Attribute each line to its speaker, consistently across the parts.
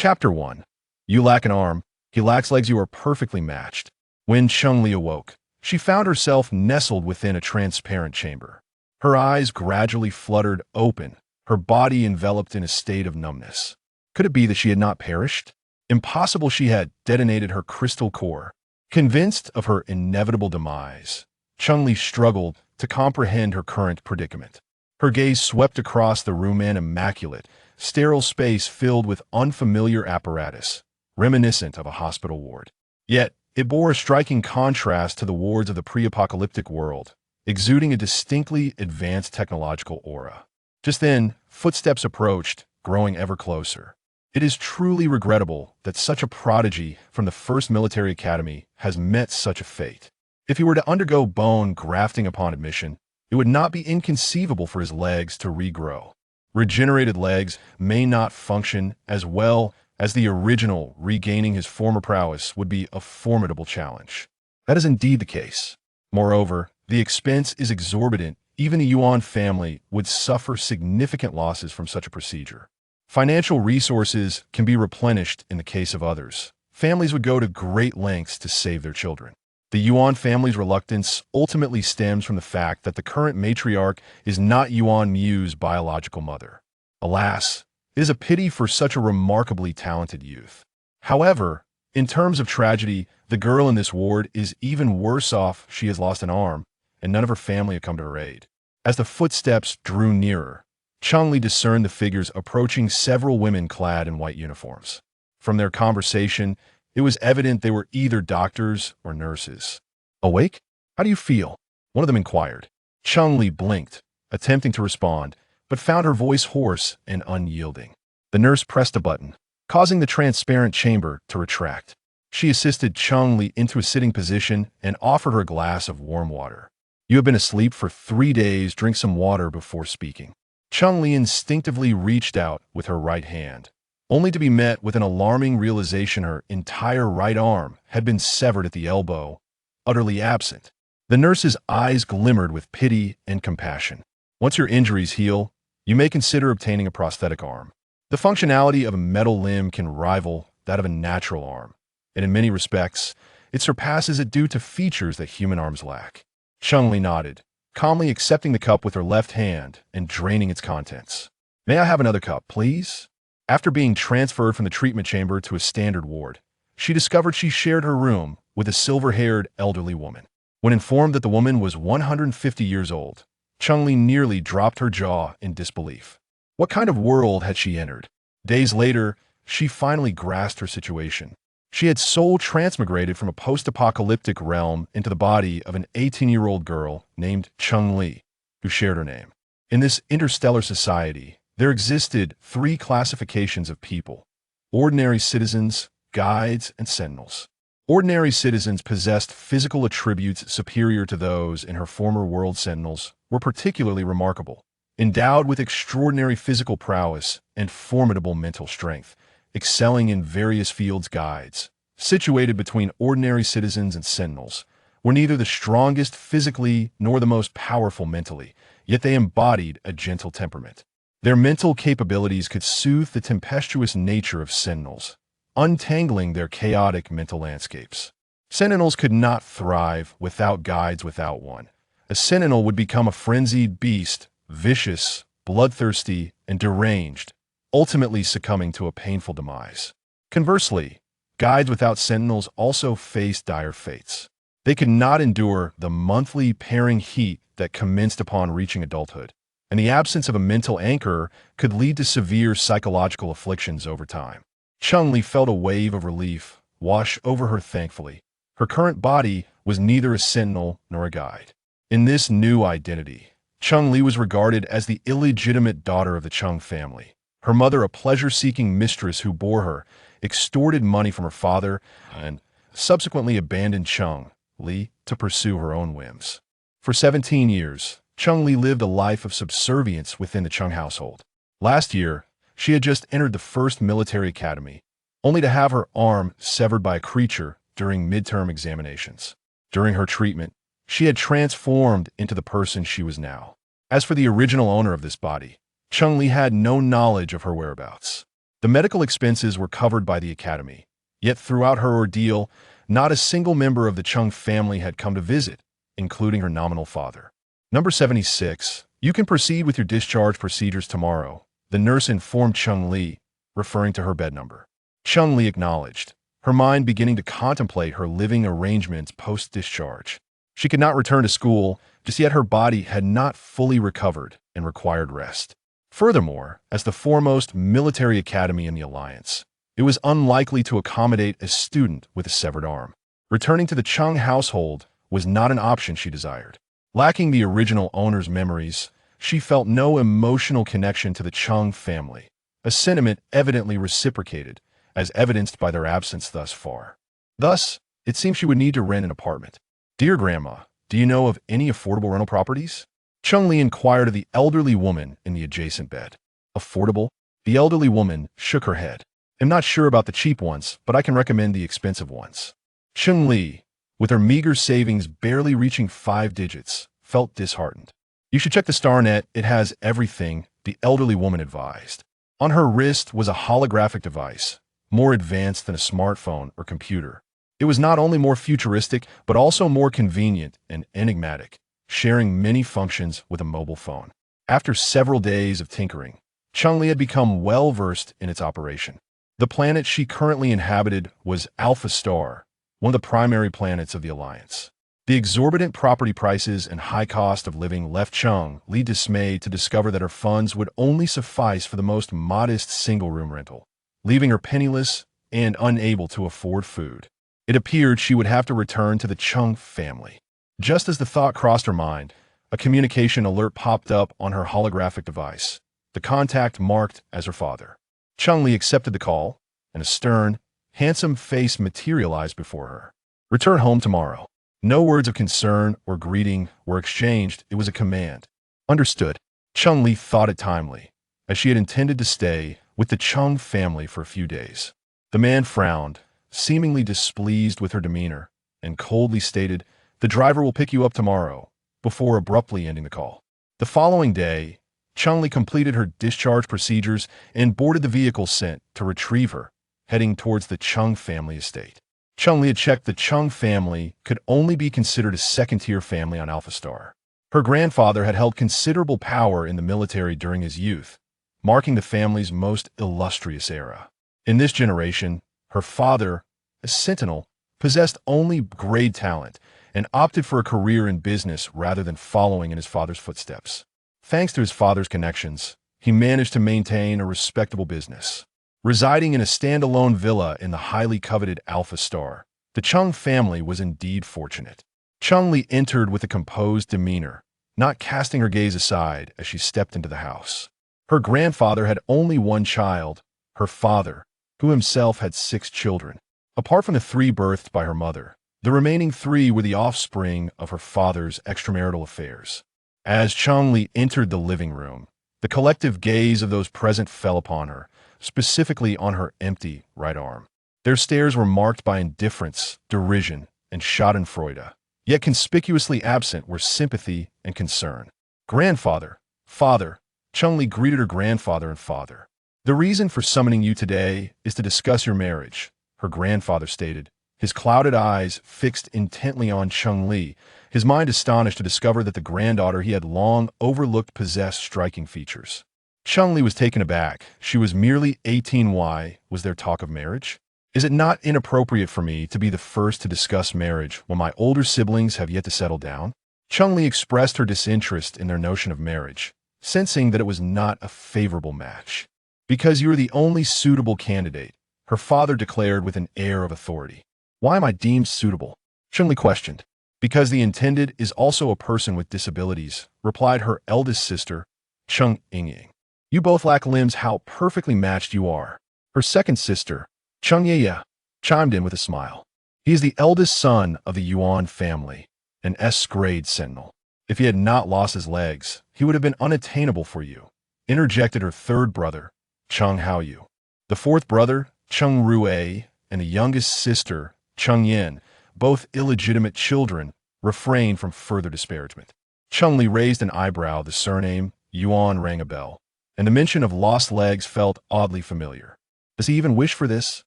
Speaker 1: Chapter 1. You lack an arm, he lacks legs. You are perfectly matched. When Cheng Li awoke, she found herself nestled within a transparent chamber. Her eyes gradually fluttered open, her body enveloped in a state of numbness. Could it be that she had not perished? Impossible. She had detonated her crystal core. Convinced of her inevitable demise, Cheng Li struggled to comprehend her current predicament. Her gaze swept across the room, an immaculate, sterile space filled with unfamiliar apparatus, reminiscent of a hospital ward. Yet, it bore a striking contrast to the wards of the pre-apocalyptic world, exuding a distinctly advanced technological aura. Just then, footsteps approached, growing ever closer. It is truly regrettable that such a prodigy from the first military academy has met such a fate. If he were to undergo bone grafting upon admission, it would not be inconceivable for his legs to regrow. Regenerated legs may not function as well as the original. Regaining his former prowess would be a formidable challenge. That is indeed the case. Moreover, the expense is exorbitant. Even the Yuan family would suffer significant losses from such a procedure. Financial resources can be replenished in the case of others. Families would go to great lengths to save their children. The Yuan family's reluctance ultimately stems from the fact that the current matriarch is not Yuan Mu's biological mother. Alas, it is a pity for such a remarkably talented youth. However, in terms of tragedy, the girl in this ward is even worse off. She has lost an arm, and none of her family have come to her aid. As the footsteps drew nearer, Cheng Li discerned the figures approaching, several women clad in white uniforms. From their conversation, it was evident they were either doctors or nurses. Awake? How do you feel? One of them inquired. Cheng Li blinked, attempting to respond, but found her voice hoarse and unyielding. The nurse pressed a button, causing the transparent chamber to retract. She assisted Cheng Li into a sitting position and offered her a glass of warm water. You have been asleep for 3 days. Drink some water before speaking. Cheng Li instinctively reached out with her right hand, only to be met with an alarming realization. Her entire right arm had been severed at the elbow, utterly absent. The nurse's eyes glimmered with pity and compassion. Once your injuries heal, you may consider obtaining a prosthetic arm. The functionality of a metal limb can rival that of a natural arm, and in many respects, it surpasses it due to features that human arms lack. Cheng Li nodded, calmly accepting the cup with her left hand and draining its contents. May I have another cup, please? After being transferred from the treatment chamber to a standard ward, she discovered she shared her room with a silver-haired elderly woman. When informed that the woman was 150 years old, Cheng Li nearly dropped her jaw in disbelief. What kind of world had she entered? Days later, she finally grasped her situation. She had soul transmigrated from a post-apocalyptic realm into the body of an 18-year-old girl named Cheng Li, who shared her name. In this interstellar society, there existed 3 classifications of people: ordinary citizens, guides, and sentinels. Ordinary citizens possessed physical attributes superior to those in her former world. Sentinels were particularly remarkable, endowed with extraordinary physical prowess and formidable mental strength, excelling in various fields. Guides, situated between ordinary citizens and sentinels, were neither the strongest physically nor the most powerful mentally, yet they embodied a gentle temperament. Their mental capabilities could soothe the tempestuous nature of sentinels, untangling their chaotic mental landscapes. Sentinels could not thrive without guides. Without one, a sentinel would become a frenzied beast, vicious, bloodthirsty, and deranged, ultimately succumbing to a painful demise. Conversely, guides without sentinels also faced dire fates. They could not endure the monthly pairing heat that commenced upon reaching adulthood, and the absence of a mental anchor could lead to severe psychological afflictions over time. Cheng Li felt a wave of relief wash over her thankfully. Her current body was neither a sentinel nor a guide. In this new identity, Cheng Li was regarded as the illegitimate daughter of the Cheng family. Her mother, a pleasure-seeking mistress who bore her, extorted money from her father and subsequently abandoned Cheng Li to pursue her own whims. For 17 years, Cheng Li lived a life of subservience within the Cheng household. Last year, she had just entered the first military academy, only to have her arm severed by a creature during midterm examinations. During her treatment, she had transformed into the person she was now. As for the original owner of this body, Cheng Li had no knowledge of her whereabouts. The medical expenses were covered by the academy, yet throughout her ordeal, not a single member of the Cheng family had come to visit, including her nominal father. Number 76. You can proceed with your discharge procedures tomorrow, the nurse informed Cheng Li, referring to her bed number. Cheng Li acknowledged, her mind beginning to contemplate her living arrangements post-discharge. She could not return to school, just yet her body had not fully recovered and required rest. Furthermore, as the foremost military academy in the alliance, it was unlikely to accommodate a student with a severed arm. Returning to the Cheng household was not an option she desired. Lacking the original owner's memories, she felt no emotional connection to the Cheng family, a sentiment evidently reciprocated, as evidenced by their absence thus far. Thus, it seemed she would need to rent an apartment. Dear Grandma, do you know of any affordable rental properties? Cheng Li inquired of the elderly woman in the adjacent bed. Affordable? The elderly woman shook her head. I'm not sure about the cheap ones, but I can recommend the expensive ones. Cheng Li, with her meager savings barely reaching 5 digits, felt disheartened. You should check the StarNet, it has everything, the elderly woman advised. On her wrist was a holographic device, more advanced than a smartphone or computer. It was not only more futuristic, but also more convenient and enigmatic, sharing many functions with a mobile phone. After several days of tinkering, Cheng Li had become well-versed in its operation. The planet she currently inhabited was Alpha Star, one of the primary planets of the Alliance. The exorbitant property prices and high cost of living left Cheng Li dismayed to discover that her funds would only suffice for the most modest single-room rental, leaving her penniless and unable to afford food. It appeared she would have to return to the Cheng family. Just as the thought crossed her mind, a communication alert popped up on her holographic device, the contact marked as her father. Cheng Li accepted the call, and a stern, handsome face materialized before her. Return home tomorrow. No words of concern or greeting were exchanged, it was a command. Understood. Cheng Li thought it timely, as she had intended to stay with the Cheng family for a few days. The man frowned, seemingly displeased with her demeanor, and coldly stated, "The driver will pick you up tomorrow," before abruptly ending the call. The following day, Cheng Li completed her discharge procedures and boarded the vehicle sent to retrieve her, heading towards the Cheng family estate. Cheng Li had checked the Cheng family could only be considered a second-tier family on Alpha Star. Her grandfather had held considerable power in the military during his youth, marking the family's most illustrious era. In this generation, her father, a Sentinel, possessed only great talent and opted for a career in business rather than following in his father's footsteps. Thanks to his father's connections, he managed to maintain a respectable business. Residing in a standalone villa in the highly coveted Alpha Star, the Cheng family was indeed fortunate. Cheng Li entered with a composed demeanor, not casting her gaze aside as she stepped into the house. Her grandfather had only one child, her father, who himself had 6 children. Apart from the 3 birthed by her mother, the remaining 3 were the offspring of her father's extramarital affairs. As Cheng Li entered the living room, the collective gaze of those present fell upon her, specifically on her empty right arm. Their stares were marked by indifference, derision, and schadenfreude, yet conspicuously absent were sympathy and concern. Grandfather, father, Cheng Li greeted her grandfather and father. The reason for summoning you today is to discuss your marriage, her grandfather stated, his clouded eyes fixed intently on Cheng Li, his mind astonished to discover that the granddaughter he had long overlooked possessed striking features. Cheng Li was taken aback. She was merely 18. Why was there talk of marriage? Is it not inappropriate for me to be the first to discuss marriage when my older siblings have yet to settle down? Cheng Li expressed her disinterest in their notion of marriage, sensing that it was not a favorable match. Because you are the only suitable candidate, her father declared with an air of authority. Why am I deemed suitable? Cheng Li questioned. Because the intended is also a person with disabilities, replied her eldest sister, Cheng Ying. You both lack limbs, how perfectly matched you are. Her second sister, Cheng Ye, chimed in with a smile. He is the eldest son of the Yuan family, an S-grade Sentinel. If he had not lost his legs, he would have been unattainable for you, interjected her third brother, Cheng Haoyu. The fourth brother, Cheng Rue, and the youngest sister, Cheng Yin, both illegitimate children, refrained from further disparagement. Cheng Li raised an eyebrow. The surname, Yuan, rang a bell, and the mention of lost legs felt oddly familiar. Does he even wish for this?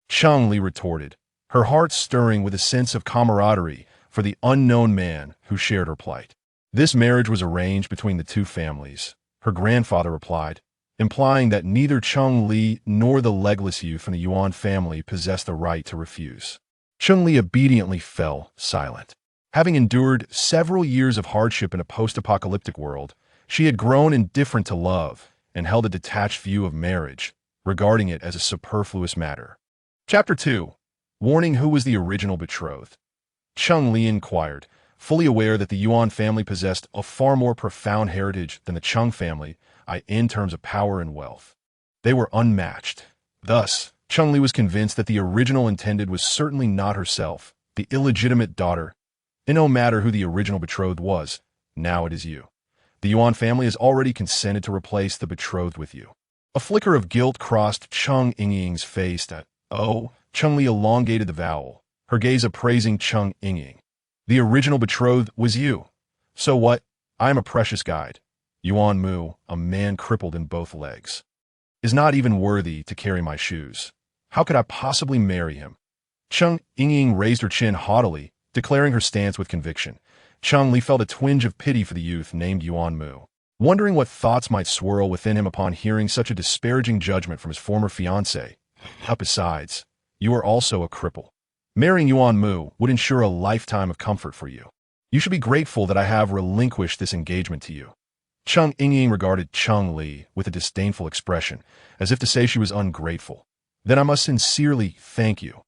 Speaker 1: Cheng Li retorted, her heart stirring with a sense of camaraderie for the unknown man who shared her plight. This marriage was arranged between the two families, her grandfather replied, implying that neither Cheng Li nor the legless youth from the Yuan family possessed the right to refuse. Cheng Li obediently fell silent. Having endured several years of hardship in a post-apocalyptic world, she had grown indifferent to love and held a detached view of marriage, regarding it as a superfluous matter. Chapter 2. Warning who was the original betrothed. Cheng Li inquired, fully aware that the Yuan family possessed a far more profound heritage than the Cheng family in terms of power and wealth. They were unmatched. Thus, Cheng Li was convinced that the original intended was certainly not herself, the illegitimate daughter. And no matter who the original betrothed was, now it is you. The Yuan family has already consented to replace the betrothed with you. A flicker of guilt crossed Cheng Yingying's face. Cheng Li elongated the vowel, her gaze appraising Cheng Yingying. The original betrothed was you. So what? I am a precious guide. Yuan Mu, a man crippled in both legs, is not even worthy to carry my shoes. How could I possibly marry him? Cheng Yingying raised her chin haughtily, declaring her stance with conviction. Cheng Li felt a twinge of pity for the youth named Yuan Mu, wondering what thoughts might swirl within him upon hearing such a disparaging judgment from his former fiancée. Besides, you are also a cripple. Marrying Yuan Mu would ensure a lifetime of comfort for you. You should be grateful that I have relinquished this engagement to you. Cheng Yingying regarded Cheng Li with a disdainful expression, as if to say she was ungrateful. Then I must sincerely thank you.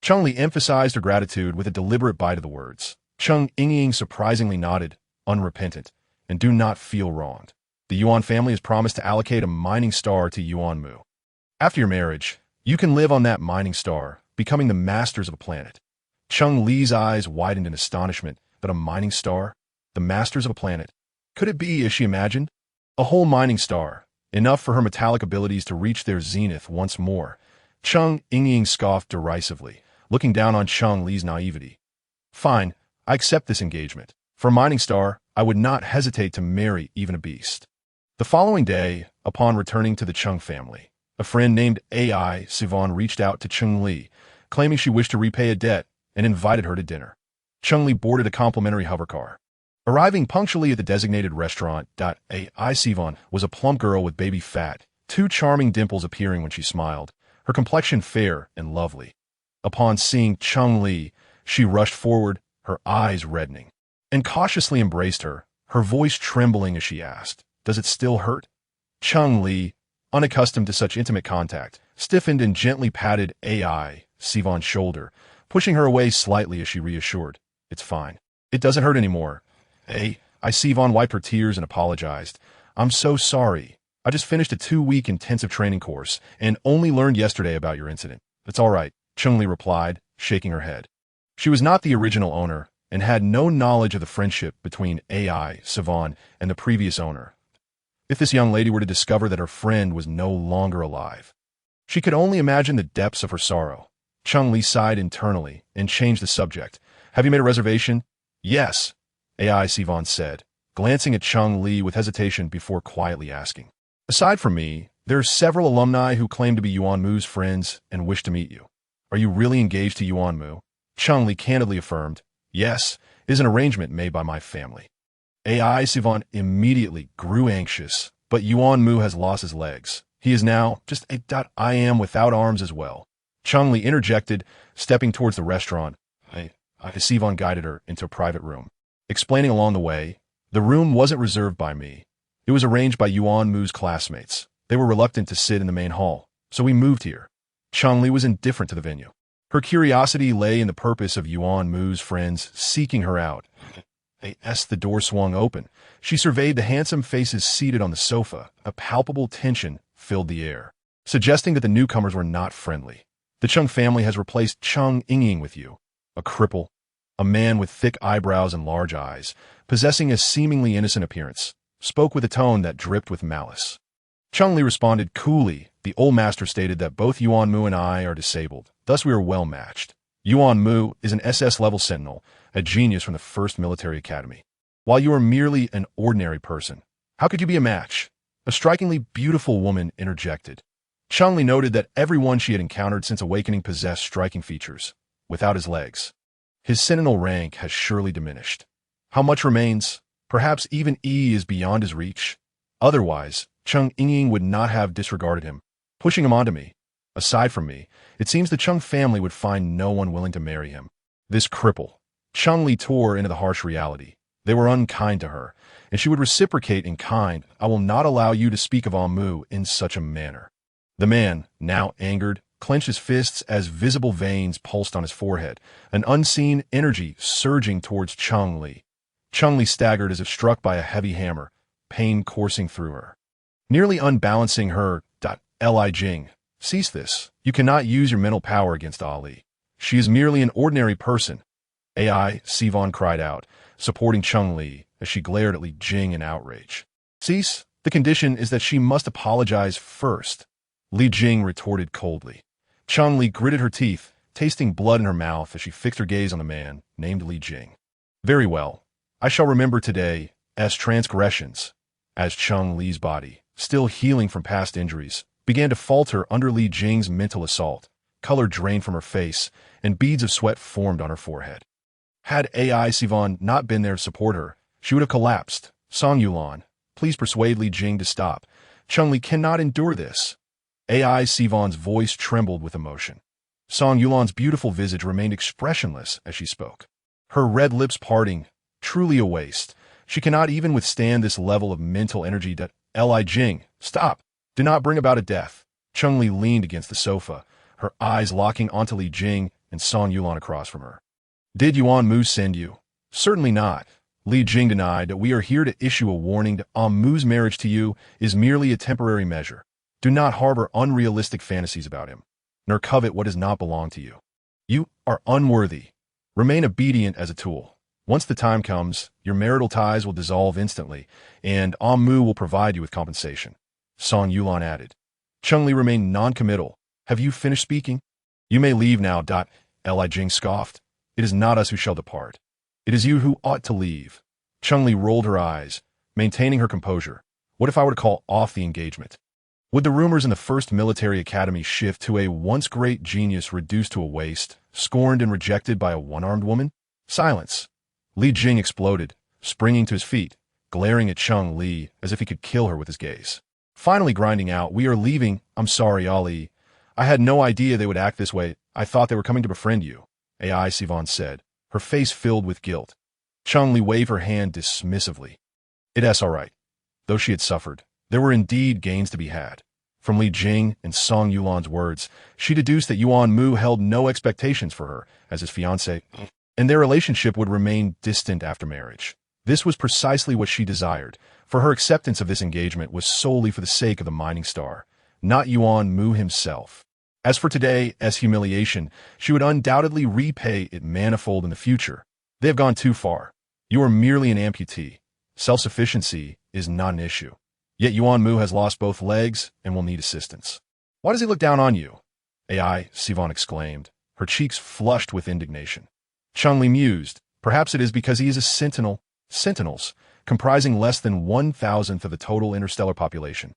Speaker 1: Cheng Li emphasized her gratitude with a deliberate bite of the words. Cheng Yingying surprisingly nodded, unrepentant, and do not feel wronged. The Yuan family has promised to allocate a mining star to Yuan Mu. After your marriage, you can live on that mining star, becoming the masters of a planet. Cheng Li's eyes widened in astonishment. But a mining star? The masters of a planet? Could it be, as she imagined? A whole mining star, enough for her metallic abilities to reach their zenith once more. Cheng Yingying scoffed derisively, looking down on Cheng Li's naivety. Fine, I accept this engagement. For a mining star, I would not hesitate to marry even a beast. The following day, upon returning to the Cheng family, a friend named Ai Sivan reached out to Cheng Li, claiming she wished to repay a debt, and invited her to dinner. Cheng Li boarded a complimentary hovercar. Arriving punctually at the designated restaurant, Ai Sivan was a plump girl with baby fat, two charming dimples appearing when she smiled, her complexion fair and lovely. Upon seeing Cheng Li, she rushed forward, her eyes reddening, and cautiously embraced her, her voice trembling as she asked, "Does it still hurt?" Cheng Li, unaccustomed to such intimate contact, stiffened and gently patted Ai Sivan's shoulder, pushing her away slightly as she reassured, "It's fine. It doesn't hurt anymore." Ai Sivan wiped her tears and apologized. "I'm so sorry. I just finished a 2-week intensive training course and only learned yesterday about your incident." "It's all right," Cheng Li replied, shaking her head. She was not the original owner and had no knowledge of the friendship between Ai Sivan and the previous owner. If this young lady were to discover that her friend was no longer alive, she could only imagine the depths of her sorrow. Cheng Li sighed internally and changed the subject. "Have you made a reservation?" "Yes," Ai Sivan said, glancing at Cheng Li with hesitation before quietly asking. "Aside from me, there are several alumni who claim to be Yuan Mu's friends and wish to meet you. Are you really engaged to Yuan Mu?" Cheng Li candidly affirmed, "Yes, it is an arrangement made by my family." Ai Sivan immediately grew anxious, but Yuan Mu has lost his legs. He is now just I am without arms as well. Cheng Li interjected, stepping towards the restaurant. Sivan guided her into a private room, explaining along the way, "The room wasn't reserved by me. It was arranged by Yuan Mu's classmates. They were reluctant to sit in the main hall, so we moved here." Cheng Li was indifferent to the venue. Her curiosity lay in the purpose of Yuan Mu's friends seeking her out. As the door swung open, she surveyed the handsome faces seated on the sofa. A palpable tension filled the air, suggesting that the newcomers were not friendly. "The Cheng family has replaced Cheng Yingying with you, a cripple, a man with thick eyebrows and large eyes, possessing a seemingly innocent appearance, spoke with a tone that dripped with malice." Cheng Li responded coolly. "The old master stated that both Yuan Mu and I are disabled, thus we are well matched. Yuan Mu is an SS-level Sentinel, a genius from the first military academy, while you are merely an ordinary person. How could you be a match?" A strikingly beautiful woman interjected. Cheng Li noted that everyone she had encountered since awakening possessed striking features, without his legs. His Sentinel rank has surely diminished. How much remains? Perhaps even E is beyond his reach. Otherwise, Cheng Ying would not have disregarded him, pushing him onto me. Aside from me, it seems the Cheng family would find no one willing to marry him. This cripple. Cheng Li tore into the harsh reality. They were unkind to her, and she would reciprocate in kind. I will not allow you to speak of Yuan Mu in such a manner. The man, now angered, clenched his fists as visible veins pulsed on his forehead, an unseen energy surging towards Cheng Li. Cheng Li staggered as if struck by a heavy hammer, pain coursing through her. Nearly unbalancing her, Li Jing. Cease this. You cannot use your mental power against Ali. She is merely an ordinary person. AI, Sivan cried out, supporting Cheng Li as she glared at Li Jing in outrage. Cease. The condition is that she must apologize first. Li Jing retorted coldly. Cheng Li gritted her teeth, tasting blood in her mouth as she fixed her gaze on the man named Li Jing. Very well. I shall remember today as transgressions, as Cheng Li's body, still healing from past injuries, began to falter under Li Jing's mental assault. Color drained from her face, and beads of sweat formed on her forehead. Had AI Sivan not been there to support her, she would have collapsed. Song Yulan, please persuade Li Jing to stop. Cheng Li cannot endure this. AI Sivan's voice trembled with emotion. Song Yulan's beautiful visage remained expressionless as she spoke. Her red lips parting, truly a waste. She cannot even withstand this level of mental energy. Li Jing, stop. Do not bring about a death. Cheng Li leaned against the sofa, her eyes locking onto Li Jing and Song Yulan across from her. Did Yuan Mu send you? Certainly not. Li Jing denied that we are here to issue a warning that Yuan Mu's marriage to you is merely a temporary measure. Do not harbor unrealistic fantasies about him, nor covet what does not belong to you. You are unworthy. Remain obedient as a tool. Once the time comes, your marital ties will dissolve instantly, and Yuan Mu will provide you with compensation. Song Yulan added. Cheng Li remained non-committal. Have you finished speaking? You may leave now. Li Jing scoffed. It is not us who shall depart. It is you who ought to leave. Cheng Li rolled her eyes, maintaining her composure. What if I were to call off the engagement? Would the rumors in the first military academy shift to a once great genius reduced to a waste, scorned and rejected by a one-armed woman? Silence. Li Jing exploded, springing to his feet, glaring at Cheng Li as if he could kill her with his gaze. Finally grinding out, we are leaving. I'm sorry, Ali. I had no idea they would act this way. I thought they were coming to befriend you, AI Sivan said, her face filled with guilt. Cheng Li waved her hand dismissively. It's all right. Though she had suffered, there were indeed gains to be had. From Li Jing and Song Yulan's words, she deduced that Yuan Mu held no expectations for her as his fiancé, and their relationship would remain distant after marriage. This was precisely what she desired, for her acceptance of this engagement was solely for the sake of the mining star, not Yuan Mu himself. As for today's humiliation, she would undoubtedly repay it manifold in the future. They have gone too far. You are merely an amputee. Self-sufficiency is not an issue. Yet Yuan Mu has lost both legs and will need assistance. Why does he look down on you? AI Sivan exclaimed, her cheeks flushed with indignation. Cheng Li mused. Perhaps it is because he is a sentinel. Sentinels, comprising less than 1,000th of the total interstellar population,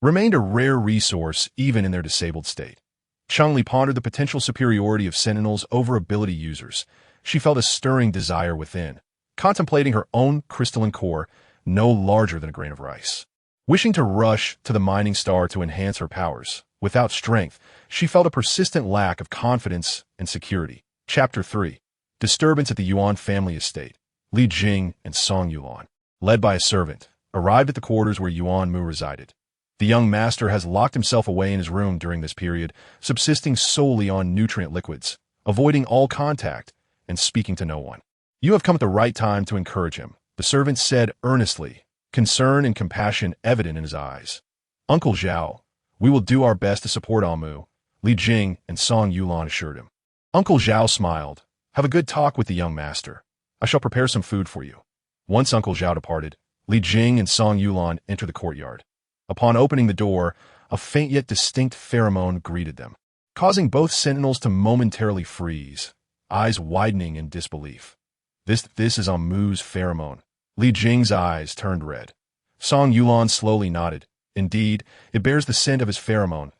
Speaker 1: remained a rare resource even in their disabled state. Cheng Li pondered the potential superiority of sentinels over ability users. She felt a stirring desire within, contemplating her own crystalline core, no larger than a grain of rice. Wishing to rush to the mining star to enhance her powers, without strength, she felt a persistent lack of confidence and security. Chapter 3. Disturbance at the Yuan family estate. Li Jing and Song Yulan, led by a servant, arrived at the quarters where Yuan Mu resided. The young master has locked himself away in his room during this period, subsisting solely on nutrient liquids, avoiding all contact, and speaking to no one. You have come at the right time to encourage him, the servant said earnestly, concern and compassion evident in his eyes. Uncle Zhao, we will do our best to support Yuan Mu, Li Jing and Song Yulan assured him. Uncle Zhao smiled. Have a good talk with the young master. I shall prepare some food for you. Once Uncle Zhao departed, Li Jing and Song Yulan entered the courtyard. Upon opening the door, a faint yet distinct pheromone greeted them, causing both sentinels to momentarily freeze, eyes widening in disbelief. This is Yuan Mu's pheromone. Li Jing's eyes turned red. Song Yulan slowly nodded. Indeed, it bears the scent of his pheromone.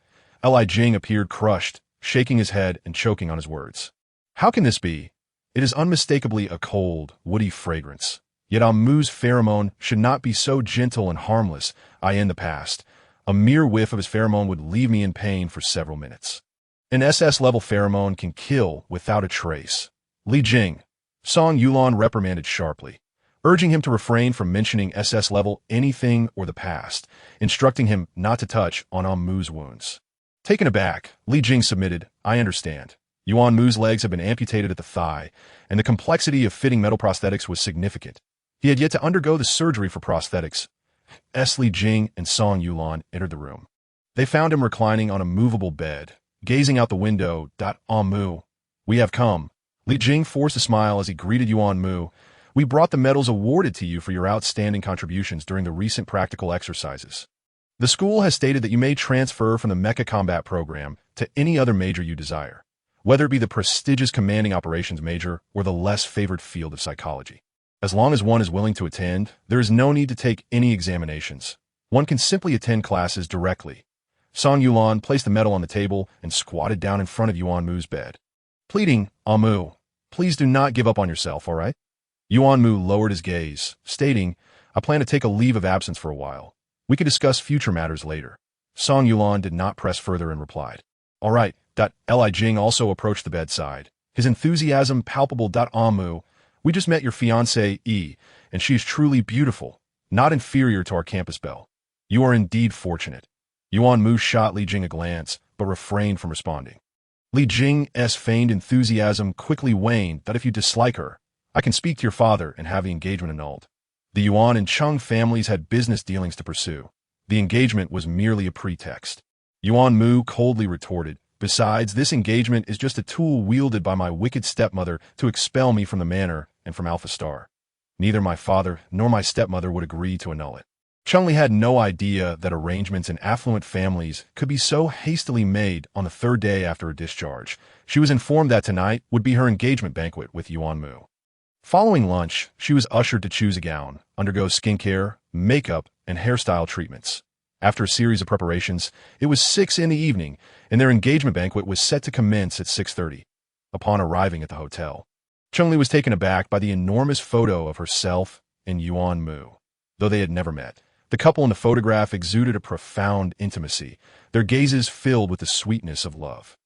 Speaker 1: Li Jing appeared crushed, shaking his head and choking on his words. How can this be? It is unmistakably a cold, woody fragrance. Yet Mu's pheromone should not be so gentle and harmless. In the past, a mere whiff of his pheromone would leave me in pain for several minutes. An SS-level pheromone can kill without a trace. Li Jing, Song Yulan reprimanded sharply, urging him to refrain from mentioning SS-level anything or the past, instructing him not to touch on Mu's wounds. Taken aback, Li Jing submitted, I understand. Yuan Mu's legs had been amputated at the thigh, and the complexity of fitting metal prosthetics was significant. He had yet to undergo the surgery for prosthetics. Li Jing and Song Yulan entered the room. They found him reclining on a movable bed, gazing out the window. Mu, we have come. Li Jing forced a smile as he greeted Yuan Mu. We brought the medals awarded to you for your outstanding contributions during the recent practical exercises. The school has stated that you may transfer from the Mecha Combat Program to any other major you desire, whether it be the prestigious Commanding Operations Major or the less favored field of psychology. As long as one is willing to attend, there is no need to take any examinations. One can simply attend classes directly. Song Yulan placed the medal on the table and squatted down in front of Yuan Mu's bed. Pleading, Mu, please do not give up on yourself, all right? Yuan Mu lowered his gaze, stating, I plan to take a leave of absence for a while. We can discuss future matters later. Song Yulan did not press further and replied, all right. Li Jing also approached the bedside, his enthusiasm palpable. Mu, we just met your fiancée, and she is truly beautiful, not inferior to our campus belle. You are indeed fortunate. Yuan Mu shot Li Jing a glance, but refrained from responding. Li Jing's feigned enthusiasm quickly waned. If you dislike her, I can speak to your father and have the engagement annulled. The Yuan and Cheng families had business dealings to pursue. The engagement was merely a pretext. Yuan Mu coldly retorted, besides, this engagement is just a tool wielded by my wicked stepmother to expel me from the manor and from Alpha Star. Neither my father nor my stepmother would agree to annul it. Cheng Li had no idea that arrangements in affluent families could be so hastily made on the third day after a discharge. She was informed that tonight would be her engagement banquet with Yuan Mu. Following lunch, she was ushered to choose a gown, undergo skincare, makeup, and hairstyle treatments. After a series of preparations, it was 6 p.m, and their engagement banquet was set to commence at 6:30. Upon arriving at the hotel, Cheng Li was taken aback by the enormous photo of herself and Yuan Mu. Though they had never met, the couple in the photograph exuded a profound intimacy, their gazes filled with the sweetness of love.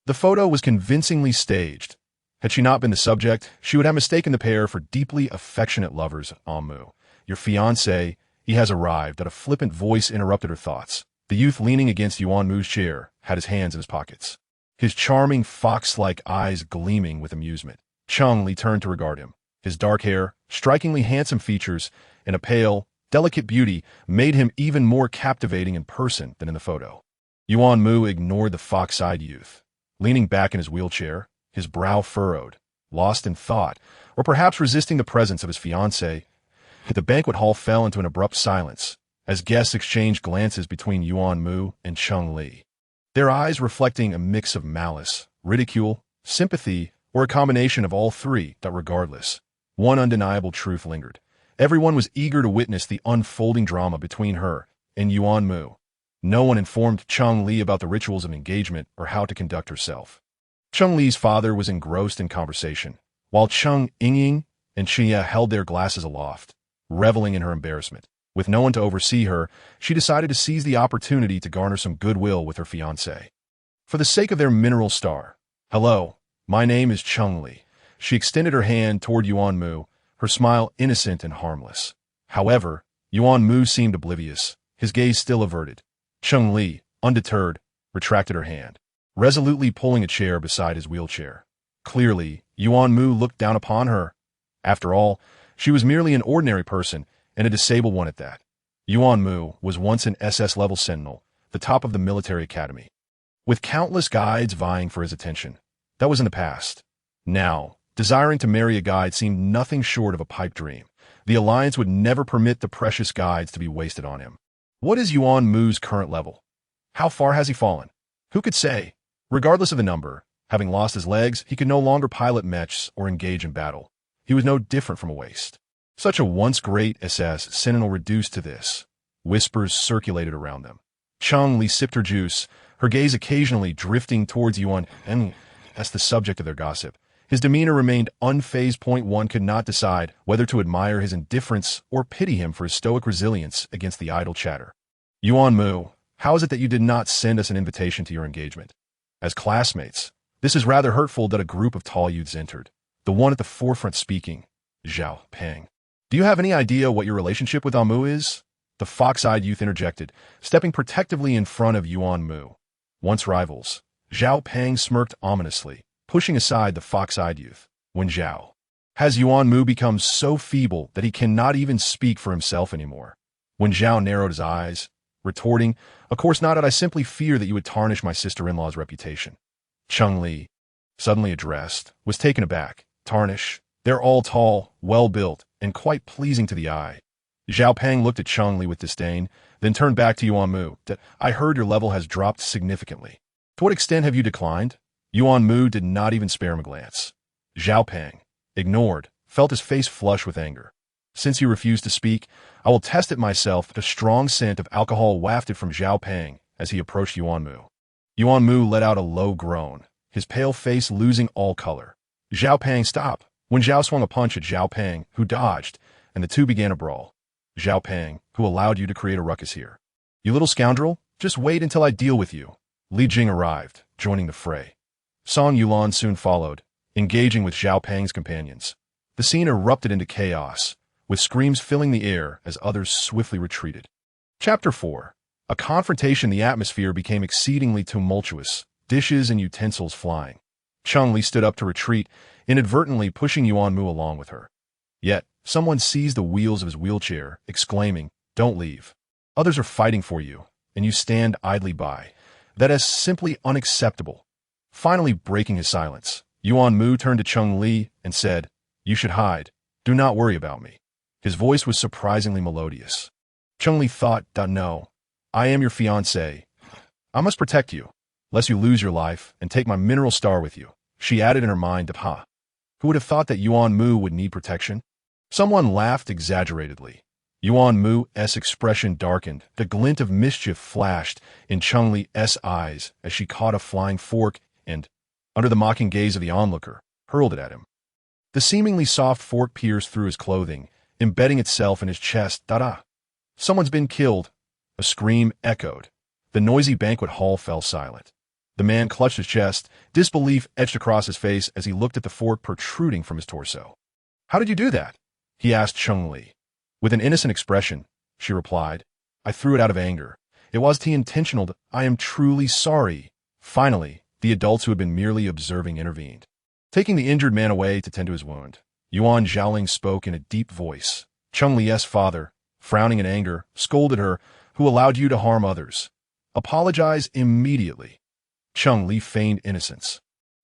Speaker 1: The photo was convincingly staged. Had she not been the subject, she would have mistaken the pair for deeply affectionate lovers. Mu, your fiancé, he has arrived. A flippant voice interrupted her thoughts. The youth leaning against Yuan Mu's chair had his hands in his pockets, his charming fox-like eyes gleaming with amusement. Cheng Li turned to regard him. His dark hair, strikingly handsome features, and a pale, delicate beauty made him even more captivating in person than in the photo. Yuan Mu ignored the fox-eyed youth. Leaning back in his wheelchair, his brow furrowed, lost in thought, or perhaps resisting the presence of his fiancée, the banquet hall fell into an abrupt silence as guests exchanged glances between Yuan Mu and Cheng Li, their eyes reflecting a mix of malice, ridicule, sympathy, or a combination of all three. That regardless, one undeniable truth lingered. Everyone was eager to witness the unfolding drama between her and Yuan Mu. No one informed Cheng Li about the rituals of engagement or how to conduct herself. Cheng Li's father was engrossed in conversation, while Cheng Ying and Xia held their glasses aloft, reveling in her embarrassment. With no one to oversee her, she decided to seize the opportunity to garner some goodwill with her fiancé. For the sake of their mineral star, hello, my name is Cheng Li. She extended her hand toward Yuan Mu, her smile innocent and harmless. However, Yuan Mu seemed oblivious, his gaze still averted. Cheng Li, undeterred, retracted her hand, resolutely pulling a chair beside his wheelchair. Clearly, Yuan Mu looked down upon her. After all, she was merely an ordinary person, and a disabled one at that. Yuan Mu was once an SS-level Sentinel, the top of the military academy, with countless guides vying for his attention. That was in the past. Now, desiring to marry a guide seemed nothing short of a pipe dream. The alliance would never permit the precious guides to be wasted on him. What is Yuan Mu's current level? How far has he fallen? Who could say? Regardless of the number, having lost his legs, he could no longer pilot mechs or engage in battle. He was no different from a waste. Such a once great SS Sentinel reduced to this. Whispers circulated around them. Cheng Li sipped her juice, her gaze occasionally drifting towards Yuan, and that's the subject of their gossip. His demeanor remained unfazed. One could not decide whether to admire his indifference or pity him for his stoic resilience against the idle chatter. Yuan Mu, how is it that you did not send us an invitation to your engagement? As classmates, this is rather hurtful. That a group of tall youths entered. The one at the forefront speaking, Zhao Peng. Do you have any idea what your relationship with Mu is? The fox-eyed youth interjected, stepping protectively in front of Yuan Mu. Once rivals, Zhao Peng smirked ominously, pushing aside the fox-eyed youth. When Zhao. Has Yuan Mu become so feeble that he cannot even speak for himself anymore? When Zhao narrowed his eyes, retorting, of course not, I simply fear that you would tarnish my sister-in-law's reputation. Cheng Li, suddenly addressed, was taken aback. Tarnish? They're all tall, well-built, and quite pleasing to the eye. Zhao Peng looked at Cheng Li with disdain, then turned back to Yuan Mu. I heard your level has dropped significantly. To what extent have you declined? Yuan Mu did not even spare him a glance. Zhao Peng, ignored, felt his face flush with anger. Since you refuse to speak, I will test it myself. The strong scent of alcohol wafted from Zhao Peng as he approached Yuan Mu. Yuan Mu let out a low groan, his pale face losing all color. Zhao Peng, stop! When Zhao swung a punch at Zhao Peng, who dodged, and the two began a brawl. Zhao Peng, who allowed you to create a ruckus here? You little scoundrel, just wait until I deal with you. Li Jing arrived, joining the fray. Song Yulan soon followed, engaging with Zhao Peng's companions. The scene erupted into chaos, with screams filling the air as others swiftly retreated. Chapter 4. A confrontation. The atmosphere became exceedingly tumultuous, dishes and utensils flying. Cheng Li stood up to retreat, inadvertently pushing Yuan Mu along with her. Yet, someone seized the wheels of his wheelchair, exclaiming, "Don't leave. Others are fighting for you, and you stand idly by. That is simply unacceptable." Finally breaking his silence, Yuan Mu turned to Cheng Li and said, "You should hide. Do not worry about me." His voice was surprisingly melodious. Cheng Li thought, "No. I am your fiancé. I must protect you, lest you lose your life and take my mineral star with you." She added in her mind, "Ha. Who would have thought that Yuan Mu would need protection?" Someone laughed exaggeratedly. Yuan Mu's expression darkened. The glint of mischief flashed in Cheng Li's eyes as she caught a flying fork and, under the mocking gaze of the onlooker, hurled it at him. The seemingly soft fork pierced through his clothing, embedding itself in his chest. Da-da! Someone's been killed. A scream echoed. The noisy banquet hall fell silent. The man clutched his chest, disbelief etched across his face as he looked at the fork protruding from his torso. "How did you do that?" he asked Cheng Li. With an innocent expression, she replied, "I threw it out of anger. It wasn't intentional. I am truly sorry." Finally, the adults who had been merely observing intervened. Taking the injured man away to tend to his wound, Yuan Zhaoling spoke in a deep voice. Cheng Li's father, frowning in anger, scolded her, "Who allowed you to harm others? Apologize immediately." Cheng Li feigned innocence.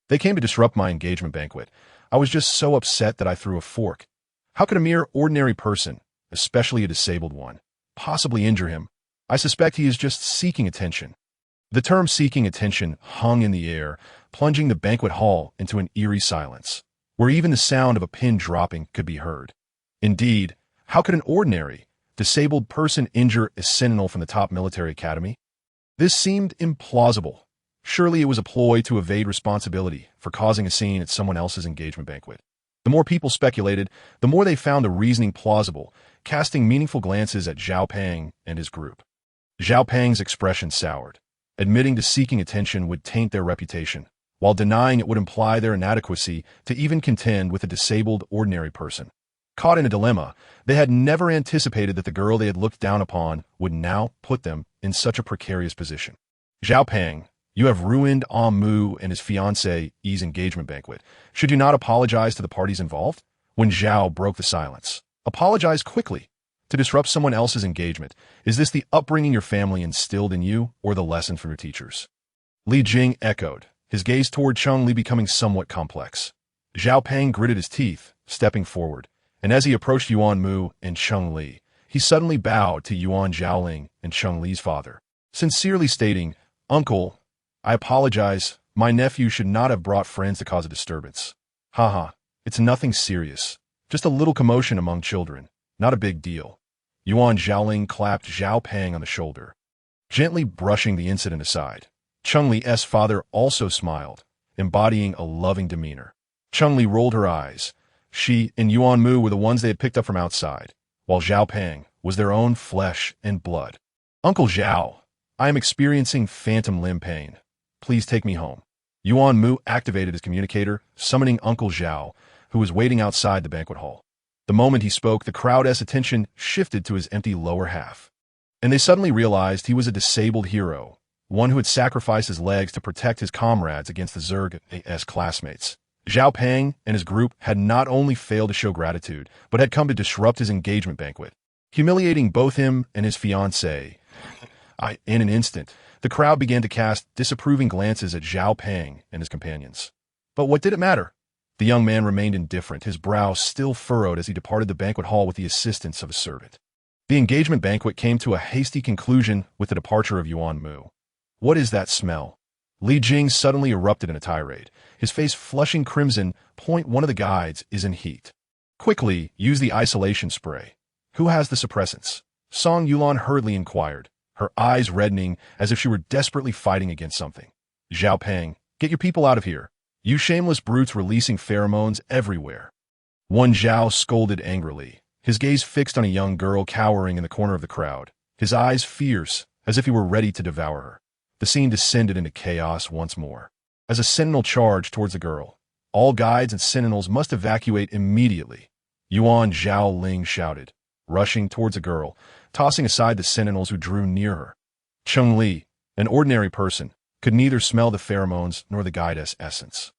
Speaker 1: "They came to disrupt my engagement banquet. I was just so upset that I threw a fork. How could a mere ordinary person, especially a disabled one, possibly injure him? I suspect he is just seeking attention." The term seeking attention hung in the air, plunging the banquet hall into an eerie silence, where even the sound of a pin dropping could be heard. Indeed, how could an ordinary, disabled person injure a Sentinel from the top military academy? This seemed implausible. Surely it was a ploy to evade responsibility for causing a scene at someone else's engagement banquet. The more people speculated, the more they found the reasoning plausible, casting meaningful glances at Zhao Peng and his group. Zhao Peng's expression soured. Admitting to seeking attention would taint their reputation, while denying it would imply their inadequacy to even contend with a disabled ordinary person. Caught in a dilemma, they had never anticipated that the girl they had looked down upon would now put them in such a precarious position. "Zhao Peng, you have ruined Mu and his fiancée's engagement banquet. Should you not apologize to the parties involved?" When Zhao broke the silence, "Apologize quickly. To disrupt someone else's engagement. Is this the upbringing your family instilled in you, or the lesson from your teachers?" Li Jing echoed, his gaze toward Cheng Li becoming somewhat complex. Zhao Peng gritted his teeth, stepping forward, and as he approached Yuan Mu and Cheng Li, he suddenly bowed to Yuan Zhaoling and Cheng Li's father, sincerely stating, "Uncle, I apologize. My nephew should not have brought friends to cause a disturbance. Haha, it's nothing serious. Just a little commotion among children. Not a big deal." Yuan Zhaoling clapped Zhao Peng on the shoulder, gently brushing the incident aside. Cheng Li's father also smiled, embodying a loving demeanor. Cheng Li rolled her eyes. She and Yuan Mu were the ones they had picked up from outside, while Zhao Peng was their own flesh and blood. Uncle Zhao, I am experiencing phantom limb pain. Please take me home. Yuan Mu activated his communicator, summoning Uncle Zhao, who was waiting outside the banquet hall. The moment he spoke, the crowd's attention shifted to his empty lower half. And they suddenly realized he was a disabled hero, one who had sacrificed his legs to protect his comrades against the Zerg's classmates. Zhao Peng and his group had not only failed to show gratitude, but had come to disrupt his engagement banquet, humiliating both him and his fiancée. In an instant, the crowd began to cast disapproving glances at Zhao Peng and his companions. But what did it matter? The young man remained indifferent, his brow still furrowed as he departed the banquet hall with the assistance of a servant. The engagement banquet came to a hasty conclusion with the departure of Yuan Mu. What is that smell? Li Jing suddenly erupted in a tirade, his face flushing crimson. One of the guides is in heat. Quickly, use the isolation spray. Who has the suppressants? Song Yulan hurriedly inquired, her eyes reddening as if she were desperately fighting against something. Zhao Peng, get your people out of here. You shameless brutes releasing pheromones everywhere. One Zhao scolded angrily, his gaze fixed on a young girl cowering in the corner of the crowd, his eyes fierce, as if he were ready to devour her. The scene descended into chaos once more. As a sentinel charged towards the girl, all guides and sentinels must evacuate immediately. Yuan Zhao Ling shouted, rushing towards the girl, tossing aside the sentinels who drew near her. Cheng Li, an ordinary person, could neither smell the pheromones nor the guide's essence.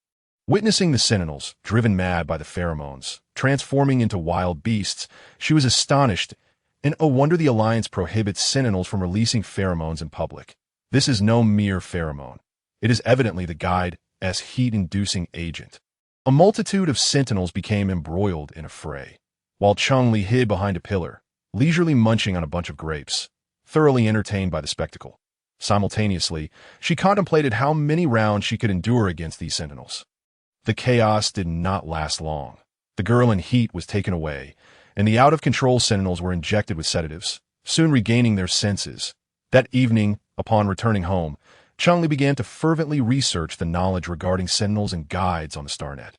Speaker 1: Witnessing the sentinels, driven mad by the pheromones, transforming into wild beasts, she was astonished, and oh wonder the Alliance prohibits sentinels from releasing pheromones in public. This is no mere pheromone. It is evidently the guide's heat-inducing agent. A multitude of sentinels became embroiled in a fray, while Cheng Li hid behind a pillar, leisurely munching on a bunch of grapes, thoroughly entertained by the spectacle. Simultaneously, she contemplated how many rounds she could endure against these sentinels. The chaos did not last long. The girl in heat was taken away, and the out-of-control sentinels were injected with sedatives, soon regaining their senses. That evening, upon returning home, Cheng Li began to fervently research the knowledge regarding sentinels and guides on the StarNet.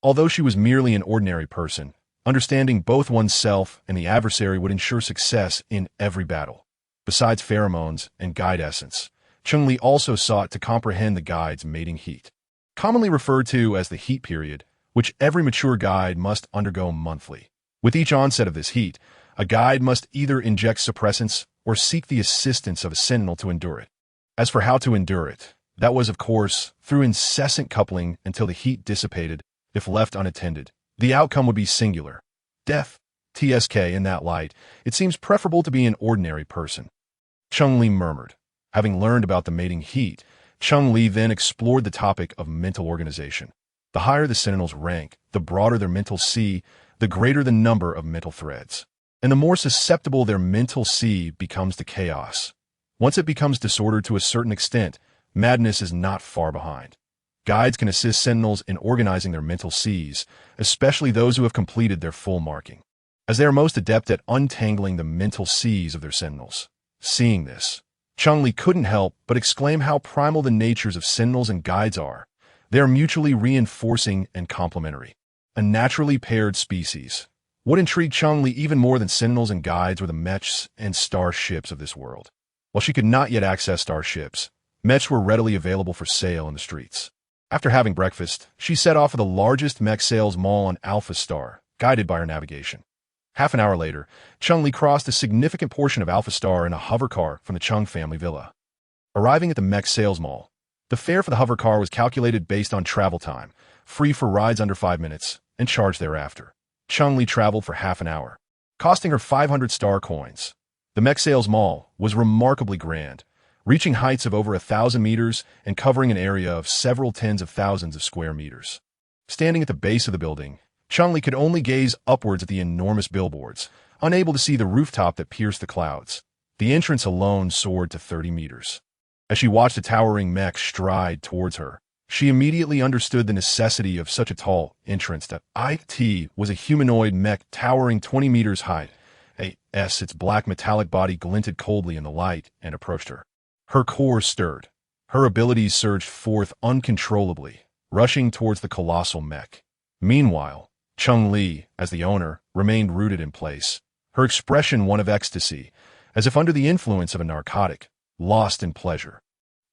Speaker 1: Although she was merely an ordinary person, understanding both oneself and the adversary would ensure success in every battle. Besides pheromones and guide essence, Cheng Li also sought to comprehend the guide's mating heat, commonly referred to as the heat period, which every mature guide must undergo monthly. With each onset of this heat, a guide must either inject suppressants or seek the assistance of a sentinel to endure it. As for how to endure it, that was, of course, through incessant coupling until the heat dissipated. If left unattended, the outcome would be singular death. TSK, in that light, it seems preferable to be an ordinary person. Cheng Li murmured. Having learned about the mating heat, Cheng Li then explored the topic of mental organization. The higher the sentinel's rank, the broader their mental sea, the greater the number of mental threads, and the more susceptible their mental sea becomes to chaos. Once it becomes disordered to a certain extent, madness is not far behind. Guides can assist sentinels in organizing their mental seas, especially those who have completed their full marking, as they are most adept at untangling the mental seas of their sentinels. Seeing this, Cheng Li couldn't help but exclaim how primal the natures of sentinels and guides are. They are mutually reinforcing and complementary. A naturally paired species. What intrigued Cheng Li even more than sentinels and guides were the mechs and starships of this world. While she could not yet access starships, mechs were readily available for sale in the streets. After having breakfast, she set off for the largest mech sales mall on Alpha Star, guided by her navigation. Half an hour later, Cheng Li crossed a significant portion of Alpha Star in a hover car from the Cheng family villa. Arriving at the mech sales mall, the fare for the hover car was calculated based on travel time, free for rides under 5 minutes, and charged thereafter. Cheng Li traveled for half an hour, costing her 500 star coins. The mech sales mall was remarkably grand, reaching heights of over 1,000 meters and covering an area of several tens of thousands of square meters. Standing at the base of the building, Cheng Li could only gaze upwards at the enormous billboards, unable to see the rooftop that pierced the clouds. The entrance alone soared to 30 meters. As she watched a towering mech stride towards her, she immediately understood the necessity of such a tall entrance. It was a humanoid mech towering 20 meters high. Its black metallic body glinted coldly in the light and approached her. Her core stirred. Her abilities surged forth uncontrollably, rushing towards the colossal mech. Meanwhile, Cheng Li, as the owner, remained rooted in place, her expression one of ecstasy, as if under the influence of a narcotic, lost in pleasure.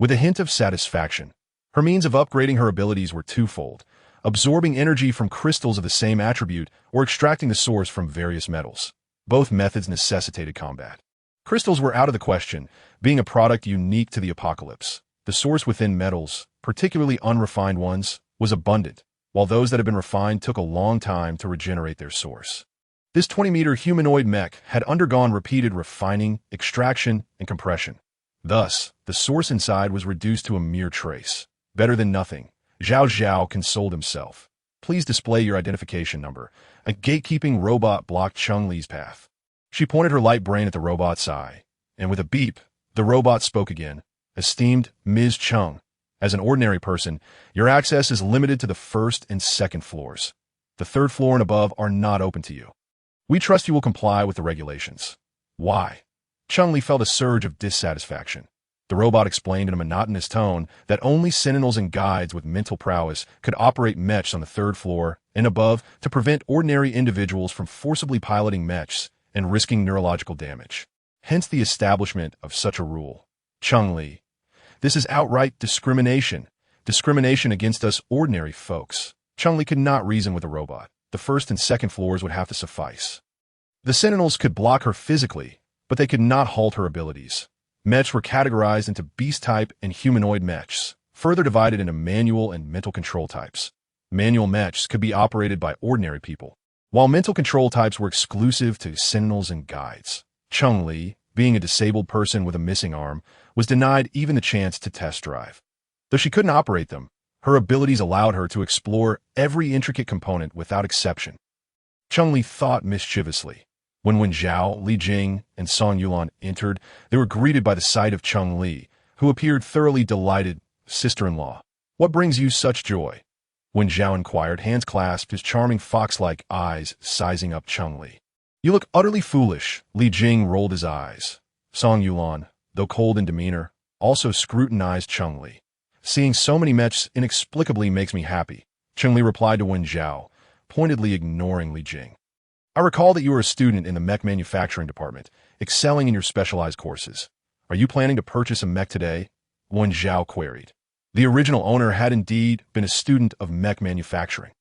Speaker 1: With a hint of satisfaction, her means of upgrading her abilities were twofold: absorbing energy from crystals of the same attribute or extracting the source from various metals. Both methods necessitated combat. Crystals were out of the question, being a product unique to the apocalypse. The source within metals, particularly unrefined ones, was abundant, while those that had been refined took a long time to regenerate their source. This 20-meter humanoid mech had undergone repeated refining, extraction, and compression. Thus, the source inside was reduced to a mere trace. Better than nothing, Zhao Zhao consoled himself. Please display your identification number. A gatekeeping robot blocked Cheng Li's path. She pointed her light brain at the robot's eye, and with a beep, the robot spoke again. Esteemed Ms. Cheng, as an ordinary person, your access is limited to the first and second floors. The third floor and above are not open to you. We trust you will comply with the regulations. Why? Cheng Li felt a surge of dissatisfaction. The robot explained in a monotonous tone that only sentinels and guides with mental prowess could operate mechs on the third floor and above to prevent ordinary individuals from forcibly piloting mechs and risking neurological damage. Hence the establishment of such a rule. Cheng Li, this is outright discrimination. Discrimination against us ordinary folks. Cheng Li could not reason with the robot. The first and second floors would have to suffice. The sentinels could block her physically, but they could not halt her abilities. Mechs were categorized into beast-type and humanoid mechs, further divided into manual and mental control types. Manual mechs could be operated by ordinary people, while mental control types were exclusive to sentinels and guides. Cheng Li, being a disabled person with a missing arm, was denied even the chance to test drive. Though she couldn't operate them, her abilities allowed her to explore every intricate component without exception. Cheng Li thought mischievously. When Wen Zhao, Li Jing, and Song Yuan entered, they were greeted by the sight of Cheng Li, who appeared thoroughly delighted. Sister-in-law, what brings you such joy? Wen Zhao inquired, hands clasped, his charming fox-like eyes sizing up Cheng Li. You look utterly foolish. Li Jing rolled his eyes. Song Yuan, though cold in demeanor, also scrutinized Cheng Li. Seeing so many mechs inexplicably makes me happy, Cheng Li replied to Wen Zhao, pointedly ignoring Li Jing. I recall that you are a student in the mech manufacturing department, excelling in your specialized courses. Are you planning to purchase a mech today? Wen Zhao queried. The original owner had indeed been a student of mech manufacturing,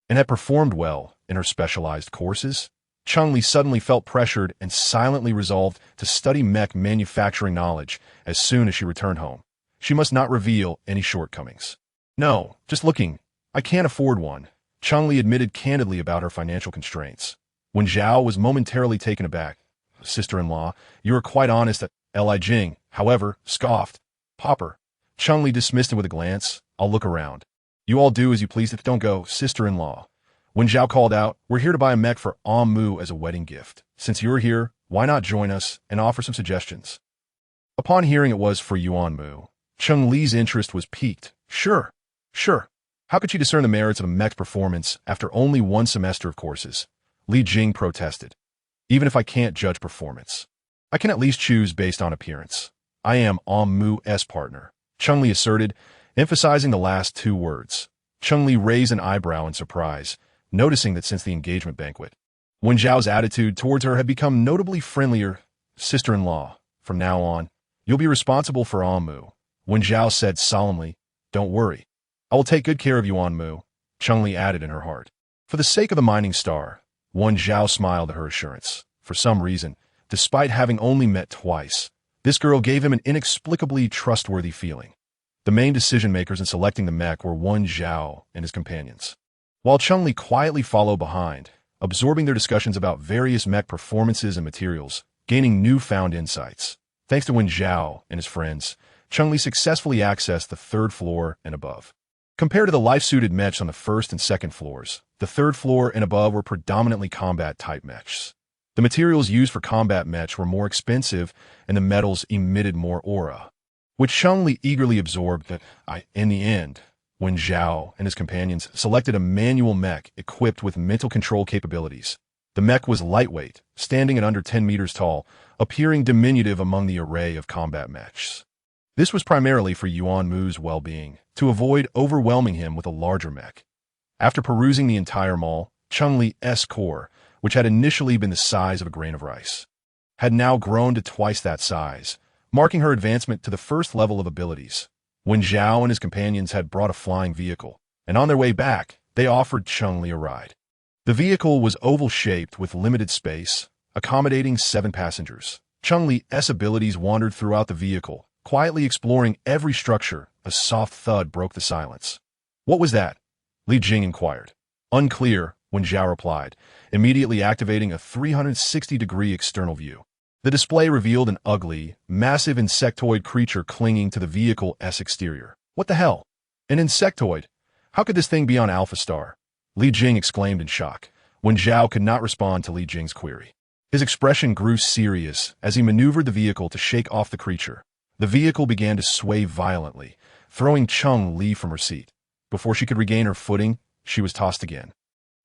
Speaker 1: and had performed well in her specialized courses. Cheng Li suddenly felt pressured and silently resolved to study mech manufacturing knowledge as soon as she returned home. She must not reveal any shortcomings. No, just looking. I can't afford one. Cheng Li admitted candidly about her financial constraints. Wen Zhao was momentarily taken aback. Sister-in-law, you are quite honest. Li Jing, however, scoffed. Popper. Cheng Li dismissed him with a glance. I'll look around. You all do as you please. Don't go, sister-in-law. Wen Zhao called out, we're here to buy a mech for Yuan Mu as a wedding gift. Since you're here, why not join us and offer some suggestions? Upon hearing it was for Yuan Mu, Cheng Li's interest was piqued. Sure. How could she discern the merits of a mech's performance after only one semester of courses? Li Jing protested. Even if I can't judge performance, I can at least choose based on appearance. I am Yuan Mu's partner, Cheng Li asserted, emphasizing the last two words. Cheng Li raised an eyebrow in surprise, noticing that since the engagement banquet, Wen Zhao's attitude towards her had become notably friendlier. Sister-in-law, from now on, you'll be responsible for Yuan Mu, Wen Zhao said solemnly. Don't worry. I will take good care of you, Yuan Mu, Cheng Li added in her heart. For the sake of the mining star, Wen Zhao smiled at her assurance. For some reason, despite having only met twice, this girl gave him an inexplicably trustworthy feeling. The main decision-makers in selecting the mech were Wen Zhao and his companions, while Cheng Li quietly followed behind, absorbing their discussions about various mech performances and materials, gaining newfound insights. Thanks to Wen Zhao and his friends, Cheng Li successfully accessed the third floor and above. Compared to the life-suited mechs on the first and second floors, the third floor and above were predominantly combat-type mechs. The materials used for combat mechs were more expensive, and the metals emitted more aura, which Cheng Li eagerly absorbed. In the end, Wen Zhao and his companions selected a manual mech equipped with mental control capabilities. The mech was lightweight, standing at under 10 meters tall, appearing diminutive among the array of combat mechs. This was primarily for Yuan Mu's well-being, to avoid overwhelming him with a larger mech. After perusing the entire mall, Cheng Li's core, which had initially been the size of a grain of rice, had now grown to twice that size, marking her advancement to the first level of abilities. When Zhao and his companions had brought a flying vehicle, and on their way back, they offered Cheng Li a ride. The vehicle was oval-shaped with limited space, accommodating 7 passengers. Cheng Li's abilities wandered throughout the vehicle, quietly exploring every structure. A soft thud broke the silence. "What was that?" Li Jing inquired. "Unclear," Wen Zhao replied, immediately activating a 360-degree external view. The display revealed an ugly, massive insectoid creature clinging to the vehicle's exterior. "What the hell? An insectoid? How could this thing be on Alpha Star?" Li Jing exclaimed in shock. Wen Zhao could not respond to Li Jing's query. His expression grew serious as he maneuvered the vehicle to shake off the creature. The vehicle began to sway violently, throwing Cheng Li from her seat. Before she could regain her footing, she was tossed again.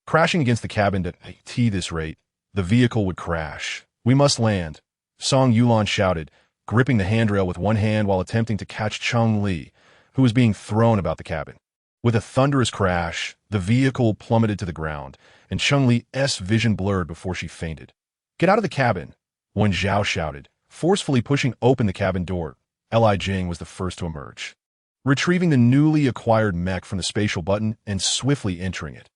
Speaker 1: Crashing against the cabin at this rate, the vehicle would crash. "We must land," Song Yulan shouted, gripping the handrail with one hand while attempting to catch Cheng Li, who was being thrown about the cabin. With a thunderous crash, the vehicle plummeted to the ground, and Cheng Li's vision blurred before she fainted. "Get out of the cabin," Wen Zhao shouted, forcefully pushing open the cabin door. Li Jing was the first to emerge, retrieving the newly acquired mech from the spatial button and swiftly entering it.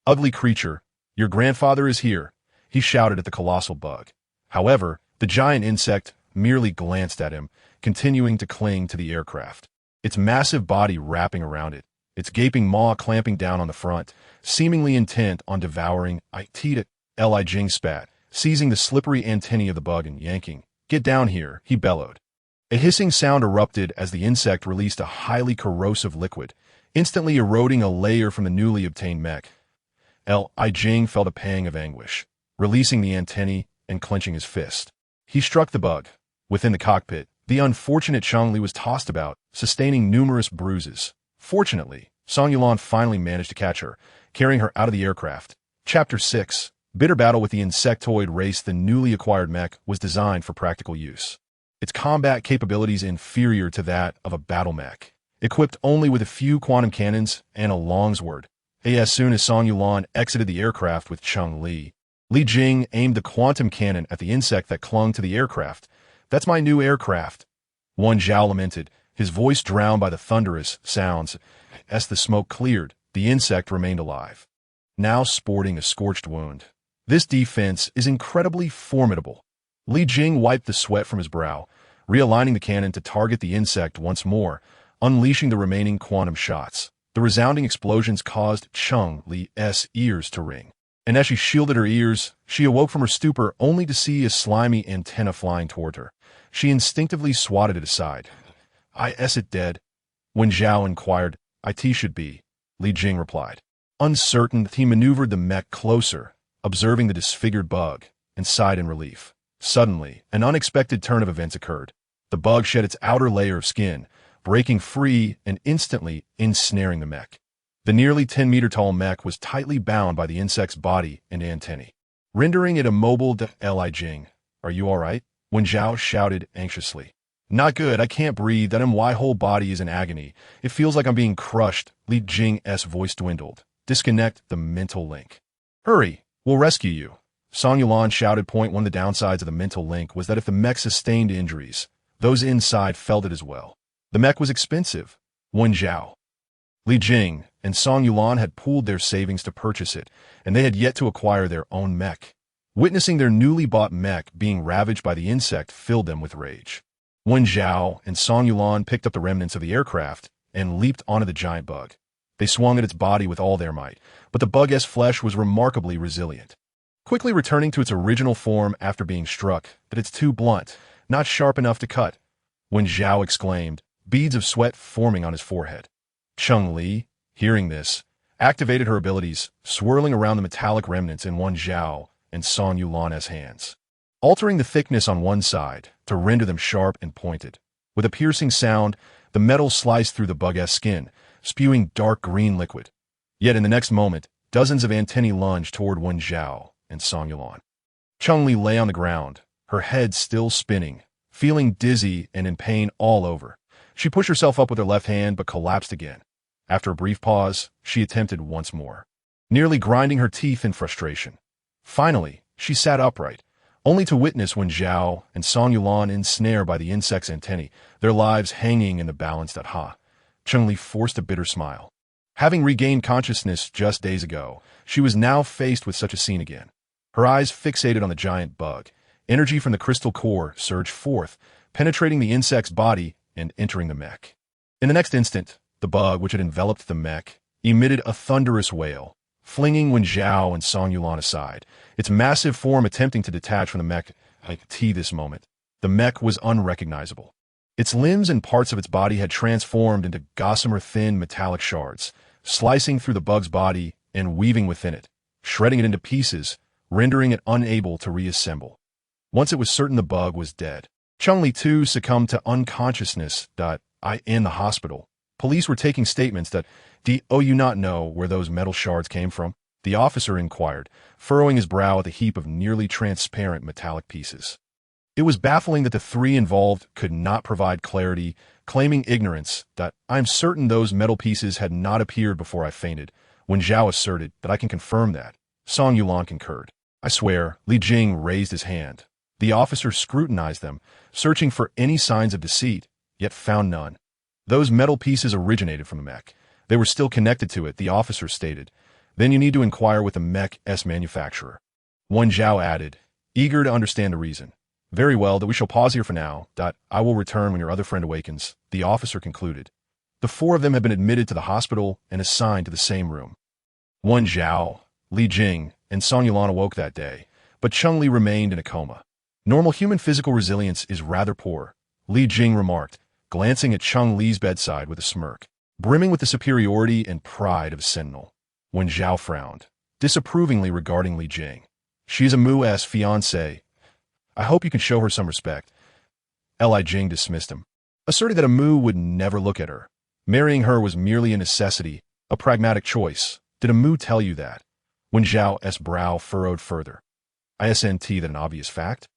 Speaker 1: "Ugly creature, your grandfather is here," he shouted at the colossal bug. However, the giant insect merely glanced at him, continuing to cling to the aircraft, its massive body wrapping around it, its gaping maw clamping down on the front, seemingly intent on devouring it. Li Jing spat, seizing the slippery antennae of the bug and yanking. "Get down here," he bellowed. A hissing sound erupted as the insect released a highly corrosive liquid, instantly eroding a layer from the newly obtained mech. Li Jing felt a pang of anguish, releasing the antennae and clenching his fist. He struck the bug. Within the cockpit, the unfortunate Cheng Li was tossed about, sustaining numerous bruises. Fortunately, Song Yulan finally managed to catch her, carrying her out of the aircraft. Chapter 6. Bitter battle with the insectoid race. The newly acquired mech was designed for practical use. Its combat capabilities inferior to that of a battle mech, equipped only with a few quantum cannons and a longsword. As soon as Song Yulan exited the aircraft with Cheng Li, Li Jing aimed the quantum cannon at the insect that clung to the aircraft. "That's my new aircraft," Wen Zhao lamented, his voice drowned by the thunderous sounds. As the smoke cleared, the insect remained alive, now sporting a scorched wound. "This defense is incredibly formidable." Li Jing wiped the sweat from his brow, realigning the cannon to target the insect once more, unleashing the remaining quantum shots. The resounding explosions caused Cheng Li's ears to ring, and as she shielded her ears, she awoke from her stupor only to see a slimy antenna flying toward her. She instinctively swatted it aside. "Is it dead?" Wen Zhao inquired. "It should be," Li Jing replied. Uncertain, he maneuvered the mech closer, observing the disfigured bug, and sighed in relief. Suddenly, an unexpected turn of events occurred. The bug shed its outer layer of skin, breaking free and instantly ensnaring the mech. The nearly 10-meter-tall mech was tightly bound by the insect's body and antennae, rendering it immobile. Li Jing, "Are you all right?" Wen Zhao shouted anxiously. "Not good, I can't breathe, my whole body is in agony. It feels like I'm being crushed." Li Jing's voice dwindled. "Disconnect the mental link. Hurry, we'll rescue you." Song Yulan shouted. One of the downsides of the mental link was that if the mech sustained injuries, those inside felt it as well. The mech was expensive. Wen Zhao, Li Jing, and Song Yulan had pooled their savings to purchase it, and they had yet to acquire their own mech. Witnessing their newly bought mech being ravaged by the insect filled them with rage. Wen Zhao and Song Yulan picked up the remnants of the aircraft and leaped onto the giant bug. They swung at its body with all their might, but the bug's flesh was remarkably resilient, quickly returning to its original form after being struck. "But it's too blunt, not sharp enough to cut," Wen Zhao exclaimed, beads of sweat forming on his forehead. Cheng Li, hearing this, activated her abilities, swirling around the metallic remnants in Wen Zhao and Song Yulan's hands, altering the thickness on one side to render them sharp and pointed. With a piercing sound, the metal sliced through the bug's skin, spewing dark green liquid. Yet in the next moment, dozens of antennae lunged toward Wen Zhao and Song Yulan. Cheng Li lay on the ground, her head still spinning, feeling dizzy and in pain all over. She pushed herself up with her left hand but collapsed again. After a brief pause, she attempted once more, nearly grinding her teeth in frustration. Finally, she sat upright, only to witness Wen Zhao and Song Yulan ensnared by the insect's antennae, their lives hanging in the balance. Cheng Li forced a bitter smile. Having regained consciousness just days ago, she was now faced with such a scene again. Her eyes fixated on the giant bug. Energy from the crystal core surged forth, penetrating the insect's body and entering the mech. In the next instant, the bug, which had enveloped the mech, emitted a thunderous wail, flinging Wen Zhao and Song Yulan aside, its massive form attempting to detach from the mech. This moment, the mech was unrecognizable. Its limbs and parts of its body had transformed into gossamer thin metallic shards, slicing through the bug's body and weaving within it, shredding it into pieces, rendering it unable to reassemble. Once it was certain the bug was dead. Cheng Li too succumbed to unconsciousness. In the hospital, police were taking statements. Do you not know where those metal shards came from? The officer inquired, furrowing his brow at the heap of nearly transparent metallic pieces. It was baffling that the three involved could not provide clarity, claiming ignorance. I'm certain those metal pieces had not appeared before I fainted. When Zhao asserted that I can confirm that, Song Yulan concurred. I swear. Li Jing raised his hand. The officer scrutinized them, searching for any signs of deceit, yet found none. Those metal pieces originated from the mech. They were still connected to it, the officer stated. Then you need to inquire with the mech's manufacturer. Wen Zhao added, eager to understand the reason. Very well, that we shall pause here for now. I will return when your other friend awakens, the officer concluded. The four of them had been admitted to the hospital and assigned to the same room. Wen Zhao, Li Jing, and Song Yulan awoke that day, but Cheng Li remained in a coma. Normal human physical resilience is rather poor, Li Jing remarked, glancing at Cheng Li's bedside with a smirk, brimming with the superiority and pride of a Sentinel. Wen Zhao frowned, disapprovingly regarding Li Jing. She is a Mu's fiancée. I hope you can show her some respect. Li Jing dismissed him, asserting that a Mu would never look at her. Marrying her was merely a necessity, a pragmatic choice. Did a Mu tell you that? Wen Zhao's brow furrowed further. Isn't that an obvious fact?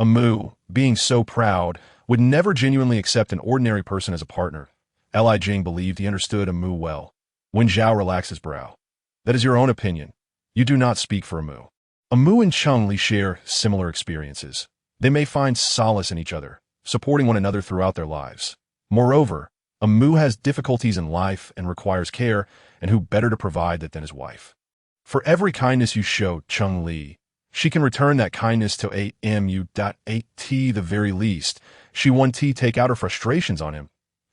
Speaker 1: A Mu, being so proud, would never genuinely accept an ordinary person as a partner. Li Jing believed he understood a Mu well. Wen Zhao relaxed his brow. That is your own opinion. You do not speak for a Mu. A Mu and Cheng Li share similar experiences. They may find solace in each other, supporting one another throughout their lives. Moreover, a Mu has difficulties in life and requires care, and who better to provide that than his wife? For every kindness you show Cheng Li, she can return that kindness to the very least. She won T take out her frustrations on him.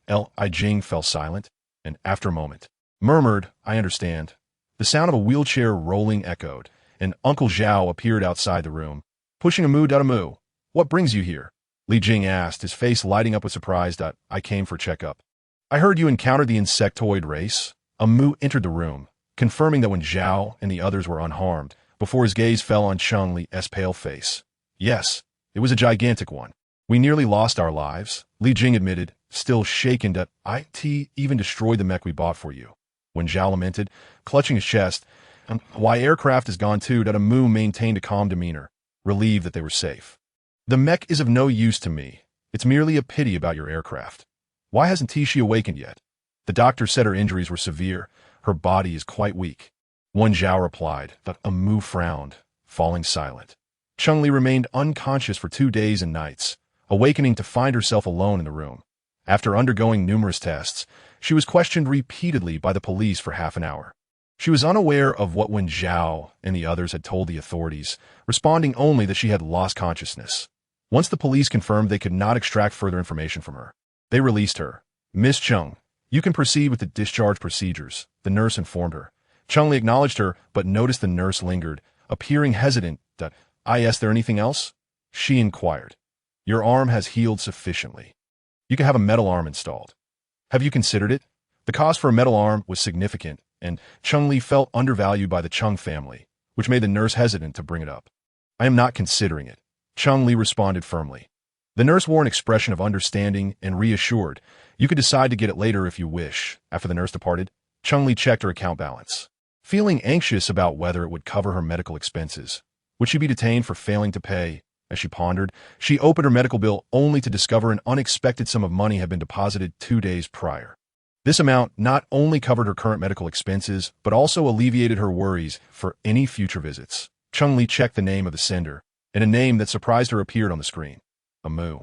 Speaker 1: Li Jing fell silent, and after a moment, murmured, I understand. The sound of a wheelchair rolling echoed, and Uncle Zhao appeared outside the room, pushing a Mu. What brings you here? Li Jing asked, his face lighting up with surprise. I came for checkup. I heard you encountered the insectoid race. A Mu entered the room, confirming that Wen Zhao and the others were unharmed, before his gaze fell on Cheng Li's pale face. Yes, it was a gigantic one. We nearly lost our lives, Li Jing admitted, still shaken. It even destroyed the mech we bought for you. Wen Zhao lamented, clutching his chest. Why aircraft is gone too. A Mu maintained a calm demeanor, relieved that they were safe. The mech is of no use to me. It's merely a pity about your aircraft. Why hasn't she awakened yet? The doctor said her injuries were severe. Her body is quite weak. Wen Zhao replied, but a Mu frowned, falling silent. Cheng Li remained unconscious for 2 days and nights, awakening to find herself alone in the room. After undergoing numerous tests, she was questioned repeatedly by the police for half an hour. She was unaware of what Wen Zhao and the others had told the authorities, responding only that she had lost consciousness. Once the police confirmed they could not extract further information from her, they released her. Miss Cheng, you can proceed with the discharge procedures, the nurse informed her. Cheng Li acknowledged her, but noticed the nurse lingered, appearing hesitant. Is there anything else? She inquired. Your arm has healed sufficiently. You can have a metal arm installed. Have you considered it? The cost for a metal arm was significant, and Cheng Li felt undervalued by the Cheng family, which made the nurse hesitant to bring it up. I am not considering it, Cheng Li responded firmly. The nurse wore an expression of understanding and reassured. You could decide to get it later if you wish. After the nurse departed, Cheng Li checked her account balance. Feeling anxious about whether it would cover her medical expenses, would she be detained for failing to pay? As she pondered, she opened her medical bill only to discover an unexpected sum of money had been deposited 2 days prior. This amount not only covered her current medical expenses, but also alleviated her worries for any future visits. Cheng Li checked the name of the sender, and a name that surprised her appeared on the screen. Mu.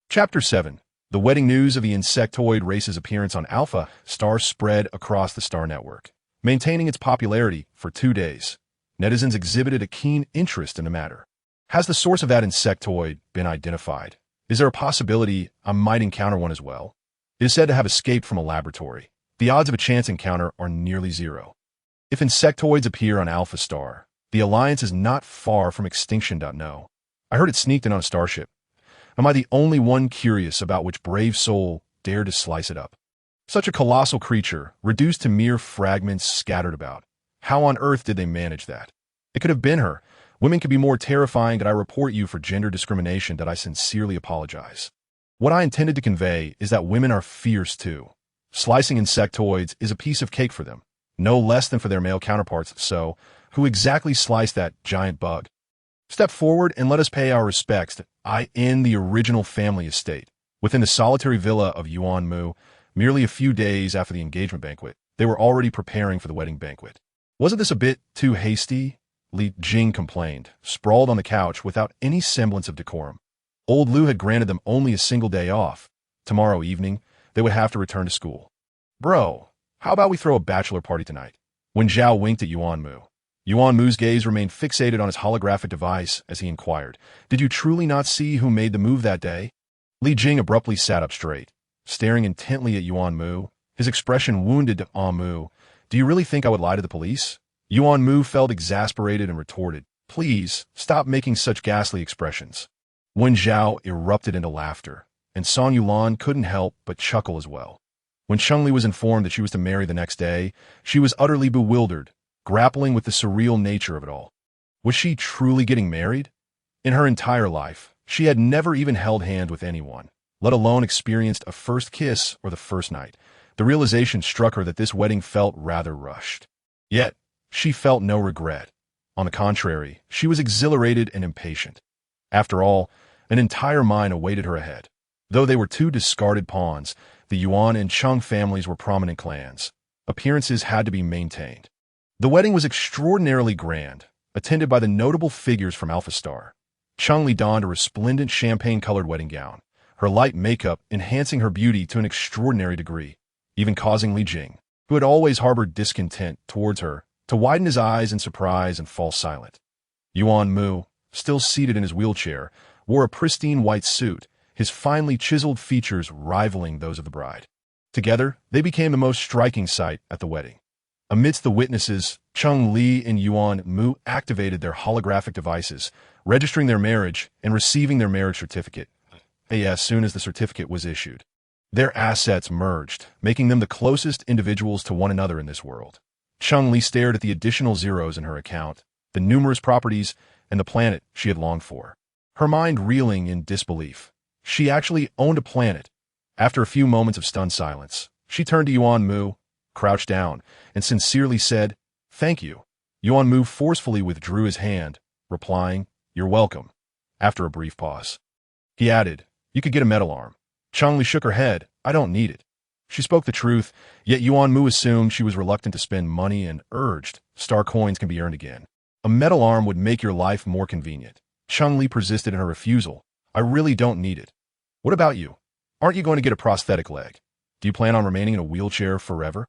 Speaker 1: Chapter 7. The wedding news of the insectoid race's appearance on Alpha Star spread across the Star Network, maintaining its popularity for 2 days. Netizens exhibited a keen interest in the matter. Has the source of that insectoid been identified? Is there a possibility I might encounter one as well? It is said to have escaped from a laboratory. The odds of a chance encounter are nearly zero. If insectoids appear on Alpha Star, the Alliance is not far from extinction. No. I heard it sneaked in on a starship. Am I the only one curious about which brave soul dared to slice it up? Such a colossal creature, reduced to mere fragments scattered about. How on earth did they manage that? It could have been her. Women could be more terrifying. That I report you for gender discrimination. That I sincerely apologize. What I intended to convey is that women are fierce too. Slicing insectoids is a piece of cake for them, no less than for their male counterparts. So, who exactly sliced that giant bug? Step forward and let us pay our respects to the original family estate. Within the solitary villa of Yuan Mu, merely a few days after the engagement banquet, they were already preparing for the wedding banquet. Wasn't this a bit too hasty? Li Jing complained, sprawled on the couch without any semblance of decorum. Old Lu had granted them only a single day off. Tomorrow evening, they would have to return to school. Bro, how about we throw a bachelor party tonight? Wen Zhao winked at Yuan Mu. Yuan Mu's gaze remained fixated on his holographic device as he inquired, Did you truly not see who made the move that day? Li Jing abruptly sat up straight, staring intently at Yuan Mu, his expression wounded to Mu. Do you really think I would lie to the police? Yuan Mu felt exasperated and retorted, Please, stop making such ghastly expressions. Wen Zhao erupted into laughter, and Song Yulan couldn't help but chuckle as well. When Cheng Li was informed that she was to marry the next day, she was utterly bewildered, grappling with the surreal nature of it all. Was she truly getting married? In her entire life, she had never even held hands with anyone, let alone experienced a first kiss or the first night. The realization struck her that this wedding felt rather rushed. Yet, she felt no regret. On the contrary, she was exhilarated and impatient. After all, an entire mine awaited her ahead. Though they were two discarded pawns, the Yuan and Cheng families were prominent clans. Appearances had to be maintained. The wedding was extraordinarily grand, attended by the notable figures from Alpha Star. Cheng Li donned a resplendent champagne-colored wedding gown, her light makeup enhancing her beauty to an extraordinary degree, even causing Li Jing, who had always harbored discontent towards her, to widen his eyes in surprise and fall silent. Yuan Mu, still seated in his wheelchair, wore a pristine white suit, his finely chiseled features rivaling those of the bride. Together, they became the most striking sight at the wedding. Amidst the witnesses, Cheng Li and Yuan Mu activated their holographic devices, registering their marriage and receiving their marriage certificate, as soon as the certificate was issued. Their assets merged, making them the closest individuals to one another in this world. Cheng Li stared at the additional zeros in her account, the numerous properties, and the planet she had longed for, her mind reeling in disbelief. She actually owned a planet. After a few moments of stunned silence, she turned to Yuan Mu, crouched down, and sincerely said, Thank you. Yuan Mu forcefully withdrew his hand, replying, You're welcome. After a brief pause, he added, You could get a metal arm. Cheng Li shook her head, I don't need it. She spoke the truth, yet Yuan Mu assumed she was reluctant to spend money and urged, Star coins can be earned again. A metal arm would make your life more convenient. Cheng Li persisted in her refusal. I really don't need it. What about you? Aren't you going to get a prosthetic leg? Do you plan on remaining in a wheelchair forever?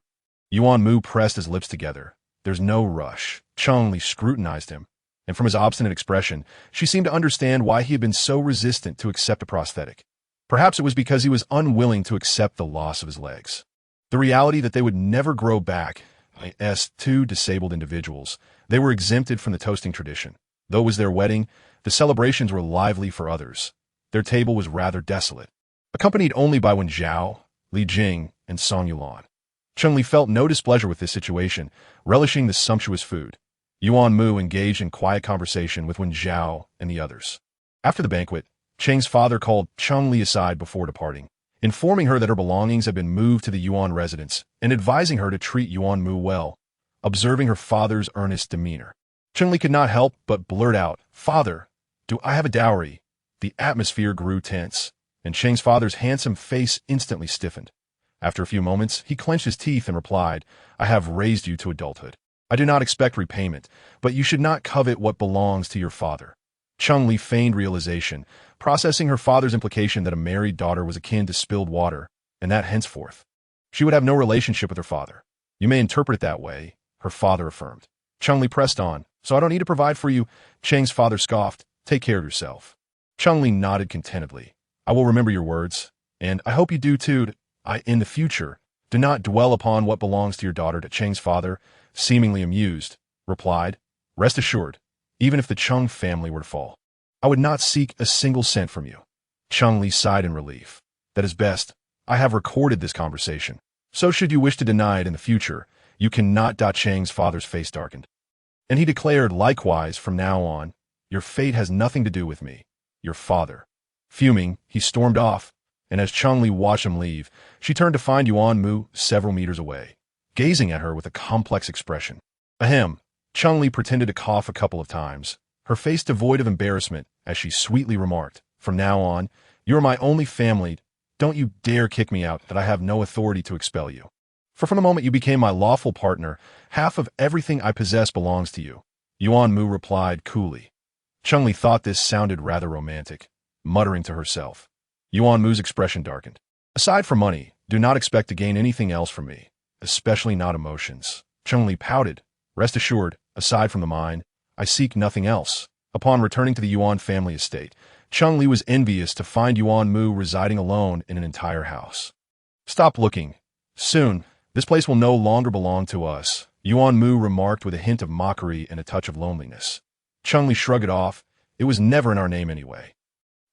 Speaker 1: Yuan Mu pressed his lips together. There's no rush. Cheng Li scrutinized him, and from his obstinate expression, she seemed to understand why he had been so resistant to accept a prosthetic. Perhaps it was because he was unwilling to accept the loss of his legs. The reality that they would never grow back, as two disabled individuals, they were exempted from the toasting tradition. Though it was their wedding, the celebrations were lively for others. Their table was rather desolate, accompanied only by Wen Zhao, Li Jing, and Song Yulan. Cheng Li felt no displeasure with this situation, relishing the sumptuous food. Yuan Mu engaged in quiet conversation with Wen Zhao and the others. After the banquet, Cheng's father called Cheng Li aside before departing, informing her that her belongings had been moved to the Yuan residence and advising her to treat Yuan Mu well, observing her father's earnest demeanor. Cheng Li could not help but blurt out, Father, do I have a dowry? The atmosphere grew tense, and Cheng's father's handsome face instantly stiffened. After a few moments, he clenched his teeth and replied, "I have raised you to adulthood. I do not expect repayment, but you should not covet what belongs to your father." Cheng Li feigned realization, processing her father's implication that a married daughter was akin to spilled water, and that henceforth she would have no relationship with her father. "You may interpret it that way," her father affirmed. Cheng Li pressed on, "So I don't need to provide for you?" Cheng's father scoffed, "Take care of yourself." Cheng Li nodded contentedly. "I will remember your words, and I hope you do too. In the future, do not dwell upon what belongs to your daughter." To Cheng's father, seemingly amused, replied, "Rest assured, even if the Cheng family were to fall, I would not seek a single cent from you." Cheng Li sighed in relief. "That is best. I have recorded this conversation, so should you wish to deny it in the future, you cannot." Cheng's father's face darkened, and he declared, "Likewise, from now on, your fate has nothing to do with me, your father." Fuming, he stormed off, and as Cheng Li watched him leave, she turned to find Yuan Mu several meters away, gazing at her with a complex expression. Ahem. Cheng Li pretended to cough a couple of times, her face devoid of embarrassment, as she sweetly remarked, "From now on, you are my only family. Don't you dare kick me out, that I have no authority to expel you. For from the moment you became my lawful partner, half of everything I possess belongs to you." Yuan Mu replied coolly. Cheng Li thought this sounded rather romantic, muttering to herself. Yuan Mu's expression darkened. "Aside from money, do not expect to gain anything else from me, especially not emotions." Cheng Li pouted. "Rest assured, aside from the mine, I seek nothing else." Upon returning to the Yuan family estate, Cheng Li was envious to find Yuan Mu residing alone in an entire house. "Stop looking. Soon, this place will no longer belong to us," Yuan Mu remarked with a hint of mockery and a touch of loneliness. Cheng Li shrugged it off. "It was never in our name anyway.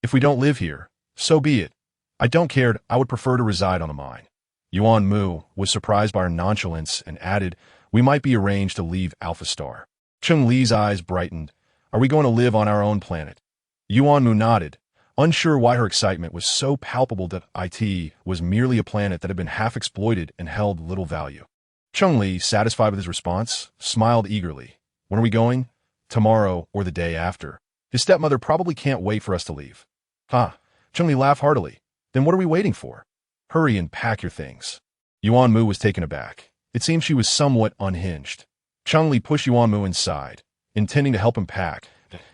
Speaker 1: If we don't live here, so be it. I don't care. I would prefer to reside on the mine." Yuan Mu was surprised by her nonchalance and added, "We might be arranged to leave Alpha Star." Cheng Li's eyes brightened. "Are we going to live on our own planet?" Yuan Mu nodded, unsure why her excitement was so palpable. That it was merely a planet that had been half exploited and held little value. Cheng Li, satisfied with his response, smiled eagerly. "When are we going?" "Tomorrow or the day after. His stepmother probably can't wait for us to leave." "Ha!" Cheng Li laughed heartily. "Then what are we waiting for? Hurry and pack your things." Yuan Mu was taken aback. It seemed she was somewhat unhinged. Cheng Li pushed Yuan Mu inside, intending to help him pack.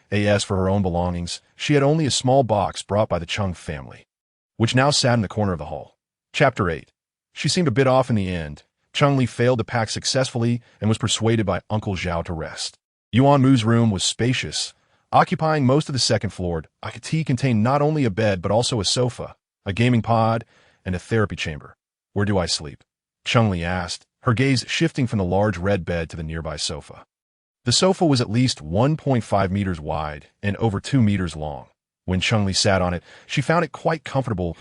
Speaker 1: As for her own belongings, she had only a small box brought by the Cheng family, which now sat in the corner of the hall. Chapter 8. She seemed a bit off in the end. Cheng Li failed to pack successfully and was persuaded by Uncle Zhao to rest. Yuan Mu's room was spacious, occupying most of the second floor. It contained not only a bed but also a sofa, a gaming pod, and a therapy chamber. "Where do I sleep?" Cheng Li asked, her gaze shifting from the large red bed to the nearby sofa. The sofa was at least 1.5 meters wide and over 2 meters long. When Cheng Li sat on it, she found it quite comfortable.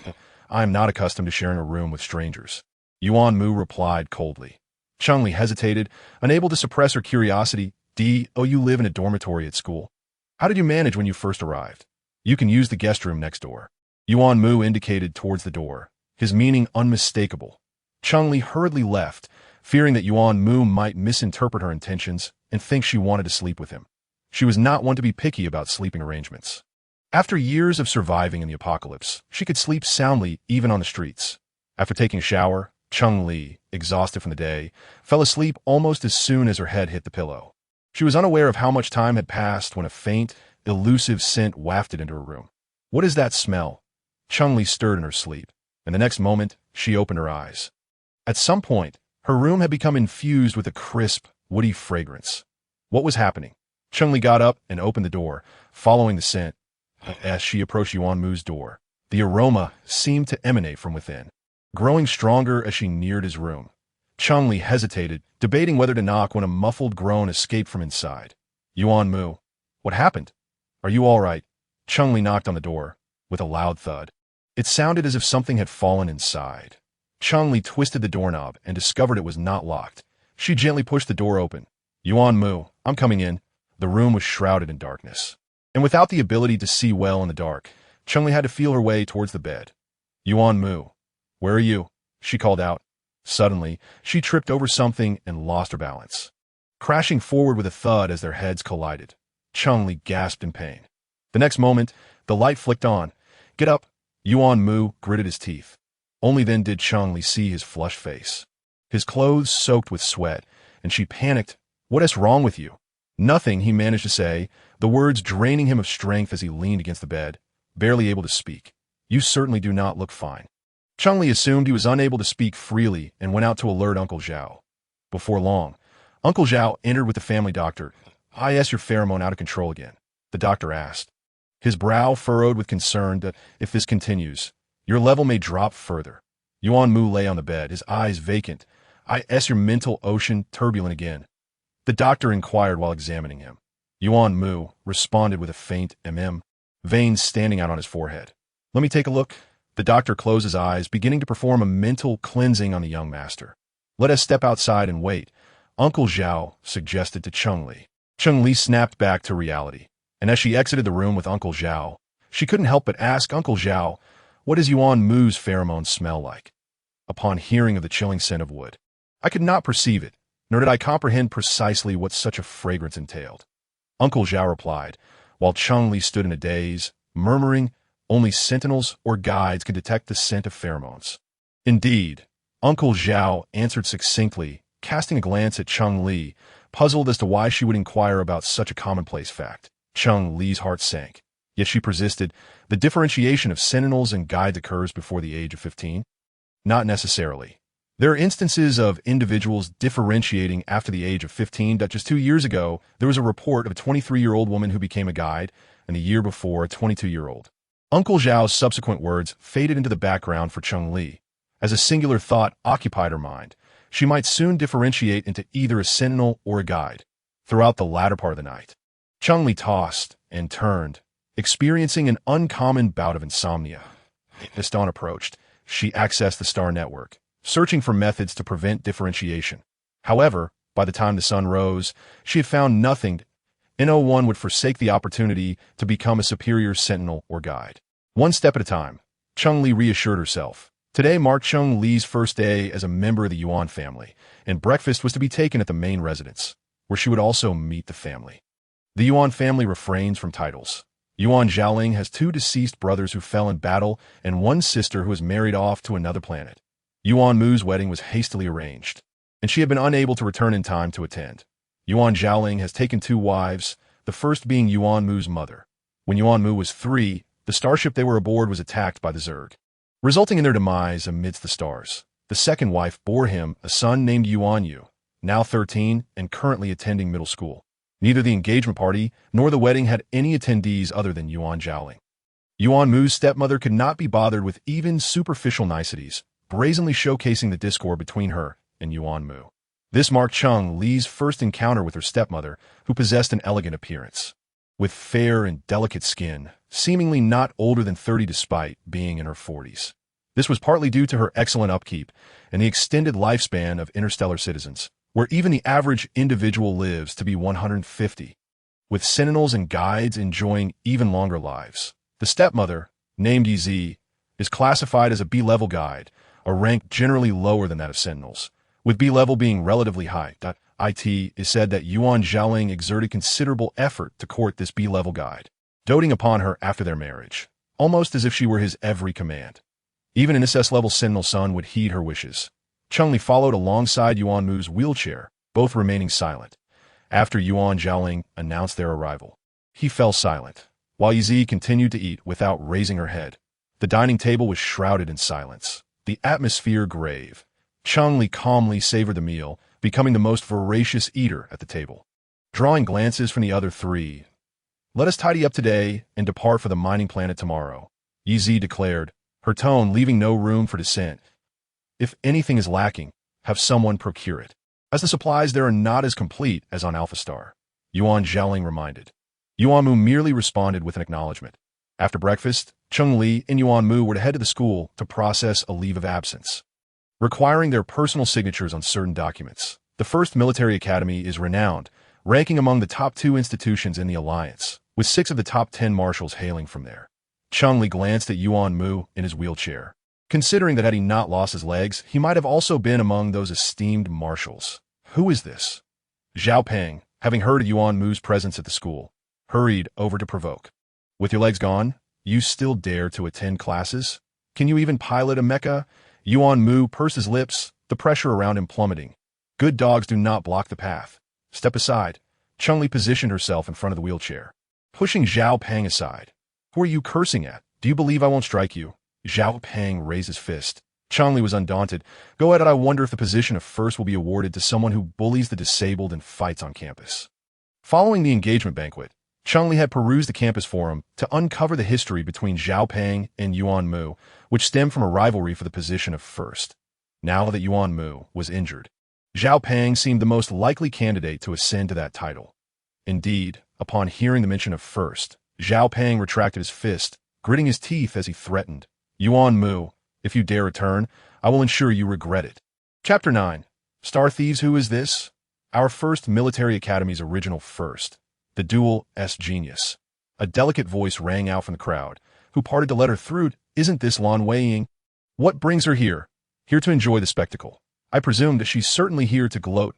Speaker 1: "I am not accustomed to sharing a room with strangers," Yuan Mu replied coldly. Cheng Li hesitated, unable to suppress her curiosity. You live in a dormitory at school. How did you manage when you first arrived?" "You can use the guest room next door." Yuan Mu indicated towards the door, his meaning unmistakable. Cheng Li hurriedly left, fearing that Yuan Mu might misinterpret her intentions and think she wanted to sleep with him. She was not one to be picky about sleeping arrangements. After years of surviving in the apocalypse, she could sleep soundly even on the streets. After taking a shower, Cheng Li, exhausted from the day, fell asleep almost as soon as her head hit the pillow. She was unaware of how much time had passed when a faint, elusive scent wafted into her room. "What is that smell?" Cheng Li stirred in her sleep, and the next moment, she opened her eyes. At some point, her room had become infused with a crisp, woody fragrance. What was happening? Cheng Li got up and opened the door, following the scent. As she approached Yuan Mu's door, the aroma seemed to emanate from within, growing stronger as she neared his room. Cheng Li hesitated, debating whether to knock when a muffled groan escaped from inside. "Yuan Mu, what happened? Are you all right?" Cheng Li knocked on the door, with a loud thud. It sounded as if something had fallen inside. Cheng Li twisted the doorknob and discovered it was not locked. She gently pushed the door open. "Yuan Mu, I'm coming in." The room was shrouded in darkness, and without the ability to see well in the dark, Cheng Li had to feel her way towards the bed. "Yuan Mu, where are you?" she called out. Suddenly, she tripped over something and lost her balance, crashing forward with a thud as their heads collided. Cheng Li gasped in pain. The next moment, The light flicked on. "Get up!" Yuan Mu gritted his teeth. Only then did Cheng Li see his flushed face. His clothes soaked with sweat, and she panicked. "What is wrong with you?" "Nothing," he managed to say, the words draining him of strength as he leaned against the bed, barely able to speak. "You certainly do not look fine." Cheng Li assumed he was unable to speak freely and went out to alert Uncle Zhao. Before long, Uncle Zhao entered with the family doctor. "Is your pheromone out of control again?" the doctor asked. His brow furrowed with concern that if this continues, your level may drop further. Yuan Mu lay on the bed, his eyes vacant. "Is your mental ocean turbulent again?" the doctor inquired while examining him. Yuan Mu responded with a faint veins standing out on his forehead. "Let me take a look." The doctor closed his eyes, beginning to perform a mental cleansing on the young master. "Let us step outside and wait," Uncle Zhao suggested to Cheng Li. Cheng Li snapped back to reality, and as she exited the room with Uncle Zhao, she couldn't help but ask Uncle Zhao, "What does Yuan Mu's pheromone smell like?" Upon hearing of the chilling scent of wood, "I could not perceive it, nor did I comprehend precisely what such a fragrance entailed." Uncle Zhao replied, while Cheng Li stood in a daze, murmuring, "Only sentinels or guides can detect the scent of pheromones." "Indeed," Uncle Zhao answered succinctly, casting a glance at Cheng Li, puzzled as to why she would inquire about such a commonplace fact. Cheng Li's heart sank, yet she persisted. "The differentiation of sentinels and guides occurs before the age of 15? "Not necessarily. There are instances of individuals differentiating after the age of 15. Just 2 years ago, there was a report of a 23-year-old woman who became a guide, and the year before, a 22-year-old. Uncle Zhao's subsequent words faded into the background for Cheng Li. As a singular thought occupied her mind, she might soon differentiate into either a sentinel or a guide. Throughout the latter part of the night, Cheng Li tossed and turned, experiencing an uncommon bout of insomnia. As dawn approached, she accessed the star network, searching for methods to prevent differentiation. However, by the time the sun rose, she had found nothing. No one would forsake the opportunity to become a superior sentinel or guide. One step at a time, Cheng Li reassured herself. Today marked Cheng Li's first day as a member of the Yuan family, and breakfast was to be taken at the main residence, where she would also meet the family. The Yuan family refrains from titles. Yuan Zhaoling has 2 deceased brothers who fell in battle and 1 sister who was married off to another planet. Yuan Mu's wedding was hastily arranged, and she had been unable to return in time to attend. Yuan Zhaoling has taken 2 wives, the first being Yuan Mu's mother. When Yuan Mu was 3, the starship they were aboard was attacked by the Zerg, resulting in their demise amidst the stars. The second wife bore him a son named Yuan Yu, now 13 and currently attending middle school. Neither the engagement party nor the wedding had any attendees other than Yuan Zhaoling. Yuan Mu's stepmother could not be bothered with even superficial niceties, brazenly showcasing the discord between her and Yuan Mu. This marked Cheng Li's first encounter with her stepmother, who possessed an elegant appearance. With fair and delicate skin, seemingly not older than 30 despite being in her 40s. This was partly due to her excellent upkeep and the extended lifespan of interstellar citizens, where even the average individual lives to be 150, with sentinels and guides enjoying even longer lives. The stepmother, named Yi, is classified as a B-level guide, a rank generally lower than that of sentinels, with B-level being relatively high. It is said that Yuan Zhaoling exerted considerable effort to court this B-level guide, doting upon her after their marriage, almost as if she were his every command. Even an SS-level sentinel son would heed her wishes. Cheng Li followed alongside Yuan Mu's wheelchair, both remaining silent. After Yuan Zhaoling announced their arrival, he fell silent, while Yi continued to eat without raising her head. The dining table was shrouded in silence, the atmosphere grave. Cheng Li calmly savored the meal, becoming the most voracious eater at the table. Drawing glances from the other 3, "Let us tidy up today and depart for the mining planet tomorrow," Yi declared, her tone leaving no room for dissent. "If anything is lacking, have someone procure it, as the supplies there are not as complete as on Alpha Star," Yuan Zhaoling reminded. Yuan Mu merely responded with an acknowledgement. After breakfast, Cheng Li and Yuan Mu were to head to the school to process a leave of absence, requiring their personal signatures on certain documents. The First Military Academy is renowned, ranking among the top 2 institutions in the Alliance, with 6 of the top 10 marshals hailing from there. Cheng Li glanced at Yuan Mu in his wheelchair, considering that had he not lost his legs, he might have also been among those esteemed marshals. "Who is this?" Zhao Peng, having heard of Yuan Mu's presence at the school, hurried over to provoke. "With your legs gone, You still dare to attend classes? Can you even pilot a mecha? Yuan Mu pursed his lips, the pressure around him plummeting. Good dogs do not block the path. Step aside. Cheng Li positioned herself in front of the wheelchair, pushing Zhao Pang aside. Who are you cursing at? Do you believe I won't strike you? Zhao Pang raised his fist. Cheng Li was undaunted. Go ahead, I wonder if the position of first will be awarded to someone who bullies the disabled and fights on campus. Following the engagement banquet, Cheng Li had perused the campus forum to uncover the history between Zhao Pang and Yuan Mu, which stemmed from a rivalry for the position of first. Now that Yuan Mu was injured, Zhao Pang seemed the most likely candidate to ascend to that title. Indeed, upon hearing the mention of first, Zhao Pang retracted his fist, gritting his teeth as he threatened. Yuan Mu, if you dare return, I will ensure you regret it. Chapter 9. Star Thieves. Who is this? Our first military academy's original first. The dual S genius. A delicate voice rang out from the crowd, who parted to let her through. Isn't this Lan Weiying? What brings her here? Here to enjoy the spectacle. I presume that she's certainly here to gloat.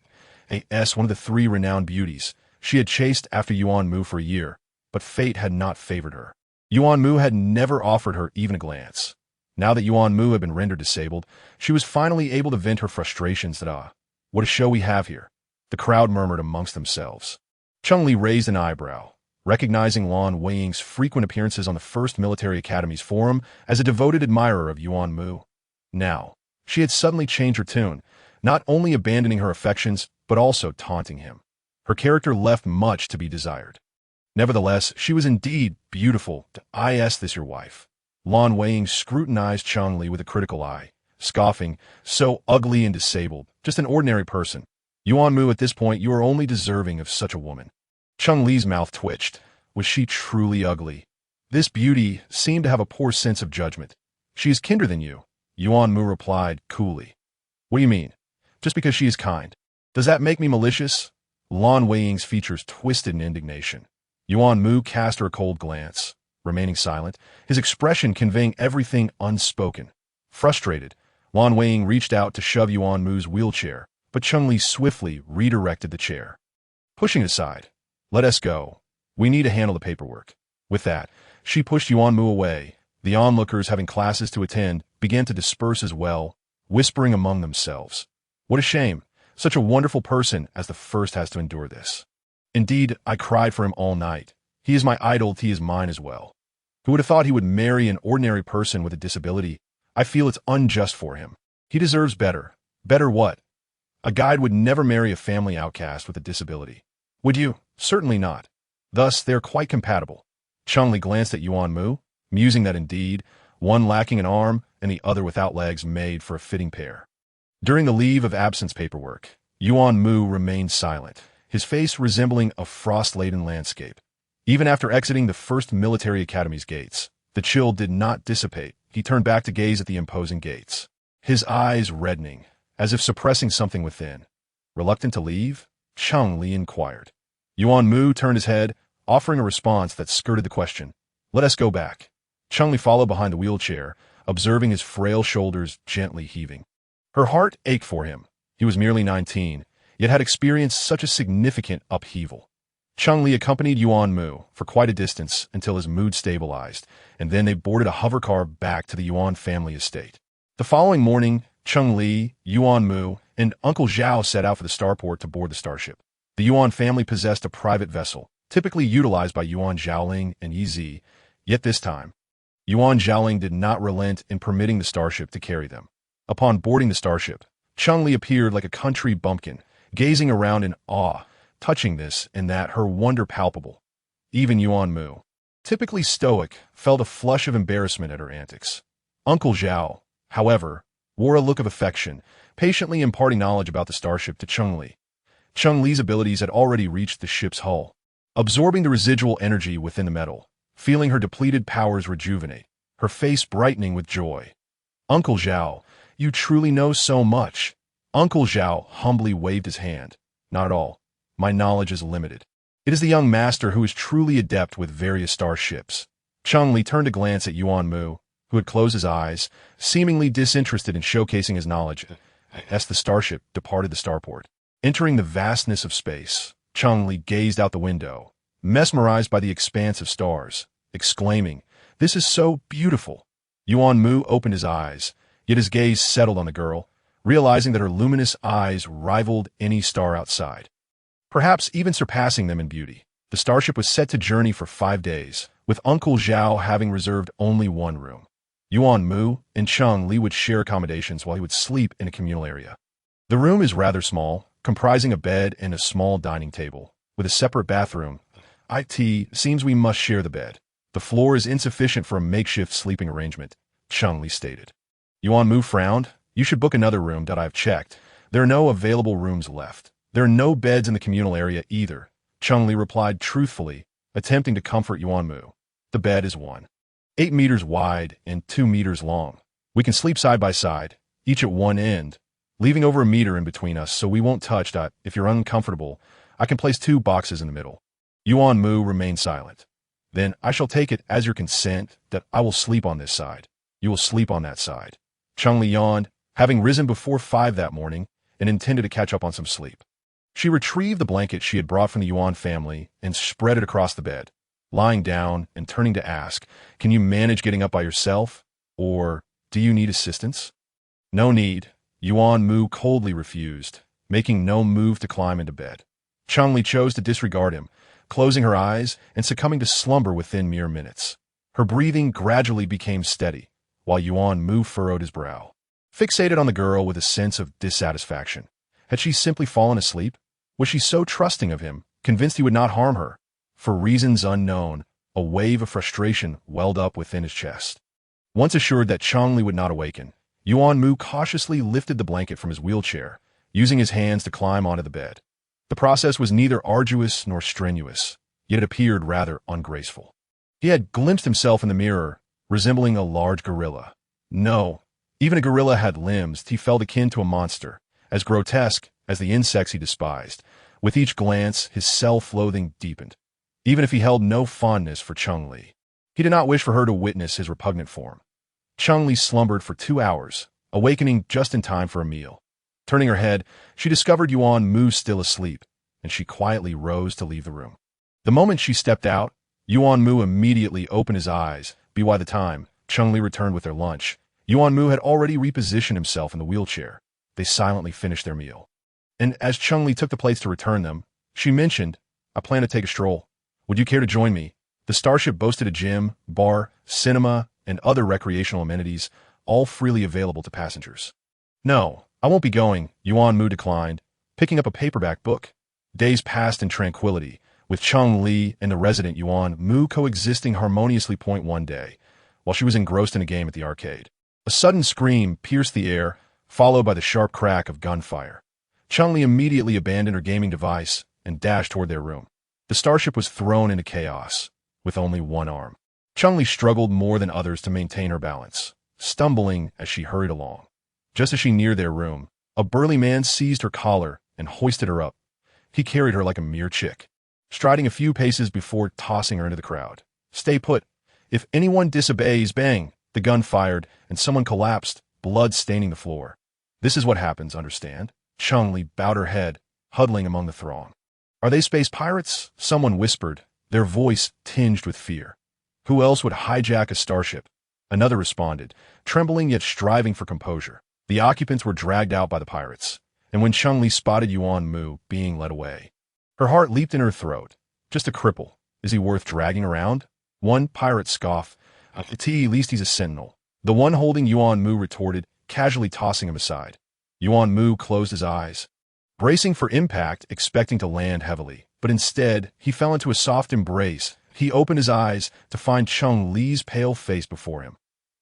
Speaker 1: One of the three renowned beauties. She had chased after Yuan Mu for a year, but fate had not favored her. Yuan Mu had never offered her even a glance. Now that Yuan Mu had been rendered disabled, she was finally able to vent her frustrations that, what a show we have here. The crowd murmured amongst themselves. Cheng Li raised an eyebrow, recognizing Lan Weiying's frequent appearances on the First Military Academy's forum as a devoted admirer of Yuan Mu. Now, she had suddenly changed her tune, not only abandoning her affections, but also taunting him. Her character left much to be desired. Nevertheless, she was indeed beautiful. Is this your wife? Lan Weiying scrutinized Cheng Li with a critical eye, scoffing, so ugly and disabled, just an ordinary person. Yuan Mu, at this point, you are only deserving of such a woman. Cheng Li's mouth twitched. Was she truly ugly? This beauty seemed to have a poor sense of judgment. She is kinder than you, Yuan Mu replied coolly. What do you mean? Just because she is kind. Does that make me malicious? Lan Weiying's features twisted in indignation. Yuan Mu cast her a cold glance, remaining silent, his expression conveying everything unspoken. Frustrated, Lan Weiying reached out to shove Yuan Mu's wheelchair, but Cheng Li swiftly redirected the chair. Pushing it aside. Let us go. We need to handle the paperwork. With that, she pushed Yuan Mu away. The onlookers, having classes to attend, began to disperse as well, whispering among themselves. What a shame. Such a wonderful person as the first has to endure this. Indeed, I cried for him all night. He is my idol, he is mine as well. Who would have thought he would marry an ordinary person with a disability? I feel it's unjust for him. He deserves better. Better what? A guide would never marry a family outcast with a disability. Would you? Certainly not. Thus, they are quite compatible. Cheng Li glanced at Yuan Mu, musing that indeed, one lacking an arm and the other without legs made for a fitting pair. During the leave of absence paperwork, Yuan Mu remained silent, his face resembling a frost-laden landscape. Even after exiting the First Military Academy's gates, the chill did not dissipate. He turned back to gaze at the imposing gates, his eyes reddening, as if suppressing something within. Reluctant to leave, Cheng Li inquired. Yuan Mu turned his head, offering a response that skirted the question. Let us go back. Cheng Li followed behind the wheelchair, observing his frail shoulders gently heaving. Her heart ached for him. He was merely 19, yet had experienced such a significant upheaval. Cheng Li accompanied Yuan Mu for quite a distance until his mood stabilized, and then they boarded a hovercar back to the Yuan family estate. The following morning, Cheng Li, Yuan Mu, and Uncle Zhao set out for the starport to board the starship. The Yuan family possessed a private vessel, typically utilized by Yuan Zhaoling and Yi Zi, yet this time, Yuan Zhaoling did not relent in permitting the starship to carry them. Upon boarding the starship, Cheng Li appeared like a country bumpkin, gazing around in awe, touching this and that, her wonder palpable. Even Yuan Mu, typically stoic, felt a flush of embarrassment at her antics. Uncle Zhao, however, wore a look of affection, patiently imparting knowledge about the starship to Cheng Li. Cheng Li's abilities had already reached the ship's hull, absorbing the residual energy within the metal, feeling her depleted powers rejuvenate, her face brightening with joy. Uncle Zhao, you truly know so much. Uncle Zhao humbly waved his hand. Not at all. My knowledge is limited. It is the young master who is truly adept with various starships. Cheng Li turned to glance at Yuan Mu, who had closed his eyes, seemingly disinterested in showcasing his knowledge, as the starship departed the starport. Entering the vastness of space, Cheng Li gazed out the window, mesmerized by the expanse of stars, exclaiming, This is so beautiful. Yuan Mu opened his eyes, yet his gaze settled on the girl, realizing that her luminous eyes rivaled any star outside, perhaps even surpassing them in beauty. The starship was set to journey for 5 days, with Uncle Zhao having reserved only one room. Yuan Mu and Cheng Li would share accommodations while he would sleep in a communal area. The room is rather small, comprising a bed and a small dining table, with a separate bathroom. It seems we must share the bed. The floor is insufficient for a makeshift sleeping arrangement, Cheng Li stated. Yuan Mu frowned. You should book another room that I've checked. There are no available rooms left. There are no beds in the communal area either, Cheng Li replied truthfully, attempting to comfort Yuan Mu. The bed is 8 meters wide and 2 meters long. We can sleep side by side, each at one end, leaving over a meter in between us so we won't touch. If you're uncomfortable, I can place 2 boxes in the middle. Yuan Mu remained silent. Then I shall take it as your consent that I will sleep on this side. You will sleep on that side. Cheng Li yawned, having risen before 5 that morning and intended to catch up on some sleep. She retrieved the blanket she had brought from the Yuan family and spread it across the bed, lying down and turning to ask, "Can you manage getting up by yourself? Or do you need assistance?" "No need," Yuan Mu coldly refused, making no move to climb into bed. Cheng Li chose to disregard him, closing her eyes and succumbing to slumber within mere minutes. Her breathing gradually became steady, while Yuan Mu furrowed his brow, fixated on the girl with a sense of dissatisfaction. Had she simply fallen asleep? Was she so trusting of him, convinced he would not harm her? For reasons unknown, a wave of frustration welled up within his chest. Once assured that Cheng Li would not awaken, Yuan Mu cautiously lifted the blanket from his wheelchair, using his hands to climb onto the bed. The process was neither arduous nor strenuous, yet it appeared rather ungraceful. He had glimpsed himself in the mirror, resembling a large gorilla. No, even a gorilla had limbs. He felt akin to a monster, as grotesque as the insects he despised. With each glance, his self-loathing deepened. Even if he held no fondness for Cheng Li, he did not wish for her to witness his repugnant form. Cheng Li slumbered for 2 hours, awakening just in time for a meal. Turning her head, she discovered Yuan Mu still asleep, and she quietly rose to leave the room. The moment she stepped out, Yuan Mu immediately opened his eyes. By the time Cheng Li returned with their lunch, Yuan Mu had already repositioned himself in the wheelchair. They silently finished their meal. And as Cheng Li took the plates to return them, she mentioned, "I plan to take a stroll. Would you care to join me?" The starship boasted a gym, bar, cinema, and other recreational amenities, all freely available to passengers. "No, I won't be going," Yuan Mu declined, picking up a paperback book. Days passed in tranquility, with Cheng Li and the resident Yuan Mu coexisting harmoniously. One day, while she was engrossed in a game at the arcade, a sudden scream pierced the air, followed by the sharp crack of gunfire. Cheng Li immediately abandoned her gaming device and dashed toward their room. The starship was thrown into chaos, with only one arm. Cheng Li struggled more than others to maintain her balance, stumbling as she hurried along. Just as she neared their room, a burly man seized her collar and hoisted her up. He carried her like a mere chick, striding a few paces before tossing her into the crowd. "Stay put. If anyone disobeys," bang, the gun fired, and someone collapsed, blood staining the floor. "This is what happens, understand?" Cheng Li bowed her head, huddling among the throng. "Are they space pirates?" someone whispered, their voice tinged with fear. "Who else would hijack a starship?" Another responded, trembling yet striving for composure. The occupants were dragged out by the pirates, and when Cheng Li spotted Yuan Mu being led away, her heart leaped in her throat. Just a cripple. Is he worth dragging around? One pirate scoffed. At least he's a sentinel. The one holding Yuan Mu retorted, casually tossing him aside. Yuan Mu closed his eyes, bracing for impact, expecting to land heavily. But instead, he fell into a soft embrace. He opened his eyes to find Cheng Li's pale face before him.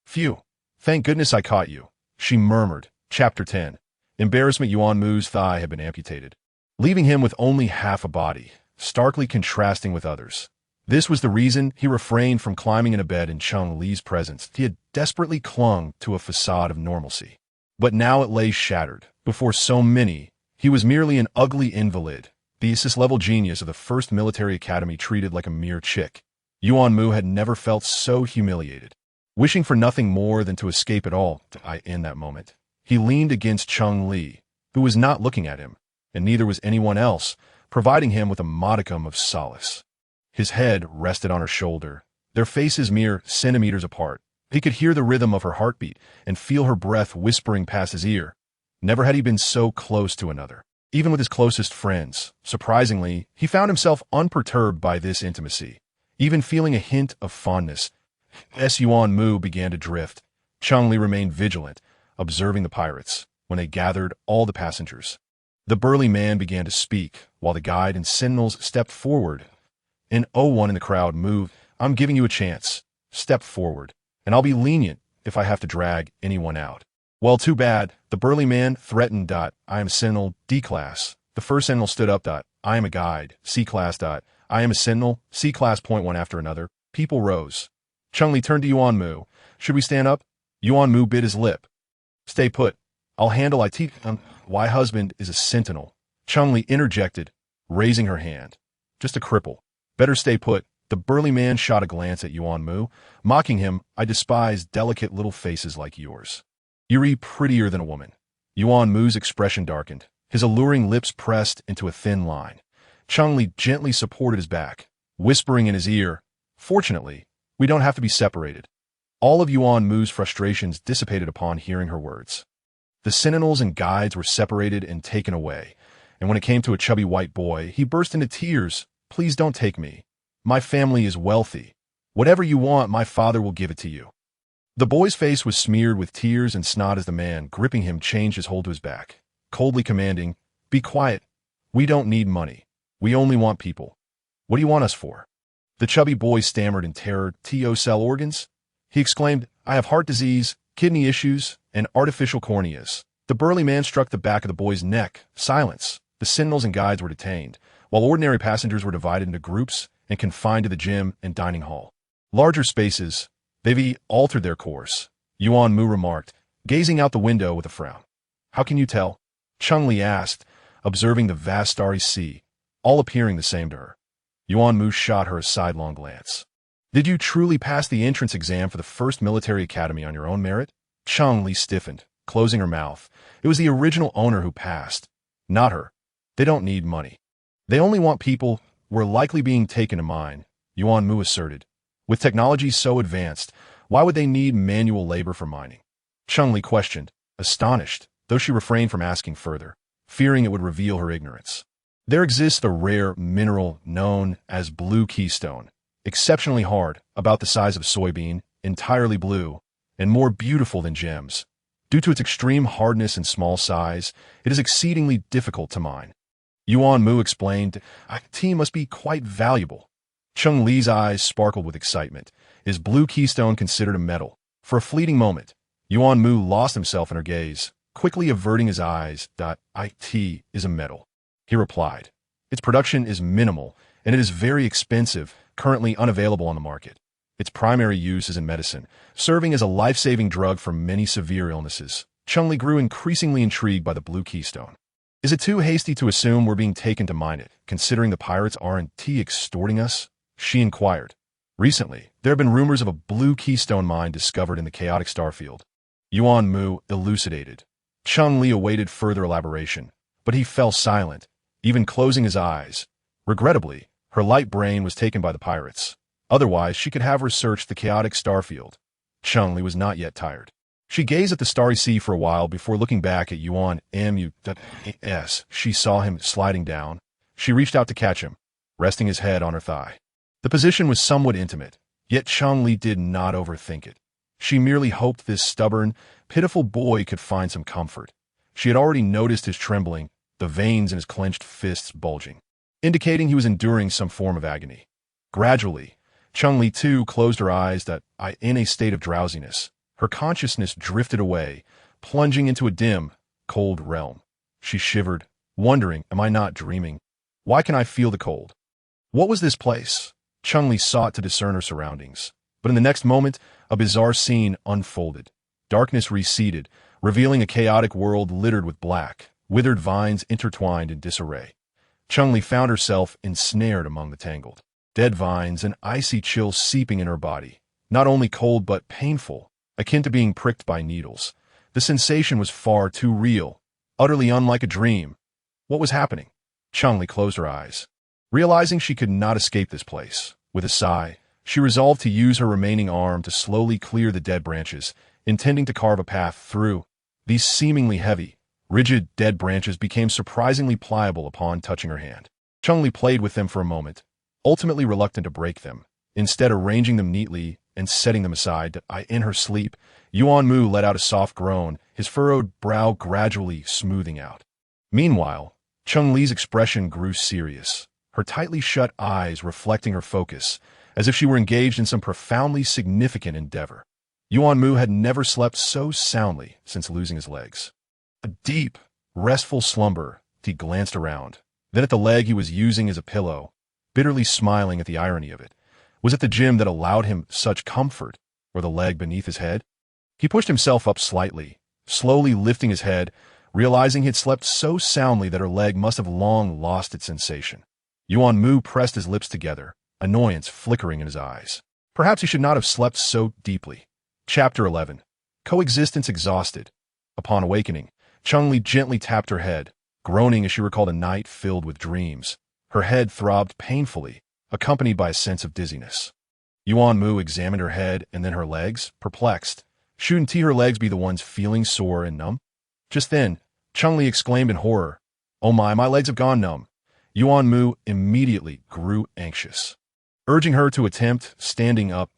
Speaker 1: "Phew. Thank goodness I caught you," she murmured. Chapter 10. Embarrassment. Yuan Mu's thigh had been amputated, leaving him with only half a body, starkly contrasting with others. This was the reason he refrained from climbing into bed in Cheng Li's presence. He had desperately clung to a facade of normalcy. But now it lay shattered. Before so many, he was merely an ugly invalid, the SS-level genius of the first military academy treated like a mere chick. Yuan Mu had never felt so humiliated. Wishing for nothing more than to escape it all, in that moment, he leaned against Cheng Li, who was not looking at him, and neither was anyone else, providing him with a modicum of solace. His head rested on her shoulder, their faces mere centimeters apart. He could hear the rhythm of her heartbeat and feel her breath whispering past his ear. Never had he been so close to another. Even with his closest friends, surprisingly, he found himself unperturbed by this intimacy. Even feeling a hint of fondness, Yuan Mu began to drift. Cheng Li remained vigilant, observing the pirates. When they gathered all the passengers, the burly man began to speak, while the guide and sentinels stepped forward. One in the crowd moved. I'm giving you a chance. Step forward, and I'll be lenient if I have to drag anyone out. Well, too bad. The burly man threatened. I am a sentinel, D-class. The first sentinel stood up. I am a guide, C-class. I am a sentinel, C-class. One after another. People rose. Cheng Li turned to Yuan Mu. Should we stand up? Yuan Mu bit his lip. Stay put. I'll handle it. My husband is a sentinel. Cheng Li interjected, raising her hand. Just a cripple. Better stay put. The burly man shot a glance at Yuan Mu, mocking him. I despise delicate little faces like yours. You're prettier than a woman. Yuan Mu's expression darkened. His alluring lips pressed into a thin line. Cheng Li gently supported his back, whispering in his ear, Fortunately, we don't have to be separated. All of Yuan Mu's frustrations dissipated upon hearing her words. The sentinels and guides were separated and taken away, and when it came to a chubby white boy, he burst into tears. Please don't take me. My family is wealthy. Whatever you want, my father will give it to you. The boy's face was smeared with tears and snot as the man gripping him changed his hold to his back, coldly commanding, Be quiet. We don't need money. We only want people. What do you want us for? The chubby boy stammered in terror. T-cell organs? He exclaimed, I have heart disease, kidney issues, and artificial corneas. The burly man struck the back of the boy's neck. Silence. The sentinels and guides were detained, while ordinary passengers were divided into groups and confined to the gym and dining hall. Larger spaces, they've altered their course, Yuan Mu remarked, gazing out the window with a frown. How can you tell? Cheng Li asked, observing the vast starry sea, all appearing the same to her. Yuan Mu shot her a sidelong glance. Did you truly pass the entrance exam for the first military academy on your own merit? Cheng Li stiffened, closing her mouth. It was the original owner who passed, not her. They don't need money. They only want people. We're likely being taken to mine, Yuan Mu asserted. With technology so advanced, why would they need manual labor for mining? Cheng Li questioned, astonished, though she refrained from asking further, fearing it would reveal her ignorance. There exists a rare mineral known as blue keystone, exceptionally hard, about the size of soybean, entirely blue, and more beautiful than gems. Due to its extreme hardness and small size, it is exceedingly difficult to mine. Yuan Mu explained, Tea must be quite valuable. Cheng Li's eyes sparkled with excitement. Is blue keystone considered a metal? For a fleeting moment, Yuan Mu lost himself in her gaze, quickly averting his eyes. It is a metal, he replied. Its production is minimal, and it is very expensive, currently unavailable on the market. Its primary use is in medicine, serving as a life-saving drug for many severe illnesses. Cheng Li grew increasingly intrigued by the blue keystone. Is it too hasty to assume we're being taken to mine it, considering the pirates aren't extorting us? She inquired. Recently, there have been rumors of a blue keystone mine discovered in the chaotic starfield. Yuan Mu elucidated. Cheng Li awaited further elaboration, but he fell silent, even closing his eyes. Regrettably, her light brain was taken by the pirates. Otherwise, she could have researched the chaotic starfield. Cheng Li was not yet tired. She gazed at the starry sea for a while before looking back at Yuan Mu's. She saw him sliding down. She reached out to catch him, resting his head on her thigh. The position was somewhat intimate, yet Cheng Li did not overthink it. She merely hoped this stubborn, pitiful boy could find some comfort. She had already noticed his trembling, the veins in his clenched fists bulging, indicating he was enduring some form of agony. Gradually, Cheng Li too closed her eyes in a state of drowsiness. Her consciousness drifted away, plunging into a dim, cold realm. She shivered, wondering, am I not dreaming? Why can I feel the cold? What was this place? Cheng Li sought to discern her surroundings, but in the next moment, a bizarre scene unfolded. Darkness receded, revealing a chaotic world littered with black, withered vines intertwined in disarray. Cheng Li found herself ensnared among the tangled, dead vines, and icy chill seeping in her body. Not only cold but painful, akin to being pricked by needles. The sensation was far too real, utterly unlike a dream. What was happening? Cheng Li closed her eyes, realizing she could not escape this place. With a sigh, She resolved to use her remaining arm to slowly clear the dead branches, intending to carve a path through. These seemingly heavy, rigid, dead branches became surprisingly pliable upon touching her hand. Cheng Li played with them for a moment, ultimately reluctant to break them, instead arranging them neatly and setting them aside. In her sleep, Yuan Mu let out a soft groan, his furrowed brow gradually smoothing out. Meanwhile, Cheng Li's expression grew serious, her tightly shut eyes reflecting her focus, as if she were engaged in some profoundly significant endeavor. Yuan Mu had never slept so soundly since losing his legs. A deep, restful slumber. He glanced around, then at the leg he was using as a pillow, bitterly smiling at the irony of it. Was it the gym that allowed him such comfort, or the leg beneath his head? He pushed himself up slightly, slowly lifting his head, realizing he had slept so soundly that her leg must have long lost its sensation. Yuan Mu pressed his lips together, annoyance flickering in his eyes. Perhaps he should not have slept so deeply. Chapter 11. Coexistence exhausted. Upon awakening, Cheng Li gently tapped her head, groaning as she recalled a night filled with dreams. Her head throbbed painfully, accompanied by a sense of dizziness. Yuan Mu examined her head and then her legs, perplexed. Shouldn't her legs be the ones feeling sore and numb? Just then, Cheng Li exclaimed in horror, "Oh my legs have gone numb." Yuan Mu immediately grew anxious. Urging her to attempt standing up,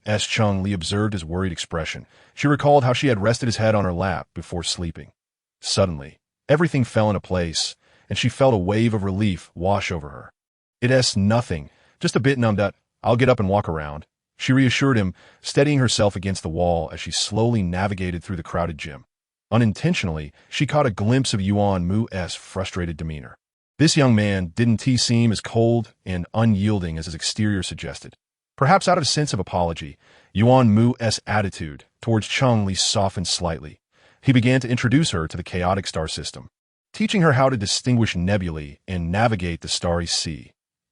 Speaker 1: as Cheng Li observed his worried expression, she recalled how she had rested his head on her lap before sleeping. Suddenly, everything fell into place, and she felt a wave of relief wash over her. "It's nothing, just a bit numbed up. I'll get up and walk around," she reassured him, steadying herself against the wall as she slowly navigated through the crowded gym. Unintentionally, she caught a glimpse of Yuan Mu's frustrated demeanor. This young man didn't seem as cold and unyielding as his exterior suggested. Perhaps out of a sense of apology, Yuan Mu's attitude towards Cheng Li softened slightly. He began to introduce her to the chaotic star system, teaching her how to distinguish nebulae and navigate the starry sea.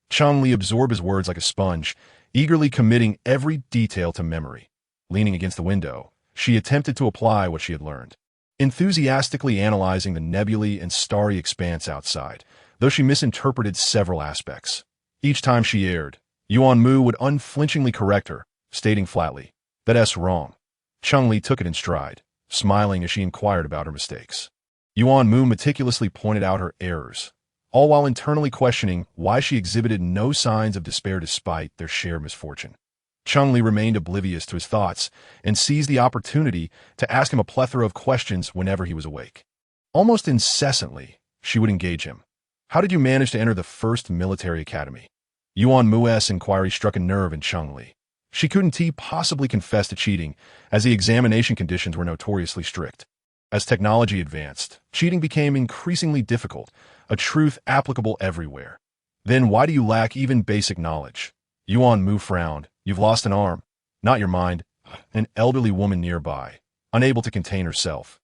Speaker 1: Cheng Li absorbed his words like a sponge, eagerly committing every detail to memory. Leaning against the window, she attempted to apply what she had learned, enthusiastically analyzing the nebulae and starry expanse outside, though she misinterpreted several aspects. Each time she erred, Yuan Mu would unflinchingly correct her, stating flatly, "That's wrong." Cheng Li took it in stride, smiling as she inquired about her mistakes. Yuan Mu meticulously pointed out her errors, all while internally questioning why she exhibited no signs of despair despite their shared misfortune. Cheng Li remained oblivious to his thoughts and seized the opportunity to ask him a plethora of questions whenever he was awake. Almost incessantly, she would engage him. "How did you manage to enter the first military academy?" Yuan Mu's inquiry struck a nerve in Cheng Li. She couldn't possibly confess to cheating, as the examination conditions were notoriously strict. As technology advanced, cheating became increasingly difficult, a truth applicable everywhere. "Then why do you lack even basic knowledge?" Yuan Mu frowned. "You've lost an arm, not your mind." An elderly woman nearby, unable to contain herself,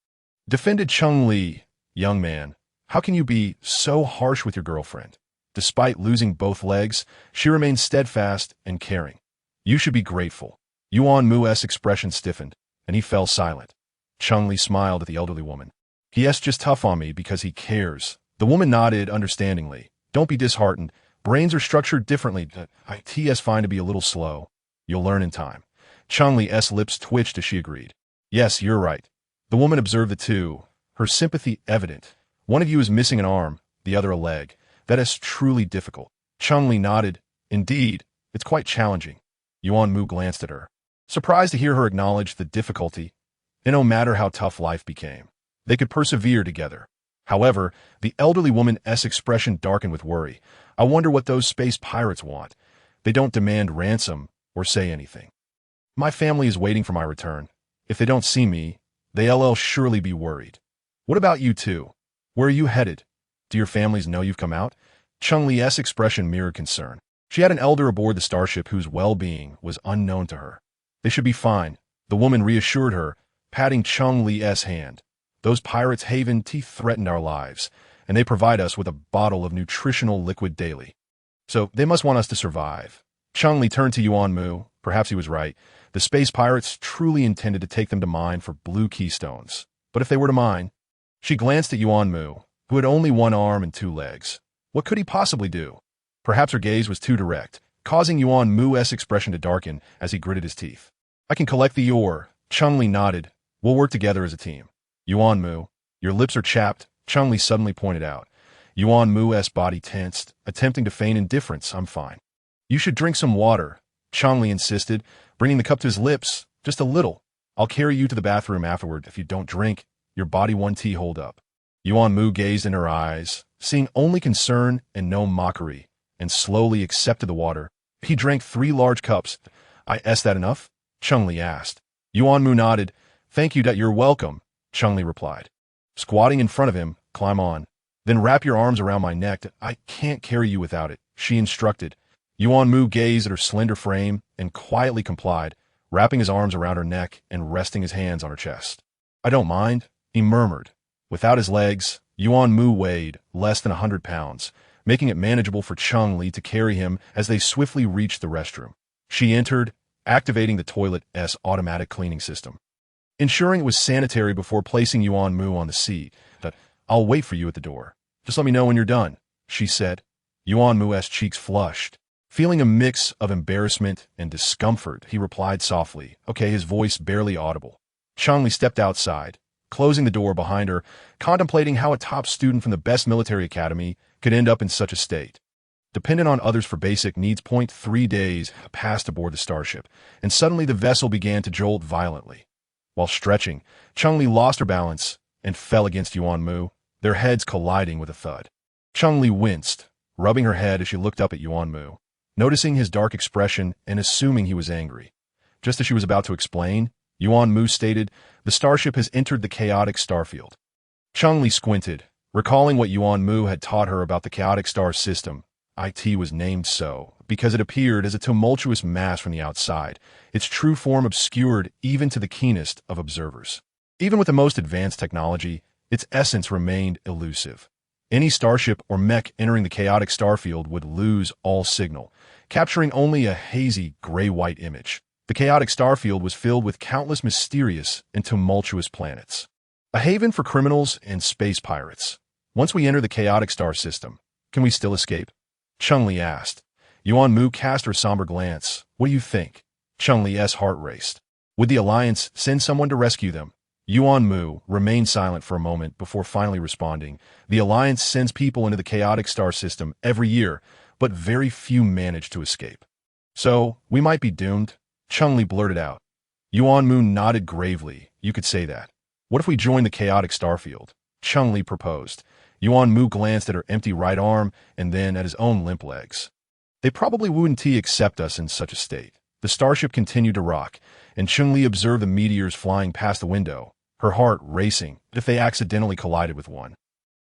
Speaker 1: defended Cheng Li. "Young man, how can you be so harsh with your girlfriend?" Despite losing both legs, she remained steadfast and caring. "You should be grateful." Yuan Mu's expression stiffened, and he fell silent. Cheng Li smiled at the elderly woman. "He's just tough on me because he cares." The woman nodded understandingly. "Don't be disheartened. Brains are structured differently. It's fine to be a little slow. You'll learn in time." Cheng Li's lips twitched as she agreed. "Yes, you're right." The woman observed the two, her sympathy evident. "One of you is missing an arm, the other a leg. That is truly difficult." Cheng Li nodded. "Indeed, it's quite challenging." Yuan Mu glanced at her, surprised to hear her acknowledge the difficulty. And no matter how tough life became, they could persevere together. However, the elderly woman's expression darkened with worry. "I wonder what those space pirates want. They don't demand ransom or say anything. My family is waiting for my return. If they don't see me, they'll surely be worried. What about you two? Where are you headed? Do your families know you've come out?" Cheng Li's expression mirrored concern. She had an elder aboard the starship whose well-being was unknown to her. "They should be fine," the woman reassured her, patting Cheng Li's hand. "Those pirates' haven threatened our lives, and they provide us with a bottle of nutritional liquid daily. So they must want us to survive." Cheng Li turned to Yuan Mu. Perhaps he was right. The space pirates truly intended to take them to mine for blue keystones. But if they were to mine... She glanced at Yuan Mu, who had only one arm and two legs. What could he possibly do? Perhaps her gaze was too direct, causing Yuan Mu's expression to darken as he gritted his teeth. I can collect the ore. Cheng Li nodded. We'll work together as a team. Yuan Mu, your lips are chapped, Cheng Li suddenly pointed out. Yuan Mu's body tensed, attempting to feign indifference. I'm fine. You should drink some water, Cheng Li insisted, bringing the cup to his lips. Just a little. I'll carry you to the bathroom afterward. If you don't drink, your body won't hold up. Yuan Mu gazed in her eyes, seeing only concern and no mockery, and slowly accepted the water. He drank 3 large cups. Is that enough? Cheng Li asked. Yuan Mu nodded. Thank you, that you're welcome, Cheng Li replied. Squatting in front of him, climb on. Then wrap your arms around my neck. I can't carry you without it, she instructed. Yuan Mu gazed at her slender frame and quietly complied, wrapping his arms around her neck and resting his hands on her chest. I don't mind, he murmured. Without his legs, Yuan Mu weighed less than 100 pounds, making it manageable for Cheng Li to carry him as they swiftly reached the restroom. She entered, activating the toilet's automatic cleaning system. Ensuring it was sanitary before placing Yuan Mu on the seat. I'll wait for you at the door. Just let me know when you're done, she said. Yuan Mu's cheeks flushed. Feeling a mix of embarrassment and discomfort, he replied softly, okay, his voice barely audible. Cheng Li stepped outside, closing the door behind her, contemplating how a top student from the best military academy could end up in such a state. Dependent on others for basic needs. 3 days passed aboard the starship, and suddenly the vessel began to jolt violently. While stretching, Cheng Li lost her balance and fell against Yuan Mu, their heads colliding with a thud. Cheng Li winced, rubbing her head as she looked up at Yuan Mu, noticing his dark expression and assuming he was angry. Just as she was about to explain, Yuan Mu stated, the starship has entered the chaotic starfield. Cheng Li squinted, recalling what Yuan Mu had taught her about the chaotic star system. IT was named so because it appeared as a tumultuous mass from the outside, its true form obscured even to the keenest of observers. Even with the most advanced technology, its essence remained elusive. Any starship or mech entering the chaotic starfield would lose all signal, capturing only a hazy gray-white image. The chaotic starfield was filled with countless mysterious and tumultuous planets. A haven for criminals and space pirates. Once we enter the chaotic star system, can we still escape? Cheng Li asked. Yuan Mu cast her somber glance. What do you think? Cheng Li's heart raced. Would the Alliance send someone to rescue them? Yuan Mu remained silent for a moment before finally responding. The Alliance sends people into the chaotic star system every year, but very few manage to escape. So, we might be doomed, Cheng Li blurted out. Yuan Mu nodded gravely. You could say that. What if we join the chaotic starfield? Cheng Li proposed. Yuan Mu glanced at her empty right arm and then at his own limp legs. They probably wouldn't accept us in such a state. The starship continued to rock, and Cheng Li observed the meteors flying past the window, her heart racing if they accidentally collided with one.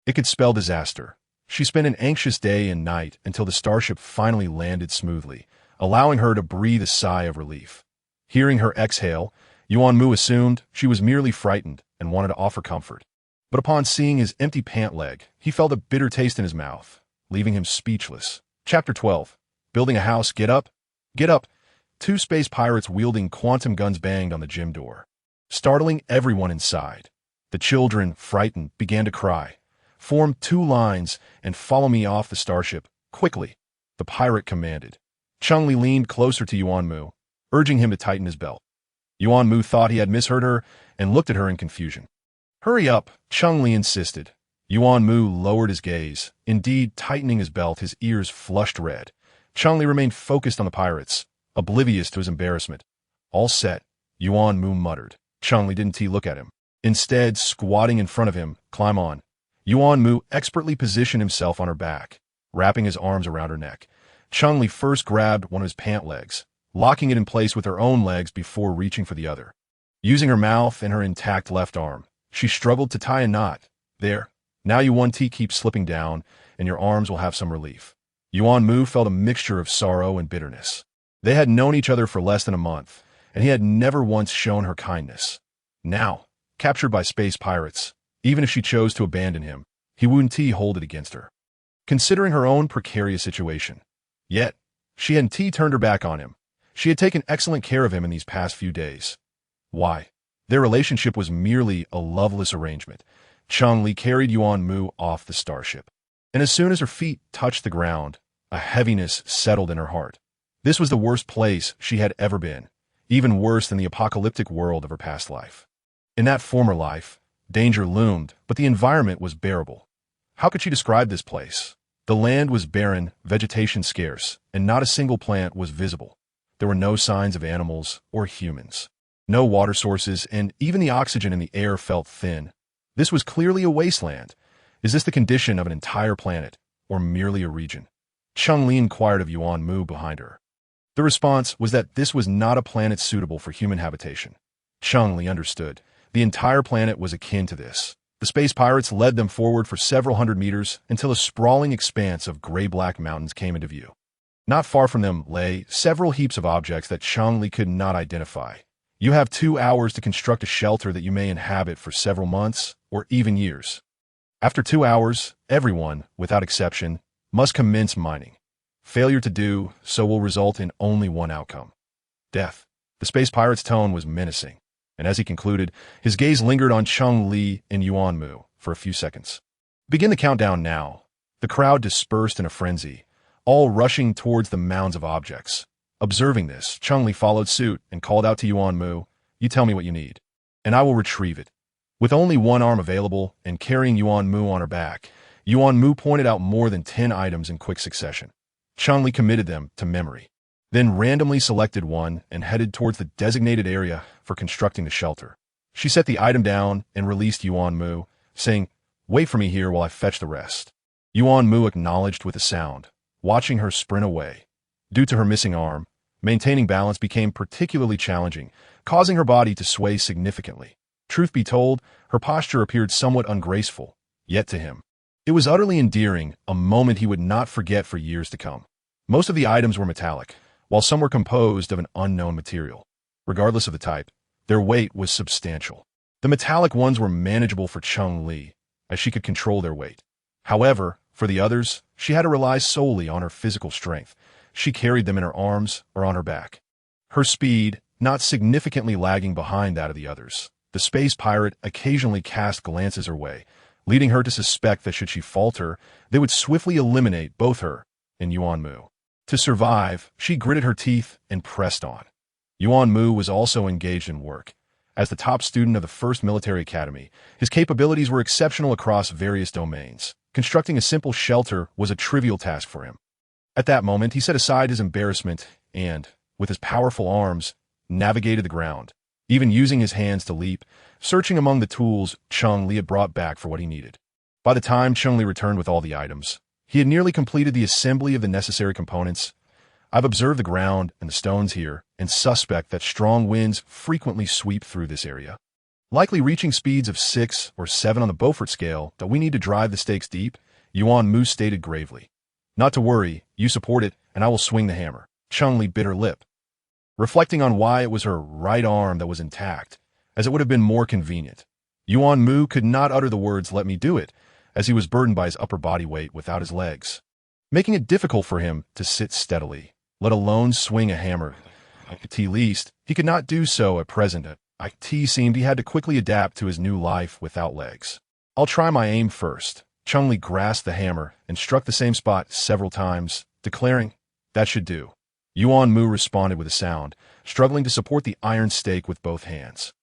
Speaker 1: It could spell disaster. She spent an anxious day and night until the starship finally landed smoothly, allowing her to breathe a sigh of relief. Hearing her exhale, Yuan Mu assumed she was merely frightened and wanted to offer comfort. But upon seeing his empty pant leg, he felt a bitter taste in his mouth, leaving him speechless. Chapter 12. Building a house. Get up. Get up. 2 space pirates wielding quantum guns banged on the gym door, startling everyone inside. The children, frightened, began to cry. Form 2 lines and follow me off the starship, quickly, the pirate commanded. Cheng Li leaned closer to Yuan Mu, urging him to tighten his belt. Yuan Mu thought he had misheard her and looked at her in confusion. Hurry up, Cheng Li insisted. Yuan Mu lowered his gaze, indeed tightening his belt, his ears flushed red. Cheng Li remained focused on the pirates, oblivious to his embarrassment. All set, Yuan Mu muttered. Cheng Li didn't look at him. Instead, squatting in front of him, climb on. Yuan Mu expertly positioned himself on her back, wrapping his arms around her neck. Cheng Li first grabbed one of his pant legs, locking it in place with her own legs before reaching for the other. Using her mouth and her intact left arm, she struggled to tie a knot. There. Now Yuan keeps slipping down, and your arms will have some relief. Yuan Mu felt a mixture of sorrow and bitterness. They had known each other for less than a month, and he had never once shown her kindness. Now, captured by space pirates, even if she chose to abandon him, he wouldn't hold it against her. Considering her own precarious situation. Yet, she hadn't turned her back on him. She had taken excellent care of him in these past few days. Why? Their relationship was merely a loveless arrangement. Cheng Li carried Yuan Mu off the starship, and as soon as her feet touched the ground, a heaviness settled in her heart. This was the worst place she had ever been, even worse than the apocalyptic world of her past life. In that former life, danger loomed, but the environment was bearable. How could she describe this place? The land was barren, vegetation scarce, and not a single plant was visible. There were no signs of animals or humans. No water sources, and even the oxygen in the air felt thin. This was clearly a wasteland. Is this the condition of an entire planet, or merely a region? Cheng Li inquired of Yuan Mu behind her. The response was that this was not a planet suitable for human habitation. Cheng Li understood. The entire planet was akin to this. The space pirates led them forward for several hundred meters until a sprawling expanse of gray-black mountains came into view. Not far from them lay several heaps of objects that Cheng Li could not identify. You have 2 hours to construct a shelter that you may inhabit for several months or even years. After 2 hours, everyone, without exception, must commence mining. Failure to do so will result in only one outcome: death. The space pirate's tone was menacing, and as he concluded, his gaze lingered on Cheng Li and Yuan Mu for a few seconds. Begin the countdown now. The crowd dispersed in a frenzy, all rushing towards the mounds of objects. Observing this, Cheng Li followed suit and called out to Yuan Mu, "You tell me what you need, and I will retrieve it." With only one arm available and carrying Yuan Mu on her back, Yuan Mu pointed out more than 10 items in quick succession. Cheng Li committed them to memory, then randomly selected one and headed towards the designated area for constructing the shelter. She set the item down and released Yuan Mu, saying, "Wait for me here while I fetch the rest." Yuan Mu acknowledged with a sound, watching her sprint away. Due to her missing arm, maintaining balance became particularly challenging, causing her body to sway significantly. Truth be told, her posture appeared somewhat ungraceful, yet to him, it was utterly endearing, a moment he would not forget for years to come. Most of the items were metallic, while some were composed of an unknown material. Regardless of the type, their weight was substantial. The metallic ones were manageable for Cheng Li, as she could control their weight. However, for the others, she had to rely solely on her physical strength. She carried them in her arms or on her back. Her speed, not significantly lagging behind that of the others. The space pirate occasionally cast glances her way, leading her to suspect that should she falter, they would swiftly eliminate both her and Yuan Mu. To survive, she gritted her teeth and pressed on. Yuan Mu was also engaged in work. As the top student of the first military academy, his capabilities were exceptional across various domains. Constructing a simple shelter was a trivial task for him. At that moment, he set aside his embarrassment and, with his powerful arms, navigated the ground, even using his hands to leap, searching among the tools Cheng Li had brought back for what he needed. By the time Cheng Li returned with all the items, he had nearly completed the assembly of the necessary components. "I've observed the ground and the stones here, and suspect that strong winds frequently sweep through this area, likely reaching speeds of 6 or 7 on the Beaufort scale that we need to drive the stakes deep," Yuan Mu stated gravely. "Not to worry, you support it, and I will swing the hammer." Cheng Li bit her lip, reflecting on why it was her right arm that was intact, as it would have been more convenient. Yuan Mu could not utter the words, "Let me do it," as he was burdened by his upper body weight without his legs, making it difficult for him to sit steadily, let alone swing a hammer. At least, he could not do so at present. It seemed he had to quickly adapt to his new life without legs. "I'll try my aim first." Cheng Li grasped the hammer and struck the same spot several times, declaring, "That should do." Yuan Mu responded with a sound, struggling to support the iron stake with both hands.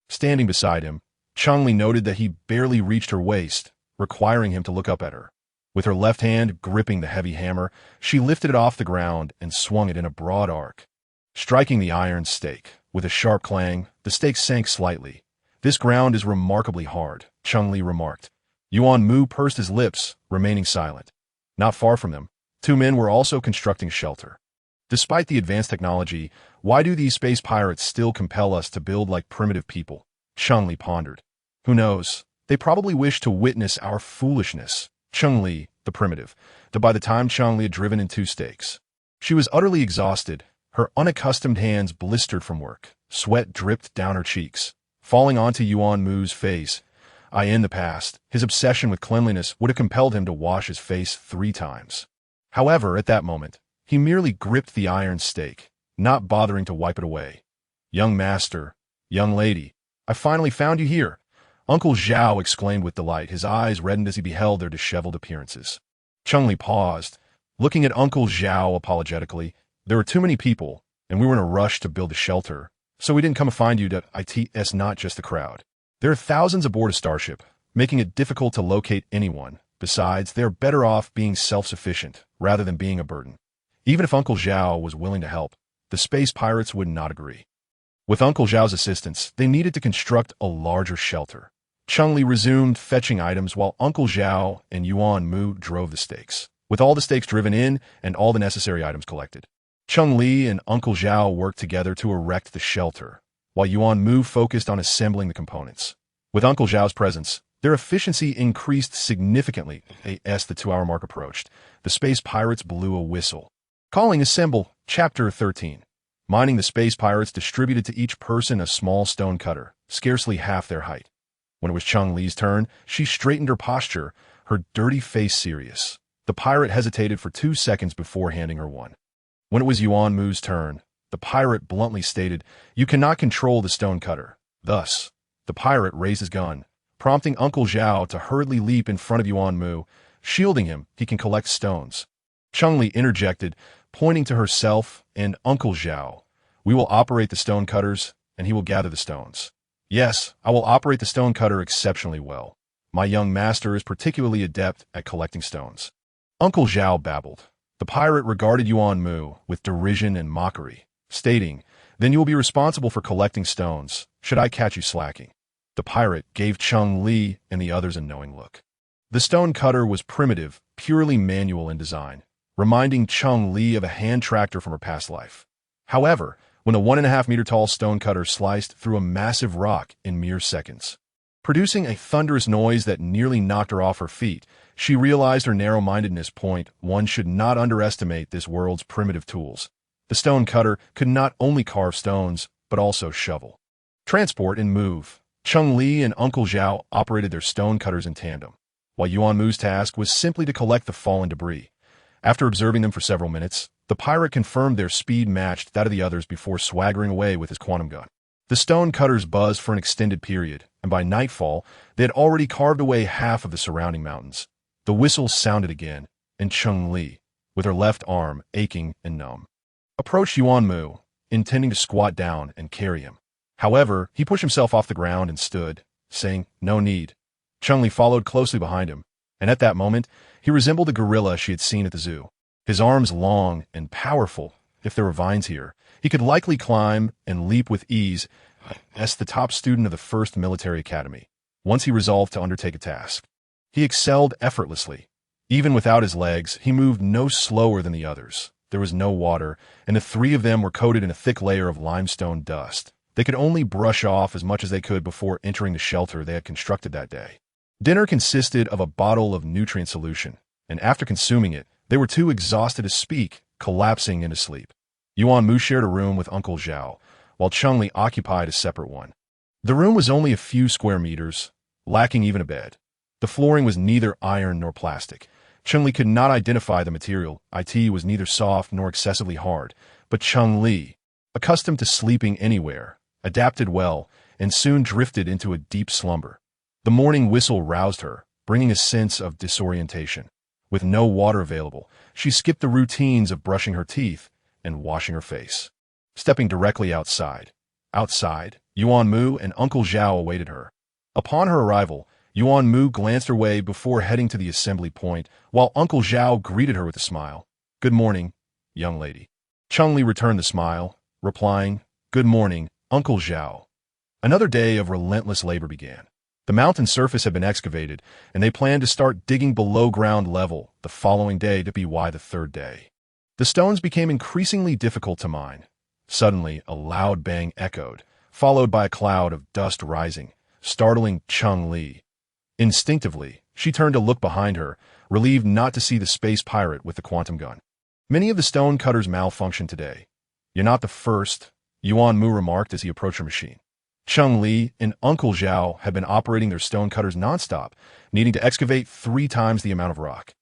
Speaker 1: Standing beside him, Cheng Li noted that he barely reached her waist, requiring him to look up at her. With her left hand gripping the heavy hammer, she lifted it off the ground and swung it in a broad arc. Striking the iron stake, with a sharp clang, the stake sank slightly. "This ground is remarkably hard," Cheng Li remarked. Yuan Mu pursed his lips, remaining silent. Not far from them, 2 men were also constructing a shelter. Despite the advanced technology, why do these space pirates still compel us to build like primitive people? Cheng Li pondered. Who knows? They probably wish to witness our foolishness. Cheng Li, the primitive, that by the time Cheng Li had driven in 2 stakes. She was utterly exhausted. Her unaccustomed hands blistered from work. Sweat dripped down her cheeks, falling onto Yuan Mu's face. In the past, his obsession with cleanliness would have compelled him to wash his face 3 times. However, at that moment, he merely gripped the iron stake, not bothering to wipe it away. "Young master, young lady, I finally found you here," Uncle Zhao exclaimed with delight, his eyes reddened as he beheld their disheveled appearances. Cheng Li paused, looking at Uncle Zhao apologetically. There were too many people, and we were in a rush to build a shelter, so we didn't come to find you to ITS, not just the crowd. There are thousands aboard a starship, making it difficult to locate anyone. Besides, they're better off being self-sufficient rather than being a burden. Even if Uncle Zhao was willing to help, the space pirates would not agree. With Uncle Zhao's assistance, they needed to construct a larger shelter. Cheng Li resumed fetching items while Uncle Zhao and Yuan Mu drove the stakes. With all the stakes driven in and all the necessary items collected, Cheng Li and Uncle Zhao worked together to erect the shelter, while Yuan Mu focused on assembling the components. With Uncle Zhao's presence, their efficiency increased significantly. As the 2-hour mark approached, the space pirates blew a whistle. Calling Assemble, Chapter 13. Mining the space pirates distributed to each person a small stone cutter, scarcely half their height. When it was Cheng Li's turn, she straightened her posture, her dirty face serious. The pirate hesitated for 2 seconds before handing her one. When it was Yuan Mu's turn, the pirate bluntly stated, "You cannot control the stone cutter." Thus, the pirate raised his gun, prompting Uncle Zhao to hurriedly leap in front of Yuan Mu, shielding him. "He can collect stones." Cheng Li interjected, pointing to herself and Uncle Zhao. "We will operate the stone cutters, and he will gather the stones." "Yes, I will operate the stone cutter exceptionally well. My young master is particularly adept at collecting stones." Uncle Zhao babbled. The pirate regarded Yuan Mu with derision and mockery, stating, "Then you will be responsible for collecting stones, should I catch you slacking." The pirate gave Cheng Li and the others a knowing look. The stone cutter was primitive, purely manual in design, reminding Cheng Li of a hand tractor from her past life. However, when a 1.5-meter-tall stone cutter sliced through a massive rock in mere seconds, producing a thunderous noise that nearly knocked her off her feet, she realized her narrow-mindedness point. One should not underestimate this world's primitive tools. The stone cutter could not only carve stones, but also shovel, transport, and move. Cheng Li and Uncle Zhao operated their stone cutters in tandem, while Yuan Mu's task was simply to collect the fallen debris. After observing them for several minutes, the pirate confirmed their speed matched that of the others before swaggering away with his quantum gun. The stone cutters buzzed for an extended period, and by nightfall, they had already carved away half of the surrounding mountains. The whistle sounded again, and Cheng Li, with her left arm aching and numb, approached Yuan Mu, intending to squat down and carry him. However, he pushed himself off the ground and stood, saying, "No need." Cheng Li followed closely behind him, and at that moment, he resembled a gorilla she had seen at the zoo. His arms long and powerful. If there were vines here, he could likely climb and leap with ease. As the top student of the 1st Military Academy, once he resolved to undertake a task, he excelled effortlessly. Even without his legs, he moved no slower than the others. There was no water, and the 3 of them were coated in a thick layer of limestone dust. They could only brush off as much as they could before entering the shelter they had constructed that day. Dinner consisted of a bottle of nutrient solution, and after consuming it, they were too exhausted to speak, collapsing into sleep. Yuan Mu shared a room with Uncle Zhao, while Cheng Li occupied a separate one. The room was only a few square meters, lacking even a bed. The flooring was neither iron nor plastic. Cheng Li could not identify the material. It was neither soft nor excessively hard, but Cheng Li, accustomed to sleeping anywhere, adapted well and soon drifted into a deep slumber. The morning whistle roused her, bringing a sense of disorientation. With no water available, she skipped the routines of brushing her teeth and washing her face. Stepping directly outside, Yuan Mu and Uncle Zhao awaited her. Upon her arrival, Yuan Mu glanced her way before heading to the assembly point, while Uncle Zhao greeted her with a smile. "Good morning, young lady." Cheng Li returned the smile, replying, "Good morning, Uncle Zhao." Another day of relentless labor began. The mountain surface had been excavated, and they planned to start digging below ground level the following day to be the 3rd day. The stones became increasingly difficult to mine. Suddenly, a loud bang echoed, followed by a cloud of dust rising, startling Cheng Li. Instinctively, she turned to look behind her, relieved not to see the space pirate with the quantum gun. "Many of the stone cutters malfunctioned today. You're not the first," Yuan Mu remarked as he approached her machine. Cheng Li and Uncle Zhao had been operating their stone cutters nonstop, needing to excavate 3 times the amount of rock,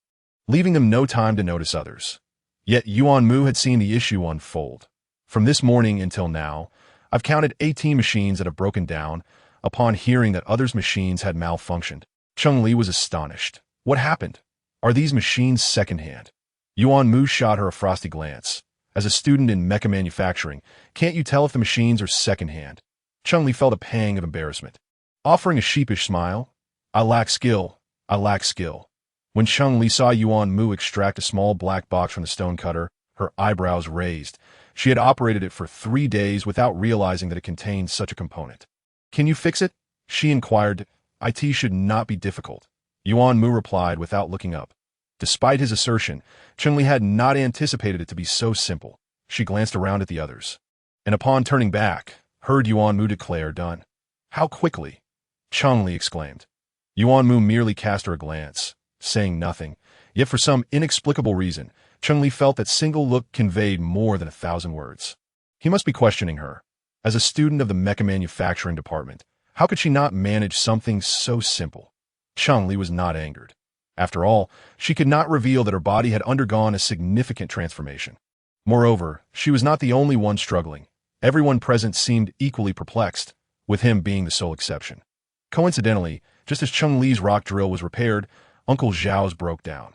Speaker 1: leaving them no time to notice others. Yet Yuan Mu had seen the issue unfold. "From this morning until now, I've counted 18 machines that have broken down." Upon hearing that others' machines had malfunctioned, Cheng Li was astonished. "What happened? Are these machines secondhand?" Yuan Mu shot her a frosty glance. As a student in mecha manufacturing, can't you tell if the machines are secondhand? Cheng Li felt a pang of embarrassment. Offering a sheepish smile, I lack skill. I lack skill. When Cheng Li saw Yuan Mu extract a small black box from the stone cutter, her eyebrows raised. She had operated it for 3 days without realizing that it contained such a component. Can you fix it? She inquired. IT should not be difficult. Yuan Mu replied without looking up. Despite his assertion, Cheng Li had not anticipated it to be so simple. She glanced around at the others, and upon turning back, heard Yuan Mu declare, "Done." "How quickly?" Cheng Li exclaimed. Yuan Mu merely cast her a glance, saying nothing, yet for some inexplicable reason, Cheng Li felt that single look conveyed more than 1,000 words. He must be questioning her. As a student of the mecha manufacturing department, how could she not manage something so simple? Cheng Li was not angered. After all, she could not reveal that her body had undergone a significant transformation. Moreover, she was not the only one struggling. Everyone present seemed equally perplexed, with him being the sole exception. Coincidentally, just as Cheng Li's rock drill was repaired, Uncle Zhao's broke down.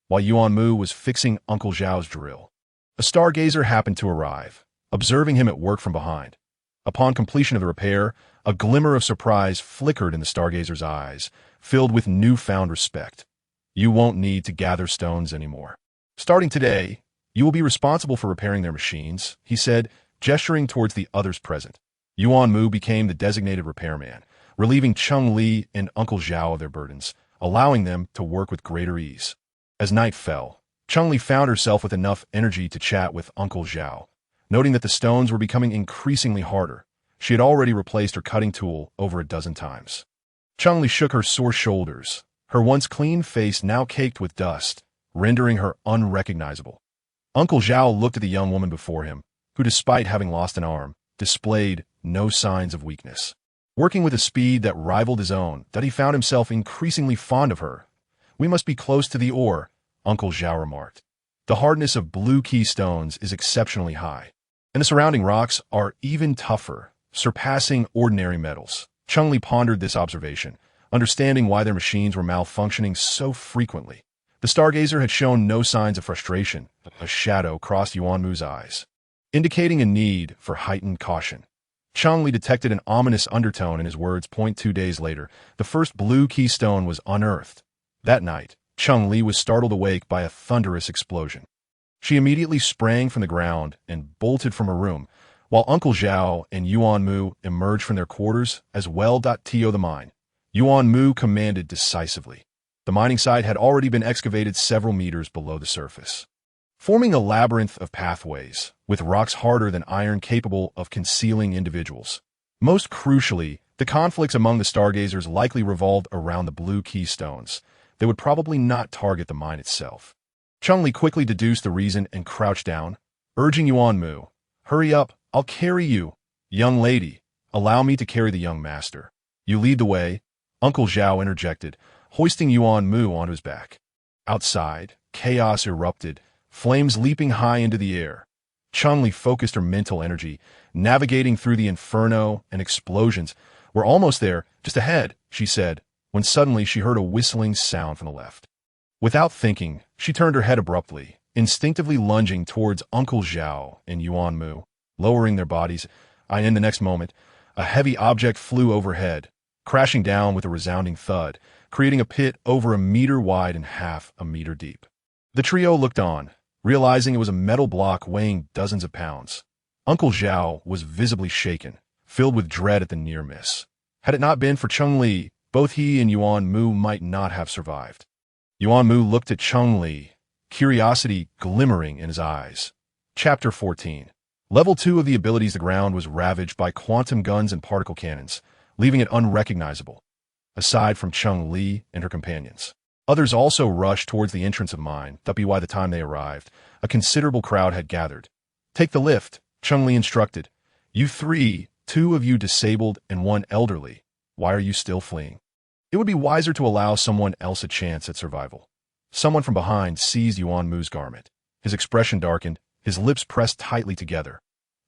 Speaker 1: While Yuan Mu was fixing Uncle Zhao's drill, a stargazer happened to arrive, observing him at work from behind. Upon completion of the repair, a glimmer of surprise flickered in the stargazer's eyes, filled with newfound respect. "You won't need to gather stones anymore. Starting today, you will be responsible for repairing their machines," he said, gesturing towards the others present. Yuan Mu became the designated repairman, relieving Cheng Li and Uncle Zhao of their burdens, allowing them to work with greater ease. As night fell, Cheng Li found herself with enough energy to chat with Uncle Zhao. Noting that the stones were becoming increasingly harder, she had already replaced her cutting tool over a dozen times. Cheng Li shook her sore shoulders, her once clean face now caked with dust, rendering her unrecognizable. Uncle Zhao looked at the young woman before him, who, despite having lost an arm, displayed no signs of weakness. Working with a speed that rivaled his own, that he found himself increasingly fond of her. "We must be close to the ore," Uncle Zhao remarked. "The hardness of blue keystones is exceptionally high, and the surrounding rocks are even tougher, surpassing ordinary metals." Cheng Li pondered this observation, understanding why their machines were malfunctioning so frequently. The stargazer had shown no signs of frustration. A shadow crossed Yuan Mu's eyes, indicating a need for heightened caution. Cheng Li detected an ominous undertone in his words. 2 days later, the first blue keystone was unearthed. That night, Cheng Li was startled awake by a thunderous explosion. She immediately sprang from the ground and bolted from her room, while Uncle Zhao and Yuan Mu emerged from their quarters as well. To the mine, Yuan Mu commanded decisively. The mining site had already been excavated several meters below the surface, forming a labyrinth of pathways, with rocks harder than iron capable of concealing individuals. Most crucially, the conflicts among the stargazers likely revolved around the blue keystones. They would probably not target the mine itself. Cheng Li quickly deduced the reason and crouched down, urging Yuan Mu, "Hurry up, I'll carry you." "Young lady, allow me to carry the young master. You lead the way," Uncle Zhao interjected, hoisting Yuan Mu onto his back. Outside, chaos erupted, flames leaping high into the air. Cheng Li focused her mental energy, navigating through the inferno and explosions. "We're almost there, just ahead," she said, when suddenly she heard a whistling sound from the left. Without thinking, she turned her head abruptly, instinctively lunging towards Uncle Zhao and Yuan Mu, lowering their bodies. In the next moment, a heavy object flew overhead, crashing down with a resounding thud, creating a pit over 1 meter wide and half a meter deep. The trio looked on, realizing it was a metal block weighing dozens of pounds. Uncle Zhao was visibly shaken, filled with dread at the near miss. Had it not been for Cheng Li, both he and Yuan Mu might not have survived. Yuan Mu looked at Cheng Li, curiosity glimmering in his eyes. Chapter 14. Level 2 of the abilities. The ground was ravaged by quantum guns and particle cannons, leaving it unrecognizable. Aside from Cheng Li and her companions, others also rushed towards the entrance of the mine. By the time they arrived, a considerable crowd had gathered. "Take the lift," Cheng Li instructed. "You three, 2 of you disabled and 1 elderly. Why are you still fleeing? It would be wiser to allow someone else a chance at survival." Someone from behind seized Yuan Mu's garment. His expression darkened, his lips pressed tightly together.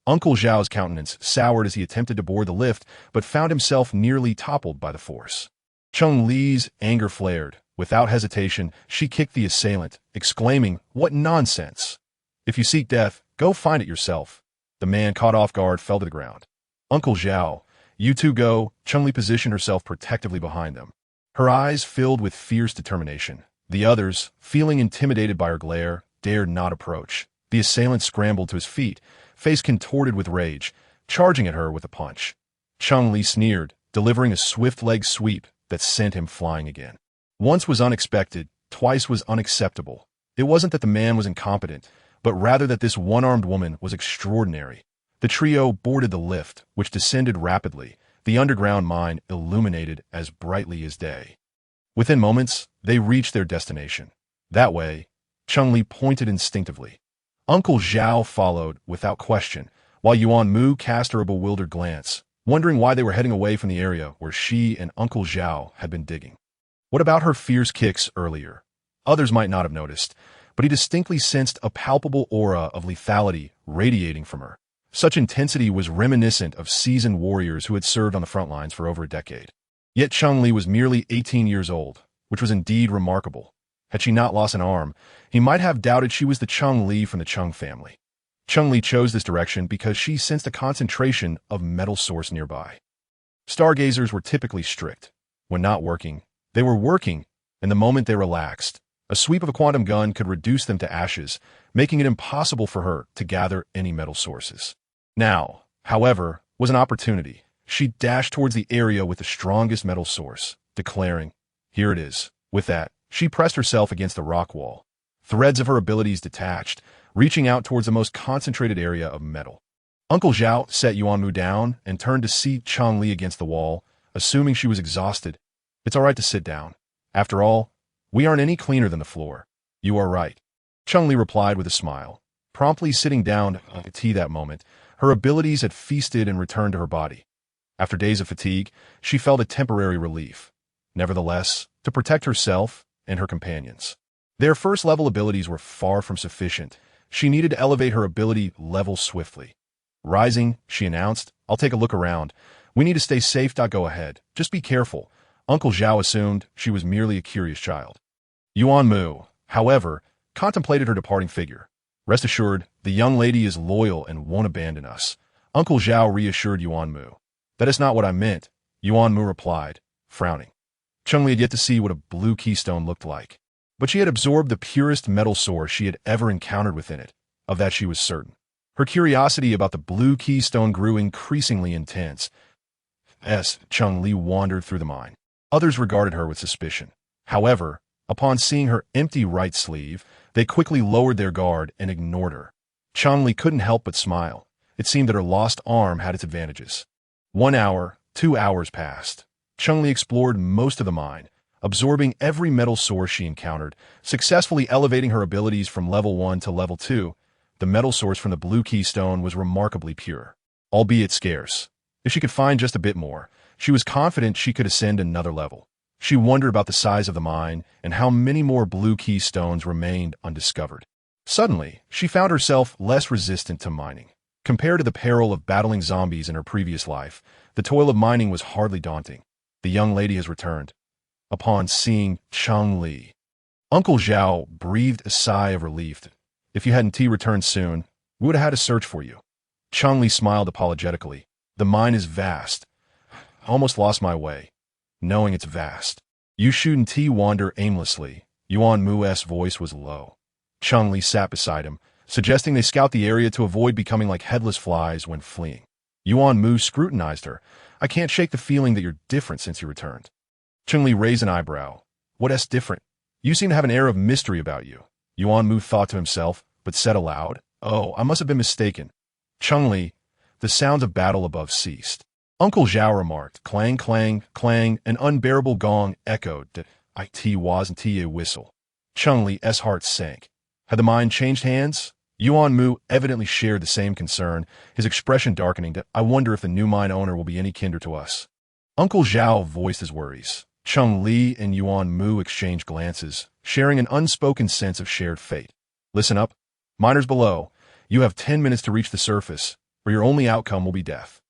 Speaker 1: Uncle Zhao's countenance soured as he attempted to board the lift, but found himself nearly toppled by the force. Cheng Li's anger flared. Without hesitation, she kicked the assailant, exclaiming, "What nonsense! If you seek death, Go find it yourself. The man, caught off guard, fell to the ground. Uncle Zhao, you two go. Cheng Li positioned herself protectively behind them. Her eyes filled with fierce determination. The others, feeling intimidated by her glare, dared not approach. The assailant scrambled to his feet, face contorted with rage, charging at her with a punch. Cheng Li sneered, delivering a swift leg sweep that sent him flying again. Once was unexpected, twice was unacceptable. It wasn't that the man was incompetent, but rather that this one-armed woman was extraordinary. The trio boarded the lift, which descended rapidly, the underground mine illuminated as brightly as day. Within moments, they reached their destination. That way, Cheng Li pointed instinctively. Uncle Zhao followed without question, while Yuan Mu cast her a bewildered glance, wondering why they were heading away from the area where she and Uncle Zhao had been digging. What about her fierce kicks earlier? Others might not have noticed, but he distinctly sensed a palpable aura of lethality radiating from her. Such intensity was reminiscent of seasoned warriors who had served on the front lines for over a decade. Yet Cheng Li was merely 18 years old, which was indeed remarkable. Had she not lost an arm, he might have doubted she was the Cheng Li from the Cheng family. Cheng Li chose this direction because she sensed a concentration of metal source nearby. Stargazers were typically strict. When not working, they were working, and the moment they relaxed, a sweep of a quantum gun could reduce them to ashes, making it impossible for her to gather any metal sources. Now, however, was an opportunity. She dashed towards the area with the strongest metal source, declaring, "Here it is." With that, she pressed herself against the rock wall. Threads of her abilities detached, reaching out towards the most concentrated area of metal. Uncle Zhao set Yuan Mu down and turned to see Cheng Li against the wall, assuming she was exhausted. "It's all right to sit down. After all, we aren't any cleaner than the floor." "You are right," Cheng Li replied with a smile, promptly sitting down to tea that moment. Her abilities had feasted and returned to her body. After days of fatigue, she felt a temporary relief. Nevertheless, to protect herself and her companions. Their first-level abilities were far from sufficient. She needed to elevate her ability level swiftly. Rising, she announced, "I'll take a look around. We need to stay safe. Go ahead. Just be careful." Uncle Zhao assumed she was merely a curious child. Yuan Mu, however, contemplated her departing figure. "Rest assured, the young lady is loyal and won't abandon us." Uncle Zhao reassured Yuan Mu. "That is not what I meant," Yuan Mu replied, frowning. Cheng Li had yet to see what a blue keystone looked like, but she had absorbed the purest metal source she had ever encountered within it. Of that she was certain. Her curiosity about the blue keystone grew increasingly intense. Cheng Li wandered through the mine. Others regarded her with suspicion. However, upon seeing her empty right sleeve, they quickly lowered their guard and ignored her. Cheng Li couldn't help but smile. It seemed that her lost arm had its advantages. 1 hour, 2 hours passed. Cheng Li explored most of the mine, absorbing every metal source she encountered, successfully elevating her abilities from level 1 to level 2. The metal source from the blue keystone was remarkably pure, albeit scarce. If she could find just a bit more, she was confident she could ascend another level. She wondered about the size of the mine and how many more blue keystones remained undiscovered. Suddenly, she found herself less resistant to mining. Compared to the peril of battling zombies in her previous life, the toil of mining was hardly daunting. The young lady has returned. Upon seeing Cheng Li, Uncle Zhao breathed a sigh of relief. "If you hadn't returned soon, we would have had to search for you." Cheng Li smiled apologetically. "The mine is vast. I almost lost my way, knowing it's vast." "You shouldn't wander aimlessly." Yuan Mu's voice was low. Cheng Li sat beside him, suggesting they scout the area to avoid becoming like headless flies when fleeing. Yuan Mu scrutinized her. "I can't shake the feeling that you're different since you returned." Cheng Li raised an eyebrow. "What's different? You seem to have an air of mystery about you." Yuan Mu thought to himself, but said aloud, "Oh, I must have been mistaken." Cheng Li, the sounds of battle above ceased. Uncle Zhao remarked, "Clang, clang, clang," an unbearable gong echoed. "It wasn't a whistle." Cheng Li's heart sank. Had the mine changed hands? Yuan Mu evidently shared the same concern, his expression darkening. "I wonder if the new mine owner will be any kinder to us." Uncle Zhao voiced his worries. Cheng Li and Yuan Mu exchanged glances, sharing an unspoken sense of shared fate. "Listen up. Miners below, you have 10 minutes to reach the surface, or your only outcome will be death."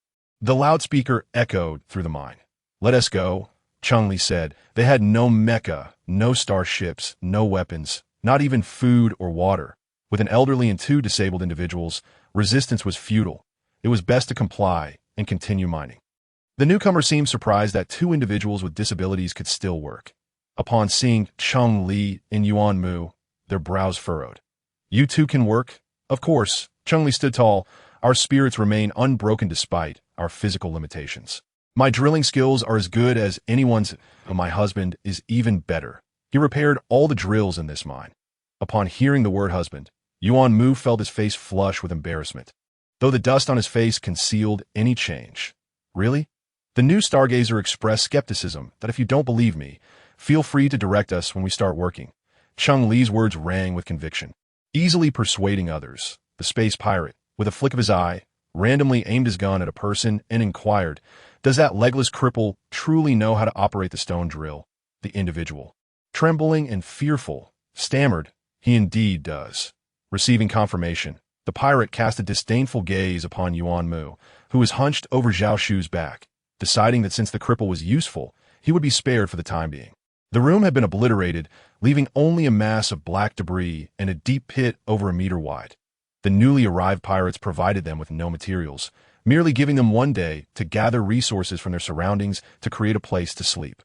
Speaker 1: The loudspeaker echoed through the mine. "Let us go," Cheng Li said. They had no mecha, no starships, no weapons, not even food or water. With an elderly and two disabled individuals, resistance was futile. It was best to comply and continue mining. The newcomer seemed surprised that two individuals with disabilities could still work. Upon seeing Cheng Li and Yuan Mu, their brows furrowed. "You two can work?" "Of course." Cheng Li stood tall. "Our spirits remain unbroken despite our physical limitations. My drilling skills are as good as anyone's, and my husband is even better. He repaired all the drills in this mine." Upon hearing the word husband, Yuan Mu felt his face flush with embarrassment, though the dust on his face concealed any change. "Really?" The new stargazer expressed skepticism that if you don't believe me, feel free to direct us when we start working. Cheng Li's words rang with conviction. Easily persuading others, the space pirate, with a flick of his eye, randomly aimed his gun at a person and inquired, "Does that legless cripple truly know how to operate the stone drill?" The individual, trembling and fearful, stammered, "He indeed does." Receiving confirmation, the pirate cast a disdainful gaze upon Yuan Mu, who was hunched over Zhao Shu's back, deciding that since the cripple was useful, he would be spared for the time being. The room had been obliterated, leaving only a mass of black debris and a deep pit over a meter wide. The newly arrived pirates provided them with no materials, merely giving them one day to gather resources from their surroundings to create a place to sleep.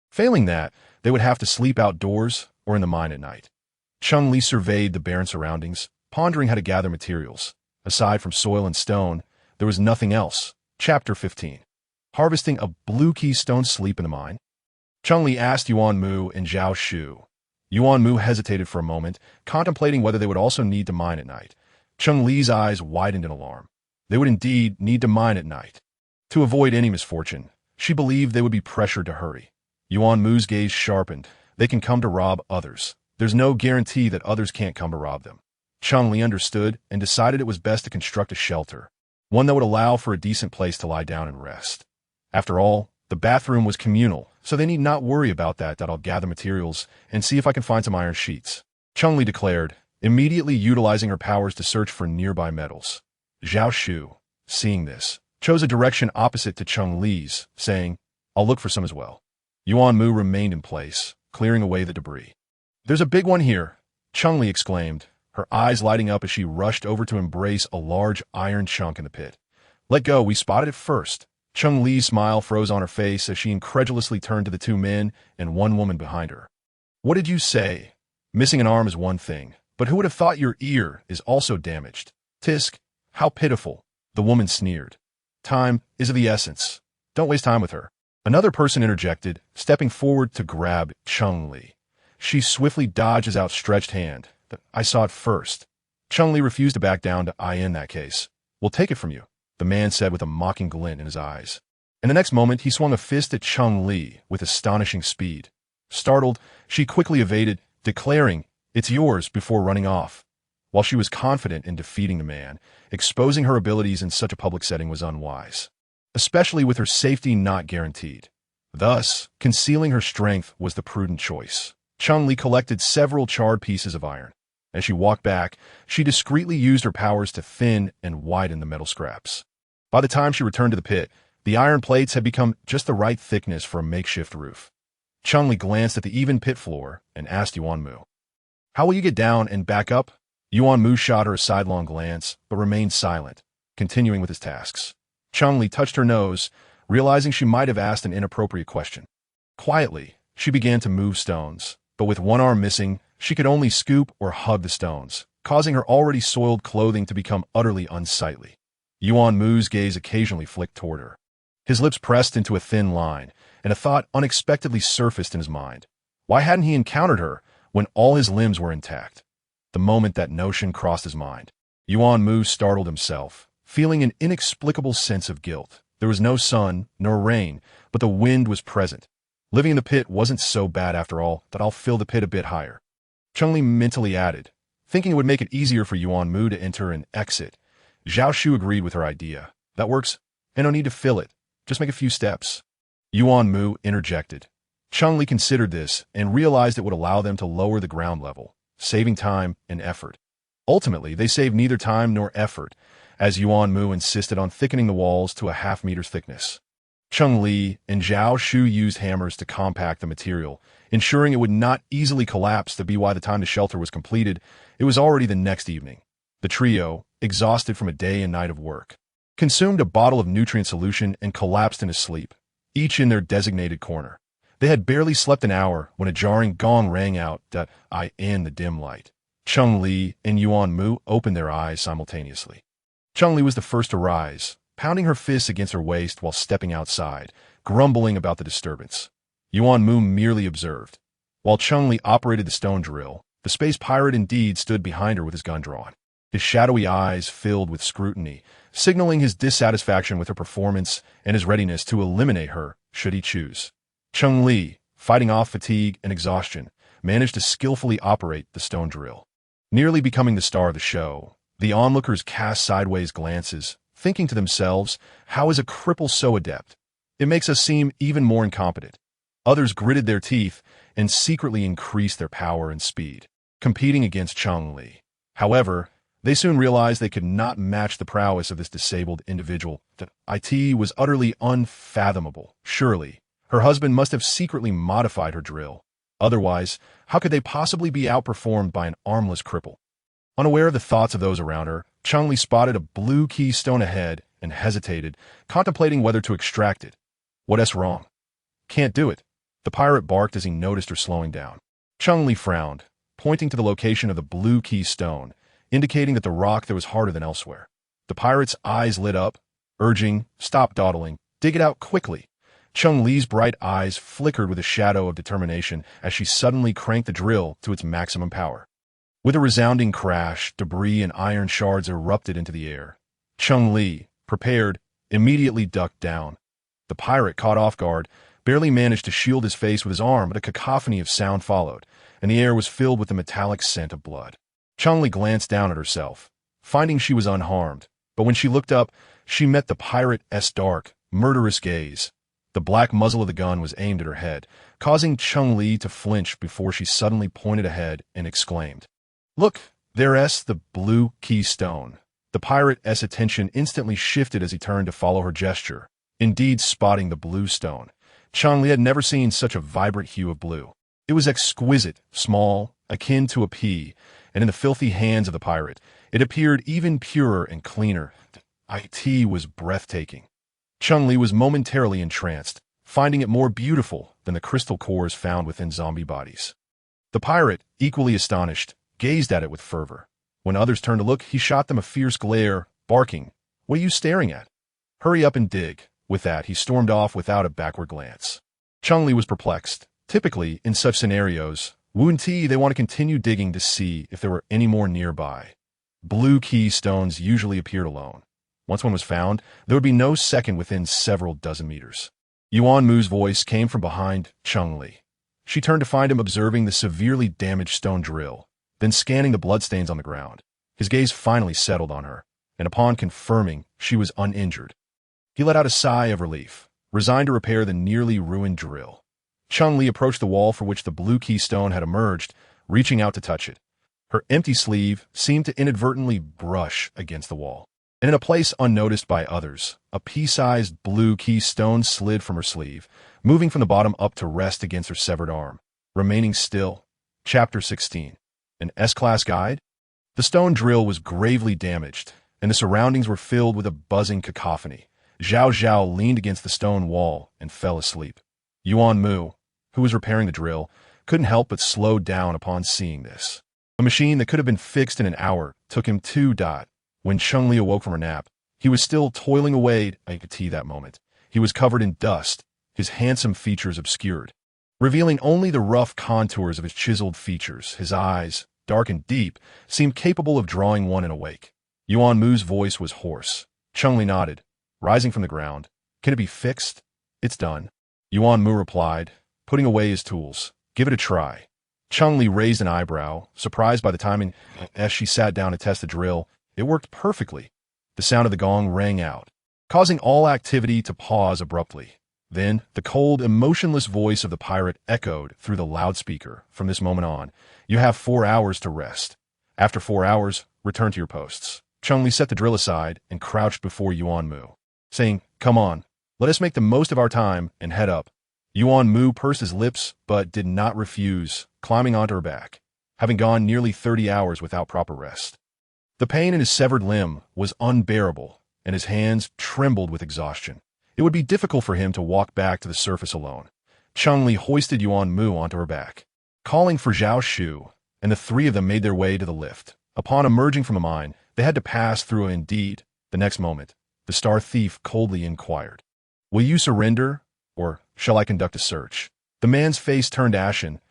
Speaker 1: Failing that, they would have to sleep outdoors or in the mine at night. Cheng Li surveyed the barren surroundings, pondering how to gather materials. Aside from soil and stone, there was nothing else. Chapter 15. Harvesting a blue keystone sleep in the mine? Cheng Li asked Yuan Mu and Zhao Shu. Yuan Mu hesitated for a moment, contemplating whether they would also need to mine at night. Cheng Li's eyes widened in alarm. They would indeed need to mine at night. To avoid any misfortune, she believed they would be pressured to hurry. Yuan Mu's gaze sharpened. They can come to rob others. There's no guarantee that others can't come to rob them. Cheng Li understood and decided it was best to construct a shelter, one that would allow for a decent place to lie down and rest. After all, the bathroom was communal, so they need not worry about that. I'll gather materials and see if I can find some iron sheets, Cheng Li declared, immediately utilizing her powers to search for nearby metals. Zhao Shu, seeing this, chose a direction opposite to Cheng Li's, saying, "I'll look for some as well." Yuan Mu remained in place, clearing away the debris. "There's a big one here," Cheng Li exclaimed, her eyes lighting up as she rushed over to embrace a large iron chunk in the pit. "Let go, we spotted it first." Cheng Li's smile froze on her face as she incredulously turned to the two men and one woman behind her. "What did you say? Missing an arm is one thing, but who would have thought your ear is also damaged? Tisk, how pitiful," the woman sneered. "Time is of the essence. Don't waste time with her." Another person interjected, stepping forward to grab Cheng Li. She swiftly dodged his outstretched hand. "I saw it first." Cheng Li refused to back down. "In that case, we'll take it from you," the man said with a mocking glint in his eyes. In the next moment, he swung a fist at Cheng Li with astonishing speed. Startled, she quickly evaded, declaring, "It's yours," before running off. While she was confident in defeating the man, exposing her abilities in such a public setting was unwise, especially with her safety not guaranteed. Thus, concealing her strength was the prudent choice. Cheng Li collected several charred pieces of iron. As she walked back, she discreetly used her powers to thin and widen the metal scraps. By the time she returned to the pit, the iron plates had become just the right thickness for a makeshift roof. Cheng Li glanced at the even pit floor and asked Yuan Mu, "How will you get down and back up?" Yuan Mu shot her a sidelong glance, but remained silent, continuing with his tasks. Cheng Li touched her nose, realizing she might have asked an inappropriate question. Quietly, she began to move stones, but with one arm missing, she could only scoop or hug the stones, causing her already soiled clothing to become utterly unsightly. Yuan Mu's gaze occasionally flicked toward her. His lips pressed into a thin line, and a thought unexpectedly surfaced in his mind. Why hadn't he encountered her when all his limbs were intact? The moment that notion crossed his mind, Yuan Mu startled himself, feeling an inexplicable sense of guilt. There was no sun, nor rain, but the wind was present. Living in the pit wasn't so bad after all. I'll fill the pit a bit higher, Cheng Li mentally added, thinking it would make it easier for Yuan Mu to enter and exit. Zhao Shu agreed with her idea. "That works, and no need to fill it. Just make a few steps." Yuan Mu interjected. Cheng Li considered this and realized it would allow them to lower the ground level, saving time and effort. Ultimately, they saved neither time nor effort, as Yuan Mu insisted on thickening the walls to a half-meter's thickness. Cheng Li and Zhao Shu used hammers to compact the material, ensuring it would not easily collapse. By the time the shelter was completed, It was already the next evening. The trio, exhausted from a day and night of work, consumed a bottle of nutrient solution and collapsed into sleep, each in their designated corner. They had barely slept an hour when a jarring gong rang out in the dim light. Cheng Li and Yuan Mu opened their eyes simultaneously. Cheng Li was the first to rise, pounding her fists against her waist while stepping outside, grumbling about the disturbance. Yuan Mu merely observed. While Cheng Li operated the stone drill, the space pirate indeed stood behind her with his gun drawn. His shadowy eyes filled with scrutiny, signaling his dissatisfaction with her performance and his readiness to eliminate her should he choose. Cheng Li, fighting off fatigue and exhaustion, managed to skillfully operate the stone drill. Nearly becoming the star of the show, the onlookers cast sideways glances, thinking to themselves, how is a cripple so adept? It makes us seem even more incompetent. Others gritted their teeth and secretly increased their power and speed, competing against Cheng Li. However, they soon realized they could not match the prowess of this disabled individual. It was utterly unfathomable. Surely, her husband must have secretly modified her drill. Otherwise, how could they possibly be outperformed by an armless cripple? Unaware of the thoughts of those around her, Cheng Li spotted a blue keystone ahead and hesitated, contemplating whether to extract it. What's wrong? Can't do it. The pirate barked as he noticed her slowing down. Cheng Li frowned, pointing to the location of the blue keystone, indicating that the rock there was harder than elsewhere. The pirate's eyes lit up, urging, stop dawdling, dig it out quickly. Cheng Li's bright eyes flickered with a shadow of determination as she suddenly cranked the drill to its maximum power. With a resounding crash, debris and iron shards erupted into the air. Cheng Li, prepared, immediately ducked down. The pirate, caught off guard, barely managed to shield his face with his arm, but a cacophony of sound followed, and the air was filled with the metallic scent of blood. Cheng Li glanced down at herself, finding she was unharmed, but when she looked up, she met the pirate's dark, murderous gaze. The black muzzle of the gun was aimed at her head, causing Cheng Li to flinch before she suddenly pointed ahead and exclaimed, "Look, there's the blue keystone." The pirate's attention instantly shifted as he turned to follow her gesture, indeed spotting the blue stone. Cheng Li had never seen such a vibrant hue of blue. It was exquisite, small, akin to a pea, and in the filthy hands of the pirate, it appeared even purer and cleaner. It was breathtaking. Cheng Li was momentarily entranced, finding it more beautiful than the crystal cores found within zombie bodies. The pirate, equally astonished, gazed at it with fervor. When others turned to look, he shot them a fierce glare, barking, "What are you staring at? Hurry up and dig." With that, he stormed off without a backward glance. Cheng Li was perplexed. Typically, in such scenarios, they want to continue digging to see if there were any more nearby. Blue keystones usually appeared alone. Once one was found, there would be no second within several dozen meters. Yuan Mu's voice came from behind Cheng Li. She turned to find him observing the severely damaged stone drill, then scanning the bloodstains on the ground. His gaze finally settled on her, and upon confirming she was uninjured, he let out a sigh of relief, resigned to repair the nearly ruined drill. Cheng Li approached the wall for which the blue keystone had emerged, reaching out to touch it. Her empty sleeve seemed to inadvertently brush against the wall, and in a place unnoticed by others, a pea-sized blue keystone slid from her sleeve, moving from the bottom up to rest against her severed arm, remaining still. Chapter 16. An S-Class Guide? The stone drill was gravely damaged, and the surroundings were filled with a buzzing cacophony. Zhao Zhao leaned against the stone wall and fell asleep. Yuan Mu, who was repairing the drill, couldn't help but slow down upon seeing this. A machine that could have been fixed in an hour took him 2. When Cheng Li awoke from her nap, he was still toiling away at that moment. He was covered in dust, his handsome features obscured, revealing only the rough contours of his chiseled features. His eyes, dark and deep, seemed capable of drawing one in a wake. Yuan Mu's voice was hoarse. Cheng Li nodded, rising from the ground. "Can it be fixed?" "It's done." Yuan Mu replied, putting away his tools. "Give it a try." Cheng Li raised an eyebrow, surprised by the timing. As she sat down to test the drill, it worked perfectly. The sound of the gong rang out, causing all activity to pause abruptly. Then, the cold, emotionless voice of the pirate echoed through the loudspeaker. "From this moment on, you have 4 hours to rest. After 4 hours, return to your posts." Cheng Li set the drill aside and crouched before Yuan Mu, saying, "Come on, let us make the most of our time and head up." Yuan Mu pursed his lips but did not refuse, climbing onto her back. having gone nearly 30 hours without proper rest. The pain in his severed limb was unbearable, and his hands trembled with exhaustion. It would be difficult for him to walk back to the surface alone. Cheng Li hoisted Yuan Mu onto her back, calling for Zhao Shu, and the three of them made their way to the lift. Upon emerging from the mine, they had to pass through it. Indeed, the next moment, the star thief coldly inquired, "Will you surrender, or shall I conduct a search?" The man's face turned ashen.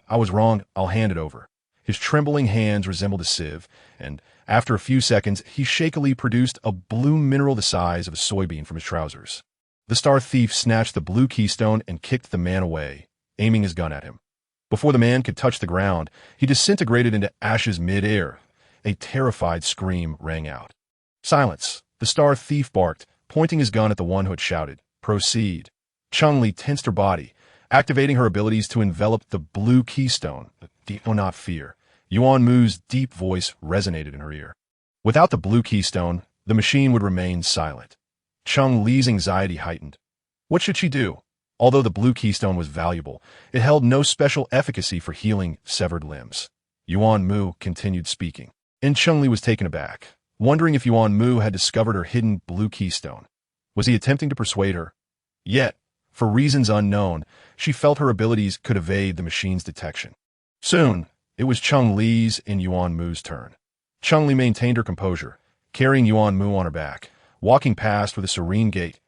Speaker 1: "I was wrong, I'll hand it over." His trembling hands resembled a sieve, and after a few seconds, he shakily produced a blue mineral the size of a soybean from his trousers. The star thief snatched the blue keystone and kicked the man away, aiming his gun at him. Before the man could touch the ground, he disintegrated into ashes mid-air. A terrified scream rang out. "Silence!" the star thief barked, pointing his gun at the one who had shouted, "Proceed." Cheng Li tensed her body, activating her abilities to envelop the blue keystone. "Do not fear." Yuan Mu's deep voice resonated in her ear. Without the blue keystone, the machine would remain silent. Cheng Li's anxiety heightened. What should she do? Although the blue keystone was valuable, it held no special efficacy for healing severed limbs. Yuan Mu continued speaking, and Cheng Li was taken aback, wondering if Yuan Mu had discovered her hidden blue keystone. Was he attempting to persuade her? Yet, for reasons unknown, she felt her abilities could evade the machine's detection. Soon, it was Cheng Li's and Yuan Mu's turn. Cheng Li maintained her composure, carrying Yuan Mu on her back, walking past with a serene gait.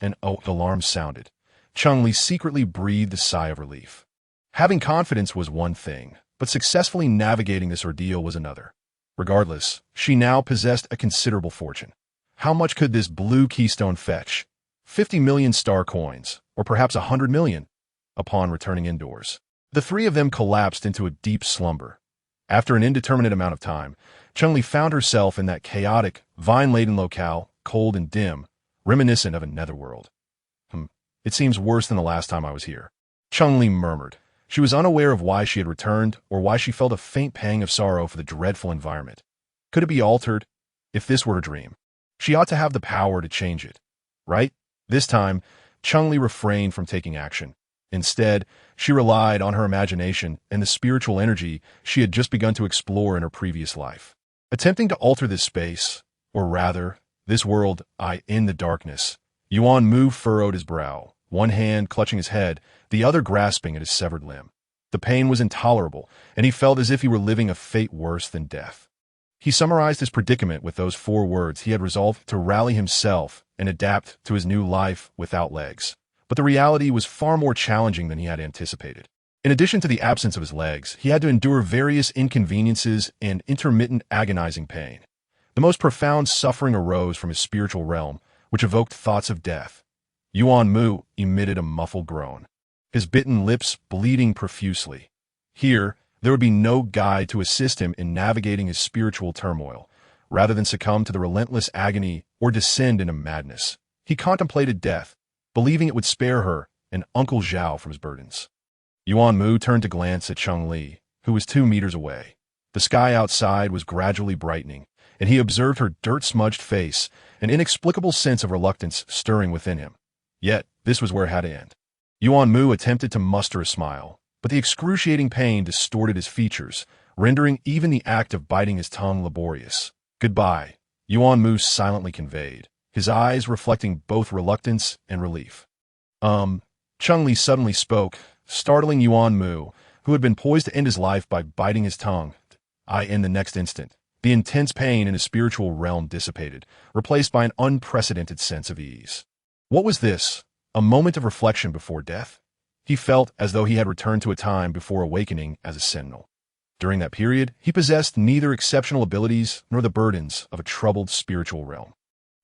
Speaker 1: An alarm sounded. Cheng Li secretly breathed a sigh of relief. Having confidence was one thing, but successfully navigating this ordeal was another. Regardless, she now possessed a considerable fortune. How much could this blue keystone fetch? 50 million star coins, or perhaps 100 million, upon returning indoors. The three of them collapsed into a deep slumber. After an indeterminate amount of time, Cheng Li found herself in that chaotic, vine-laden locale, cold and dim, reminiscent of a netherworld. It seems worse than the last time I was here, Cheng Li murmured. She was unaware of why she had returned or why she felt a faint pang of sorrow for the dreadful environment. Could it be altered? If this were her dream, she ought to have the power to change it, right? This time, Cheng Li refrained from taking action. Instead, she relied on her imagination and the spiritual energy she had just begun to explore in her previous life. Attempting to alter this space, or rather, this world, in the darkness, Yuan Mu furrowed his brow, one hand clutching his head, the other grasping at his severed limb. The pain was intolerable, and he felt as if he were living a fate worse than death. He summarized his predicament with those 4 words. He had resolved to rally himself and adapt to his new life without legs. But the reality was far more challenging than he had anticipated. In addition to the absence of his legs, he had to endure various inconveniences and intermittent agonizing pain. The most profound suffering arose from his spiritual realm, which evoked thoughts of death. Yuan Mu emitted a muffled groan, his bitten lips bleeding profusely. Here, there would be no guide to assist him in navigating his spiritual turmoil. Rather than succumb to the relentless agony or descend into madness, he contemplated death, believing it would spare her and Uncle Zhao from his burdens. Yuan Mu turned to glance at Cheng Li, who was 2 meters away. The sky outside was gradually brightening, and he observed her dirt-smudged face, an inexplicable sense of reluctance stirring within him. Yet, this was where it had to end. Yuan Mu attempted to muster a smile, but the excruciating pain distorted his features, rendering even the act of biting his tongue laborious. "Goodbye," Yuan Mu silently conveyed, his eyes reflecting both reluctance and relief. Cheng Li suddenly spoke, startling Yuan Mu, who had been poised to end his life by biting his tongue. In the next instant, the intense pain in his spiritual realm dissipated, replaced by an unprecedented sense of ease. What was this? A moment of reflection before death? He felt as though he had returned to a time before awakening as a Sentinel. During that period, he possessed neither exceptional abilities nor the burdens of a troubled spiritual realm.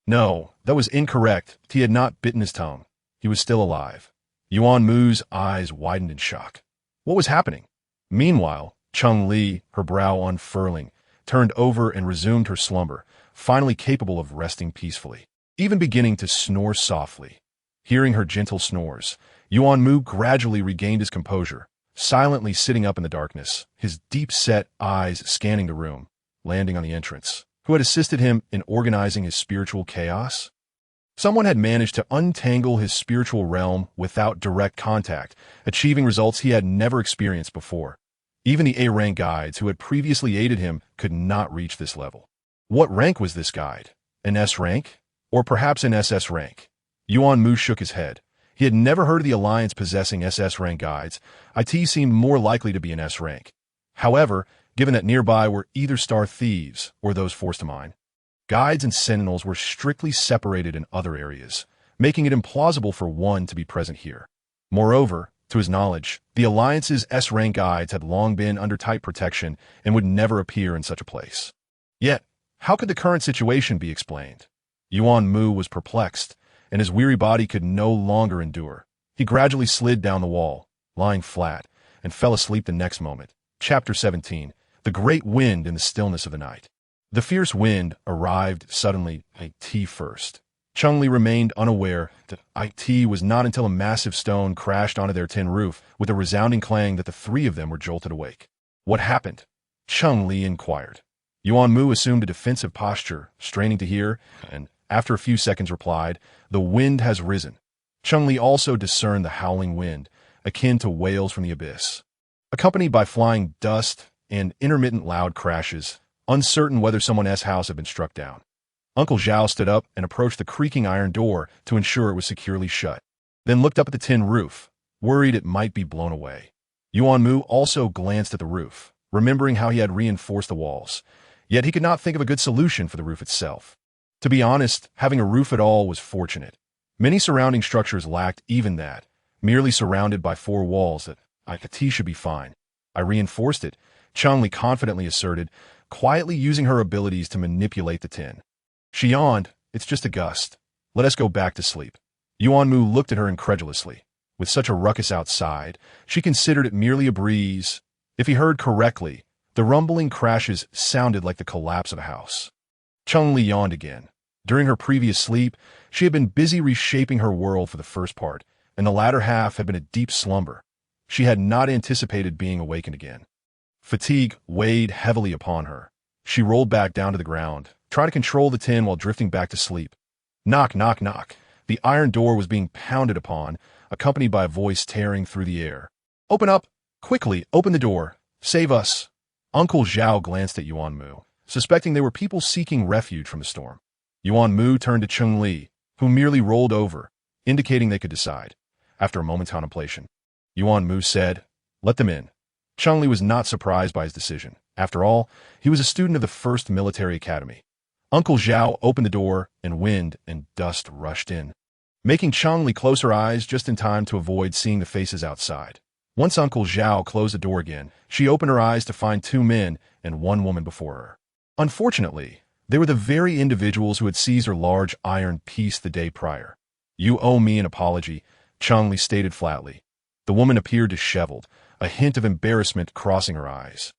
Speaker 1: No, that was incorrect. He had not bitten his tongue. He was still alive. Yuan Mu's eyes widened in shock. What was happening? Meanwhile, Cheng Li, her brow unfurling, turned over and resumed her slumber, finally capable of resting peacefully, even beginning to snore softly. Hearing her gentle snores, Yuan Mu gradually regained his composure, silently sitting up in the darkness, his deep-set eyes scanning the room, landing on the entrance, who had assisted him in organizing his spiritual chaos. Someone had managed to untangle his spiritual realm without direct contact, achieving results he had never experienced before. Even the A-rank guides who had previously aided him could not reach this level. What rank was this guide? An S rank? Or perhaps an SS rank? Yuan Mu shook his head. He had never heard of the Alliance possessing SS rank guides. IT seemed more likely to be an S rank. However, given that nearby were either star thieves or those forced to mine, guides and sentinels were strictly separated in other areas, making it implausible for one to be present here. Moreover, to his knowledge, the Alliance's S-rank guides had long been under tight protection and would never appear in such a place. Yet, how could the current situation be explained? Yuan Mu was perplexed, and his weary body could no longer endure. He gradually slid down the wall, lying flat, and fell asleep the next moment. Chapter 17. The Great Wind in the Stillness of the Night. The fierce wind arrived suddenly, IT first. Cheng Li remained unaware that IT was not until a massive stone crashed onto their tin roof with a resounding clang that the three of them were jolted awake. What happened? Cheng Li inquired. Yuan Mu assumed a defensive posture, straining to hear, and after a few seconds replied, "The wind has risen." Cheng Li also discerned the howling wind, akin to wails from the abyss, accompanied by flying dust and intermittent loud crashes, uncertain whether someone's house had been struck down. Uncle Zhao stood up and approached the creaking iron door to ensure it was securely shut, then looked up at the tin roof, worried it might be blown away. Yuan Mu also glanced at the roof, remembering how he had reinforced the walls, yet he could not think of a good solution for the roof itself. To be honest, having a roof at all was fortunate. Many surrounding structures lacked even that, merely surrounded by four walls that IT should be fine. I reinforced it, Cheng Li confidently asserted, quietly using her abilities to manipulate the tin. She yawned. "It's just a gust. Let us go back to sleep." Yuan Mu looked at her incredulously. With such a ruckus outside, she considered it merely a breeze. If he heard correctly, the rumbling crashes sounded like the collapse of a house. Cheng Li yawned again. During her previous sleep, she had been busy reshaping her world for the first part, and the latter half had been a deep slumber. She had not anticipated being awakened again. Fatigue weighed heavily upon her. She rolled back down to the ground, trying to control the tin while drifting back to sleep. Knock, knock, knock. The iron door was being pounded upon, accompanied by a voice tearing through the air. "Open up! Quickly, open the door! Save us!" Uncle Zhao glanced at Yuan Mu, suspecting they were people seeking refuge from the storm. Yuan Mu turned to Cheng Li, who merely rolled over, indicating they could decide. After a moment's contemplation, Yuan Mu said, "Let them in." Cheng Li was not surprised by his decision. After all, he was a student of the 1st Military Academy. Uncle Zhao opened the door, and wind and dust rushed in, making Cheng Li close her eyes just in time to avoid seeing the faces outside. Once Uncle Zhao closed the door again, she opened her eyes to find 2 men and 1 woman before her. Unfortunately, they were the very individuals who had seized her large iron piece the day prior. "You owe me an apology," Cheng Li stated flatly. The woman appeared disheveled, a hint of embarrassment crossing her eyes.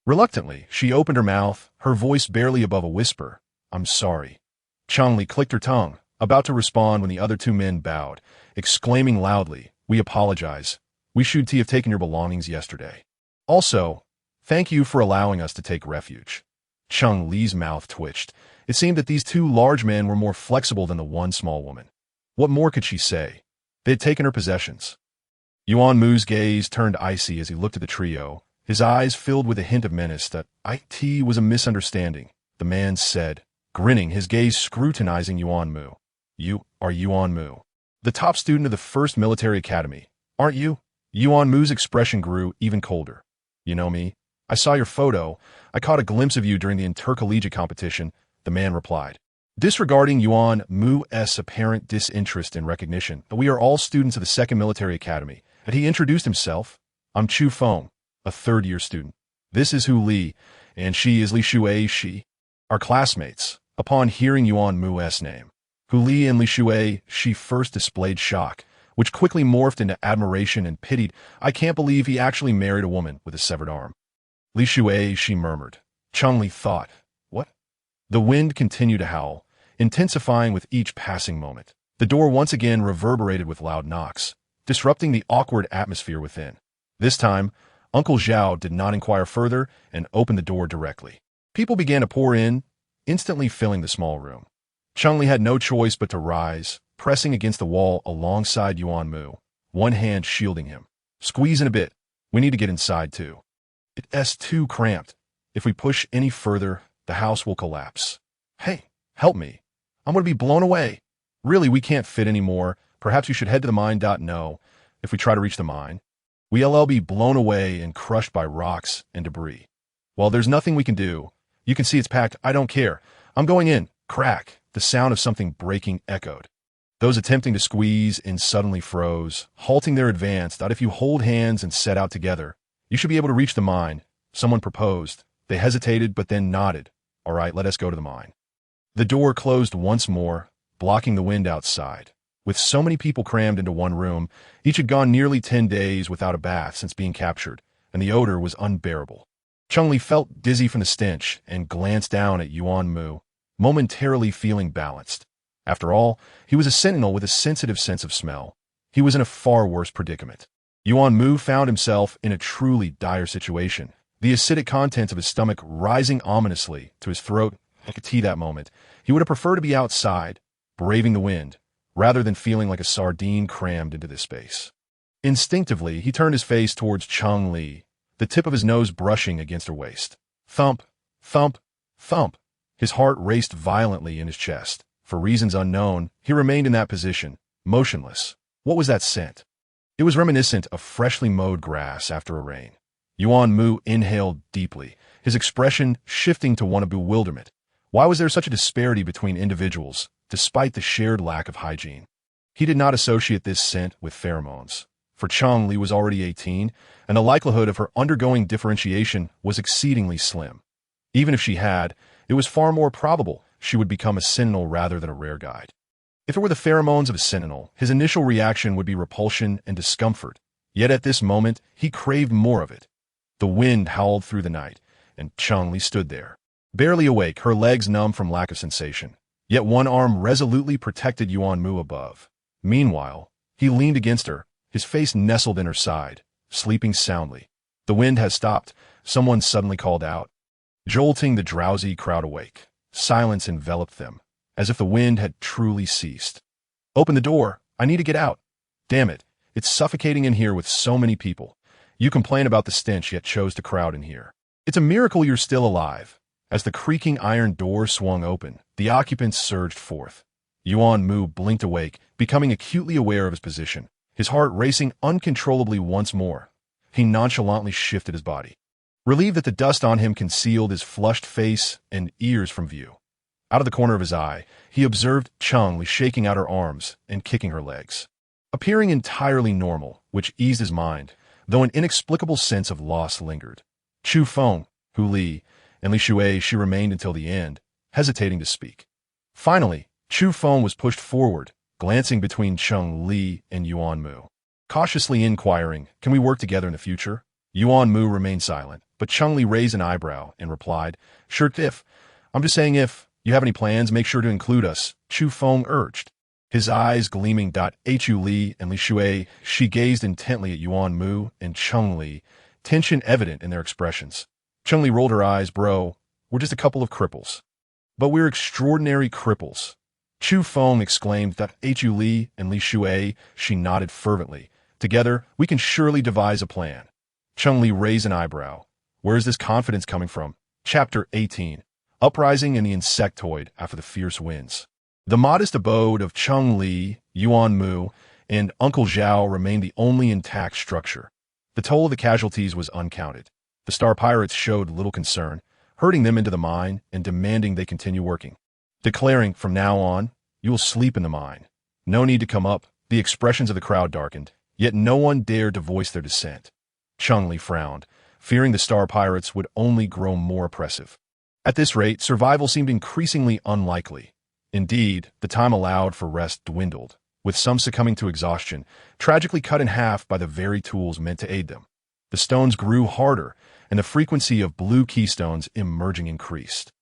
Speaker 1: Reluctantly, she opened her mouth, her voice barely above a whisper. "I'm sorry." Cheng Li clicked her tongue, about to respond when the other 2 men bowed, exclaiming loudly, "We apologize. We should have taken your belongings yesterday. Also, thank you for allowing us to take refuge." Cheng Li's mouth twitched. It seemed that these 2 large men were more flexible than the one small woman. What more could she say? They had taken her possessions. Yuan Mu's gaze turned icy as he looked at the trio, his eyes filled with a hint of menace that IT was a misunderstanding. The man said, grinning, his gaze scrutinizing Yuan Mu. "You are Yuan Mu, the top student of the 1st Military Academy, aren't you?" Yuan Mu's expression grew even colder. "You know me. I saw your photo. I caught a glimpse of you during the intercollegiate competition," the man replied. Disregarding Yuan Mu's apparent disinterest in recognition, "We are all students of the 2nd Military Academy," and he introduced himself. "I'm Chu Feng, a 3rd-year student. This is Hu Li, and she is Li Shuai. She are classmates." Upon hearing Yuan Mu's name, Hu Li and Li Shuai, she first displayed shock, which quickly morphed into admiration and pitied. "I can't believe he actually married a woman with a severed arm." "Li Shuai," she murmured. Cheng Li thought, "What?" The wind continued to howl, intensifying with each passing moment. The door once again reverberated with loud knocks, disrupting the awkward atmosphere within. This time, Uncle Zhao did not inquire further and opened the door directly. People began to pour in, instantly filling the small room. Cheng Li had no choice but to rise, pressing against the wall alongside Yuan Mu, one hand shielding him. "Squeeze in a bit. We need to get inside too." It's too cramped. If we push any further, the house will collapse. Hey, help me. I'm going to be blown away. Really, we can't fit anymore. Perhaps you should head to the mine. No. If we try to reach the mine, we'll be blown away and crushed by rocks and debris. Well, there's nothing we can do. You can see it's packed. I don't care. I'm going in. Crack. The sound of something breaking echoed. Those attempting to squeeze in suddenly froze, halting their advance. If you hold hands and set out together, you should be able to reach the mine. Someone proposed. They hesitated, but then nodded. All right, let us go to the mine. The door closed once more, blocking the wind outside. With so many people crammed into one room, each had gone nearly 10 days without a bath since being captured, and the odor was unbearable. Cheng Li felt dizzy from the stench and glanced down at Yuan Mu, momentarily feeling balanced. After all, he was a sentinel with a sensitive sense of smell. He was in a far worse predicament. Yuan Mu found himself in a truly dire situation, the acidic contents of his stomach rising ominously to his throat. He could see that moment. He would have preferred to be outside, braving the wind, rather than feeling like a sardine crammed into this space. Instinctively, he turned his face towards Cheng Li, the tip of his nose brushing against her waist. Thump, thump, thump. His heart raced violently in his chest. For reasons unknown, he remained in that position, motionless. What was that scent? It was reminiscent of freshly mowed grass after a rain. Yuan Mu inhaled deeply, his expression shifting to one of bewilderment. Why was there such a disparity between individuals, despite the shared lack of hygiene? He did not associate this scent with pheromones. For Cheng Li was already 18, and the likelihood of her undergoing differentiation was exceedingly slim. Even if she had, it was far more probable she would become a sentinel rather than a rare guide. If it were the pheromones of a sentinel, his initial reaction would be repulsion and discomfort. Yet at this moment, he craved more of it. The wind howled through the night, and Cheng Li stood there, barely awake, her legs numb from lack of sensation. Yet one arm resolutely protected Yuan Mu above. Meanwhile, he leaned against her, his face nestled in her side, sleeping soundly. The wind has stopped, someone suddenly called out, jolting the drowsy crowd awake. Silence enveloped them, as if the wind had truly ceased. Open the door. I need to get out. Damn it. It's suffocating in here with so many people. You complain about the stench, yet chose to crowd in here. It's a miracle you're still alive. As the creaking iron door swung open, the occupants surged forth. Yuan Mu blinked awake, becoming acutely aware of his position, his heart racing uncontrollably once more. He nonchalantly shifted his body, relieved that the dust on him concealed his flushed face and ears from view. Out of the corner of his eye, he observed Cheng Li shaking out her arms and kicking her legs, appearing entirely normal, which eased his mind, though an inexplicable sense of loss lingered. Chu Feng, Hu Li, and Li Shui, she remained until the end, hesitating to speak. Finally, Chu Feng was pushed forward, glancing between Cheng Li and Yuan Mu, cautiously inquiring, "Can we work together in the future?" Yuan Mu remained silent, but Cheng Li raised an eyebrow and replied, "Sure, if. I'm just saying if you have any plans, make sure to include us," Chu Feng urged. His eyes gleaming. Hu Li and Li Shui, she gazed intently at Yuan Mu and Cheng Li, tension evident in their expressions. Cheng Li rolled her eyes. "Bro, we're just a couple of cripples." "But we're extraordinary cripples," Chu Feng exclaimed. Hu Li and Li Shui, she nodded fervently. "Together, we can surely devise a plan." Cheng Li raised an eyebrow. Where is this confidence coming from? Chapter 18. Uprising in the insectoid after the fierce winds. The modest abode of Cheng Li, Yuan Mu, and Uncle Zhao remained the only intact structure. The toll of the casualties was uncounted. The Star Pirates showed little concern, herding them into the mine and demanding they continue working, declaring, "From now on, you will sleep in the mine. No need to come up." The expressions of the crowd darkened, yet no one dared to voice their dissent. Cheng Li frowned, fearing the Star Pirates would only grow more oppressive. At this rate, survival seemed increasingly unlikely. Indeed, the time allowed for rest dwindled, with some succumbing to exhaustion, tragically cut in half by the very tools meant to aid them. The stones grew harder, and the frequency of blue keystones emerging increased.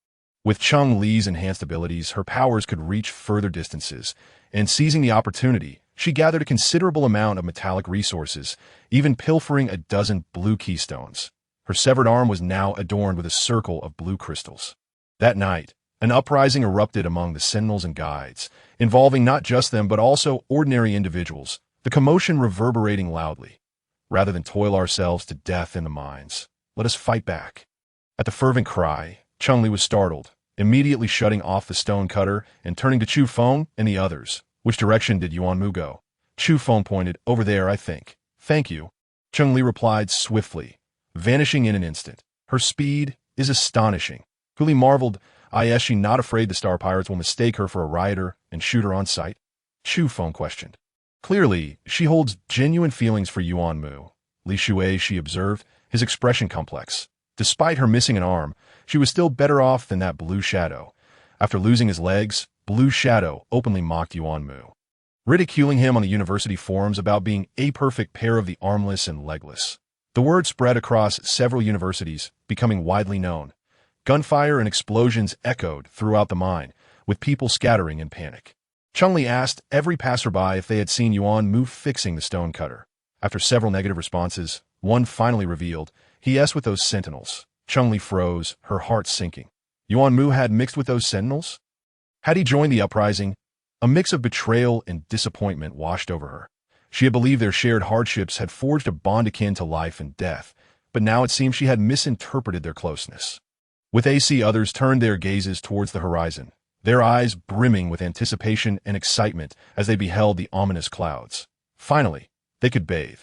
Speaker 1: With Cheng Li's enhanced abilities, her powers could reach further distances, and seizing the opportunity, she gathered a considerable amount of metallic resources, even pilfering a dozen blue keystones. Her severed arm was now adorned with a circle of blue crystals. That night, an uprising erupted among the sentinels and guides, involving not just them but also ordinary individuals, the commotion reverberating loudly. "Rather than toil ourselves to death in the mines, Let us fight back." At the fervent cry, Cheng Li was startled, immediately shutting off the stone cutter and turning to Chu Feng and the others. "Which direction did Yuan Mu go?" Chu Feng pointed. "Over there, I think." "Thank you." Cheng Li replied swiftly, vanishing in an instant. "Her speed is astonishing." Li marveled. "Is she not afraid the Star Pirates will mistake her for a rioter and shoot her on sight?" Chu Feng questioned. "Clearly, she holds genuine feelings for Yuan Mu." Li Shui, she observed, his expression complex. Despite her missing an arm, she was still better off than that Blue Shadow. After losing his legs, Blue Shadow openly mocked Yuan Mu, ridiculing him on the university forums about being a perfect pair of the armless and legless. The word spread across several universities, becoming widely known. Gunfire and explosions echoed throughout the mine, with people scattering in panic. Cheng Li asked every passerby if they had seen Yuan Mu fixing the stone cutter. After several negative responses, one finally revealed, "Yes, with those sentinels." Cheng Li froze, her heart sinking. Yuan Mu had mixed with those sentinels? Had he joined the uprising? A mix of betrayal and disappointment washed over her. She had believed their shared hardships had forged a bond akin to life and death, but now it seemed she had misinterpreted their closeness. With AC, others turned their gazes towards the horizon, their eyes brimming with anticipation and excitement as they beheld the ominous clouds. Finally, they could bathe.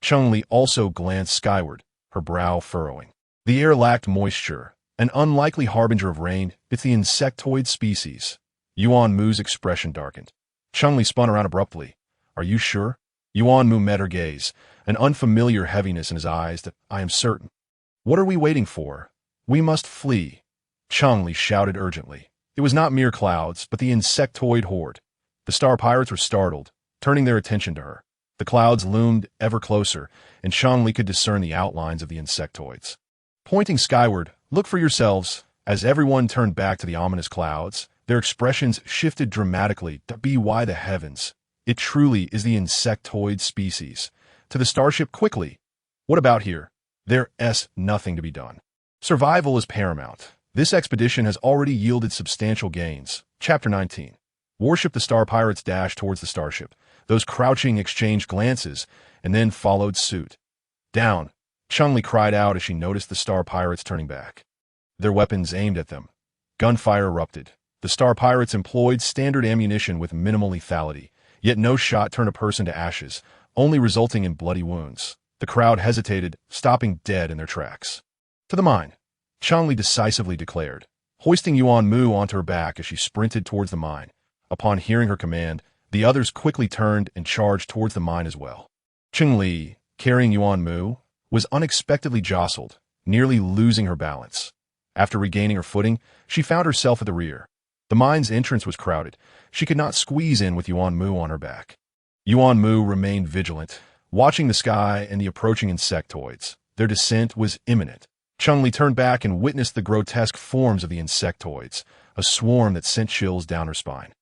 Speaker 1: Cheng Li also glanced skyward, her brow furrowing. The air lacked moisture, an unlikely harbinger of rain. "It's the insectoid species." Yuan Mu's expression darkened. Cheng Li spun around abruptly. "Are you sure?" Yuan Mu met her gaze, an unfamiliar heaviness in his eyes. "I am certain." "What are we waiting for? We must flee." Cheng Li shouted urgently. It was not mere clouds, but the insectoid horde. The Star Pirates were startled, turning their attention to her. The clouds loomed ever closer, and Cheng Li could discern the outlines of the insectoids. Pointing skyward, "Look for yourselves." As everyone turned back to the ominous clouds, their expressions shifted dramatically. "Why the heavens? It truly is the insectoid species." "To the starship quickly." "What about here?" "There's nothing to be done. Survival is paramount. This expedition has already yielded substantial gains." Chapter 19. Warship. The Star Pirates dashed towards the starship. Those crouching exchanged glances, and then followed suit. "Down!" Cheng Li cried out as she noticed the Star Pirates turning back. Their weapons aimed at them. Gunfire erupted. The Star Pirates employed standard ammunition with minimal lethality, yet no shot turned a person to ashes, only resulting in bloody wounds. The crowd hesitated, stopping dead in their tracks. "To the mine," Cheng Li decisively declared, hoisting Yuan Mu onto her back as she sprinted towards the mine. Upon hearing her command, the others quickly turned and charged towards the mine as well. Cheng Li, carrying Yuan Mu, was unexpectedly jostled, nearly losing her balance. After regaining her footing, she found herself at the rear. The mine's entrance was crowded. She could not squeeze in with Yuan Mu on her back. Yuan Mu remained vigilant, watching the sky and the approaching insectoids. Their descent was imminent. Cheng Li turned back and witnessed the grotesque forms of the insectoids, a swarm that sent chills down her spine.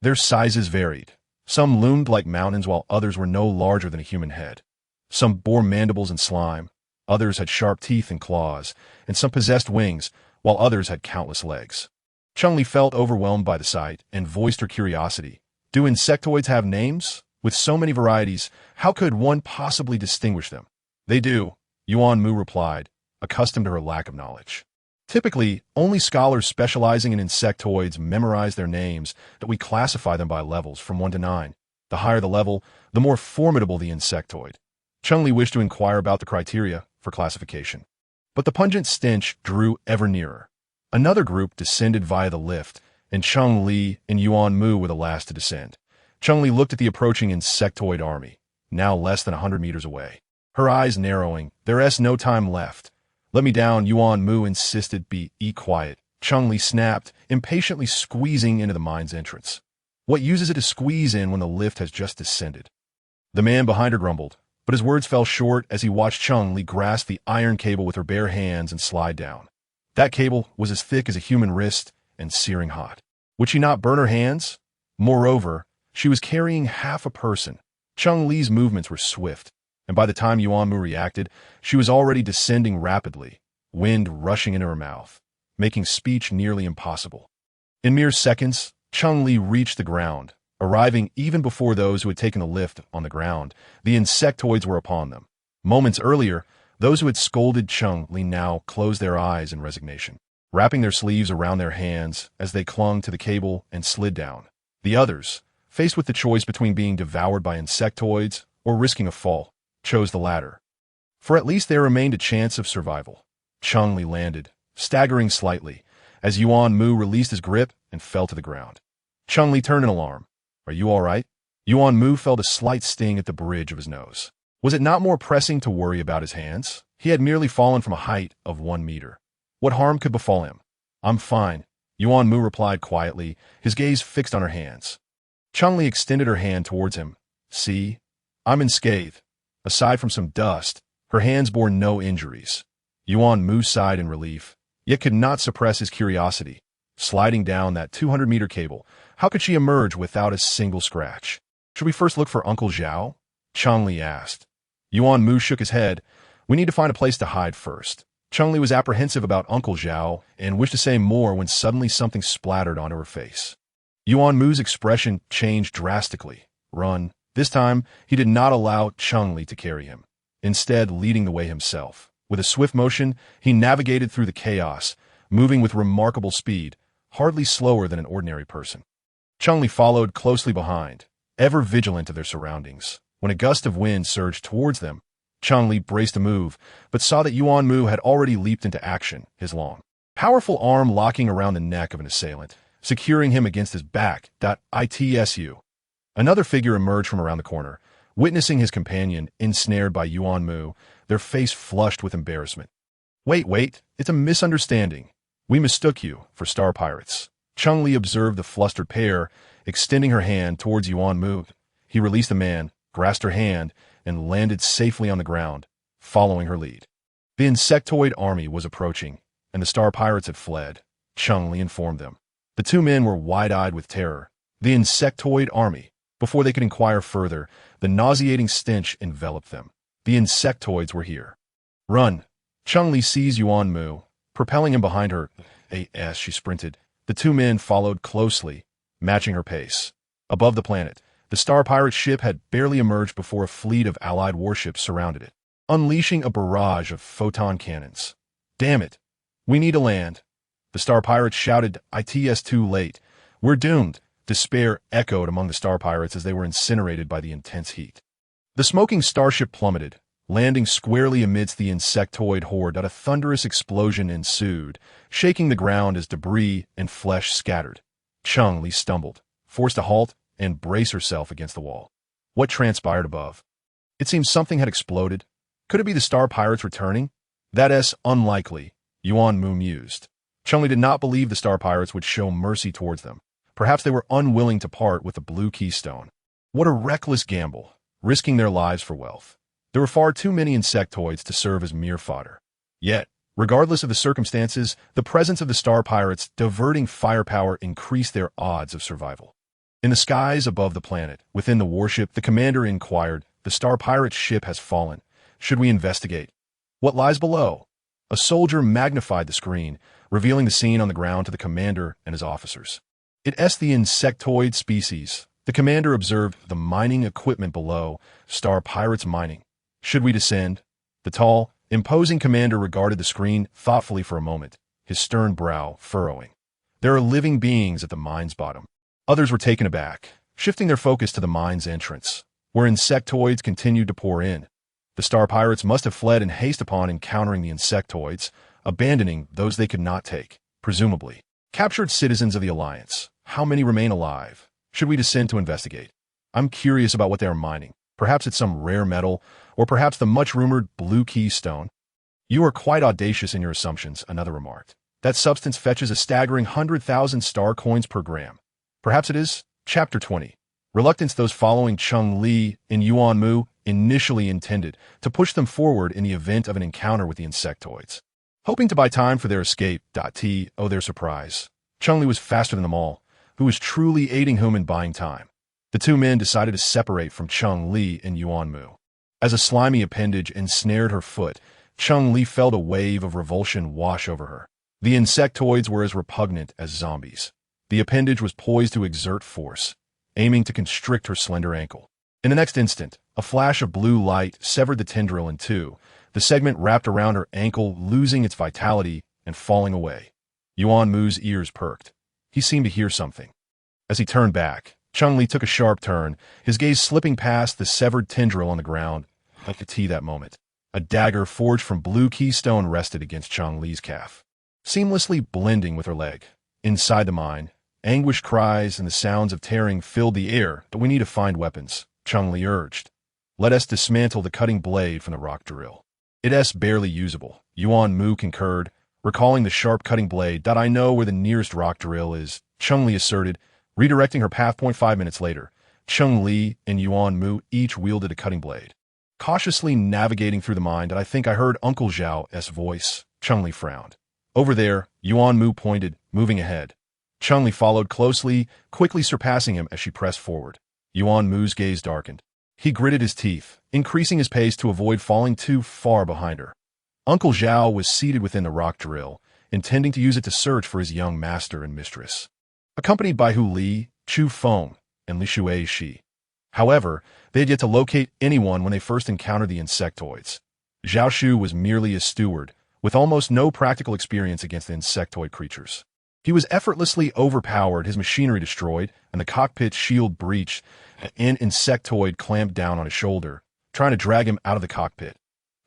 Speaker 1: Their sizes varied. Some loomed like mountains while others were no larger than a human head. Some bore mandibles and slime, others had sharp teeth and claws, and some possessed wings, while others had countless legs. Cheng Li felt overwhelmed by the sight and voiced her curiosity. "Do insectoids have names? With so many varieties, how could one possibly distinguish them?" "They do," Yuan Mu replied, accustomed to her lack of knowledge. "Typically, only scholars specializing in insectoids memorize their names, that we classify them by levels from 1 to 9. The higher the level, the more formidable the insectoid." Cheng Li wished to inquire about the criteria for classification, but the pungent stench drew ever nearer. Another group descended via the lift, and Cheng Li and Yuan Mu were the last to descend. Cheng Li looked at the approaching insectoid army, now less than 100 meters away. Her eyes narrowing. "There's no time left." "Let me down," Yuan Mu insisted. "Be quiet," Cheng Li snapped, impatiently squeezing into the mine's entrance. "What use is it to squeeze in when the lift has just descended?" The man behind her grumbled, but his words fell short as he watched Cheng Li grasp the iron cable with her bare hands and slide down. That cable was as thick as a human wrist and searing hot. Would she not burn her hands? Moreover, she was carrying half a person. Cheng Li's movements were swift, and by the time Yuan Mu reacted, she was already descending rapidly, wind rushing into her mouth, making speech nearly impossible. In mere seconds, Cheng Li reached the ground, arriving even before those who had taken the lift on the ground. The insectoids were upon them. Moments earlier, Those who had scolded Cheng Li now closed their eyes in resignation, wrapping their sleeves around their hands as they clung to the cable and slid down. The others, faced with the choice between being devoured by insectoids or risking a fall, chose the latter. For at least there remained a chance of survival. Cheng Li landed, staggering slightly, as Yuan Mu released his grip and fell to the ground. Cheng Li turned in alarm. "Are you all right?" Yuan Mu felt a slight sting at the bridge of his nose. Was it not more pressing to worry about his hands? He had merely fallen from a height of 1 meter. What harm could befall him? "I'm fine," Yuan Mu replied quietly, his gaze fixed on her hands. Cheng Li extended her hand towards him. "See? I'm unscathed. Aside from some dust, her hands bore no injuries." Yuan Mu sighed in relief, yet could not suppress his curiosity. Sliding down that 200-meter cable, how could she emerge without a single scratch? "Should we first look for Uncle Zhao?" Cheng Li asked. Yuan Mu shook his head. "We need to find a place to hide first." Cheng Li was apprehensive about Uncle Zhao and wished to say more when suddenly something splattered onto her face. Yuan Mu's expression changed drastically. Run. This time, he did not allow Cheng Li to carry him, instead leading the way himself. With a swift motion, he navigated through the chaos, moving with remarkable speed, hardly slower than an ordinary person. Cheng Li followed closely behind, ever vigilant of their surroundings. When a gust of wind surged towards them, Cheng Li braced a move, but saw that Yuan Mu had already leaped into action, his long, powerful arm locking around the neck of an assailant, securing him against his back. Itsu. Another figure emerged from around the corner, witnessing his companion ensnared by Yuan Mu, their face flushed with embarrassment. Wait, it's a misunderstanding. We mistook you for star pirates." Cheng Li observed the flustered pair, extending her hand towards Yuan Mu. He released the man, grasped her hand, and landed safely on the ground, following her lead. The insectoid army was approaching, and the star pirates had fled, Cheng Li informed them. The two men were wide-eyed with terror. The insectoid army. Before they could inquire further, the nauseating stench enveloped them. The insectoids were here. "Run!" Cheng Li seized Yuan Mu, propelling him behind her. As she sprinted, the two men followed closely, matching her pace. Above the planet, the star pirate ship had barely emerged before a fleet of allied warships surrounded it, unleashing a barrage of photon cannons. "Damn it! We need to land!" The star pirates shouted. "It's too late. We're doomed!" Despair echoed among the star pirates as they were incinerated by the intense heat. The smoking starship plummeted, landing squarely amidst the insectoid horde. A thunderous explosion ensued, shaking the ground as debris and flesh scattered. Cheng Li stumbled, forced to halt and brace herself against the wall. What transpired above? It seemed something had exploded. Could it be the star pirates returning? That's unlikely, Yuan Mu mused. Cheng Li did not believe the star pirates would show mercy towards them. Perhaps they were unwilling to part with the blue keystone. What a reckless gamble, risking their lives for wealth. There were far too many insectoids to serve as mere fodder. Yet, regardless of the circumstances, the presence of the star pirates' diverting firepower increased their odds of survival. In the skies above the planet, within the warship, the commander inquired, "The star pirate's ship has fallen. Should we investigate? What lies below?" A soldier magnified the screen, revealing the scene on the ground to the commander and his officers. It's the insectoid species. The commander observed the mining equipment below, star pirates mining. Should we descend? The tall, imposing commander regarded the screen thoughtfully for a moment, his stern brow furrowing. There are living beings at the mine's bottom. Others were taken aback, shifting their focus to the mine's entrance, where insectoids continued to pour in. The star pirates must have fled in haste upon encountering the insectoids, abandoning those they could not take, presumably. Captured citizens of the Alliance. How many remain alive? Should we descend to investigate? I'm curious about what they are mining. Perhaps it's some rare metal, or perhaps the much-rumored blue keystone. You are quite audacious in your assumptions, another remarked. That substance fetches a staggering 100,000 star coins per gram. Perhaps it is? Chapter 20. Reluctance. Those following Cheng Li and Yuan Mu initially intended to push them forward in the event of an encounter with the insectoids, hoping to buy time for their escape. Their surprise. Cheng Li was faster than them all, who was truly aiding whom in buying time. The two men decided to separate from Cheng Li and Yuan Mu. As a slimy appendage ensnared her foot, Cheng Li felt a wave of revulsion wash over her. The insectoids were as repugnant as zombies. The appendage was poised to exert force, aiming to constrict her slender ankle. In the next instant, a flash of blue light severed the tendril in two, The segment wrapped around her ankle, losing its vitality and falling away. Yuan Mu's ears perked. He seemed to hear something. As he turned back, Cheng Li took a sharp turn, his gaze slipping past the severed tendril on the ground. Like the tea that moment, a dagger forged from blue keystone rested against Cheng Li's calf, seamlessly blending with her leg. Inside the mine, anguished cries and the sounds of tearing filled the air. But we need to find weapons, Cheng Li urged. Let us dismantle the cutting blade from the rock drill. It's barely usable, Yuan Mu concurred, recalling the sharp cutting blade. I know where the nearest rock drill is, Cheng Li asserted, redirecting her path. 5 minutes later, Cheng Li and Yuan Mu each wielded a cutting blade. Cautiously navigating through the mine, I think I heard Uncle Zhao's voice, Cheng Li frowned. Over there, Yuan Mu pointed, moving ahead. Cheng Li followed closely, quickly surpassing him as she pressed forward. Yuan Mu's gaze darkened. He gritted his teeth, increasing his pace to avoid falling too far behind her. Uncle Zhao was seated within the rock drill, intending to use it to search for his young master and mistress, accompanied by Hu Li, Chu Feng, and Li Shuai. However, they had yet to locate anyone when they first encountered the insectoids. Zhao Shu was merely a steward, with almost no practical experience against the insectoid creatures. He was effortlessly overpowered, his machinery destroyed, and the cockpit shield breached. An insectoid clamped down on his shoulder, trying to drag him out of the cockpit.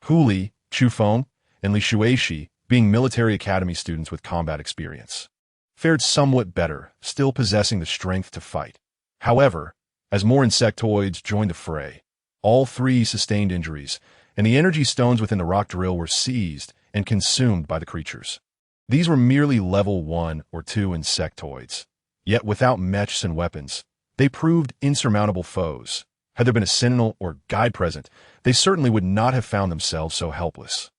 Speaker 1: Hu Li, Chu Feng, and Li Shuai, being military academy students with combat experience, fared somewhat better, still possessing the strength to fight. However, as more insectoids joined the fray, all three sustained injuries, and the energy stones within the rock drill were seized and consumed by the creatures. These were merely level 1 or 2 insectoids, yet without mechs and weapons, they proved insurmountable foes. Had there been a sentinel or guide present, they certainly would not have found themselves so helpless.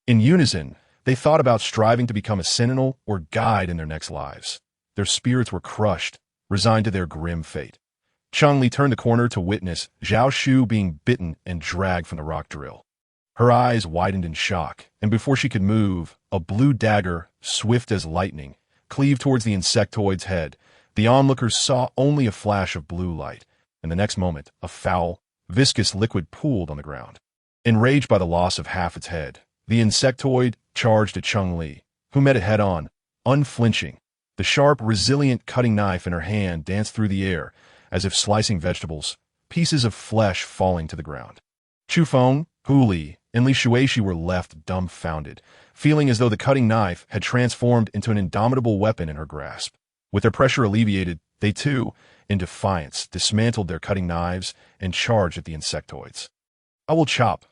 Speaker 1: In unison, they thought about striving to become a sentinel or guide in their next lives. Their spirits were crushed, resigned to their grim fate. Cheng Li turned the corner to witness Zhao Shu being bitten and dragged from the rock drill. Her eyes widened in shock, and before she could move, a blue dagger, swift as lightning, cleaved towards the insectoid's head. The onlookers saw only a flash of blue light, and the next moment, a foul, viscous liquid pooled on the ground. Enraged by the loss of half its head, the insectoid charged at Cheng Li, who met it head-on, unflinching. The sharp, resilient cutting knife in her hand danced through the air, as if slicing vegetables, pieces of flesh falling to the ground. Chu Feng, Hu Li, and Li Shuai were left dumbfounded, feeling as though the cutting knife had transformed into an indomitable weapon in her grasp. With their pressure alleviated, they too, in defiance, dismantled their cutting knives and charged at the insectoids. I will chop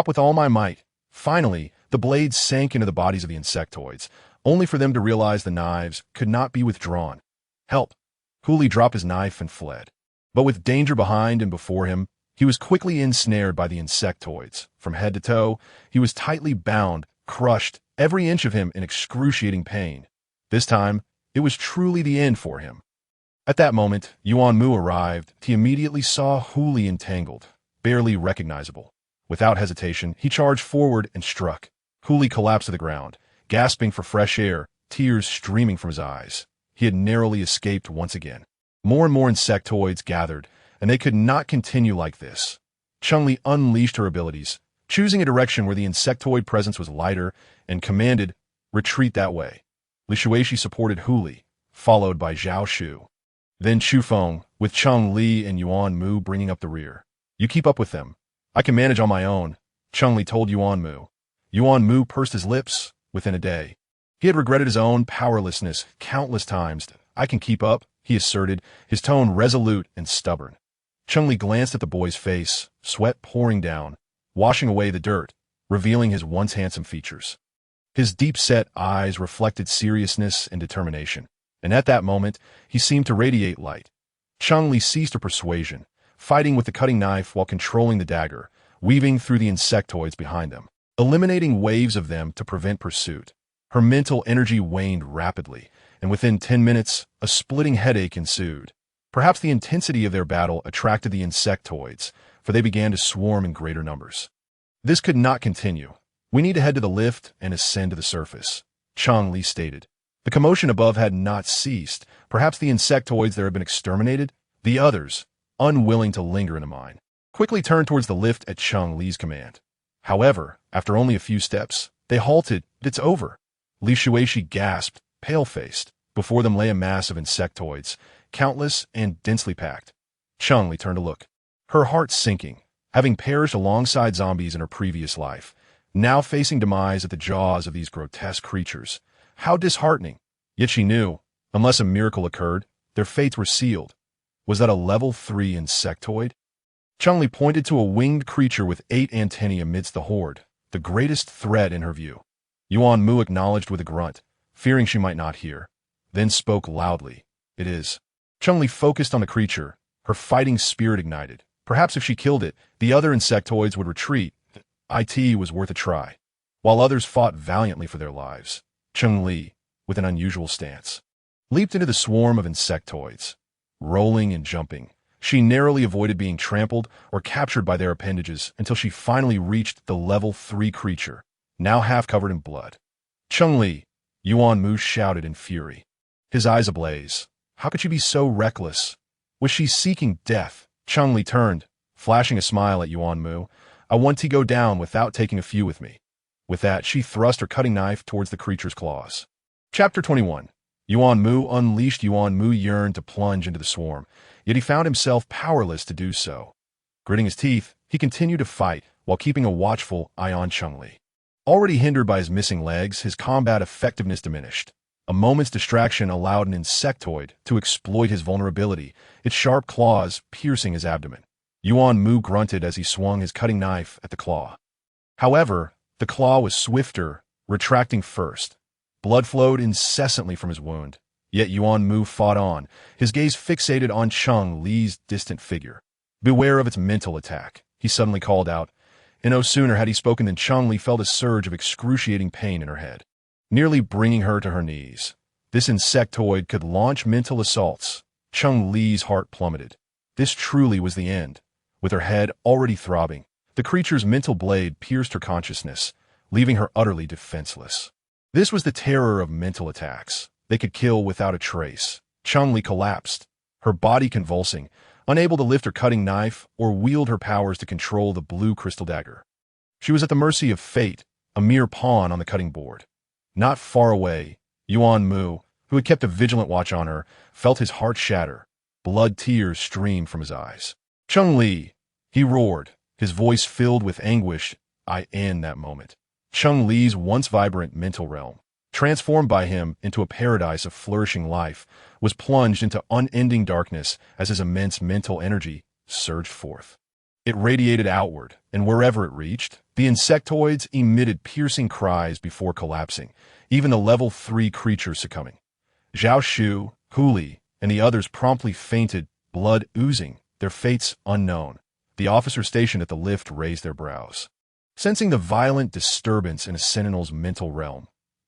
Speaker 1: with all my might. Finally, the blades sank into the bodies of the insectoids, only for them to realize the knives could not be withdrawn. Help! Hu Li dropped his knife and fled. But with danger behind and before him, he was quickly ensnared by the insectoids. From head to toe, he was tightly bound, crushed, every inch of him in excruciating pain. This time, it was truly the end for him. At that moment, Yuan Mu arrived. He immediately saw Hu Li entangled, barely recognizable. Without hesitation, he charged forward and struck. Hu Li collapsed to the ground, gasping for fresh air, tears streaming from his eyes. He had narrowly escaped once again. More and more insectoids gathered, and they could not continue like this. Cheng Li unleashed her abilities, choosing a direction where the insectoid presence was lighter, and commanded, retreat that way. Li Shuai supported Hu Li, followed by Zhao Shu. Then Chu Feng, with Cheng Li and Yuan Mu bringing up the rear. You keep up with them. I can manage on my own, Cheng Li told Yuan Mu. Yuan Mu pursed his lips within a day. He had regretted his own powerlessness countless times. I can keep up, he asserted, his tone resolute and stubborn. Cheng Li glanced at the boy's face, sweat pouring down, washing away the dirt, revealing his once handsome features. His deep-set eyes reflected seriousness and determination, and at that moment, he seemed to radiate light. Cheng Li ceased her persuasion, fighting with the cutting knife while controlling the dagger, weaving through the insectoids behind them, eliminating waves of them to prevent pursuit. Her mental energy waned rapidly, and within 10 minutes, a splitting headache ensued. Perhaps the intensity of their battle attracted the insectoids, for they began to swarm in greater numbers. This could not continue. We need to head to the lift and ascend to the surface, Cheng Li stated. The commotion above had not ceased. Perhaps the insectoids there had been exterminated. The others, unwilling to linger in the mine, quickly turned towards the lift at Cheng Li's command. However, after only a few steps, they halted. It's over. Li Shuishi gasped, pale-faced. Before them lay a mass of insectoids, countless and densely packed. Cheng Li turned to look, her heart sinking, having perished alongside zombies in her previous life, now facing demise at the jaws of these grotesque creatures. How disheartening! Yet she knew, unless a miracle occurred, their fates were sealed. Was that a level 3 insectoid? Cheng Li pointed to a winged creature with 8 antennae amidst the horde, the greatest threat in her view. Yuan Mu acknowledged with a grunt, fearing she might not hear, then spoke loudly. It is. Cheng Li focused on the creature, her fighting spirit ignited. Perhaps if she killed it, the other insectoids would retreat. It was worth a try. While others fought valiantly for their lives, Cheng Li, with an unusual stance, leaped into the swarm of insectoids. Rolling and jumping, she narrowly avoided being trampled or captured by their appendages until she finally reached the level 3 creature, now half covered in blood. Cheng Li, Yuan Mu shouted in fury, his eyes ablaze. How could she be so reckless? Was she seeking death? Cheng Li turned, flashing a smile at Yuan Mu. I want to go down without taking a few with me. With that, she thrust her cutting knife towards the creature's claws. Chapter 21. Yuan Mu unleashed. Yuan Mu yearned to plunge into the swarm, yet he found himself powerless to do so. Gritting his teeth, he continued to fight while keeping a watchful eye on Cheng Li. Already hindered by his missing legs, his combat effectiveness diminished. A moment's distraction allowed an insectoid to exploit his vulnerability, its sharp claws piercing his abdomen. Yuan Mu grunted as he swung his cutting knife at the claw. However, the claw was swifter, retracting first. Blood flowed incessantly from his wound, yet Yuan Mu fought on, his gaze fixated on Cheng Li's distant figure. Beware of its mental attack, he suddenly called out, and no sooner had he spoken than Cheng Li felt a surge of excruciating pain in her head, nearly bringing her to her knees. This insectoid could launch mental assaults. Cheng Li's heart plummeted. This truly was the end. With her head already throbbing, the creature's mental blade pierced her consciousness, leaving her utterly defenseless. This was the terror of mental attacks. They could kill without a trace. Cheng Li collapsed, her body convulsing, unable to lift her cutting knife or wield her powers to control the blue crystal dagger. She was at the mercy of fate, a mere pawn on the cutting board. Not far away, Yuan Mu, who had kept a vigilant watch on her, felt his heart shatter. Blood tears streamed from his eyes. Cheng Li, he roared, his voice filled with anguish. I end that moment. Cheng Li's once vibrant mental realm, transformed by him into a paradise of flourishing life, was plunged into unending darkness as his immense mental energy surged forth. It radiated outward, and wherever it reached, the insectoids emitted piercing cries before collapsing, even the level 3 creature succumbing. Zhao Shu, Hu Li, and the others promptly fainted, blood oozing, their fates unknown. The officer stationed at the lift raised their brows, sensing the violent disturbance in a Sentinel's mental realm.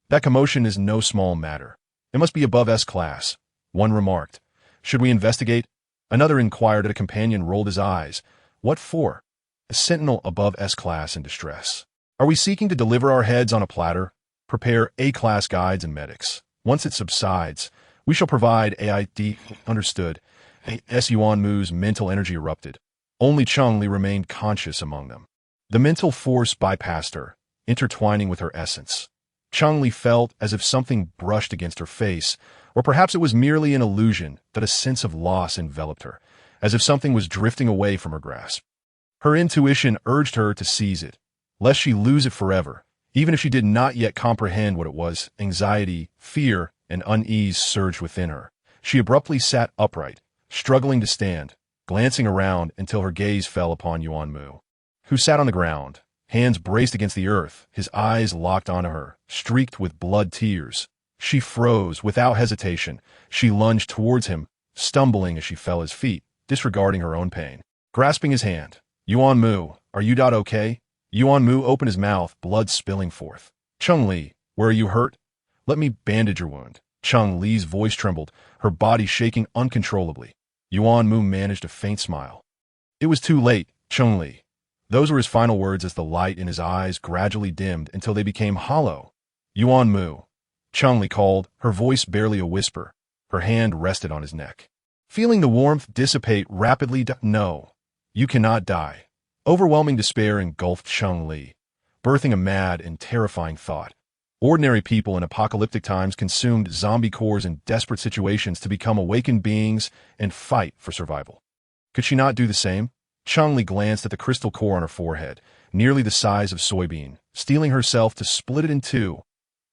Speaker 1: That commotion is no small matter. It must be above S-class, one remarked. Should we investigate? Another inquired. At a companion rolled his eyes. What for? A Sentinel above S-class in distress. Are we seeking to deliver our heads on a platter? Prepare A-class guides and medics. Once it subsides, we shall provide AID. Understood. S. Yuan Mu's mental energy erupted. Only Cheng Li remained conscious among them. The mental force bypassed her, intertwining with her essence. Cheng Li felt as if something brushed against her face, or perhaps it was merely an illusion that a sense of loss enveloped her, as if something was drifting away from her grasp. Her intuition urged her to seize it, lest she lose it forever. Even if she did not yet comprehend what it was, anxiety, fear, and unease surged within her. She abruptly sat upright, struggling to stand, glancing around until her gaze fell upon Yuan Mu, who sat on the ground, hands braced against the earth, his eyes locked onto her, streaked with blood tears. She froze without hesitation. She lunged towards him, stumbling as she fell at his feet, disregarding her own pain. Grasping his hand, Yuan Mu, are you okay? Yuan Mu opened his mouth, blood spilling forth. Cheng Li, where are you hurt? Let me bandage your wound. Cheng Li's voice trembled, her body shaking uncontrollably. Yuan Mu managed a faint smile. It was too late, Cheng Li. Those were his final words as the light in his eyes gradually dimmed until they became hollow. Yuan Mu, Cheng Li called, her voice barely a whisper. Her hand rested on his neck. Feeling the warmth dissipate rapidly, no, you cannot die. Overwhelming despair engulfed Cheng Li, birthing a mad and terrifying thought. Ordinary people in apocalyptic times consumed zombie cores in desperate situations to become awakened beings and fight for survival. Could she not do the same? Cheng Li glanced at the crystal core on her forehead, nearly the size of soybean, steeling herself to split it in two.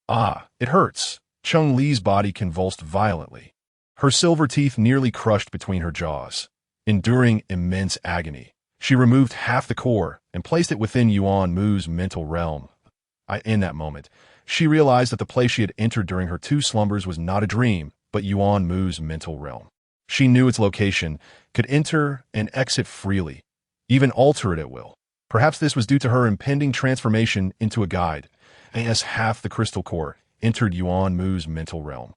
Speaker 1: Ah, it hurts. Cheng Li's body convulsed violently. Her silver teeth nearly crushed between her jaws. Enduring immense agony, she removed half the core and placed it within Yuan Mu's mental realm. In that moment, she realized that the place she had entered during her 2 slumbers was not a dream, but Yuan Mu's mental realm. She knew its location, could enter and exit freely, even alter it at will. Perhaps this was due to her impending transformation into a guide, as half the crystal core entered Yuan Mu's mental realm.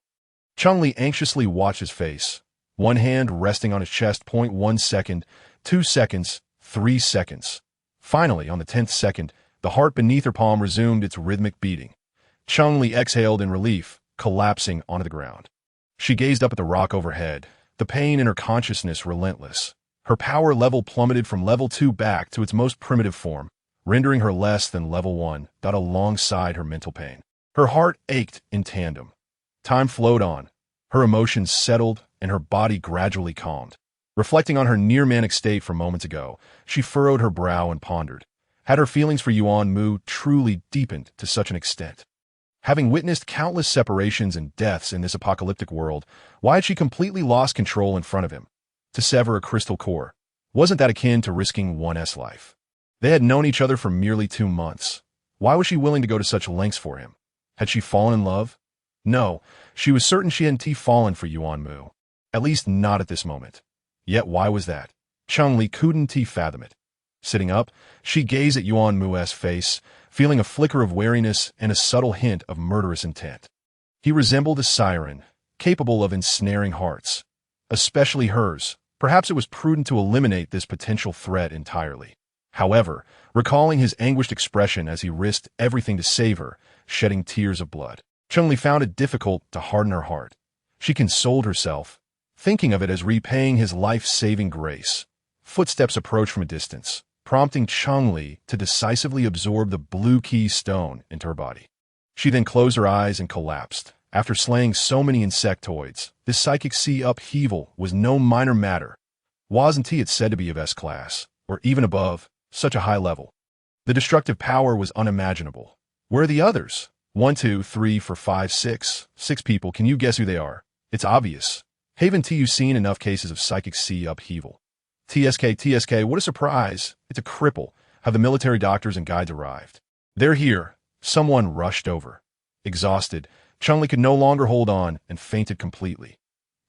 Speaker 1: Cheng Li anxiously watched his face, one hand resting on his chest. 1 second, 2 seconds, 3 seconds. Finally, on the 10th second, the heart beneath her palm resumed its rhythmic beating. Cheng Li exhaled in relief, collapsing onto the ground. She gazed up at the rock overhead, the pain in her consciousness relentless. Her power level plummeted from level 2 back to its most primitive form, rendering her less than level 1, alongside her mental pain. Her heart ached in tandem. Time flowed on. Her emotions settled, and her body gradually calmed. Reflecting on her near-manic state from moments ago, she furrowed her brow and pondered. Had her feelings for Yuan Mu truly deepened to such an extent? Having witnessed countless separations and deaths in this apocalyptic world, why had she completely lost control in front of him? To sever a crystal core, wasn't that akin to risking one's life? They had known each other for merely 2 months. Why was she willing to go to such lengths for him? Had she fallen in love? No, she was certain she hadn't fallen for Yuan Mu. At least not at this moment. Yet why was that? Cheng Li couldn't fathom it. Sitting up, she gazed at Yuan Mu's face, feeling a flicker of wariness and a subtle hint of murderous intent. He resembled a siren, capable of ensnaring hearts, especially hers. Perhaps it was prudent to eliminate this potential threat entirely. However, recalling his anguished expression as he risked everything to save her, shedding tears of blood, Cheng Li found it difficult to harden her heart. She consoled herself, thinking of it as repaying his life-saving grace. Footsteps approached from a distance, prompting Cheng Li to decisively absorb the blue key stone into her body. She then closed her eyes and collapsed. After slaying so many insectoids, this psychic sea upheaval was no minor matter. Wasn't it said to be of S-class, or even above, such a high level? The destructive power was unimaginable. Where are the others? 1, 2, 3, 4, 5, 6. 6 people. Can you guess who they are? It's obvious. Haven't you seen enough cases of psychic sea upheaval? TSK, what a surprise. It's a cripple. Have the military doctors and guides arrived? They're here. Someone rushed over. Exhausted, Cheng Li could no longer hold on and fainted completely.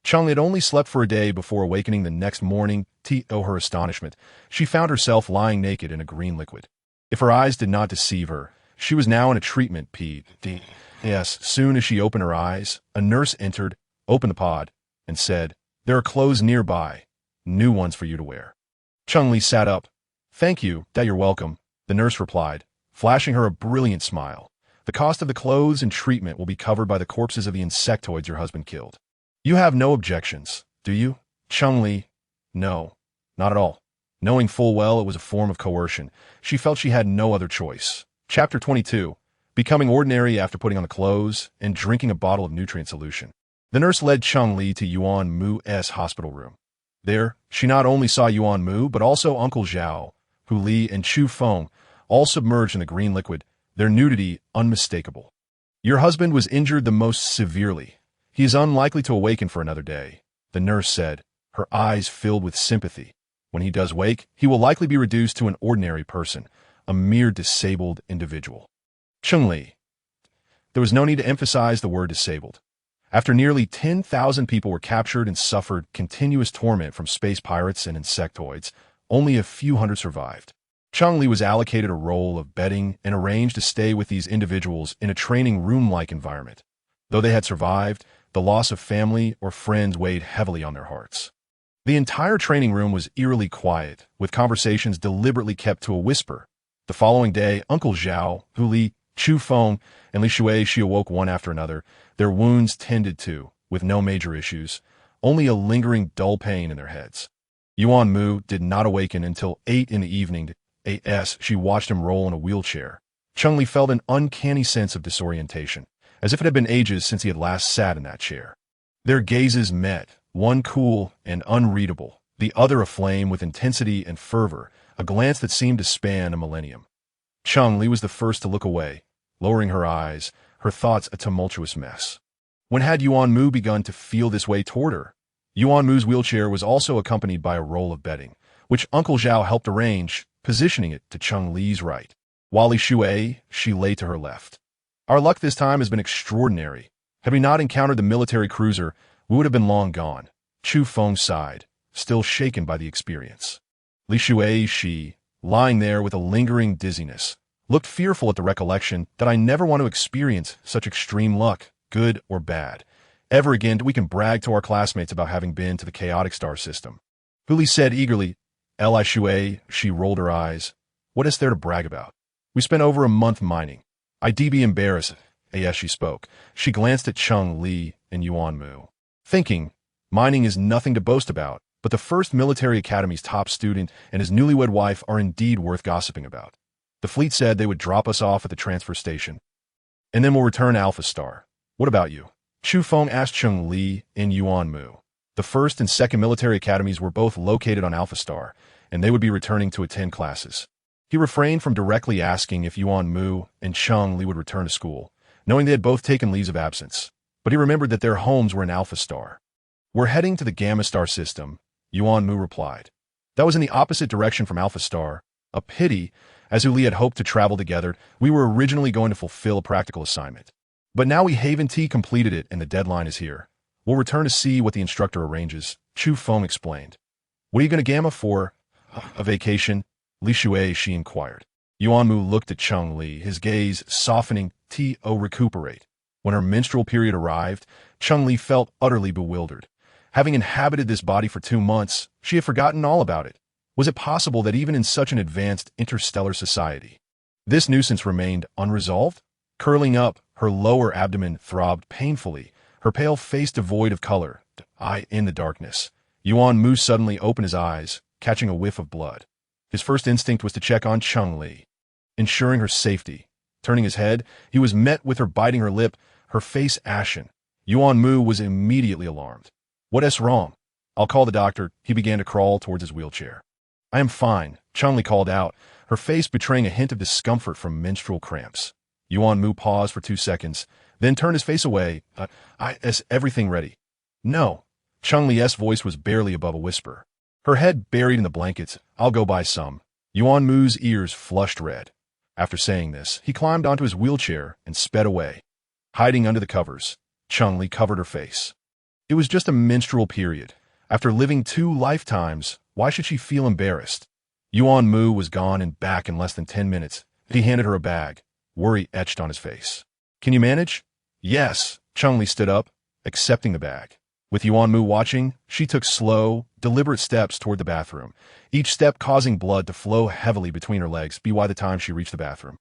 Speaker 1: Cheng Li had only slept for a day before awakening the next morning. To her astonishment, she found herself lying naked in a green liquid. If her eyes did not deceive her, she was now in a treatment PED. Yes, soon as she opened her eyes, a nurse entered, opened the pod, and said, "There are clothes nearby. New ones for you to wear." Cheng Li sat up. "Thank you, you're welcome," the nurse replied, flashing her a brilliant smile. "The cost of the clothes and treatment will be covered by the corpses of the insectoids your husband killed. You have no objections, do you?" Cheng Li, no, not at all. Knowing full well it was a form of coercion, she felt she had no other choice. Chapter 22. Becoming ordinary after putting on the clothes and drinking a bottle of nutrient solution. The nurse led Cheng Li to Yuan Mu's hospital room. There, she not only saw Yuan Mu, but also Uncle Zhao, Hu Li, and Chu Feng, all submerged in the green liquid, their nudity unmistakable. "Your husband was injured the most severely. He is unlikely to awaken for another day," the nurse said, her eyes filled with sympathy. "When he does wake, he will likely be reduced to an ordinary person, a mere disabled individual." Cheng Li. There was no need to emphasize the word disabled. After nearly 10,000 people were captured and suffered continuous torment from space pirates and insectoids, only a few hundred survived. Cheng Li was allocated a role of bedding and arranged to stay with these individuals in a training room-like environment. Though they had survived, the loss of family or friends weighed heavily on their hearts. The entire training room was eerily quiet, with conversations deliberately kept to a whisper. The following day, Uncle Zhao, Hu Li, Chu Feng, and Li Shui awoke one after another, their wounds tended to, with no major issues, only a lingering dull pain in their heads. Yuan Mu did not awaken until 8 in the evening. She watched him roll in a wheelchair, Cheng Li felt an uncanny sense of disorientation, as if it had been ages since he had last sat in that chair. Their gazes met, one cool and unreadable, the other aflame with intensity and fervor, a glance that seemed to span a millennium. Cheng Li was the first to look away, lowering her eyes, her thoughts a tumultuous mess. When had Yuan Mu begun to feel this way toward her? Yuan Mu's wheelchair was also accompanied by a roll of bedding, which Uncle Zhao helped arrange, positioning it to Cheng Li's right. While Li Shui, she lay to her left. Our luck this time has been extraordinary. Had we not encountered the military cruiser, we would have been long gone. Chu Feng sighed, still shaken by the experience. Li Shui, she, lying there with a lingering dizziness, looked fearful at the recollection that I never want to experience such extreme luck, good or bad. Ever again we can brag to our classmates about having been to the chaotic star system. Huli said eagerly. Li Shui, she rolled her eyes. What is there to brag about? We spent over a month mining. I'd be embarrassed. As she spoke, she glanced at Cheng Li and Yuan Mu, thinking, mining is nothing to boast about, but the first military academy's top student and his newlywed wife are indeed worth gossiping about. The fleet said they would drop us off at the transfer station, and then we'll return Alpha Star. What about you? Chu Feng asked Cheng Li and Yuan Mu. The first and second military academies were both located on Alpha Star, and they would be returning to attend classes. He refrained from directly asking if Yuan Mu and Cheng Li would return to school, knowing they had both taken leaves of absence, but he remembered that their homes were in Alpha Star. We're heading to the Gamma Star system, Yuan Mu replied. That was in the opposite direction from Alpha Star. A pity, as Uli had hoped to travel together. We were originally going to fulfill a practical assignment. But now we Haven T completed it and the deadline is here. We'll return to see what the instructor arranges, Chu Feng explained. What are you going to Gamma for? A vacation? Li Shui, she inquired. Yuan Mu looked at Cheng Li, his gaze softening. Recuperate. When her menstrual period arrived, Cheng Li felt utterly bewildered. Having inhabited this body for 2 months, she had forgotten all about it. Was it possible that even in such an advanced interstellar society, this nuisance remained unresolved? Curling up, her lower abdomen throbbed painfully, her pale face devoid of color, in the darkness. Yuan Mu suddenly opened his eyes, catching a whiff of blood. His first instinct was to check on Cheng Li, ensuring her safety. Turning his head, he was met with her biting her lip, her face ashen. Yuan Mu was immediately alarmed. What's wrong? I'll call the doctor. He began to crawl towards his wheelchair. I am fine, Cheng Li called out, her face betraying a hint of discomfort from menstrual cramps. Yuan Mu paused for 2 seconds, then turned his face away. Is everything ready? No. Cheng Li's voice was barely above a whisper. Her head buried in the blankets. I'll go buy some. Yuan Mu's ears flushed red. After saying this, he climbed onto his wheelchair and sped away. Hiding under the covers, Cheng Li covered her face. It was just a menstrual period. After living 2 lifetimes, why should she feel embarrassed? Yuan Mu was gone and back in less than 10 minutes. He handed her a bag, worry etched on his face. Can you manage? Yes, Cheng Li stood up, accepting the bag. With Yuan Mu watching, she took slow, deliberate steps toward the bathroom, each step causing blood to flow heavily between her legs by the time she reached the bathroom.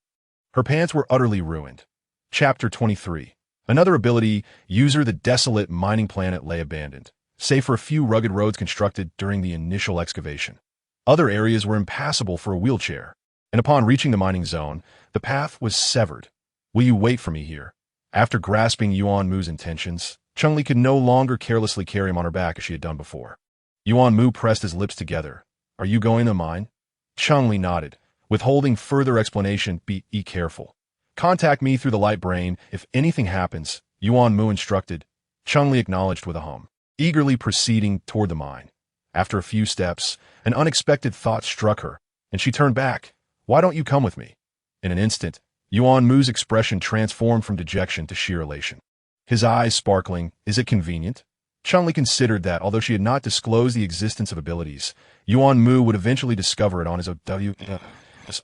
Speaker 1: Her pants were utterly ruined. Chapter 23. Another ability, user. The desolate mining planet lay abandoned, save for a few rugged roads constructed during the initial excavation. Other areas were impassable for a wheelchair, and upon reaching the mining zone, the path was severed. Will you wait for me here? After grasping Yuan Mu's intentions, Cheng Li could no longer carelessly carry him on her back as she had done before. Yuan Mu pressed his lips together. Are you going to mine? Cheng Li nodded, withholding further explanation. Be careful. Contact me through the light brain if anything happens, Yuan Mu instructed. Cheng Li acknowledged with a hum, eagerly proceeding toward the mine. After a few steps, an unexpected thought struck her, and she turned back. Why don't you come with me? In an instant, Yuan Mu's expression transformed from dejection to sheer elation. His eyes sparkling. Is it convenient? Cheng Li considered that, although she had not disclosed the existence of abilities, Yuan Mu would eventually discover it on his own.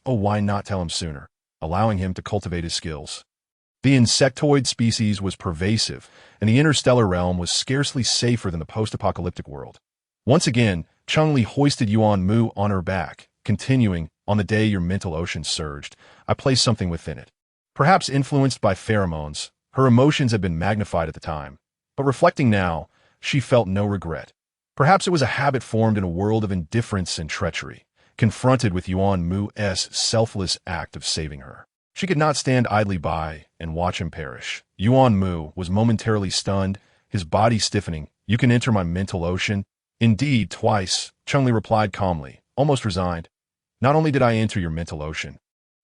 Speaker 1: Why not tell him sooner, allowing him to cultivate his skills? The insectoid species was pervasive, and the interstellar realm was scarcely safer than the post-apocalyptic world. Once again, Cheng Li hoisted Yuan Mu on her back, continuing, on the day your mental ocean surged, I placed something within it. Perhaps influenced by pheromones, her emotions had been magnified at the time, but reflecting now, she felt no regret. Perhaps it was a habit formed in a world of indifference and treachery, confronted with Yuan Mu's selfless act of saving her. She could not stand idly by and watch him perish. Yuan Mu was momentarily stunned, his body stiffening. "You can enter my mental ocean?" "Indeed, twice," Cheng Li replied calmly, almost resigned. "Not only did I enter your mental ocean,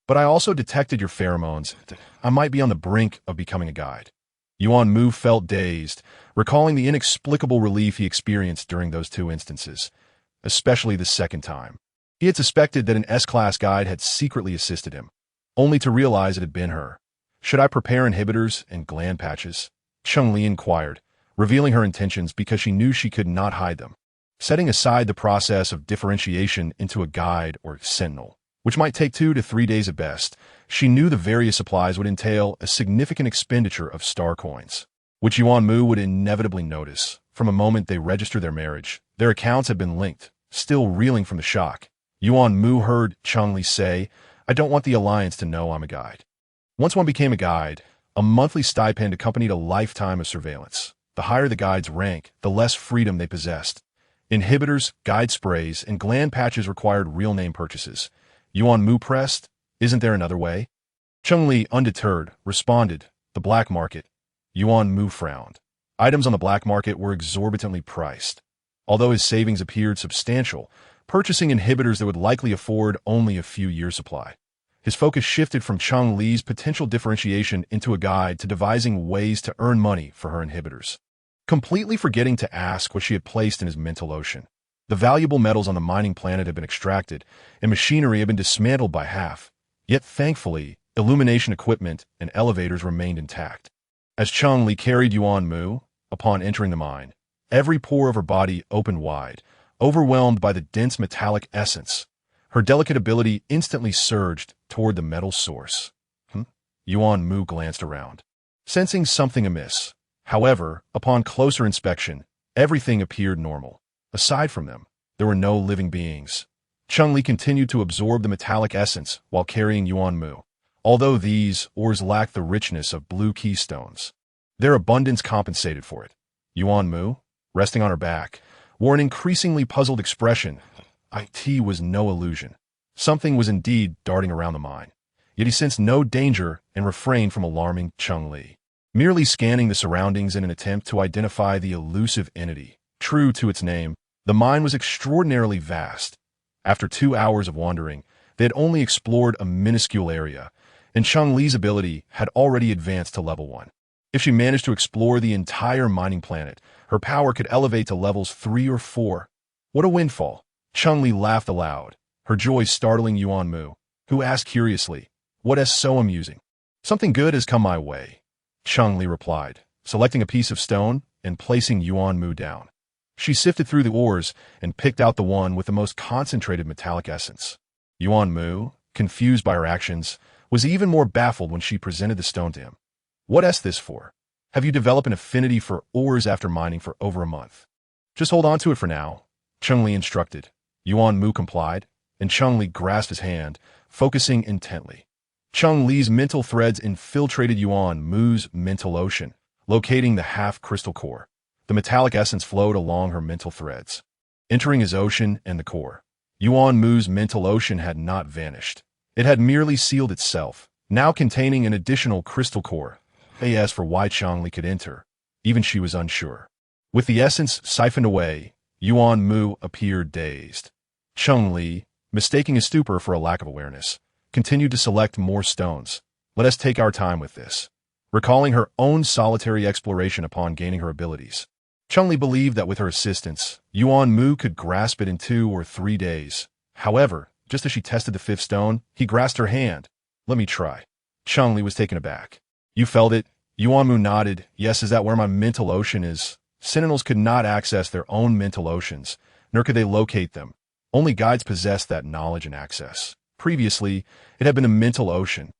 Speaker 1: but I also detected your pheromones. I might be on the brink of becoming a guide." Yuan Mu felt dazed, recalling the inexplicable relief he experienced during those two instances, especially the second time. He had suspected that an S-class guide had secretly assisted him, only to realize it had been her. "Should I prepare inhibitors and gland patches?" Cheng Li inquired, revealing her intentions because she knew she could not hide them. Setting aside the process of differentiation into a guide or sentinel, which might take 2 to 3 days at best, she knew the various supplies would entail a significant expenditure of star coins, which Yuan Mu would inevitably notice. From the moment they registered their marriage, their accounts had been linked. Still reeling from the shock, Yuan Mu heard Cheng Li say, "I don't want the Alliance to know I'm a guide." Once one became a guide, a monthly stipend accompanied a lifetime of surveillance. The higher the guide's rank, the less freedom they possessed. Inhibitors, guide sprays, and gland patches required real-name purchases. Yuan Mu pressed, "Isn't there another way?" Cheng Li, undeterred, responded, "The black market." Yuan Mu frowned. Items on the black market were exorbitantly priced. Although his savings appeared substantial, purchasing inhibitors that would likely afford only a few years' supply. His focus shifted from Cheng Li's potential differentiation into a guide to devising ways to earn money for her inhibitors. Completely forgetting to ask what she had placed in his mental ocean. The valuable metals on the mining planet had been extracted, and machinery had been dismantled by half. Yet thankfully, illumination equipment and elevators remained intact. As Cheng Li carried Yuan Mu, upon entering the mine, every pore of her body opened wide, overwhelmed by the dense metallic essence. Her delicate ability instantly surged toward the metal source. Yuan Mu glanced around, sensing something amiss. However, upon closer inspection, everything appeared normal. Aside from them, there were no living beings. Cheng Li continued to absorb the metallic essence while carrying Yuan Mu. Although these ores lacked the richness of blue keystones, their abundance compensated for it. Yuan Mu, resting on her back, wore an increasingly puzzled expression. It was no illusion. Something was indeed darting around the mine. Yet he sensed no danger and refrained from alarming Cheng Li. Merely scanning the surroundings in an attempt to identify the elusive entity. True to its name, the mine was extraordinarily vast. After 2 hours of wandering, they had only explored a minuscule area, and Cheng Li's ability had already advanced to level 1. If she managed to explore the entire mining planet, her power could elevate to levels 3 or 4. What a windfall! Cheng Li laughed aloud, her joy startling Yuan Mu, who asked curiously, "What is so amusing?" "Something good has come my way," Cheng Li replied, selecting a piece of stone and placing Yuan Mu down. She sifted through the ores and picked out the one with the most concentrated metallic essence. Yuan Mu, confused by her actions, was even more baffled when she presented the stone to him. "What is this for? Have you developed an affinity for ores after mining for over a month?" "Just hold on to it for now," Cheng Li instructed. Yuan Mu complied, and Cheng Li grasped his hand, focusing intently. Cheng Li's mental threads infiltrated Yuan Mu's mental ocean, locating the half-crystal core. The metallic essence flowed along her mental threads, entering his ocean and the core. Yuan Mu's mental ocean had not vanished. It had merely sealed itself, now containing an additional crystal core. As for why Cheng Li could enter, even she was unsure. With the essence siphoned away, Yuan Mu appeared dazed. Cheng Li, mistaking his stupor for a lack of awareness, continued to select more stones. "Let us take our time with this." Recalling her own solitary exploration upon gaining her abilities, Cheng Li believed that with her assistance, Yuan Mu could grasp it in 2 or 3 days. However, just as she tested the 5th stone, he grasped her hand. "Let me try." Cheng Li was taken aback. "You felt it?" Yuan Mu nodded. "Yes, is that where my mental ocean is?" Sentinels could not access their own mental oceans, nor could they locate them. Only guides possessed that knowledge and access. Previously, it had been a mental ocean,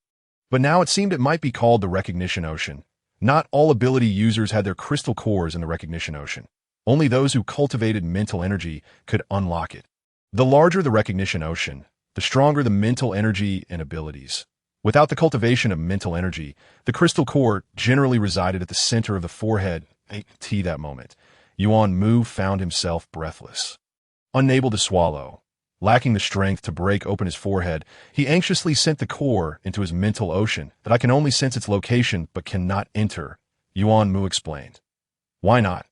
Speaker 1: but now it seemed it might be called the recognition ocean. Not all ability users had their crystal cores in the recognition ocean. Only those who cultivated mental energy could unlock it. The larger the recognition ocean, the stronger the mental energy and abilities. Without the cultivation of mental energy, the crystal core generally resided at the center of the forehead. At that moment, Yuan Mu found himself breathless. Unable to swallow, Lacking the strength to break open his forehead, he anxiously sent the core into his mental ocean that I can only sense its location but cannot enter, Yuan Mu explained. Why not?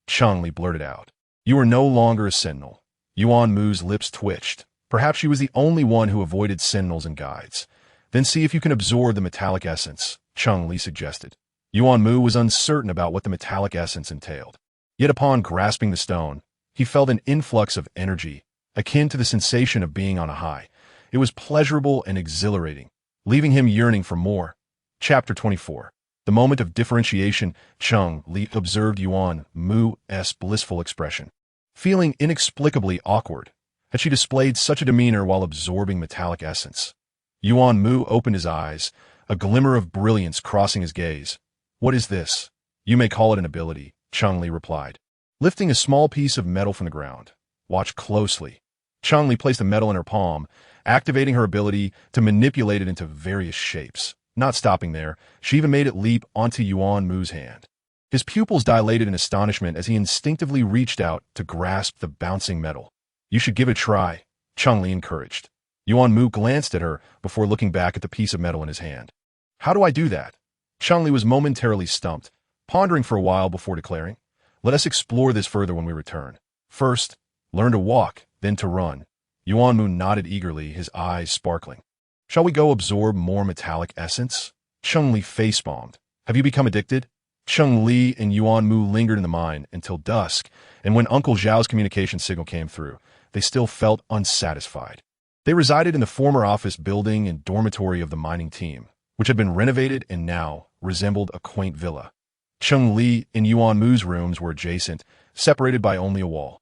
Speaker 1: Cheng Li blurted out. You are no longer a sentinel. Yuan Mu's lips twitched. Perhaps she was the only one who avoided sentinels and guides. Then see if you can absorb the metallic essence, Cheng Li suggested. Yuan Mu was uncertain about what the metallic essence entailed. Yet upon grasping the stone, he felt an influx of energy, akin to the sensation of being on a high. It was pleasurable and exhilarating, leaving him yearning for more. Chapter 24. The moment of differentiation, Cheng Li observed Yuan Mu's blissful expression. Feeling inexplicably awkward, had she displayed such a demeanor while absorbing metallic essence. Yuan Mu opened his eyes, a glimmer of brilliance crossing his gaze. What is this? You may call it an ability, Cheng Li replied. Lifting a small piece of metal from the ground. Watch closely. Cheng Li placed the metal in her palm, activating her ability to manipulate it into various shapes. Not stopping there, she even made it leap onto Yuan Mu's hand. His pupils dilated in astonishment as he instinctively reached out to grasp the bouncing metal. You should give it a try, Cheng Li encouraged. Yuan Mu glanced at her before looking back at the piece of metal in his hand. How do I do that? Cheng Li was momentarily stumped, pondering for a while before declaring, Let us explore this further when we return. First, learn to walk, then to run. Yuan Mu nodded eagerly, his eyes sparkling. Shall we go absorb more metallic essence? Cheng Li facepalmed. Have you become addicted? Cheng Li and Yuan Mu lingered in the mine until dusk, and when Uncle Zhao's communication signal came through, they still felt unsatisfied. They resided in the former office building and dormitory of the mining team, which had been renovated and now resembled a quaint villa. Cheng Li and Yuan Mu's rooms were adjacent, separated by only a wall.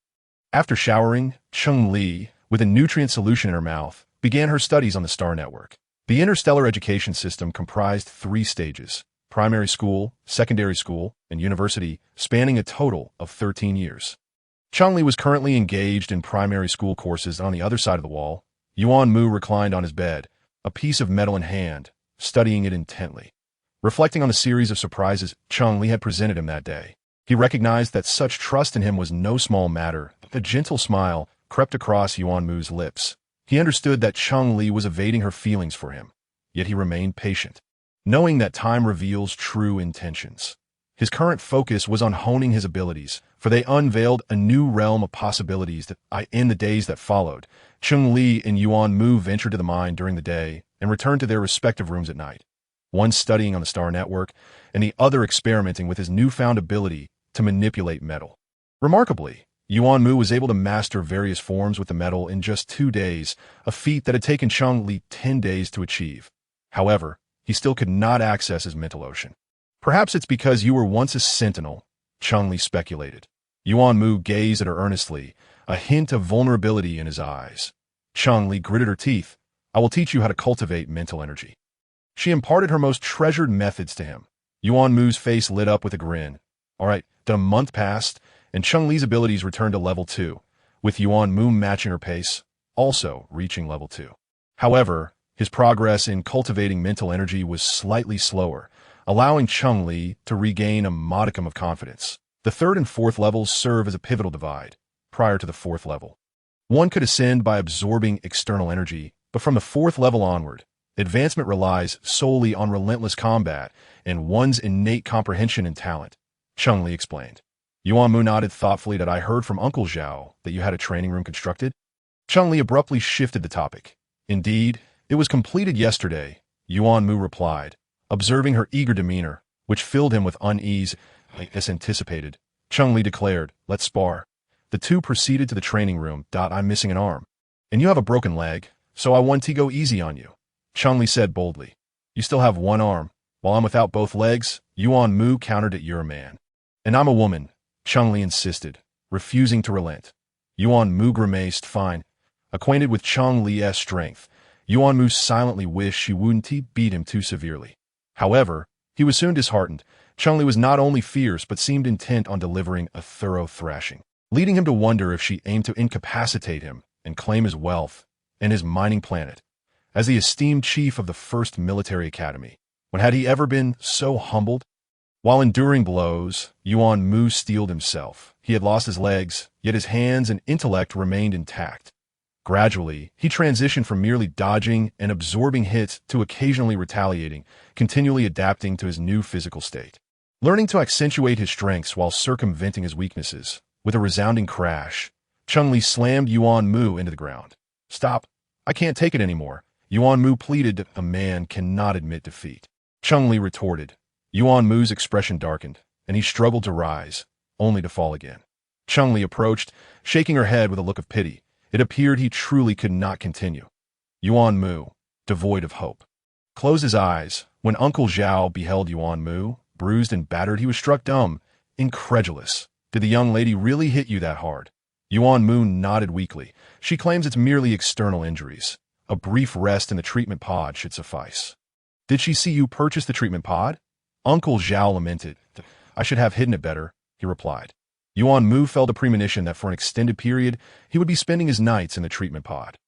Speaker 1: After showering, Cheng Li, with a nutrient solution in her mouth, began her studies on the star network. The interstellar education system comprised 3 stages: primary school, secondary school, and university, spanning a total of 13 years. Cheng Li was currently engaged in primary school courses on the other side of the wall. Yuan Mu reclined on his bed, a piece of metal in hand, studying it intently. Reflecting on the series of surprises Cheng Li had presented him that day, he recognized that such trust in him was no small matter. A gentle smile crept across Yuan Mu's lips. He understood that Cheng Li was evading her feelings for him, yet he remained patient, knowing that time reveals true intentions. His current focus was on honing his abilities, for they unveiled a new realm of possibilities in the days that followed. Cheng Li and Yuan Mu ventured to the mine during the day and returned to their respective rooms at night, one studying on the star network and the other experimenting with his newfound ability to manipulate metal. Remarkably, Yuan Mu was able to master various forms with the metal in just 2 days, a feat that had taken Cheng Li 10 days to achieve. However, he still could not access his mental ocean. Perhaps it's because you were once a sentinel, Cheng Li speculated. Yuan Mu gazed at her earnestly, a hint of vulnerability in his eyes. Cheng Li gritted her teeth. I will teach you how to cultivate mental energy. She imparted her most treasured methods to him. Yuan Mu's face lit up with a grin. All right, a month passed, and Cheng Li's abilities returned to level 2, with Yuan Mu matching her pace, also reaching level 2. However, his progress in cultivating mental energy was slightly slower, allowing Cheng Li to regain a modicum of confidence. The 3rd and 4th levels serve as a pivotal divide. Prior to the 4th level, one could ascend by absorbing external energy, but from the 4th level onward, advancement relies solely on relentless combat and one's innate comprehension and talent, Cheng Li explained. Yuan Mu nodded thoughtfully. That I heard from Uncle Zhao that you had a training room constructed? Cheng Li abruptly shifted the topic. Indeed, it was completed yesterday, Yuan Mu replied, observing her eager demeanor, which filled him with unease. As anticipated, Cheng Li declared, let's spar. The two proceeded to the training room. I'm missing an arm. And you have a broken leg, so I want to go easy on you, Cheng Li said boldly. You still have one arm, while I'm without both legs, Yuan Mu countered at you're a man. And I'm a woman, Cheng Li insisted, refusing to relent. Yuan Mu grimaced. Fine. Acquainted with Cheng Li's strength, Yuan Mu silently wished she wouldn't beat him too severely. However, he was soon disheartened. Cheng Li was not only fierce but seemed intent on delivering a thorough thrashing, leading him to wonder if she aimed to incapacitate him and claim his wealth and his mining planet. As the esteemed chief of the first military academy, when had he ever been so humbled? While enduring blows, Yuan Mu steeled himself. He had lost his legs, yet his hands and intellect remained intact. Gradually, he transitioned from merely dodging and absorbing hits to occasionally retaliating, continually adapting to his new physical state. Learning to accentuate his strengths while circumventing his weaknesses. With a resounding crash, Cheng Li slammed Yuan Mu into the ground. "Stop. I can't take it anymore." Yuan Mu pleaded. "A man cannot admit defeat." Cheng Li retorted. Yuan Mu's expression darkened, and he struggled to rise, only to fall again. Cheng Li approached, shaking her head with a look of pity. It appeared he truly could not continue. Yuan Mu, devoid of hope, closed his eyes. When Uncle Zhao beheld Yuan Mu, bruised and battered, he was struck dumb, incredulous. "Did the young lady really hit you that hard?" Yuan Mu nodded weakly. "She claims it's merely external injuries. A brief rest in the treatment pod should suffice." "Did she see you purchase the treatment pod?" Uncle Zhao lamented. "I should have hidden it better," he replied. Yuan Mu felt a premonition that for an extended period, he would be spending his nights in the treatment pod.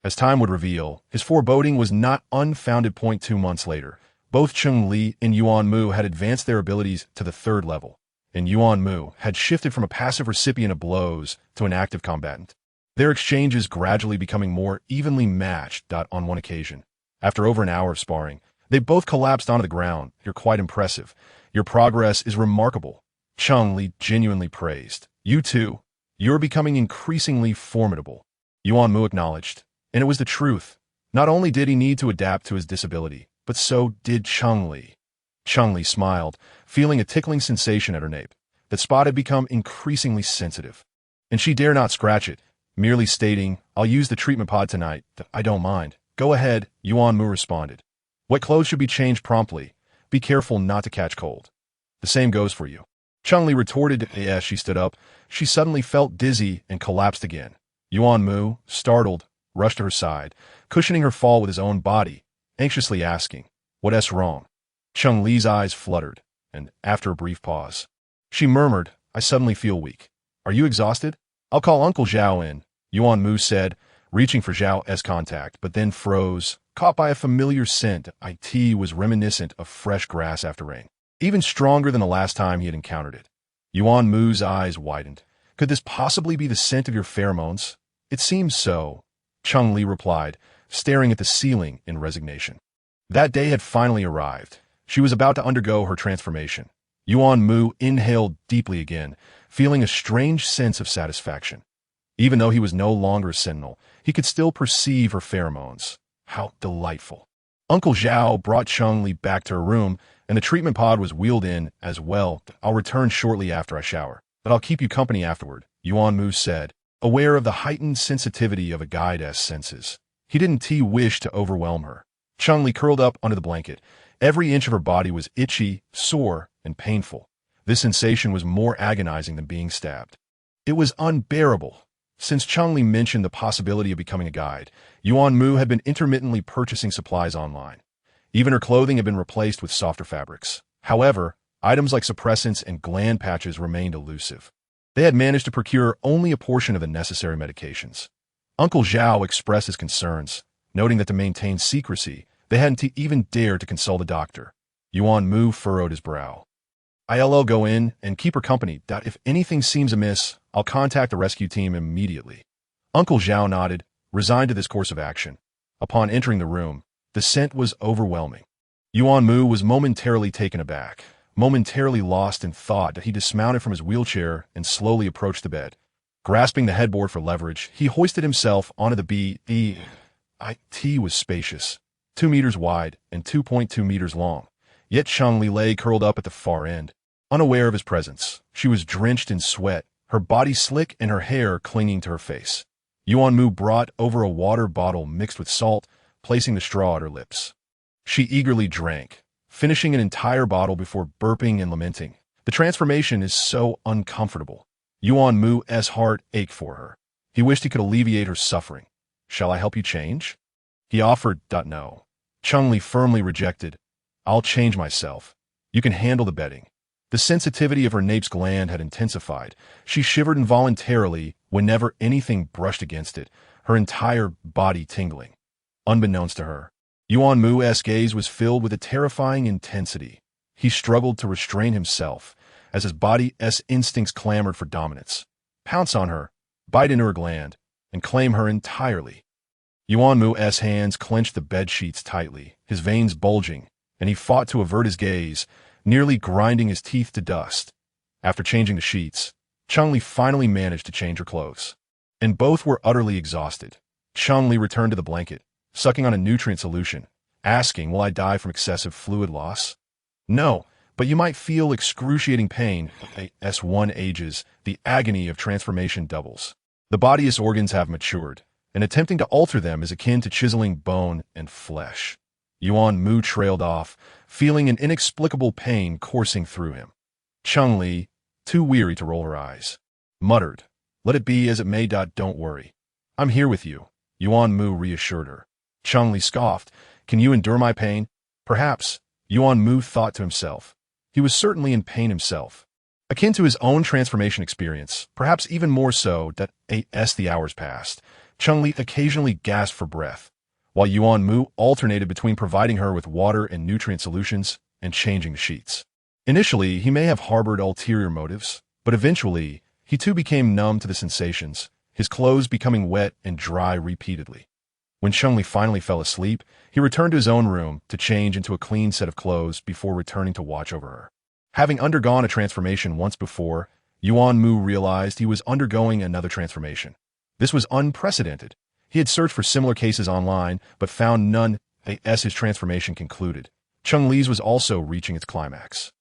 Speaker 1: As time would reveal, his foreboding was not unfounded. 2 months later, both Cheng Li and Yuan Mu had advanced their abilities to the 3rd level, and Yuan Mu had shifted from a passive recipient of blows to an active combatant. Their exchanges gradually becoming more evenly matched. On one occasion, after over an hour of sparring, they both collapsed onto the ground. "You're quite impressive. Your progress is remarkable," Cheng Li genuinely praised. "You too. You're becoming increasingly formidable." Yuan Mu acknowledged, and it was the truth. Not only did he need to adapt to his disability, but so did Cheng Li. Cheng Li smiled, feeling a tickling sensation at her nape. That spot had become increasingly sensitive, and she dare not scratch it, merely stating, "I'll use the treatment pod tonight. I don't mind." "Go ahead," Yuan Mu responded. "Wet clothes should be changed promptly. Be careful not to catch cold." "The same goes for you." Cheng Li retorted. As she stood up, she suddenly felt dizzy and collapsed again. Yuan Mu, startled, rushed to her side, cushioning her fall with his own body, anxiously asking, "What's wrong?" Cheng Li's eyes fluttered, and after a brief pause, she murmured, "I suddenly feel weak." "Are you exhausted?" "I'll call Uncle Zhao in," Yuan Mu said, reaching for Zhao's contact, but then froze, caught by a familiar scent. It was reminiscent of fresh grass after rain, even stronger than the last time he had encountered it. Yuan Mu's eyes widened. "Could this possibly be the scent of your pheromones?" "It seems so," Cheng Li replied, staring at the ceiling in resignation. That day had finally arrived. She was about to undergo her transformation. Yuan Mu inhaled deeply again, feeling a strange sense of satisfaction. Even though he was no longer a sentinel, he could still perceive her pheromones. How delightful. Uncle Zhao brought Cheng Li back to her room, and the treatment pod was wheeled in as well. "I'll return shortly after I shower, but I'll keep you company afterward," Yuan Mu said, aware of the heightened sensitivity of a guide's senses. He didn't wish to overwhelm her. Cheng Li curled up under the blanket. Every inch of her body was itchy, sore, and painful. This sensation was more agonizing than being stabbed. It was unbearable. Since Cheng Li mentioned the possibility of becoming a guide, Yuan Mu had been intermittently purchasing supplies online. Even her clothing had been replaced with softer fabrics. However, items like suppressants and gland patches remained elusive. They had managed to procure only a portion of the necessary medications. Uncle Zhao expressed his concerns, noting that to maintain secrecy, they hadn't even dared to consult a doctor. Yuan Mu furrowed his brow. "I'll go in and keep her company. If anything seems amiss, I'll contact the rescue team immediately." Uncle Zhao nodded, resigned to this course of action. Upon entering the room, the scent was overwhelming. Yuan Mu was momentarily taken aback, momentarily lost in thought. That he dismounted from his wheelchair and slowly approached the bed. Grasping the headboard for leverage, he hoisted himself onto the bed. It was spacious, 2 meters wide and 2.2 meters long. Yet Cheng Li lay curled up at the far end, unaware of his presence. She was drenched in sweat, her body slick and her hair clinging to her face. Yuan Mu brought over a water bottle mixed with salt, placing the straw at her lips. She eagerly drank, finishing an entire bottle before burping and lamenting. "The transformation is so uncomfortable." Yuan Mu's heart ached for her. He wished he could alleviate her suffering. "Shall I help you change?" He offered. No. Cheng Li firmly rejected. "I'll change myself. You can handle the bedding." The sensitivity of her nape's gland had intensified. She shivered involuntarily whenever anything brushed against it, her entire body tingling. Unbeknownst to her, Yuan Mu's gaze was filled with a terrifying intensity. He struggled to restrain himself as his body's instincts clamored for dominance. Pounce on her, bite into her gland, and claim her entirely. Yuan Mu's hands clenched the bed sheets tightly, his veins bulging, and he fought to avert his gaze, nearly grinding his teeth to dust. After changing the sheets, Cheng Li finally managed to change her clothes. And both were utterly exhausted. Cheng Li returned to the blanket, sucking on a nutrient solution, asking, "Will I die from excessive fluid loss?" "No, but you might feel excruciating pain." As one ages, the agony of transformation doubles. The body's organs have matured, and attempting to alter them is akin to chiseling bone and flesh. Yuan Mu trailed off, feeling an inexplicable pain coursing through him. Cheng Li, too weary to roll her eyes, muttered, "Let it be as it may. Don't worry. I'm here with you." Yuan Mu reassured her. Cheng Li scoffed, "Can you endure my pain?" "Perhaps," Yuan Mu thought to himself. He was certainly in pain himself. Akin to his own transformation experience, perhaps even more so. As the hours passed, Cheng Li occasionally gasped for breath, while Yuan Mu alternated between providing her with water and nutrient solutions and changing the sheets. Initially, he may have harbored ulterior motives, but eventually, he too became numb to the sensations, his clothes becoming wet and dry repeatedly. When Cheng Li finally fell asleep, he returned to his own room to change into a clean set of clothes before returning to watch over her. Having undergone a transformation once before, Yuan Mu realized he was undergoing another transformation. This was unprecedented. He had searched for similar cases online, but found none. As his transformation concluded, Cheng Li's was also reaching its climax.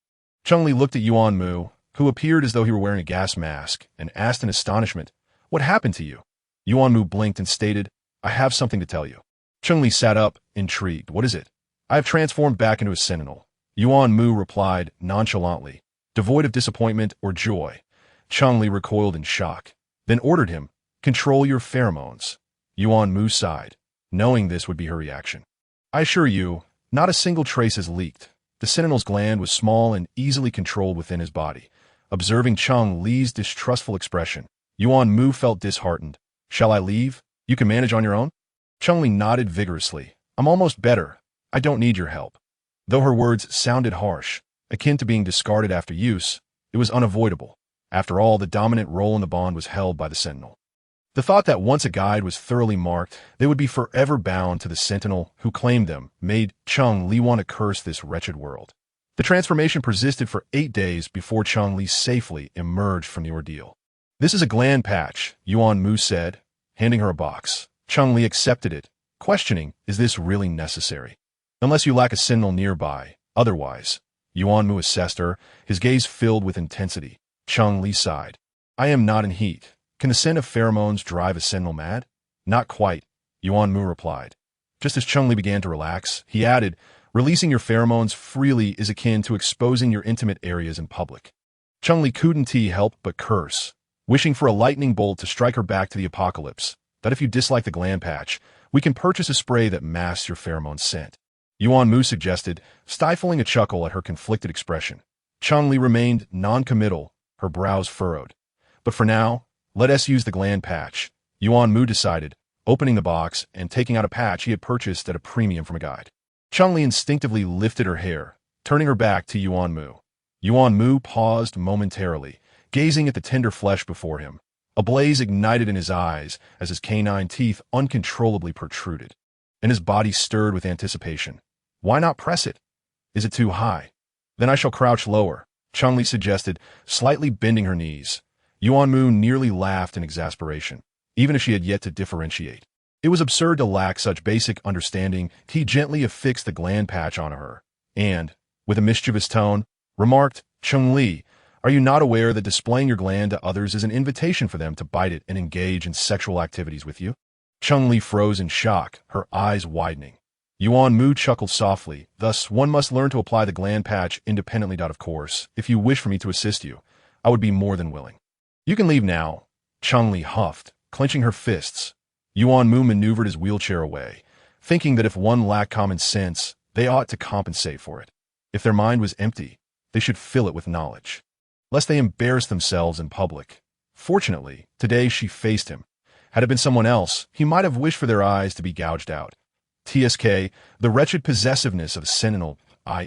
Speaker 1: Cheng Li looked at Yuan Mu, who appeared as though he were wearing a gas mask, and asked in astonishment, "What happened to you?" Yuan Mu blinked and stated, "I have something to tell you." Cheng Li sat up, intrigued. "What is it?" "I have transformed back into a Sentinel." Yuan Mu replied nonchalantly, devoid of disappointment or joy. Cheng Li recoiled in shock, then ordered him, "Control your pheromones." Yuan Mu sighed, knowing this would be her reaction. "I assure you, not a single trace has leaked." The Sentinel's gland was small and easily controlled within his body. Observing Cheng Li's distrustful expression, Yuan Mu felt disheartened. "Shall I leave? You can manage on your own?" Cheng Li nodded vigorously. "I'm almost better. I don't need your help." Though her words sounded harsh, akin to being discarded after use, it was unavoidable. After all, the dominant role in the bond was held by the Sentinel. The thought that once a guide was thoroughly marked, they would be forever bound to the Sentinel who claimed them made Cheng Li want to curse this wretched world. The transformation persisted for 8 days before Cheng Li safely emerged from the ordeal. "This is a gland patch," Yuan Mu said, handing her a box. Cheng Li accepted it, questioning, "Is this really necessary?" "Unless you lack a Sentinel nearby, otherwise." Yuan Mu assessed her, his gaze filled with intensity. Cheng Li sighed. "I am not in heat. Can the scent of pheromones drive a Sentinel mad?" "Not quite," Yuan Mu replied. Just as Cheng Li began to relax, he added, "Releasing your pheromones freely is akin to exposing your intimate areas in public." Cheng Li couldn't help but curse, wishing for a lightning bolt to strike her back to the apocalypse. "That if you dislike the gland patch, we can purchase a spray that masks your pheromone scent," Yuan Mu suggested, stifling a chuckle at her conflicted expression. Cheng Li remained non-committal, her brows furrowed. "But for now, let us use the gland patch," Yuan Mu decided, opening the box and taking out a patch he had purchased at a premium from a guide. Cheng Li instinctively lifted her hair, turning her back to Yuan Mu. Yuan Mu paused momentarily, gazing at the tender flesh before him. A blaze ignited in his eyes as his canine teeth uncontrollably protruded, and his body stirred with anticipation. "Why not press it? Is it too high? Then I shall crouch lower," Cheng Li suggested, slightly bending her knees. Yuan Mu nearly laughed in exasperation, even if she had yet to differentiate. It was absurd to lack such basic understanding. He gently affixed the gland patch on her, and, with a mischievous tone, remarked, "Cheng Li, are you not aware that displaying your gland to others is an invitation for them to bite it and engage in sexual activities with you?" Cheng Li froze in shock, her eyes widening. Yuan Mu chuckled softly. "Thus, one must learn to apply the gland patch independently. Of course, if you wish for me to assist you, I would be more than willing." "You can leave now," Cheng Li huffed, clenching her fists. Yuan Mu maneuvered his wheelchair away, thinking that if one lacked common sense, they ought to compensate for it. If their mind was empty, they should fill it with knowledge, lest they embarrass themselves in public. Fortunately, today she faced him. Had it been someone else, he might have wished for their eyes to be gouged out. TSK, the wretched possessiveness of Sentinel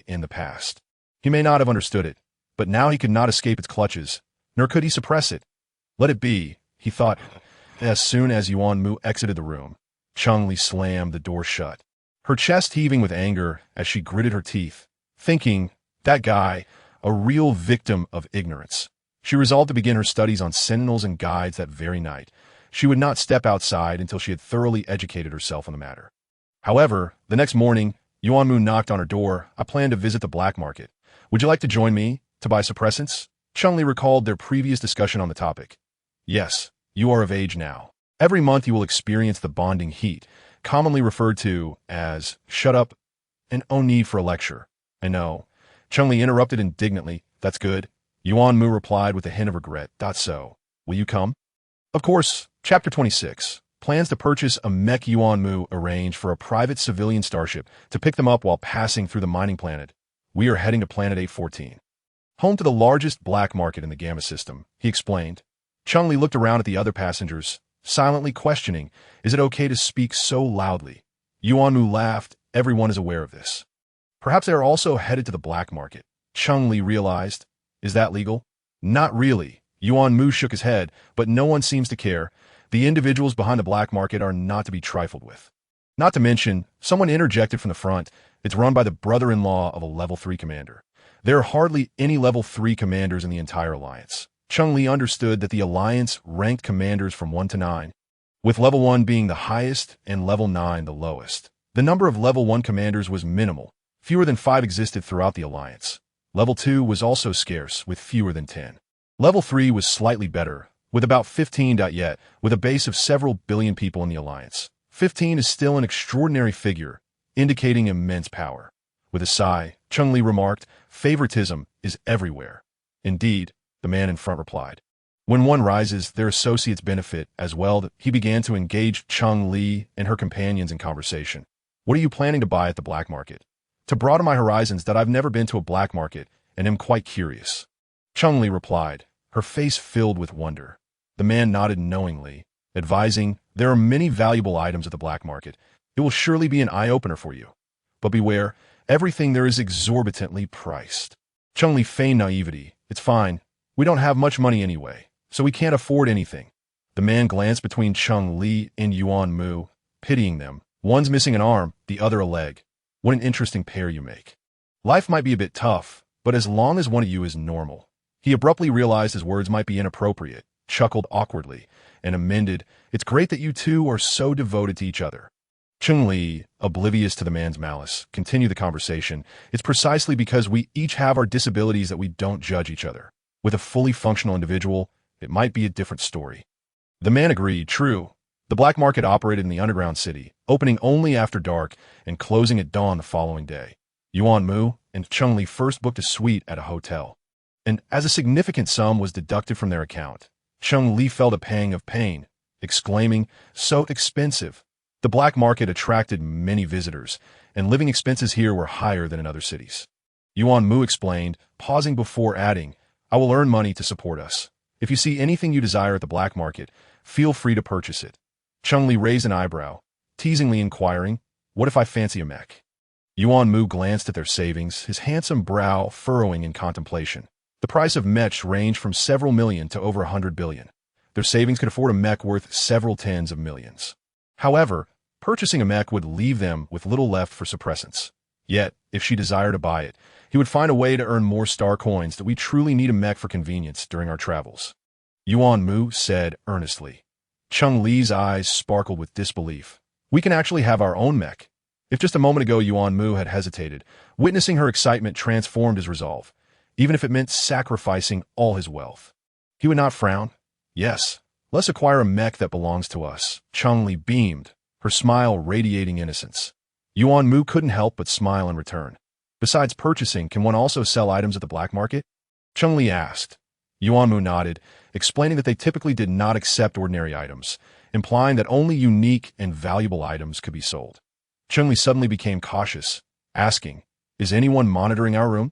Speaker 1: in the past. He may not have understood it, but now he could not escape its clutches, nor could he suppress it. Let it be, he thought. As soon as Yuan Mu exited the room, Cheng Li slammed the door shut, her chest heaving with anger as she gritted her teeth, thinking, that guy, a real victim of ignorance. She resolved to begin her studies on Sentinels and guides that very night. She would not step outside until she had thoroughly educated herself on the matter. However, the next morning, Yuan Mu knocked on her door. I plan to visit the black market. Would you like to join me to buy suppressants? Cheng Li recalled their previous discussion on the topic. Yes, you are of age now. Every month you will experience the bonding heat, commonly referred to as shut up and no need for a lecture. I know. Cheng Li interrupted indignantly. That's good. Yuan Mu replied with a hint of regret. So, will you come? Of course. Chapter 26. Plans to purchase a mech. Yuan Mu arranged for a private civilian starship to pick them up while passing through the mining planet. We are heading to planet 814. Home to the largest black market in the Gamma system, he explained. Cheng Li looked around at the other passengers, silently questioning, is it okay to speak so loudly? Yuan Mu laughed. Everyone is aware of this. Perhaps they are also headed to the black market. Cheng Li realized. Is that legal? Not really. Yuan Mu shook his head, but no one seems to care. The individuals behind the black market are not to be trifled with. Not to mention, someone interjected from the front. It's run by the brother-in-law of a level 3 commander. There are hardly any level 3 commanders in the entire alliance. Cheng Li understood that the alliance ranked commanders from 1 to 9, with level 1 being the highest and level 9 the lowest. The number of level 1 commanders was minimal. Fewer than 5 existed throughout the alliance. Level 2 was also scarce, with fewer than 10. Level 3 was slightly better, with about 15. Yet, with a base of several billion people in the alliance, 15 is still an extraordinary figure, indicating immense power. With a sigh, Cheng Li remarked, favoritism is everywhere. Indeed, the man in front replied. When one rises, their associates benefit as well. He began to engage Cheng Li and her companions in conversation. What are you planning to buy at the black market? To broaden my horizons, that I've never been to a black market and am quite curious. Cheng Li replied, her face filled with wonder. The man nodded knowingly, advising, there are many valuable items at the black market. It will surely be an eye-opener for you. But beware, everything there is exorbitantly priced. Cheng Li feigned naivety. It's fine. We don't have much money anyway, so we can't afford anything. The man glanced between Cheng Li and Yuan Mu, pitying them. One's missing an arm, the other a leg. What an interesting pair you make. Life might be a bit tough, but as long as one of you is normal. He abruptly realized his words might be inappropriate, chuckled awkwardly, and amended, it's great that you two are so devoted to each other. Cheng Li, oblivious to the man's malice, continued the conversation. It's precisely because we each have our disabilities that we don't judge each other. With a fully functional individual, it might be a different story. The man agreed, true. The black market operated in the underground city, opening only after dark and closing at dawn the following day. Yuan Mu and Cheng Li first booked a suite at a hotel, and as a significant sum was deducted from their account, Cheng Li felt a pang of pain, exclaiming, so expensive. The black market attracted many visitors, and living expenses here were higher than in other cities. Yuan Mu explained, pausing before adding, I will earn money to support us. If you see anything you desire at the black market, feel free to purchase it. Cheng Li raised an eyebrow, teasingly inquiring, what if I fancy a mech? Yuan Mu glanced at their savings, his handsome brow furrowing in contemplation. The price of mechs ranged from several million to over 100 billion. Their savings could afford a mech worth several tens of millions. However, purchasing a mech would leave them with little left for suppressants. Yet, if she desired to buy it, he would find a way to earn more star coins. That we truly need a mech for convenience during our travels. Yuan Mu said earnestly. Cheng Li's eyes sparkled with disbelief. We can actually have our own mech. If just a moment ago Yuan Mu had hesitated, witnessing her excitement transformed his resolve, even if it meant sacrificing all his wealth. He would not frown. Yes, let's acquire a mech that belongs to us. Cheng Li beamed, her smile radiating innocence. Yuan Mu couldn't help but smile in return. Besides purchasing, can one also sell items at the black market? Cheng Li asked. Yuan Mu nodded, explaining that they typically did not accept ordinary items, implying that only unique and valuable items could be sold. Cheng Li suddenly became cautious, asking, is anyone monitoring our room?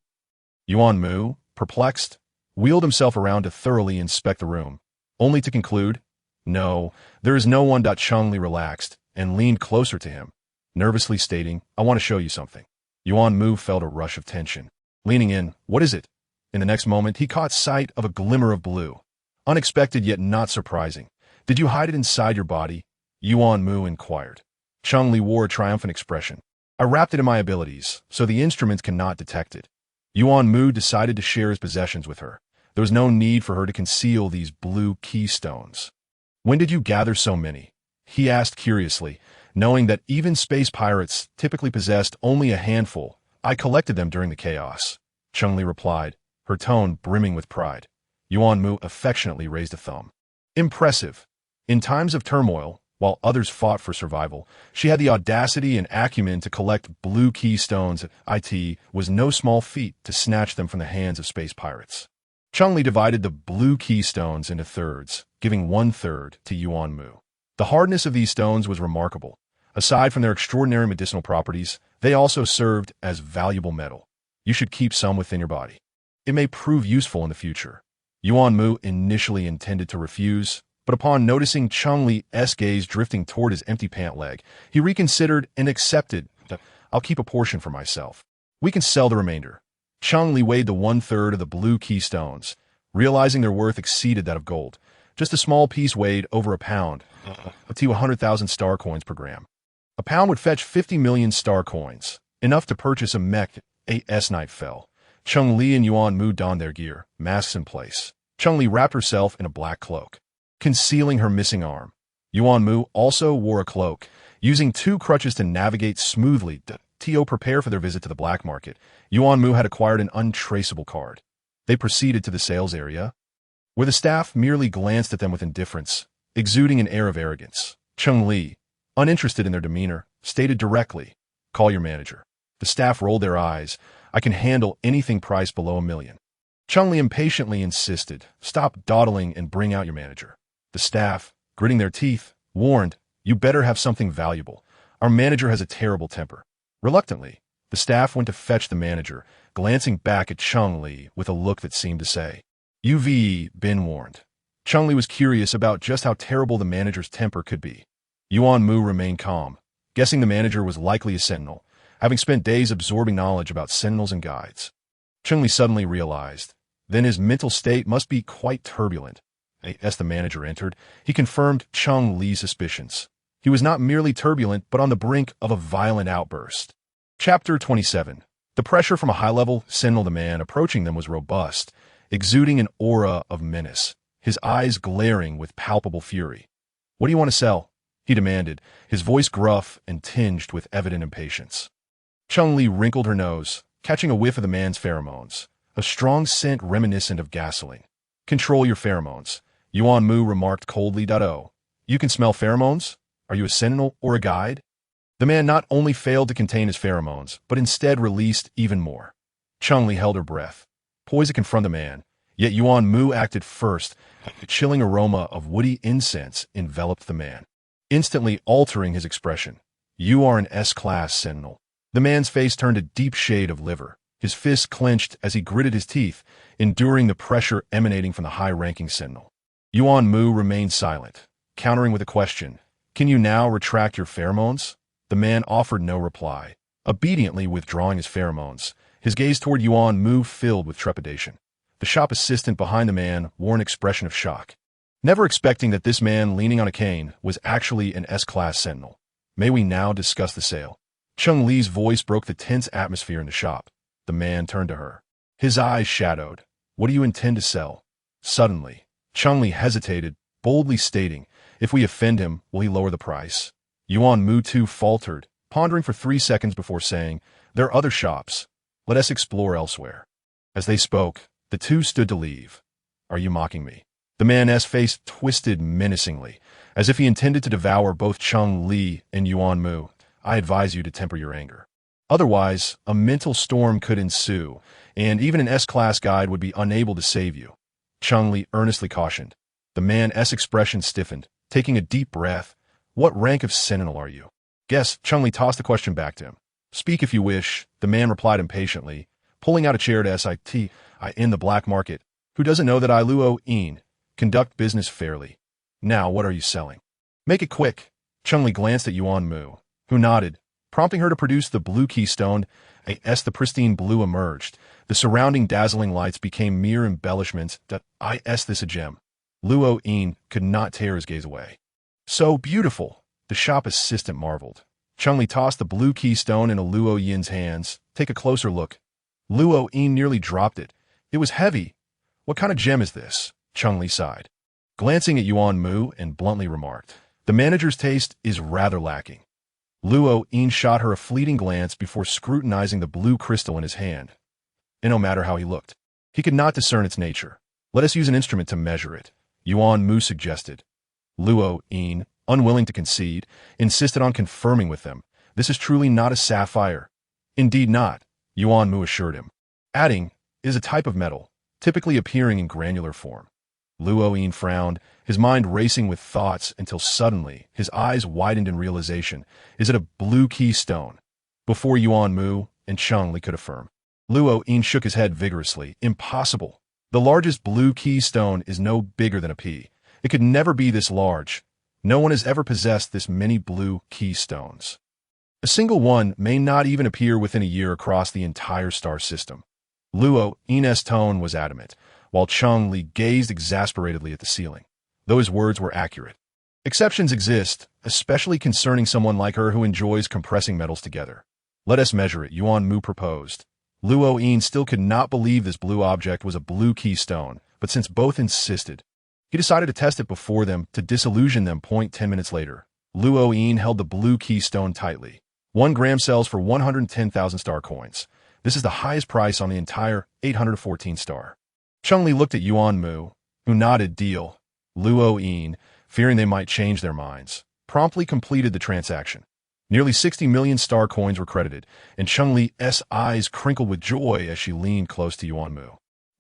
Speaker 1: Yuan Mu, perplexed, wheeled himself around to thoroughly inspect the room, only to conclude, no, there is no one. Cheng Li relaxed and leaned closer to him, nervously stating, I want to show you something. Yuan Mu felt a rush of tension. Leaning in, what is it? In the next moment, he caught sight of a glimmer of blue. Unexpected yet not surprising. Did you hide it inside your body? Yuan Mu inquired. Cheng Li wore a triumphant expression. I wrapped it in my abilities, so the instruments cannot detect it. Yuan Mu decided to share his possessions with her. There was no need for her to conceal these blue keystones. When did you gather so many? He asked curiously, knowing that even space pirates typically possessed only a handful. I collected them during the chaos. Cheng Li replied, her tone brimming with pride. Yuan Mu affectionately raised a thumb. Impressive. In times of turmoil, while others fought for survival, she had the audacity and acumen to collect blue keystones. It was no small feat to snatch them from the hands of space pirates. Cheng Li divided the blue keystones into thirds, giving 1/3 to Yuan Mu. The hardness of these stones was remarkable. Aside from their extraordinary medicinal properties, they also served as valuable metal. You should keep some within your body. It may prove useful in the future. Yuan Mu initially intended to refuse, but upon noticing Cheng Li's gaze drifting toward his empty pant leg, he reconsidered and accepted. I'll keep a portion for myself. We can sell the remainder. Cheng Li weighed the 1/3 of the blue keystones, realizing their worth exceeded that of gold. Just a small piece weighed over a pound, up to 100,000 star coins per gram. A pound would fetch 50 million star coins, enough to purchase a mech. As night fell, Cheng Li and Yuan Mu donned their gear, masks in place. Cheng Li wrapped herself in a black cloak, concealing her missing arm. Yuan Mu also wore a cloak, using 2 crutches to navigate smoothly. To prepare for their visit to the black market, Yuan Mu had acquired an untraceable card. They proceeded to the sales area, where the staff merely glanced at them with indifference, exuding an air of arrogance. Cheng Li, uninterested in their demeanor, stated directly, "Call your manager." The staff rolled their eyes. "I can handle anything priced below $1 million. Cheng Li impatiently insisted, "Stop dawdling and bring out your manager." The staff, gritting their teeth, warned, "You better have something valuable. Our manager has a terrible temper." Reluctantly, the staff went to fetch the manager, glancing back at Cheng Li with a look that seemed to say, "You've been warned." Cheng Li was curious about just how terrible the manager's temper could be. Yuan Mu remained calm, guessing the manager was likely a Sentinel, having spent days absorbing knowledge about Sentinels and guides. Cheng Li suddenly realized, then his mental state must be quite turbulent. As the manager entered, he confirmed Cheng Li's suspicions. He was not merely turbulent, but on the brink of a violent outburst. Chapter 27. The pressure from a high-level Sentinel the man approaching them was robust, exuding an aura of menace, his eyes glaring with palpable fury. "What do you want to sell?" he demanded, his voice gruff and tinged with evident impatience. Cheng Li wrinkled her nose, catching a whiff of the man's pheromones, a strong scent reminiscent of gasoline. "Control your pheromones," Yuan Mu remarked coldly. "Oh, you can smell pheromones? Are you a Sentinel or a guide?" The man not only failed to contain his pheromones, but instead released even more. Cheng Li held her breath, poised to confront the man, yet Yuan Mu acted first. A chilling aroma of woody incense enveloped the man, instantly altering his expression. "You are an S-class Sentinel." The man's face turned a deep shade of liver, his fists clenched as he gritted his teeth, enduring the pressure emanating from the high-ranking Sentinel. Yuan Mu remained silent, countering with a question. "Can you now retract your pheromones?" The man offered no reply, obediently withdrawing his pheromones, his gaze toward Yuan Mu filled with trepidation. The shop assistant behind the man wore an expression of shock, never expecting that this man leaning on a cane was actually an S-class Sentinel. "May we now discuss the sale?" Cheng Li's voice broke the tense atmosphere in the shop. The man turned to her, his eyes shadowed. "What do you intend to sell?" Suddenly, Cheng Li hesitated, boldly stating, "If we offend him, will he lower the price?" Yuan Mu too faltered, pondering for 3 seconds before saying, "There are other shops. Let us explore elsewhere." As they spoke, the two stood to leave. "Are you mocking me?" The man's face twisted menacingly, as if he intended to devour both Cheng Li and Yuan Mu. "I advise you to temper your anger. Otherwise, a mental storm could ensue, and even an S-class guide would be unable to save you," Cheng Li earnestly cautioned. The man's expression stiffened, taking a deep breath. "What rank of Sentinel are you?" "Guess." Cheng Li tossed the question back to him. "Speak if you wish," the man replied impatiently, pulling out a chair to sit. "I in the black market. Who doesn't know that I conduct business fairly? Now, what are you selling?" "Make it quick." Cheng Li glanced at Yuan Mu, who nodded, prompting her to produce the blue keystone. As the pristine blue emerged, the surrounding dazzling lights became mere embellishments. "Is this a gem?" Luo Yin could not tear his gaze away. So beautiful, the shop assistant marveled. Cheng Li tossed the blue keystone into Luo Yin's hands. Take a closer look. Luo Yin nearly dropped it. It was heavy. What kind of gem is this? Cheng Li sighed, glancing at Yuan Mu and bluntly remarked, the manager's taste is rather lacking. Luo Yin shot her a fleeting glance before scrutinizing the blue crystal in his hand. And no matter how he looked, he could not discern its nature. Let us use an instrument to measure it, Yuan Mu suggested. Luo Yin, unwilling to concede, insisted on confirming with them. This is truly not a sapphire. Indeed not, Yuan Mu assured him, adding, it is a type of metal, typically appearing in granular form. Luo Yin frowned, his mind racing with thoughts until suddenly his eyes widened in realization. Is it a blue keystone? Before Yuan Mu and Cheng Li could affirm. Luo Yin shook his head vigorously. Impossible. The largest blue keystone is no bigger than a pea. It could never be this large. No one has ever possessed this many blue keystones. A single one may not even appear within a year across the entire star system. Luo Yin's tone was adamant, while Cheng Li gazed exasperatedly at the ceiling. Though his words were accurate. Exceptions exist, especially concerning someone like her who enjoys compressing metals together. Let us measure it, Yuan Mu proposed. Luo Yin still could not believe this blue object was a blue keystone, but since both insisted, he decided to test it before them to disillusion them. 10 minutes later, Luo Yin held the blue keystone tightly. 1 gram sells for 110,000 star coins. This is the highest price on the entire 814 star. Cheng Li looked at Yuan Mu, who nodded deal. Luo Yin, fearing they might change their minds, promptly completed the transaction. Nearly 60 million star coins were credited, and Cheng Li's eyes crinkled with joy as she leaned close to Yuan Mu,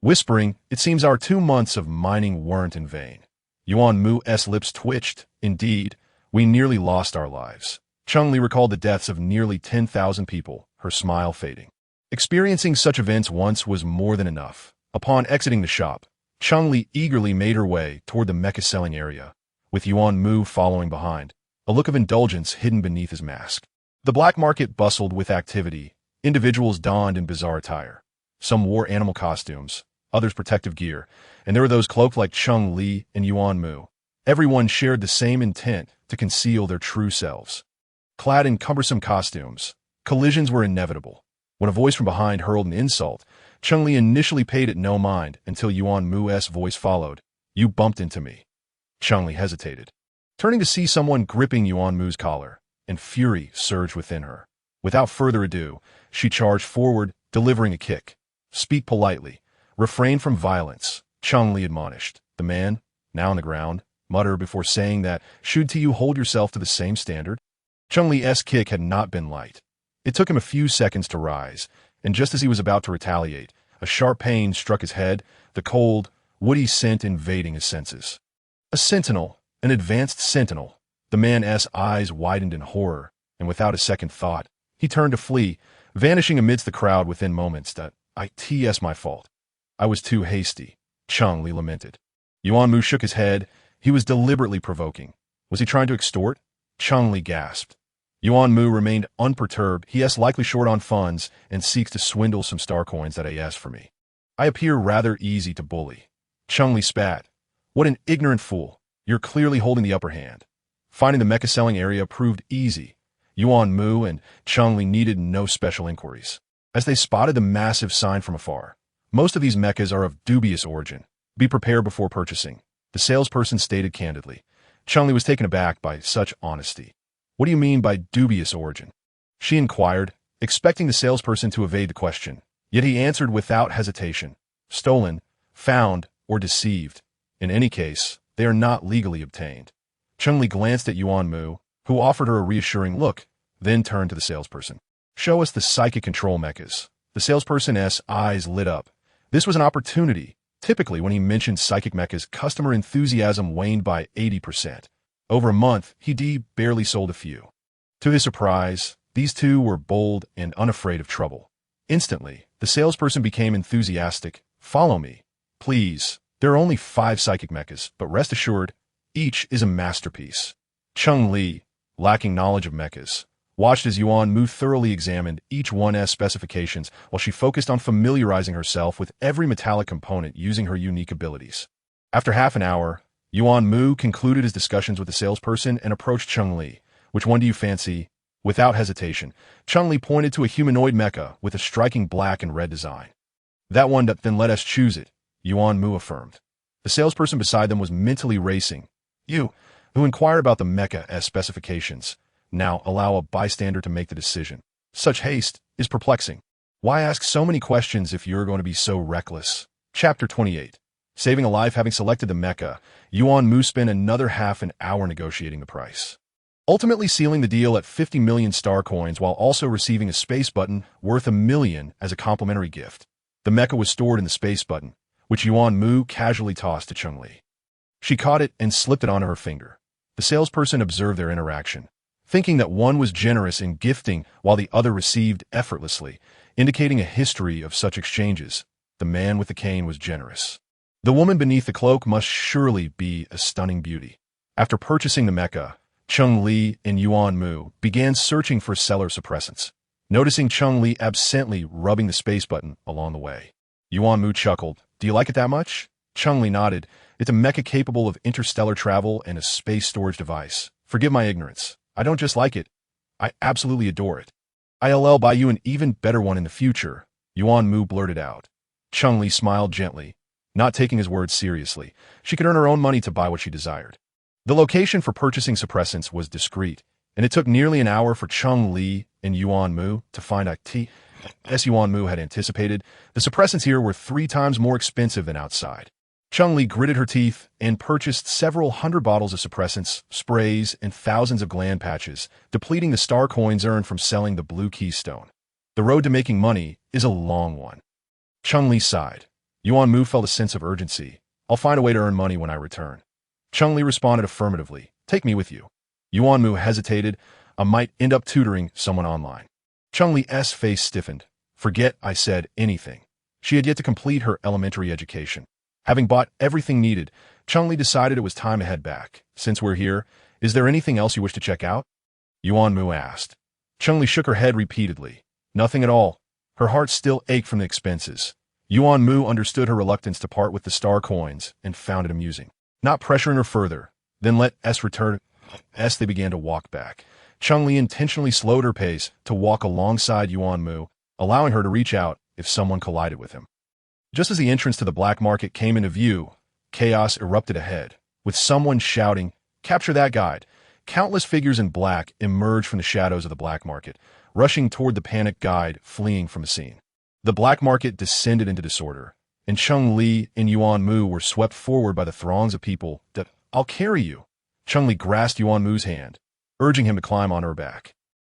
Speaker 1: whispering, it seems our 2 months of mining weren't in vain. Yuan Mu's lips twitched. Indeed, we nearly lost our lives. Cheng Li recalled the deaths of nearly 10,000 people, her smile fading. Experiencing such events once was more than enough. Upon exiting the shop, Cheng Li eagerly made her way toward the mecha selling area, with Yuan Mu following behind, a look of indulgence hidden beneath his mask. The black market bustled with activity. Individuals donned in bizarre attire. Some wore animal costumes, others protective gear, and there were those cloaked like Cheng Li and Yuan Mu. Everyone shared the same intent to conceal their true selves. Clad in cumbersome costumes, collisions were inevitable. When a voice from behind hurled an insult, Cheng Li initially paid it no mind until Yuan Mu's voice followed. You bumped into me. Cheng Li hesitated, turning to see someone gripping Yuan Mu's collar, and fury surged within her. Without further ado, she charged forward, delivering a kick. Speak politely. Refrain from violence, Cheng Li admonished. The man, now on the ground, muttered before saying that, should you hold yourself to the same standard? Cheng Li's kick had not been light. It took him a few seconds to rise, and just as he was about to retaliate, a sharp pain struck his head, the cold, woody scent invading his senses. A sentinel, an advanced sentinel. The man's eyes widened in horror, and without a second thought, he turned to flee, vanishing amidst the crowd within moments. It's my fault. I was too hasty, Cheng Li lamented. Yuan Mu shook his head. He was deliberately provoking. Was he trying to extort? Cheng Li gasped. Yuan Mu remained unperturbed. He's likely short on funds and seeks to swindle some star coins that I asked for me. I appear rather easy to bully. Cheng Li spat. What an ignorant fool. You're clearly holding the upper hand. Finding the mecha selling area proved easy. Yuan Mu and Cheng Li needed no special inquiries, as they spotted the massive sign from afar. Most of these mechas are of dubious origin. Be prepared before purchasing, the salesperson stated candidly. Cheng Li was taken aback by such honesty. What do you mean by dubious origin? She inquired, expecting the salesperson to evade the question. Yet he answered without hesitation. Stolen, found, or deceived. In any case, they are not legally obtained. Cheng Li glanced at Yuan Mu, who offered her a reassuring look, then turned to the salesperson. Show us the psychic control mechas. The salesperson's eyes lit up. This was an opportunity. Typically, when he mentioned psychic mechas, customer enthusiasm waned by 80%. Over a month, he barely sold a few. To his surprise, these two were bold and unafraid of trouble. Instantly, the salesperson became enthusiastic. Follow me. Please. There are only 5 psychic mechas, but rest assured, each is a masterpiece. Cheng Li, lacking knowledge of mechas, watched as Yuan Mu thoroughly examined each one's specifications while she focused on familiarizing herself with every metallic component using her unique abilities. After half an hour, Yuan Mu concluded his discussions with the salesperson and approached Cheng Li. Which one do you fancy? Without hesitation, Cheng Li pointed to a humanoid mecha with a striking black and red design. That one, then let us choose it, Yuan Mu affirmed. The salesperson beside them was mentally racing. You, who inquire about the mecha's specifications, now allow a bystander to make the decision. Such haste is perplexing. Why ask so many questions if you're going to be so reckless? Chapter 28. Saving a life. Having selected the mecha, Yuan Mu spent another half an hour negotiating the price, ultimately sealing the deal at 50 million star coins while also receiving a space button worth 1 million as a complimentary gift. The mecha was stored in the space button, which Yuan Mu casually tossed to Cheng Li. She caught it and slipped it onto her finger. The salesperson observed their interaction, thinking that one was generous in gifting while the other received effortlessly, indicating a history of such exchanges. The man with the cane was generous. The woman beneath the cloak must surely be a stunning beauty. After purchasing the mecha, Cheng Li and Yuan Mu began searching for seller suppressants, noticing Cheng Li absently rubbing the space button along the way. Yuan Mu chuckled. Do you like it that much? Cheng Li nodded. It's a mecha capable of interstellar travel and a space storage device. Forgive my ignorance. I don't just like it. I absolutely adore it. I'll buy you an even better one in the future, Yuan Mu blurted out. Cheng Li smiled gently, not taking his words seriously. She could earn her own money to buy what she desired. The location for purchasing suppressants was discreet, and it took nearly an hour for Cheng Li and Yuan Mu to find a tea. As Yuan Mu had anticipated, the suppressants here were 3 times more expensive than outside. Cheng Li gritted her teeth and purchased several hundred bottles of suppressants, sprays, and thousands of gland patches, depleting the star coins earned from selling the blue keystone. The road to making money is a long one. Cheng Li sighed. Yuan Mu felt a sense of urgency. I'll find a way to earn money when I return. Cheng Li responded affirmatively. Take me with you. Yuan Mu hesitated. I might end up tutoring someone online. Cheng Li's face stiffened. Forget I said anything. She had yet to complete her elementary education. Having bought everything needed, Cheng Li decided it was time to head back. Since we're here, is there anything else you wish to check out? Yuan Mu asked. Cheng Li shook her head repeatedly. Nothing at all. Her heart still ached from the expenses. Yuan Mu understood her reluctance to part with the star coins and found it amusing. Not pressuring her further, then let S return. As they began to walk back, Cheng Li intentionally slowed her pace to walk alongside Yuan Mu, allowing her to reach out if someone collided with him. Just as the entrance to the black market came into view, chaos erupted ahead, with someone shouting, "Capture that guide!" Countless figures in black emerged from the shadows of the black market, rushing toward the panicked guide fleeing from the scene. The black market descended into disorder, and Cheng Li and Yuan Mu were swept forward by the throngs of people that, "I'll carry you." Cheng Li grasped Yuan Mu's hand, urging him to climb on her back.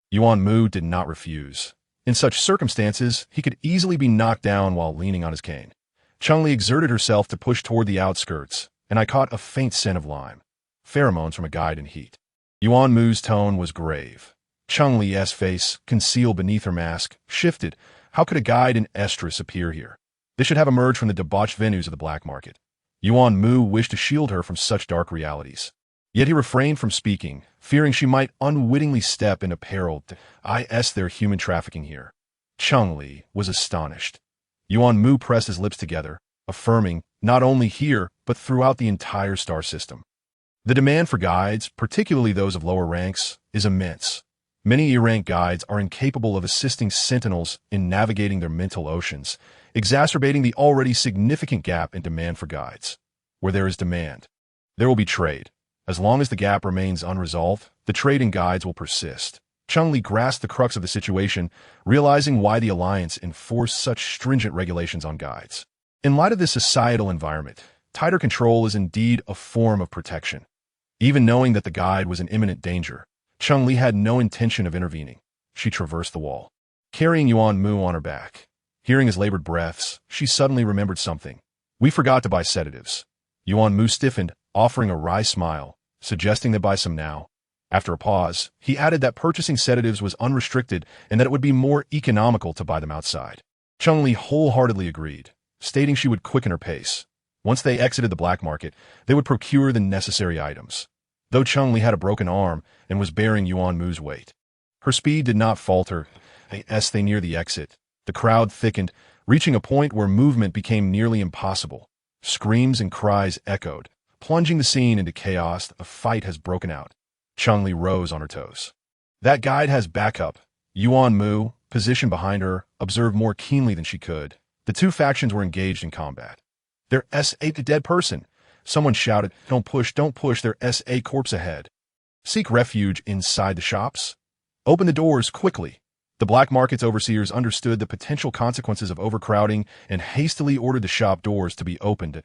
Speaker 1: Yuan Mu did not refuse. In such circumstances, he could easily be knocked down while leaning on his cane. Cheng Li exerted herself to push toward the outskirts, and I caught a faint scent of lime. Pheromones from a guide in heat. Yuan Mu's tone was grave. Cheng Li's face, concealed beneath her mask, shifted. How could a guide in estrus appear here? They should have emerged from the debauched venues of the black market. Yuan Mu wished to shield her from such dark realities. Yet he refrained from speaking, fearing she might unwittingly step into peril. Their human trafficking here. Cheng Li was astonished. Yuan Mu pressed his lips together, affirming, not only here, but throughout the entire star system. The demand for guides, particularly those of lower ranks, is immense. Many E-rank guides are incapable of assisting Sentinels in navigating their mental oceans, exacerbating the already significant gap in demand for guides. Where there is demand, there will be trade. As long as the gap remains unresolved, the trade in guides will persist. Cheng Li grasped the crux of the situation, realizing why the Alliance enforced such stringent regulations on guides. In light of this societal environment, tighter control is indeed a form of protection. Even knowing that the guide was in imminent danger, Cheng Li had no intention of intervening. She traversed the wall, carrying Yuan Mu on her back. Hearing his labored breaths, she suddenly remembered something. We forgot to buy sedatives. Yuan Mu stiffened, offering a wry smile, suggesting they buy some now. After a pause, he added that purchasing sedatives was unrestricted and that it would be more economical to buy them outside. Cheng Li wholeheartedly agreed, stating she would quicken her pace. Once they exited the black market, they would procure the necessary items. Though Cheng Li had a broken arm and was bearing Yuan Mu's weight, her speed did not falter. As they neared the exit, the crowd thickened, reaching a point where movement became nearly impossible. Screams and cries echoed, Plunging the scene into chaos, a fight has broken out. Cheng Li rose on her toes. That guide has backup. Yuan Mu, positioned behind her, observed more keenly than she could. The two factions were engaged in combat. Their S.A. a dead person. Someone shouted, don't push, their S.A. corpse ahead. Seek refuge inside the shops. Open the doors quickly. The black market's overseers understood the potential consequences of overcrowding and hastily ordered the shop doors to be opened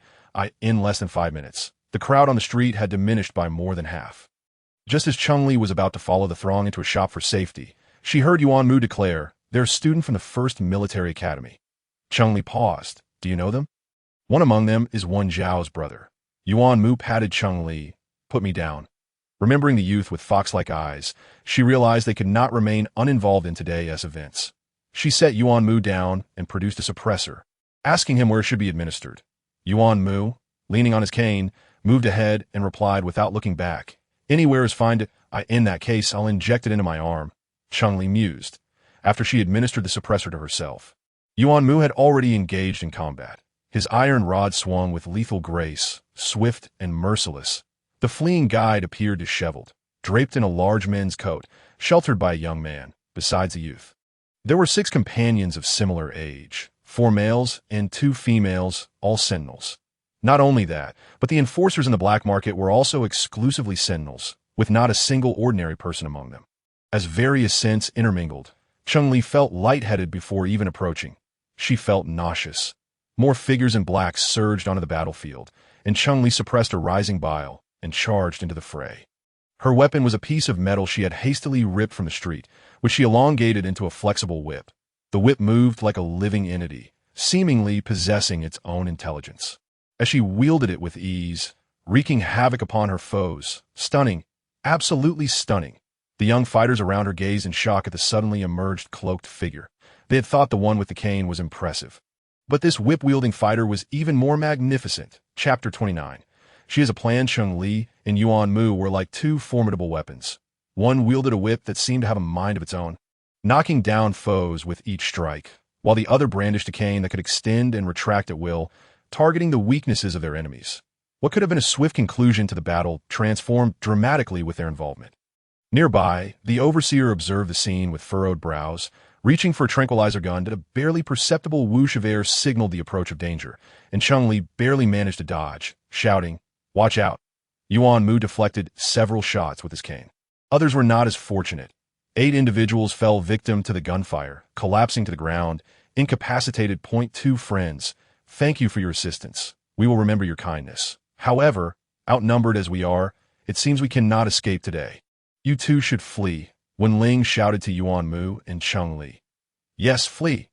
Speaker 1: in less than 5 minutes. The crowd on the street had diminished by more than half. Just as Cheng Li was about to follow the throng into a shop for safety, she heard Yuan Mu declare, they're a student from the 1st Military Academy. Cheng Li paused. Do you know them? One among them is Wen Zhao's brother. Yuan Mu patted Cheng Li. Put me down. Remembering the youth with fox-like eyes, she realized they could not remain uninvolved in today's events. She set Yuan Mu down and produced a suppressor, asking him where it should be administered. Yuan Mu, leaning on his cane, moved ahead and replied without looking back. Anywhere is fine. In that case, I'll inject it into my arm. Cheng Li mused, after she administered the suppressor to herself. Yuan Mu had already engaged in combat. His iron rod swung with lethal grace, swift and merciless. The fleeing guide appeared disheveled, draped in a large men's coat, sheltered by a young man, besides the youth. There were 6 companions of similar age, 4 males and 2 females, all sentinels. Not only that, but the enforcers in the black market were also exclusively sentinels, with not a single ordinary person among them. As various scents intermingled, Cheng Li felt lightheaded before even approaching. She felt nauseous. More figures in black surged onto the battlefield, and Cheng Li suppressed her rising bile and charged into the fray. Her weapon was a piece of metal she had hastily ripped from the street, which she elongated into a flexible whip. The whip moved like a living entity, seemingly possessing its own intelligence. As she wielded it with ease, wreaking havoc upon her foes, stunning, absolutely stunning. The young fighters around her gazed in shock at the suddenly emerged cloaked figure. They had thought the one with the cane was impressive. But this whip-wielding fighter was even more magnificent. Chapter 29. She has a plan. Cheng Li and Yuan Mu were like 2 formidable weapons. One wielded a whip that seemed to have a mind of its own, knocking down foes with each strike, while the other brandished a cane that could extend and retract at will, targeting the weaknesses of their enemies. What could have been a swift conclusion to the battle transformed dramatically with their involvement. Nearby, the overseer observed the scene with furrowed brows. Reaching for a tranquilizer gun, a barely perceptible whoosh of air signaled the approach of danger, and Cheng Li barely managed to dodge, shouting, "Watch out!" Yuan Mu deflected several shots with his cane. Others were not as fortunate. 8 individuals fell victim to the gunfire, collapsing to the ground, incapacitated. 2 friends, thank you for your assistance. We will remember your kindness. However, outnumbered as we are, it seems we cannot escape today. You 2 should flee. Wen Ling shouted to Yuan Mu and Cheng Li. Yes, flee.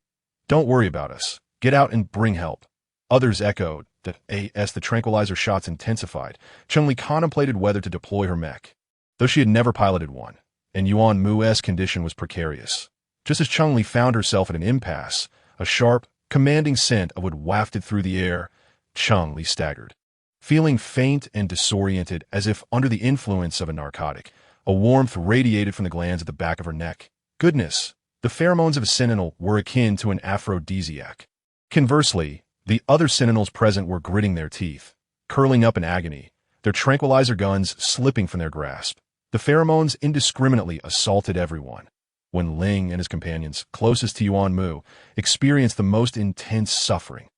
Speaker 1: Don't worry about us. Get out and bring help. Others echoed that as the tranquilizer shots intensified, Cheng Li contemplated whether to deploy her mech, though she had never piloted one, and Yuan Mu's condition was precarious. Just as Cheng Li found herself at an impasse, a sharp, commanding scent of wood wafted through the air. Cheng Li staggered, feeling faint and disoriented as if under the influence of a narcotic. A warmth radiated from the glands at the back of her neck. Goodness, the pheromones of a sentinel were akin to an aphrodisiac. Conversely, the other sentinels present were gritting their teeth, curling up in agony, their tranquilizer guns slipping from their grasp. The pheromones indiscriminately assaulted everyone. Wen Ling and his companions, closest to Yuan Mu, experienced the most intense suffering.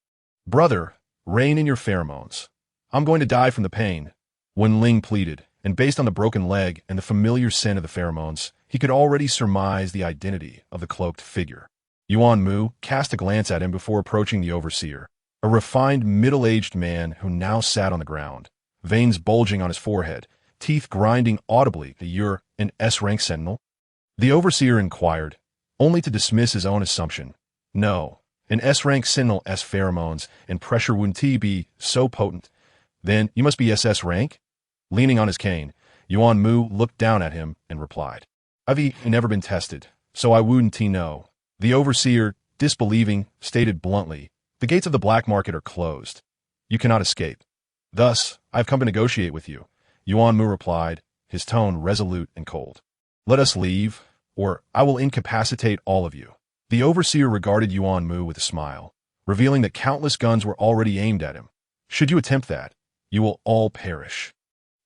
Speaker 1: Brother, rein in your pheromones. I'm going to die from the pain, Wen Ling pleaded. And based on the broken leg and the familiar scent of the pheromones, he could already surmise the identity of the cloaked figure. Yuan Mu cast a glance at him before approaching the overseer, a refined middle-aged man who now sat on the ground, veins bulging on his forehead, teeth grinding audibly. You're an S-rank sentinel? The overseer inquired, only to dismiss his own assumption. No, an S-rank sentinel's pheromones and pressure wouldn't be so potent. Then you must be SS rank? Leaning on his cane, Yuan Mu looked down at him and replied, I've never been tested, so I wouldn't know. The overseer, disbelieving, stated bluntly, the gates of the black market are closed. You cannot escape. Thus, I've come to negotiate with you. Yuan Mu replied, his tone resolute and cold. Let us leave, or I will incapacitate all of you. The overseer regarded Yuan Mu with a smile, revealing that countless guns were already aimed at him. Should you attempt that, You will all perish.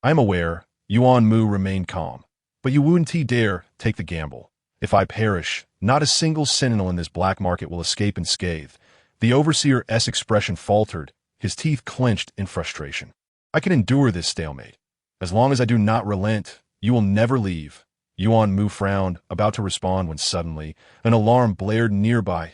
Speaker 1: I am aware, Yuan Mu remained calm. But you wouldn't dare take the gamble. If I perish, not a single sentinel in this black market will escape unscathed. The overseer's expression faltered, his teeth clenched in frustration. I can endure this stalemate. As long as I do not relent, you will never leave. Yuan Mu frowned, about to respond when suddenly, an alarm blared nearby.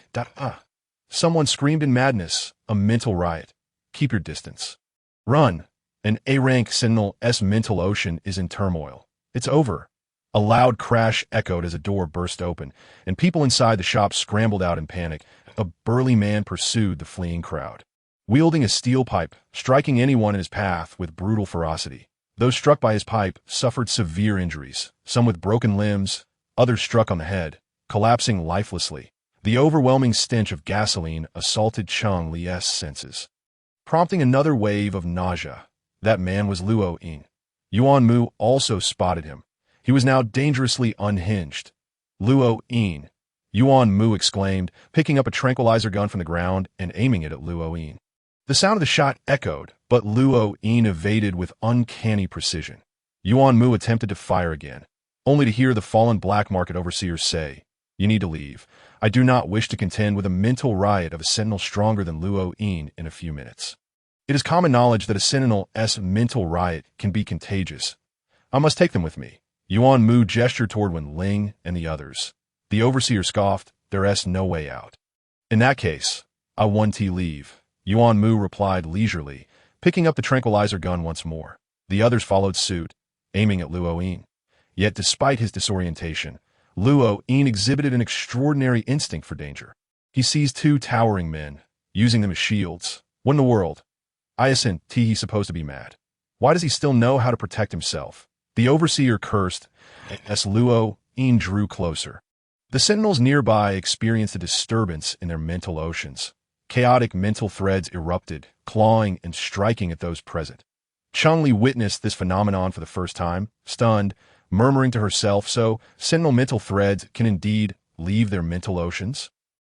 Speaker 1: Someone screamed in madness, a mental riot. Keep your distance. Run. An A-rank Sentinel's mental ocean is in turmoil. It's over. A loud crash echoed as a door burst open, and people inside the shop scrambled out in panic. A burly man pursued the fleeing crowd, wielding a steel pipe, striking anyone in his path with brutal ferocity. Those struck by his pipe suffered severe injuries, some with broken limbs, others struck on the head, collapsing lifelessly. The overwhelming stench of gasoline assaulted Cheng Li's senses, prompting another wave of nausea. That man was Luo-yin. Yuan Mu also spotted him. He was now dangerously unhinged. Luo-yin, Yuan Mu exclaimed, picking up a tranquilizer gun from the ground and aiming it at Luo-yin. The sound of the shot echoed, but Luo-yin evaded with uncanny precision. Yuan Mu attempted to fire again, only to hear the fallen black market overseer say, "You need to leave. I do not wish to contend with a mental riot of a sentinel stronger than Luo-yin in a few minutes. It is common knowledge that a sentinel's mental riot can be contagious. I must take them with me." Yuan Mu gestured toward Wen Ling and the others. The overseer scoffed, "There's no way out." "In that case, I want to leave," Yuan Mu replied leisurely, picking up the tranquilizer gun once more. The others followed suit, aiming at Luo-yin. Yet despite his disorientation, Luo-yin exhibited an extraordinary instinct for danger. He seized two towering men, using them as shields. What in the world? Isn't he supposed to be mad? Why does he still know how to protect himself? The overseer cursed as Luo-yin drew closer. The sentinels nearby experienced a disturbance in their mental oceans. Chaotic mental threads erupted, clawing and striking at those present. Cheng Li witnessed this phenomenon for the first time, stunned, murmuring to herself, "So, sentinel mental threads can indeed leave their mental oceans?"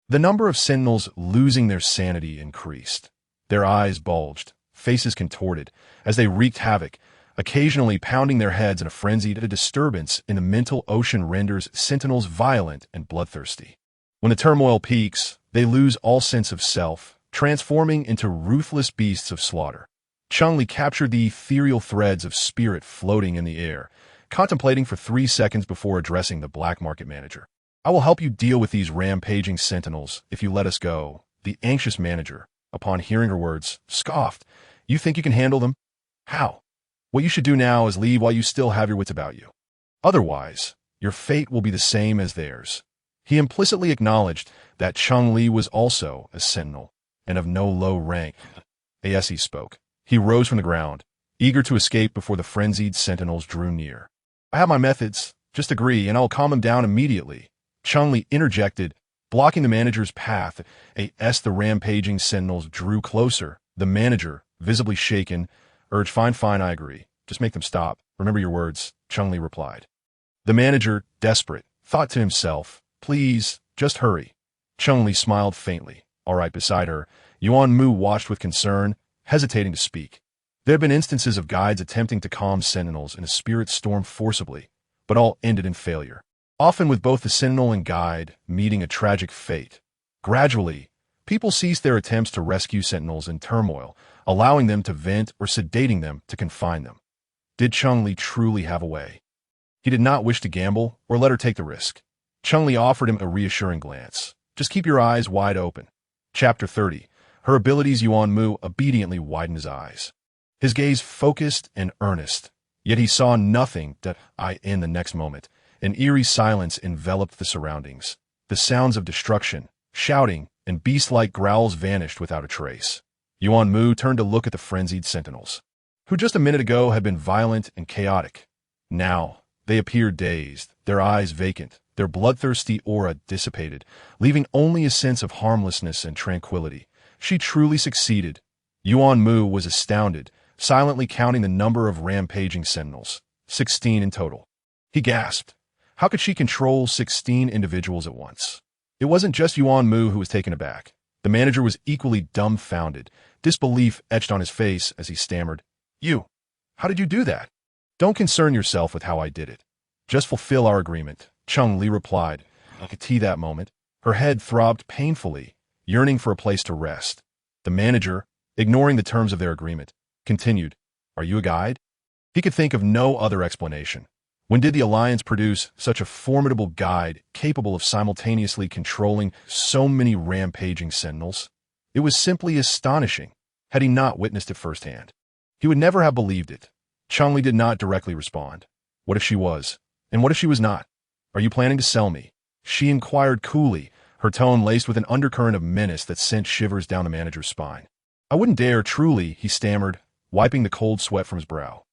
Speaker 1: The number of sentinels losing their sanity increased. Their eyes bulged, faces contorted, as they wreaked havoc, occasionally pounding their heads in a frenzy that a disturbance in the mental ocean renders sentinels violent and bloodthirsty. When the turmoil peaks, they lose all sense of self, transforming into ruthless beasts of slaughter. Cheng Li captured the ethereal threads of spirit floating in the air, contemplating for 3 seconds before addressing the black market manager. "I will help you deal with these rampaging sentinels if you let us go." The anxious manager, upon hearing her words, scoffed. "You think you can handle them? How? What you should do now is leave while you still have your wits about you. Otherwise, your fate will be the same as theirs." He implicitly acknowledged that Cheng Li was also a sentinel, and of no low rank. As he spoke, he rose from the ground, eager to escape before the frenzied sentinels drew near. "I have my methods. Just agree, and I'll calm them down immediately," Cheng Li interjected, blocking the manager's path. As the rampaging sentinels drew closer, the manager, visibly shaken, urged, Fine, I agree. Just make them stop. Remember your words," Cheng Li replied. The manager, desperate, thought to himself, "Please, just hurry." Cheng Li smiled faintly. All right, beside her, Yuan Mu watched with concern, hesitating to speak. There had been instances of guides attempting to calm sentinels in a spirit storm forcibly, but all ended in failure, often with both the sentinel and guide meeting a tragic fate. Gradually, people ceased their attempts to rescue sentinels in turmoil, allowing them to vent or sedating them to confine them. Did Cheng Li truly have a way? He did not wish to gamble or let her take the risk. Cheng Li offered him a reassuring glance. "Just keep your eyes wide open." Chapter 30. Her abilities. Yuan Mu obediently widened his eyes. His gaze focused and earnest, yet he saw nothing that in the next moment. An eerie silence enveloped the surroundings. The sounds of destruction, shouting, and beast-like growls vanished without a trace. Yuan Mu turned to look at the frenzied sentinels, who just a minute ago had been violent and chaotic. Now, they appeared dazed, their eyes vacant, their bloodthirsty aura dissipated, leaving only a sense of harmlessness and tranquility. She truly succeeded. Yuan Mu was astounded, silently counting the number of rampaging sentinels. 16 in total. He gasped. How could she control 16 individuals at once? It wasn't just Yuan Mu who was taken aback. The manager was equally dumbfounded, disbelief etched on his face as he stammered, You. How did you do that? Don't concern yourself with how I did it. Just fulfill our agreement, Cheng Li replied. I could see that moment. Her head throbbed painfully, yearning for a place to rest. The manager, ignoring the terms of their agreement, continued, Are you a guide? He could think of no other explanation. When did the Alliance produce such a formidable guide capable of simultaneously controlling so many rampaging Sentinels? It was simply astonishing, had he not witnessed it firsthand. He would never have believed it. Cheng Li did not directly respond. What if she was? And what if she was not? Are you planning to sell me? She inquired coolly, her tone laced with an undercurrent of menace that sent shivers down the manager's spine. I wouldn't dare, truly, he stammered, wiping the cold sweat from his brow.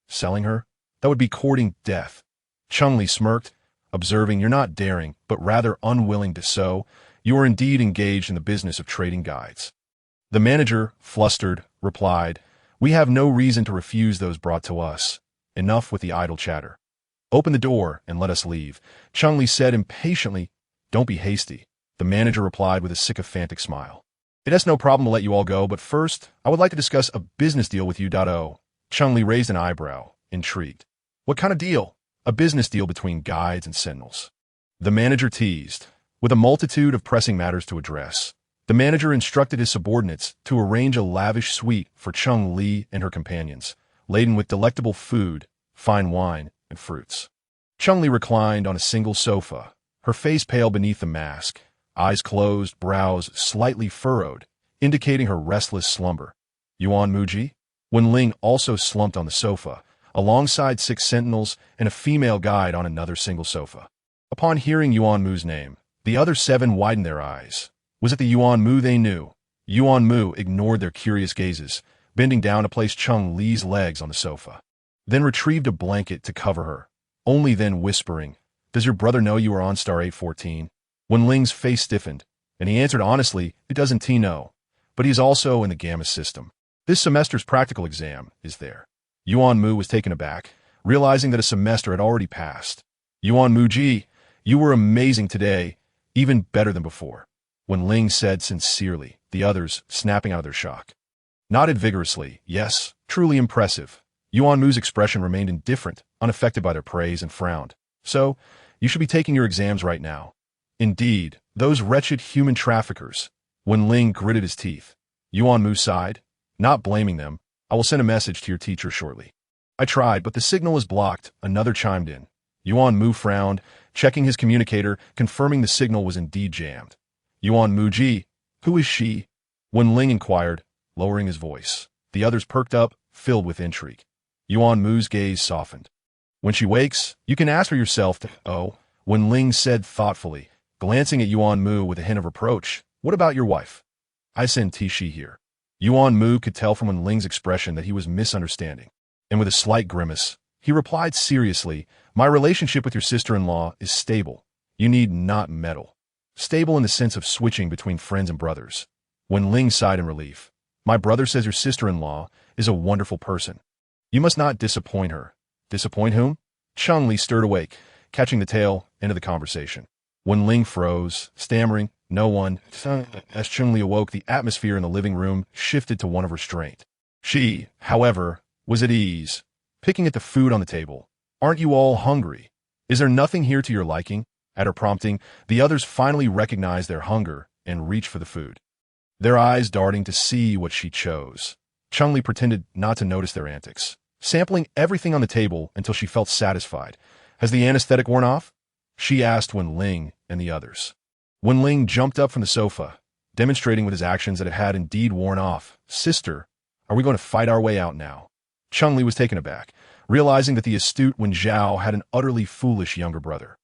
Speaker 1: Selling her? That would be courting death. Cheng Li smirked, observing you're not daring, but rather unwilling to sow. You are indeed engaged in the business of trading guides. The manager, flustered, replied, We have no reason to refuse those brought to us. Enough with the idle chatter. Open the door and let us leave, Cheng Li said impatiently. Don't be hasty, the manager replied with a sycophantic smile. It has no problem to let you all go, but first, I would like to discuss a business deal with you. Cheng Li raised an eyebrow, intrigued. What kind of deal? A business deal between guides and Sentinels. The manager teased. With a multitude of pressing matters to address, the manager instructed his subordinates to arrange a lavish suite for Cheng Li and her companions, laden with delectable food, fine wine, and fruits. Cheng Li reclined on a single sofa, her face pale beneath the mask, eyes closed, brows slightly furrowed, indicating her restless slumber. Yuan Mu. Wen Ling also slumped on the sofa, alongside 6 Sentinels and a female guide on another single sofa. Upon hearing Yuan Mu's name, the other 7 widened their eyes. Was it the Yuan Mu they knew? Yuan Mu ignored their curious gazes, bending down to place Cheng Li's legs on the sofa, then retrieved a blanket to cover her, only then whispering, Does your brother know you are on star 814? Wen Ling's face stiffened, and he answered honestly, It doesn't know, but he's also in the Gamma system. This semester's practical exam is there. Yuan Mu was taken aback, realizing that a semester had already passed. Yuan Mu, you were amazing today, even better than before, Wen Ling said sincerely, the others, snapping out of their shock, nodded vigorously. Yes, truly impressive. Yuan Mu's expression remained indifferent, unaffected by their praise, and frowned. So, you should be taking your exams right now. Indeed, those wretched human traffickers. Wen Ling gritted his teeth. Yuan Mu sighed, not blaming them. I will send a message to your teacher shortly. I tried, but the signal was blocked. Another chimed in. Yuan Mu frowned, checking his communicator, confirming the signal was indeed jammed. Yuan Mu, who is she? Wen Ling inquired, lowering his voice. The others perked up, filled with intrigue. Yuan Mu's gaze softened. When she wakes, you can ask her yourself to— Oh, Wen Ling said thoughtfully, glancing at Yuan Mu with a hint of reproach. What about your wife? I send Tishi here. Yuan Mu could tell from Wen Ling's expression that he was misunderstanding, and with a slight grimace, he replied seriously, My relationship with your sister-in-law is stable. You need not meddle. Stable in the sense of switching between friends and brothers. Wen Ling sighed in relief. My brother says your sister-in-law is a wonderful person. You must not disappoint her. Disappoint whom? Cheng Li stirred awake, catching the tail end of the conversation. Wen Ling froze, stammering, No one. As Cheng Li awoke, the atmosphere in the living room shifted to one of restraint. She, however, was at ease, picking at the food on the table. Aren't you all hungry? Is there nothing here to your liking? At her prompting, the others finally recognized their hunger and reached for the food, their eyes darting to see what she chose. Cheng Li pretended not to notice their antics, sampling everything on the table until she felt satisfied. Has the anesthetic worn off? She asked Wen Ling and the others. Wen Ling jumped up from the sofa, demonstrating with his actions that it had indeed worn off. Sister, are we going to fight our way out now? Cheng Li was taken aback, realizing that the astute Wen Zhao had an utterly foolish younger brother.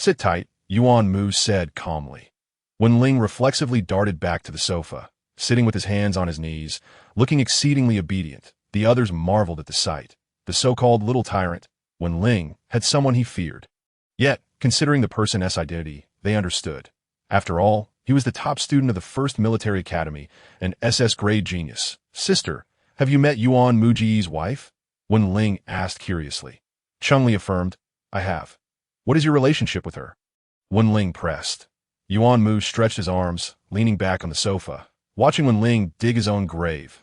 Speaker 1: Sit tight, Yuan Mu said calmly. Wen Ling reflexively darted back to the sofa, sitting with his hands on his knees, looking exceedingly obedient. The others marveled at the sight. The so-called little tyrant, Wen Ling, had someone he feared. Yet, considering the person's identity, they understood. After all, he was the top student of the first military academy, an SS grade genius. Sister, have you met Yuan Muji's wife? Wen Ling asked curiously. Cheng Li affirmed, I have. What is your relationship with her? Wen Ling pressed. Yuan Mu stretched his arms, leaning back on the sofa, watching Wen Ling dig his own grave.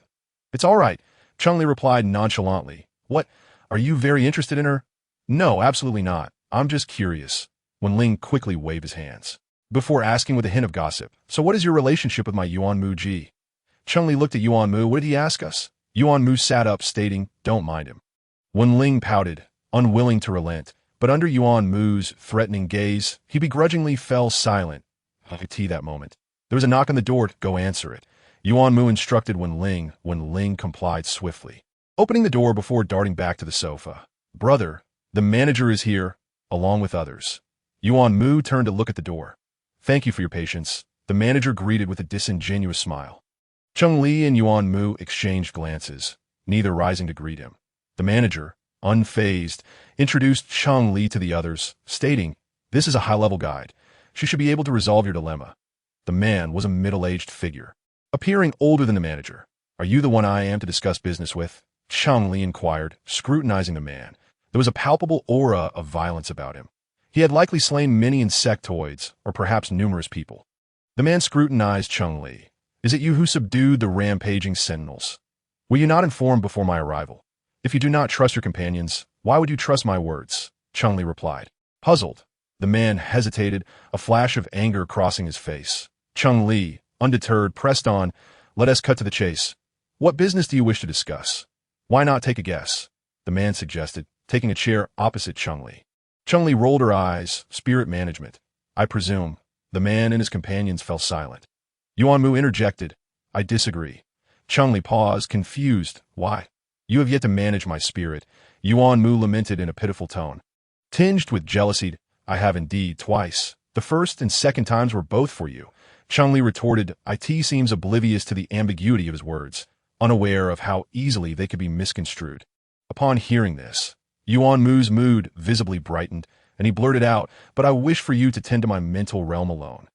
Speaker 1: It's all right. Cheng Li replied nonchalantly. What? Are you very interested in her? No, absolutely not. I'm just curious. Wen Ling quickly waved his hands, before asking with a hint of gossip. So what is your relationship with my Yuan Mu ji? Cheng Li looked at Yuan Mu. What did he ask us? Yuan Mu sat up, stating, don't mind him. Wen Ling pouted, unwilling to relent, but under Yuan Mu's threatening gaze, he begrudgingly fell silent. That moment. There was a knock on the door. Go answer it. Yuan Mu instructed Wen Ling. Wen Ling complied swiftly, opening the door before darting back to the sofa. Brother, the manager is here, along with others. Yuan Mu turned to look at the door. Thank you for your patience, the manager greeted with a disingenuous smile. Cheng Li and Yuan Mu exchanged glances, neither rising to greet him. The manager, unfazed, introduced Cheng Li to the others, stating, this is a high-level guide. She should be able to resolve your dilemma. The man was a middle-aged figure, appearing older than the manager. Are you the one I am to discuss business with? Cheng Li inquired, scrutinizing the man. There was a palpable aura of violence about him. He had likely slain many insectoids, or perhaps numerous people. The man scrutinized Cheng Li. Is it you who subdued the rampaging sentinels? Were you not informed before my arrival? If you do not trust your companions, why would you trust my words? Cheng Li replied. Puzzled, the man hesitated, a flash of anger crossing his face. Cheng Li, undeterred, pressed on. Let us cut to the chase. What business do you wish to discuss? Why not take a guess? The man suggested, taking a chair opposite Cheng Li. Cheng Li rolled her eyes. Spirit management, I presume. The man and his companions fell silent. Yuan Mu interjected. I disagree. Cheng Li paused, confused. Why? You have yet to manage my spirit. Yuan Mu lamented in a pitiful tone. Tinged with jealousy, I have indeed, twice. The first and second times were both for you. Cheng Li retorted. It seems oblivious to the ambiguity of his words, unaware of how easily they could be misconstrued. Upon hearing this, Yuan Mu's mood visibly brightened, and he blurted out, but I wish for you to tend to my mental realm alone.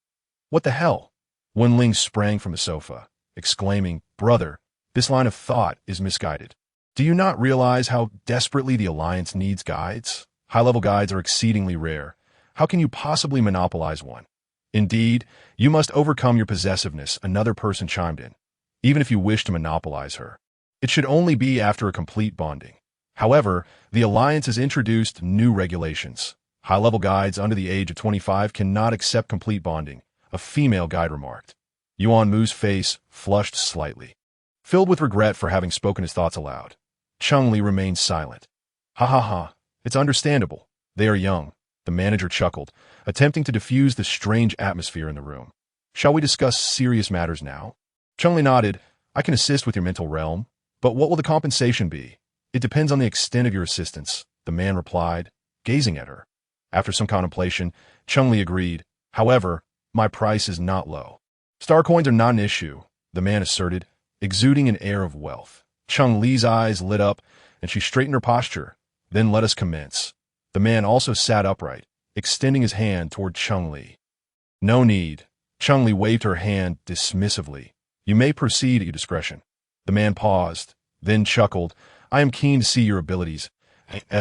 Speaker 1: What the hell? Wen Ling sprang from the sofa, exclaiming, Brother, this line of thought is misguided. Do you not realize how desperately the Alliance needs guides? High-level guides are exceedingly rare. How can you possibly monopolize one? Indeed, you must overcome your possessiveness, another person chimed in. Even if you wish to monopolize her, it should only be after a complete bonding. However, the Alliance has introduced new regulations. High-level guides under the age of 25 cannot accept complete bonding, a female guide remarked. Yuan Mu's face flushed slightly, filled with regret for having spoken his thoughts aloud. Cheng Li remained silent. Ha ha ha, it's understandable. They are young, the manager chuckled, attempting to diffuse the strange atmosphere in the room. Shall we discuss serious matters now? Cheng Li nodded. I can assist with your mental realm, but what will the compensation be? It depends on the extent of your assistance, the man replied, gazing at her. After some contemplation, Cheng Li agreed. However, my price is not low. Star coins are not an issue, the man asserted, exuding an air of wealth. Cheng Li's eyes lit up, and she straightened her posture. Then let us commence. The man also sat upright, extending his hand toward Cheng Li. No need. Cheng Li waved her hand dismissively. You may proceed at your discretion. The man paused, then chuckled. I am keen to see your abilities.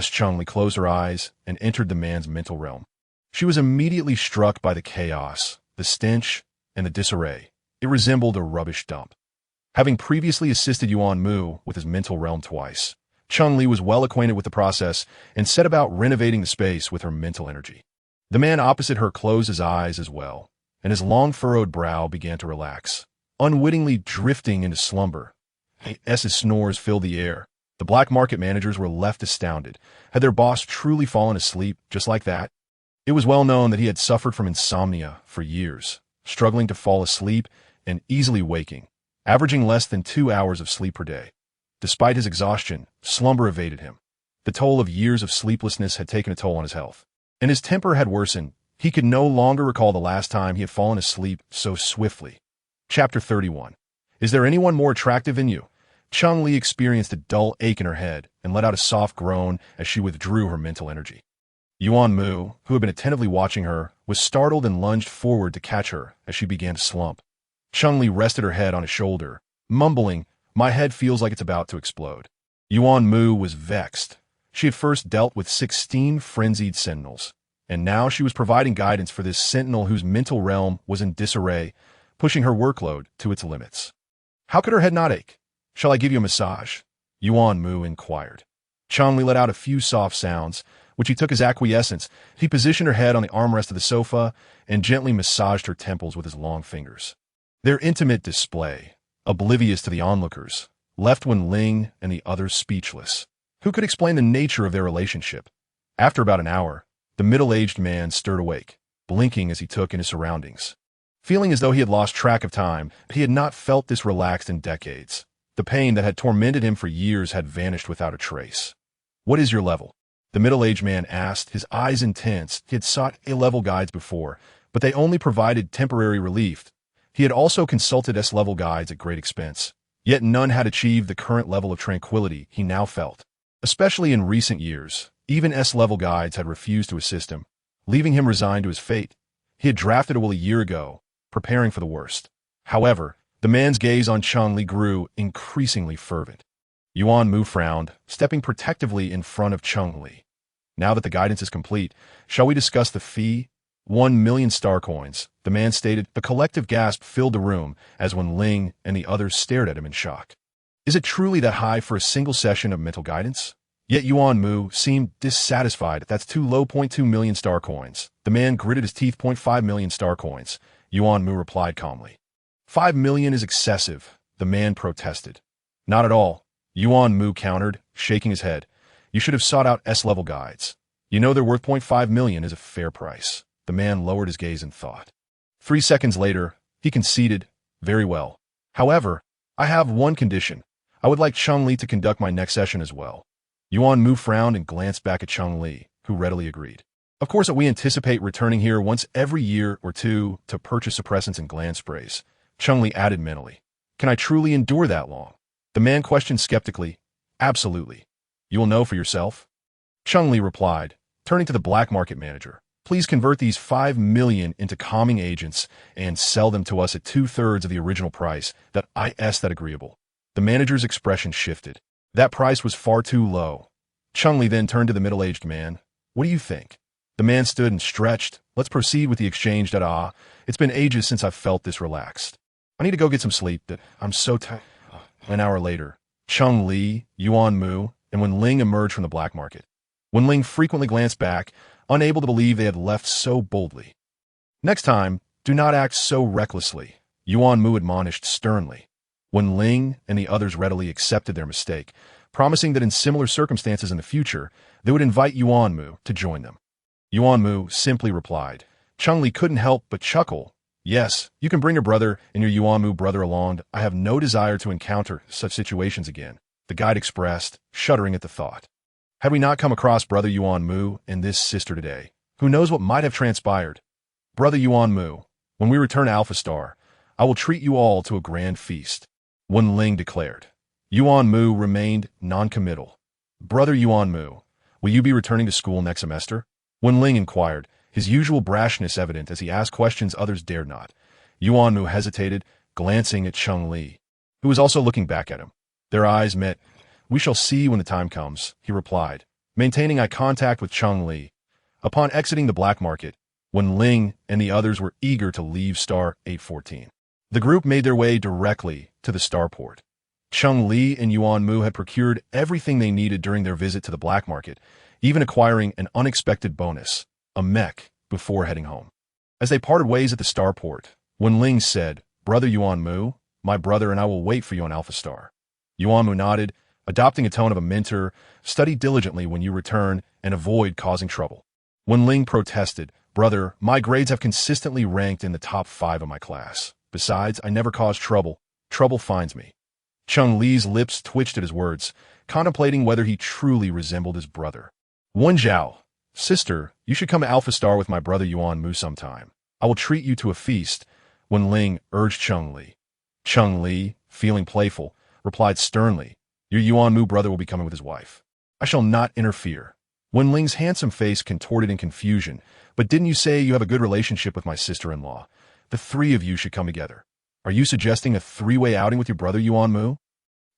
Speaker 1: Cheng Li closed her eyes and entered the man's mental realm. She was immediately struck by the chaos, the stench, and the disarray. It resembled a rubbish dump. Having previously assisted Yuan Mu with his mental realm twice, Cheng Li was well acquainted with the process and set about renovating the space with her mental energy. The man opposite her closed his eyes as well, and his long furrowed brow began to relax, unwittingly drifting into slumber. SSS snores filled the air. The black market managers were left astounded. Had their boss truly fallen asleep just like that? It was well known that he had suffered from insomnia for years, struggling to fall asleep and easily waking, averaging less than 2 hours of sleep per day. Despite his exhaustion, slumber evaded him. The toll of years of sleeplessness had taken a toll on his health, and his temper had worsened. He could no longer recall the last time he had fallen asleep so swiftly. Chapter 31. Is there anyone more attractive than you? Cheng Li experienced a dull ache in her head and let out a soft groan as she withdrew her mental energy. Yuan Mu, who had been attentively watching her, was startled and lunged forward to catch her as she began to slump. Cheng Li rested her head on his shoulder, mumbling, My head feels like it's about to explode. Yuan Mu was vexed. She had first dealt with 16 frenzied sentinels, and now she was providing guidance for this sentinel whose mental realm was in disarray, pushing her workload to its limits. How could her head not ache? Shall I give you a massage? Yuan Mu inquired. Cheng Li let out a few soft sounds, which he took as acquiescence. He positioned her head on the armrest of the sofa and gently massaged her temples with his long fingers. Their intimate display, oblivious to the onlookers, left Wen Ling and the others speechless. Who could explain the nature of their relationship? After about an hour, the middle-aged man stirred awake, blinking as he took in his surroundings. Feeling as though he had lost track of time, he had not felt this relaxed in decades. The pain that had tormented him for years had vanished without a trace. "What is your level?" the middle-aged man asked, his eyes intense. He had sought A-level guides before, but they only provided temporary relief. He had also consulted S-level guides at great expense, yet none had achieved the current level of tranquility he now felt. Especially in recent years, even S-level guides had refused to assist him, leaving him resigned to his fate. He had drafted a will a year ago, preparing for the worst. However, the man's gaze on Cheng Li grew increasingly fervent. Yuan Mu frowned, stepping protectively in front of Cheng Li. "Now that the guidance is complete, shall we discuss the fee?" 1,000,000 star coins, the man stated. The collective gasp filled the room as Wen Ling and the others stared at him in shock. Is it truly that high for a single session of mental guidance? Yet Yuan Mu seemed dissatisfied. "That's too low. 2,000,000 star coins." The man gritted his teeth. 5,000,000 star coins. Yuan Mu replied calmly. 5,000,000 is excessive, the man protested. "Not at all," Yuan Mu countered, shaking his head. "You should have sought out S-level guides. You know they're worth 500,000 is a fair price." The man lowered his gaze in thought. 3 seconds later, he conceded, "Very well. However, I have one condition. I would like Cheng Li to conduct my next session as well." Yuan Mu frowned and glanced back at Cheng Li, who readily agreed. "Of course, we anticipate returning here once every year or two to purchase suppressants and gland sprays," Cheng Li added mentally. "Can I truly endure that long?" The man questioned skeptically. "Absolutely. You will know for yourself." Cheng Li replied, turning to the black market manager. "Please convert these 5,000,000 into calming agents and sell them to us at 2/3 of the original price. That agreeable." The manager's expression shifted. That price was far too low. Cheng Li then turned to the middle-aged man. "What do you think?" The man stood and stretched. "Let's proceed with the exchange. It's been ages since I've felt this relaxed. I need to go get some sleep. I'm so tired." An hour later, Cheng Li, Yuan Mu, and Wen Ling emerged from the black market. Wen Ling frequently glanced back, unable to believe they had left so boldly. "Next time, do not act so recklessly," Yuan Mu admonished sternly. Wen Ling and the others readily accepted their mistake, promising that in similar circumstances in the future, they would invite Yuan Mu to join them. Yuan Mu simply replied. Cheng Li couldn't help but chuckle. "Yes, you can bring your brother and your Yuan Mu brother along. I have no desire to encounter such situations again," the guide expressed, shuddering at the thought. "Had we not come across brother Yuan Mu and this sister today, who knows what might have transpired? Brother Yuan Mu, when we return to Alpha Star, I will treat you all to a grand feast," Wen Ling declared. Yuan Mu remained non-committal. "Brother Yuan Mu, will you be returning to school next semester?" Wen Ling inquired, his usual brashness evident as he asked questions others dared not. Yuan Mu hesitated, glancing at Cheng Li, who was also looking back at him. Their eyes met. "We shall see when the time comes," he replied, maintaining eye contact with Cheng Li. Upon exiting the black market, Wen Ling and the others were eager to leave Star 814. The group made their way directly to the starport. Cheng Li and Yuan Mu had procured everything they needed during their visit to the black market, even acquiring an unexpected bonus, a mech, before heading home. As they parted ways at the starport, Wen Ling said, "Brother Yuan Mu, my brother and I will wait for you on Alpha Star." Yuan Mu nodded, adopting a tone of a mentor. "Study diligently when you return and avoid causing trouble." Wen Ling protested, "Brother, my grades have consistently ranked in the top 5 of my class. Besides, I never cause trouble. Trouble finds me." Cheng Li's lips twitched at his words, contemplating whether he truly resembled his brother. "Wen Zhao, sister, you should come to Alpha Star with my brother Yuan Mu sometime. I will treat you to a feast," Wen Ling urged Cheng Li. Cheng Li, feeling playful, replied sternly, "Your Yuan Mu brother will be coming with his wife. I shall not interfere." Wen Ling's handsome face contorted in confusion. "But didn't you say you have a good relationship with my sister-in-law? The 3 of you should come together. Are you suggesting a 3-way outing with your brother Yuan Mu?"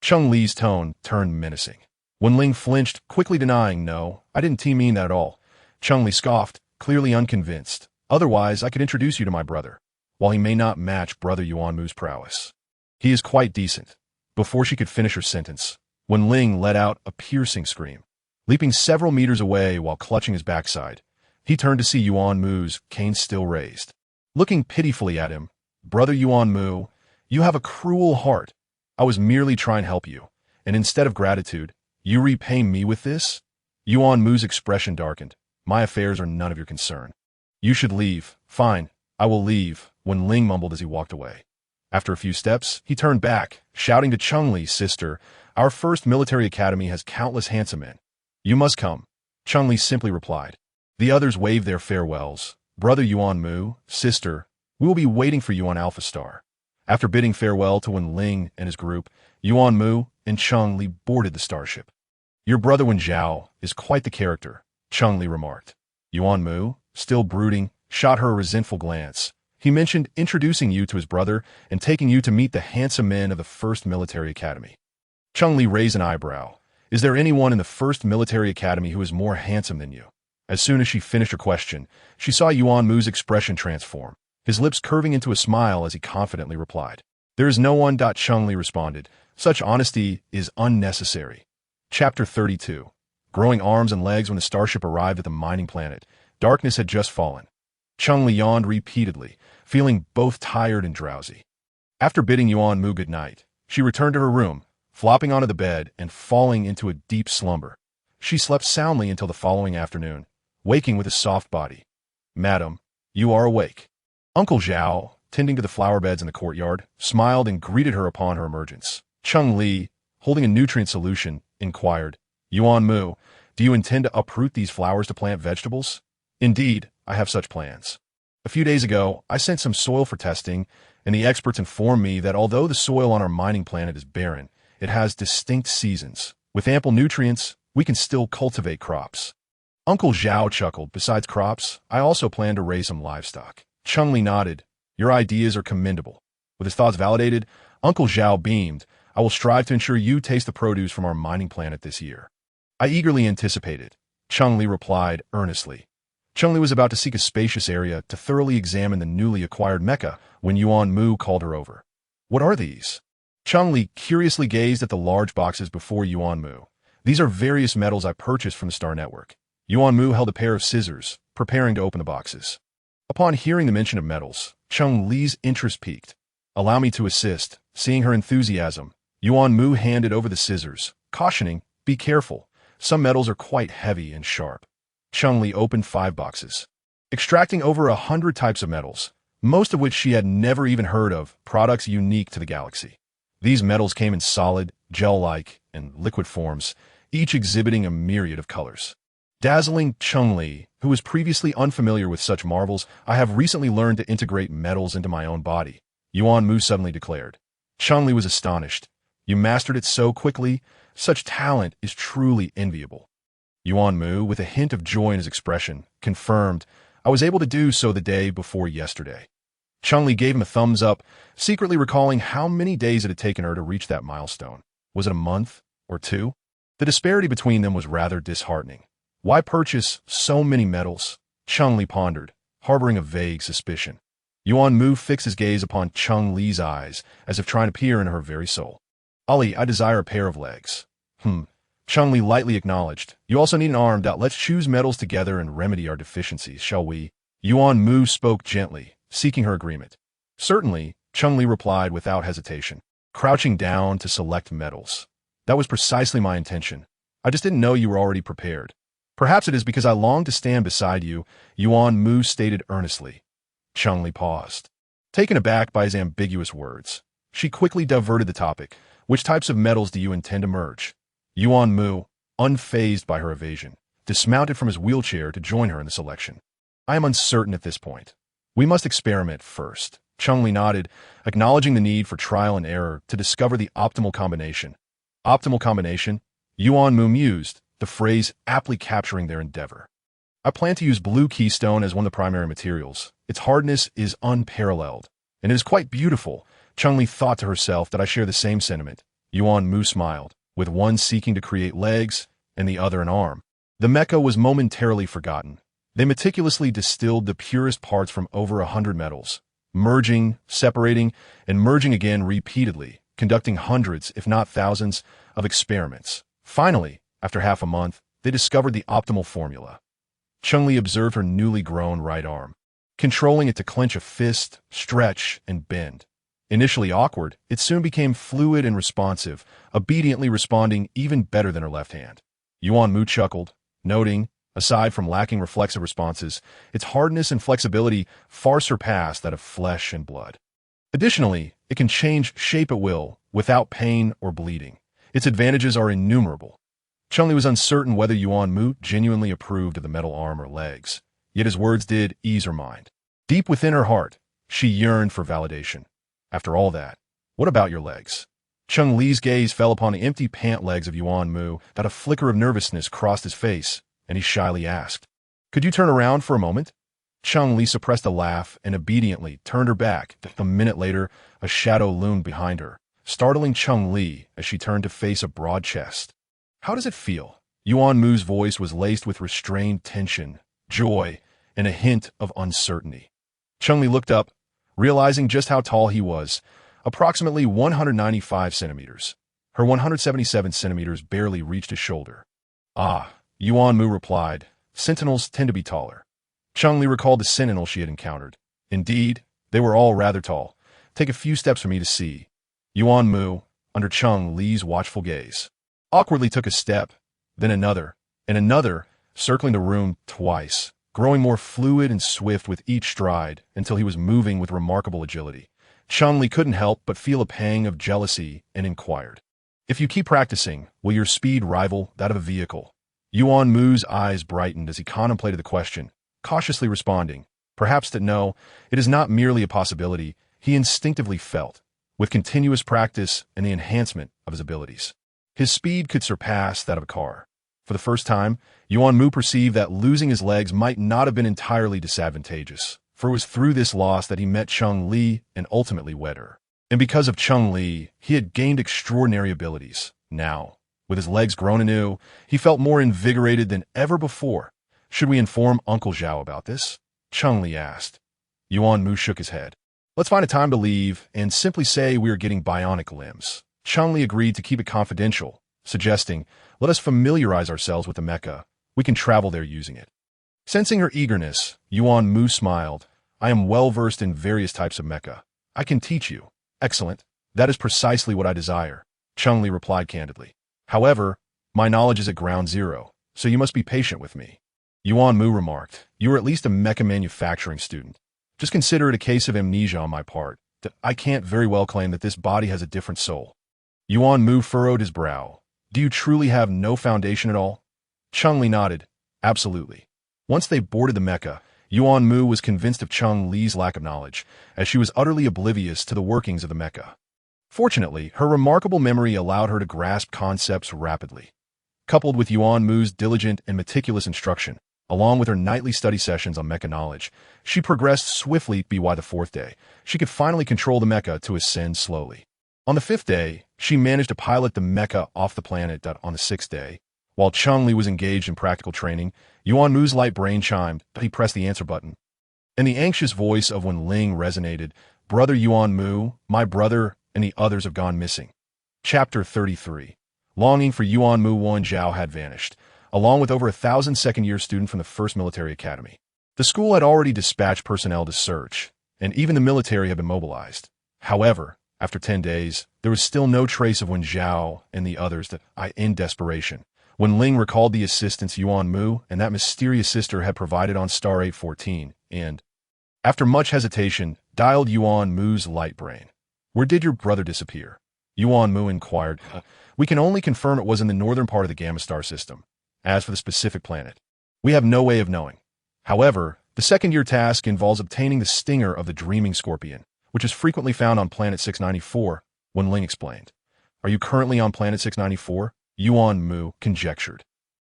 Speaker 1: Cheng Li's tone turned menacing. Wen Ling flinched, quickly denying, "No, I didn't mean that at all." Cheng Li scoffed, clearly unconvinced. "Otherwise, I could introduce you to my brother. While he may not match brother Yuan Mu's prowess, he is quite decent." Before she could finish her sentence, Wen Ling let out a piercing scream. Leaping several meters away while clutching his backside, he turned to see Yuan Mu's cane still raised. Looking pitifully at him, "Brother Yuan Mu, you have a cruel heart. I was merely trying to help you, and instead of gratitude, you repay me with this?" Yuan Mu's expression darkened. "My affairs are none of your concern. You should leave." "Fine, I will leave," Wen Ling mumbled as he walked away. After a few steps, he turned back, shouting to Cheng Li, "Sister, our first military academy has countless handsome men. You must come." Cheng Li simply replied. The others waved their farewells. "Brother Yuan Mu, sister, we will be waiting for you on Alpha Star." After bidding farewell to Wen Ling and his group, Yuan Mu and Cheng Li boarded the starship. "Your brother Wen Zhao is quite the character," Cheng Li remarked. Yuan Mu, still brooding, shot her a resentful glance. "He mentioned introducing you to his brother and taking you to meet the handsome men of the First Military Academy." Cheng Li raised an eyebrow. "Is there anyone in the First Military Academy who is more handsome than you?" As soon as she finished her question, she saw Yuan Mu's expression transform, his lips curving into a smile as he confidently replied. "There is no one." Cheng Li responded. "Such honesty is unnecessary." Chapter 32. Growing arms and legs. When the starship arrived at the mining planet, darkness had just fallen. Cheng Li yawned repeatedly, feeling both tired and drowsy. After bidding Yuan Mu good night, she returned to her room, flopping onto the bed and falling into a deep slumber. She slept soundly until the following afternoon, waking with a soft body. "Madam, you are awake." Uncle Zhao, tending to the flower beds in the courtyard, smiled and greeted her upon her emergence. Cheng Li, holding a nutrient solution, inquired, "Yuan Mu, do you intend to uproot these flowers to plant vegetables?" "Indeed, I have such plans. A few days ago, I sent some soil for testing, and the experts informed me that although the soil on our mining planet is barren, it has distinct seasons. With ample nutrients, we can still cultivate crops." Uncle Zhao chuckled. "Besides crops, I also plan to raise some livestock." Cheng Li nodded. "Your ideas are commendable." With his thoughts validated, Uncle Zhao beamed. "I will strive to ensure you taste the produce from our mining planet this year." "I eagerly anticipate it," Cheng Li replied earnestly. Cheng Li was about to seek a spacious area to thoroughly examine the newly acquired mecha when Yuan Mu called her over. "What are these?" Cheng Li curiously gazed at the large boxes before Yuan Mu. "These are various metals I purchased from the Star Network." Yuan Mu held a pair of scissors, preparing to open the boxes. Upon hearing the mention of metals, Cheng Li's interest piqued. "Allow me to assist." Seeing her enthusiasm, Yuan Mu handed over the scissors, cautioning, "Be careful. Some metals are quite heavy and sharp." Cheng Li opened 5 boxes, extracting over 100 types of metals, most of which she had never even heard of, products unique to the galaxy. These metals came in solid, gel-like, and liquid forms, each exhibiting a myriad of colors. Dazzling Cheng Li, who was previously unfamiliar with such marvels, "I have recently learned to integrate metals into my own body," Yuan Mu suddenly declared. Cheng Li was astonished. "You mastered it so quickly? Such talent is truly enviable." Yuan Mu, with a hint of joy in his expression, confirmed, "I was able to do so the day before yesterday." Cheng Li gave him a thumbs up, secretly recalling how many days it had taken her to reach that milestone. Was it a month or 2? The disparity between them was rather disheartening. Why purchase so many metals? Cheng Li pondered, harboring a vague suspicion. Yuan Mu fixed his gaze upon Cheng Li's eyes, as if trying to peer into her very soul. "Ali, I desire a pair of legs." Cheng Li lightly acknowledged. "You also need an arm. Let's choose metals together and remedy our deficiencies, shall we?" Yuan Mu spoke gently, seeking her agreement. "Certainly," Cheng Li replied without hesitation, crouching down to select metals. "That was precisely my intention. I just didn't know you were already prepared." "Perhaps it is because I long to stand beside you," Yuan Mu stated earnestly. Cheng Li paused, taken aback by his ambiguous words. She quickly diverted the topic. "Which types of metals do you intend to merge?" Yuan Mu, unfazed by her evasion, dismounted from his wheelchair to join her in the selection. "I am uncertain at this point. We must experiment first." Cheng Li nodded, acknowledging the need for trial and error to discover the optimal combination. "Optimal combination?" Yuan Mu mused, the phrase aptly capturing their endeavor. "I plan to use blue keystone as one of the primary materials. Its hardness is unparalleled, and it is quite beautiful." Cheng Li thought to herself that I share the same sentiment. Yuan Mu smiled, with one seeking to create legs and the other an arm. The mecha was momentarily forgotten. They meticulously distilled the purest parts from over 100 metals, merging, separating, and merging again repeatedly, conducting hundreds, if not thousands, of experiments. Finally, after half a month, they discovered the optimal formula. Cheng Li observed her newly grown right arm, controlling it to clench a fist, stretch, and bend. Initially awkward, it soon became fluid and responsive, obediently responding even better than her left hand. Yuan Mu chuckled, noting, aside from lacking reflexive responses, its hardness and flexibility far surpassed that of flesh and blood. Additionally, it can change shape at will, without pain or bleeding. Its advantages are innumerable. Cheng Li was uncertain whether Yuan Mu genuinely approved of the metal arm or legs, yet his words did ease her mind. Deep within her heart, she yearned for validation. After all that, what about your legs? Cheng Li's gaze fell upon the empty pant legs of Yuan Mu, that a flicker of nervousness crossed his face, and he shyly asked, "Could you turn around for a moment?" Cheng Li suppressed a laugh and obediently turned her back. A minute later, a shadow loomed behind her, startling Cheng Li as she turned to face a broad chest. "How does it feel?" Yuan Mu's voice was laced with restrained tension, joy, and a hint of uncertainty. Cheng Li looked up, realizing just how tall he was, approximately 195 centimeters. Her 177 centimeters barely reached his shoulder. "Ah," Yuan Mu replied, "Sentinels tend to be taller." Cheng Li recalled the Sentinel she had encountered. Indeed, they were all rather tall. "Take a few steps for me to see." Yuan Mu, under Cheng Li's watchful gaze, awkwardly took a step, then another, and another, circling the room twice, growing more fluid and swift with each stride until he was moving with remarkable agility. Cheng Li couldn't help but feel a pang of jealousy and inquired, "If you keep practicing, will your speed rival that of a vehicle?" Yuan Mu's eyes brightened as he contemplated the question, cautiously responding, "Perhaps that no, it is not merely a possibility," he instinctively felt, with continuous practice and the enhancement of his abilities, his speed could surpass that of a car. For the first time, Yuan Mu perceived that losing his legs might not have been entirely disadvantageous, for it was through this loss that he met Cheng Li and ultimately wed her. And because of Cheng Li, he had gained extraordinary abilities. Now, with his legs grown anew, he felt more invigorated than ever before. "Should we inform Uncle Zhao about this?" Cheng Li asked. Yuan Mu shook his head. "Let's find a time to leave and simply say we are getting bionic limbs." Cheng Li agreed to keep it confidential, suggesting, "Let us familiarize ourselves with the mecha. We can travel there using it." Sensing her eagerness, Yuan Mu smiled. "I am well versed in various types of mecha. I can teach you." "Excellent. That is precisely what I desire," Cheng Li replied candidly. "However, my knowledge is at ground zero, so you must be patient with me." Yuan Mu remarked, "You are at least a mecha manufacturing student. Just consider it a case of amnesia on my part, that I can't very well claim that this body has a different soul." Yuan Mu furrowed his brow. "Do you truly have no foundation at all?" Cheng Li nodded. "Absolutely." Once they boarded the mecha, Yuan Mu was convinced of Cheng Li's lack of knowledge, as she was utterly oblivious to the workings of the mecha. Fortunately, her remarkable memory allowed her to grasp concepts rapidly. Coupled with Yuan Mu's diligent and meticulous instruction, along with her nightly study sessions on mecha knowledge, she progressed swiftly. By the fourth day, she could finally control the mecha to ascend slowly. On the fifth day, she managed to pilot the mecha off the planet. On the sixth day, while Cheng Li was engaged in practical training, Yuan Mu's light brain chimed. He pressed the answer button, and the anxious voice of Wen Ling resonated. "Brother Yuan Mu, my brother and the others have gone missing." Chapter 33. Longing for Yuan Mu. Wen Zhao had vanished, along with over 1,000 second-year students from the First Military Academy. The school had already dispatched personnel to search, and even the military had been mobilized. However, after 10 days, there was still no trace of Wen Zhao and the others. In desperation, Wen Ling recalled the assistance Yuan Mu and that mysterious sister had provided on Star 814, and, after much hesitation, dialed Yuan Mu's light brain. "Where did your brother disappear?" Yuan Mu inquired. "We can only confirm it was in the northern part of the Gamma Star system. As for the specific planet, we have no way of knowing. However, the second-year task involves obtaining the stinger of the Dreaming Scorpion, which is frequently found on Planet 694, Wen Ling explained. "Are you currently on Planet 694? Yuan Mu conjectured.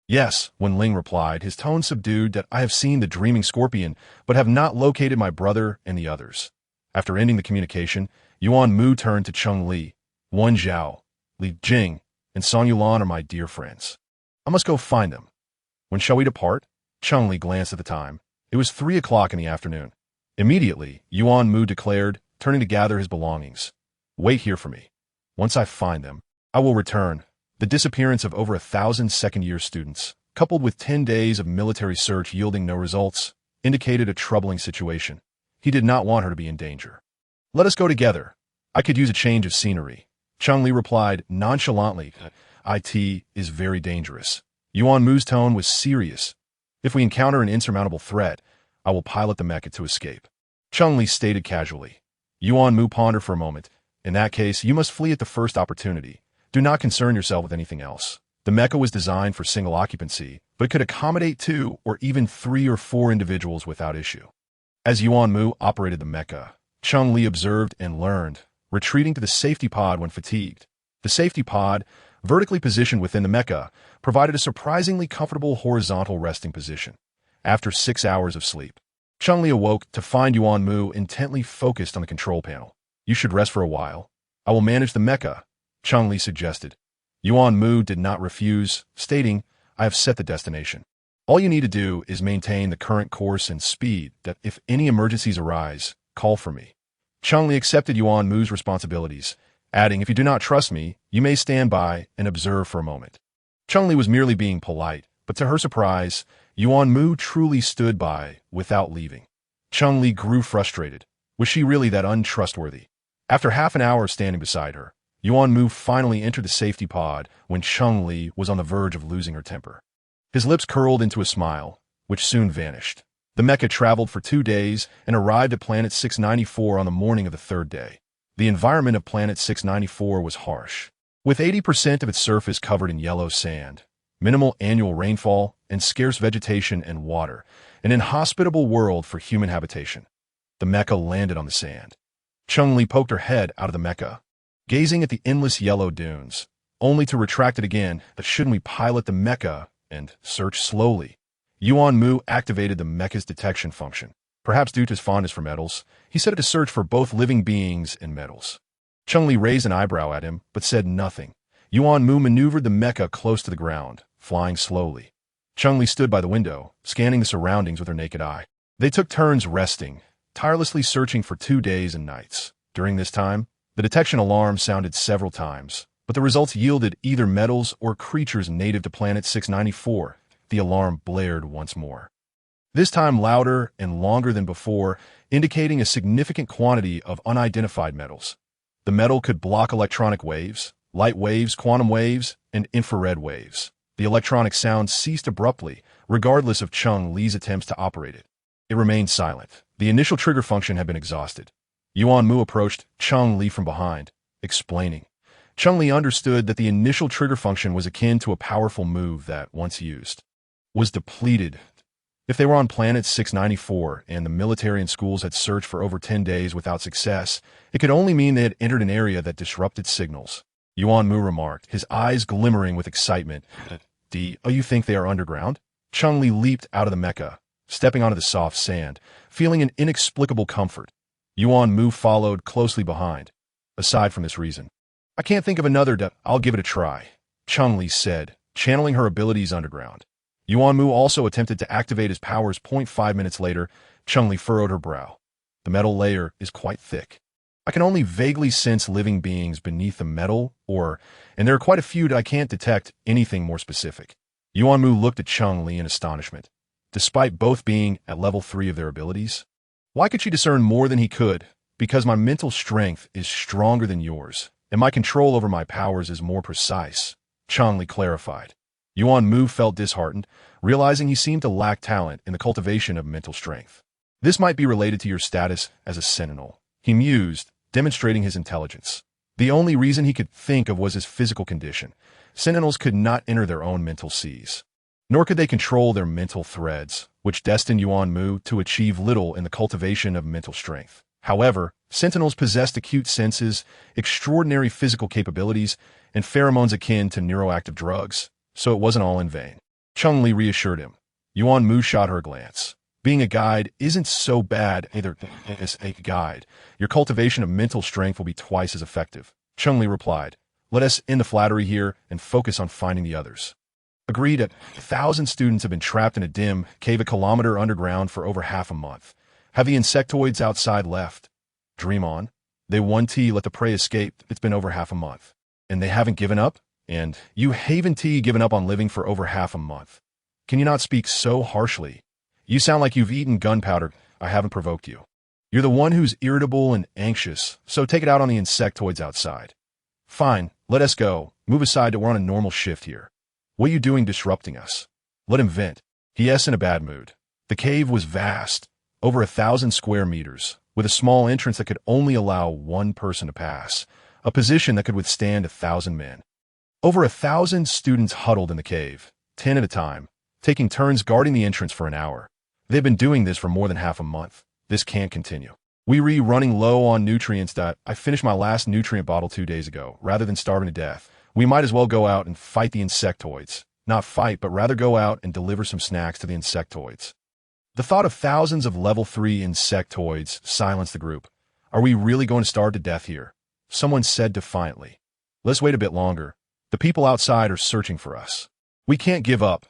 Speaker 1: "Yes," Wen Ling replied, his tone subdued. "That I have seen the Dreaming Scorpion, but have not located my brother and the others." After ending the communication, Yuan Mu turned to Cheng Li. "Wen Zhao, Li Jing, and Song Yulan are my dear friends. I must go find them. When shall we depart?" Cheng Li glanced at the time. It was 3 o'clock in the afternoon. Immediately, Yuan Mu declared, turning to gather his belongings. "Wait here for me." Once I find them, I will return. The disappearance of over 1,000 second-year students, coupled with 10 days of military search yielding no results, indicated a troubling situation. He did not want her to be in danger. Let us go together. I could use a change of scenery. Cheng Li replied nonchalantly. It is very dangerous. Yuan Mu's tone was serious. If we encounter an insurmountable threat, I will pilot the mecha to escape. Cheng Li stated casually. Yuan Mu pondered for a moment. In that case, you must flee at the first opportunity. Do not concern yourself with anything else. The mecha was designed for single occupancy, but it could accommodate 2 or even 3 or 4 individuals without issue. As Yuan Mu operated the mecha, Cheng Li observed and learned, retreating to the safety pod when fatigued. The safety pod, vertically positioned within the mecha, provided a surprisingly comfortable horizontal resting position. After 6 hours of sleep, Cheng Li awoke to find Yuan Mu intently focused on the control panel. You should rest for a while. I will manage the mecha, Cheng Li suggested. Yuan Mu did not refuse, stating, I have set the destination. All you need to do is maintain the current course and speed that if any emergencies arise, call for me. Cheng Li accepted Yuan Mu's responsibilities, adding, if you do not trust me, you may stand by and observe for a moment. Cheng Li was merely being polite, but to her surprise, Yuan Mu truly stood by without leaving. Cheng Li grew frustrated. Was she really that untrustworthy? After half an hour of standing beside her, Yuan Mu finally entered the safety pod when Cheng Li was on the verge of losing her temper. His lips curled into a smile, which soon vanished. The mecha traveled for 2 days and arrived at planet 694 on the morning of the 3rd day. The environment of planet 694 was harsh, with 80% of its surface covered in yellow sand, minimal annual rainfall, and scarce vegetation and water, an inhospitable world for human habitation. The mecha landed on the sand. Cheng Li poked her head out of the mecha, gazing at the endless yellow dunes, only to retract it again. But shouldn't we pilot the mecha and search slowly? Yuan Mu activated the mecha's detection function. Perhaps due to his fondness for metals, he set it to search for both living beings and metals. Cheng Li raised an eyebrow at him, but said nothing. Yuan Mu maneuvered the mecha close to the ground, flying slowly. Cheng Li stood by the window, scanning the surroundings with her naked eye. They took turns resting, tirelessly searching for 2 days and nights. During this time, the detection alarm sounded several times, but the results yielded either metals or creatures native to planet 694. The alarm blared once more. This time louder and longer than before, indicating a significant quantity of unidentified metals. The metal could block electronic waves, light waves, quantum waves, and infrared waves. The electronic sound ceased abruptly, regardless of Cheng Li's attempts to operate it. It remained silent. The initial trigger function had been exhausted. Yuan Mu approached Cheng Li from behind, explaining. Cheng Li understood that the initial trigger function was akin to a powerful move that, once used, was depleted. If they were on planet 694 and the military and schools had searched for over 10 days without success, it could only mean they had entered an area that disrupted signals. Yuan Mu remarked, his eyes glimmering with excitement. Oh, you think they are underground? Cheng Li leaped out of the mecha, stepping onto the soft sand, feeling an inexplicable comfort. Yuan Mu followed closely behind. Aside from this reason, I can't think of another. I'll give it a try, Cheng Li said, channeling her abilities underground. Yuan Mu also attempted to activate his powers. 0.5 minutes later, Cheng Li furrowed her brow. The metal layer is quite thick. I can only vaguely sense living beings beneath the metal, and there are quite a few that I can't detect anything more specific. Yuan Mu looked at Cheng Li in astonishment. Despite both being at level 3 of their abilities, why could she discern more than he could? Because my mental strength is stronger than yours, and my control over my powers is more precise, Cheng Li clarified. Yuan Mu felt disheartened, realizing he seemed to lack talent in the cultivation of mental strength. This might be related to your status as a Sentinel, he mused, demonstrating his intelligence. The only reason he could think of was his physical condition. Sentinels could not enter their own mental seas, nor could they control their mental threads, which destined Yuan Mu to achieve little in the cultivation of mental strength. However, Sentinels possessed acute senses, extraordinary physical capabilities, and pheromones akin to neuroactive drugs, so it wasn't all in vain. Cheng Li reassured him. Yuan Mu shot her a glance. Being a guide isn't so bad either. As a guide, your cultivation of mental strength will be twice as effective, Cheng Li replied. Let us end the flattery here and focus on finding the others. Agreed. 1,000 students have been trapped in a dim cave a kilometer underground for over half a month. Have the insectoids outside left? Dream on. They 1T let the prey escape. It's been over half a month. And they haven't given up? And you haven't given up on living for over half a month. Can you not speak so harshly? You sound like you've eaten gunpowder. I haven't provoked you. You're the one who's irritable and anxious, so take it out on the insectoids outside. Fine, let us go. Move aside that we're on a normal shift here. What are you doing disrupting us? Let him vent. He*s in a bad mood. The cave was vast, over 1,000 square meters, with a small entrance that could only allow one person to pass, a position that could withstand 1,000 men. Over 1,000 students huddled in the cave, 10 at a time, taking turns guarding the entrance for an hour. They've been doing this for more than half a month. This can't continue. We're running low on nutrients. I finished my last nutrient bottle 2 days ago. Rather than starving to death, we might as well go out and fight the insectoids. Not fight, but rather go out and deliver some snacks to the insectoids. The thought of thousands of level 3 insectoids silenced the group. Are we really going to starve to death here? Someone said defiantly. Let's wait a bit longer. The people outside are searching for us. We can't give up.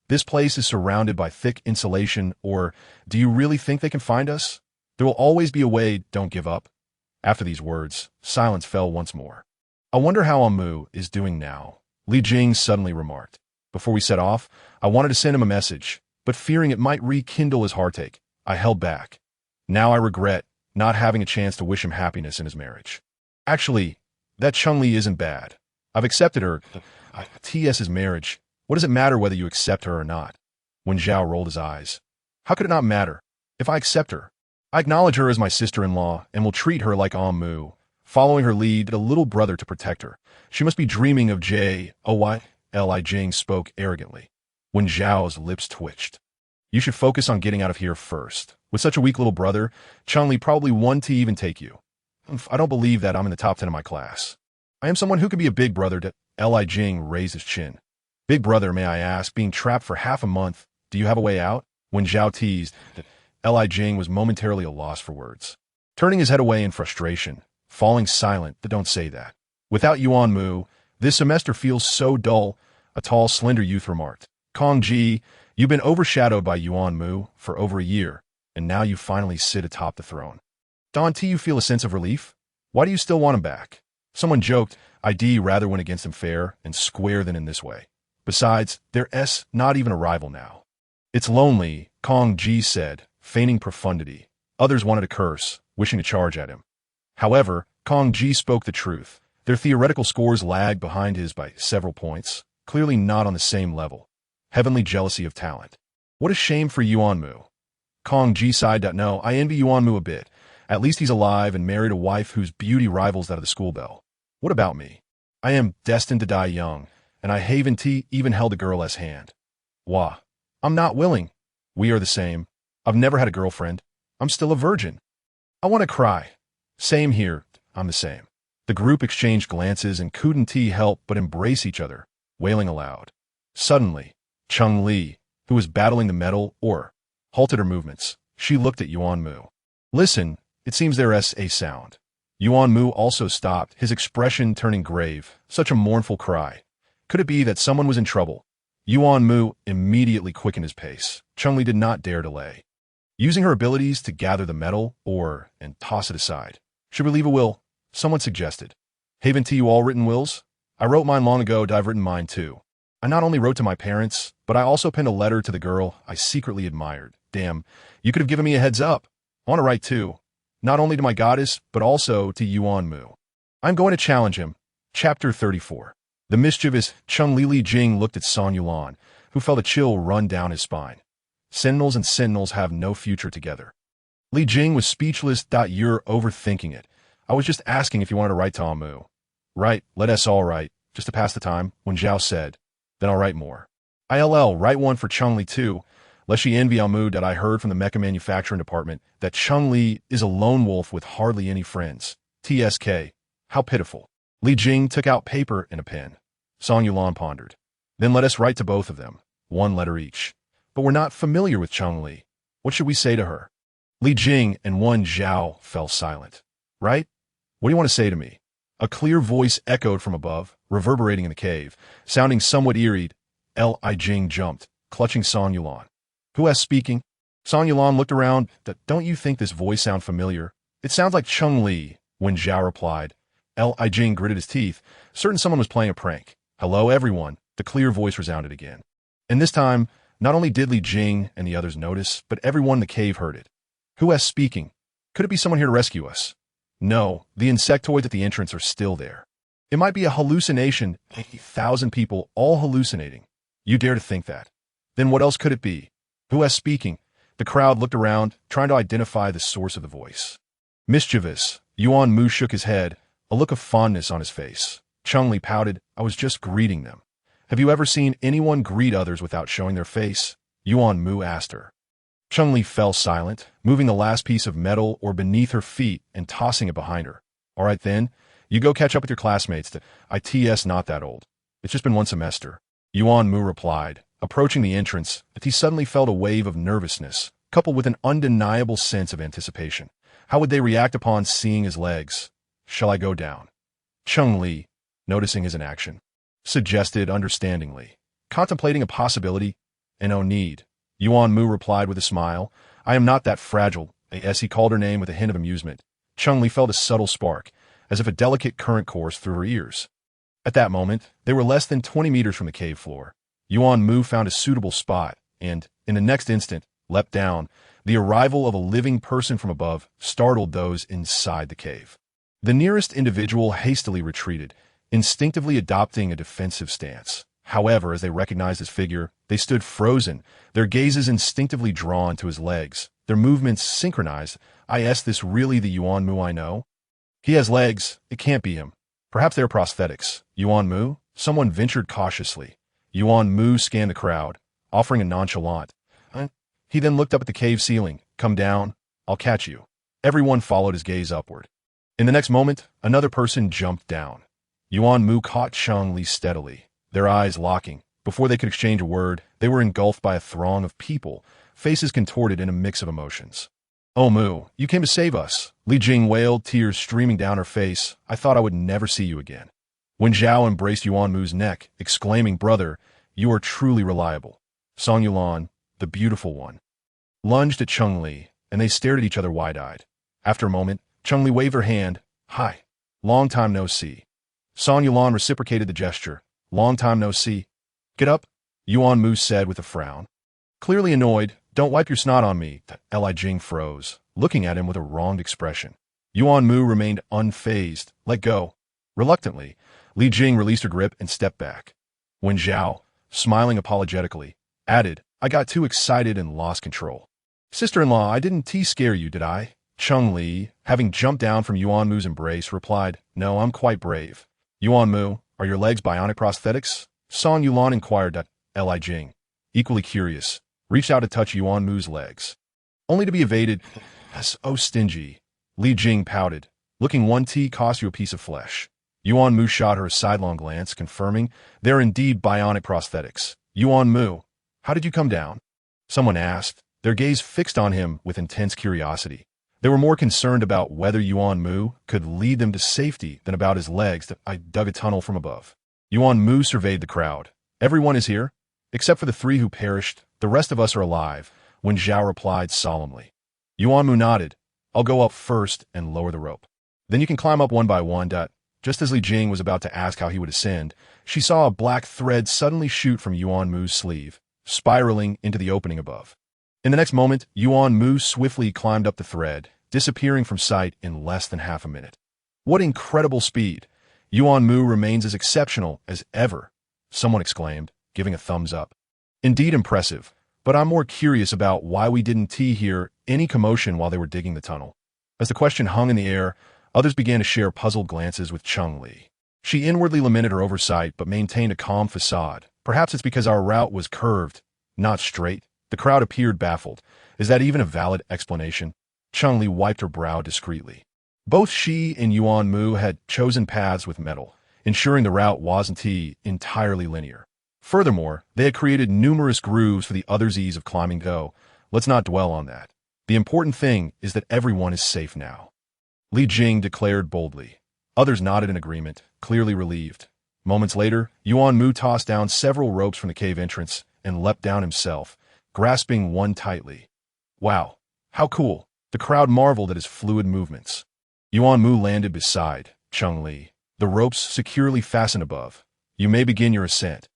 Speaker 1: This place is surrounded by thick insulation, or do you really think they can find us? There will always be a way. Don't give up. After these words, silence fell once more. I wonder how Yuan Mu is doing now, Li Jing suddenly remarked. Before we set off, I wanted to send him a message, but fearing it might rekindle his heartache, I held back. Now I regret not having a chance to wish him happiness in his marriage. Actually, that Cheng Li isn't bad. I've accepted her. TS's marriage. What does it matter whether you accept her or not? Wen Zhao rolled his eyes. How could it not matter? If I accept her, I acknowledge her as my sister-in-law and will treat her like Yuan Mu, following her lead, a little brother to protect her. She must be dreaming of Li Jing spoke arrogantly. Wen Zhao's lips twitched. You should focus on getting out of here first. With such a weak little brother, Cheng Li probably won to even take you. I don't believe that I'm in the top 10 of my class. I am someone who could be a big brother to Li Jing raised his chin. Big brother, may I ask, being trapped for half a month, do you have a way out? Wen Zhao teased that Li Jing was momentarily a loss for words. Turning his head away in frustration, falling silent, don't say that. Without Yuan Mu, this semester feels so dull, a tall, slender youth remarked. Kong Ji, you've been overshadowed by Yuan Mu for over a year, and now you finally sit atop the throne. Don't you feel a sense of relief? Why do you still want him back? Someone joked, I'd rather win against him fair and square than in this way. Besides, they're not even a rival now. It's lonely, Kong Ji said, feigning profundity. Others wanted to curse, wishing to charge at him. However, Kong Ji spoke the truth. Their theoretical scores lagged behind his by several points, clearly not on the same level. Heavenly jealousy of talent. What a shame for Yuan Mu. Kong Ji sighed. No, I envy Yuan Mu a bit. At least he's alive and married a wife whose beauty rivals that of the school belle. What about me? I am destined to die young, and I haven't even held a girl's hand. Wah. I'm not willing. We are the same. I've never had a girlfriend. I'm still a virgin. I want to cry. Same here. I'm the same. The group exchanged glances and couldn't help but embrace each other, wailing aloud. Suddenly, Cheng Li, who was battling the metal ore, halted her movements. She looked at Yuan Mu. Listen, it seems there's a sound. Yuan Mu also stopped, his expression turning grave. Such a mournful cry. Could it be that someone was in trouble? Yuan Mu immediately quickened his pace. Cheng Li did not dare delay. Using her abilities to gather the metal ore and toss it aside. Should we leave a will? Someone suggested. Haven't you all written wills? I wrote mine long ago. I've written mine too. I not only wrote to my parents, but I also penned a letter to the girl I secretly admired. Damn, you could have given me a heads up. I want to write too. Not only to my goddess, but also to Yuan Mu. I'm going to challenge him. Chapter 34. The mischievous Cheng Li Jing looked at Song Yulan, who felt a chill run down his spine. Sentinels and Sentinels have no future together. Li Jing was speechless. You're overthinking it. I was just asking if you wanted to write to Yuan Mu. Right, let us all write, just to pass the time, Wen Zhao said. Then I'll write more. ILL, write one for Cheng Li too, lest she envy Yuan Mu. That I heard from the mecha manufacturing department that Cheng Li is a lone wolf with hardly any friends. TSK. How pitiful. Li Jing took out paper and a pen. Song Yulan pondered. Then let us write to both of them, one letter each. But we're not familiar with Cheng Li. What should we say to her? Li Jing and Wen Zhao fell silent. Right? What do you want to say to me? A clear voice echoed from above, reverberating in the cave, sounding somewhat eerie. Li Jing jumped, clutching Song Yulan. Who is speaking? Song Yulan looked around. Don't you think this voice sounds familiar? It sounds like Cheng Li. When Zhao replied, Li Jing gritted his teeth, certain someone was playing a prank. Hello, everyone, the clear voice resounded again. And this time, not only did Li Jing and the others notice, but everyone in the cave heard it. Who is speaking? Could it be someone here to rescue us? No, the insectoids at the entrance are still there. It might be a hallucination, 1,000 people all hallucinating. You dare to think that? Then what else could it be? Who is speaking? The crowd looked around, trying to identify the source of the voice. Mischievous, Yuan Mu shook his head, a look of fondness on his face. Cheng Li pouted, I was just greeting them. Have you ever seen anyone greet others without showing their face? Yuan Mu asked her. Cheng Li fell silent, moving the last piece of metal or beneath her feet and tossing it behind her. All right then, you go catch up with your classmates. It's not that old. It's just been one semester. Yuan Mu replied, approaching the entrance, but he suddenly felt a wave of nervousness, coupled with an undeniable sense of anticipation. How would they react upon seeing his legs? Shall I go down? Cheng Li, noticing his inaction, suggested understandingly, contemplating a possibility. And no need. Yuan Mu replied with a smile. I am not that fragile, as he called her name with a hint of amusement. Cheng Li felt a subtle spark, as if a delicate current coursed through her ears. At that moment, they were less than 20 meters from the cave floor. Yuan Mu found a suitable spot, and, in the next instant, leapt down. The arrival of a living person from above startled those inside the cave. The nearest individual hastily retreated, instinctively adopting a defensive stance. However, as they recognized his figure, they stood frozen, their gazes instinctively drawn to his legs, their movements synchronized. Is this really the Yuan Mu I know? He has legs. It can't be him. Perhaps they're prosthetics. Yuan Mu? Someone ventured cautiously. Yuan Mu scanned the crowd, offering a nonchalant. He then looked up at the cave ceiling. Come down. I'll catch you. Everyone followed his gaze upward. In the next moment, another person jumped down. Yuan Mu caught Cheng Li steadily, their eyes locking. Before they could exchange a word, they were engulfed by a throng of people, faces contorted in a mix of emotions. Oh Mu, you came to save us. Li Jing wailed, tears streaming down her face. I thought I would never see you again. When Zhao embraced Yuan Mu's neck, exclaiming, Brother, you are truly reliable. Song Yulan, the beautiful one, lunged at Cheng Li, and they stared at each other wide-eyed. After a moment, Cheng Li waved her hand. Hi. Long time no see. Song Yulan reciprocated the gesture. Long time no see. Get up, Yuan Mu said with a frown. Clearly annoyed, don't wipe your snot on me. Li Jing froze, looking at him with a wronged expression. Yuan Mu remained unfazed. Let go. Reluctantly, Li Jing released her grip and stepped back. When Zhao, smiling apologetically, added, I got too excited and lost control. Sister-in-law, I didn't scare you, did I? Cheng Li, having jumped down from Yuan Mu's embrace, replied, No, I'm quite brave. Yuan Mu, are your legs bionic prosthetics? Song Yulan inquired. Li Jing, equally curious, reached out to touch Yuan Mu's legs. Only to be evaded. Oh, stingy. Li Jing pouted. Looking 1T cost you a piece of flesh. Yuan Mu shot her a sidelong glance, confirming, they're indeed bionic prosthetics. Yuan Mu, how did you come down? Someone asked, their gaze fixed on him with intense curiosity. They were more concerned about whether Yuan Mu could lead them to safety than about his legs that I dug a tunnel from above. Yuan Mu surveyed the crowd. Everyone is here? Except for the 3 who perished, the rest of us are alive, when Zhao replied solemnly. Yuan Mu nodded. I'll go up first and lower the rope. Then you can climb up one by one. Just as Li Jing was about to ask how he would ascend, she saw a black thread suddenly shoot from Yuan Mu's sleeve, spiraling into the opening above. In the next moment, Yuan Mu swiftly climbed up the thread, disappearing from sight in less than half a minute. What incredible speed! Yuan Mu remains as exceptional as ever, someone exclaimed, giving a thumbs up. Indeed impressive, but I'm more curious about why we didn't hear any commotion while they were digging the tunnel. As the question hung in the air, others began to share puzzled glances with Cheng Li. She inwardly lamented her oversight but maintained a calm facade. Perhaps it's because our route was curved, not straight. The crowd appeared baffled. Is that even a valid explanation? Cheng Li wiped her brow discreetly. Both she and Yuan Mu had chosen paths with metal, ensuring the route wasn't entirely linear. Furthermore, they had created numerous grooves for the others' ease of climbing. Let's not dwell on that. The important thing is that everyone is safe now. Li Jing declared boldly. Others nodded in agreement, clearly relieved. Moments later, Yuan Mu tossed down several ropes from the cave entrance and leapt down himself, grasping one tightly. Wow, how cool! The crowd marveled at his fluid movements. Yuan Mu landed beside Cheng Li, the ropes securely fastened above. You may begin your ascent.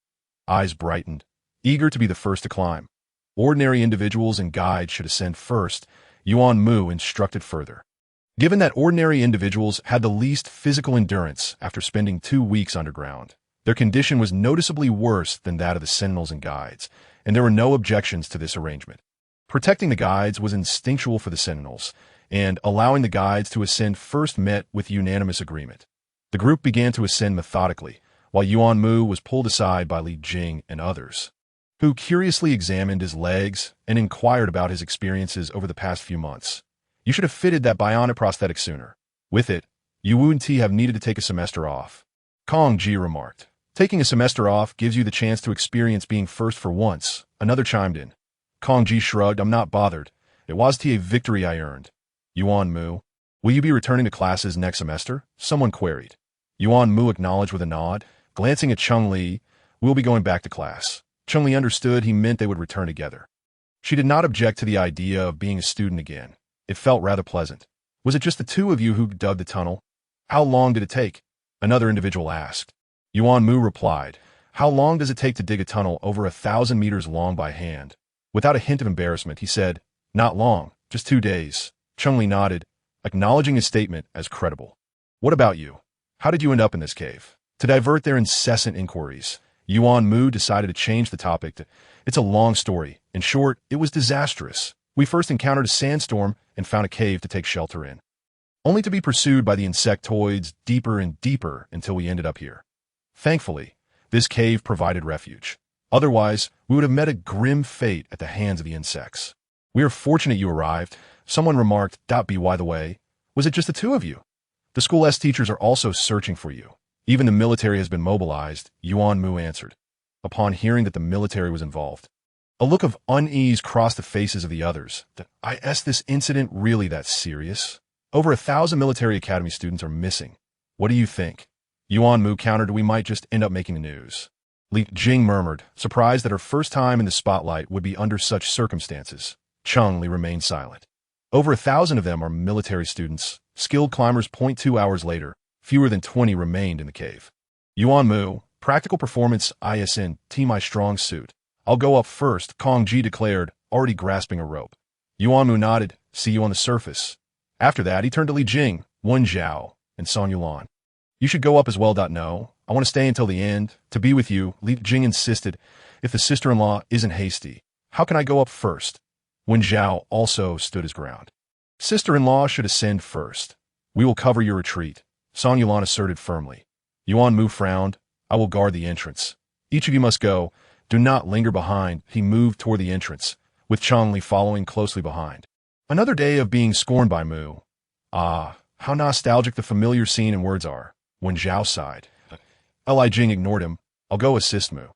Speaker 1: Eyes brightened, eager to be the first to climb. Ordinary individuals and guides should ascend first, Yuan Mu instructed further. Given that ordinary individuals had the least physical endurance after spending 2 weeks underground, their condition was noticeably worse than that of the sentinels and guides, and there were no objections to this arrangement. Protecting the guides was instinctual for the sentinels, and allowing the guides to ascend first met with unanimous agreement. The group began to ascend methodically, while Yuan Mu was pulled aside by Li Jing and others, who curiously examined his legs and inquired about his experiences over the past few months. You should have fitted that bionic prosthetic sooner. With it, you wouldn't have needed to take a semester off. Kong Ji remarked. Taking a semester off gives you the chance to experience being first for once, another chimed in. Kong Ji shrugged. I'm not bothered. It was a victory I earned. Yuan Mu, will you be returning to classes next semester? Someone queried. Yuan Mu acknowledged with a nod. Glancing at Cheng Li, we'll be going back to class. Cheng Li understood he meant they would return together. She did not object to the idea of being a student again. It felt rather pleasant. Was it just the two of you who dug the tunnel? How long did it take? Another individual asked. Yuan Mu replied, how long does it take to dig a tunnel over 1,000 meters long by hand? Without a hint of embarrassment, he said, not long, just 2 days. Cheng Li nodded, acknowledging his statement as credible. What about you? How did you end up in this cave? To divert their incessant inquiries, Yuan Mu decided to change the topic to, it's a long story. In short, it was disastrous. We first encountered a sandstorm and found a cave to take shelter in, only to be pursued by the insectoids deeper and deeper until we ended up here. Thankfully, this cave provided refuge. Otherwise, we would have met a grim fate at the hands of the insects. We are fortunate you arrived, someone remarked. By the way, was it just the two of you? The school's teachers are also searching for you. Even the military has been mobilized, Yuan Mu answered. Upon hearing that the military was involved, a look of unease crossed the faces of the others. Is this incident really that serious? Over 1,000 military academy students are missing. What do you think? Yuan Mu countered, we might just end up making the news. Li Jing murmured, surprised that her first time in the spotlight would be under such circumstances. Cheng Li remained silent. Over 1,000 of them are military students, skilled climbers. 2 hours later, fewer than 20 remained in the cave. Yuan Mu, practical performance ISN, my strong suit. I'll go up first, Kong Ji declared, already grasping a rope. Yuan Mu nodded, see you on the surface. After that, he turned to Li Jing, Wen Zhao, and Song Yulan. You should go up as well. No, I want to stay until the end, to be with you, Li Jing insisted. If the sister-in-law isn't hasty, how can I go up first? Wen Zhao also stood his ground. Sister-in-law should ascend first. We will cover your retreat, Song Yulan asserted firmly. Yuan Mu frowned. I will guard the entrance. Each of you must go. Do not linger behind. He moved toward the entrance, with Cheng Li following closely behind. Another day of being scorned by Mu. Ah, how nostalgic the familiar scene and words are. Wen Zhao sighed. Li Jing ignored him. I'll go assist Mu.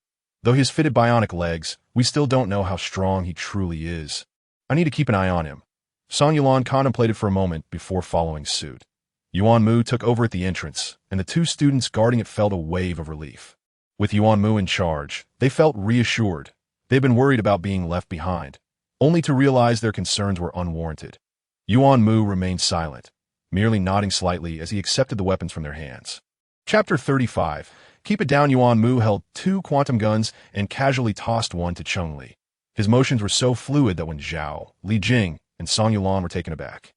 Speaker 1: Though he has fitted bionic legs, we still don't know how strong he truly is. I need to keep an eye on him. Song Yulan contemplated for a moment before following suit. Yuan Mu took over at the entrance, and the two students guarding it felt a wave of relief. With Yuan Mu in charge, they felt reassured. They'd been worried about being left behind, only to realize their concerns were unwarranted. Yuan Mu remained silent, merely nodding slightly as he accepted the weapons from their hands. Chapter 35. Keep it down. Yuan Mu held 2 quantum guns and casually tossed one to Cheng Li. His motions were so fluid that Wen Zhao, Li Jing, and Song Yulan were taken aback.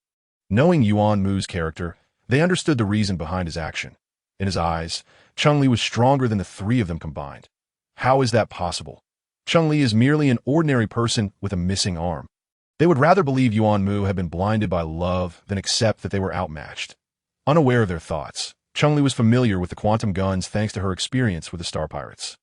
Speaker 1: Knowing Yuan Mu's character, they understood the reason behind his action. In his eyes, Cheng Li was stronger than the 3 of them combined. How is that possible? Cheng Li is merely an ordinary person with a missing arm. They would rather believe Yuan Mu had been blinded by love than accept that they were outmatched. Unaware of their thoughts, Cheng Li was familiar with the quantum guns thanks to her experience with the Star Pirates.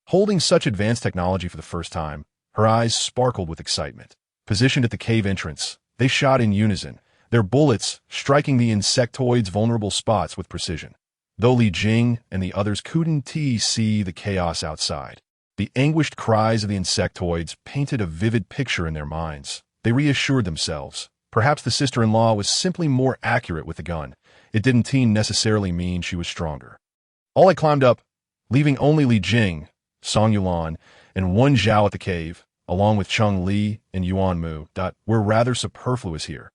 Speaker 1: Holding such advanced technology for the first time, her eyes sparkled with excitement. Positioned at the cave entrance, they shot in unison, their bullets striking the insectoids' vulnerable spots with precision. Though Li Jing and the others couldn't see the chaos outside, the anguished cries of the insectoids painted a vivid picture in their minds. They reassured themselves. Perhaps the sister-in-law was simply more accurate with the gun. It didn't necessarily mean she was stronger. All I climbed up, leaving only Li Jing, Song Yulan, and Wen Zhao at the cave, along with Cheng Li and Yuan Mu. We're rather superfluous here.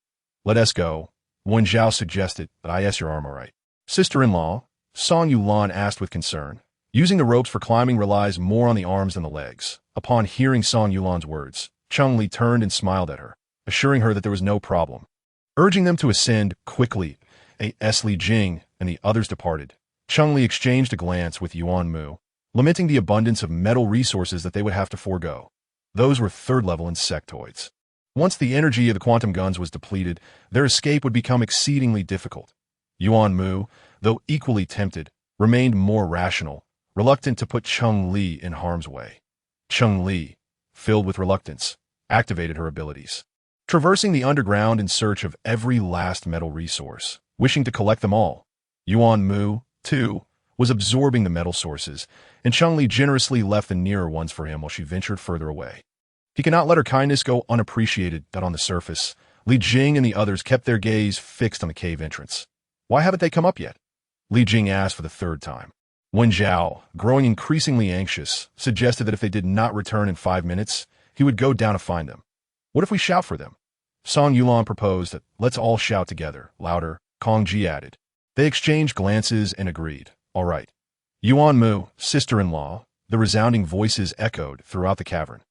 Speaker 1: Let us go. Wen Zhao suggested, but I guess your arm all right. Sister-in-law, Song Yulan asked with concern. Using the ropes for climbing relies more on the arms than the legs. Upon hearing Song Yulan's words, Cheng Li turned and smiled at her, assuring her that there was no problem. Urging them to ascend quickly, A.S. Li Jing and the others departed. Cheng Li exchanged a glance with Yuan Mu, lamenting the abundance of metal resources that they would have to forego. Those were third-level insectoids. Once the energy of the quantum guns was depleted, their escape would become exceedingly difficult. Yuan Mu, though equally tempted, remained more rational, reluctant to put Cheng Li in harm's way. Cheng Li, filled with reluctance, activated her abilities, traversing the underground in search of every last metal resource, wishing to collect them all. Yuan Mu, too, was absorbing the metal sources, and Cheng Li generously left the nearer ones for him while she ventured further away. He could not let her kindness go unappreciated, but on the surface, Li Jing and the others kept their gaze fixed on the cave entrance. Why haven't they come up yet? Li Jing asked for the third time. Wen Zhao, growing increasingly anxious, suggested that if they did not return in 5 minutes, he would go down to find them. What if we shout for them? Song Yulan proposed that let's all shout together, louder, Kong Ji added. They exchanged glances and agreed. All right. Yuan Mu, sister-in-law, the resounding voices echoed throughout the cavern.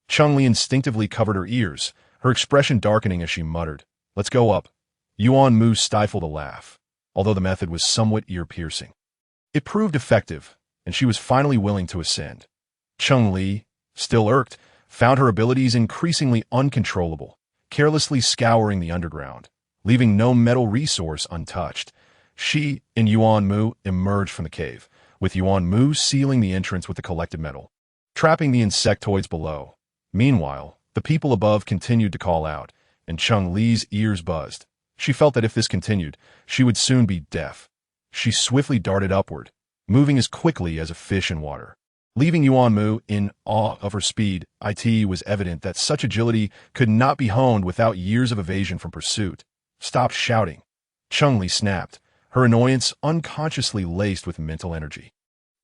Speaker 1: Cheng Li instinctively covered her ears, her expression darkening as she muttered, let's go up. Yuan Mu stifled a laugh, although the method was somewhat ear-piercing. It proved effective, and she was finally willing to ascend. Cheng Li, still irked, found her abilities increasingly uncontrollable, carelessly scouring the underground, leaving no metal resource untouched. She and Yuan Mu emerged from the cave, with Yuan Mu sealing the entrance with the collected metal, trapping the insectoids below. Meanwhile, the people above continued to call out, and Cheng Li's ears buzzed. She felt that if this continued, she would soon be deaf. She swiftly darted upward, moving as quickly as a fish in water. Leaving Yuan Mu in awe of her speed, it was evident that such agility could not be honed without years of evasion from pursuit. Stop shouting. Cheng Li snapped, her annoyance unconsciously laced with mental energy.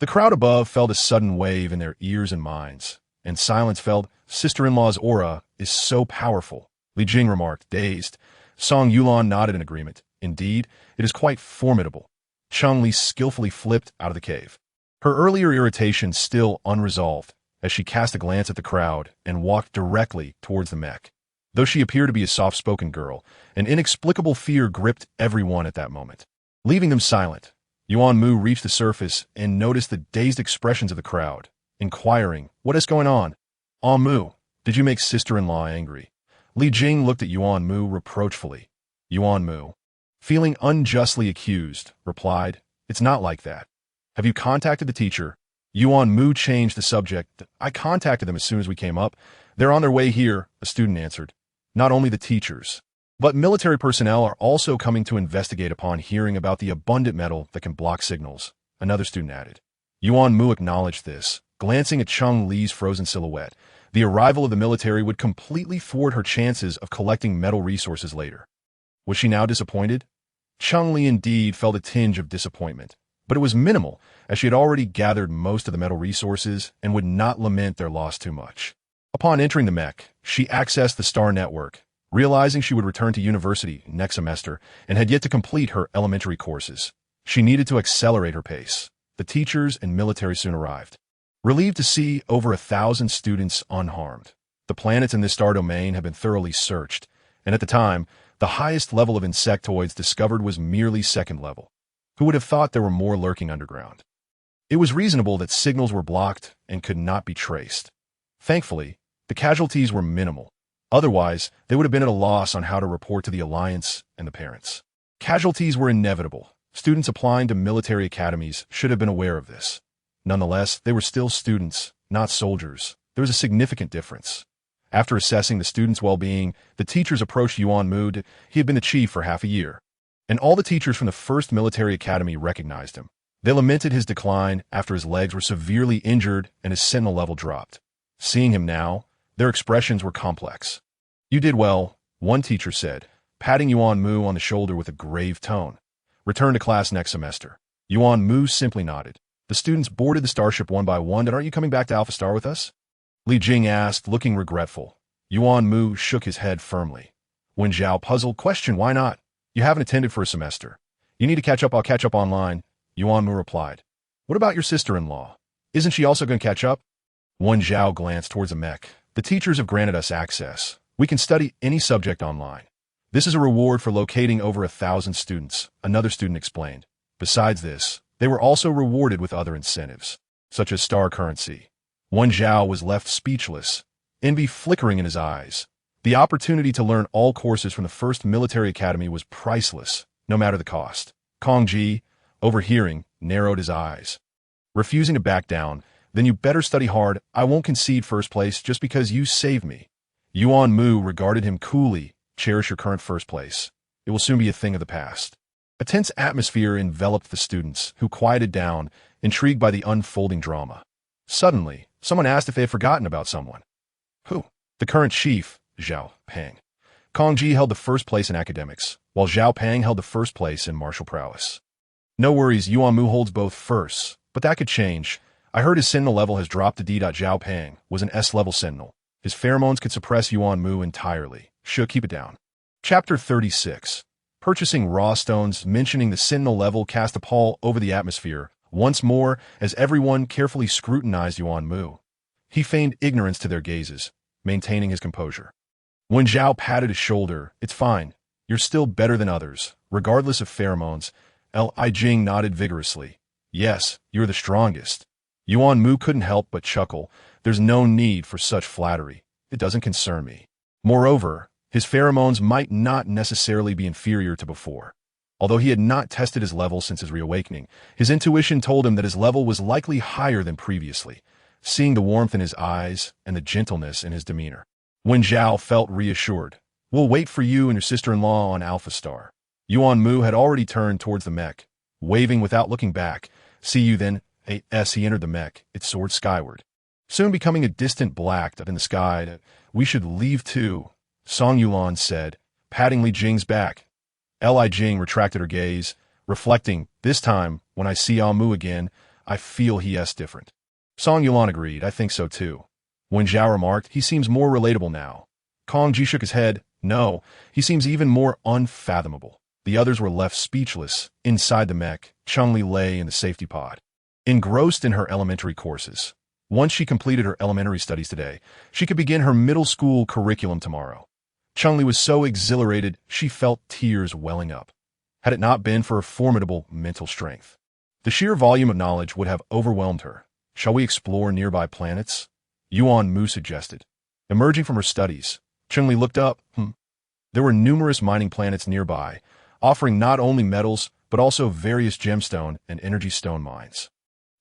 Speaker 1: The crowd above felt a sudden wave in their ears and minds, and silence fell. Sister-in-law's aura is so powerful, Li Jing remarked, dazed. Song Yulan nodded in agreement. Indeed, it is quite formidable. Cheng Li skillfully flipped out of the cave, her earlier irritation still unresolved, as she cast a glance at the crowd and walked directly towards the mech. Though she appeared to be a soft-spoken girl, an inexplicable fear gripped everyone at that moment. Leaving them silent, Yuan Mu reached the surface and noticed the dazed expressions of the crowd, inquiring, what is going on? Mu, did you make sister-in-law angry? Li Jing looked at Yuan Mu reproachfully. Yuan Mu, feeling unjustly accused, replied, it's not like that. Have you contacted the teacher? Yuan Mu changed the subject. I contacted them as soon as we came up. They're on their way here, a student answered. Not only the teachers, but military personnel are also coming to investigate upon hearing about the abundant metal that can block signals, another student added. Yuan Mu acknowledged this, glancing at Cheng Li's frozen silhouette. The arrival of the military would completely thwart her chances of collecting metal resources later. Was she now disappointed? Cheng Li indeed felt a tinge of disappointment, but it was minimal, as she had already gathered most of the metal resources and would not lament their loss too much. Upon entering the mech, she accessed the Star Network, realizing she would return to university next semester and had yet to complete her elementary courses. She needed to accelerate her pace. The teachers and military soon arrived, relieved to see over 1,000 students unharmed. The planets in this star domain had been thoroughly searched, and at the time, the highest level of insectoids discovered was merely second level. Who would have thought there were more lurking underground? It was reasonable that signals were blocked and could not be traced. Thankfully, the casualties were minimal. Otherwise, they would have been at a loss on how to report to the Alliance and the parents. Casualties were inevitable. Students applying to military academies should have been aware of this. Nonetheless, they were still students, not soldiers. There was a significant difference. After assessing the students' well-being, the teachers approached Yuan Mu. He had been the chief for half a year, and all the teachers from the first military academy recognized him. They lamented his decline after his legs were severely injured and his sentinel level dropped. Seeing him now, their expressions were complex. You did well, one teacher said, patting Yuan Mu on the shoulder with a grave tone. Return to class next semester. Yuan Mu simply nodded. The students boarded the starship one by one. And aren't you coming back to Alpha Star with us? Li Jing asked, looking regretful. Yuan Mu shook his head firmly. Wen Zhao puzzled, questioned why not. You haven't attended for a semester. You need to catch up. I'll catch up online, Yuan Mu replied. What about your sister-in-law? Isn't she also going to catch up? Wen Zhao glanced towards a mech. The teachers have granted us access. We can study any subject online. This is a reward for locating over 1,000 students, another student explained. Besides this, they were also rewarded with other incentives, such as star currency. Wen Zhao was left speechless, envy flickering in his eyes. The opportunity to learn all courses from the first military academy was priceless, no matter the cost. Kong Ji, overhearing, narrowed his eyes. Refusing to back down, then you better study hard. I won't concede first place just because you saved me. Yuan Mu regarded him coolly. Cherish your current first place. It will soon be a thing of the past. A tense atmosphere enveloped the students, who quieted down, intrigued by the unfolding drama. Suddenly, someone asked if they had forgotten about someone. Who? The current chief, Zhao Peng. Kong Ji held the first place in academics, while Zhao Peng held the first place in martial prowess. No worries, Yuan Mu holds both firsts, but that could change. I heard his Sentinel level has dropped to D. Zhao Peng was an S-level Sentinel. His pheromones could suppress Yuan Mu entirely. Should keep it down. Chapter 36. Purchasing raw stones. Mentioning the Sentinel level cast a pall over the atmosphere, once more, as everyone carefully scrutinized Yuan Mu. He feigned ignorance to their gazes, maintaining his composure. When Zhao patted his shoulder, it's fine. You're still better than others, regardless of pheromones. Li Jing nodded vigorously. Yes, you're the strongest. Yuan Mu couldn't help but chuckle. There's no need for such flattery. It doesn't concern me. Moreover, his pheromones might not necessarily be inferior to before. Although he had not tested his level since his reawakening, his intuition told him that his level was likely higher than previously, seeing the warmth in his eyes and the gentleness in his demeanor. Wen Zhao felt reassured. We'll wait for you and your sister-in-law on Alpha Star. Yuan Mu had already turned towards the mech, waving without looking back. See you then. As he entered the mech, it soared skyward, soon becoming a distant black up in the sky. We should leave too, Song Yulan said, patting Li Jing's back. Li Jing retracted her gaze, reflecting, this time, when I see Yuan Mu again, I feel he is different. Song Yulan agreed, I think so too. Wen Zhao remarked, he seems more relatable now. Kong Ji shook his head, no, he seems even more unfathomable. The others were left speechless. Inside the mech, Cheng Li lay in the safety pod, engrossed in her elementary courses. Once she completed her elementary studies today, she could begin her middle school curriculum tomorrow. Cheng Li was so exhilarated, she felt tears welling up. Had it not been for her formidable mental strength, the sheer volume of knowledge would have overwhelmed her. Shall we explore nearby planets? Yuan Mu suggested. Emerging from her studies, Cheng Li looked up. There were numerous mining planets nearby, offering not only metals, but also various gemstone and energy stone mines,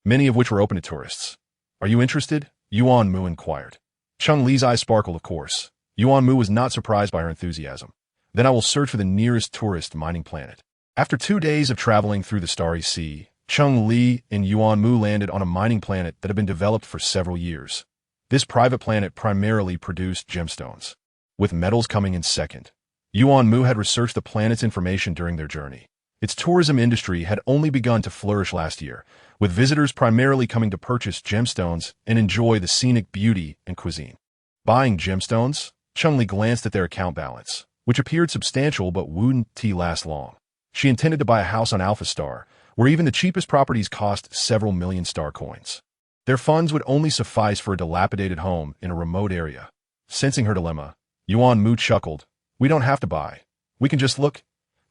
Speaker 1: many of which were open to tourists. Are you interested? Yuan Mu inquired. Cheng Li's eyes sparkled, of course. Yuan Mu was not surprised by her enthusiasm. Then I will search for the nearest tourist mining planet. After 2 days of traveling through the Starry Sea, Cheng Li and Yuan Mu landed on a mining planet that had been developed for several years. This private planet primarily produced gemstones, with metals coming in second. Yuan Mu had researched the planet's information during their journey. Its tourism industry had only begun to flourish last year, with visitors primarily coming to purchase gemstones and enjoy the scenic beauty and cuisine. Buying gemstones? Cheng Li glanced at their account balance, which appeared substantial but wouldn't last long. She intended to buy a house on Alpha Star, where even the cheapest properties cost several million star coins. Their funds would only suffice for a dilapidated home in a remote area. Sensing her dilemma, Yuan Mu chuckled. We don't have to buy. We can just look.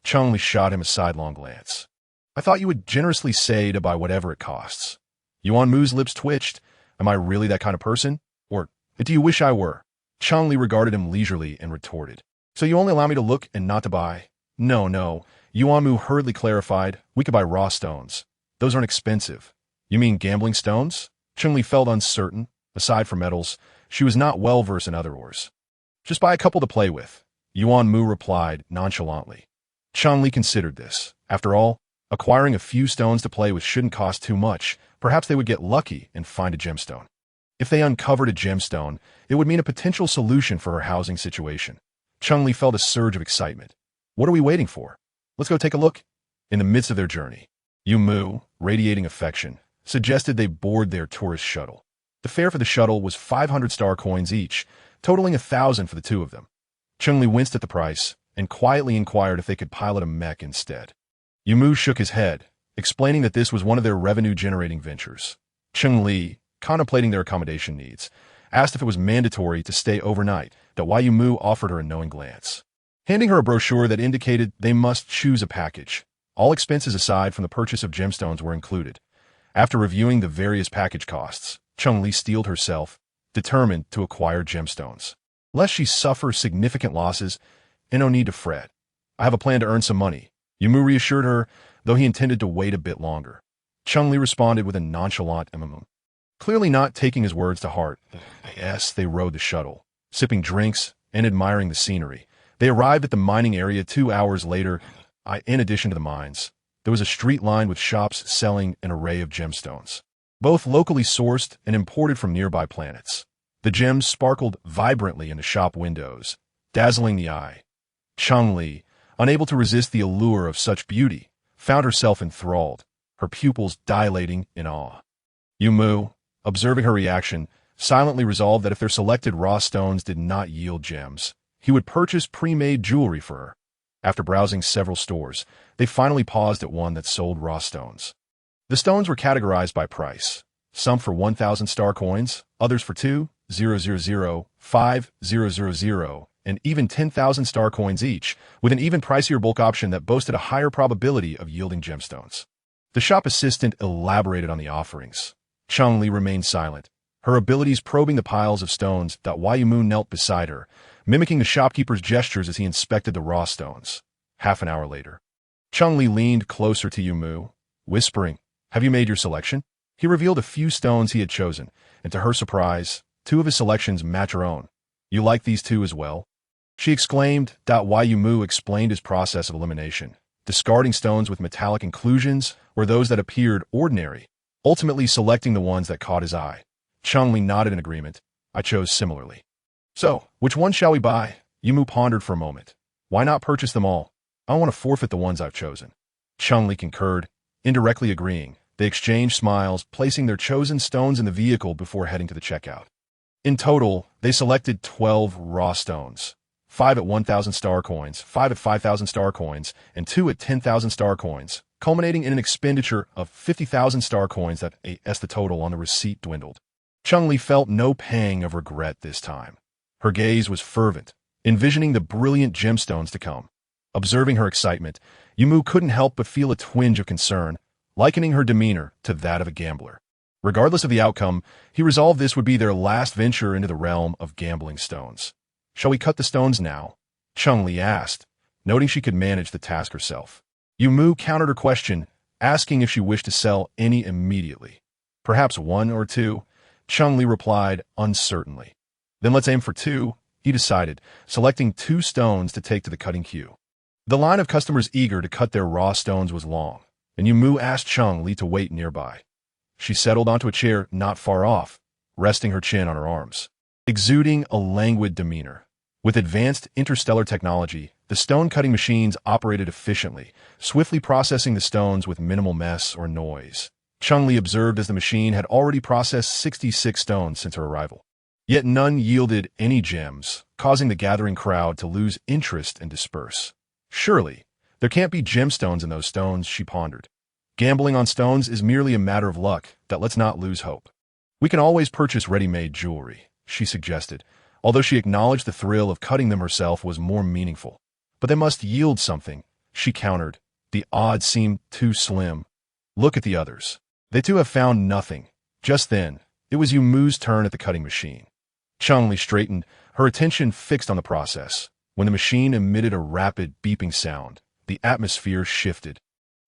Speaker 1: Cheng Li shot him a sidelong glance. I thought you would generously say to buy whatever it costs. Yuan Mu's lips twitched. Am I really that kind of person? Or do you wish I were? Cheng Li regarded him leisurely and retorted. So you only allow me to look and not to buy? No. Yuan Mu hurriedly clarified. We could buy raw stones. Those aren't expensive. You mean gambling stones? Cheng Li felt uncertain. Aside from metals, she was not well versed in other ores. Just buy a couple to play with, Yuan Mu replied nonchalantly. Cheng Li considered this. After all, acquiring a few stones to play with shouldn't cost too much. Perhaps they would get lucky and find a gemstone. If they uncovered a gemstone, it would mean a potential solution for her housing situation. Cheng Li felt a surge of excitement. What are we waiting for? Let's go take a look. In the midst of their journey, Yuan Mu, radiating affection, suggested they board their tourist shuttle. The fare for the shuttle was 500 star coins each, totaling 1,000 for the two of them. Cheng Li winced at the price, and quietly inquired if they could pilot a mech instead. Yuan Mu shook his head, explaining that this was one of their revenue-generating ventures. Cheng Li, contemplating their accommodation needs, asked if it was mandatory to stay overnight. Yuan Mu offered her a knowing glance, handing her a brochure that indicated they must choose a package. All expenses aside from the purchase of gemstones were included. After reviewing the various package costs, Cheng Li steeled herself, determined to acquire gemstones. Lest she suffer significant losses, and no need to fret. I have a plan to earn some money, Yuan Mu reassured her, though he intended to wait a bit longer. Cheng Li responded with a nonchalant clearly not taking his words to heart. Yes, they rode the shuttle, sipping drinks and admiring the scenery. They arrived at the mining area 2 hours later. In addition to the mines, there was a street lined with shops selling an array of gemstones, both locally sourced and imported from nearby planets. The gems sparkled vibrantly in the shop windows, dazzling the eye. Cheng Li, unable to resist the allure of such beauty, found herself enthralled, her pupils dilating in awe. Yuan Mu, observing her reaction, silently resolved that if their selected raw stones did not yield gems, he would purchase pre-made jewelry for her. After browsing several stores, they finally paused at one that sold raw stones. The stones were categorized by price, some for 1,000 star coins, others for 2,000, 5,000, and even 10,000 star coins each, with an even pricier bulk option that boasted a higher probability of yielding gemstones. The shop assistant elaborated on the offerings. Cheng Li remained silent, her abilities probing the piles of stones. Yuan Mu knelt beside her, mimicking the shopkeeper's gestures as he inspected the raw stones. Half an hour later, Cheng Li leaned closer to Yuan Mu, whispering, "Have you made your selection?" He revealed a few stones he had chosen, and to her surprise, 2 of his selections match her own. "You like these 2 as well?" she exclaimed. Yuan Mu explained his process of elimination, discarding stones with metallic inclusions or those that appeared ordinary, ultimately selecting the ones that caught his eye. Cheng Li nodded in agreement. "I chose similarly." "So, which one shall we buy?" Yuan Mu pondered for a moment. "Why not purchase them all? I don't want to forfeit the ones I've chosen." Cheng Li concurred, indirectly agreeing. They exchanged smiles, placing their chosen stones in the vehicle before heading to the checkout. In total, they selected 12 raw stones, 5 at 1,000 star coins, 5 at 5,000 star coins, and 2 at 10,000 star coins, culminating in an expenditure of 50,000 star coins. As the total on the receipt dwindled, Cheng Li felt no pang of regret this time. Her gaze was fervent, envisioning the brilliant gemstones to come. Observing her excitement, Yuan Mu couldn't help but feel a twinge of concern, likening her demeanor to that of a gambler. Regardless of the outcome, he resolved this would be their last venture into the realm of gambling stones. "Shall we cut the stones now?" Cheng Li asked, noting she could manage the task herself. Yuan Mu countered her question, asking if she wished to sell any immediately. "Perhaps 1 or 2, Cheng Li replied uncertainly. "Then let's aim for 2, he decided, selecting 2 stones to take to the cutting queue. The line of customers eager to cut their raw stones was long, and Yuan Mu asked Cheng Li to wait nearby. She settled onto a chair not far off, resting her chin on her arms, exuding a languid demeanor. With advanced interstellar technology, the stone-cutting machines operated efficiently, swiftly processing the stones with minimal mess or noise. Cheng Li observed as the machine had already processed 66 stones since her arrival. Yet none yielded any gems, causing the gathering crowd to lose interest and disperse. Surely, there can't be gemstones in those stones, she pondered. Gambling on stones is merely a matter of luck. Let's not lose hope. We can always purchase ready-made jewelry, she suggested, although she acknowledged the thrill of cutting them herself was more meaningful. But they must yield something, she countered. The odds seem too slim. Look at the others. They too have found nothing. Just then, it was Yuan Mu's turn at the cutting machine. Cheng Li straightened, her attention fixed on the process. When the machine emitted a rapid beeping sound, the atmosphere shifted,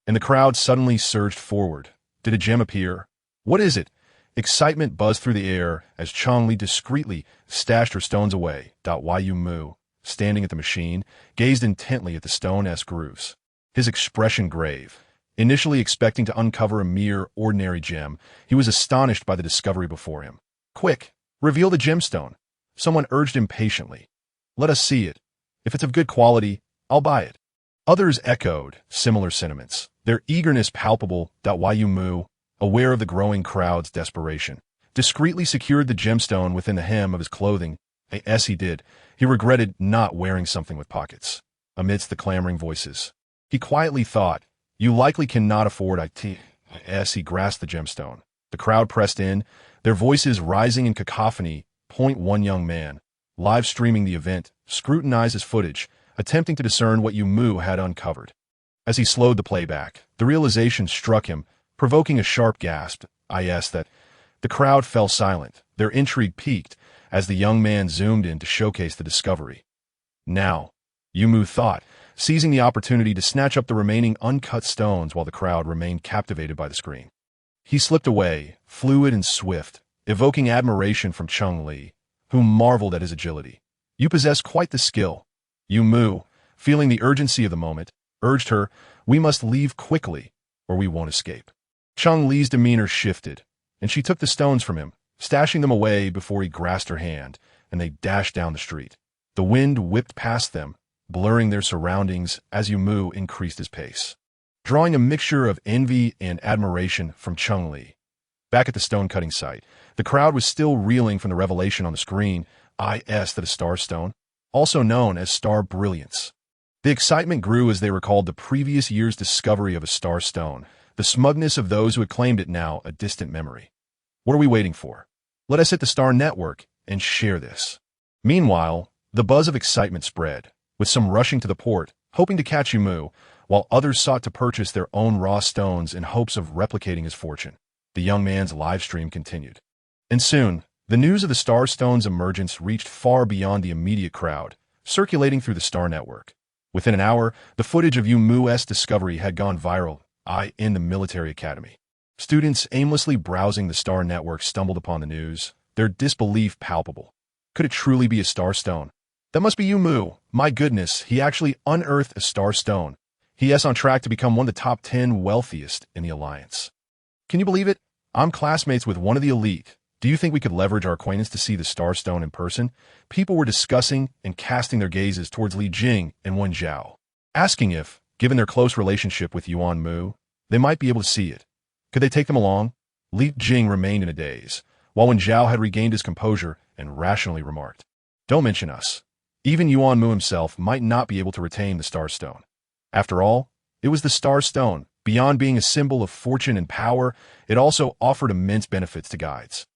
Speaker 1: and the crowd suddenly surged forward. Did a gem appear? What is it? Excitement buzzed through the air as Cheng Li discreetly stashed her stones away. Yuan Mu, standing at the machine, gazed intently at the stone-esque grooves, his expression grave. Initially expecting to uncover a mere ordinary gem, he was astonished by the discovery before him. Quick, reveal the gemstone, someone urged impatiently. Let us see it. If it's of good quality, I'll buy it. Others echoed similar sentiments, their eagerness palpable. Yuan Mu, aware of the growing crowd's desperation, discreetly secured the gemstone within the hem of his clothing. As he did, he regretted not wearing something with pockets. amidst the clamoring voices. He quietly thought, "You likely cannot afford it." As he grasped the gemstone, the crowd pressed in, their voices rising in cacophony. One young man, live streaming the event, scrutinized his footage, attempting to discern what Yuan Mu had uncovered. As he slowed the playback, the realization struck him, provoking a sharp gasp. That the crowd fell silent, their intrigue peaked, as the young man zoomed in to showcase the discovery. Now, Yuan Mu thought, seizing the opportunity to snatch up the remaining uncut stones while the crowd remained captivated by the screen. He slipped away, fluid and swift, evoking admiration from Cheng Li, who marveled at his agility. "You possess quite the skill." Yuan Mu, feeling the urgency of the moment, urged her, "We must leave quickly, or we won't escape." Cheng Li's demeanor shifted, and she took the stones from him, stashing them away before he grasped her hand, and they dashed down the street. The wind whipped past them, blurring their surroundings as Yuan Mu increased his pace, drawing a mixture of envy and admiration from Cheng Li. Back at the stone-cutting site, the crowd was still reeling from the revelation on the screen, that a star stone, also known as star brilliance. The excitement grew as they recalled the previous year's discovery of a star stone, the smugness of those who had claimed it now a distant memory. What are we waiting for? Let us hit the Star Network and share this. Meanwhile, the buzz of excitement spread, with some rushing to the port, hoping to catch Yuan Mu, while others sought to purchase their own raw stones in hopes of replicating his fortune. The young man's live stream continued. And soon, the news of the Star Stone's emergence reached far beyond the immediate crowd, circulating through the Star Network. Within an hour, the footage of Yuan Mu's discovery had gone viral, in the military academy. Students aimlessly browsing the Star Network stumbled upon the news, their disbelief palpable. Could it truly be a star stone? That must be Yuan Mu. My goodness, he actually unearthed a star stone. He is on track to become one of the top 10 wealthiest in the Alliance. Can you believe it? I'm classmates with one of the elite. Do you think we could leverage our acquaintance to see the star stone in person? People were discussing and casting their gazes towards Li Jing and Wen Zhao, asking if, given their close relationship with Yuan Mu, they might be able to see it. Could they take them along? Li Jing remained in a daze, while Wen Zhao had regained his composure and rationally remarked, "Don't mention us. Even Yuan Mu himself might not be able to retain the star stone. After all, it was the star stone. Beyond being a symbol of fortune and power, it also offered immense benefits to guides.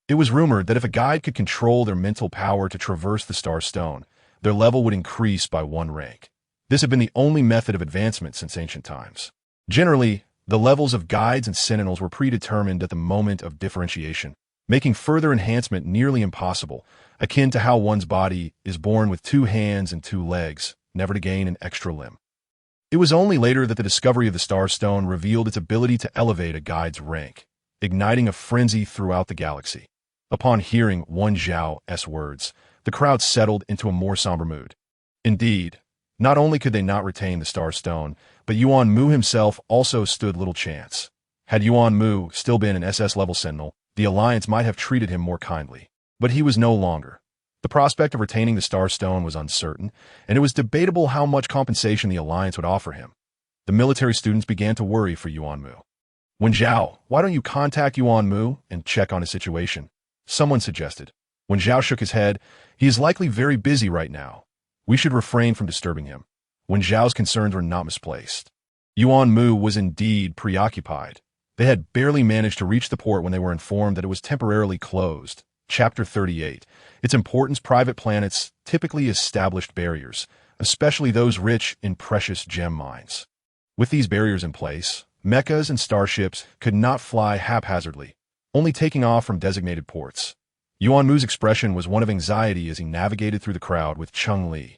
Speaker 1: It was rumored that if a guide could control their mental power to traverse the star stone, their level would increase by 1 rank. This had been the only method of advancement since ancient times. Generally, the levels of guides and sentinels were predetermined at the moment of differentiation, making further enhancement nearly impossible, akin to how one's body is born with 2 hands and 2 legs, never to gain an extra limb. It was only later that the discovery of the Star Stone revealed its ability to elevate a guide's rank, igniting a frenzy throughout the galaxy. Upon hearing Wen Zhao's words, the crowd settled into a more somber mood. Indeed, not only could they not retain the Star Stone, but Yuan Mu himself also stood little chance. Had Yuan Mu still been an SS-level Sentinel, the Alliance might have treated him more kindly. But he was no longer. The prospect of retaining the Star Stone was uncertain, and it was debatable how much compensation the Alliance would offer him. The military students began to worry for Yuan Mu. "Wen Zhao, why don't you contact Yuan Mu and check on his situation?" someone suggested. Wen Zhao shook his head. "He is likely very busy right now. We should refrain from disturbing him." Wen Zhao's concerns were not misplaced. Yuan Mu was indeed preoccupied. They had barely managed to reach the port when they were informed that it was temporarily closed. Chapter 38. Its importance: private planets typically established barriers, especially those rich in precious gem mines. With these barriers in place, mechas and starships could not fly haphazardly, only taking off from designated ports. Yuan Mu's expression was one of anxiety as he navigated through the crowd with Cheng Li.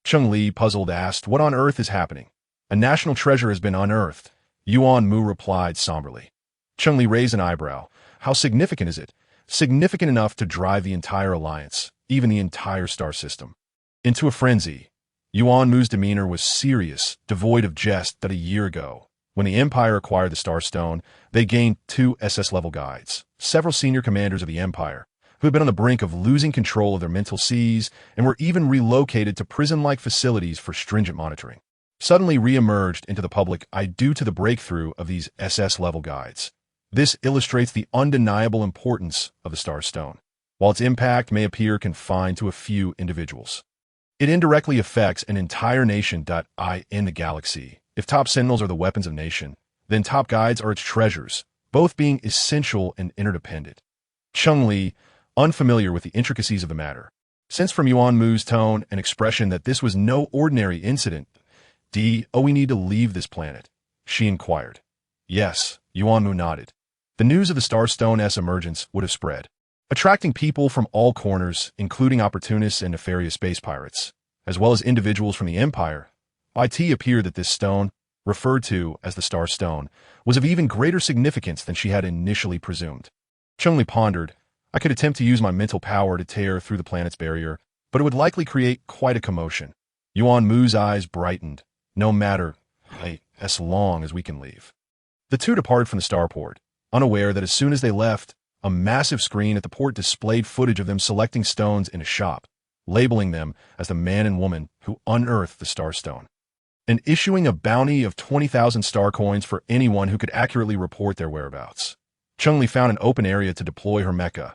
Speaker 1: Cheng Li, puzzled, asked, "What on earth is happening?" "A national treasure has been unearthed," Yuan Mu replied somberly. Cheng Li raised an eyebrow. "How significant is it?" "Significant enough to drive the entire Alliance, even the entire star system, into a frenzy." Yuan Mu's demeanor was serious, devoid of jest. That a year ago, when the Empire acquired the Star Stone, they gained 2 SS-level guides, several senior commanders of the Empire, who had been on the brink of losing control of their mental seas and were even relocated to prison-like facilities for stringent monitoring, suddenly re-emerged into the public due to the breakthrough of these SS-level guides. This illustrates the undeniable importance of the Star Stone, while its impact may appear confined to a few individuals. It indirectly affects an entire nation. In the galaxy. If top sentinels are the weapons of nation, then top guides are its treasures, both being essential and interdependent. Cheng Li, unfamiliar with the intricacies of the matter, sensed from Yuan Mu's tone and expression that this was no ordinary incident. We need to leave this planet, she inquired. Yes, Yuan Mu nodded. The news of the Starstone's emergence would have spread, attracting people from all corners, including opportunists and nefarious space pirates, as well as individuals from the Empire. It appeared that this stone, referred to as the Star Stone, was of even greater significance than she had initially presumed. Cheng Li pondered. I could attempt to use my mental power to tear through the planet's barrier, but it would likely create quite a commotion. Yuan Mu's eyes brightened. No matter, as long as we can leave. The two departed from the starport, unaware that as soon as they left, a massive screen at the port displayed footage of them selecting stones in a shop, labeling them as the man and woman who unearthed the Starstone, and issuing a bounty of 20,000 star coins for anyone who could accurately report their whereabouts. Cheng Li found an open area to deploy her mecha.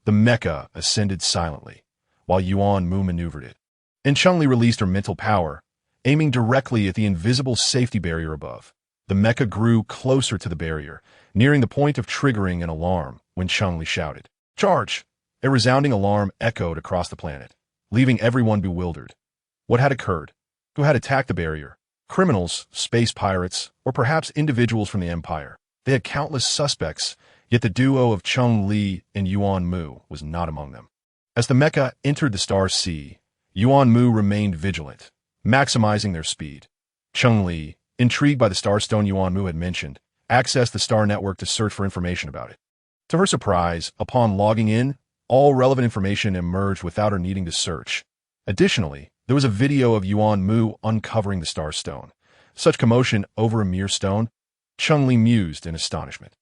Speaker 1: The mecha ascended silently, while Yuan Mu maneuvered it, and Cheng Li released her mental power, aiming directly at the invisible safety barrier above. The mecha grew closer to the barrier, nearing the point of triggering an alarm when Cheng Li shouted, "Charge!" A resounding alarm echoed across the planet, leaving everyone bewildered. What had occurred? Who had attacked the barrier? Criminals, space pirates, or perhaps individuals from the Empire? They had countless suspects, yet the duo of Cheng Li and Yuan Mu was not among them. As the mecha entered the star sea, Yuan Mu remained vigilant, maximizing their speed. Cheng Li, intrigued by the Starstone Yuan Mu had mentioned, accessed the star network to search for information about it. To her surprise, upon logging in, all relevant information emerged without her needing to search. Additionally, there was a video of Yuan Mu uncovering the Starstone. Such commotion over a mere stone? Cheng Li mused in astonishment.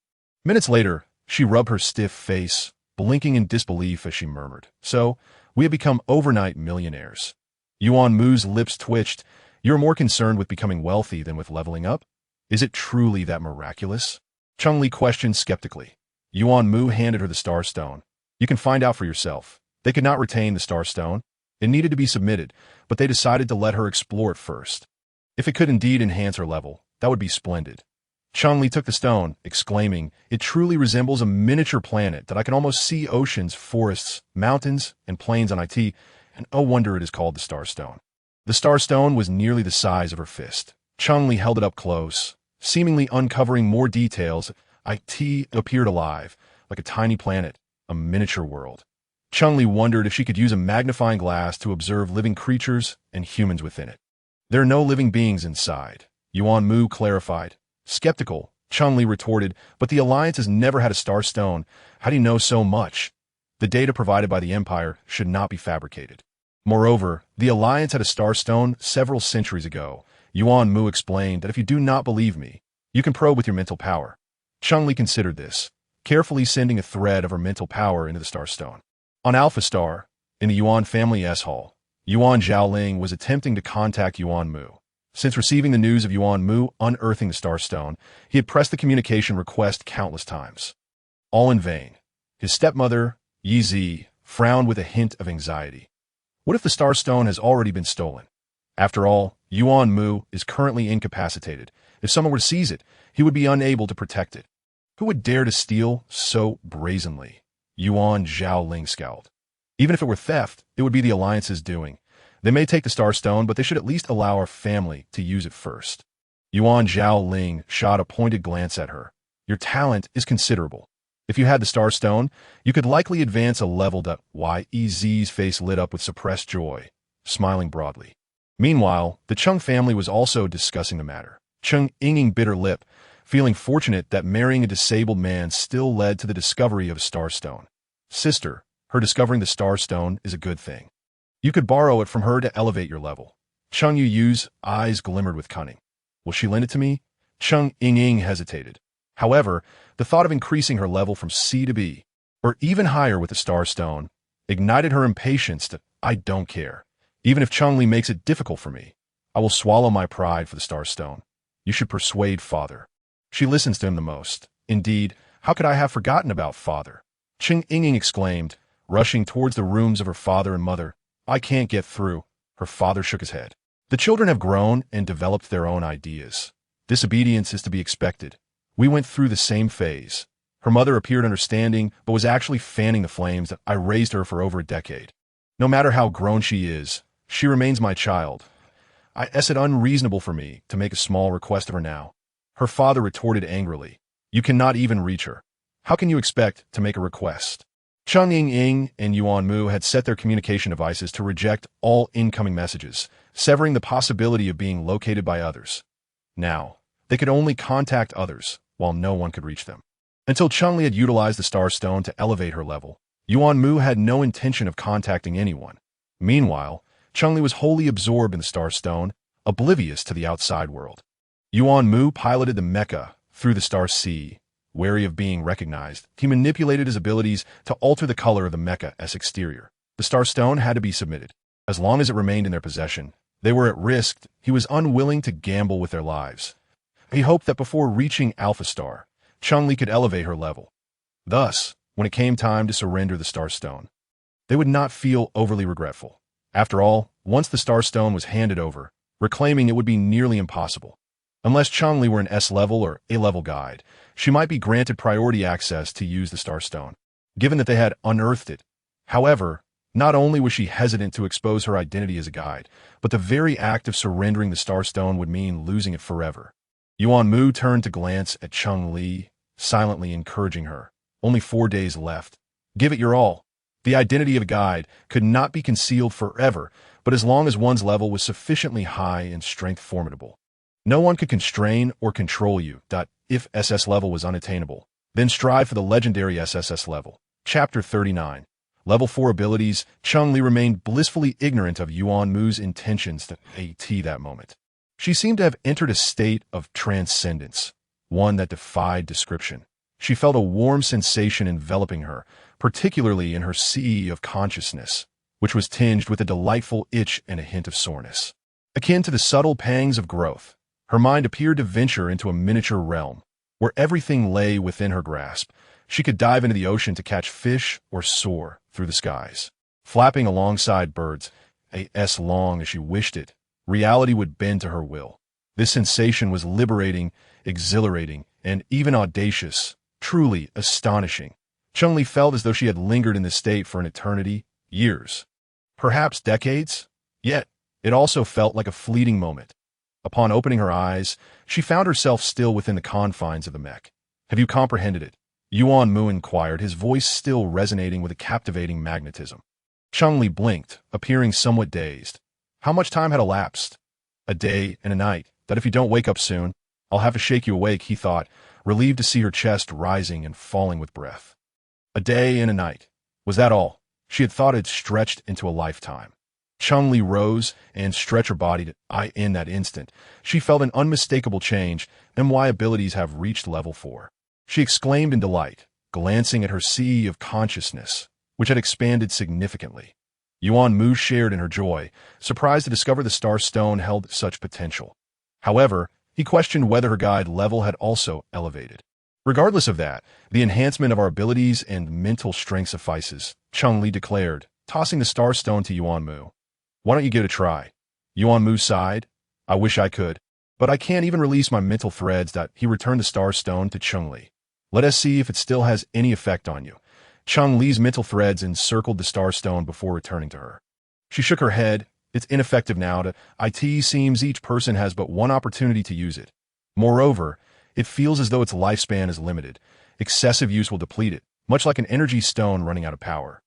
Speaker 1: Minutes later, she rubbed her stiff face, blinking in disbelief as she murmured, "So, we have become overnight millionaires." Yuan Mu's lips twitched. "You're more concerned with becoming wealthy than with leveling up? Is it truly that miraculous?" Cheng Li questioned skeptically. Yuan Mu handed her the Starstone. "You can find out for yourself." They could not retain the Starstone. It needed to be submitted, but they decided to let her explore it first. If it could indeed enhance her level, that would be splendid. Cheng Li took the stone, exclaiming, "It truly resembles a miniature planet that I can almost see oceans, forests, mountains, and plains on it, and no wonder it is called the Starstone." The Starstone was nearly the size of her fist. Cheng Li held it up close, seemingly uncovering more details. It appeared alive, like a tiny planet, a miniature world. Cheng Li wondered if she could use a magnifying glass to observe living creatures and humans within it. "There are no living beings inside," Yuan Mu clarified. Skeptical, Cheng Li retorted, "But the Alliance has never had a Starstone. How do you know so much? The data provided by the Empire should not be fabricated. Moreover, the Alliance had a Starstone several centuries ago." Yuan Mu explained that if you do not believe me, you can probe with your mental power. Cheng Li considered this, carefully sending a thread of her mental power into the Starstone. On Alpha Star, in the Yuan family S-Hall, Yuan Zhaoling was attempting to contact Yuan Mu. Since receiving the news of Yuan Mu unearthing the Starstone, he had pressed the communication request countless times. All in vain. His stepmother, Yi Zi, frowned with a hint of anxiety. What if the Starstone has already been stolen? After all, Yuan Mu is currently incapacitated. If someone were to seize it, he would be unable to protect it. Who would dare to steal so brazenly? Yuan Zhaoling scowled. Even if it were theft, it would be the Alliance's doing. They may take the Starstone, but they should at least allow our family to use it first. Yuan Zhaoling shot a pointed glance at her. Your talent is considerable. If you had the Starstone, you could likely advance a level. Yez's face lit up with suppressed joy, smiling broadly. Meanwhile, the Cheng family was also discussing the matter. Cheng Yinging bit her lip, feeling fortunate that marrying a disabled man still led to the discovery of a Starstone. Sister, her discovering the Starstone is a good thing. You could borrow it from her to elevate your level. Cheng Yu's eyes glimmered with cunning. Will she lend it to me? Cheng Ying hesitated. However, the thought of increasing her level from C to B, or even higher with the Starstone, ignited her impatience to, I don't care. Even if Cheng Li makes it difficult for me, I will swallow my pride for the Starstone. You should persuade father. She listens to him the most. Indeed, how could I have forgotten about father? Cheng Ying exclaimed, rushing towards the rooms of her father and mother. I can't get through. Her father shook his head. The children have grown and developed their own ideas. Disobedience is to be expected. We went through the same phase. Her mother appeared understanding, but was actually fanning the flames that I raised her for over a decade. No matter how grown she is, she remains my child. Is it unreasonable for me to make a small request of her now? Her father retorted angrily. You cannot even reach her. How can you expect to make a request? Cheng Li and Yuan Mu had set their communication devices to reject all incoming messages, severing the possibility of being located by others. Now, they could only contact others, while no one could reach them. Until Cheng Li had utilized the Star Stone to elevate her level, Yuan Mu had no intention of contacting anyone. Meanwhile, Cheng Li was wholly absorbed in the Star Stone, oblivious to the outside world. Yuan Mu piloted the mecha through the Star Sea. Wary of being recognized, he manipulated his abilities to alter the color of the mecha's exterior. The Star Stone had to be submitted. As long as it remained in their possession, they were at risk. He was unwilling to gamble with their lives. He hoped that before reaching Alpha Star, Cheng Li could elevate her level. Thus, when it came time to surrender the Star Stone, they would not feel overly regretful. After all, once the Star Stone was handed over, reclaiming it would be nearly impossible. Unless Cheng Li were an S-level or A-level guide, she might be granted priority access to use the Star Stone, given that they had unearthed it. However, not only was she hesitant to expose her identity as a guide, but the very act of surrendering the Star Stone would mean losing it forever. Yuan Mu turned to glance at Cheng Li, silently encouraging her. Only 4 days left. Give it your all. The identity of a guide could not be concealed forever, but as long as one's level was sufficiently high and strength formidable. No one could constrain or control you. If SS level was unattainable, then strive for the legendary SSS level. Chapter 39. Level 4 abilities. Cheng Li remained blissfully ignorant of Yuan Mu's intentions at that moment. She seemed to have entered a state of transcendence, one that defied description. She felt a warm sensation enveloping her, particularly in her sea of consciousness, which was tinged with a delightful itch and a hint of soreness. Akin to the subtle pangs of growth, her mind appeared to venture into a miniature realm, where everything lay within her grasp. She could dive into the ocean to catch fish or soar through the skies. Flapping alongside birds, as long as she wished it, reality would bend to her will. This sensation was liberating, exhilarating, and even audacious, truly astonishing. Cheng Li felt as though she had lingered in this state for an eternity, years, perhaps decades. Yet, it also felt like a fleeting moment. Upon opening her eyes, she found herself still within the confines of the mech. Have you comprehended it? Yuan Mu inquired, his voice still resonating with a captivating magnetism. Cheng Li blinked, appearing somewhat dazed. How much time had elapsed? A day and a night. That if you don't wake up soon, I'll have to shake you awake, he thought, relieved to see her chest rising and falling with breath. A day and a night. Was that all? She had thought it stretched into a lifetime. Cheng Li rose and stretched her body in that instant. She felt an unmistakable change, MY abilities have reached level 4. She exclaimed in delight, glancing at her sea of consciousness, which had expanded significantly. Yuan Mu shared in her joy, surprised to discover the Star Stone held such potential. However, he questioned whether her guide level had also elevated. Regardless of that, the enhancement of our abilities and mental strength suffices, Cheng Li declared, tossing the Star Stone to Yuan Mu. Why don't you give it a try? Yuan Mu sighed. I wish I could, but I can't even release my mental threads. He returned the Star Stone to Cheng Li. Let us see if it still has any effect on you. Cheng Li's mental threads encircled the Star Stone before returning to her. She shook her head. It's ineffective now. It seems each person has but one opportunity to use it. Moreover, it feels as though its lifespan is limited. Excessive use will deplete it, much like an energy stone running out of power.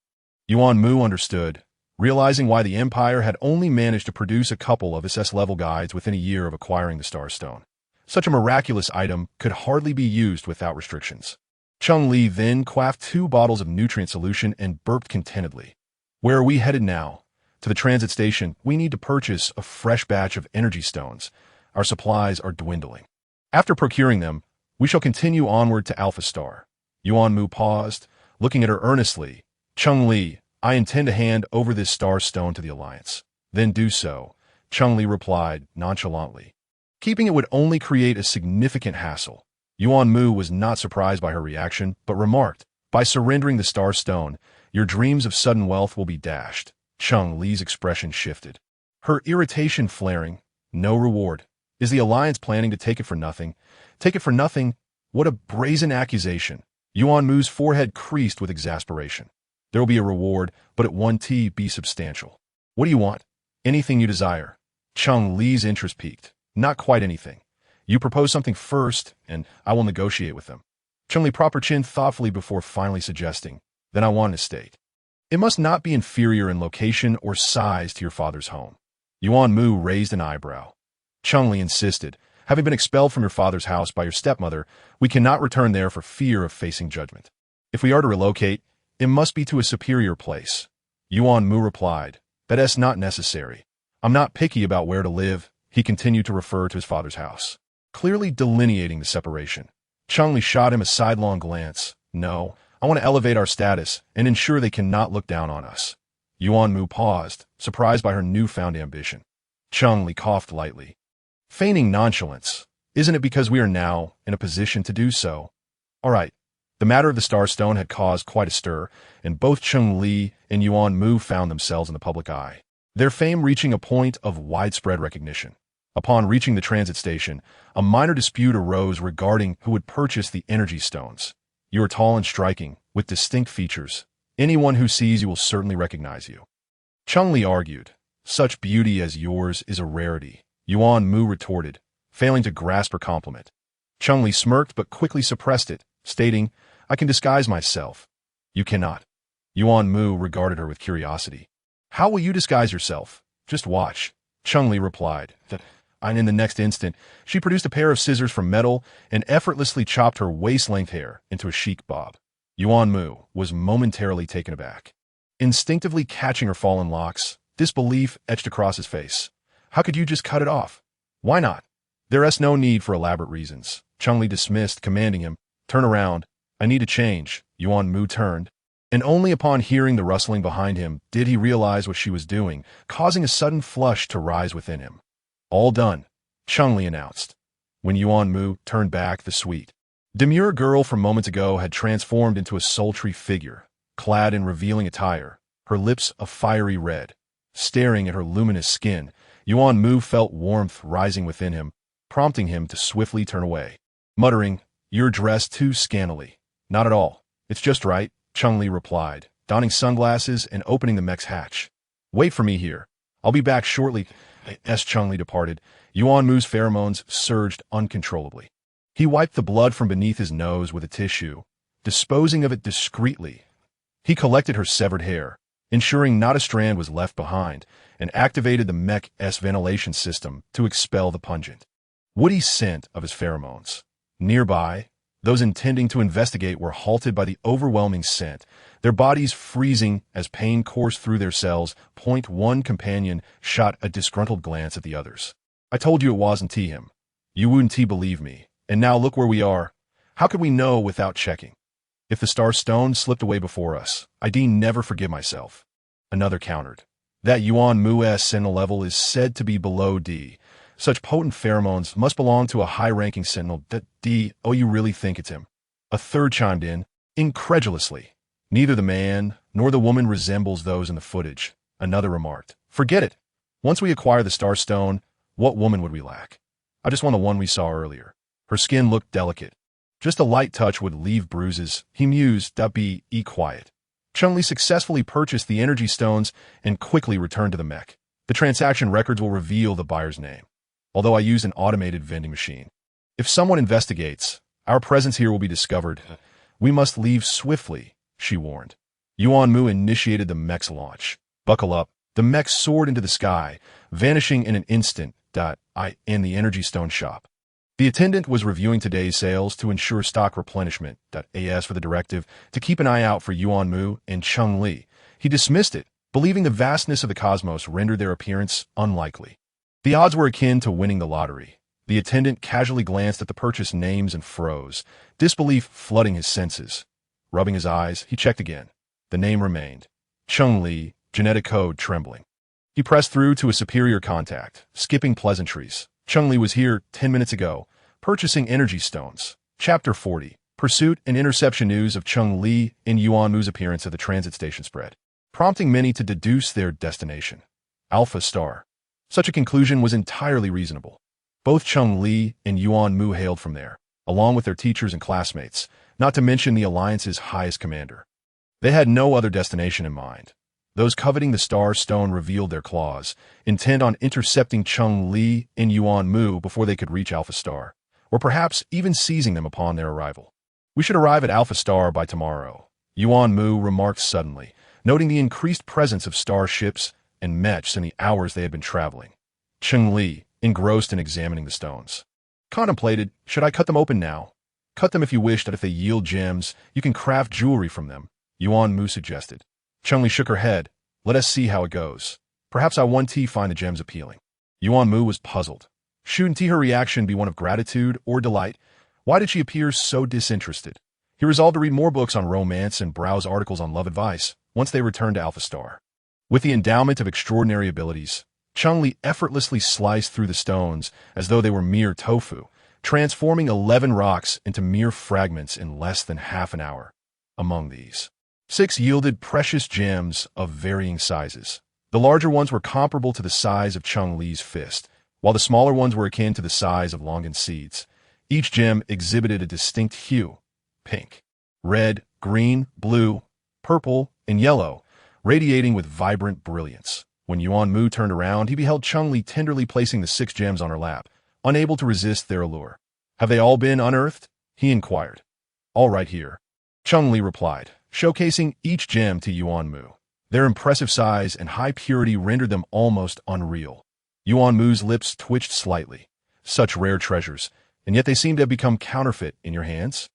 Speaker 1: Yuan Mu understood, realizing why the Empire had only managed to produce a couple of SS-level guides within a year of acquiring the Star Stone. Such a miraculous item could hardly be used without restrictions. Cheng Li then quaffed 2 bottles of nutrient solution and burped contentedly. Where are we headed now? To the transit station. We need to purchase a fresh batch of energy stones. Our supplies are dwindling. After procuring them, we shall continue onward to Alpha Star. Yuan Mu paused, looking at her earnestly. Cheng Li, I intend to hand over this Star Stone to the Alliance. Then do so, Cheng Li replied nonchalantly. Keeping it would only create a significant hassle. Yuan Mu was not surprised by her reaction, but remarked, by surrendering the Star Stone, your dreams of sudden wealth will be dashed. Cheng Li's expression shifted. her irritation flaring. No reward. Is the Alliance planning to take it for nothing? Take it for nothing? What a brazen accusation. Yuan Mu's forehead creased with exasperation. There will be a reward, but it won't be substantial. What do you want? Anything you desire. Cheng Li's interest peaked. Not quite anything. You propose something first, and I will negotiate with them. Cheng Li propped her chin thoughtfully before finally suggesting, then I want an estate. It must not be inferior in location or size to your father's home. Yuan Mu raised an eyebrow. Cheng Li insisted, having been expelled from your father's house by your stepmother, we cannot return there for fear of facing judgment. If we are to relocate, it must be to a superior place. Yuan Mu replied, that's not necessary. I'm not picky about where to live. He continued to refer to his father's house, clearly delineating the separation. Cheng Li shot him a sidelong glance. No, I want to elevate our status and ensure they cannot look down on us. Yuan Mu paused, surprised by her newfound ambition. Cheng Li coughed lightly, feigning nonchalance. Isn't it because we are now in a position to do so? All right. The matter of the Star Stone had caused quite a stir, and both Cheng Li and Yuan Mu found themselves in the public eye, their fame reaching a point of widespread recognition. Upon reaching the transit station, a minor dispute arose regarding who would purchase the energy stones. You are tall and striking, with distinct features. Anyone who sees you will certainly recognize you. Cheng Li argued, such beauty as yours is a rarity. Yuan Mu retorted, failing to grasp her compliment. Cheng Li smirked but quickly suppressed it, stating, I can disguise myself. You cannot. Yuan Mu regarded her with curiosity. How will you disguise yourself? Just watch. Cheng Li replied, and in the next instant, she produced a pair of scissors from metal and effortlessly chopped her waist-length hair into a chic bob. Yuan Mu was momentarily taken aback. Instinctively catching her fallen locks, disbelief etched across his face. How could you just cut it off? Why not? There is no need for elaborate reasons. Cheng Li dismissed, commanding him, turn around. I need a change. Yuan Mu turned, and only upon hearing the rustling behind him did he realize what she was doing, causing a sudden flush to rise within him. All done, Cheng Li announced. When Yuan Mu turned back, the sweet, demure girl from moments ago had transformed into a sultry figure, clad in revealing attire, her lips a fiery red. Staring at her luminous skin, Yuan Mu felt warmth rising within him, prompting him to swiftly turn away. Muttering, you're dressed too scantily. Not at all. It's just right, Cheng Li replied, donning sunglasses and opening the mech's hatch. Wait for me here. I'll be back shortly. As Cheng Li departed, Yuan Mu's pheromones surged uncontrollably. He wiped the blood from beneath his nose with a tissue, disposing of it discreetly. He collected her severed hair, ensuring not a strand was left behind, and activated the mech's ventilation system to expel the pungent, woody scent of his pheromones. Nearby, those intending to investigate were halted by the overwhelming scent, their bodies freezing as pain coursed through their cells. One companion shot a disgruntled glance at the others. I told you it wasn't him. You wouldn't believe me. And now look where we are. How could we know without checking? If the Star Stone slipped away before us, I'd never forgive myself. Another countered. That Yuan Mu's Sentinel level is said to be below D. Such potent pheromones must belong to a high-ranking Sentinel. Oh, you really think it's him? A third chimed in, incredulously. Neither the man nor the woman resembles those in the footage. Another remarked. Forget it. Once we acquire the Star Stone, what woman would we lack? I just want the one we saw earlier. Her skin looked delicate. Just a light touch would leave bruises. He mused. Be quiet. Cheng Li successfully purchased the energy stones and quickly returned to the mech. The transaction records will reveal the buyer's name, although I used an automated vending machine. If someone investigates, our presence here will be discovered. We must leave swiftly, she warned. Yuan Mu initiated the mech's launch. Buckle up. The mech soared into the sky, vanishing in an instant. In the energy stone shop. The attendant was reviewing today's sales to ensure stock replenishment. As for the directive to keep an eye out for Yuan Mu and Cheng Li, he dismissed it, believing the vastness of the cosmos rendered their appearance unlikely. The odds were akin to winning the lottery. The attendant casually glanced at the purchase names and froze, disbelief flooding his senses. Rubbing his eyes, he checked again. The name remained. Cheng Li, genetic code trembling. He pressed through to a superior contact, skipping pleasantries. Cheng Li was here 10 minutes ago, purchasing energy stones. Chapter 40. Pursuit and interception. News of Cheng Li and Yuan Mu's appearance at the transit station spread, prompting many to deduce their destination. Alpha Star. Such a conclusion was entirely reasonable. Both Cheng Li and Yuan Mu hailed from there, along with their teachers and classmates, not to mention the Alliance's highest commander. They had no other destination in mind. Those coveting the Star Stone revealed their claws, intent on intercepting Cheng Li and Yuan Mu before they could reach Alpha Star, or perhaps even seizing them upon their arrival. "We should arrive at Alpha Star by tomorrow," Yuan Mu remarked suddenly, noting the increased presence of starships and mechs in the hours they had been traveling. Cheng Li, engrossed in examining the stones, contemplated, "Should I cut them open now? Cut them if you wish, that if they yield gems, you can craft jewelry from them," Yuan Mu suggested. Cheng Li shook her head. "Let us see how it goes. Perhaps I won't find the gems appealing." Yuan Mu was puzzled. Shouldn't her reaction be one of gratitude or delight? Why did she appear so disinterested? He resolved to read more books on romance and browse articles on love advice once they returned to Alpha Star. With the endowment of extraordinary abilities, Cheng Li effortlessly sliced through the stones as though they were mere tofu, transforming 11 rocks into mere fragments in less than half an hour. Among these, 6 yielded precious gems of varying sizes. The larger ones were comparable to the size of Cheng Li's fist, while the smaller ones were akin to the size of longan seeds. Each gem exhibited a distinct hue: pink, red, green, blue, purple, and yellow, radiating with vibrant brilliance. When Yuan Mu turned around, he beheld Cheng Li tenderly placing the 6 gems on her lap, unable to resist their allure. "Have they all been unearthed?" he inquired. "All right here," Cheng Li replied, showcasing each gem to Yuan Mu. Their impressive size and high purity rendered them almost unreal. Yuan Mu's lips twitched slightly. Such rare treasures, and yet they seem to have become counterfeit in your hands?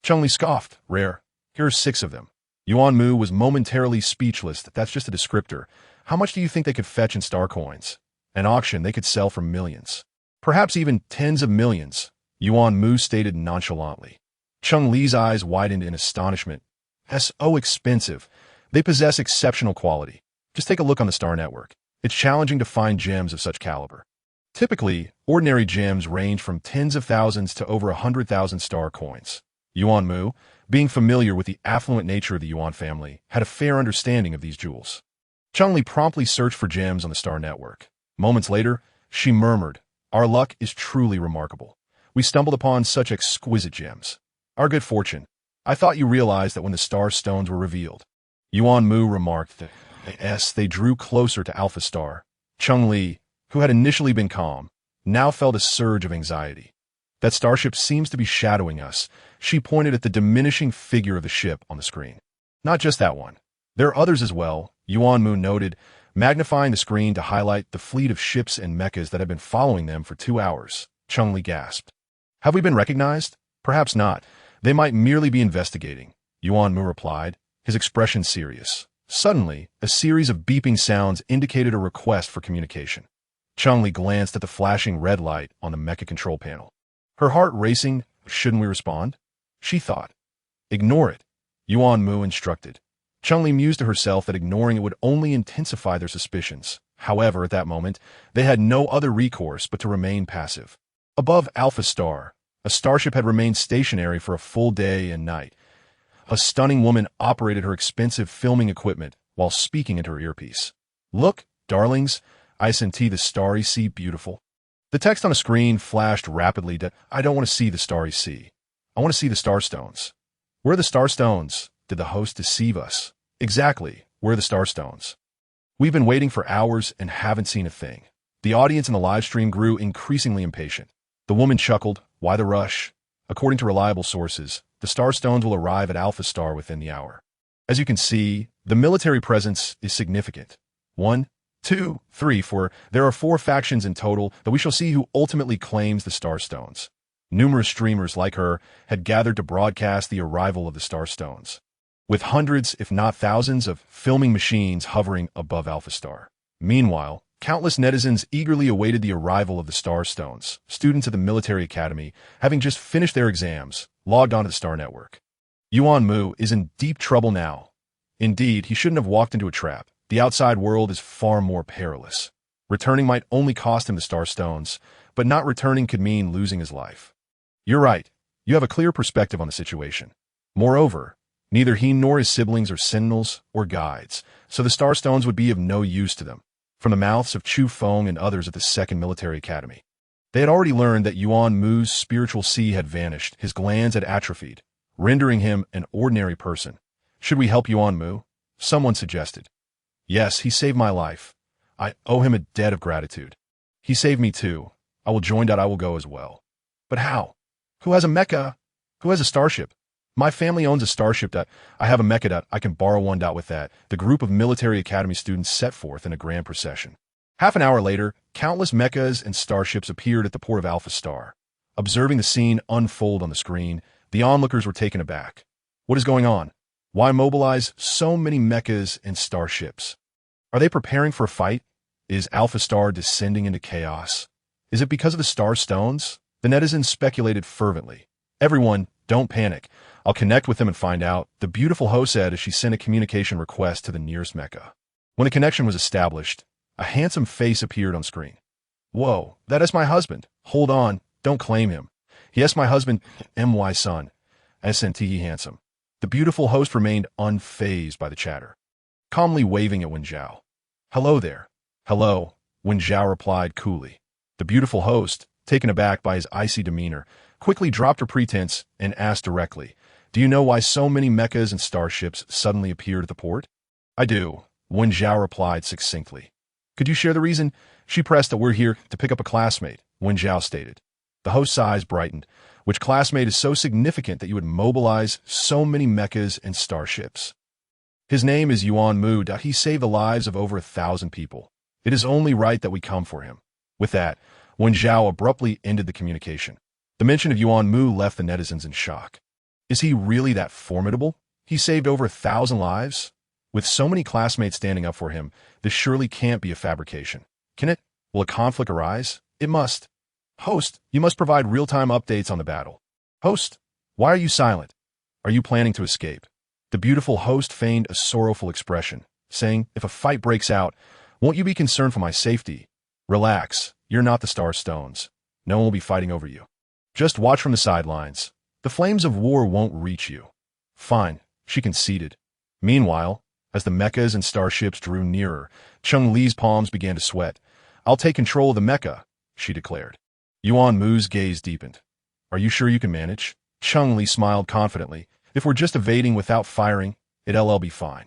Speaker 1: Cheng Li scoffed. "Rare? Here are 6 of them." Yuan Mu was momentarily speechless. "That's just a descriptor. How much do you think they could fetch in star coins? An auction they could sell for millions. Perhaps even tens of millions," Yuan Mu stated nonchalantly. Cheng Li's eyes widened in astonishment. "That's so expensive. They possess exceptional quality. Just take a look on the star network. It's challenging to find gems of such caliber. Typically, ordinary gems range from tens of thousands to over 100,000 star coins." Yuan Mu, being familiar with the affluent nature of the Yuan family, had a fair understanding of these jewels. Cheng Li promptly searched for gems on the star network. Moments later, she murmured, "Our luck is truly remarkable. We stumbled upon such exquisite gems. Our good fortune. I thought you realized that when the star stones were revealed." Yuan Mu remarked that as they drew closer to Alpha Star, Cheng Li, who had initially been calm, now felt a surge of anxiety. "That starship seems to be shadowing us." She pointed at the diminishing figure of the ship on the screen. "Not just that one. There are others as well," Yuan Mu noted, magnifying the screen to highlight the fleet of ships and mechas that had been following them for 2 hours. Cheng Li gasped. "Have we been recognized? Perhaps not. They might merely be investigating," Yuan Mu replied, his expression serious. Suddenly, a series of beeping sounds indicated a request for communication. Cheng Li glanced at the flashing red light on the mecha control panel. Her heart racing. "Shouldn't we respond?" she thought. "Ignore it," Yuan Mu instructed. Cheng Li mused to herself that ignoring it would only intensify their suspicions. However, at that moment, they had no other recourse but to remain passive. Above Alpha Star, a starship had remained stationary for a full day and night. A stunning woman operated her expensive filming equipment while speaking into her earpiece. "Look, darlings, I see the starry sea beautiful." The text on a screen flashed rapidly. "I don't want to see the starry sea. I want to see the starstones." "Where are the starstones? Did the host deceive us?" "Exactly, where are the starstones? We've been waiting for hours and haven't seen a thing." The audience in the live stream grew increasingly impatient. The woman chuckled. "Why the rush? According to reliable sources, the starstones will arrive at Alpha Star within the hour. As you can see, the military presence is significant. 1, 2, 3, 4. There are 4 factions in total, but we shall see who ultimately claims the starstones." Numerous streamers like her had gathered to broadcast the arrival of the starstones, with hundreds, if not thousands, of filming machines hovering above Alpha Star. Meanwhile, countless netizens eagerly awaited the arrival of the starstones. Students at the military academy, having just finished their exams, logged onto the Star Network. Yuan Mu is in deep trouble now. Indeed, he shouldn't have walked into a trap. The outside world is far more perilous. Returning might only cost him the starstones, but not returning could mean losing his life. "You're right. You have a clear perspective on the situation. Moreover, neither he nor his siblings are sentinels or guides, so the starstones would be of no use to them. from the mouths of Chu Feng and others at the Second Military Academy. They had already learned that Yuan Mu's spiritual sea had vanished, his glands had atrophied, rendering him an ordinary person. Should we help Yuan Mu? Someone suggested. Yes, he saved my life. I owe him a debt of gratitude. He saved me too. I will join. I will go as well. But how? Who has a mecha? Who has a starship? My family owns a starship. I have a mecha. I can borrow one. With that, the group of military academy students set forth in a grand procession. Half an hour later, countless mechas and starships appeared at the port of Alpha Star. Observing the scene unfold on the screen, the onlookers were taken aback. What is going on? Why mobilize so many mechas and starships? Are they preparing for a fight? Is Alpha Star descending into chaos? Is it because of the star stones? The netizens speculated fervently. Everyone, don't panic. I'll connect with them and find out, the beautiful host said as she sent a communication request to the nearest mecha. When the connection was established, a handsome face appeared on screen. Whoa, that is my husband. Hold on, don't claim him. Yes, my husband, my son. SNT handsome. The beautiful host remained unfazed by the chatter, calmly waving at Wen Zhao. Hello there. Hello, Wen Zhao replied coolly. The beautiful host, taken aback by his icy demeanor, quickly dropped her pretense and asked directly, do you know why so many mechas and starships suddenly appeared at the port? I do, Wen Zhao replied succinctly. Could you share the reason? She pressed that we're here to pick up a classmate, Wen Zhao stated. The host's eyes brightened. Which classmate is so significant that you would mobilize so many mechas and starships? His name is Yuan Mu. He saved the lives of over 1,000 people. It is only right that we come for him. With that, Wen Zhao abruptly ended the communication. The mention of Yuan Mu left the netizens in shock. Is he really that formidable? He saved over 1,000 lives? With so many classmates standing up for him, this surely can't be a fabrication. Can it? Will a conflict arise? It must. Host, you must provide real-time updates on the battle. Host, why are you silent? Are you planning to escape? The beautiful host feigned a sorrowful expression, saying, if a fight breaks out, won't you be concerned for my safety? Relax, you're not the Star Stones. No one will be fighting over you. Just watch from the sidelines. The flames of war won't reach you. Fine, she conceded. Meanwhile, as the mechas and starships drew nearer, Cheng Li's palms began to sweat. I'll take control of the mecha, she declared. Yuan Mu's gaze deepened. Are you sure you can manage? Cheng Li smiled confidently. If we're just evading without firing, it'll be fine.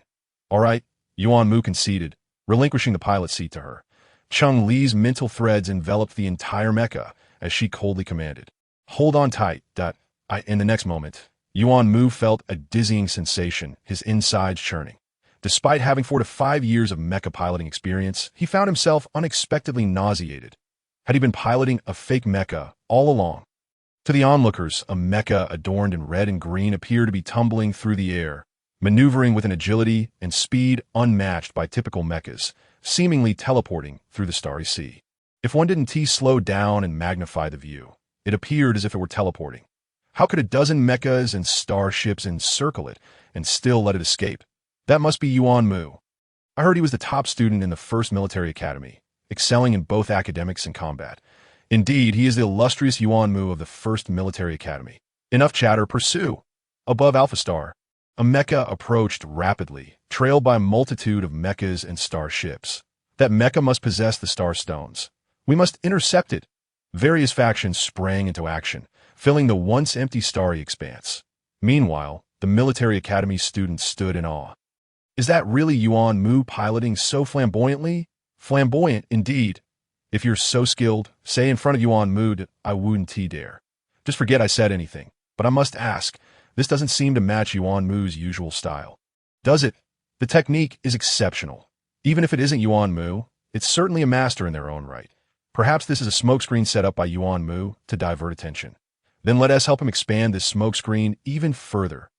Speaker 1: All right, Yuan Mu conceded, relinquishing the pilot seat to her. Cheng Li's mental threads enveloped the entire mecha as she coldly commanded. Hold on tight. In the next moment, Yuan Mu felt a dizzying sensation, his insides churning. Despite having 4 to 5 years of mecha piloting experience, he found himself unexpectedly nauseated. Had he been piloting a fake mecha all along? To the onlookers, a mecha adorned in red and green appeared to be tumbling through the air, maneuvering with an agility and speed unmatched by typical mechas, seemingly teleporting through the starry sea. If one didn't slow down and magnify the view, it appeared as if it were teleporting. How could a dozen mechas and starships encircle it and still let it escape? That must be Yuan Mu. I heard he was the top student in the First Military Academy, excelling in both academics and combat. Indeed, he is the illustrious Yuan Mu of the First Military Academy. Enough chatter, pursue. Above Alpha Star, a mecha approached rapidly, trailed by a multitude of mechas and starships. That mecha must possess the Star Stones. We must intercept it. Various factions sprang into action, filling the once empty starry expanse. Meanwhile, the Military Academy students stood in awe. Is that really Yuan Mu piloting so flamboyantly? Flamboyant, indeed. If you're so skilled, say in front of Yuan Mu, I wouldn't dare. Just forget I said anything. But I must ask, this doesn't seem to match Yuan Mu's usual style. Does it? The technique is exceptional. Even if it isn't Yuan Mu, it's certainly a master in their own right. Perhaps this is a smokescreen set up by Yuan Mu to divert attention. Then let us help him expand this smokescreen even further.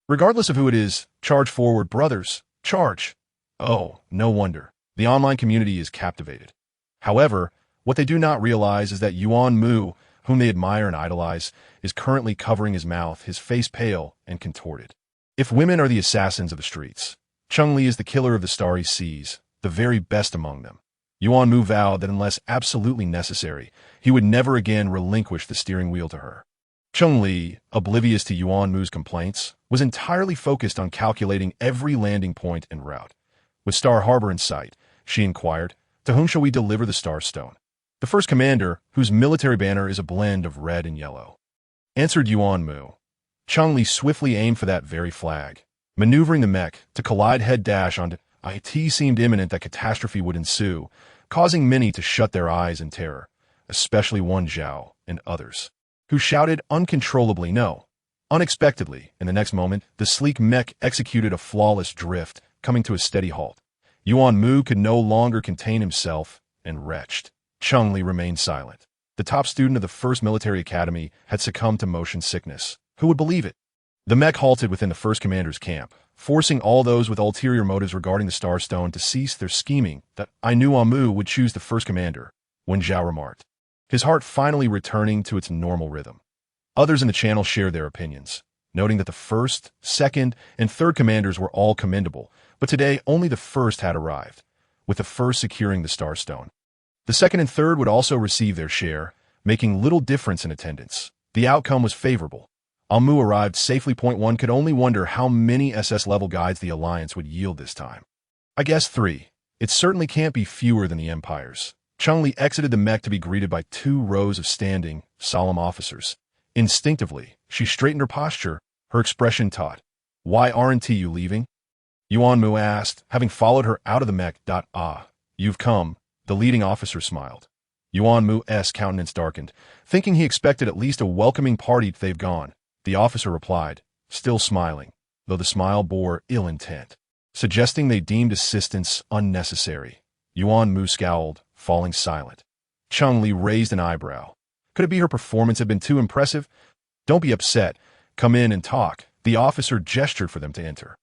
Speaker 1: Regardless of who it is, charge forward, brothers. Charge. Oh, no wonder. The online community is captivated. However, what they do not realize is that Yuan Mu, whom they admire and idolize, is currently covering his mouth, his face pale and contorted. If women are the assassins of the streets, Cheng Li is the killer of the starry seas, the very best among them. Yuan Mu vowed that unless absolutely necessary, he would never again relinquish the steering wheel to her. Cheng Li, oblivious to Yuan Mu's complaints, was entirely focused on calculating every landing point and route. With Star Harbor in sight, she inquired, To whom shall we deliver the Star Stone? The first commander, whose military banner is a blend of red and yellow, answered Yuan Mu. Cheng Li swiftly aimed for that very flag. Maneuvering the mech to collide head-dash onto it seemed imminent that catastrophe would ensue, causing many to shut their eyes in terror, especially Wan Zhao and others, who shouted uncontrollably no. Unexpectedly, in the next moment, the sleek mech executed a flawless drift, coming to a steady halt. Yuan Mu could no longer contain himself and retched. Cheng Li remained silent. The top student of the First Military Academy had succumbed to motion sickness. Who would believe it? The mech halted within the first commander's camp, forcing all those with ulterior motives regarding the Star Stone to cease their scheming. That I knew Yuan Mu would choose the first commander, Wen Zhao remarked, his heart finally returning to its normal rhythm. Others in the channel shared their opinions, noting that the first, second, and third commanders were all commendable, but today only the first had arrived, with the first securing the Star Stone. The second and third would also receive their share, making little difference in attendance. The outcome was favorable. Yuan Mu arrived safely. One could only wonder how many SS-level guides the Alliance would yield this time. I guess 3. It certainly can't be fewer than the Empire's. Cheng Li exited the mech to be greeted by 2 rows of standing, solemn officers. Instinctively, she straightened her posture, her expression taut. Why aren't you leaving? Yuan Mu asked, having followed her out of the mech. You've come, the leading officer smiled. Yuan Mu's countenance darkened, thinking he expected at least a welcoming party. They've gone. The officer replied, still smiling, though the smile bore ill intent, suggesting they deemed assistance unnecessary. Yuan Mu scowled, falling silent. Cheng Li raised an eyebrow. Could it be her performance had been too impressive? Don't be upset. Come in and talk. The officer gestured for them to enter.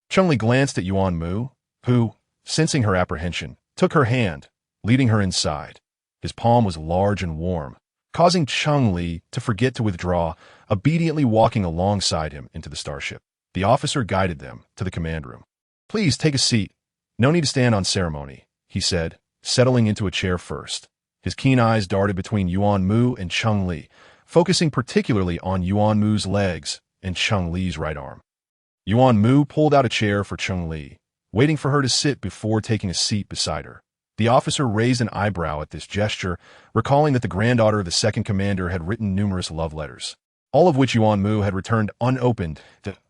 Speaker 1: Cheng Li glanced at Yuan Mu, who, sensing her apprehension, took her hand, leading her inside. His palm was large and warm, causing Cheng Li to forget to withdraw, obediently walking alongside him into the starship. The officer guided them to the command room. Please take a seat. No need to stand on ceremony, he said, settling into a chair first. His keen eyes darted between Yuan Mu and Cheng Li, focusing particularly on Yuan Mu's legs and Cheng Li's right arm. Yuan Mu pulled out a chair for Cheng Li, waiting for her to sit before taking a seat beside her. The officer raised an eyebrow at this gesture, recalling that the granddaughter of the second commander had written numerous love letters, all of which Yuan Mu had returned unopened.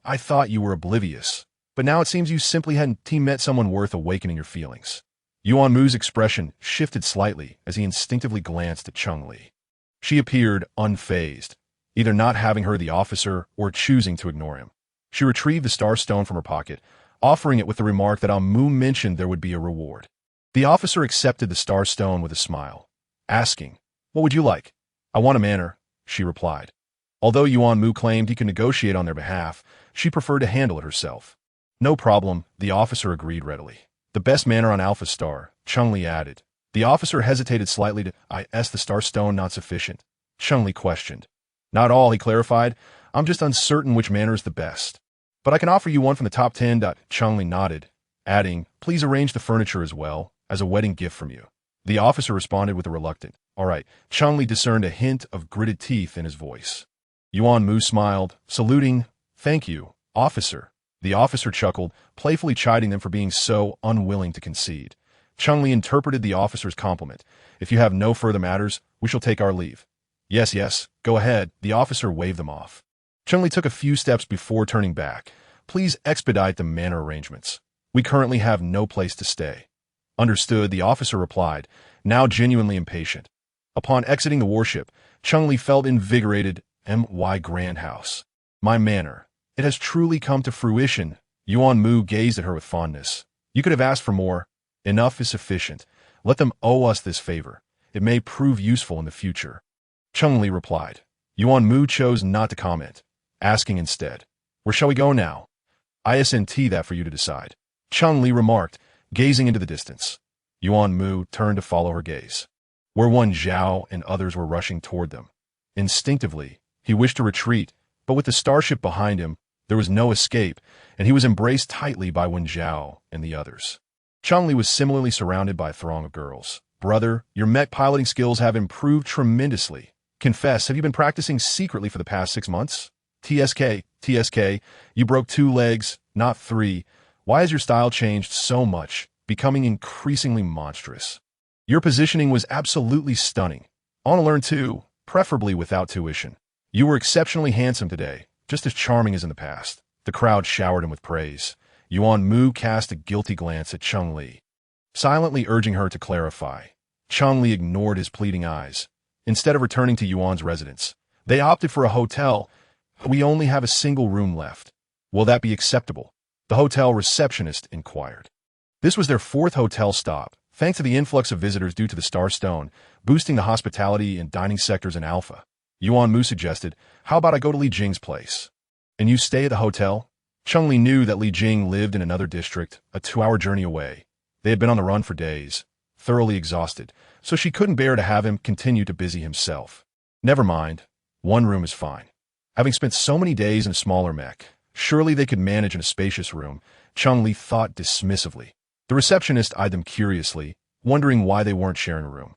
Speaker 1: I thought you were oblivious, but now it seems you simply hadn't met someone worth awakening your feelings. Yuan Mu's expression shifted slightly as he instinctively glanced at Cheng Li. She appeared unfazed, either not having heard the officer or choosing to ignore him. She retrieved the Star Stone from her pocket, offering it with the remark that Yuan Mu mentioned there would be a reward. The officer accepted the Star Stone with a smile, asking, "What would you like?" "I want a manor," she replied. Although Yuan Mu claimed he could negotiate on their behalf, she preferred to handle it herself. "No problem," the officer agreed readily. "The best manor on Alpha Star," Cheng Li added. The officer hesitated slightly. "Is the Star Stone not sufficient?" Cheng Li questioned. "Not all," he clarified. "I'm just uncertain which manor is the best. But I can offer you one from the top 10. Cheng Li nodded, adding, "Please arrange the furniture as well, as a wedding gift from you." The officer responded with a reluctant, "All right." Cheng Li discerned a hint of gritted teeth in his voice. Yuan Mu smiled, saluting, "Thank you, officer." The officer chuckled, playfully chiding them for being so unwilling to concede. Cheng Li interpreted the officer's compliment. "If you have no further matters, we shall take our leave." Yes, go ahead." The officer waved them off. Cheng Li took a few steps before turning back. "Please expedite the manor arrangements. We currently have no place to stay." "Understood," the officer replied, now genuinely impatient. Upon exiting the warship, Cheng Li felt invigorated. My grand house. My manor. It has truly come to fruition. Yuan Mu gazed at her with fondness. "You could have asked for more. Enough is sufficient. Let them owe us this favor. It may prove useful in the future." Cheng Li replied. Yuan Mu chose not to comment, asking instead, "Where shall we go now?" "Isn't that for you to decide," Cheng Li remarked, gazing into the distance. Yuan Mu turned to follow her gaze, where Wan Zhao and others were rushing toward them. Instinctively, he wished to retreat, but with the starship behind him, there was no escape, and he was embraced tightly by Wan Zhao and the others. Cheng Li was similarly surrounded by a throng of girls. "Brother, your mech piloting skills have improved tremendously. Confess, have you been practicing secretly for the past 6 months? TSK, you broke 2 legs, not 3. Why has your style changed so much, becoming increasingly monstrous?" Your positioning was absolutely stunning. I want to learn too, preferably without tuition. You were exceptionally handsome today, just as charming as in the past. The crowd showered him with praise. Yuan Mu cast a guilty glance at Cheng Li, silently urging her to clarify. Cheng Li ignored his pleading eyes. Instead of returning to Yuan's residence, they opted for a hotel. We only have a single room left. Will that be acceptable? The hotel receptionist inquired. This was their fourth hotel stop, thanks to the influx of visitors due to the Star Stone, boosting the hospitality and dining sectors in Alpha. Yuan Mu suggested, how about I go to Li Jing's place? And you stay at the hotel? Cheng Li knew that Li Jing lived in another district, a 2-hour journey away. They had been on the run for days, thoroughly exhausted, so she couldn't bear to have him continue to busy himself. Never mind. One room is fine. Having spent so many days in a smaller mech, surely they could manage in a spacious room, Cheng Li thought dismissively. The receptionist eyed them curiously, wondering why they weren't sharing a room.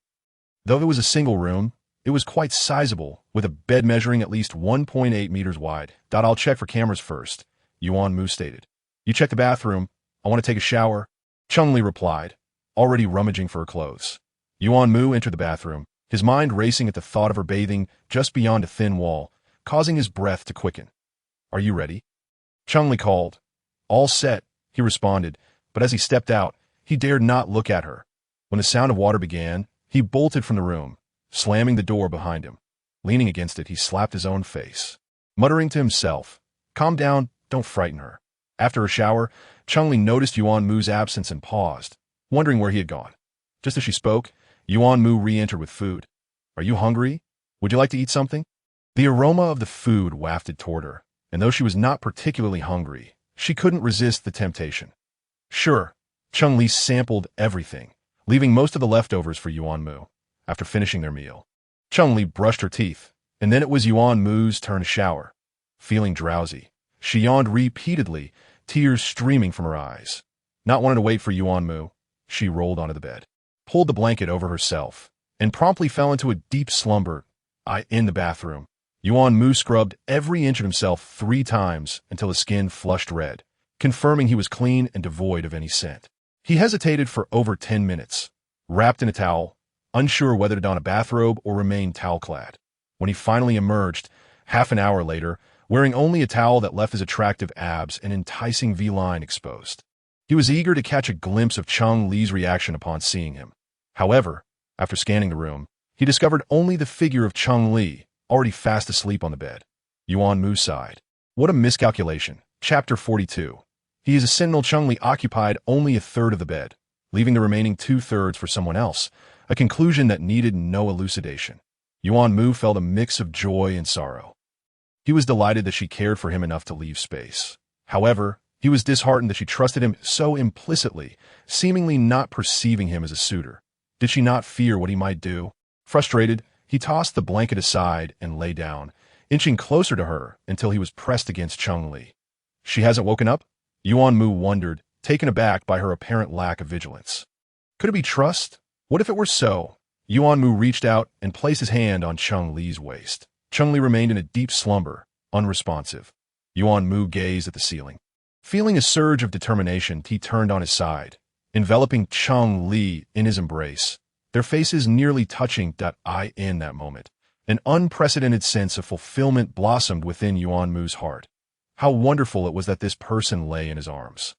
Speaker 1: Though it was a single room, it was quite sizable, with a bed measuring at least 1.8 meters wide. I'll check for cameras first, Yuan Mu stated. You check the bathroom. I want to take a shower. Cheng Li replied, already rummaging for her clothes. Yuan Mu entered the bathroom, his mind racing at the thought of her bathing just beyond a thin wall, causing his breath to quicken. Are you ready? Cheng Li called. All set, he responded, but as he stepped out, he dared not look at her. When the sound of water began, he bolted from the room, slamming the door behind him. Leaning against it, he slapped his own face, muttering to himself, calm down, don't frighten her. After a shower, Cheng Li noticed Yuan Mu's absence and paused, wondering where he had gone. Just as she spoke, Yuan Mu re-entered with food. Are you hungry? Would you like to eat something? The aroma of the food wafted toward her, and though she was not particularly hungry, she couldn't resist the temptation. Sure, Cheng Li sampled everything, leaving most of the leftovers for Yuan Mu. After finishing their meal, Cheng Li brushed her teeth, and then it was Yuan Mu's turn to shower. Feeling drowsy, she yawned repeatedly, tears streaming from her eyes. Not wanting to wait for Yuan Mu, she rolled onto the bed, pulled the blanket over herself, and promptly fell into a deep slumber. In the bathroom, Yuan Mu scrubbed every inch of himself 3 times until his skin flushed red, confirming he was clean and devoid of any scent. He hesitated for over 10 minutes, wrapped in a towel, unsure whether to don a bathrobe or remain towel-clad. When he finally emerged, half an hour later, wearing only a towel that left his attractive abs and enticing V-line exposed. He was eager to catch a glimpse of Cheng Li's reaction upon seeing him. However, after scanning the room, he discovered only the figure of Cheng Li, already fast asleep on the bed. Yuan Mu sighed. What a miscalculation. Chapter 42. He is a Sentinel. Cheng Li occupied only a third of the bed, leaving the remaining 2/3 for someone else, a conclusion that needed no elucidation. Yuan Mu felt a mix of joy and sorrow. He was delighted that she cared for him enough to leave space. However, he was disheartened that she trusted him so implicitly, seemingly not perceiving him as a suitor. Did she not fear what he might do? Frustrated, he tossed the blanket aside and lay down, inching closer to her until he was pressed against Cheng Li. She hasn't woken up? Yuan Mu wondered, taken aback by her apparent lack of vigilance. Could it be trust? What if it were so? Yuan Mu reached out and placed his hand on Cheng Li's waist. Cheng Li remained in a deep slumber, unresponsive. Yuan Mu gazed at the ceiling. Feeling a surge of determination, he turned on his side, enveloping Cheng Li in his embrace, their faces nearly touching. In that moment, an unprecedented sense of fulfillment blossomed within Yuan Mu's heart. How wonderful it was that this person lay in his arms.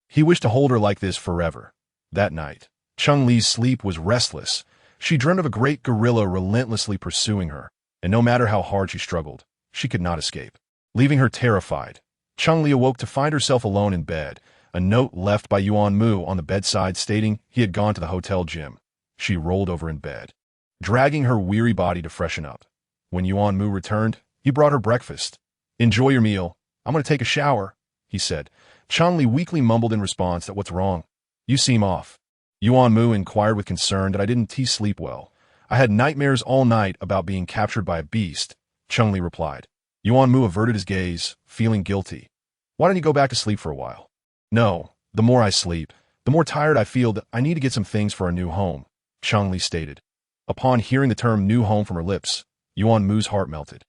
Speaker 1: He wished to hold her like this forever. That night, Cheng Li's sleep was restless. She dreamed of a great gorilla relentlessly pursuing her, and no matter how hard she struggled, she could not escape. Leaving her terrified, Cheng Li awoke to find herself alone in bed, a note left by Yuan Mu on the bedside stating he had gone to the hotel gym. She rolled over in bed, dragging her weary body to freshen up. When Yuan Mu returned, he brought her breakfast. Enjoy your meal. I'm going to take a shower, he said. Cheng Li weakly mumbled in response that what's wrong? You seem off. Yuan Mu inquired with concern that I didn't sleep well. I had nightmares all night about being captured by a beast, Cheng Li replied. Yuan Mu averted his gaze, feeling guilty. Why don't you go back to sleep for a while? No, the more I sleep, the more tired I feel. That I need to get some things for our new home, Cheng Li stated. Upon hearing the term new home from her lips, Yuan Mu's heart melted.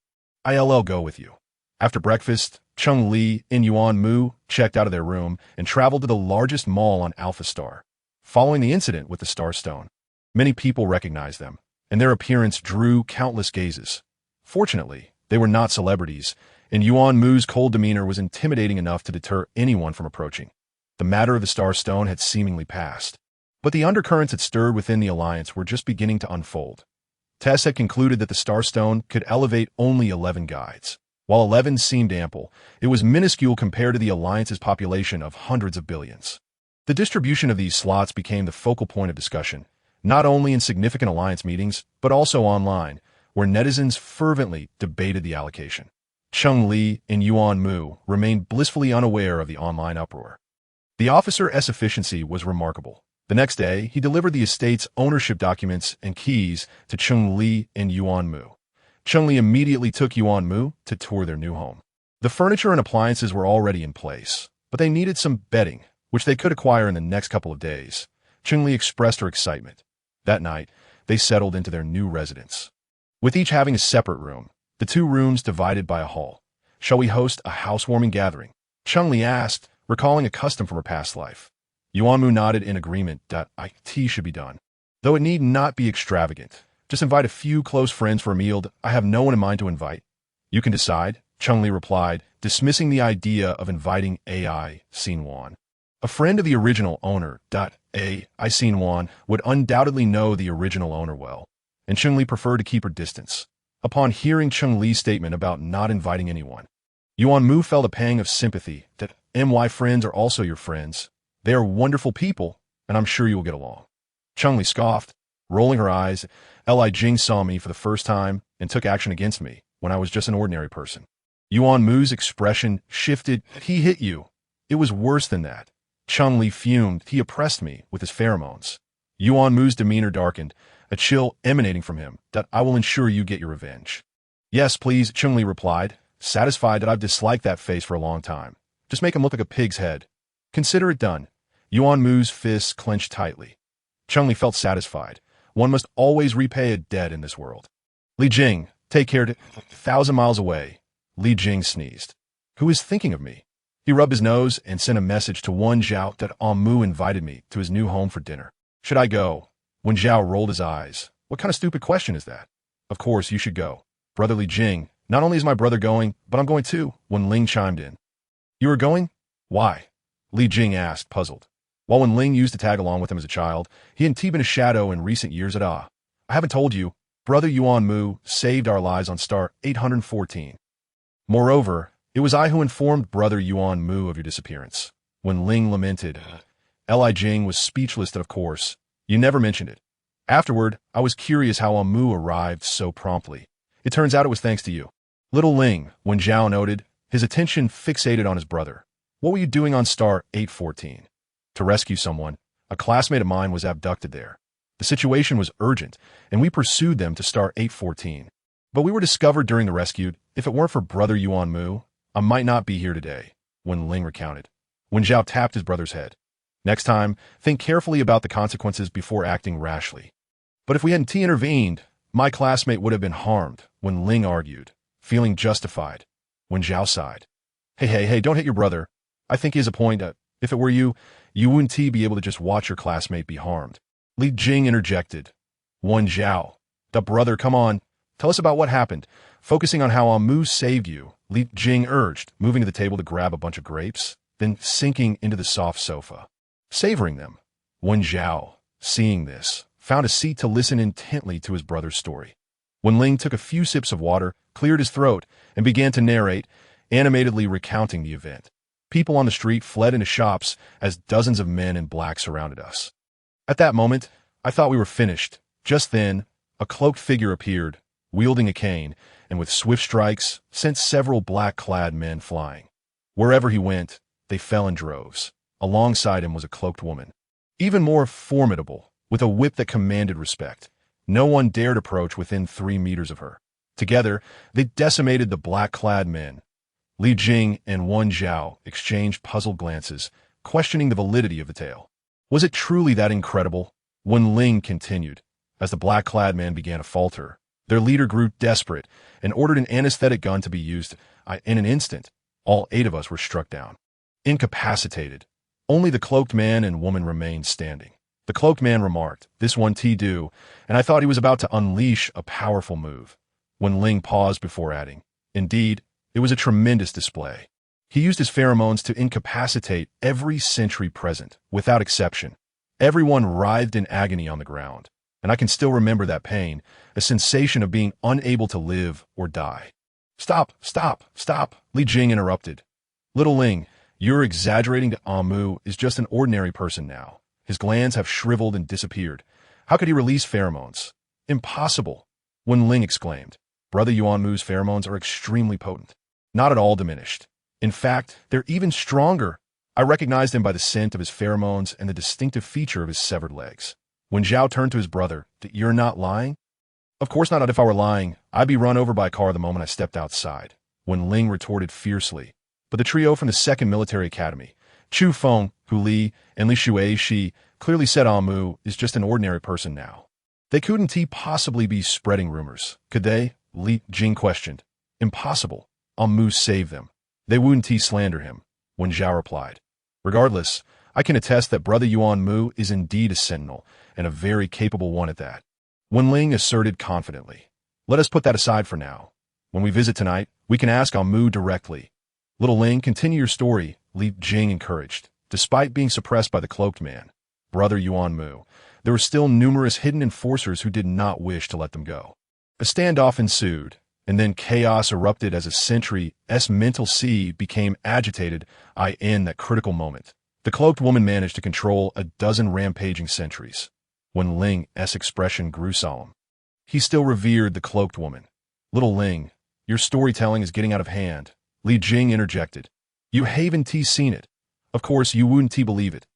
Speaker 1: I'll go with you. After breakfast, Cheng Li and Yuan Mu checked out of their room and traveled to the largest mall on Alpha Star. Following the incident with the Star Stone, Many people recognized them, and their appearance drew countless gazes. Fortunately, they were not celebrities, and Yuan Mu's cold demeanor was intimidating enough to deter anyone from approaching. The matter of the Star Stone had seemingly passed, but the undercurrents that stirred within the Alliance were just beginning to unfold. Tests had concluded that the Star Stone could elevate only 11 guides. While 11 seemed ample, it was minuscule compared to the Alliance's population of hundreds of billions. The distribution of these slots became the focal point of discussion, not only in significant Alliance meetings, but also online, where netizens fervently debated the allocation. Cheng Li and Yuan Mu remained blissfully unaware of the online uproar. The officer's efficiency was remarkable. The next day, he delivered the estate's ownership documents and keys to Cheng Li and Yuan Mu. Cheng Li immediately took Yuan Mu to tour their new home. The furniture and appliances were already in place, but they needed some bedding, which they could acquire in the next couple of days. Cheng Li expressed her excitement. That night, they settled into their new residence. With each having a separate room, the two rooms divided by a hall. "Shall we host a housewarming gathering?" Cheng Li asked, recalling a custom from her past life. Yuan Mu nodded in agreement that IT should be done. Though it need not be extravagant. Just invite a few close friends for a meal. I have no one in mind to invite. You can decide, Cheng Li replied, dismissing the idea of inviting AI Xinwan. A friend of the original owner, AI Xinwan, would undoubtedly know the original owner well, and Cheng Li preferred to keep her distance. Upon hearing Cheng Li's statement about not inviting anyone, Yuan Mu felt a pang of sympathy that my friends are also your friends. They are wonderful people, and I'm sure you will get along. Cheng Li scoffed, rolling her eyes. Li Jing saw me for the first time and took action against me when I was just an ordinary person. Yuan Mu's expression shifted. He hit you. It was worse than that. Cheng Li fumed. He oppressed me with his pheromones. Yuan Mu's demeanor darkened, a chill emanating from him. That I will ensure you get your revenge. Yes, please, Cheng Li replied, satisfied that I've disliked that face for a long time. Just make him look like a pig's head. Consider it done. Yuan Mu's fists clenched tightly. Cheng Li felt satisfied. One must always repay a debt in this world. Li Jing, take care. 1,000 miles away. Li Jing sneezed. Who is thinking of me? He rubbed his nose and sent a message to Wen Zhao that Mu invited me to his new home for dinner. Should I go? Wen Zhao rolled his eyes. What kind of stupid question is that? Of course, you should go. Brother Li Jing, not only is my brother going, but I'm going too, Wen Ling chimed in. You are going? Why? Li Jing asked, puzzled. While Wen Ling used to tag along with him as a child, he and T been a shadow in recent years at I haven't told you, Brother Yuan Mu saved our lives on star 814. Moreover, it was I who informed Brother Yuan Mu of your disappearance. Wen Ling lamented. Li Jing was speechless that, of course, you never mentioned it. Afterward, I was curious how Mu arrived so promptly. It turns out it was thanks to you. Little Ling, Wen Zhao noted, his attention fixated on his brother. What were you doing on star 814? To rescue someone. A classmate of mine was abducted there. The situation was urgent, and we pursued them to star 814. But we were discovered during the rescue. If it weren't for Brother Yuan Mu, I might not be here today, Wen Ling recounted. Wen Zhao tapped his brother's head. Next time, think carefully about the consequences before acting rashly. But if we hadn't intervened, my classmate would have been harmed, Wen Ling argued, feeling justified. Wen Zhao sighed. Hey, don't hit your brother. I think he has a point. If it were you wouldn't be able to just watch your classmate be harmed. Li Jing interjected. Wen Zhao. The brother, come on. Tell us about what happened. Focusing on how Mu saved you, Li Jing urged, moving to the table to grab a bunch of grapes, then sinking into the soft sofa. Savoring them. Wen Zhao, seeing this, found a seat to listen intently to his brother's story. Wen Ling took a few sips of water, cleared his throat, and began to narrate, animatedly recounting the event. People on the street fled into shops as dozens of men in black surrounded us. At that moment, I thought we were finished. Just then, a cloaked figure appeared, wielding a cane, and with swift strikes, sent several black-clad men flying. Wherever he went, they fell in droves. Alongside him was a cloaked woman, even more formidable, with a whip that commanded respect. No one dared approach within 3 meters of her. Together, they decimated the black-clad men. Li Jing and Wen Zhao exchanged puzzled glances, questioning the validity of the tale. Was it truly that incredible? Wen Ling continued. As the black-clad man began to falter, their leader grew desperate and ordered an anesthetic gun to be used. In an instant, all 8 of us were struck down. Incapacitated. Only the cloaked man and woman remained standing. The cloaked man remarked, "This one do," and I thought he was about to unleash a powerful move. When Ling paused before adding, "Indeed, it was a tremendous display." He used his pheromones to incapacitate every sentry present, without exception. Everyone writhed in agony on the ground, and I can still remember that pain, a sensation of being unable to live or die. "Stop, stop, stop," Li Jing interrupted. "Little Ling, you're exaggerating. Yuan Mu is just an ordinary person now. His glands have shriveled and disappeared. How could he release pheromones?" "Impossible," Wen Ling exclaimed. "Brother Yuan Mu's pheromones are extremely potent, not at all diminished. In fact, they're even stronger. I recognized him by the scent of his pheromones and the distinctive feature of his severed legs." When Zhao turned to his brother, "You're not lying?" "Of course not. If I were lying, I'd be run over by a car the moment I stepped outside," Wen Ling retorted fiercely. But the trio from the 2nd Military Academy, Chu Feng, Hu Li, and Li Shuai, clearly said Yuan Mu is just an ordinary person now. They couldn't possibly be spreading rumors, could they? Li Jing questioned. "Impossible. Yuan Mu saved them. They wouldn't slander him," Wen Zhao replied. "Regardless, I can attest that Brother Yuan Mu is indeed a Sentinel, and a very capable one at that," Wen Ling asserted confidently. "Let us put that aside for now. When we visit tonight, we can ask Yuan Mu directly." "Little Ling, continue your story," Li Jing encouraged. Despite being suppressed by the cloaked man, Brother Yuan Mu, there were still numerous hidden enforcers who did not wish to let them go. A standoff ensued, and then chaos erupted as a sentry's mental sea became agitated. In that critical moment, the cloaked woman managed to control a dozen rampaging sentries. When Ling's expression grew solemn, he still revered the cloaked woman. "Little Ling, your storytelling is getting out of hand," Li Jing interjected. "You haven't seen it. Of course, you wouldn't believe it."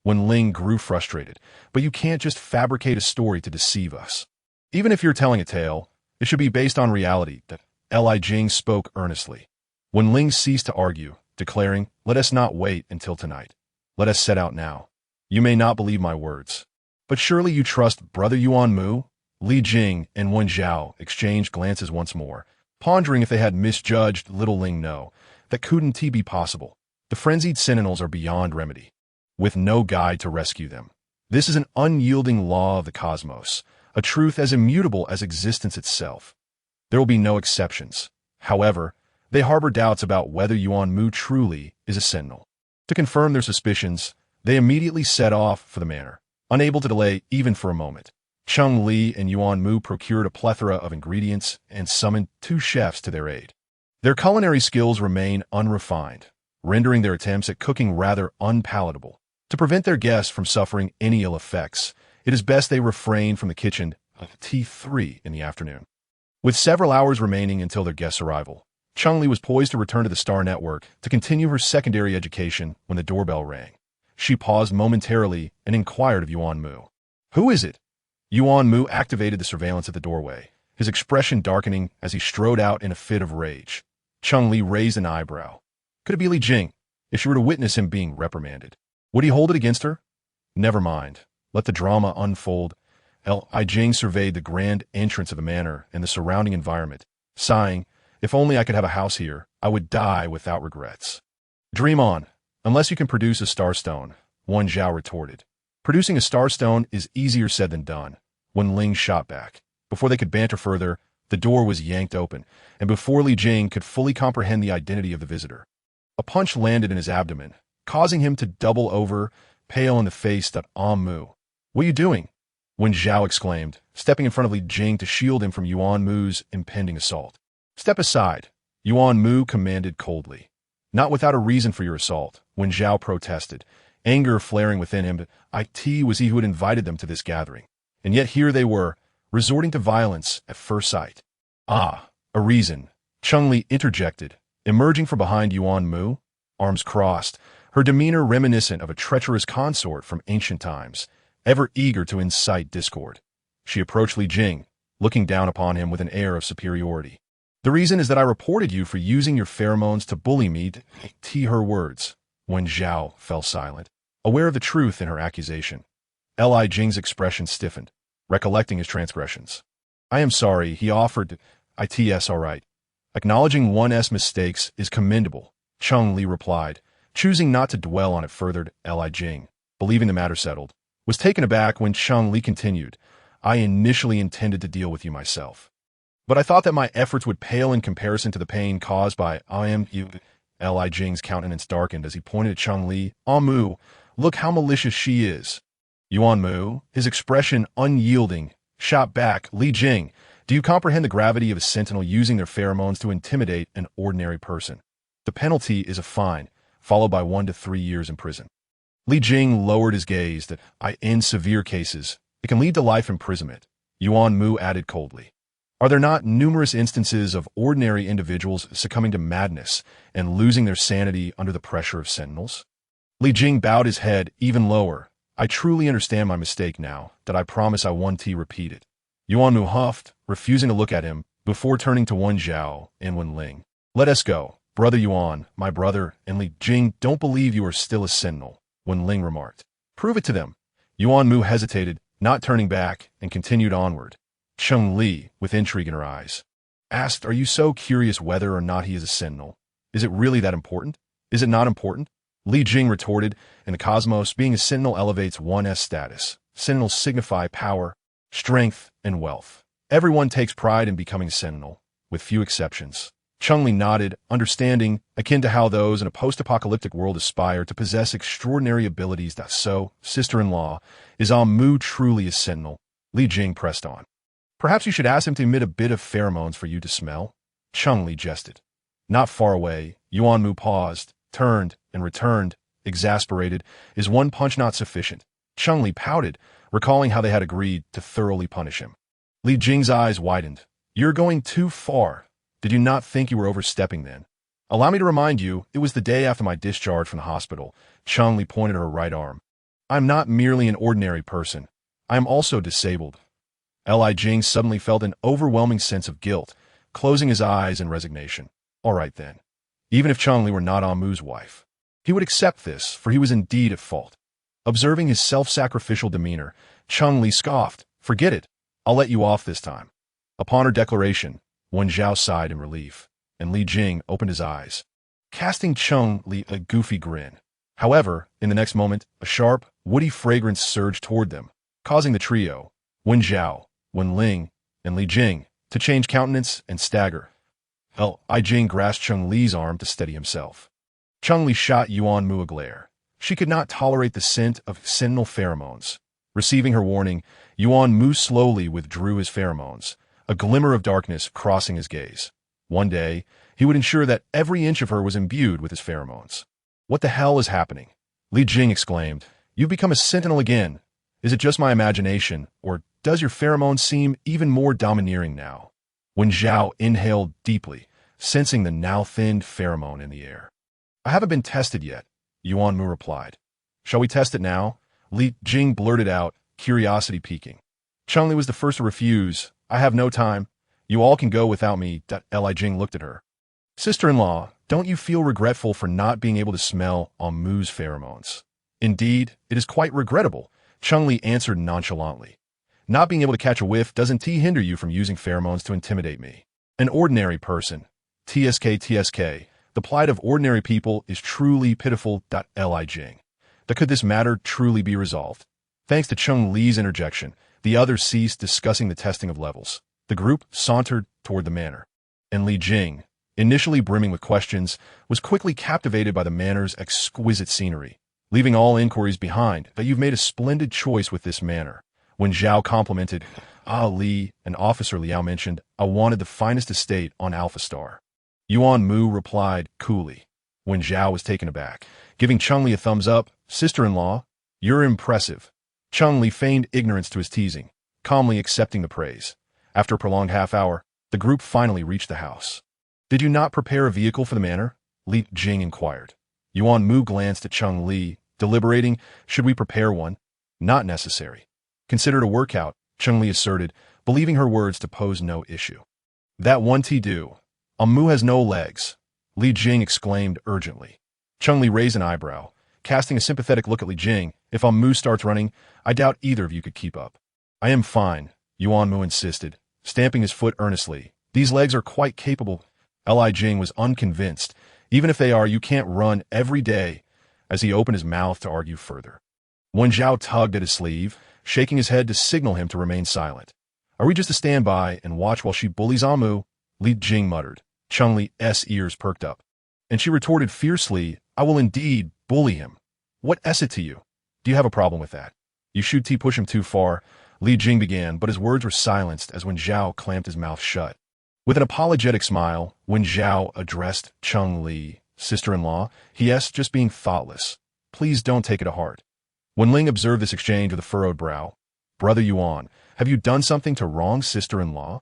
Speaker 1: When Ling grew frustrated, "But you can't just fabricate a story to deceive us. Even if you're telling a tale, it should be based on reality." That Li Jing spoke earnestly. When Ling ceased to argue, declaring, "Let us not wait until tonight. Let us set out now. You may not believe my words, but surely you trust Brother Yuan Mu?" Li Jing and Wen Zhao exchanged glances once more, pondering if they had misjudged Little Ling. No, that couldn't be possible. The frenzied sentinels are beyond remedy, with no guide to rescue them. This is an unyielding law of the cosmos, a truth as immutable as existence itself. There will be no exceptions. However, they harbor doubts about whether Yuan Mu truly is a sentinel. To confirm their suspicions, they immediately set off for the manor, unable to delay even for a moment. Cheng Li and Yuan Mu procured a plethora of ingredients and summoned 2 chefs to their aid. Their culinary skills remain unrefined, rendering their attempts at cooking rather unpalatable. To prevent their guests from suffering any ill effects, it is best they refrain from the kitchen at T3 in the afternoon. With several hours remaining until their guests' arrival, Cheng Li was poised to return to the Star Network to continue her secondary education when the doorbell rang. She paused momentarily and inquired of Yuan Mu. "Who is it?" Yuan Mu activated the surveillance at the doorway, his expression darkening as he strode out in a fit of rage. Cheng Li raised an eyebrow. Could it be Li Jing? If she were to witness him being reprimanded, would he hold it against her? Never mind. Let the drama unfold. Li Jing surveyed the grand entrance of the manor and the surrounding environment, sighing, "If only I could have a house here, I would die without regrets." "Dream on, unless you can produce a starstone," Wen Zhao retorted. "Producing a starstone is easier said than done," Wen Ling shot back. Before they could banter further, the door was yanked open, and before Li Jing could fully comprehend the identity of the visitor, a punch landed in his abdomen, causing him to double over, pale in the face. "Yuan Mu, what are you doing?" Wen Zhao exclaimed, stepping in front of Li Jing to shield him from Yuan Mu's impending assault. "Step aside," Yuan Mu commanded coldly. "Not without a reason for your assault," Wen Zhao protested, anger flaring within him. But it was he who had invited them to this gathering, and yet here they were, resorting to violence at first sight. "Ah, a reason," Cheng Li interjected, emerging from behind Yuan Mu, arms crossed, her demeanor reminiscent of a treacherous consort from ancient times, ever eager to incite discord. She approached Li Jing, looking down upon him with an air of superiority. "The reason is that I reported you for using your pheromones to bully me." Her words. Wen Zhao fell silent, aware of the truth in her accusation. Li Jing's expression stiffened, recollecting his transgressions. "I am sorry," he offered. "It's all right. Acknowledging one's mistakes is commendable," Cheng Li replied, choosing not to dwell on it further. Li Jing, believing the matter settled, was taken aback when Cheng Li continued, I initially intended to deal with you myself. But I thought that my efforts would pale in comparison to the pain caused by you. Li Jing's countenance darkened as he pointed at Cheng Li. Mu, look how malicious she is. Yuan Mu, his expression unyielding, shot back, Li Jing, do you comprehend the gravity of a sentinel using their pheromones to intimidate an ordinary person? The penalty is a fine, followed by 1 to 3 years in prison. Li Jing lowered his gaze that, in severe cases, it can lead to life imprisonment. Yuan Mu added coldly. Are there not numerous instances of ordinary individuals succumbing to madness and losing their sanity under the pressure of sentinels? Li Jing bowed his head even lower. I truly understand my mistake now, that I promise I won't repeat it. Yuan Mu huffed, refusing to look at him, before turning to Wen Zhao and Wen Ling. Let us go, Brother Yuan, my brother, and Li Jing don't believe you are still a sentinel, Wen Ling remarked. Prove it to them. Yuan Mu hesitated, not turning back, and continued onward. Cheng Li, with intrigue in her eyes, asked, are you so curious whether or not he is a sentinel? Is it really that important? Is it not important? Li Jing retorted, in the cosmos, being a sentinel elevates one's status. Sentinels signify power, strength, and wealth. Everyone takes pride in becoming a sentinel, with few exceptions. Cheng Li nodded, understanding, akin to how those in a post-apocalyptic world aspire to possess extraordinary abilities. So, sister-in-law, is Mu truly a sentinel? Li Jing pressed on. Perhaps you should ask him to emit a bit of pheromones for you to smell? Cheng Li jested. Not far away, Yuan Mu paused, turned, and returned, exasperated. Is one punch not sufficient? Cheng Li pouted, recalling how they had agreed to thoroughly punish him. Li Jing's eyes widened. You're going too far. Did you not think you were overstepping then? Allow me to remind you, it was the day after my discharge from the hospital. Cheng Li pointed her right arm. I'm not merely an ordinary person. I am also disabled. Li Jing suddenly felt an overwhelming sense of guilt, closing his eyes in resignation. All right then. Even if Cheng Li were not Mu's wife, he would accept this, for he was indeed at fault. Observing his self-sacrificial demeanor, Cheng Li scoffed. Forget it. I'll let you off this time. Upon her declaration, Wen Zhao sighed in relief, and Li Jing opened his eyes, casting Cheng Li a goofy grin. However, in the next moment, a sharp, woody fragrance surged toward them, causing the trio, Wen Zhao, Wen Ling, and Li Jing, to change countenance and stagger. Li Jing grasped Cheng Li's arm to steady himself. Cheng Li shot Yuan Mu a glare. She could not tolerate the scent of sentinel pheromones. Receiving her warning, Yuan Mu slowly withdrew his pheromones, a glimmer of darkness crossing his gaze. One day, he would ensure that every inch of her was imbued with his pheromones. What the hell is happening? Li Jing exclaimed. You've become a sentinel again. Is it just my imagination, or does your pheromone seem even more domineering now? Wen Zhao inhaled deeply, sensing the now thinned pheromone in the air. I haven't been tested yet, Yuan Mu replied. Shall we test it now? Li Jing blurted out, curiosity piquing. Cheng Li was the first to refuse. I have no time. You all can go without me. Li Jing looked at her. Sister-in-law, don't you feel regretful for not being able to smell Mu's pheromones? Indeed, it is quite regrettable, Cheng Li answered nonchalantly. Not being able to catch a whiff doesn't hinder you from using pheromones to intimidate me. An ordinary person. TSK. The plight of ordinary people is truly pitiful. Li Jing. Could this matter truly be resolved? Thanks to Cheng Li's interjection, the others ceased discussing the testing of levels. The group sauntered toward the manor. And Li Jing, initially brimming with questions, was quickly captivated by the manor's exquisite scenery. Leaving all inquiries behind, that you've made a splendid choice with this manor. When Zhao complimented, Li, and Officer Liao mentioned, I wanted the finest estate on Alpha Star. Yuan Mu replied coolly. When Zhao was taken aback, giving Cheng Li a thumbs up, sister-in-law, you're impressive. Cheng Li feigned ignorance to his teasing, calmly accepting the praise. After a prolonged half-hour, the group finally reached the house. Did you not prepare a vehicle for the manor? Li Jing inquired. Yuan Mu glanced at Cheng Li, deliberating, should we prepare one? Not necessary. Consider it a workout, Cheng Li asserted, believing her words to pose no issue. That won't do. Mu has no legs, Li Jing exclaimed urgently. Cheng Li raised an eyebrow, casting a sympathetic look at Li Jing. If Mu starts running, I doubt either of you could keep up. I am fine, Yuan Mu insisted, stamping his foot earnestly. These legs are quite capable. Li Jing was unconvinced. Even if they are, you can't run every day, as he opened his mouth to argue further. Wen Zhao tugged at his sleeve, shaking his head to signal him to remain silent. Are we just to stand by and watch while she bullies Yuan Mu? Li Jing muttered. Cheng Li's ears perked up. And she retorted fiercely, I will indeed bully him. What is it to you? Do you have a problem with that? You should push him too far, Li Jing began, but his words were silenced as Wen Zhao clamped his mouth shut. With an apologetic smile, Wen Zhao addressed Cheng Li, sister-in-law, he just being thoughtless. Please don't take it to heart. Wen Ling observed this exchange with a furrowed brow. Brother Yuan, have you done something to wrong sister-in-law?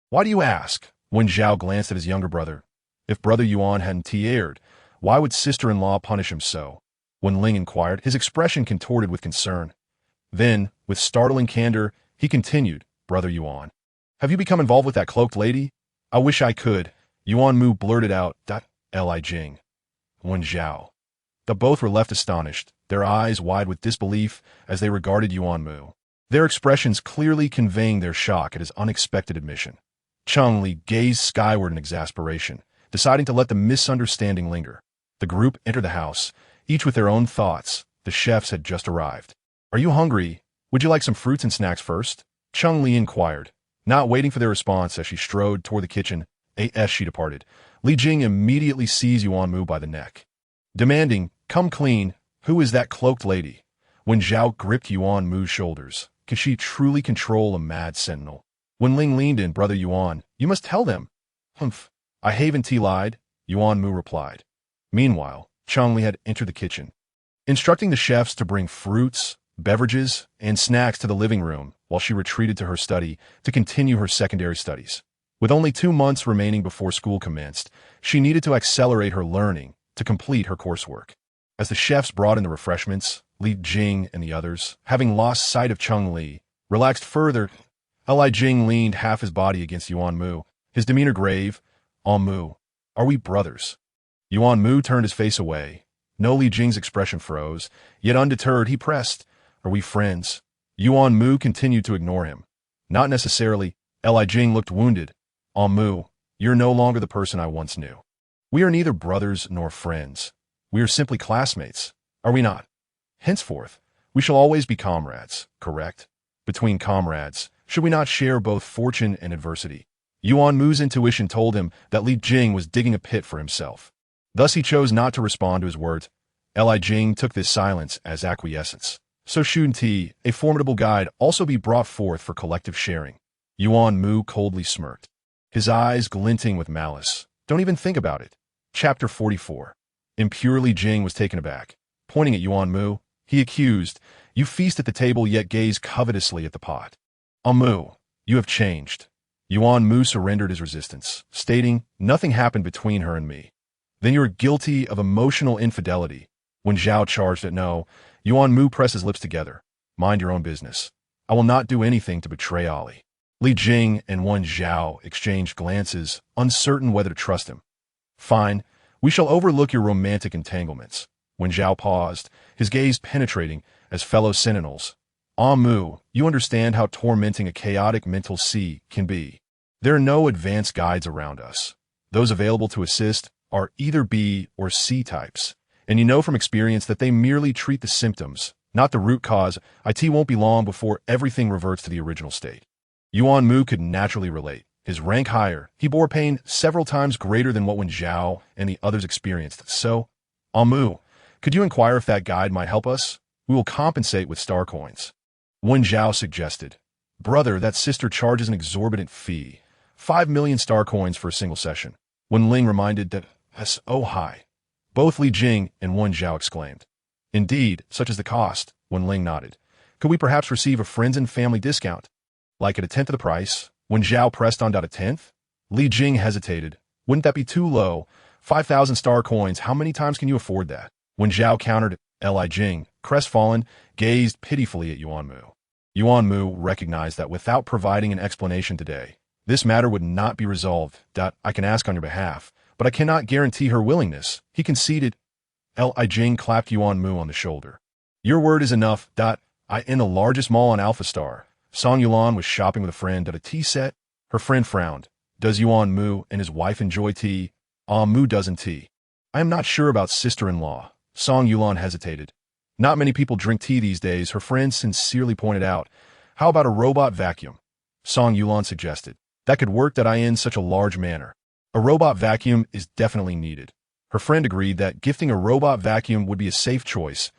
Speaker 1: Why do you ask? Wen Zhao glanced at his younger brother. If brother Yuan hadn't erred, why would sister-in-law punish him so? Wen Ling inquired, his expression contorted with concern. Then, with startling candor, he continued, Brother Yuan, have you become involved with that cloaked lady? I wish I could. Yuan Mu blurted out, Li Jing. Wen Zhao. The both were left astonished, their eyes wide with disbelief as they regarded Yuan Mu, their expressions clearly conveying their shock at his unexpected admission. Cheng Li gazed skyward in exasperation, deciding to let the misunderstanding linger. The group entered the house, each with their own thoughts. The chefs had just arrived. Are you hungry? Would you like some fruits and snacks first? Cheng Li inquired, not waiting for their response as she strode toward the kitchen. As she departed, Li Jing immediately seized Yuan Mu by the neck, demanding, come clean, who is that cloaked lady? Wen Zhao gripped Yuan Mu's shoulders. Can she truly control a mad sentinel? Wen Ling leaned in, Brother Yuan, you must tell them. Humph, I haven't lied, Yuan Mu replied. Meanwhile, Cheng Li had entered the kitchen, instructing the chefs to bring fruits, beverages, and snacks to the living room while she retreated to her study to continue her secondary studies. With only 2 months remaining before school commenced, she needed to accelerate her learning to complete her coursework. As the chefs brought in the refreshments, Li Jing and the others, having lost sight of Cheng Li, relaxed further. Li Jing leaned half his body against Yuan Mu, his demeanor grave. Yuan Mu, are we brothers? Yuan Mu turned his face away. No, Li Jing's expression froze, yet undeterred he pressed. Are we friends? Yuan Mu continued to ignore him. Not necessarily. Li Jing looked wounded. Yuan Mu, you're no longer the person I once knew. We are neither brothers nor friends. We are simply classmates, are we not? Henceforth, we shall always be comrades, correct? Between comrades, should we not share both fortune and adversity? Yuan Mu's intuition told him that Li Jing was digging a pit for himself. Thus he chose not to respond to his words. Li Jing took this silence as acquiescence. So shouldn't he, a formidable guide, also be brought forth for collective sharing? Yuan Mu coldly smirked, his eyes glinting with malice. Don't even think about it. Chapter 44. Impure Li Jing was taken aback. Pointing at Yuan Mu, he accused, you feast at the table yet gaze covetously at the pot. Yuan Mu, you have changed. Yuan Mu surrendered his resistance, stating, nothing happened between her and me. Then you are guilty of emotional infidelity. When Zhao charged at no, Yuan Mu pressed his lips together. Mind your own business. I will not do anything to betray Ali. Li Jing and Wen Zhao exchanged glances, uncertain whether to trust him. Fine, we shall overlook your romantic entanglements. Wen Zhao paused, his gaze penetrating as fellow sentinels. Yuan Mu, you understand how tormenting a chaotic mental sea can be. There are no advanced guides around us. Those available to assist are either B or C types, and you know from experience that they merely treat the symptoms, not the root cause. It won't be long before everything reverts to the original state. Yuan Mu could naturally relate. His rank higher, he bore pain several times greater than what Wen Zhao and the others experienced. So, Yuan Mu, could you inquire if that guide might help us? We will compensate with star coins. Wen Zhao suggested. Brother, that sister charges an exorbitant fee. 5 million star coins for a single session. Wen Ling reminded that, that's oh high. Both Li Jing and Wen Zhao exclaimed. Indeed, such is the cost, Wen Ling nodded. Could we perhaps receive a friends and family discount? Like at a tenth of the price? Wen Zhao pressed on. A tenth? Li Jing hesitated. Wouldn't that be too low? 5,000 star coins, how many times can you afford that? Wen Zhao countered. Li Jing, crestfallen, gazed pitifully at Yuan Mu. Yuan Mu recognized that without providing an explanation today, this matter would not be resolved. I can ask on your behalf, but I cannot guarantee her willingness. He conceded. Li Jing clapped Yuan Mu on the shoulder. Your word is enough. I in the largest mall on Alpha Star. Song Yulan was shopping with a friend at a tea set. Her friend frowned. Does Yuan Mu and his wife enjoy tea? Yuan Mu doesn't tea. I am not sure about sister-in-law. Song Yulan hesitated. Not many people drink tea these days, her friend sincerely pointed out. How about a robot vacuum? Song Yulan suggested. That could work in such a large manner. A robot vacuum is definitely needed. Her friend agreed that gifting a robot vacuum would be a safe choice.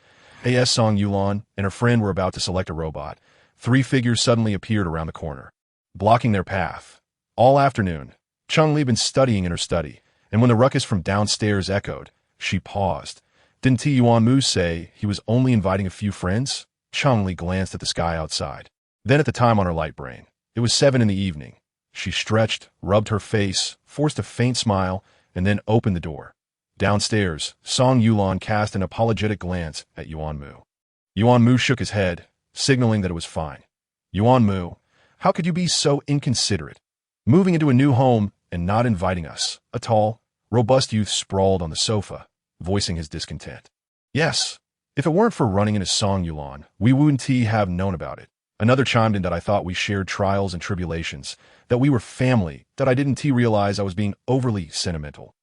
Speaker 1: As Song Yulan and her friend were about to select a robot, three figures suddenly appeared around the corner, blocking their path. All afternoon, Cheng Li had been studying in her study, and when the ruckus from downstairs echoed, she paused. Didn't Yuan Mu say he was only inviting a few friends? Cheng Li glanced at the sky outside. Then at the time on her light brain. It was 7 in the evening. She stretched, rubbed her face, forced a faint smile, and then opened the door. Downstairs, Song Yulan cast an apologetic glance at Yuan Mu. Yuan Mu shook his head, signaling that it was fine. Yuan Mu, how could you be so inconsiderate? Moving into a new home and not inviting us. A tall, robust youth sprawled on the sofa, voicing his discontent. Yes, if it weren't for running into Song Yulan, we wouldn't have known about it. Another chimed in that I thought we shared trials and tribulations, that we were family, that I didn't realize I was being overly sentimental.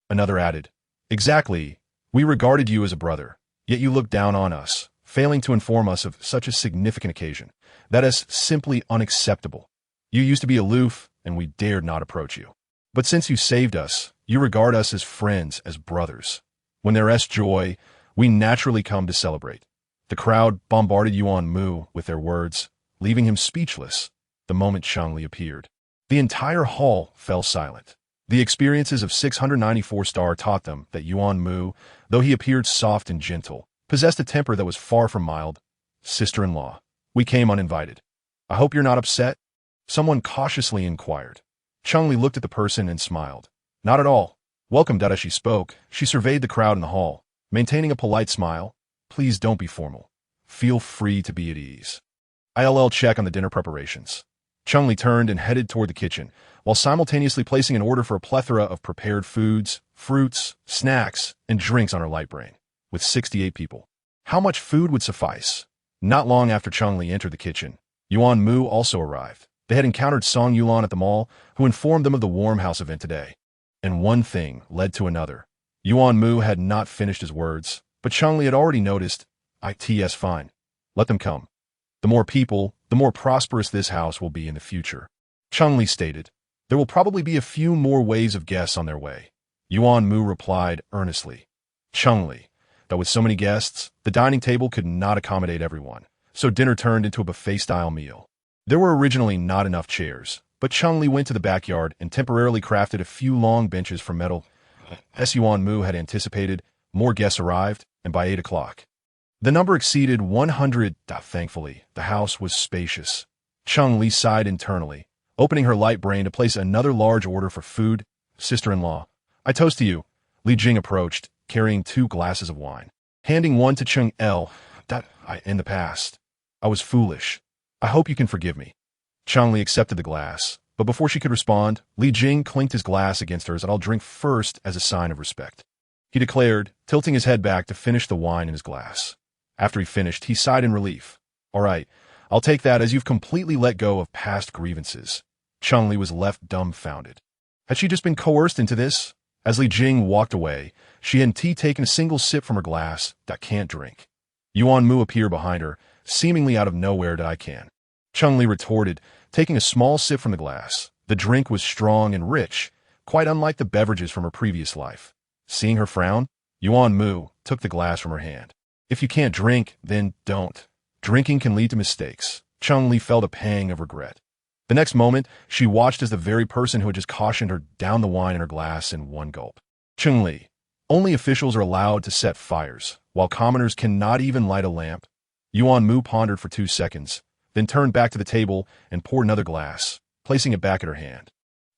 Speaker 1: Another added, exactly, we regarded you as a brother, yet you looked down on us, failing to inform us of such a significant occasion. That is simply unacceptable. You used to be aloof, and we dared not approach you. But since you saved us, you regard us as friends, as brothers. When there is joy, we naturally come to celebrate. The crowd bombarded Yuan Mu with their words, leaving him speechless the moment Cheng Li appeared. The entire hall fell silent. The experiences of 694 Star taught them that Yuan Mu, though he appeared soft and gentle, possessed a temper that was far from mild. Sister-in-law, we came uninvited. I hope you're not upset? Someone cautiously inquired. Cheng Li looked at the person and smiled. Not at all. Welcome. As she spoke, she surveyed the crowd in the hall, maintaining a polite smile. Please don't be formal. Feel free to be at ease. ILL check on the dinner preparations. Cheng Li turned and headed toward the kitchen, while simultaneously placing an order for a plethora of prepared foods, fruits, snacks, and drinks on her light brain. With 68 people, how much food would suffice? Not long after Cheng Li entered the kitchen, Yuan Mu also arrived. They had encountered Song Yulan at the mall, who informed them of the Warm House event today. And one thing led to another. Yuan Mu had not finished his words, but Cheng Li had already noticed. It's fine. Let them come. The more people, the more prosperous this house will be in the future. Cheng Li stated. There will probably be a few more waves of guests on their way. Yuan Mu replied earnestly. Cheng Li, though with so many guests, the dining table could not accommodate everyone, so dinner turned into a buffet-style meal. There were originally not enough chairs, but Cheng Li went to the backyard and temporarily crafted a few long benches from metal. As Yuan Mu had anticipated, more guests arrived, and by 8 o'clock, the number exceeded 100. Thankfully, the house was spacious. Cheng Li sighed internally, opening her light brain to place another large order for food. Sister-in-law, I toast to you. Li Jing approached, carrying 2 glasses of wine, handing one to Cheng Li. In the past, I was foolish. I hope you can forgive me. Cheng Li accepted the glass, but before she could respond, Li Jing clinked his glass against hers. I'll drink first as a sign of respect, he declared, tilting his head back to finish the wine in his glass. After he finished, he sighed in relief. All right, I'll take that as you've completely let go of past grievances. Cheng Li was left dumbfounded. Had she just been coerced into this? As Li Jing walked away, she hadn't taken a single sip from her glass. Can't drink. Yuan Mu appeared behind her, seemingly out of nowhere. I can. Cheng Li retorted, taking a small sip from the glass. The drink was strong and rich, quite unlike the beverages from her previous life. Seeing her frown, Yuan Mu took the glass from her hand. If you can't drink, then don't. Drinking can lead to mistakes. Cheng Li felt a pang of regret. The next moment, she watched as the very person who had just cautioned her downed the wine in her glass in one gulp. Cheng Li, only officials are allowed to set fires, while commoners cannot even light a lamp. Yuan Mu pondered for 2 seconds, then turned back to the table and poured another glass, placing it back at her hand.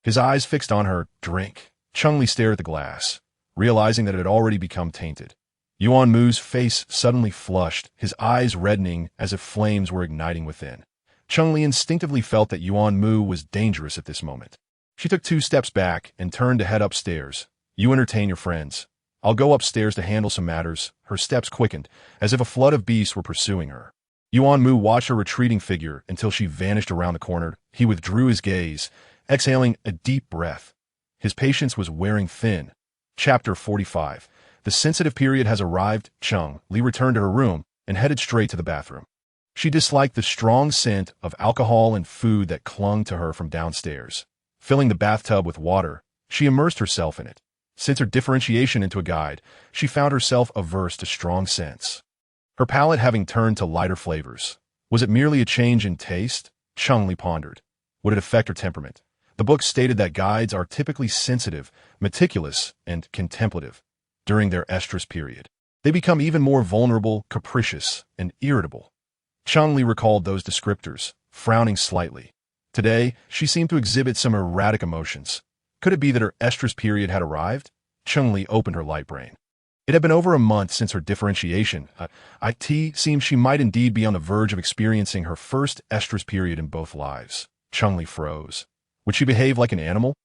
Speaker 1: His eyes fixed on her. Drink. Cheng Li stared at the glass, realizing that it had already become tainted. Yuan Mu's face suddenly flushed, his eyes reddening as if flames were igniting within. Cheng Li instinctively felt that Yuan Mu was dangerous at this moment. She took 2 steps back and turned to head upstairs. You entertain your friends. I'll go upstairs to handle some matters. Her steps quickened, as if a flood of beasts were pursuing her. Yuan Mu watched her retreating figure until she vanished around the corner. He withdrew his gaze, exhaling a deep breath. His patience was wearing thin. Chapter 45. The sensitive period has arrived. Cheng Li returned to her room, and headed straight to the bathroom. She disliked the strong scent of alcohol and food that clung to her from downstairs. Filling the bathtub with water, she immersed herself in it. Since her differentiation into a guide, she found herself averse to strong scents. Her palate having turned to lighter flavors. Was it merely a change in taste? Cheng Li pondered. Would it affect her temperament? The book stated that guides are typically sensitive, meticulous, and contemplative. During their estrus period, they become even more vulnerable, capricious, and irritable. Cheng Li recalled those descriptors, frowning slightly. Today, she seemed to exhibit some erratic emotions. Could it be that her estrus period had arrived? Cheng Li opened her light brain. It had been over a month since her differentiation. It seemed she might indeed be on the verge of experiencing her first estrus period in both lives. Cheng Li froze. Would she behave like an animal?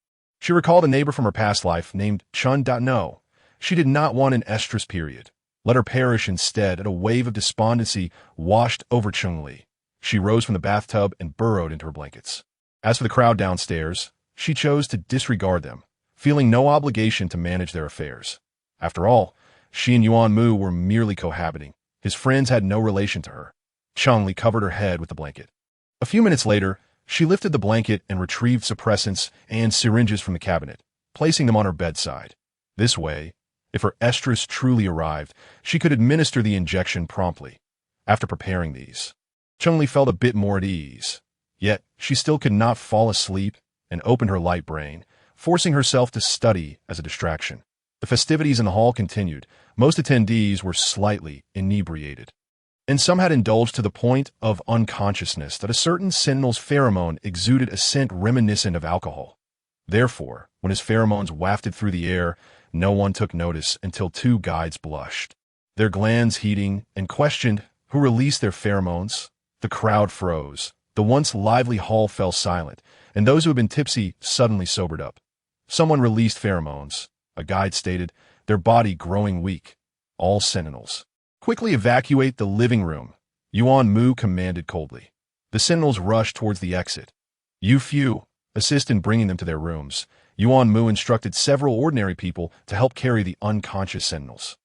Speaker 1: She recalled a neighbor from her past life named Chun. No, she did not want an estrus period. Let her perish instead, and a wave of despondency washed over Cheng Li. She rose from the bathtub and burrowed into her blankets. As for the crowd downstairs, she chose to disregard them, feeling no obligation to manage their affairs. After all, she and Yuan Mu were merely cohabiting. His friends had no relation to her. Cheng Li covered her head with the blanket. A few minutes later, she lifted the blanket and retrieved suppressants and syringes from the cabinet, placing them on her bedside. This way, if her estrus truly arrived, she could administer the injection promptly. After preparing these, Cheng Li felt a bit more at ease. Yet, she still could not fall asleep and opened her light brain, forcing herself to study as a distraction. The festivities in the hall continued. Most attendees were slightly inebriated, and some had indulged to the point of unconsciousness that a certain Sentinel's pheromone exuded a scent reminiscent of alcohol. Therefore, when his pheromones wafted through the air, no one took notice until two guides blushed, their glands heating, and questioned who released their pheromones. The crowd froze. The once lively hall fell silent, and those who had been tipsy suddenly sobered up. Someone released pheromones, a guide stated, their body growing weak. All Sentinels. Quickly evacuate the living room, Yuan Mu commanded coldly. The Sentinels rushed towards the exit. You few, assist in bringing them to their rooms. Yuan Mu instructed several ordinary people to help carry the unconscious Sentinels.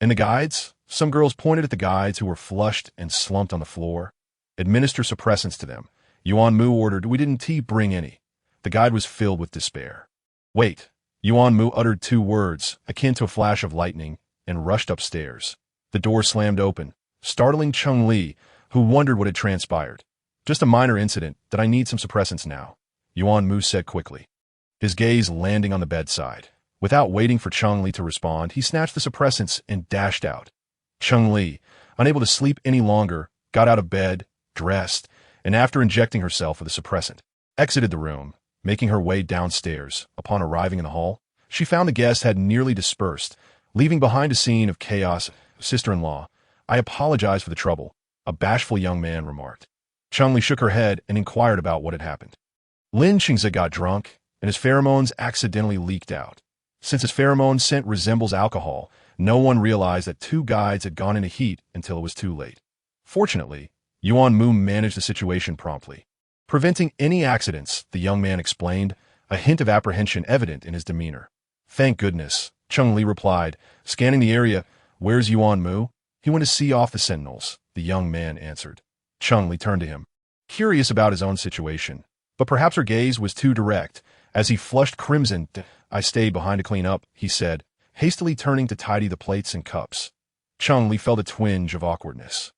Speaker 1: And the guides? Some girls pointed at the guides who were flushed and slumped on the floor. Administer suppressants to them. Yuan Mu ordered. We didn't bring any. The guide was filled with despair. Wait. Yuan Mu uttered two words, akin to a flash of lightning, and rushed upstairs. The door slammed open, startling Cheng Li, who wondered what had transpired. Just a minor incident. Did I need some suppressants now? Yuan Mu said quickly, his gaze landing on the bedside. Without waiting for Cheng Li to respond, he snatched the suppressants and dashed out. Cheng Li, unable to sleep any longer, got out of bed, dressed, and after injecting herself with a suppressant, exited the room, making her way downstairs. Upon arriving in the hall, she found the guests had nearly dispersed, leaving behind a scene of chaos. Sister-in-law, I apologize for the trouble, a bashful young man remarked. Cheng Li shook her head and inquired about what had happened. Lin Qingzi got drunk, and his pheromones accidentally leaked out. Since his pheromone scent resembles alcohol, no one realized that two guides had gone into heat until it was too late. Fortunately, Yuan Mu managed the situation promptly, preventing any accidents, the young man explained, a hint of apprehension evident in his demeanor. Thank goodness, Cheng Li replied, scanning the area. Where's Yuan Mu? He went to see off the Sentinels, the young man answered. Cheng Li turned to him, curious about his own situation, but perhaps her gaze was too direct. As he flushed crimson, I stayed behind to clean up, he said, hastily turning to tidy the plates and cups. Cheng Li felt a twinge of awkwardness.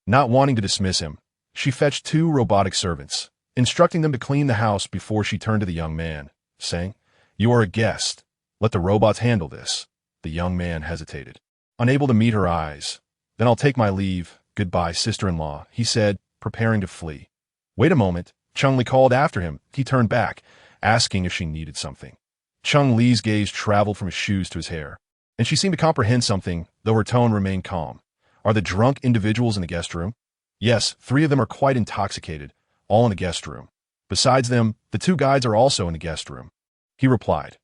Speaker 1: Not wanting to dismiss him, she fetched two robotic servants, instructing them to clean the house before she turned to the young man, saying, You are a guest. Let the robots handle this. The young man hesitated, unable to meet her eyes. Then I'll take my leave. Goodbye, sister-in-law, he said, preparing to flee. Wait a moment, Cheng Li called after him. He turned back, asking if she needed something. Cheng Li's gaze traveled from his shoes to his hair, and she seemed to comprehend something, though her tone remained calm. Are the drunk individuals in the guest room? Yes, 3 of them are quite intoxicated, all in the guest room. Besides them, the 2 guides are also in the guest room. He replied.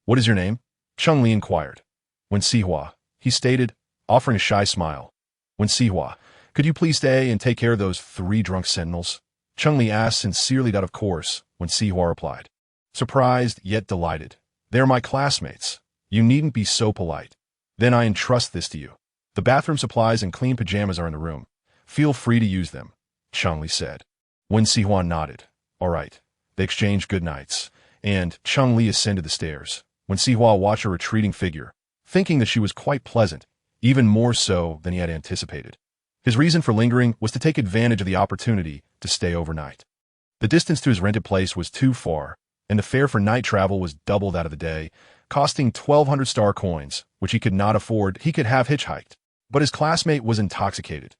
Speaker 1: What is your name? Cheng Li inquired. Wen Sihua, he stated, offering a shy smile. Wen Sihua, could you please stay and take care of those 3 drunk sentinels? Cheng Li asked sincerely. Of course, Wen Sihua replied. Surprised yet delighted. They are my classmates. You needn't be so polite. Then I entrust this to you. The bathroom supplies and clean pajamas are in the room. Feel free to use them, Cheng Li said. Wen Sihuan nodded. All right. They exchanged good nights, and Cheng Li ascended the stairs. Wen Sihua watched her retreating figure, thinking that she was quite pleasant, even more so than he had anticipated. His reason for lingering was to take advantage of the opportunity to stay overnight. The distance to his rented place was too far, and the fare for night travel was double that of the day, costing 1,200 star coins, which he could not afford. He could have hitchhiked, but his classmate was intoxicated.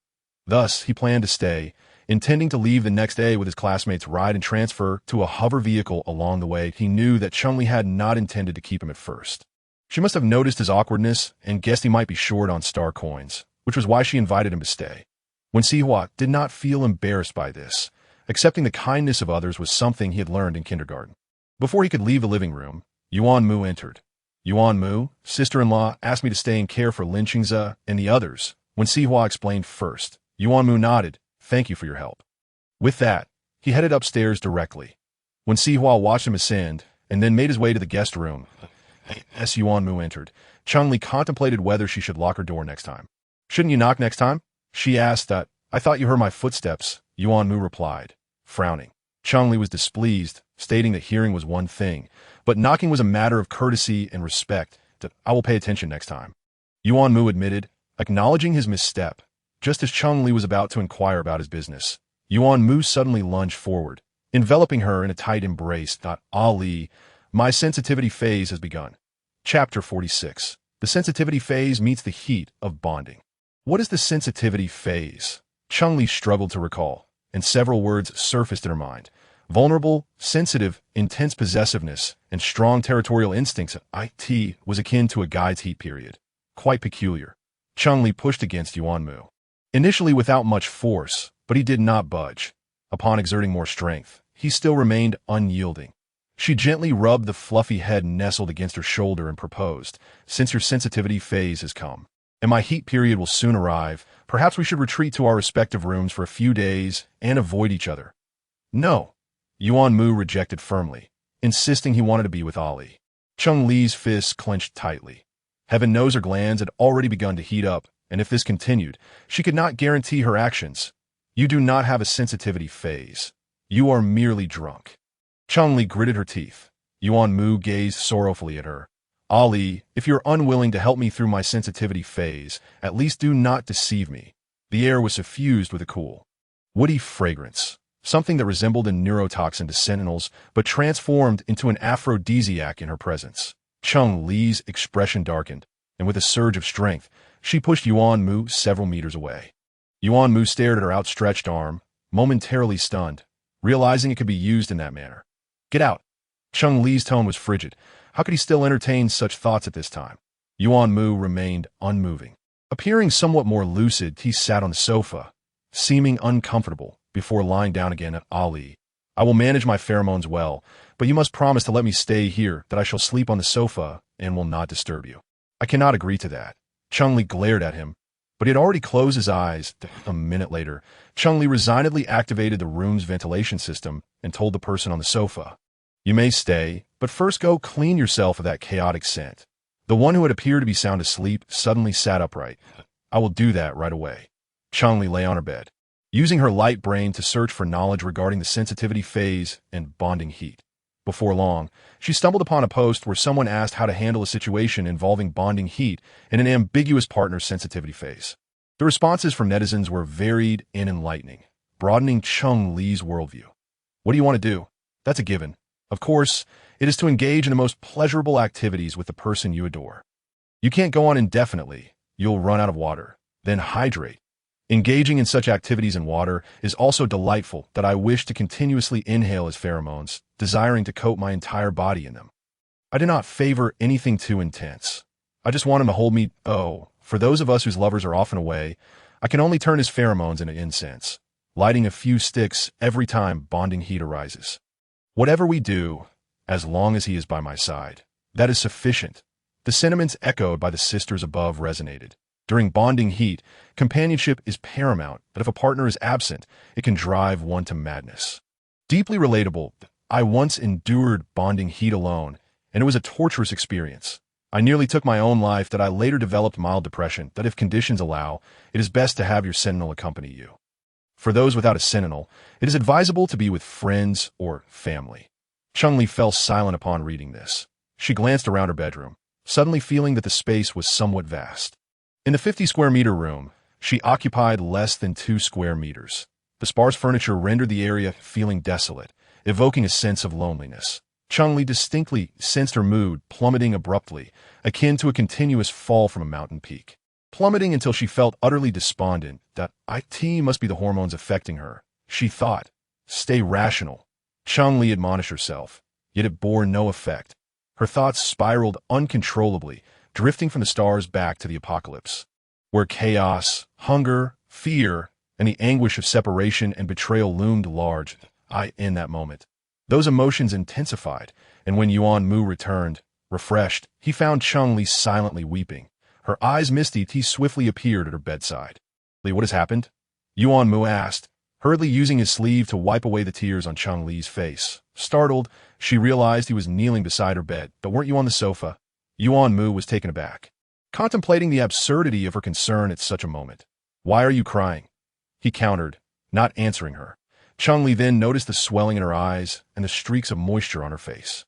Speaker 1: Thus, he planned to stay, intending to leave the next day with his classmates' ride and transfer to a hover vehicle along the way. He knew that Cheng Li had not intended to keep him at first. She must have noticed his awkwardness and guessed he might be short on star coins, which was why she invited him to stay. Wen Sihua did not feel embarrassed by this. Accepting the kindness of others was something he had learned in kindergarten. Before he could leave the living room, Yuan Mu entered. Yuan Mu, sister-in-law, asked me to stay and care for Lin Qingze and the others. Wen Sihua explained first. Yuan Mu nodded. Thank you for your help. With that, he headed upstairs directly. Wen Sihua watched him ascend and then made his way to the guest room. As Yuan Mu entered, Cheng Li contemplated whether she should lock her door next time. Shouldn't you knock next time? She asked. I thought you heard my footsteps, Yuan Mu replied, frowning. Cheng Li was displeased, stating that hearing was one thing, but knocking was a matter of courtesy and respect. I will pay attention next time, Yuan Mu admitted, acknowledging his misstep. Just as Cheng Li was about to inquire about his business, Yuan Mu suddenly lunged forward, enveloping her in a tight embrace. Ali, my sensitivity phase has begun. Chapter 46. The sensitivity phase meets the heat of bonding. What is the sensitivity phase? Cheng Li struggled to recall, and several words surfaced in her mind. Vulnerable, sensitive, intense possessiveness, and strong territorial instincts. It was akin to a guide's heat period. Quite peculiar. Cheng Li pushed against Yuan Mu. Initially without much force, but he did not budge. Upon exerting more strength, he still remained unyielding. She gently rubbed the fluffy head nestled against her shoulder and proposed, since your sensitivity phase has come, and my heat period will soon arrive, perhaps we should retreat to our respective rooms for a few days and avoid each other. No, Yuan Mu rejected firmly, insisting he wanted to be with Ali. Cheng Li's fists clenched tightly. Heaven knows her glands had already begun to heat up, and if this continued, she could not guarantee her actions. You do not have a sensitivity phase. You are merely drunk. Cheng Li gritted her teeth. Yuan Mu gazed sorrowfully at her. Ali, if you're unwilling to help me through my sensitivity phase, at least do not deceive me. The air was suffused with a cool, woody fragrance, something that resembled a neurotoxin to Sentinels, but transformed into an aphrodisiac in her presence. Cheng Li's expression darkened, and with a surge of strength, she pushed Yuan Mu several meters away. Yuan Mu stared at her outstretched arm, momentarily stunned, realizing it could be used in that manner. Get out. Cheng Li's tone was frigid. How could he still entertain such thoughts at this time? Yuan Mu remained unmoving. Appearing somewhat more lucid, he sat on the sofa, seeming uncomfortable, before lying down again at Ali. I will manage my pheromones well, but you must promise to let me stay here, that I shall sleep on the sofa and will not disturb you. I cannot agree to that. Cheng Li glared at him, but he had already closed his eyes. A minute later, Cheng Li resignedly activated the room's ventilation system and told the person on the sofa, You may stay, but first go clean yourself of that chaotic scent. The one who had appeared to be sound asleep suddenly sat upright. I will do that right away. Cheng Li lay on her bed, using her light brain to search for knowledge regarding the sensitivity phase and bonding heat. Before long, she stumbled upon a post where someone asked how to handle a situation involving bonding heat and an ambiguous partner's sensitivity phase. The responses from netizens were varied and enlightening, broadening Cheng Li's worldview. What do you want to do? That's a given. Of course, it is to engage in the most pleasurable activities with the person you adore. You can't go on indefinitely. You'll run out of water. Then hydrate. Engaging in such activities in water is also delightful that I wish to continuously inhale his pheromones, desiring to coat my entire body in them. I do not favor anything too intense. I just want him to hold me. Oh, for those of us whose lovers are often away, I can only turn his pheromones into incense, lighting a few sticks every time bonding heat arises. Whatever we do, as long as he is by my side, that is sufficient. The sentiments echoed by the sisters above resonated. During bonding heat, companionship is paramount, but if a partner is absent, it can drive one to madness. Deeply relatable, I once endured bonding heat alone, and it was a torturous experience. I nearly took my own life that I later developed mild depression, that if conditions allow, it is best to have your Sentinel accompany you. For those without a Sentinel, it is advisable to be with friends or family. Cheng Li fell silent upon reading this. She glanced around her bedroom, suddenly feeling that the space was somewhat vast. In the 50-square-meter room, she occupied less than 2 square meters. The sparse furniture rendered the area feeling desolate, evoking a sense of loneliness. Cheng Li distinctly sensed her mood plummeting abruptly, akin to a continuous fall from a mountain peak. Plummeting until she felt utterly despondent. That it must be the hormones affecting her, she thought. Stay rational, Cheng Li admonished herself, yet it bore no effect. Her thoughts spiraled uncontrollably, drifting from the stars back to the apocalypse, where chaos, hunger, fear, and the anguish of separation and betrayal loomed large. In that moment, those emotions intensified, and when Yuan Mu returned, refreshed, he found Cheng Li silently weeping. Her eyes misty, he swiftly appeared at her bedside. What has happened? Yuan Mu asked, hurriedly using his sleeve to wipe away the tears on Cheng Li's face. Startled, she realized he was kneeling beside her bed. But weren't you on the sofa? Yuan Mu was taken aback, contemplating the absurdity of her concern at such a moment. Why are you crying? He countered, not answering her. Cheng Li then noticed the swelling in her eyes and the streaks of moisture on her face.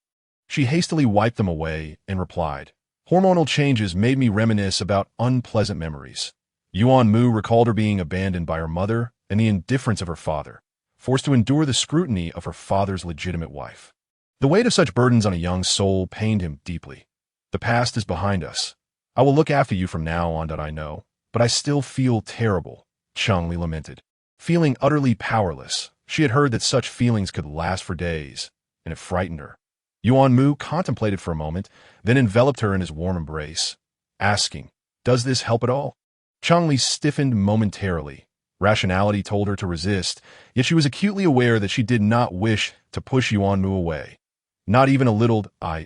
Speaker 1: She hastily wiped them away and replied, hormonal changes made me reminisce about unpleasant memories. Yuan Mu recalled her being abandoned by her mother and the indifference of her father, forced to endure the scrutiny of her father's legitimate wife. The weight of such burdens on a young soul pained him deeply. The past is behind us. I will look after you from now on, that I know, but I still feel terrible, Cheng Li lamented. Feeling utterly powerless, she had heard that such feelings could last for days, and it frightened her. Yuan Mu contemplated for a moment, then enveloped her in his warm embrace, asking, does this help at all? Cheng Li stiffened momentarily. Rationality told her to resist, yet she was acutely aware that she did not wish to push Yuan Mu away. Not even a little,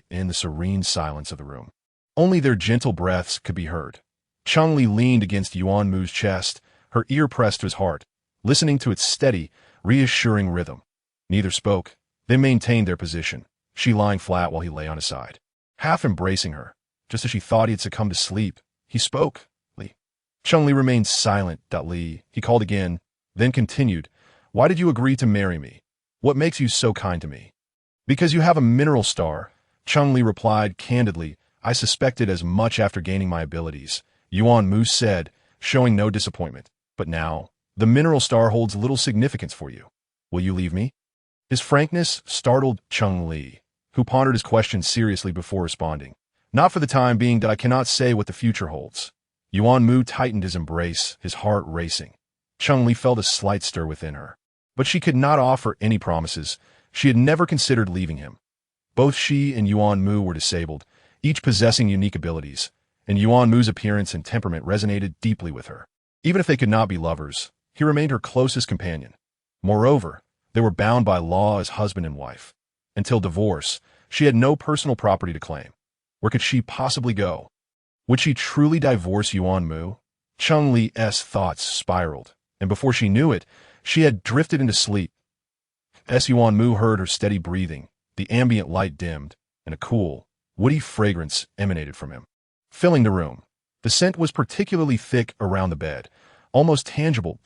Speaker 1: in the serene silence of the room. Only their gentle breaths could be heard. Cheng Li leaned against Yuan Mu's chest, her ear pressed to his heart, listening to its steady, reassuring rhythm. Neither spoke. They maintained their position, she lying flat while he lay on his side, half embracing her. Just as she thought he had succumbed to sleep, he spoke. Li. Cheng Li remained silent. Li, he called again, then continued, why did you agree to marry me? What makes you so kind to me? Because you have a mineral star, Cheng Li replied candidly. I suspected as much after gaining my abilities, Yuan Mu said, showing no disappointment. But now, the mineral star holds little significance for you. Will you leave me? His frankness startled Cheng Li, who pondered his question seriously before responding. Not for the time being, that I cannot say what the future holds. Yuan Mu tightened his embrace, his heart racing. Cheng Li felt a slight stir within her. But she could not offer any promises. She had never considered leaving him. Both she and Yuan Mu were disabled, each possessing unique abilities, and Yuan Mu's appearance and temperament resonated deeply with her. Even if they could not be lovers, he remained her closest companion. Moreover, they were bound by law as husband and wife. Until divorce, she had no personal property to claim. Where could she possibly go? Would she truly divorce Yuan Mu? Cheng Li's thoughts spiraled, and before she knew it, she had drifted into sleep. As Yuan Mu heard her steady breathing, the ambient light dimmed, and a cool, woody fragrance emanated from him, filling the room. The scent was particularly thick around the bed, almost tangible.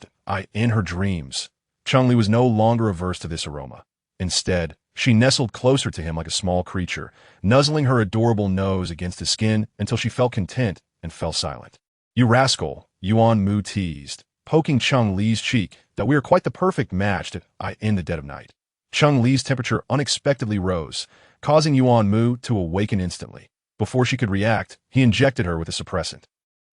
Speaker 1: In her dreams, Cheng Li was no longer averse to this aroma. Instead, she nestled closer to him like a small creature, nuzzling her adorable nose against his skin until she felt content and fell silent. You rascal, Yuan Mu teased, poking Cheng Li's cheek, that we are quite the perfect match in the dead of night. Cheng Li's temperature unexpectedly rose, causing Yuan Mu to awaken instantly. Before she could react, he injected her with a suppressant.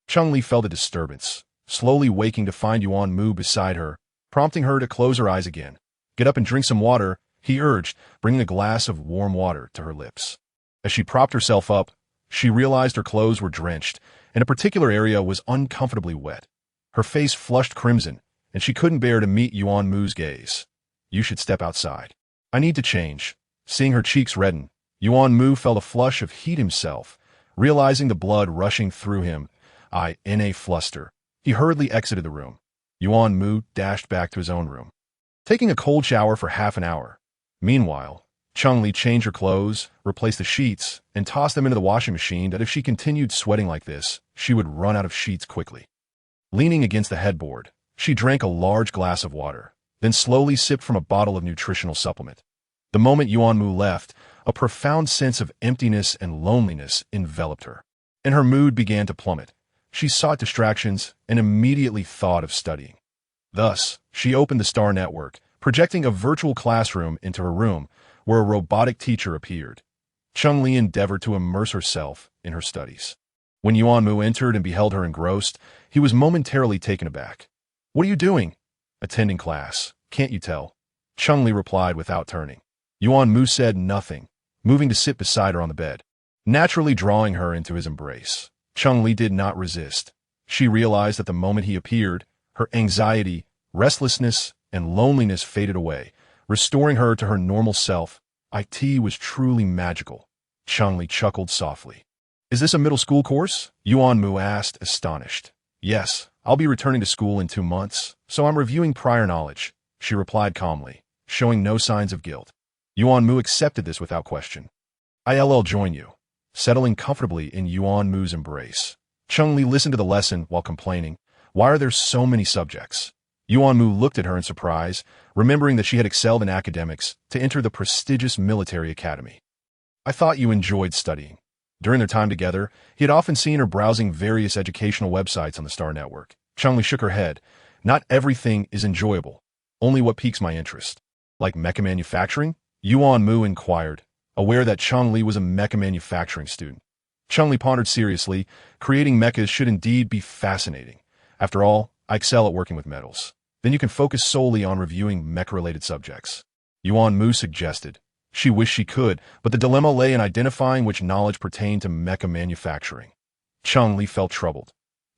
Speaker 1: Cheng Li felt a disturbance, slowly waking to find Yuan Mu beside her, prompting her to close her eyes again. Get up and drink some water, he urged, bringing a glass of warm water to her lips. As she propped herself up, she realized her clothes were drenched, and a particular area was uncomfortably wet. Her face flushed crimson, and she couldn't bear to meet Yuan Mu's gaze. You should step outside. I need to change. Seeing her cheeks redden, Yuan Mu felt a flush of heat himself, realizing the blood rushing through him. In a fluster, he hurriedly exited the room. Yuan Mu dashed back to his own room, taking a cold shower for half an hour. Meanwhile, Cheng Li changed her clothes, replaced the sheets, and tossed them into the washing machine that if she continued sweating like this, she would run out of sheets quickly. Leaning against the headboard, she drank a large glass of water, then slowly sipped from a bottle of nutritional supplement. The moment Yuan Mu left, a profound sense of emptiness and loneliness enveloped her, and her mood began to plummet. She sought distractions and immediately thought of studying. Thus, she opened the Star Network, projecting a virtual classroom into her room, where a robotic teacher appeared. Cheng Li endeavored to immerse herself in her studies. When Yuan Mu entered and beheld her engrossed, he was momentarily taken aback. "What are you doing?" "Attending class. Can't you tell?" Cheng Li replied without turning. Yuan Mu said nothing, moving to sit beside her on the bed, naturally drawing her into his embrace. Cheng Li did not resist. She realized that the moment he appeared, her anxiety, restlessness, and loneliness faded away, restoring her to her normal self. It was truly magical. Cheng Li chuckled softly. "Is this a middle school course?" Yuan Mu asked, astonished. "Yes, I'll be returning to school in 2 months, so I'm reviewing prior knowledge," she replied calmly, showing no signs of guilt. Yuan Mu accepted this without question. "I'll join you." Settling comfortably in Yuan Mu's embrace, Cheng Li listened to the lesson while complaining, "Why are there so many subjects?" Yuan Mu looked at her in surprise, remembering that she had excelled in academics to enter the prestigious military academy. "I thought you enjoyed studying." During their time together, he had often seen her browsing various educational websites on the Star Network. Cheng Li shook her head. "Not everything is enjoyable, only what piques my interest." "Like mecha manufacturing?" Yuan Mu inquired, aware that Cheng Li was a mecha manufacturing student. Cheng Li pondered seriously. Creating mechas should indeed be fascinating. After all, I excel at working with metals. Then you can focus solely on reviewing mecha-related subjects. Yuan Mu suggested. She wished she could, but the dilemma lay in identifying which knowledge pertained to mecha manufacturing. Cheng Li felt troubled.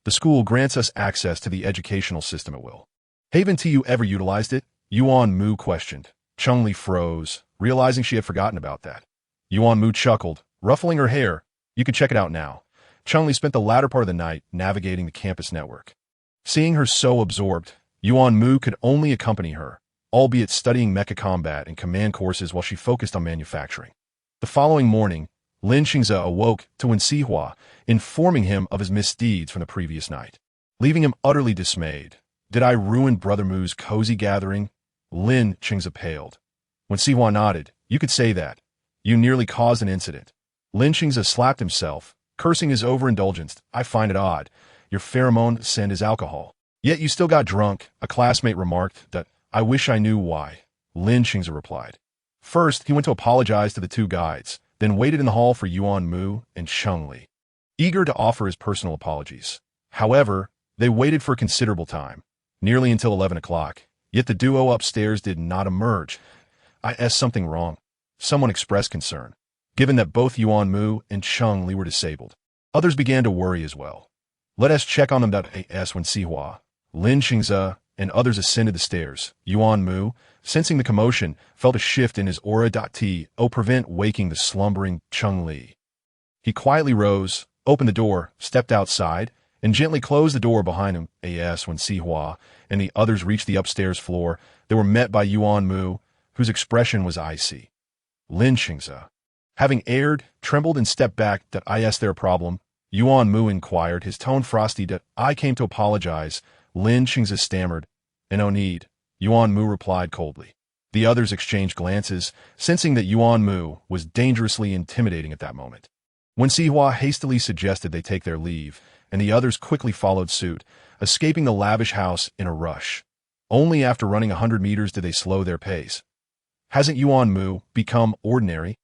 Speaker 1: "The school grants us access to the educational system at will. Haven't you ever utilized it?" Yuan Mu questioned. Cheng Li froze, realizing she had forgotten about that. Yuan Mu chuckled, ruffling her hair. "You can check it out now." Cheng Li spent the latter part of the night navigating the campus network. Seeing her so absorbed, Yuan Mu could only accompany her, albeit studying mecha combat and command courses while she focused on manufacturing. The following morning, Lin Xingze awoke to Wen Sihua, informing him of his misdeeds from the previous night, leaving him utterly dismayed. "Did I ruin Brother Mu's cozy gathering?" Lin Xingze paled. Wen Sihua nodded. "You could say that. You nearly caused an incident." Lin Xingze slapped himself, cursing his overindulgence. "I find it odd. Your pheromone scent is alcohol. Yet you still got drunk," a classmate remarked. "That I wish I knew why," Lin Xingze replied. First, he went to apologize to the two guides, then waited in the hall for Yuan Mu and Cheng Li, eager to offer his personal apologies. However, they waited for considerable time, nearly until 11 o'clock, yet the duo upstairs did not emerge. "Is something wrong?" Someone expressed concern, given that both Yuan Mu and Cheng Li were disabled. Others began to worry as well. "Let us check on them." Wen Sihua, Lin Xingze, and others ascended the stairs. Yuan Mu, sensing the commotion, felt a shift in his aura. Prevent waking the slumbering Cheng Li. He quietly rose, opened the door, stepped outside, and gently closed the door behind him. When Sihua and the others reached the upstairs floor, they were met by Yuan Mu, whose expression was icy. Lin Xingze, having erred, trembled and stepped back. "Is there a problem?" Yuan Mu inquired, his tone frosty. "I came to apologize," Lin Xingze stammered. "No need," Yuan Mu replied coldly. The others exchanged glances, sensing that Yuan Mu was dangerously intimidating at that moment. Wen Sihua hastily suggested they take their leave, and the others quickly followed suit, escaping the lavish house in a rush. Only after running 100 meters did they slow their pace. "Hasn't Yuan Mu become ordinary?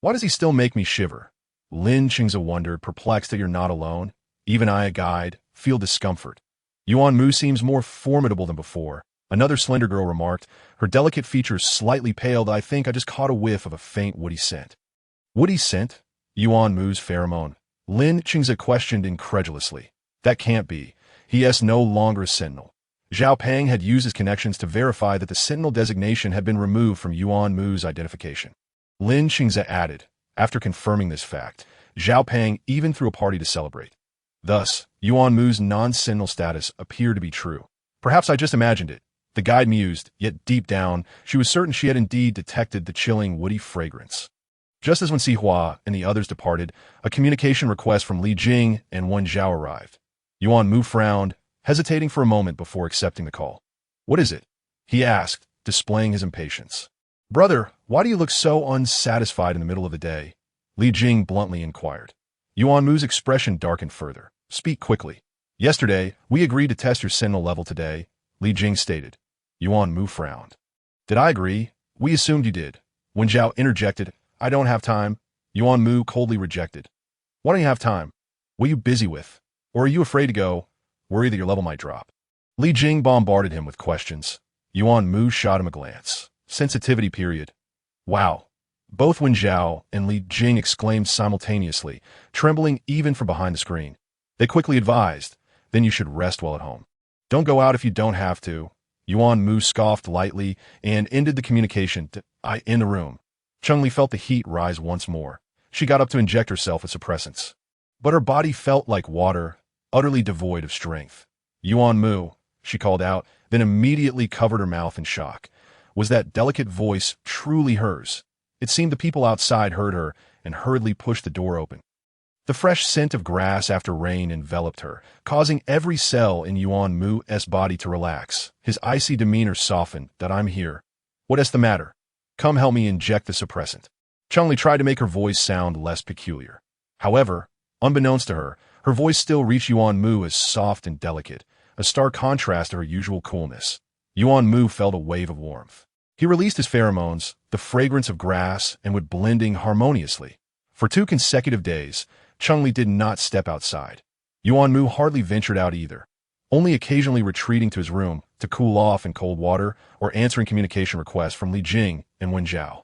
Speaker 1: Why does he still make me shiver?" Lin Xingze wondered, perplexed. "That you're not alone. Even I, a guide, feel discomfort. Yuan Mu seems more formidable than before," another slender girl remarked, her delicate features slightly paled. "I think I just caught a whiff of a faint woody scent." "Woody scent?" Yuan Mu's pheromone, Lin Xingze questioned incredulously. "That can't be. He is no longer a Sentinel." Zhao Peng had used his connections to verify that the Sentinel designation had been removed from Yuan Mu's identification. Lin Xingze added, after confirming this fact, Zhao Peng even threw a party to celebrate. Thus, Yuan Mu's non-Sentinel status appeared to be true. "Perhaps I just imagined it. The guide mused, yet deep down, she was certain she had indeed detected the chilling, woody fragrance. Just as when Hua and the others departed, a communication request from Li Jing and Wen Zhao arrived. Yuan Mu frowned, hesitating for a moment before accepting the call. "What is it?" he asked, displaying his impatience. "Brother, why do you look so unsatisfied in the middle of the day?" Li Jing bluntly inquired. Yuan Mu's expression darkened further. "Speak quickly." "Yesterday, we agreed to test your Sentinel level today," Li Jing stated. Yuan Mu frowned. "Did I agree? We assumed you did." Wen Zhao interjected. "I don't have time." Yuan Mu coldly rejected. "Why don't you have time? What are you busy with? Or are you afraid to go? Worry that your level might drop?" Li Jing bombarded him with questions. Yuan Mu shot him a glance. Sensitivity period. "Wow." Both Wen Zhao and Li Jing exclaimed simultaneously, trembling even from behind the screen. They quickly advised, "Then you should rest well at home. Don't go out if you don't have to." Yuan Mu scoffed lightly and ended the communication in the room. Cheng Li felt the heat rise once more. She got up to inject herself with suppressants. But her body felt like water, utterly devoid of strength. "Yuan Mu," she called out, then immediately covered her mouth in shock. Was that delicate voice truly hers? It seemed the people outside heard her and hurriedly pushed the door open. The fresh scent of grass after rain enveloped her, causing every cell in Yuan Mu's body to relax. His icy demeanor softened. "That I'm here. What is the matter? Come help me inject the suppressant." Cheng Li tried to make her voice sound less peculiar. However, unbeknownst to her, her voice still reached Yuan Mu as soft and delicate, a stark contrast to her usual coolness. Yuan Mu felt a wave of warmth. He released his pheromones, the fragrance of grass, and would blending harmoniously. For 2 consecutive days, Cheng Li did not step outside. Yuan Mu hardly ventured out either, only occasionally retreating to his room to cool off in cold water or answering communication requests from Li Jing and Wen Zhao.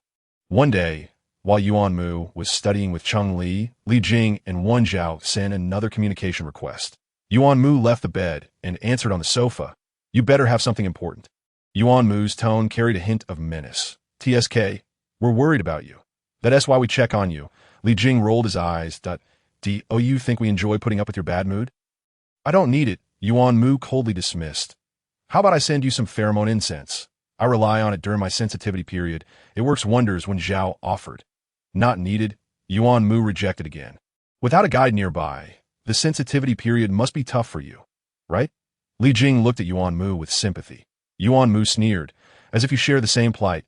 Speaker 1: One day, while Yuan Mu was studying with Cheng Li, Li Jing and Wen Zhao sent another communication request. Yuan Mu left the bed and answered on the sofa. "You better have something important." Yuan Mu's tone carried a hint of menace. "TSK, we're worried about you. That's why we check on you." Li Jing rolled his eyes. "Do you think we enjoy putting up with your bad mood?" "I don't need it," Yuan Mu coldly dismissed. "How about I send you some pheromone incense? I rely on it during my sensitivity period. It works wonders," Wen Zhao offered. "Not needed," Yuan Mu rejected again. "Without a guide nearby, the sensitivity period must be tough for you, right?" Li Jing looked at Yuan Mu with sympathy. Yuan Mu sneered, as if you share the same plight.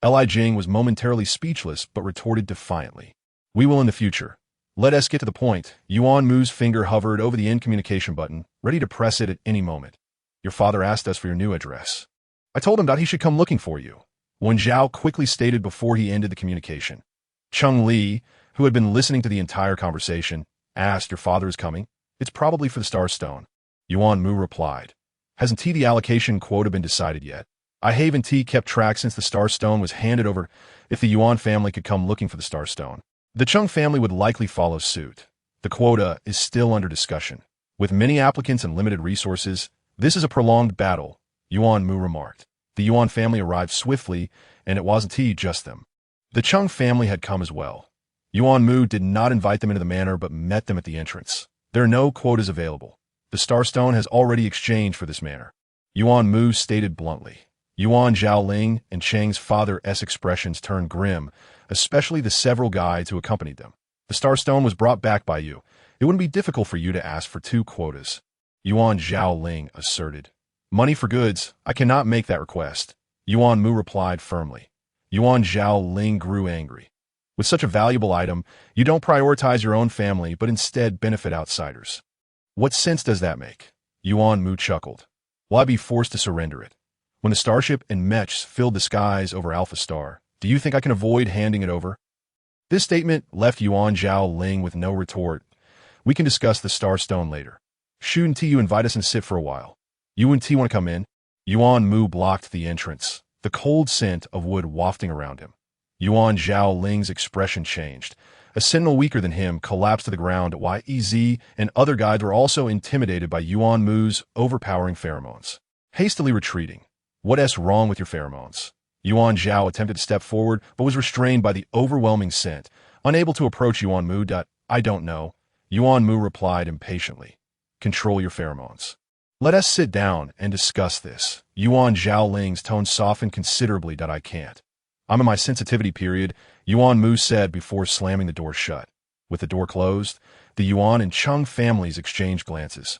Speaker 1: Li Jing was momentarily speechless but retorted defiantly. "We will in the future. Let us get to the point." Yuan Mu's finger hovered over the end communication button, ready to press it at any moment. "Your father asked us for your new address. I told him that he should come looking for you," Wen Zhao quickly stated before he ended the communication. Cheng Li, who had been listening to the entire conversation, asked, "Your father is coming?" "It's probably for the Star Stone," Yuan Mu replied. "Hasn't the allocation quota been decided yet? I haven't kept track since the Star Stone was handed over. If the Yuan family could come looking for the Star Stone, the Cheng family would likely follow suit. The quota is still under discussion. With many applicants and limited resources, this is a prolonged battle," Yuan Mu remarked. The Yuan family arrived swiftly, and it wasn't just them. The Cheng family had come as well. Yuan Mu did not invite them into the manor but met them at the entrance. "There are no quotas available. The Starstone has already exchanged for this manor," Yuan Mu stated bluntly. Yuan Zhaoling and Cheng's father's expressions turned grim, especially the several guides who accompanied them. "The Starstone was brought back by you. It wouldn't be difficult for you to ask for 2 quotas," Yuan Zhaoling asserted. "Money for goods, I cannot make that request," Yuan Mu replied firmly. Yuan Zhaoling grew angry. "With such a valuable item, you don't prioritize your own family but instead benefit outsiders. What sense does that make?" Yuan Mu chuckled. "Will I be forced to surrender it? When the starship and mechs filled the skies over Alpha Star, do you think I can avoid handing it over?" This statement left Yuan Zhaoling with no retort. "We can discuss the Star Stone later. Shouldn't you invite us and sit for a while? You and T want to come in?" Yuan Mu blocked the entrance, the cold scent of wood wafting around him. Yuan Zhaoling's expression changed. A sentinel weaker than him collapsed to the ground. YEZ and other guides were also intimidated by Yuan Mu's overpowering pheromones. Hastily retreating. "What's wrong with your pheromones?" Yuan Zhao attempted to step forward, but was restrained by the overwhelming scent. Unable to approach Yuan Mu. "I don't know," Yuan Mu replied impatiently. "Control your pheromones." Let us sit down and discuss this. Yuan Zhaoling's tone softened considerably. I can't. I'm in my sensitivity period, Yuan Mu said before slamming the door shut. With the door closed, the Yuan and Cheng families exchanged glances.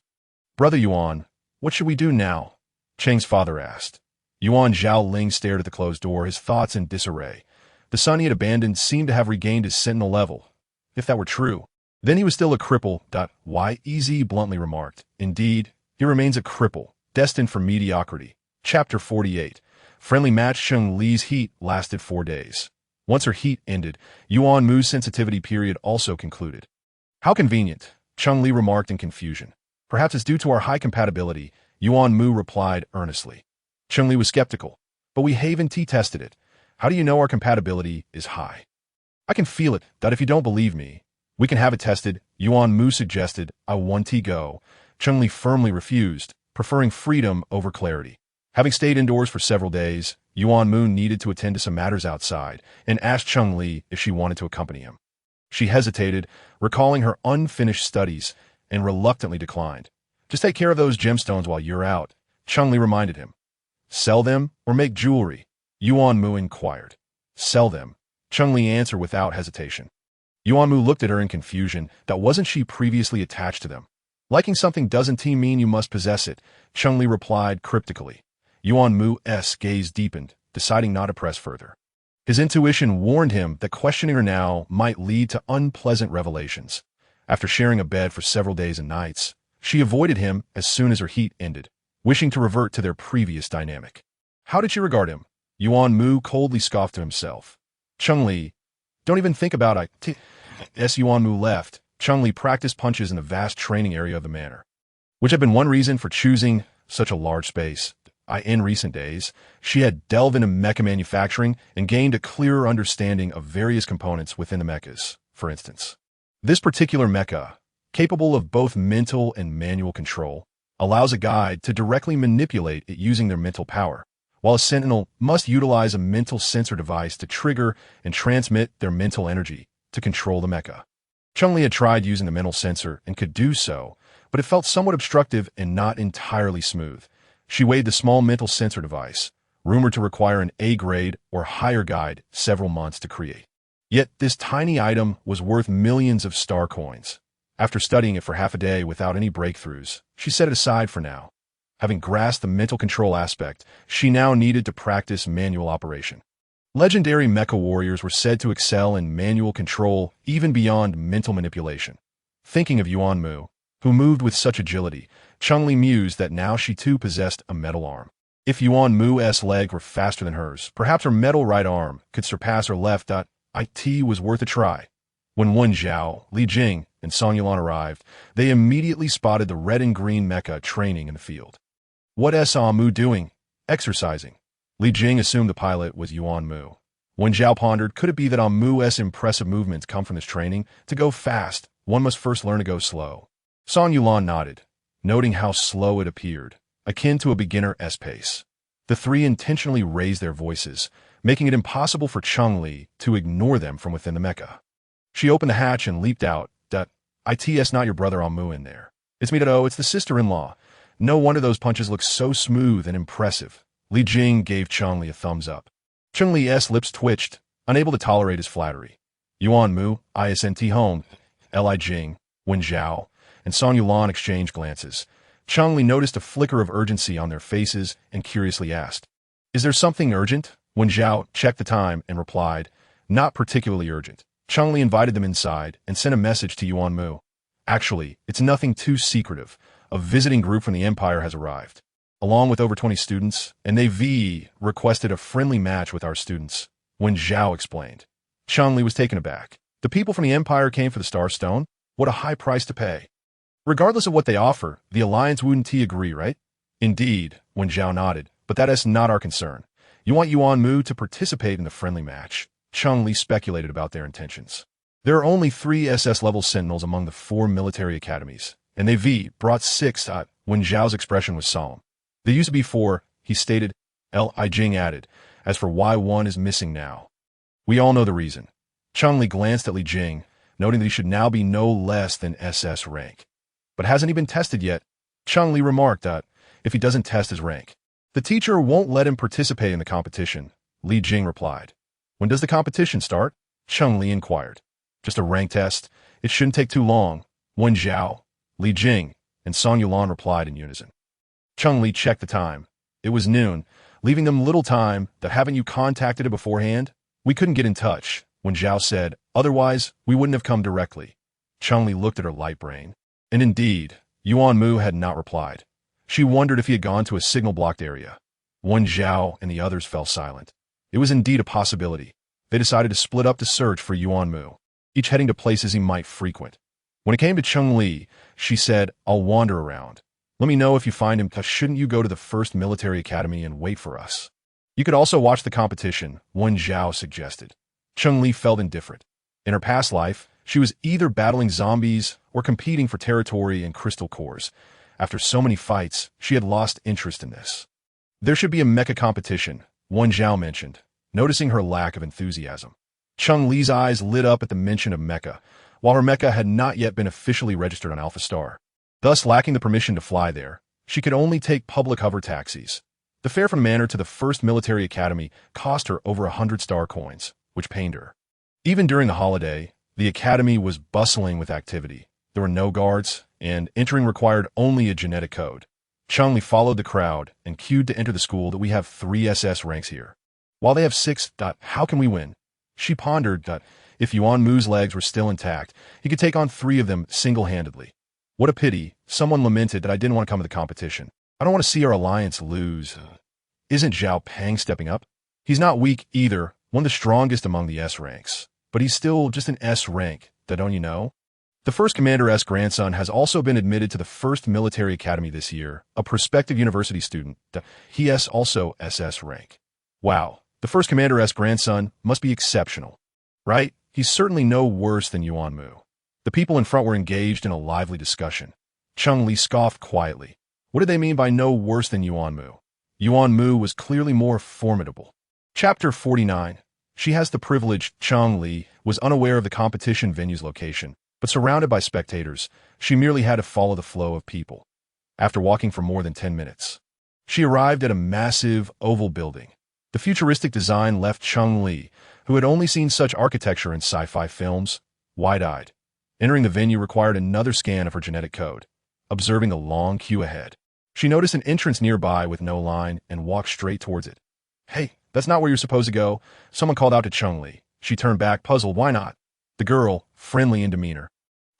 Speaker 1: Brother Yuan, what should we do now? Cheng's father asked. Yuan Zhaoling stared at the closed door, his thoughts in disarray. The son he had abandoned seemed to have regained his Sentinel level. If that were true, then he was still a cripple. YEZ bluntly remarked. Indeed, he remains a cripple, destined for mediocrity. Chapter 48. Friendly match. Cheng Li's heat lasted 4 days. Once her heat ended, Yuan Mu's sensitivity period also concluded. How convenient, Cheng Li remarked in confusion. Perhaps it's due to our high compatibility, Yuan Mu replied earnestly. Cheng Li was skeptical. But we haven't tested it. How do you know our compatibility is high? I can feel it. If you don't believe me, we can have it tested, Yuan Mu suggested. I want to go. Cheng Li firmly refused, preferring freedom over clarity. Having stayed indoors for several days, Yuan Mu needed to attend to some matters outside and asked Cheng Li if she wanted to accompany him. She hesitated, recalling her unfinished studies, and reluctantly declined. Just take care of those gemstones while you're out, Cheng Li reminded him. Sell them or make jewelry? Yuan Mu inquired. Sell them, Cheng Li answered without hesitation. Yuan Mu looked at her in confusion. Wasn't she previously attached to them? Liking something doesn't mean you must possess it, Cheng Li replied cryptically. Yuan Mu's gaze deepened, deciding not to press further. His intuition warned him that questioning her now might lead to unpleasant revelations. After sharing a bed for several days and nights, she avoided him as soon as her heat ended, wishing to revert to their previous dynamic. How did she regard him? Yuan Mu coldly scoffed to himself. Cheng Li, don't even think about it. As Yuan Mu left, Cheng Li practiced punches in the vast training area of the manor, which had been one reason for choosing such a large space. In recent days, she had delved into mecha manufacturing and gained a clearer understanding of various components within the mechas. For instance, this particular mecha, capable of both mental and manual control, allows a guide to directly manipulate it using their mental power, while a Sentinel must utilize a mental sensor device to trigger and transmit their mental energy to control the mecha. Cheng Li had tried using the mental sensor and could do so, but it felt somewhat obstructive and not entirely smooth. She weighed the small mental sensor device, rumored to require an A-grade or higher guide several months to create. Yet this tiny item was worth millions of star coins. After studying it for half a day without any breakthroughs, she set it aside for now. Having grasped the mental control aspect, she now needed to practice manual operation. Legendary mecha warriors were said to excel in manual control even beyond mental manipulation. Thinking of Yuan Mu, who moved with such agility, Cheng Li mused that now she too possessed a metal arm. If Yuan Mu's leg were faster than hers, perhaps her metal right arm could surpass her left. It was worth a try. When Wen Zhao, Li Jing, and Song Yulan arrived, they immediately spotted the red and green mecha training in the field. What's Mu doing? Exercising. Li Jing assumed the pilot was Yuan Mu. Wen Zhao pondered, could it be that Mu's impressive movements come from this training? To go fast, one must first learn to go slow. Song Yulan nodded, noting how slow it appeared, akin to a beginner's pace. The three intentionally raised their voices, making it impossible for Cheng Li to ignore them from within the mecha. She opened the hatch and leaped out. It's not your brother Mu in there. It's me. It's the sister-in-law. No wonder those punches look so smooth and impressive. Li Jing gave Cheng Li a thumbs up. Cheng Li's lips twitched, unable to tolerate his flattery. Yuan Mu, ISNT home, Li Jing, Wen Zhao, and Song Yulan exchanged glances. Cheng Li noticed a flicker of urgency on their faces and curiously asked, Is there something urgent? Wen Zhao checked the time and replied, Not particularly urgent. Cheng Li invited them inside and sent a message to Yuan Mu. Actually, it's nothing too secretive. A visiting group from the Empire has arrived, along with over 20 students, and they've requested a friendly match with our students, Wen Zhao explained. Cheng Li was taken aback. The people from the Empire came for the Star Stone? What a high price to pay. Regardless of what they offer, the Alliance wouldn't agree, right? Indeed, Wen Zhao nodded, but that is not our concern. You want Yuan Mu to participate in the friendly match. Cheng Li speculated about their intentions. There are only 3 SS-level Sentinels among the 4 military academies, and they've brought 6. Wen Zhao's expression was solemn. There used to be 4, he stated. Li Jing added, as for why one is missing now. We all know the reason. Cheng Li glanced at Li Jing, noting that he should now be no less than SS rank. But hasn't he been tested yet? Cheng Li remarked that, if he doesn't test his rank. The teacher won't let him participate in the competition, Li Jing replied. When does the competition start? Cheng Li inquired. Just a rank test. It shouldn't take too long. Wen Zhao, Li Jing, and Song Yulan replied in unison. Cheng Li checked the time. It was noon, leaving them little time. That haven't you contacted it beforehand? We couldn't get in touch, Wen Zhao said. Otherwise, we wouldn't have come directly. Cheng Li looked at her light brain. And indeed, Yuan Mu had not replied. She wondered if he had gone to a signal-blocked area. Wen Zhao and the others fell silent. It was indeed a possibility. They decided to split up the search for Yuan Mu, each heading to places he might frequent. When it came to Cheng Li, she said, I'll wander around. Let me know if you find him, 'cause shouldn't you go to the first military academy and wait for us? You could also watch the competition, Wen Zhao suggested. Cheng Li felt indifferent. In her past life, she was either battling zombies or competing for territory in crystal cores. After so many fights, she had lost interest in this. There should be a mecha competition, Wen Zhao mentioned, noticing her lack of enthusiasm. Cheng Li's eyes lit up at the mention of mecha, while her mecha had not yet been officially registered on Alpha Star. Thus, lacking the permission to fly there, she could only take public hover taxis. The fare from Manor to the first military academy cost her over 100 star coins, which pained her. Even during the holiday, the academy was bustling with activity. There were no guards, and entering required only a genetic code. Cheng Li followed the crowd and queued to enter the school. That we have 3 SS ranks here. While they have 6. How can we win? She pondered. If Yuan Mu's legs were still intact, he could take on 3 of them single-handedly. What a pity, someone lamented, that I didn't want to come to the competition. I don't want to see our alliance lose. Isn't Zhao Peng stepping up? He's not weak either, one of the strongest among the S ranks. But he's still just an S rank, don't you know? The first Commander-S grandson has also been admitted to the first military academy this year, a prospective university student. He has also SS rank. Wow, the first Commander-S grandson must be exceptional. Right? He's certainly no worse than Yuan Mu. The people in front were engaged in a lively discussion. Cheng Li scoffed quietly. What did they mean by no worse than Yuan Mu? Yuan Mu was clearly more formidable. Chapter 49. She has the privilege. Cheng Li was unaware of the competition venue's location, but surrounded by spectators, she merely had to follow the flow of people. After walking for more than 10 minutes, she arrived at a massive oval building. The futuristic design left Cheng Li, who had only seen such architecture in sci-fi films, wide-eyed. Entering the venue required another scan of her genetic code. Observing the long queue ahead, she noticed an entrance nearby with no line and walked straight towards it. Hey, that's not where you're supposed to go, someone called out to Cheng Li. She turned back, puzzled. Why not? The girl, friendly in demeanor,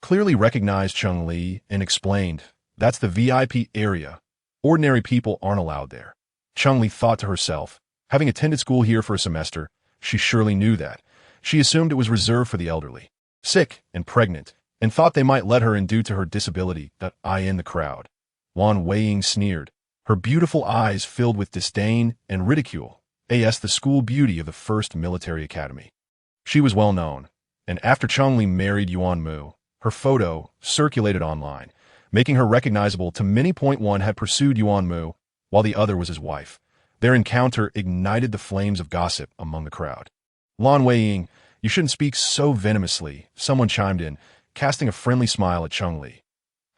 Speaker 1: clearly recognized Cheng Li and explained, that's the VIP area. Ordinary people aren't allowed there. Cheng Li thought to herself, having attended school here for a semester, she surely knew that. She assumed it was reserved for the elderly, sick, and pregnant, and thought they might let her in due to her disability. In the crowd, Lan Weiying sneered, her beautiful eyes filled with disdain and ridicule. The school beauty of the first military academy. She was well known, and after Cheng Li married Yuan Mu, her photo circulated online, making her recognizable to many. One had pursued Yuan Mu, while the other was his wife. Their encounter ignited the flames of gossip among the crowd. Lan Weiying, you shouldn't speak so venomously, someone chimed in, casting a friendly smile at Cheng Li.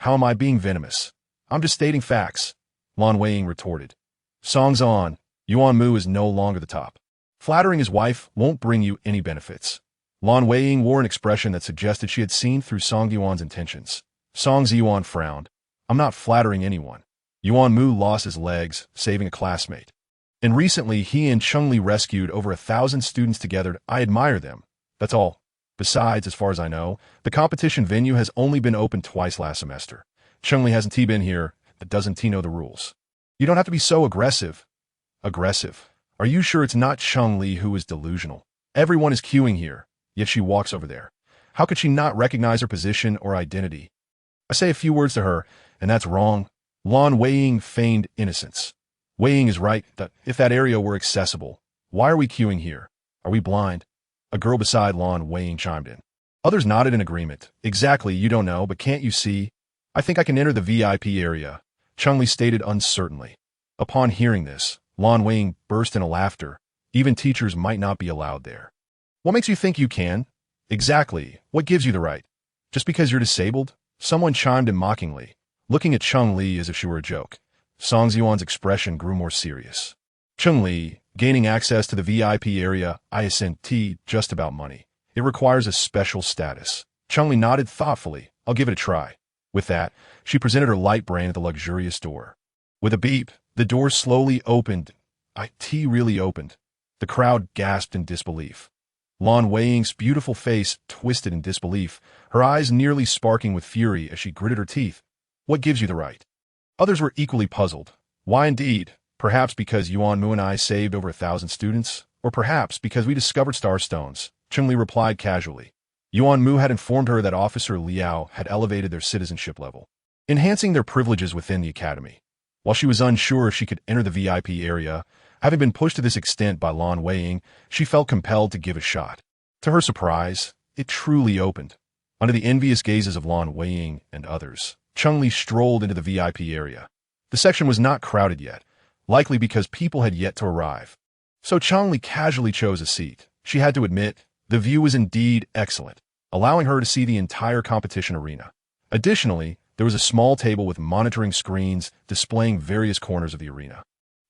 Speaker 1: How am I being venomous? I'm just stating facts, Lan Weiying retorted. Song's on, Yuan Mu is no longer the top. Flattering his wife won't bring you any benefits. Lan Weiying wore an expression that suggested she had seen through Song Yuan's intentions. Song Yuan frowned. I'm not flattering anyone. Yuan Mu lost his legs, saving a classmate. And recently, he and Cheng Li rescued over 1,000 students together. I admire them. That's all. Besides, as far as I know, the competition venue has only been open twice last semester. Cheng Li hasn't been here. Doesn't he know the rules? You don't have to be so aggressive. Aggressive? Are you sure it's not Cheng Li who is delusional? Everyone is queuing here, yet she walks over there. How could she not recognize her position or identity? I say a few words to her, and that's wrong. Lan Weiying feigned innocence. Weiying is right. If that area were accessible, why are we queuing here? Are we blind? A girl beside Lan Weiying chimed in. Others nodded in agreement. Exactly, you don't know, but can't you see? I think I can enter the VIP area, Cheng Li stated uncertainly. Upon hearing this, Lan Weiying burst into laughter. Even teachers might not be allowed there. What makes you think you can? Exactly, what gives you the right? Just because you're disabled? Someone chimed in mockingly, looking at Cheng Li as if she were a joke. Song Ziyuan's expression grew more serious. Cheng Li, gaining access to the VIP area, isn't just about money. It requires a special status. Cheng Li nodded thoughtfully. I'll give it a try. With that, she presented her light brain at the luxurious door. With a beep, the door slowly opened. IT really opened. The crowd gasped in disbelief. Lan Weiying's beautiful face twisted in disbelief, her eyes nearly sparking with fury as she gritted her teeth. What gives you the right? Others were equally puzzled. Why indeed? Perhaps because Yuan Mu and I saved over 1,000 students? Or perhaps because we discovered star stones? Cheng Li replied casually. Yuan Mu had informed her that Officer Liao had elevated their citizenship level, enhancing their privileges within the academy. While she was unsure if she could enter the VIP area, having been pushed to this extent by Lan Weiying, she felt compelled to give a shot. To her surprise, it truly opened. Under the envious gazes of Lan Weiying and others, Cheng Li strolled into the VIP area. The section was not crowded yet, likely because people had yet to arrive. So Cheng Li casually chose a seat. She had to admit, the view was indeed excellent, allowing her to see the entire competition arena. Additionally, there was a small table with monitoring screens displaying various corners of the arena.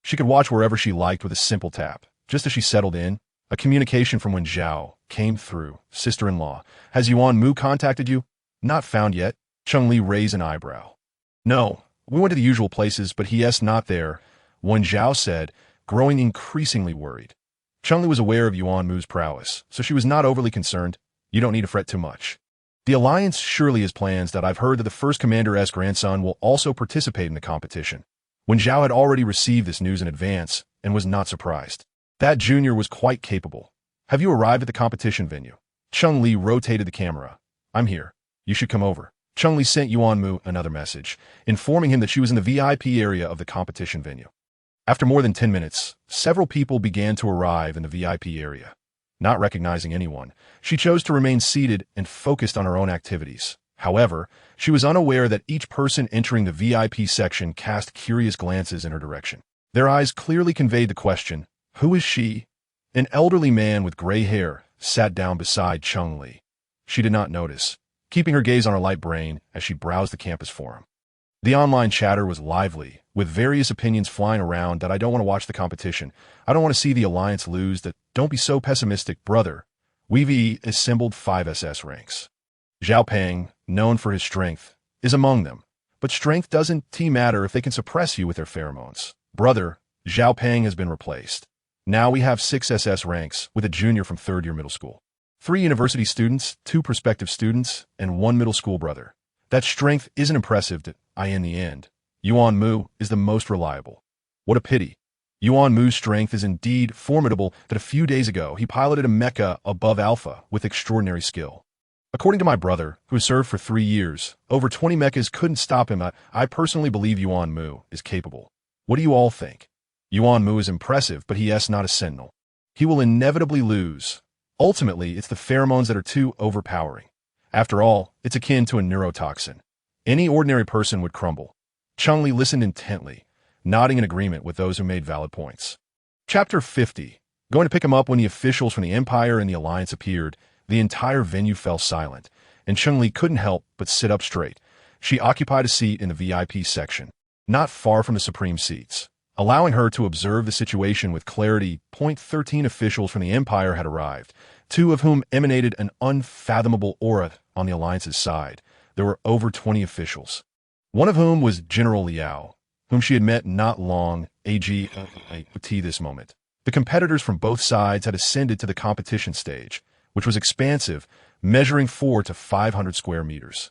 Speaker 1: She could watch wherever she liked with a simple tap. Just as she settled in, a communication from Wen Zhao came through. Sister-in-law, has Yuan Mu contacted you? Not found yet. Cheng Li raised an eyebrow. No, we went to the usual places, but he is not there, Wen Zhao said, growing increasingly worried. Cheng Li was aware of Yuan Mu's prowess, so she was not overly concerned. You don't need to fret too much. The Alliance surely has plans that I've heard that the first commander's grandson will also participate in the competition. Wen Zhao had already received this news in advance and was not surprised. That junior was quite capable. Have you arrived at the competition venue? Cheng Li rotated the camera. I'm here. You should come over. Cheng Li sent Yuan Mu another message, informing him that she was in the VIP area of the competition venue. After more than 10 minutes, several people began to arrive in the VIP area. Not recognizing anyone, she chose to remain seated and focused on her own activities. However, she was unaware that each person entering the VIP section cast curious glances in her direction. Their eyes clearly conveyed the question, who is she? An elderly man with gray hair sat down beside Cheng Li. She did not notice, keeping her gaze on her light brain as she browsed the campus forum. The online chatter was lively, with various opinions flying around that I don't want to watch the competition. I don't want to see the Alliance lose. That don't be so pessimistic, brother. We've assembled 5 SS ranks. Zhao Peng, known for his strength, is among them. But strength doesn't matter if they can suppress you with their pheromones. Brother, Zhao Peng has been replaced. Now we have 6 SS ranks, with a junior from 3rd year middle school. 3 university students, 2 prospective students, and 1 middle school brother. That strength isn't impressive in the end. Yuan Mu is the most reliable. What a pity. Yuan Mu's strength is indeed formidable that a few days ago he piloted a mecha above Alpha with extraordinary skill. According to my brother, who has served for 3 years, over 20 mechas couldn't stop him. I personally believe Yuan Mu is capable. What do you all think? Yuan Mu is impressive, but he is not a sentinel. He will inevitably lose. Ultimately, it's the pheromones that are too overpowering. After all, it's akin to a neurotoxin. Any ordinary person would crumble. Cheng Li listened intently, nodding in agreement with those who made valid points. Chapter 50. Going to pick him up when the officials from the Empire and the Alliance appeared, the entire venue fell silent, and Cheng Li couldn't help but sit up straight. She occupied a seat in the VIP section, not far from the supreme seats, allowing her to observe the situation with clarity. 13 officials from the Empire had arrived, 2 of whom emanated an unfathomable aura on the Alliance's side. There were over 20 officials, one of whom was General Liao, whom she had met not long ago this moment. The competitors from both sides had ascended to the competition stage, which was expansive, measuring 400 to 500 square meters.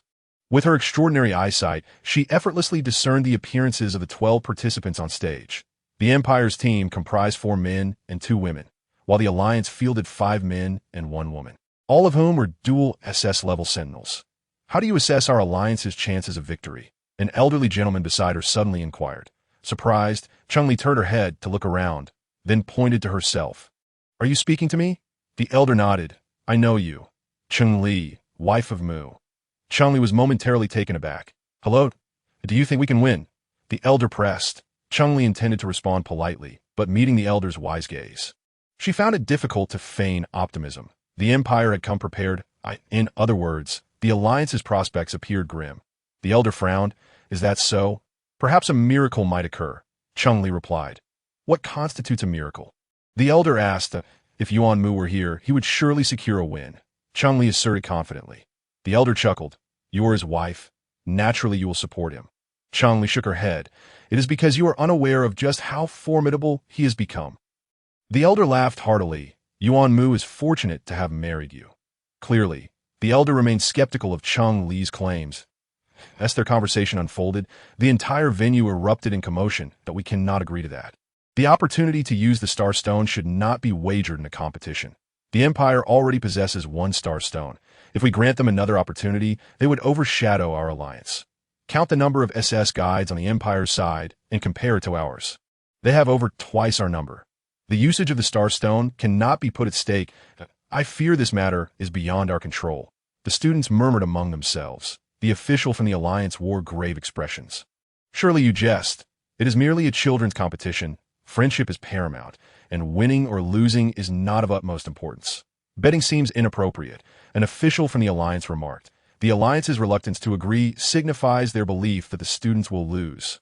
Speaker 1: With her extraordinary eyesight, she effortlessly discerned the appearances of the 12 participants on stage. The Empire's team comprised 4 men and 2 women, while the Alliance fielded 5 men and 1 woman, all of whom were dual SS-level sentinels. How do you assess our Alliance's chances of victory? An elderly gentleman beside her suddenly inquired. Surprised, Cheng Li turned her head to look around, then pointed to herself. Are you speaking to me? The elder nodded. I know you. Cheng Li, wife of Mu. Cheng Li was momentarily taken aback. Hello? Do you think we can win? The elder pressed. Cheng Li intended to respond politely, but meeting the elder's wise gaze, she found it difficult to feign optimism. The Empire had come prepared. In other words, the Alliance's prospects appeared grim. The elder frowned. Is that so? Perhaps a miracle might occur, Cheng Li replied. What constitutes a miracle? The elder asked. If Yuan Mu were here, he would surely secure a win, Cheng Li asserted confidently. The elder chuckled. You are his wife. Naturally you will support him. Cheng Li shook her head. It is because you are unaware of just how formidable he has become. The elder laughed heartily. Yuan Mu is fortunate to have married you. Clearly, the elder remained skeptical of Cheng Li's claims. As their conversation unfolded, the entire venue erupted in commotion, but we cannot agree to that. The opportunity to use the Star Stone should not be wagered in a competition. The Empire already possesses one Star Stone. If we grant them another opportunity, they would overshadow our alliance. Count the number of SS guides on the Empire's side and compare it to ours. They have over twice our number. The usage of the Star Stone cannot be put at stake. I fear this matter is beyond our control. The students murmured among themselves. The official from the Alliance wore grave expressions. Surely you jest. It is merely a children's competition. Friendship is paramount, and winning or losing is not of utmost importance. Betting seems inappropriate, an official from the Alliance remarked. The Alliance's reluctance to agree signifies their belief that the students will lose.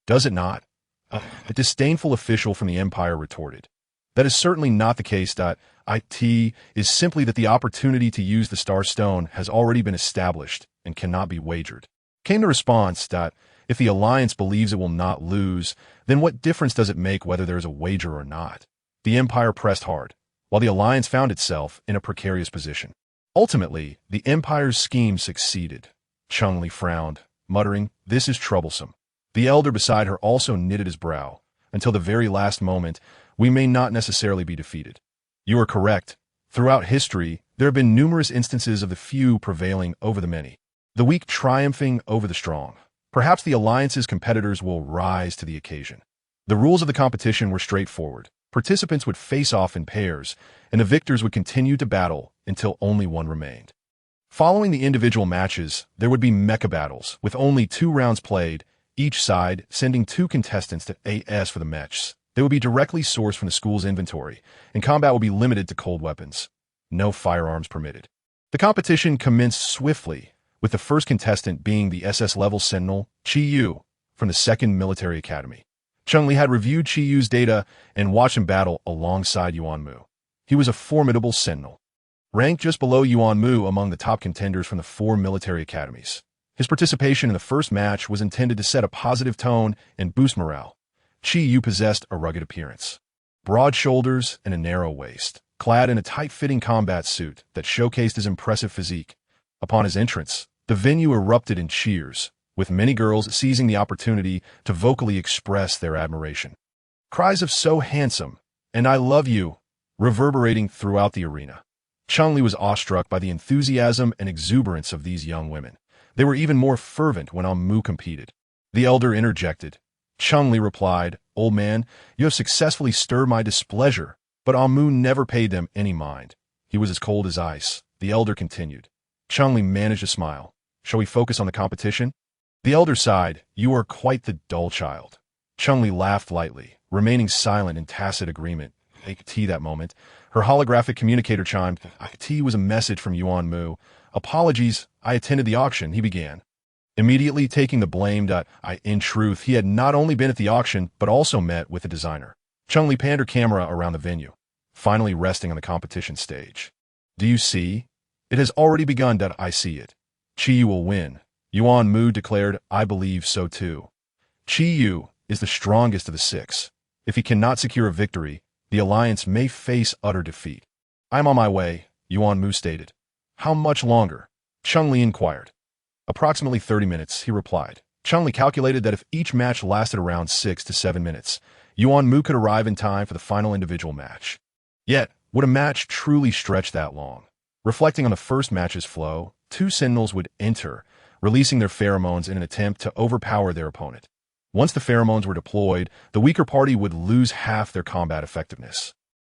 Speaker 1: Does it not? A disdainful official from the Empire retorted. That is certainly not the case. It is simply that the opportunity to use the Star Stone has already been established and cannot be wagered. Came the response. If the Alliance believes it will not lose, then what difference does it make whether there is a wager or not? The Empire pressed hard, while the Alliance found itself in a precarious position. Ultimately, the Empire's scheme succeeded. Cheng Li frowned, muttering, "This is troublesome." The elder beside her also knitted his brow. Until the very last moment, we may not necessarily be defeated. You are correct. Throughout history, there have been numerous instances of the few prevailing over the many, the weak triumphing over the strong. Perhaps the Alliance's competitors will rise to the occasion. The rules of the competition were straightforward. Participants would face off in pairs, and the victors would continue to battle until only one remained. Following the individual matches, there would be mecha battles, with only 2 rounds played, each side sending 2 contestants to AS for the matches. They would be directly sourced from the school's inventory, and combat would be limited to cold weapons. No firearms permitted. The competition commenced swiftly, with the first contestant being the SS-level Sentinel, Chi Yu, from the 2nd Military Academy. Cheng Li had reviewed Chi Yu's data and watched him battle alongside Yuan Mu. He was a formidable Sentinel, ranked just below Yuan Mu among the top contenders from the 4 military academies. His participation in the first match was intended to set a positive tone and boost morale. Chi Yu possessed a rugged appearance, broad shoulders and a narrow waist, clad in a tight-fitting combat suit that showcased his impressive physique. Upon his entrance, the venue erupted in cheers, with many girls seizing the opportunity to vocally express their admiration. Cries of "so handsome" and "I love you" reverberating throughout the arena. Cheng Li was awestruck by the enthusiasm and exuberance of these young women. They were even more fervent when Yuan Mu competed. The elder interjected. Cheng Li replied, "Old man, you have successfully stirred my displeasure," but Yuan Mu never paid them any mind. He was as cold as ice. The elder continued. Cheng Li managed a smile. "Shall we focus on the competition?" The elder sighed. "You are quite the dull child." Cheng Li laughed lightly, remaining silent in tacit agreement. That moment, her holographic communicator chimed. It was a message from Yuan Mu. "Apologies, I attended the auction," he began, immediately taking the blame. In truth, he had not only been at the auction, but also met with the designer. Cheng Li panned her camera around the venue, finally resting on the competition stage. "Do you see? It has already begun. I see it. Chi Yu will win." Yuan Mu declared, "I believe so too. Chi Yu is the strongest of the 6. If he cannot secure a victory, the Alliance may face utter defeat." "I am on my way," Yuan Mu stated. "How much longer?" Cheng Li inquired. "Approximately 30 minutes, he replied. Cheng Li calculated that if each match lasted around 6 to 7 minutes, Yuan Mu could arrive in time for the final individual match. Yet, would a match truly stretch that long? Reflecting on the first match's flow, 2 Sentinels would enter, releasing their pheromones in an attempt to overpower their opponent. Once the pheromones were deployed, the weaker party would lose half their combat effectiveness,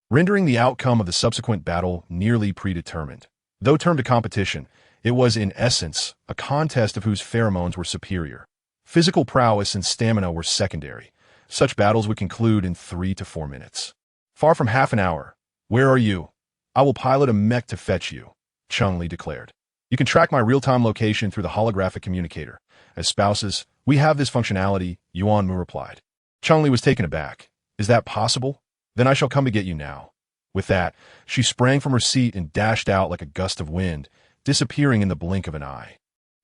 Speaker 1: rendering the outcome of the subsequent battle nearly predetermined. Though termed a competition, it was in essence a contest of whose pheromones were superior. Physical prowess and stamina were secondary. Such battles would conclude in 3 to 4 minutes. "Far from half an hour. Where are you?" "I will pilot a mech to fetch you," Cheng Li declared. "You can track my real-time location through the holographic communicator. As spouses, We have this functionality, Yuan Mu replied. Cheng Li was taken aback. Is that possible? Then I shall come to get you now. With that, she sprang from her seat and dashed out like a gust of wind, disappearing in the blink of an eye.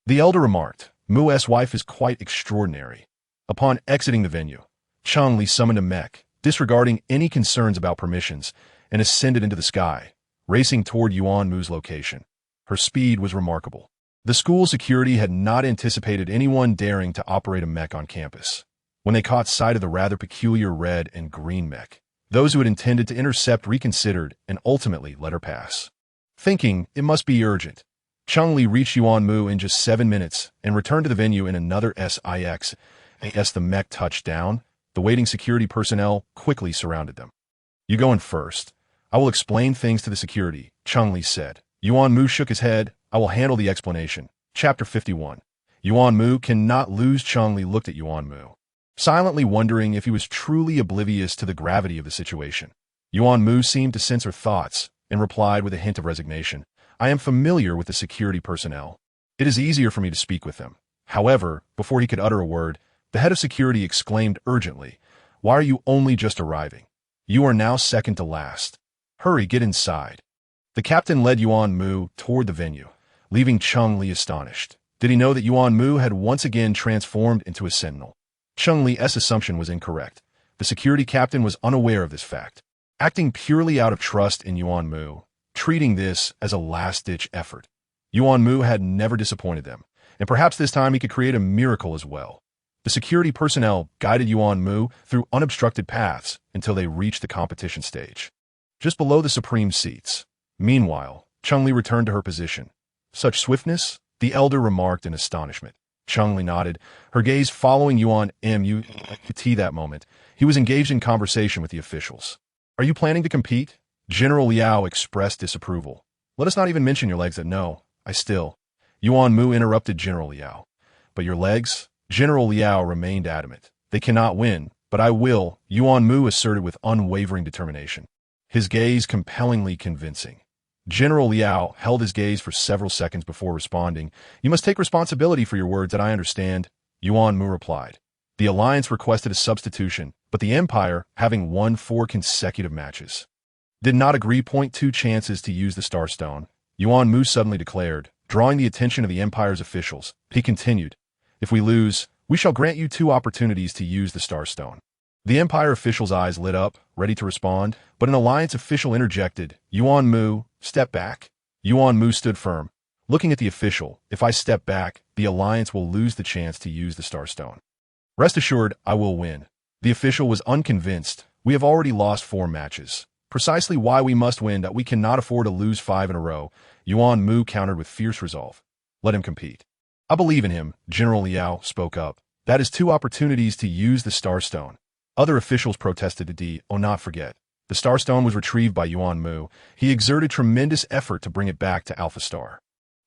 Speaker 1: The elder remarked, Mu's wife is quite extraordinary. Upon exiting the venue, Cheng Li summoned a mech, disregarding any concerns about permissions, and ascended into the sky, racing toward Yuan Mu's location. Her speed was remarkable. The school security had not anticipated anyone daring to operate a mech on campus. When they caught sight of the rather peculiar red and green mech, those who had intended to intercept reconsidered and ultimately let her pass. Thinking it must be urgent, Cheng Li reached Yuan Mu in just 7 minutes and returned to the venue in another SIX. As the mech touched down, the waiting security personnel quickly surrounded them. You go in first. I will explain things to the security, Cheng Li said. Yuan Mu shook his head. I will handle the explanation. Chapter 51. Yuan Mu cannot lose. Cheng Li looked at Yuan Mu, silently wondering if he was truly oblivious to the gravity of the situation. Yuan Mu seemed to sense her thoughts and replied with a hint of resignation. I am familiar with the security personnel. It is easier for me to speak with them. However, before he could utter a word, the head of security exclaimed urgently, Why are you only just arriving? You are now second to last. Hurry, get inside. The captain led Yuan Mu toward the venue, leaving Cheng Li astonished. Did he know that Yuan Mu had once again transformed into a Sentinel? Cheng Li's assumption was incorrect. The security captain was unaware of this fact, acting purely out of trust in Yuan Mu, treating this as a last-ditch effort. Yuan Mu had never disappointed them, and perhaps this time he could create a miracle as well. The security personnel guided Yuan Mu through unobstructed paths until they reached the competition stage, just below the supreme seats. Meanwhile, Cheng Li returned to her position. Such swiftness? The elder remarked in astonishment. Cheng Li nodded, her gaze following Yuan Mu. At that moment, he was engaged in conversation with the officials. Are you planning to compete? General Liao expressed disapproval. Let us not even mention your legs. No, I still. Yuan Mu interrupted General Liao. But your legs? General Liao remained adamant. They cannot win, but I will, Yuan Mu asserted with unwavering determination, his gaze compellingly convincing. General Liao held his gaze for several seconds before responding. You must take responsibility for your words that I understand, Yuan Mu replied. The alliance requested a substitution, but the Empire, having won 4 consecutive matches, did not agree. 2 chances to use the Starstone, Yuan Mu suddenly declared, drawing the attention of the Empire's officials. He continued, If we lose, we shall grant you 2 opportunities to use the Starstone. The Empire official's eyes lit up, ready to respond, but an alliance official interjected. Yuan Mu, step back. Yuan Mu stood firm, looking at the official. If I step back, the alliance will lose the chance to use the Starstone. Rest assured, I will win. The official was unconvinced. We have already lost 4 matches. Precisely why we must win, that we cannot afford to lose 5 in a row, Yuan Mu countered with fierce resolve. Let him compete. I believe in him, General Liao spoke up. That is 2 opportunities to use the Starstone. Other officials protested. Not forget. The Starstone was retrieved by Yuan Mu. He exerted tremendous effort to bring it back to Alpha Star.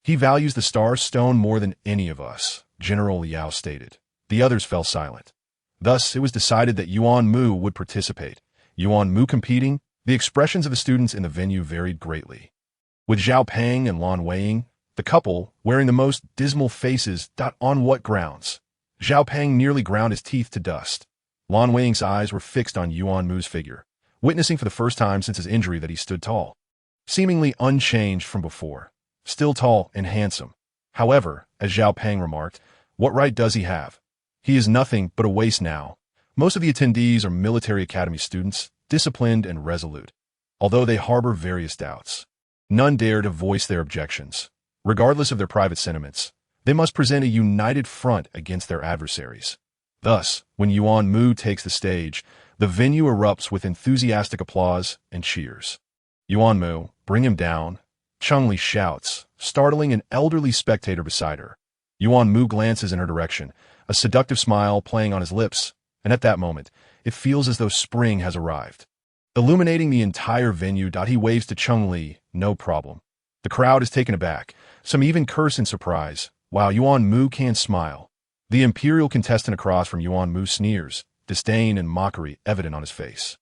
Speaker 1: He values the Starstone more than any of us, General Liao stated. The others fell silent. Thus, it was decided that Yuan Mu would participate. Yuan Mu competing? The expressions of the students in the venue varied greatly. With Zhao Peng and Lan Weiying, the couple, wearing the most dismal faces. On what grounds? Zhao Peng nearly ground his teeth to dust. Lan Weiying's eyes were fixed on Yuan Mu's figure, witnessing for the first time since his injury that he stood tall, seemingly unchanged from before, still tall and handsome. However, as Zhao Peng remarked, what right does he have? He is nothing but a waste now. Most of the attendees are military academy students, disciplined and resolute. Although they harbor various doubts, none dare to voice their objections. Regardless of their private sentiments, they must present a united front against their adversaries. Thus, when Yuan Mu takes the stage, the venue erupts with enthusiastic applause and cheers. Yuan Mu, bring him down, Cheng Li shouts, startling an elderly spectator beside her. Yuan Mu glances in her direction, a seductive smile playing on his lips, and at that moment, it feels as though spring has arrived. Illuminating the entire venue, he waves to Cheng Li, no problem. The crowd is taken aback, some even curse in surprise, while Yuan Mu can't smile. The imperial contestant across from Yuan Mu sneers, disdain and mockery evident on his face.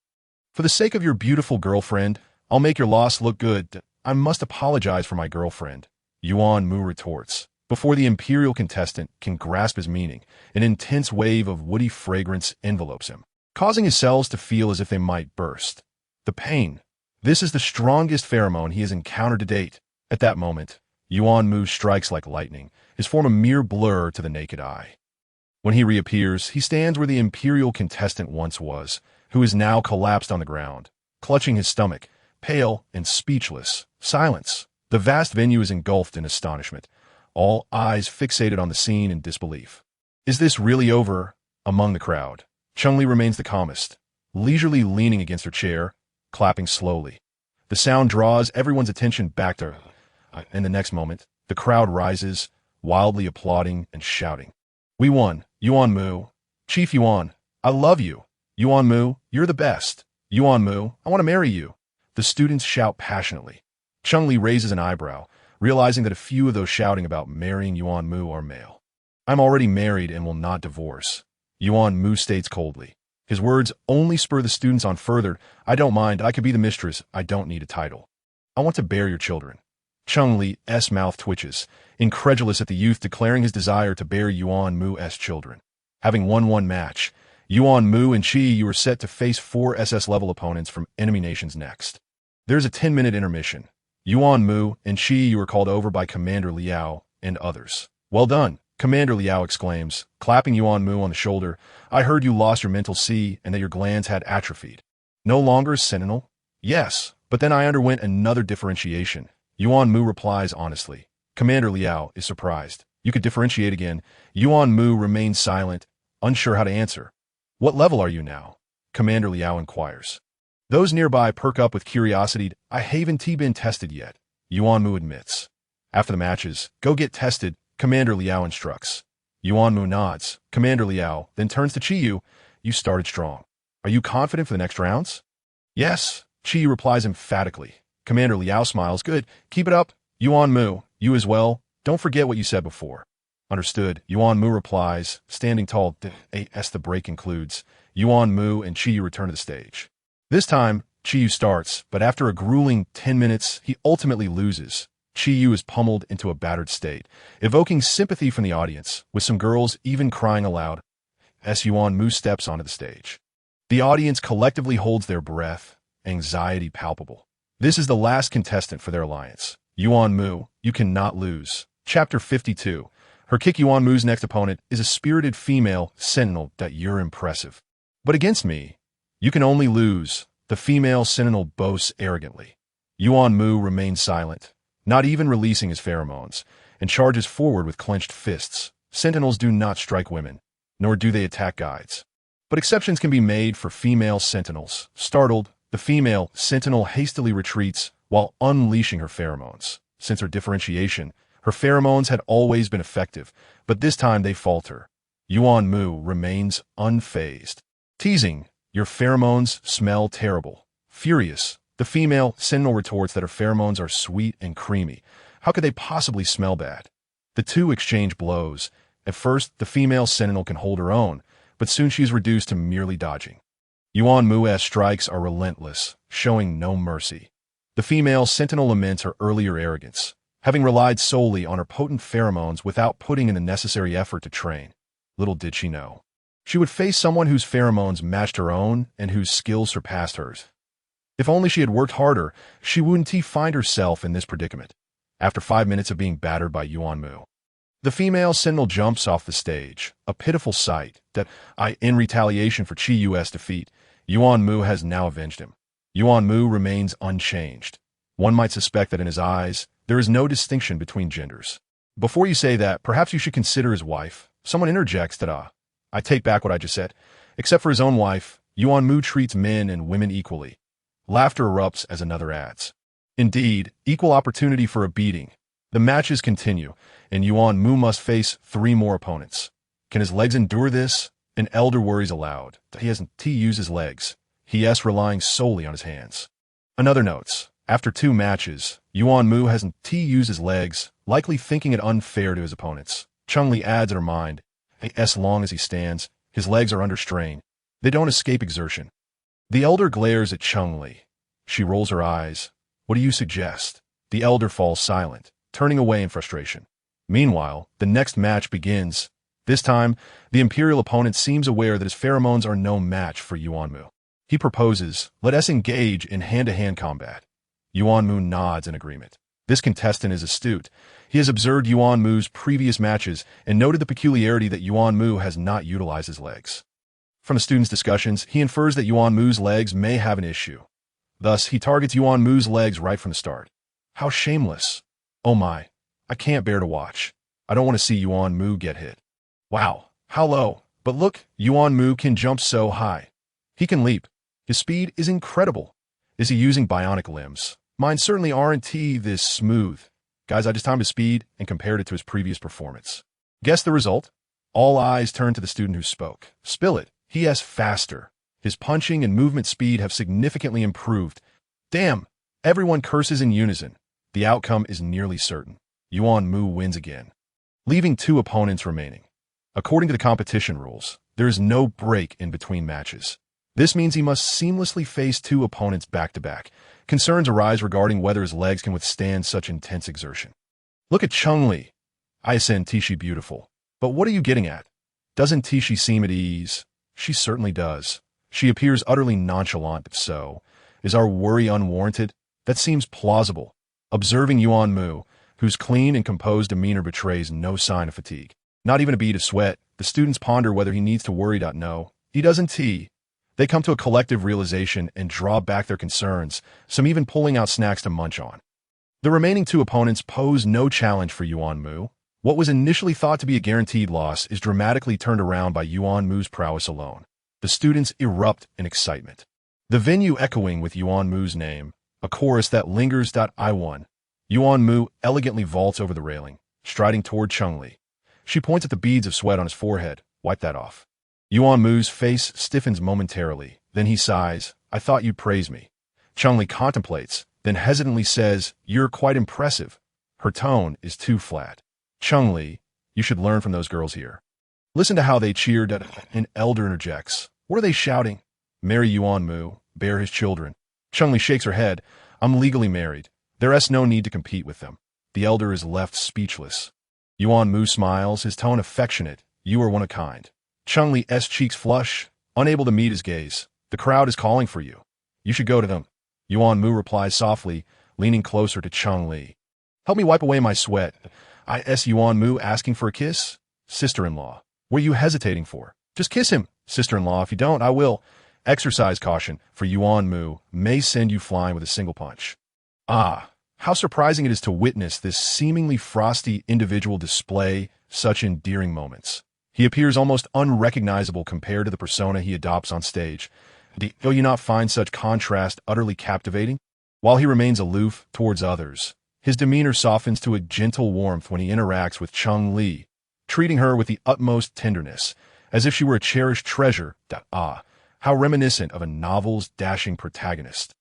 Speaker 1: For the sake of your beautiful girlfriend, I'll make your loss look good. I must apologize for my girlfriend, Yuan Mu retorts. Before the imperial contestant can grasp his meaning, an intense wave of woody fragrance envelopes him, causing his cells to feel as if they might burst. The pain. This is the strongest pheromone he has encountered to date. At that moment, Yuan Mu strikes like lightning, his form a mere blur to the naked eye. When he reappears, he stands where the imperial contestant once was, who is now collapsed on the ground, clutching his stomach, pale and speechless. Silence. The vast venue is engulfed in astonishment, all eyes fixated on the scene in disbelief. Is this really over? Among the crowd, Cheng Li remains the calmest, leisurely leaning against her chair, clapping slowly. The sound draws everyone's attention back to her. In the next moment, the crowd rises, wildly applauding and shouting. We won, Yuan Mu. Chief Yuan, I love you. Yuan Mu, you're the best. Yuan Mu, I want to marry you. The students shout passionately. Cheng Li raises an eyebrow, realizing that a few of those shouting about marrying Yuan Mu are male. I'm already married and will not divorce, Yuan Mu states coldly. His words only spur the students on further. I don't mind, I could be the mistress, I don't need a title. I want to bear your children. Cheng Li's mouth twitches, incredulous at the youth declaring his desire to bear Yuan Mu's children. Having won one match, Yuan Mu and Chi Yu are set to face 4 SS-level opponents from enemy nations next. There's a 10-minute intermission. Yuan Mu and Chi Yu are called over by Commander Liao and others. Well done, Commander Liao exclaims, clapping Yuan Mu on the shoulder. I heard you lost your mental C and that your glands had atrophied. No longer Sentinel? Yes, but then I underwent another differentiation. Yuan Mu replies honestly. Commander Liao is surprised. You could differentiate again. Yuan Mu remains silent, unsure how to answer. What level are you now? Commander Liao inquires. Those nearby perk up with curiosity. I haven't been tested yet, Yuan Mu admits. After the matches, go get tested, Commander Liao instructs. Yuan Mu nods. Commander Liao then turns to Chi Yu. You started strong. Are you confident for the next rounds? Yes, Chi Yu replies emphatically. Commander Liao smiles. Good, keep it up. Yuan Mu, you as well. Don't forget what you said before. Understood, Yuan Mu replies, standing tall. As the break concludes, Yuan Mu and Chi Yu return to the stage. This time, Chi Yu starts, but after a grueling 10 minutes, he ultimately loses. Chi Yu is pummeled into a battered state, evoking sympathy from the audience, with some girls even crying aloud as Yuan Mu steps onto the stage. The audience collectively holds their breath, anxiety palpable. This is the last contestant for their alliance. Yuan Mu, you cannot lose. Chapter 52. Her kick. Yuan Mu's next opponent is a spirited female Sentinel. You're impressive. But against me, you can only lose, the female Sentinel boasts arrogantly. Yuan Mu remains silent, not even releasing his pheromones, and charges forward with clenched fists. Sentinels do not strike women, nor do they attack guides. But exceptions can be made for female Sentinels. Startled, the female Sentinel hastily retreats while unleashing her pheromones. Since her differentiation, her pheromones had always been effective, but this time they falter. Yuan Mu remains unfazed. Teasing, your pheromones smell terrible. Furious, the female Sentinel retorts that her pheromones are sweet and creamy. How could they possibly smell bad? The two exchange blows. At first, the female Sentinel can hold her own, but soon she is reduced to merely dodging. Yuan Mu's strikes are relentless, showing no mercy. The female Sentinel laments her earlier arrogance, having relied solely on her potent pheromones without putting in the necessary effort to train. Little did she know. She would face someone whose pheromones matched her own and whose skills surpassed hers. If only she had worked harder, she wouldn't find herself in this predicament. After 5 minutes of being battered by Yuan Mu, the female Sentinel jumps off the stage, a pitiful sight that, in retaliation for Chi Yu's defeat, Yuan Mu has now avenged him. Yuan Mu remains unchanged. One might suspect that in his eyes, there is no distinction between genders. Before you say that, perhaps you should consider his wife. Someone interjects that, I take back what I just said. Except for his own wife, Yuan Mu treats men and women equally. Laughter erupts as another adds. Indeed, equal opportunity for a beating. The matches continue, and Yuan Mu must face 3 more opponents. Can his legs endure this? An elder worries aloud that he hasn't used his legs. He is relying solely on his hands. Another notes, after 2 matches, Yuan Mu hasn't used his legs, likely thinking it unfair to his opponents. Cheng Li adds in her mind, as long as he stands, his legs are under strain. They don't escape exertion. The elder glares at Cheng Li. She rolls her eyes. What do you suggest? The elder falls silent, turning away in frustration. Meanwhile, the next match begins. This time, the Imperial opponent seems aware that his pheromones are no match for Yuan Mu. He proposes, "Let us engage in hand-to-hand combat." Yuan Mu nods in agreement. This contestant is astute. He has observed Yuan Mu's previous matches and noted the peculiarity that Yuan Mu has not utilized his legs. From the students' discussions, he infers that Yuan Mu's legs may have an issue. Thus, he targets Yuan Mu's legs right from the start. How shameless. Oh my, I can't bear to watch. I don't want to see Yuan Mu get hit. Wow, how low. But look, Yuan Mu can jump so high. He can leap. His speed is incredible. Is he using bionic limbs? Mine certainly aren't this smooth. Guys, I just timed his speed and compared it to his previous performance. Guess the result? All eyes turn to the student who spoke. Spill it. He is faster. His punching and movement speed have significantly improved. Damn! Everyone curses in unison. The outcome is nearly certain. Yuan Mu wins again, leaving 2 opponents remaining. According to the competition rules, there is no break in between matches. This means he must seamlessly face 2 opponents back-to-back. Concerns arise regarding whether his legs can withstand such intense exertion. Look at Cheng Li. I ascend Tishi beautiful. But what are you getting at? Doesn't Tishi seem at ease? She certainly does. She appears utterly nonchalant. So, is our worry unwarranted? That seems plausible. Observing Yuan Mu, whose clean and composed demeanor betrays no sign of fatigue. Not even a bead of sweat, the students ponder whether he needs to worry. No, he doesn't. They come to a collective realization and draw back their concerns, some even pulling out snacks to munch on. The remaining 2 opponents pose no challenge for Yuan Mu. What was initially thought to be a guaranteed loss is dramatically turned around by Yuan Mu's prowess alone. The students erupt in excitement. The venue echoing with Yuan Mu's name, a chorus that lingers. I won. Yuan Mu elegantly vaults over the railing, striding toward Cheng Li. She points at the beads of sweat on his forehead. Wipe that off. Yuan Mu's face stiffens momentarily. Then he sighs. I thought you'd praise me. Cheng Li contemplates, then hesitantly says, You're quite impressive. Her tone is too flat. Cheng Li, you should learn from those girls here. Listen to how they cheered. An elder interjects. What are they shouting? Marry Yuan Mu, bear his children. Cheng Li shakes her head. I'm legally married. There's no need to compete with them. The elder is left speechless. Yuan Mu smiles, his tone affectionate. You are one of a kind. Cheng Li's cheeks flush, unable to meet his gaze. The crowd is calling for you. You should go to them. Yuan Mu replies softly, leaning closer to Cheng Li. Help me wipe away my sweat. Yuan Mu asking for a kiss? Sister-in-law. What are you hesitating for? Just kiss him. Sister-in-law, if you don't, I will. Exercise caution, for Yuan Mu may send you flying with a single punch. Ah, how surprising it is to witness this seemingly frosty individual display such endearing moments. He appears almost unrecognizable compared to the persona he adopts on stage. Do you not find such contrast utterly captivating? While he remains aloof towards others, his demeanor softens to a gentle warmth when he interacts with Cheng Li, treating her with the utmost tenderness, as if she were a cherished treasure. Ah, how reminiscent of a novel's dashing protagonist.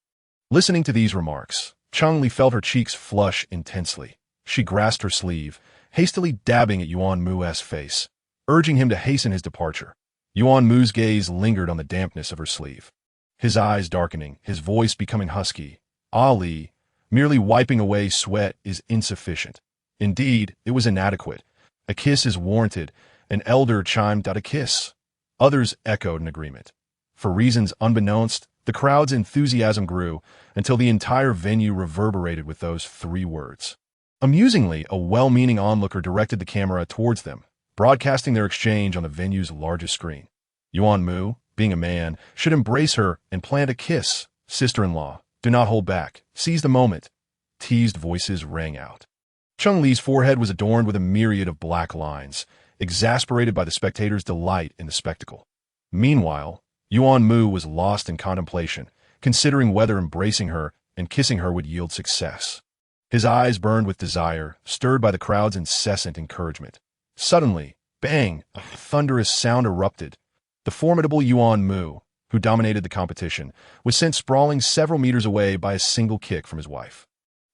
Speaker 1: Listening to these remarks, Cheng Li felt her cheeks flush intensely. She grasped her sleeve, hastily dabbing at Yuan Mu's face, urging him to hasten his departure. Yuan Mu's gaze lingered on the dampness of her sleeve. His eyes darkening, his voice becoming husky. Ali, merely wiping away sweat is insufficient. Indeed, it was inadequate. A kiss is warranted. An elder chimed out a kiss. Others echoed in agreement. For reasons unbeknownst, the crowd's enthusiasm grew until the entire venue reverberated with those 3 words. Amusingly, a well-meaning onlooker directed the camera towards them, broadcasting their exchange on the venue's largest screen. Yuan Mu, being a man, should embrace her and plant a kiss. Sister-in-law, do not hold back. Seize the moment. Teased voices rang out. Cheng Li's forehead was adorned with a myriad of black lines, exasperated by the spectators' delight in the spectacle. Meanwhile, Yuan Mu was lost in contemplation, considering whether embracing her and kissing her would yield success. His eyes burned with desire, stirred by the crowd's incessant encouragement. Suddenly, bang, a thunderous sound erupted. The formidable Yuan Mu, who dominated the competition, was sent sprawling several meters away by a single kick from his wife.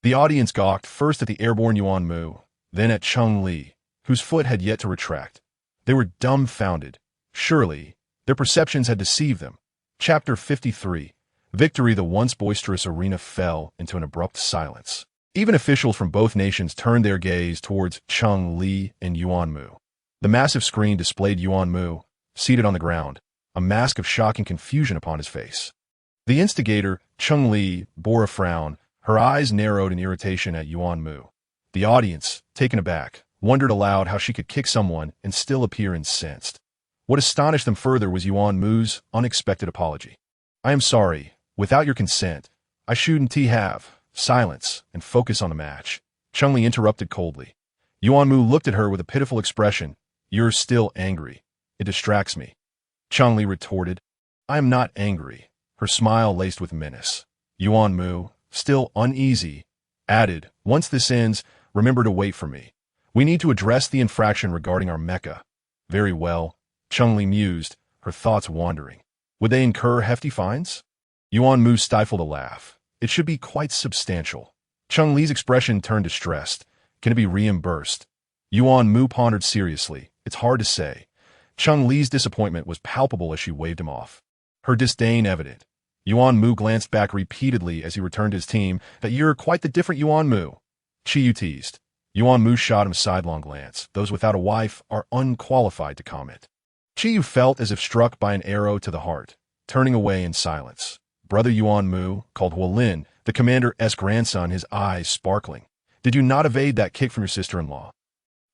Speaker 1: The audience gawked first at the airborne Yuan Mu, then at Cheng Li, whose foot had yet to retract. They were dumbfounded. Surely, their perceptions had deceived them. Chapter 53. Victory. The once boisterous arena fell into an abrupt silence. Even officials from both nations turned their gaze towards Cheng Li and Yuan Mu. The massive screen displayed Yuan Mu, seated on the ground, a mask of shock and confusion upon his face. The instigator, Cheng Li, bore a frown, her eyes narrowed in irritation at Yuan Mu. The audience, taken aback, wondered aloud how she could kick someone and still appear incensed. What astonished them further was Yuan Mu's unexpected apology. "I am sorry. Without your consent, I shouldn't have. Silence, and focus on the match." Cheng Li interrupted coldly. Yuan Mu looked at her with a pitiful expression. "You're still angry. It distracts me." Cheng Li retorted. "I am not angry," her smile laced with menace. Yuan Mu, still uneasy, added, "Once this ends, remember to wait for me. We need to address the infraction regarding our mecha." "Very well," Cheng Li mused, her thoughts wandering. Would they incur hefty fines? Yuan Mu stifled a laugh. "It should be quite substantial." Cheng Li's expression turned distressed. "Can it be reimbursed?" Yuan Mu pondered seriously. "It's hard to say." Cheng Li's disappointment was palpable as she waved him off. Her disdain evident. Yuan Mu glanced back repeatedly as he returned to his team. "That you're quite the different Yuan Mu." Chiyu teased. Yuan Mu shot him a sidelong glance. Those without a wife are unqualified to comment. Chiyu felt as if struck by an arrow to the heart, turning away in silence. "Brother Yuan Mu," called Huolin, the commander's grandson, his eyes sparkling. "Did you not evade that kick from your sister-in-law?"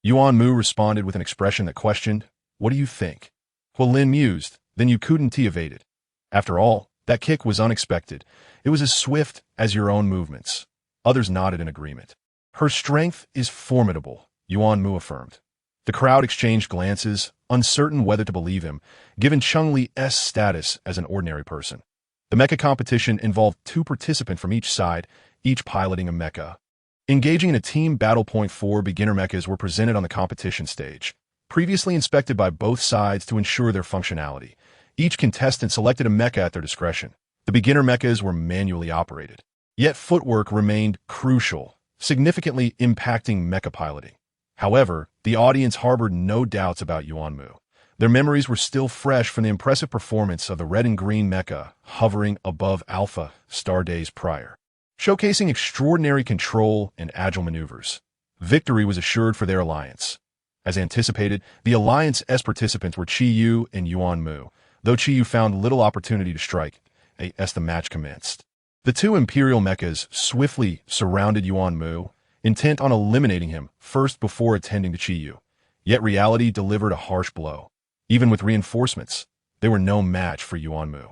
Speaker 1: Yuan Mu responded with an expression that questioned, "What do you think?" Huolin mused. "Then you couldn't evade it. After all, that kick was unexpected. It was as swift as your own movements." Others nodded in agreement. "Her strength is formidable," Yuan Mu affirmed. The crowd exchanged glances, uncertain whether to believe him, given Cheng Li's status as an ordinary person. The mecha competition involved 2 participants from each side, each piloting a mecha. Engaging in a team battle. 4 beginner mechas were presented on the competition stage, previously inspected by both sides to ensure their functionality. Each contestant selected a mecha at their discretion. The beginner mechas were manually operated. Yet footwork remained crucial, significantly impacting mecha piloting. However, the audience harbored no doubts about Yuan Mu. Their memories were still fresh from the impressive performance of the red and green mecha hovering above Alpha Star days prior, showcasing extraordinary control and agile maneuvers. Victory was assured for their alliance. As anticipated, the alliance's participants were Chiyu and Yuan Mu, though Chiyu found little opportunity to strike as the match commenced. The 2 Imperial mechas swiftly surrounded Yuan Mu, intent on eliminating him first before attending to Chiyu. Yet reality delivered a harsh blow. Even with reinforcements, they were no match for Yuan Mu.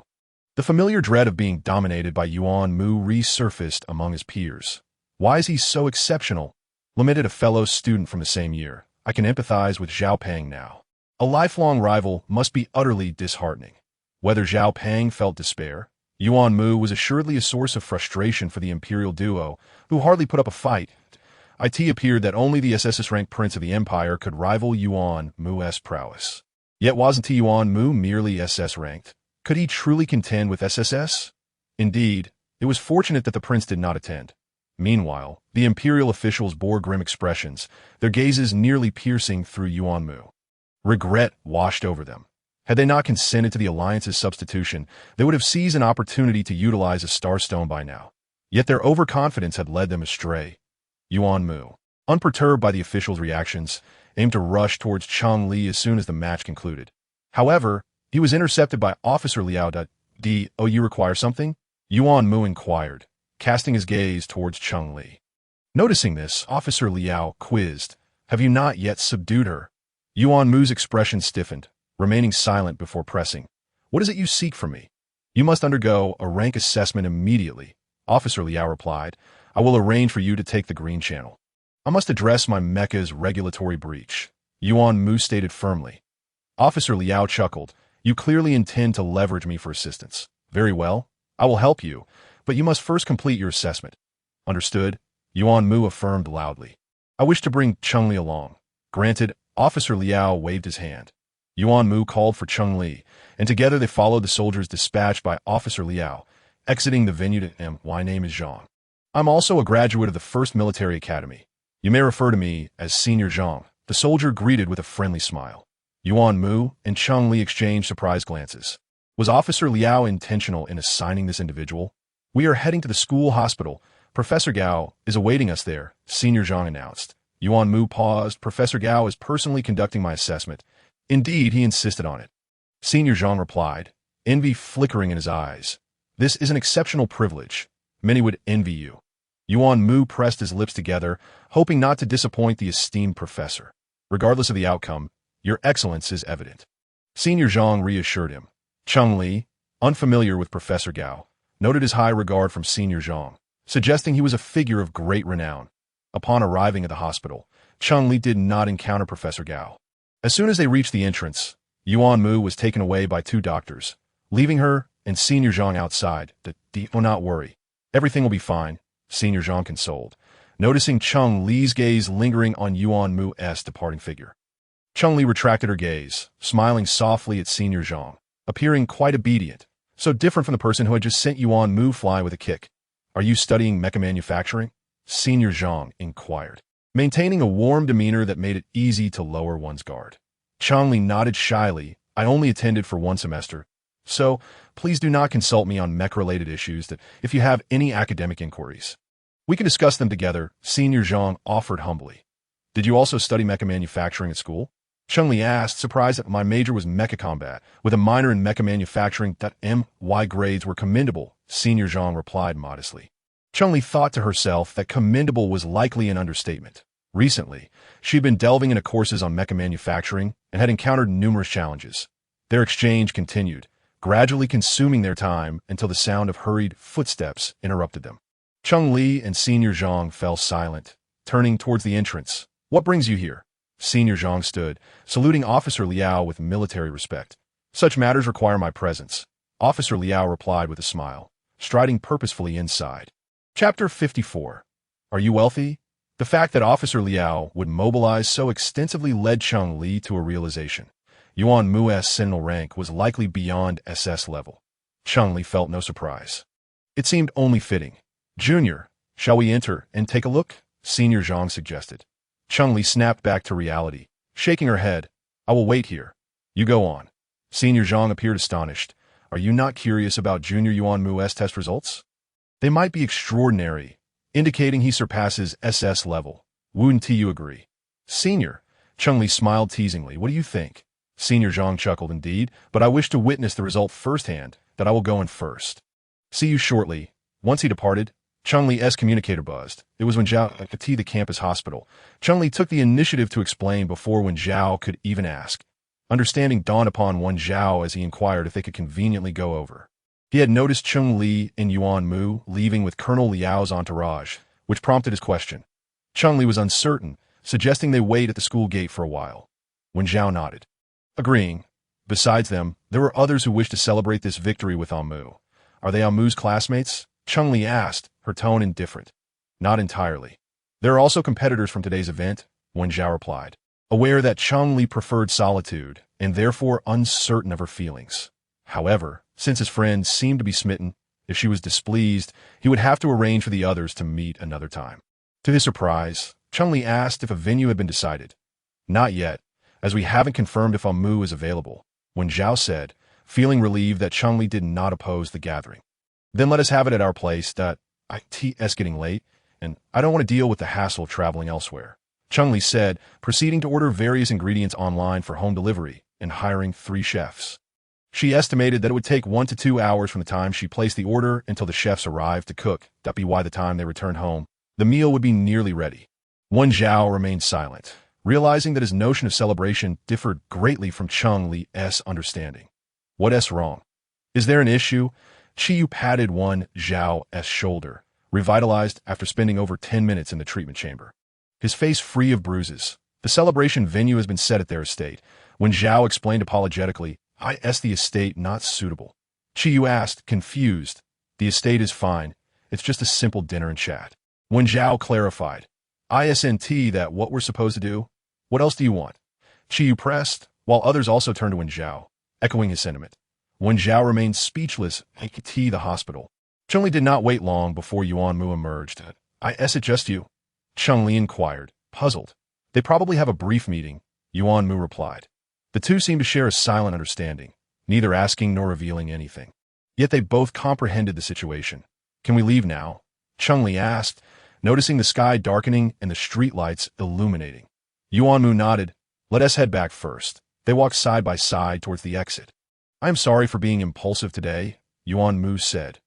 Speaker 1: The familiar dread of being dominated by Yuan Mu resurfaced among his peers. "Why is he so exceptional?" lamented a fellow student from the same year. "I can empathize with Zhao Peng now." A lifelong rival must be utterly disheartening. Whether Zhao Peng felt despair, Yuan Mu was assuredly a source of frustration for the Imperial duo, who hardly put up a fight. It appeared that only the SSS-ranked prince of the Empire could rival Yuan Mu's prowess. Yet wasn't Yuan Mu merely SS-ranked? Could he truly contend with SSS? Indeed, it was fortunate that the prince did not attend. Meanwhile, the Imperial officials bore grim expressions, their gazes nearly piercing through Yuan Mu. Regret washed over them. Had they not consented to the alliance's substitution, they would have seized an opportunity to utilize a starstone by now. Yet their overconfidence had led them astray. Yuan Mu, unperturbed by the officials' reactions, aimed to rush towards Cheng Li as soon as the match concluded. However, he was intercepted by Officer Liao. "Oh, you require something?" Yuan Mu inquired, casting his gaze towards Cheng Li. Noticing this, Officer Liao quizzed, "Have you not yet subdued her?" Yuan Mu's expression stiffened, remaining silent before pressing. "What is it you seek from me?" "You must undergo a rank assessment immediately," Officer Liao replied. "I will arrange for you to take the green channel." "I must address my mecha's regulatory breach," Yuan Mu stated firmly. Officer Liao chuckled. "You clearly intend to leverage me for assistance. Very well, I will help you, but you must first complete your assessment." "Understood," Yuan Mu affirmed loudly. "I wish to bring Cheng Li along." "Granted," Officer Liao waved his hand. Yuan Mu called for Cheng Li, and together they followed the soldiers dispatched by Officer Liao, exiting the venue. "My name is Zhang. I'm also a graduate of the 1st Military Academy. You may refer to me as Senior Zhang," the soldier greeted with a friendly smile. Yuan Mu and Cheng Li exchanged surprised glances. Was Officer Liao intentional in assigning this individual? "We are heading to the school hospital," Professor Gao is awaiting us there, Senior Zhang announced. Yuan Mu paused. Professor Gao is personally conducting my assessment. Indeed, he insisted on it. Senior Zhang replied, envy flickering in his eyes. This is an exceptional privilege. Many would envy you. Yuan Mu pressed his lips together, hoping not to disappoint the esteemed professor. Regardless of the outcome, your excellence is evident. Senior Zhang reassured him. Cheng Li, unfamiliar with Professor Gao, noted his high regard from Senior Zhang, suggesting he was a figure of great renown. Upon arriving at the hospital, Cheng Li did not encounter Professor Gao. As soon as they reached the entrance, Yuan Mu was taken away by 2 doctors, leaving her and Senior Zhang outside. Do not worry. Everything will be fine, Senior Zhang consoled, noticing Cheng Li's gaze lingering on Yuan Mu's departing figure. Cheng Li retracted her gaze, smiling softly at Senior Zhang, appearing quite obedient, so different from the person who had just sent Yuan Mu flying with a kick. Are you studying mecha manufacturing? Senior Zhang inquired, maintaining a warm demeanor that made it easy to lower one's guard. Cheng Li nodded shyly. I only attended for 1 semester, so please do not consult me on mech-related issues if you have any academic inquiries. We can discuss them together, Senior Zhang offered humbly. Did you also study mecha manufacturing at school? Cheng Li asked, surprised that my major was mecha combat, with a minor in mecha manufacturing. My grades were commendable, Senior Zhang replied modestly. Cheng Li thought to herself that commendable was likely an understatement. Recently, she'd been delving into courses on mecha manufacturing and had encountered numerous challenges. Their exchange continued, gradually consuming their time until the sound of hurried footsteps interrupted them. Cheng Li and Senior Zhang fell silent, turning towards the entrance. What brings you here? Senior Zhang stood, saluting Officer Liao with military respect. Such matters require my presence, Officer Liao replied with a smile, striding purposefully inside. Chapter 54. Are you wealthy? The fact that Officer Liao would mobilize so extensively led Cheng Li to a realization. Yuan Mu's Sentinel rank was likely beyond SS level. Cheng Li felt no surprise. It seemed only fitting. Junior, shall we enter and take a look? Senior Zhang suggested. Cheng Li snapped back to reality, shaking her head. I will wait here. You go on. Senior Zhang appeared astonished. Are you not curious about Junior Yuan Mu's test results? They might be extraordinary, indicating he surpasses SS level. Wouldn't you agree? Senior, Cheng Li smiled teasingly. What do you think? Senior Zhang chuckled. Indeed, but I wish to witness the result firsthand. That I will go in first. See you shortly. Once he departed, Cheng Li's communicator buzzed. It was when Zhao at the campus hospital. Cheng Li took the initiative to explain before when Zhao could even ask. Understanding dawned upon one Zhao as he inquired if they could conveniently go over. He had noticed Cheng Li and Yuan Mu leaving with Colonel Liao's entourage, which prompted his question. Cheng Li was uncertain, suggesting they wait at the school gate for a while. When Zhao nodded, agreeing. Besides them, there were others who wished to celebrate this victory with Yuan Mu. Are they Yuan Mu's classmates? Cheng Li asked, her tone indifferent. Not entirely. There are also competitors from today's event, Wen Zhao replied, aware that Cheng Li preferred solitude and therefore uncertain of her feelings. However, since his friend seemed to be smitten, if she was displeased, he would have to arrange for the others to meet another time. To his surprise, Cheng Li asked if a venue had been decided. Not yet, as we haven't confirmed if Yuan Mu is available, Wen Zhao said, feeling relieved that Cheng Li did not oppose the gathering. Then let us have it at our place. It's getting late, and I don't want to deal with the hassle of traveling elsewhere, Cheng Li said, proceeding to order various ingredients online for home delivery and hiring 3 chefs. She estimated that it would take 1 to 2 hours from the time she placed the order until the chefs arrived to cook. By the time they returned home, the meal would be nearly ready. Wen Zhao remained silent, realizing that his notion of celebration differed greatly from Cheng Li's understanding. What's wrong? Is there an issue? Qiyu patted Wen Zhao's shoulder, revitalized after spending over 10 minutes in the treatment chamber. His face free of bruises. The celebration venue has been set at their estate. Wen Zhao explained apologetically, the estate not suitable. Qiyu asked, confused. The estate is fine. It's just a simple dinner and chat. Wen Zhao clarified. Isn't that what we're supposed to do? What else do you want? Qiyu pressed, while others also turned to Wen Zhao, echoing his sentiment. Wen Zhao remained speechless at the hospital. Cheng Li did not wait long before Yuan Mu emerged. Is it just you? Cheng Li inquired, puzzled. They probably have a brief meeting, Yuan Mu replied. The two seemed to share a silent understanding, neither asking nor revealing anything. Yet they both comprehended the situation. Can we leave now? Cheng Li asked, noticing the sky darkening and the streetlights illuminating. Yuan Mu nodded. Let us head back first. They walked side by side towards the exit. I am sorry for being impulsive today, Yuan Mu said.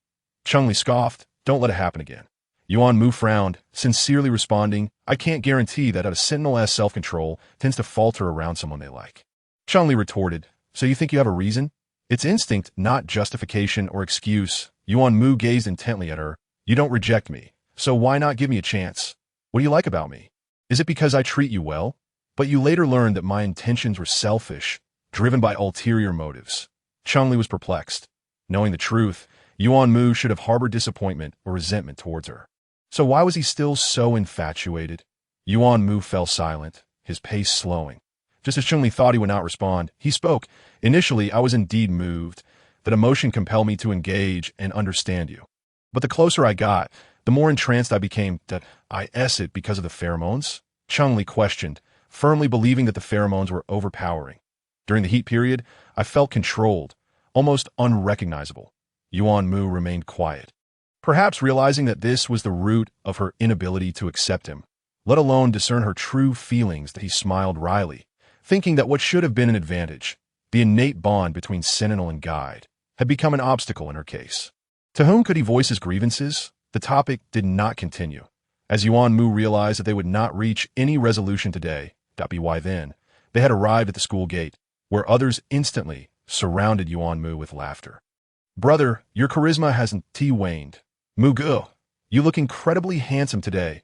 Speaker 1: Cheng Li scoffed. Don't let it happen again. Yuan Mu frowned, sincerely responding, I can't guarantee that a Sentinel's self-control tends to falter around someone they like. Cheng Li retorted, so you think you have a reason? It's instinct, not justification or excuse. Yuan Mu gazed intently at her. You don't reject me, so why not give me a chance? What do you like about me? Is it because I treat you well? But you later learned that my intentions were selfish, driven by ulterior motives. Cheng Li was perplexed. Knowing the truth, Yuan Mu should have harbored disappointment or resentment towards her. So why was he still so infatuated? Yuan Mu fell silent, his pace slowing. Just as Cheng Li thought he would not respond, he spoke. Initially, I was indeed moved. That emotion compelled me to engage and understand you. But the closer I got, the more entranced I became. That is it because of the pheromones? Cheng Li questioned, firmly believing that the pheromones were overpowering. During the heat period, I felt controlled, almost unrecognizable. Yuan Mu remained quiet, perhaps realizing that this was the root of her inability to accept him, let alone discern her true feelings. That he smiled wryly, thinking that what should have been an advantage, the innate bond between Sentinel and guide, had become an obstacle in her case. To whom could he voice his grievances? The topic did not continue. As Yuan Mu realized that they would not reach any resolution today, by then, they had arrived at the school gate, where others instantly surrounded Yuan Mu with laughter. Brother, your charisma hasn't waned. Mugu, you look incredibly handsome today.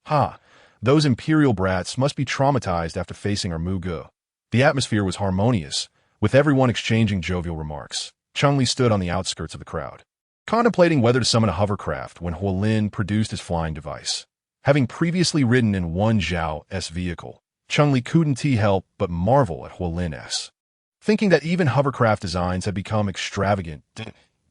Speaker 1: Ha, those imperial brats must be traumatized after facing our Mugu. The atmosphere was harmonious, with everyone exchanging jovial remarks. Cheng Li stood on the outskirts of the crowd, contemplating whether to summon a hovercraft when Huolin produced his flying device. Having previously ridden in Wan Zhao's vehicle, Cheng Li couldn't help but marvel at Huolin's. Thinking that even hovercraft designs had become extravagant.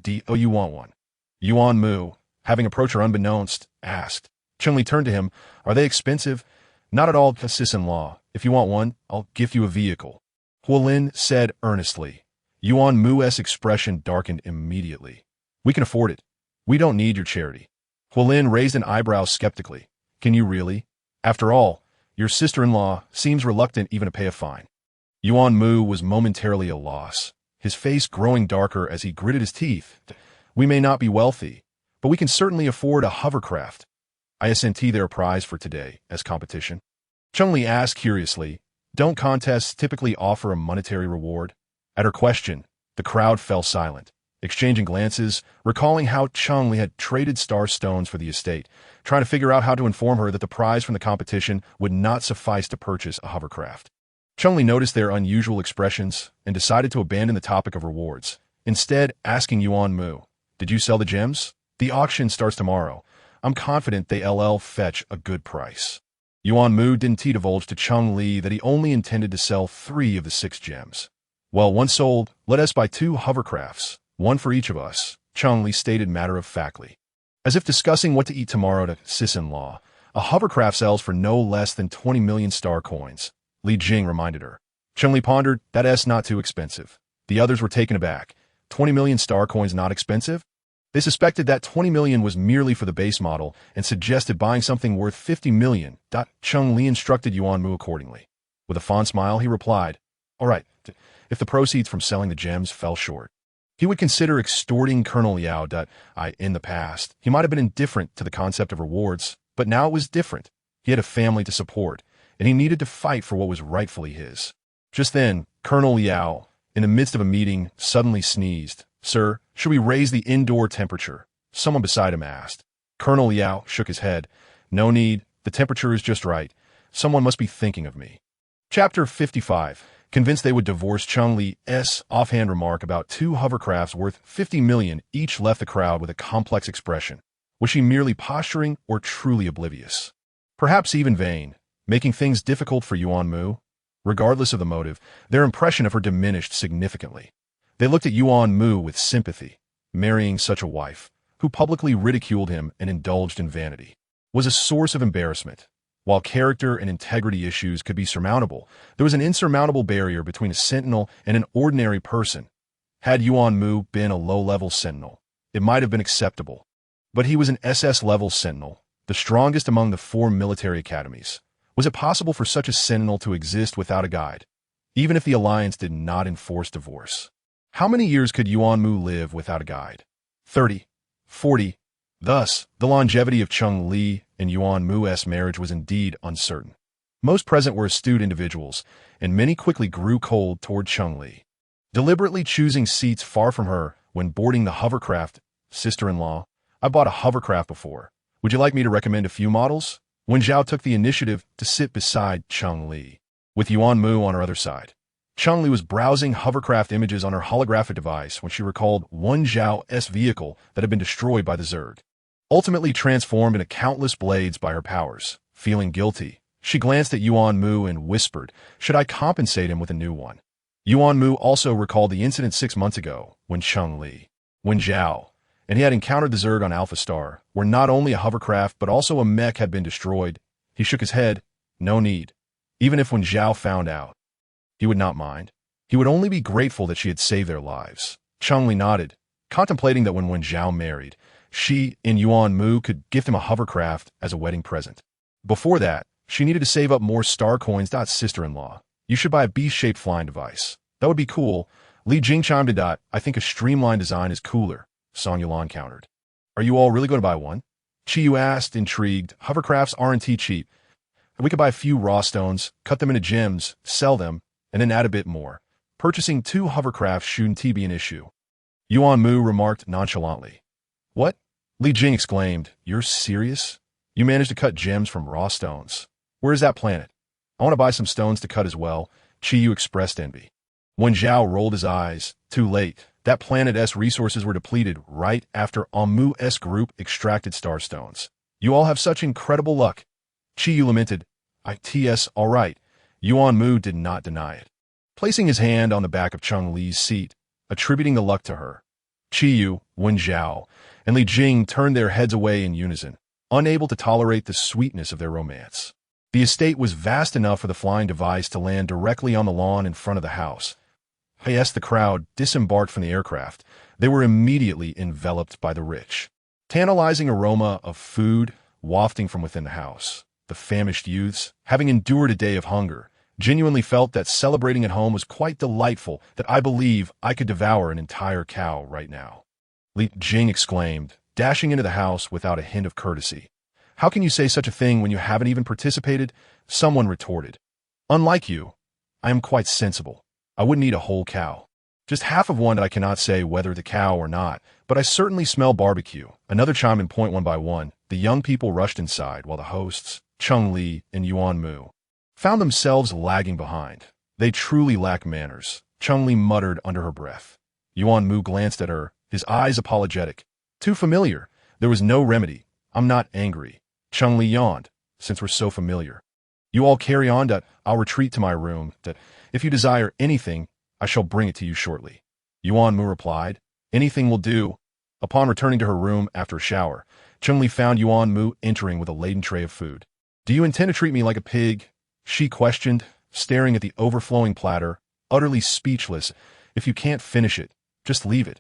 Speaker 1: Do you want one? Yuan Mu, having approached her unbeknownst, asked. Cheng Li turned to him. Are they expensive? Not at all, sis-in-law. If you want one, I'll gift you a vehicle. Huolin said earnestly. Yuan Mu's expression darkened immediately. We can afford it. We don't need your charity. Huolin raised an eyebrow skeptically. Can you really? After all, your sister-in-law seems reluctant even to pay a fine. Yuan Mu was momentarily a loss, his face growing darker as he gritted his teeth. We may not be wealthy, but we can certainly afford a hovercraft. I assent their prize for today as competition. Cheng Li asked curiously, don't contests typically offer a monetary reward? At her question, the crowd fell silent, exchanging glances, recalling how Cheng Li had traded star stones for the estate, trying to figure out how to inform her that the prize from the competition would not suffice to purchase a hovercraft. Cheng Li noticed their unusual expressions and decided to abandon the topic of rewards, instead asking Yuan Mu, did you sell the gems? The auction starts tomorrow. I'm confident they'll fetch a good price. Yuan Mu didn't divulge to Cheng Li that he only intended to sell 3 of the 6 gems. Well, once sold, let us buy 2 hovercrafts, one for each of us, Cheng Li stated matter-of-factly. As if discussing what to eat tomorrow to sis-in-law, a hovercraft sells for no less than 20 million star coins. Li Jing reminded her. Cheng Li pondered, that's not too expensive. The others were taken aback. 20 million star coins not expensive? They suspected that 20 million was merely for the base model and suggested buying something worth 50 million. Cheng Li instructed Yuan Mu accordingly. With a fond smile, he replied, all right, if the proceeds from selling the gems fell short, he would consider extorting Colonel Liao. In the past, he might have been indifferent to the concept of rewards, but now it was different. He had a family to support, and he needed to fight for what was rightfully his. Just then, Colonel Liao, in the midst of a meeting, suddenly sneezed. Sir, should we raise the indoor temperature? Someone beside him asked. Colonel Liao shook his head. No need. The temperature is just right. Someone must be thinking of me. Chapter 55. Convinced they would divorce, Cheng Li's offhand remark about 2 hovercrafts worth 50 million each left the crowd with a complex expression. Was she merely posturing or truly oblivious? Perhaps even vain, making things difficult for Yuan Mu? Regardless of the motive, their impression of her diminished significantly. They looked at Yuan Mu with sympathy. Marrying such a wife, who publicly ridiculed him and indulged in vanity, was a source of embarrassment. While character and integrity issues could be surmountable, there was an insurmountable barrier between a sentinel and an ordinary person. Had Yuan Mu been a low-level sentinel, it might have been acceptable. But he was an SS-level Sentinel, the strongest among the 4 military academies. Was it possible for such a Sentinel to exist without a guide, even if the Alliance did not enforce divorce? How many years could Yuan Mu live without a guide? 30, 40. Thus, the longevity of Cheng Li and Yuan Mu's marriage was indeed uncertain. Most present were astute individuals, and many quickly grew cold toward Cheng Li. Deliberately choosing seats far from her when boarding the hovercraft, sister-in-law, I bought a hovercraft before. Would you like me to recommend a few models? Wen Zhao took the initiative to sit beside Cheng Li, with Yuan Mu on her other side. Cheng Li was browsing hovercraft images on her holographic device when she recalled Wen Zhao's vehicle that had been destroyed by the Zerg, ultimately transformed into countless blades by her powers. Feeling guilty, she glanced at Yuan Mu and whispered, "Should I compensate him with a new one?" Yuan Mu also recalled the incident 6 months ago when Cheng Li, Wen Zhao, and he had encountered the Zerg on Alpha Star, where not only a hovercraft but also a mech had been destroyed. He shook his head. No need. Even if Wen Zhao found out, he would not mind. He would only be grateful that she had saved their lives. Cheng Li nodded, contemplating that when Wen Zhao married, she and Yuan Mu could gift him a hovercraft as a wedding present. Before that, she needed to save up more star coins. Sister-in-law, you should buy a B-shaped flying device. That would be cool. Li Jing chimed in. I think a streamlined design is cooler, Song Yulan countered. Are you all really going to buy one? Chi Yu asked, intrigued. Hovercrafts aren't cheap. We could buy a few raw stones, cut them into gems, sell them, and then add a bit more. Purchasing 2 hovercrafts shouldn't be an issue. Yuan Mu remarked nonchalantly. What? Li Jing exclaimed. You're serious? You managed to cut gems from raw stones. Where is that planet? I want to buy some stones to cut as well. Chi Yu expressed envy. Wen Zhao rolled his eyes. Too late. That planet's resources were depleted right after Mu's group extracted starstones. You all have such incredible luck. Chi Yu lamented. It's all right. Yuan Mu did not deny it, placing his hand on the back of Cheng Li's seat, attributing the luck to her. Chi Yu, Wen Zhao, and Li Jing turned their heads away in unison, unable to tolerate the sweetness of their romance. The estate was vast enough for the flying device to land directly on the lawn in front of the house. As the crowd disembarked from the aircraft, they were immediately enveloped by the rich, tantalizing aroma of food wafting from within the house. The famished youths, having endured a day of hunger, genuinely felt that celebrating at home was quite delightful, that I believe I could devour an entire cow right now. Li Jing exclaimed, dashing into the house without a hint of courtesy. How can you say such a thing when you haven't even participated? Someone retorted. Unlike you, I am quite sensible. I wouldn't eat a whole cow. Just half of one that I cannot say whether the cow or not, but I certainly smell barbecue. Another chimed in point. One by one, the young people rushed inside while the hosts, Cheng Li and Yuan Mu, found themselves lagging behind. They truly lack manners, Cheng Li muttered under her breath. Yuan Mu glanced at her, his eyes apologetic. Too familiar. There was no remedy. I'm not angry. Cheng Li yawned. Since we're so familiar, you all carry on. I'll retreat to my room. If you desire anything, I shall bring it to you shortly. Yuan Mu replied. Anything will do. Upon returning to her room after a shower, Cheng Li found Yuan Mu entering with a laden tray of food. Do you intend to treat me like a pig? She questioned, staring at the overflowing platter, utterly speechless. If you can't finish it, just leave it.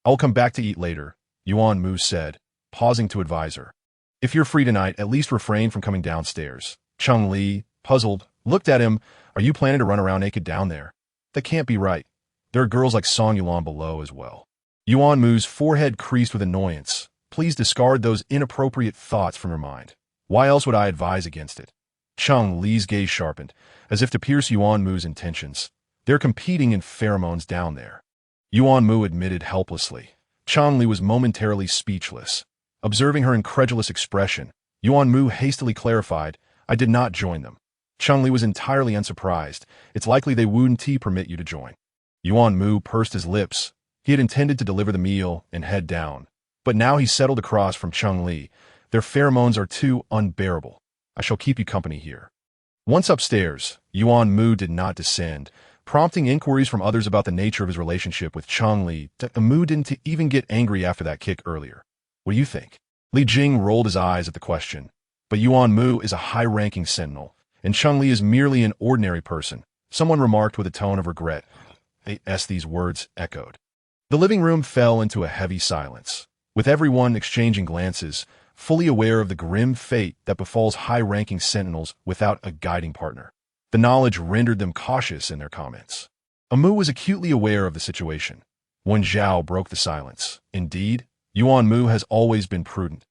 Speaker 1: I will come back to eat later, Yuan Mu said, pausing to advise her. If you're free tonight, at least refrain from coming downstairs. Cheng Li, puzzled, looked at him. Are you planning to run around naked down there? That can't be right. There are girls like Song Yulan below as well. Yuan Mu's forehead creased with annoyance. Please discard those inappropriate thoughts from your mind. Why else would I advise against it? Cheng Li's gaze sharpened, as if to pierce Yuan Mu's intentions. They're competing in pheromones down there. Yuan Mu admitted helplessly. Cheng Li was momentarily speechless. Observing her incredulous expression, Yuan Mu hastily clarified, I did not join them. Cheng Li was entirely unsurprised. It's likely they wouldn't permit you to join. Yuan Mu pursed his lips. He had intended to deliver the meal and head down, but now he settled across from Cheng Li. Their pheromones are too unbearable. I shall keep you company here. Once upstairs, Yuan Mu did not descend, prompting inquiries from others about the nature of his relationship with Cheng Li. The Mu didn't even get angry after that kick earlier. What do you think? Li Jing rolled his eyes at the question. But Yuan Mu is a high-ranking sentinel, and Cheng Li is merely an ordinary person, someone remarked with a tone of regret. These words echoed. The living room fell into a heavy silence. with everyone exchanging glances, fully aware of the grim fate that befalls high-ranking sentinels without a guiding partner. The knowledge rendered them cautious in their comments. Mu was acutely aware of the situation. When Zhao broke the silence, "Indeed, Yuan Mu has always been prudent."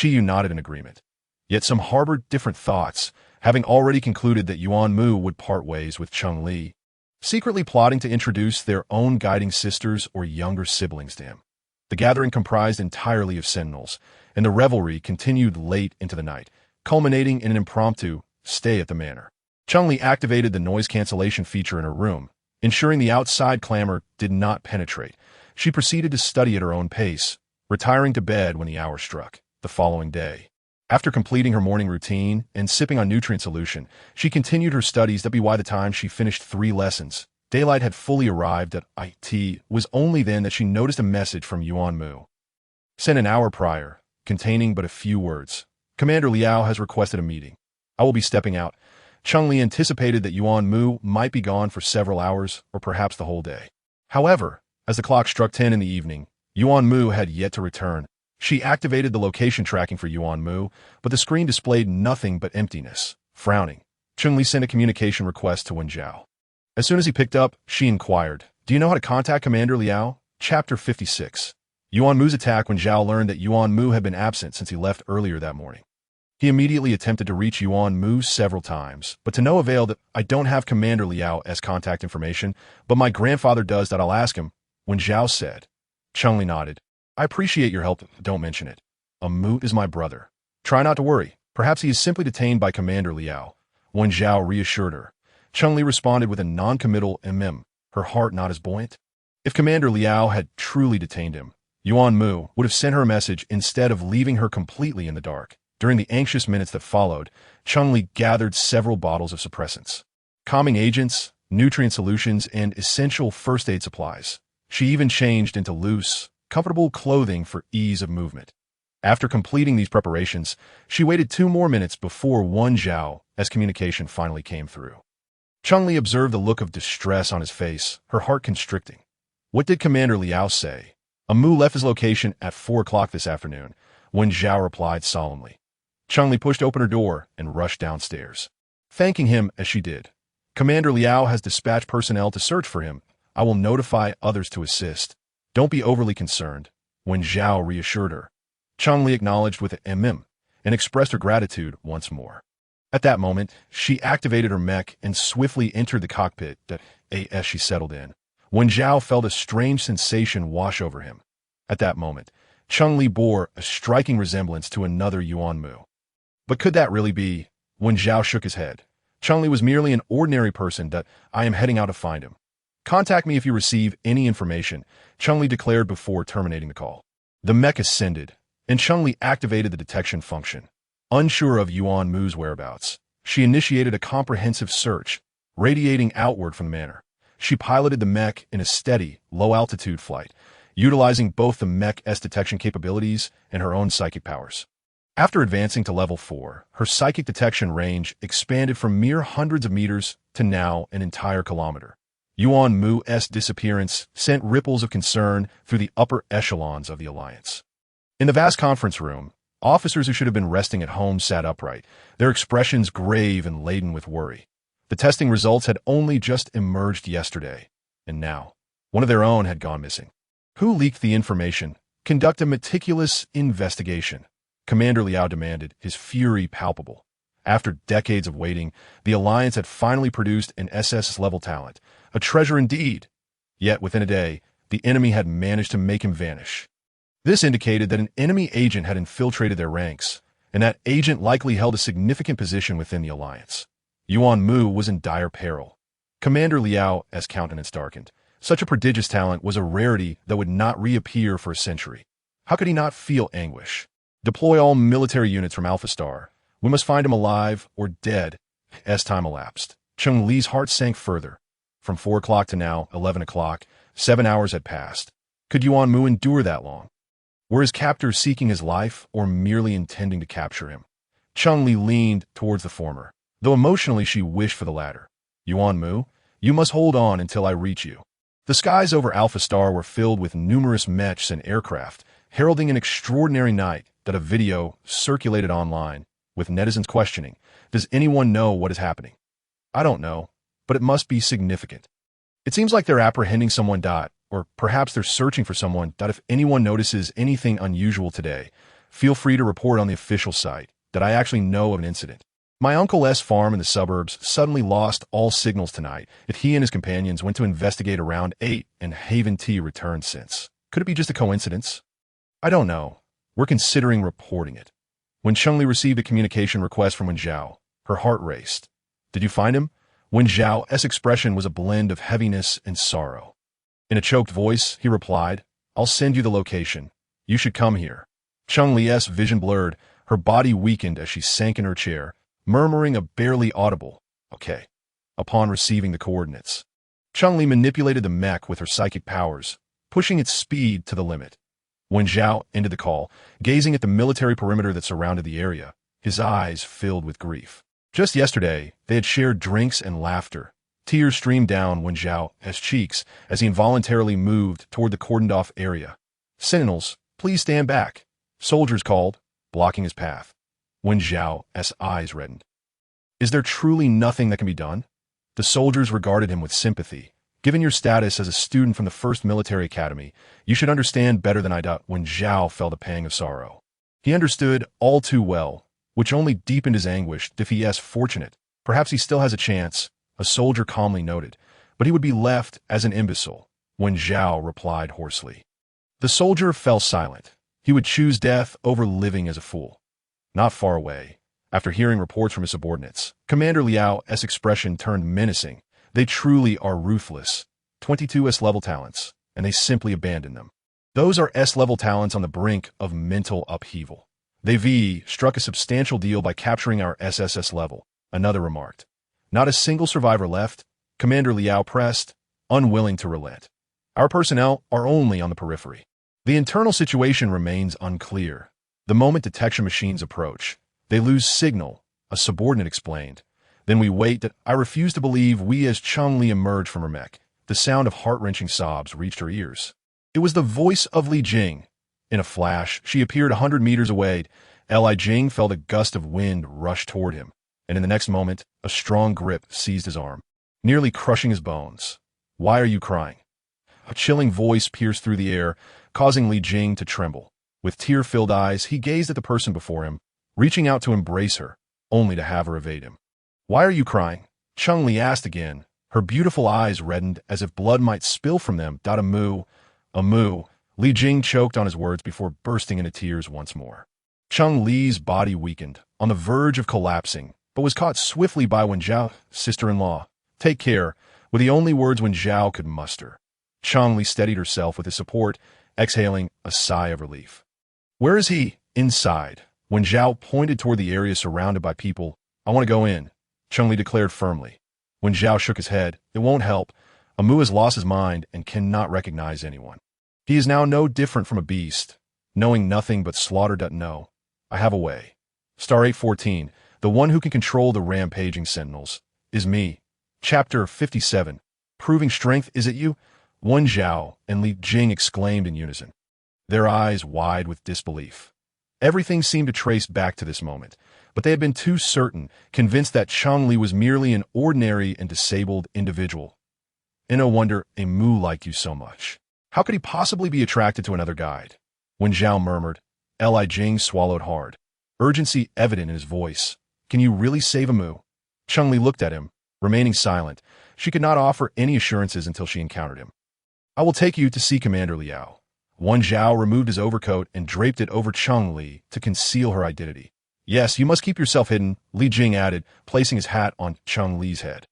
Speaker 1: Yu nodded in agreement. Yet some harbored different thoughts, having already concluded that Yuan Mu would part ways with Cheng Li, secretly plotting to introduce their own guiding sisters or younger siblings to him. The gathering comprised entirely of sentinels, and the revelry continued late into the night, culminating in an impromptu stay at the manor. Cheng Li activated the noise cancellation feature in her room, ensuring the outside clamor did not penetrate. She proceeded to study at her own pace, retiring to bed when the hour struck. The following day, after completing her morning routine and sipping on nutrient solution, she continued her studies. By the time she finished 3 lessons, daylight had fully arrived at IT. Was only then that she noticed a message from Yuan Mu, sent an hour prior, containing but a few words. "Commander Liao has requested a meeting. I will be stepping out." Cheng Li anticipated that Yuan Mu might be gone for several hours or perhaps the whole day. However, as the clock struck 10 in the evening, Yuan Mu had yet to return. She activated the location tracking for Yuan Mu, but the screen displayed nothing but emptiness. Frowning, Cheng Li sent a communication request to Wen Zhao. As soon as he picked up, she inquired, "Do you know how to contact Commander Liao?" Chapter 56. Yuan Mu's attack. When Zhao learned that Yuan Mu had been absent since he left earlier that morning, he immediately attempted to reach Yuan Mu several times, but to no avail. "That I don't have Commander Liao's contact information, but my grandfather does. That I'll ask him," Wen Zhao said. Cheng Li nodded. "I appreciate your help. Don't mention it. Mu is my brother. Try not to worry. Perhaps he is simply detained by Commander Liao," Wen Zhao reassured her. Cheng Li responded with a non-committal her heart not as buoyant. If Commander Liao had truly detained him, Yuan Mu would have sent her a message instead of leaving her completely in the dark. During the anxious minutes that followed, Cheng Li gathered several bottles of suppressants, calming agents, nutrient solutions, and essential first aid supplies. She even changed into loose, comfortable clothing for ease of movement. After completing these preparations, she waited 2 more minutes before Wen Zhao as communication finally came through. Cheng Li observed the look of distress on his face, her heart constricting. What did Commander Liao say? Mu left his location at 4 o'clock this afternoon, Wen Zhao replied solemnly. Cheng Li pushed open her door and rushed downstairs, thanking him as she did. "Commander Liao has dispatched personnel to search for him. I will notify others to assist. Don't be overly concerned," Wen Zhao reassured her. Cheng Li acknowledged with an and expressed her gratitude once more. At that moment, she activated her mech and swiftly entered the cockpit. As she settled in, Wen Zhao felt a strange sensation wash over him. At that moment, Cheng Li bore a striking resemblance to another Yuan Mu. But could that really be? Wen Zhao shook his head. Cheng Li was merely an ordinary person. "I am heading out to find him. Contact me if you receive any information," Cheng Li declared before terminating the call. The mech ascended, and Cheng Li activated the detection function. Unsure of Yuan Mu's whereabouts, she initiated a comprehensive search, radiating outward from the manor. She piloted the mech in a steady, low-altitude flight, utilizing both the mech's detection capabilities and her own psychic powers. After advancing to level 4, her psychic detection range expanded from mere hundreds of meters to now an entire kilometer. Yuan Mu's disappearance sent ripples of concern through the upper echelons of the Alliance. In the vast conference room, officers who should have been resting at home sat upright, their expressions grave and laden with worry. The testing results had only just emerged yesterday, and now, one of their own had gone missing. Who leaked the information? Conduct a meticulous investigation, Commander Liao demanded, his fury palpable. After decades of waiting, the Alliance had finally produced an SS-level talent, a treasure indeed. Yet within a day, the enemy had managed to make him vanish. This indicated that an enemy agent had infiltrated their ranks, and that agent likely held a significant position within the Alliance. Yuan Mu was in dire peril. Commander Liao's countenance darkened. Such a prodigious talent was a rarity that would not reappear for a century. How could he not feel anguish? Deploy all military units from Alpha Star. We must find him alive or dead. As time elapsed, Cheng Li's heart sank further. From 4 o'clock to now, 11 o'clock, 7 hours had passed. Could Yuan Mu endure that long? Were his captors seeking his life or merely intending to capture him? Cheng Li leaned towards the former, though emotionally she wished for the latter. Yuan Mu, you must hold on until I reach you. The skies over Alpha Star were filled with numerous mechs and aircraft, heralding an extraordinary night. That a video circulated online, with netizens questioning, does anyone know what is happening? I don't know, but it must be significant. It seems like they're apprehending someone. Or perhaps they're searching for someone. If anyone notices anything unusual today, feel free to report on the official site. That I actually know of an incident. My uncle's farm in the suburbs suddenly lost all signals tonight. If he and his companions went to investigate around 8 and haven't returned since. Could it be just a coincidence? I don't know. We're considering reporting it. When Cheng Li received a communication request from Wen Zhao, her heart raced. Did you find him? Wen Zhao's expression was a blend of heaviness and sorrow. In a choked voice, he replied, I'll send you the location. You should come here. Cheng Li's vision blurred, her body weakened as she sank in her chair, murmuring a barely audible, okay, upon receiving the coordinates. Cheng Li manipulated the mech with her psychic powers, pushing its speed to the limit. Wen Zhao ended the call, gazing at the military perimeter that surrounded the area, his eyes filled with grief. Just yesterday, they had shared drinks and laughter. Tears streamed down Wen Zhao's cheeks as he involuntarily moved toward the cordoned-off area. Sentinels, please stand back. Soldiers called, blocking his path. Wen Zhao's eyes reddened. Is there truly nothing that can be done? The soldiers regarded him with sympathy. Given your status as a student from the First Military Academy, you should understand better than I do. Wen Zhao felt a pang of sorrow. He understood all too well, which only deepened his anguish. If he is fortunate, perhaps he still has a chance, a soldier calmly noted, but he would be left as an imbecile. Wen Zhao replied hoarsely. The soldier fell silent. He would choose death over living as a fool. Not far away, after hearing reports from his subordinates, Commander Liao's expression turned menacing. They truly are ruthless. 22 S-level talents, and they simply abandon them. Those are S-level talents on the brink of mental upheaval. They've struck a substantial deal by capturing our SSS level, another remarked. Not a single survivor left, Commander Liao pressed, unwilling to relent. Our personnel are only on the periphery. The internal situation remains unclear. The moment detection machines approach, they lose signal, a subordinate explained. Then we wait. I refuse to believe we as Cheng Li emerged from her mech. The sound of heart-wrenching sobs reached her ears. It was the voice of Li Jing. In a flash, she appeared 100 meters away. Li Jing felt a gust of wind rush toward him, and in the next moment, a strong grip seized his arm, nearly crushing his bones. Why are you crying? A chilling voice pierced through the air, causing Li Jing to tremble. With tear-filled eyes, he gazed at the person before him, reaching out to embrace her, only to have her evade him. Why are you crying? Cheng Li asked again. Her beautiful eyes reddened as if blood might spill from them. A moo. Li Jing choked on his words before bursting into tears once more. Cheng Li's body weakened, on the verge of collapsing, but was caught swiftly by Wen Zhao, sister-in-law. Take care, were the only words Wen Zhao could muster. Cheng Li steadied herself with his support, exhaling a sigh of relief. Where is he? Inside. Wen Zhao pointed toward the area surrounded by people. I want to go in, Cheng Li declared firmly. Wen Zhao shook his head. It won't help. Mu has lost his mind and cannot recognize anyone. He is now no different from a beast, knowing nothing but slaughter. No, I have a way. Star 814, the one who can control the rampaging sentinels, is me. Chapter 57, Proving Strength. Is it you? Wen Zhao and Li Jing exclaimed in unison, their eyes wide with disbelief. Everything seemed to trace back to this moment, but they had been too certain, convinced that Cheng Li was merely an ordinary and disabled individual. And no wonder a Mu liked you so much. How could he possibly be attracted to another guide? Wen Zhao murmured. Li Jing swallowed hard, urgency evident in his voice. Can you really save a Mu? Cheng Li looked at him, remaining silent. She could not offer any assurances until she encountered him. I will take you to see Commander Liao. Wen Zhao removed his overcoat and draped it over Cheng Li to conceal her identity. Yes, you must keep yourself hidden, Li Jing added, placing his hat on Cheng Li's head.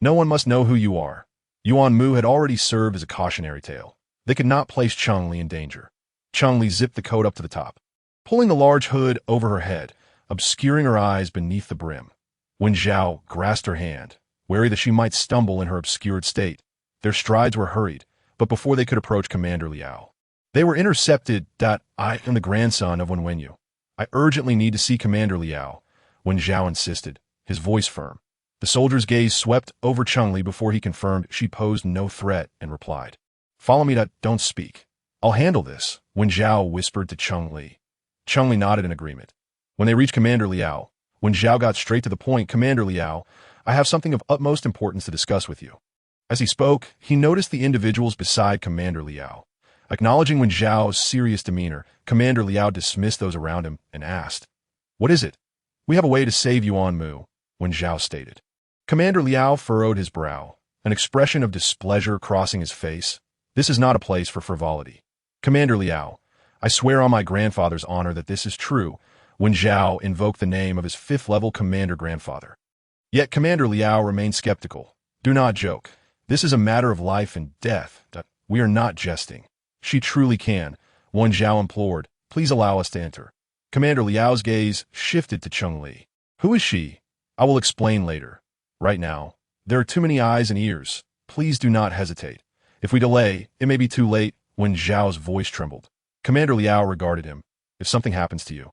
Speaker 1: No one must know who you are. Yuan Mu had already served as a cautionary tale. They could not place Cheng Li in danger. Cheng Li zipped the coat up to the top, pulling the large hood over her head, obscuring her eyes beneath the brim. Wen Zhao grasped her hand, wary that she might stumble in her obscured state. Their strides were hurried, but before they could approach Commander Liao, they were intercepted. I am the grandson of Wen Wenyu. I urgently need to see Commander Liao, Wen Zhao insisted, his voice firm. The soldier's gaze swept over Cheng Li before he confirmed she posed no threat and replied, Follow me. Don't speak. I'll handle this, Wen Zhao whispered to Cheng Li. Cheng Li nodded in agreement. When they reached Commander Liao, Wen Zhao got straight to the point. Commander Liao, I have something of utmost importance to discuss with you. As he spoke, he noticed the individuals beside Commander Liao. Acknowledging Wen Zhao's serious demeanor, Commander Liao dismissed those around him and asked, "What is it?" "We have a way to save Yuan Mu," Wen Zhao stated. Commander Liao furrowed his brow, an expression of displeasure crossing his face. "This is not a place for frivolity. Commander Liao, I swear on my grandfather's honor that this is true." Wen Zhao invoked the name of his fifth-level commander grandfather. Yet Commander Liao remained skeptical. "Do not joke. This is a matter of life and death. We are not jesting." "She truly can," Wen Zhao implored. "Please allow us to enter." Commander Liao's gaze shifted to Cheng Li. "Who is she?" "I will explain later. Right now, there are too many eyes and ears. Please do not hesitate. If we delay, it may be too late." Wen Zhao's voice trembled. Commander Liao regarded him. "If something happens to you,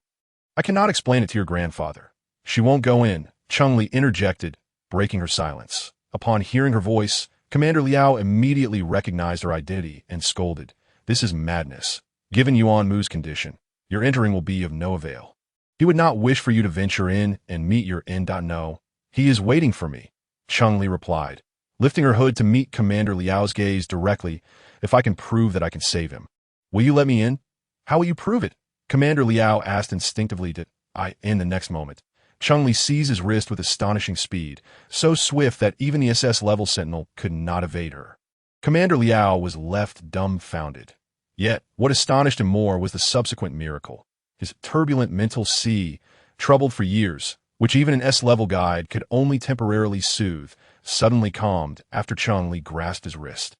Speaker 1: I cannot explain it to your grandfather." "She won't go in," Cheng Li interjected, breaking her silence. Upon hearing her voice, Commander Liao immediately recognized her identity and scolded. "This is madness. Given Yuan Mu's condition, your entering will be of no avail. He would not wish for you to venture in and meet your end. No, he is waiting for me," Cheng Li replied, lifting her hood to meet Commander Liao's gaze directly. "If I can prove that I can save him, will you let me in?" "How will you prove it?" Commander Liao asked instinctively. "Did I?" In the next moment, Cheng Li seized his wrist with astonishing speed, so swift that even the SS-level Sentinel could not evade her. Commander Liao was left dumbfounded. Yet, what astonished him more was the subsequent miracle. His turbulent mental sea, troubled for years, which even an S-level guide could only temporarily soothe, suddenly calmed after Cheng Li grasped his wrist.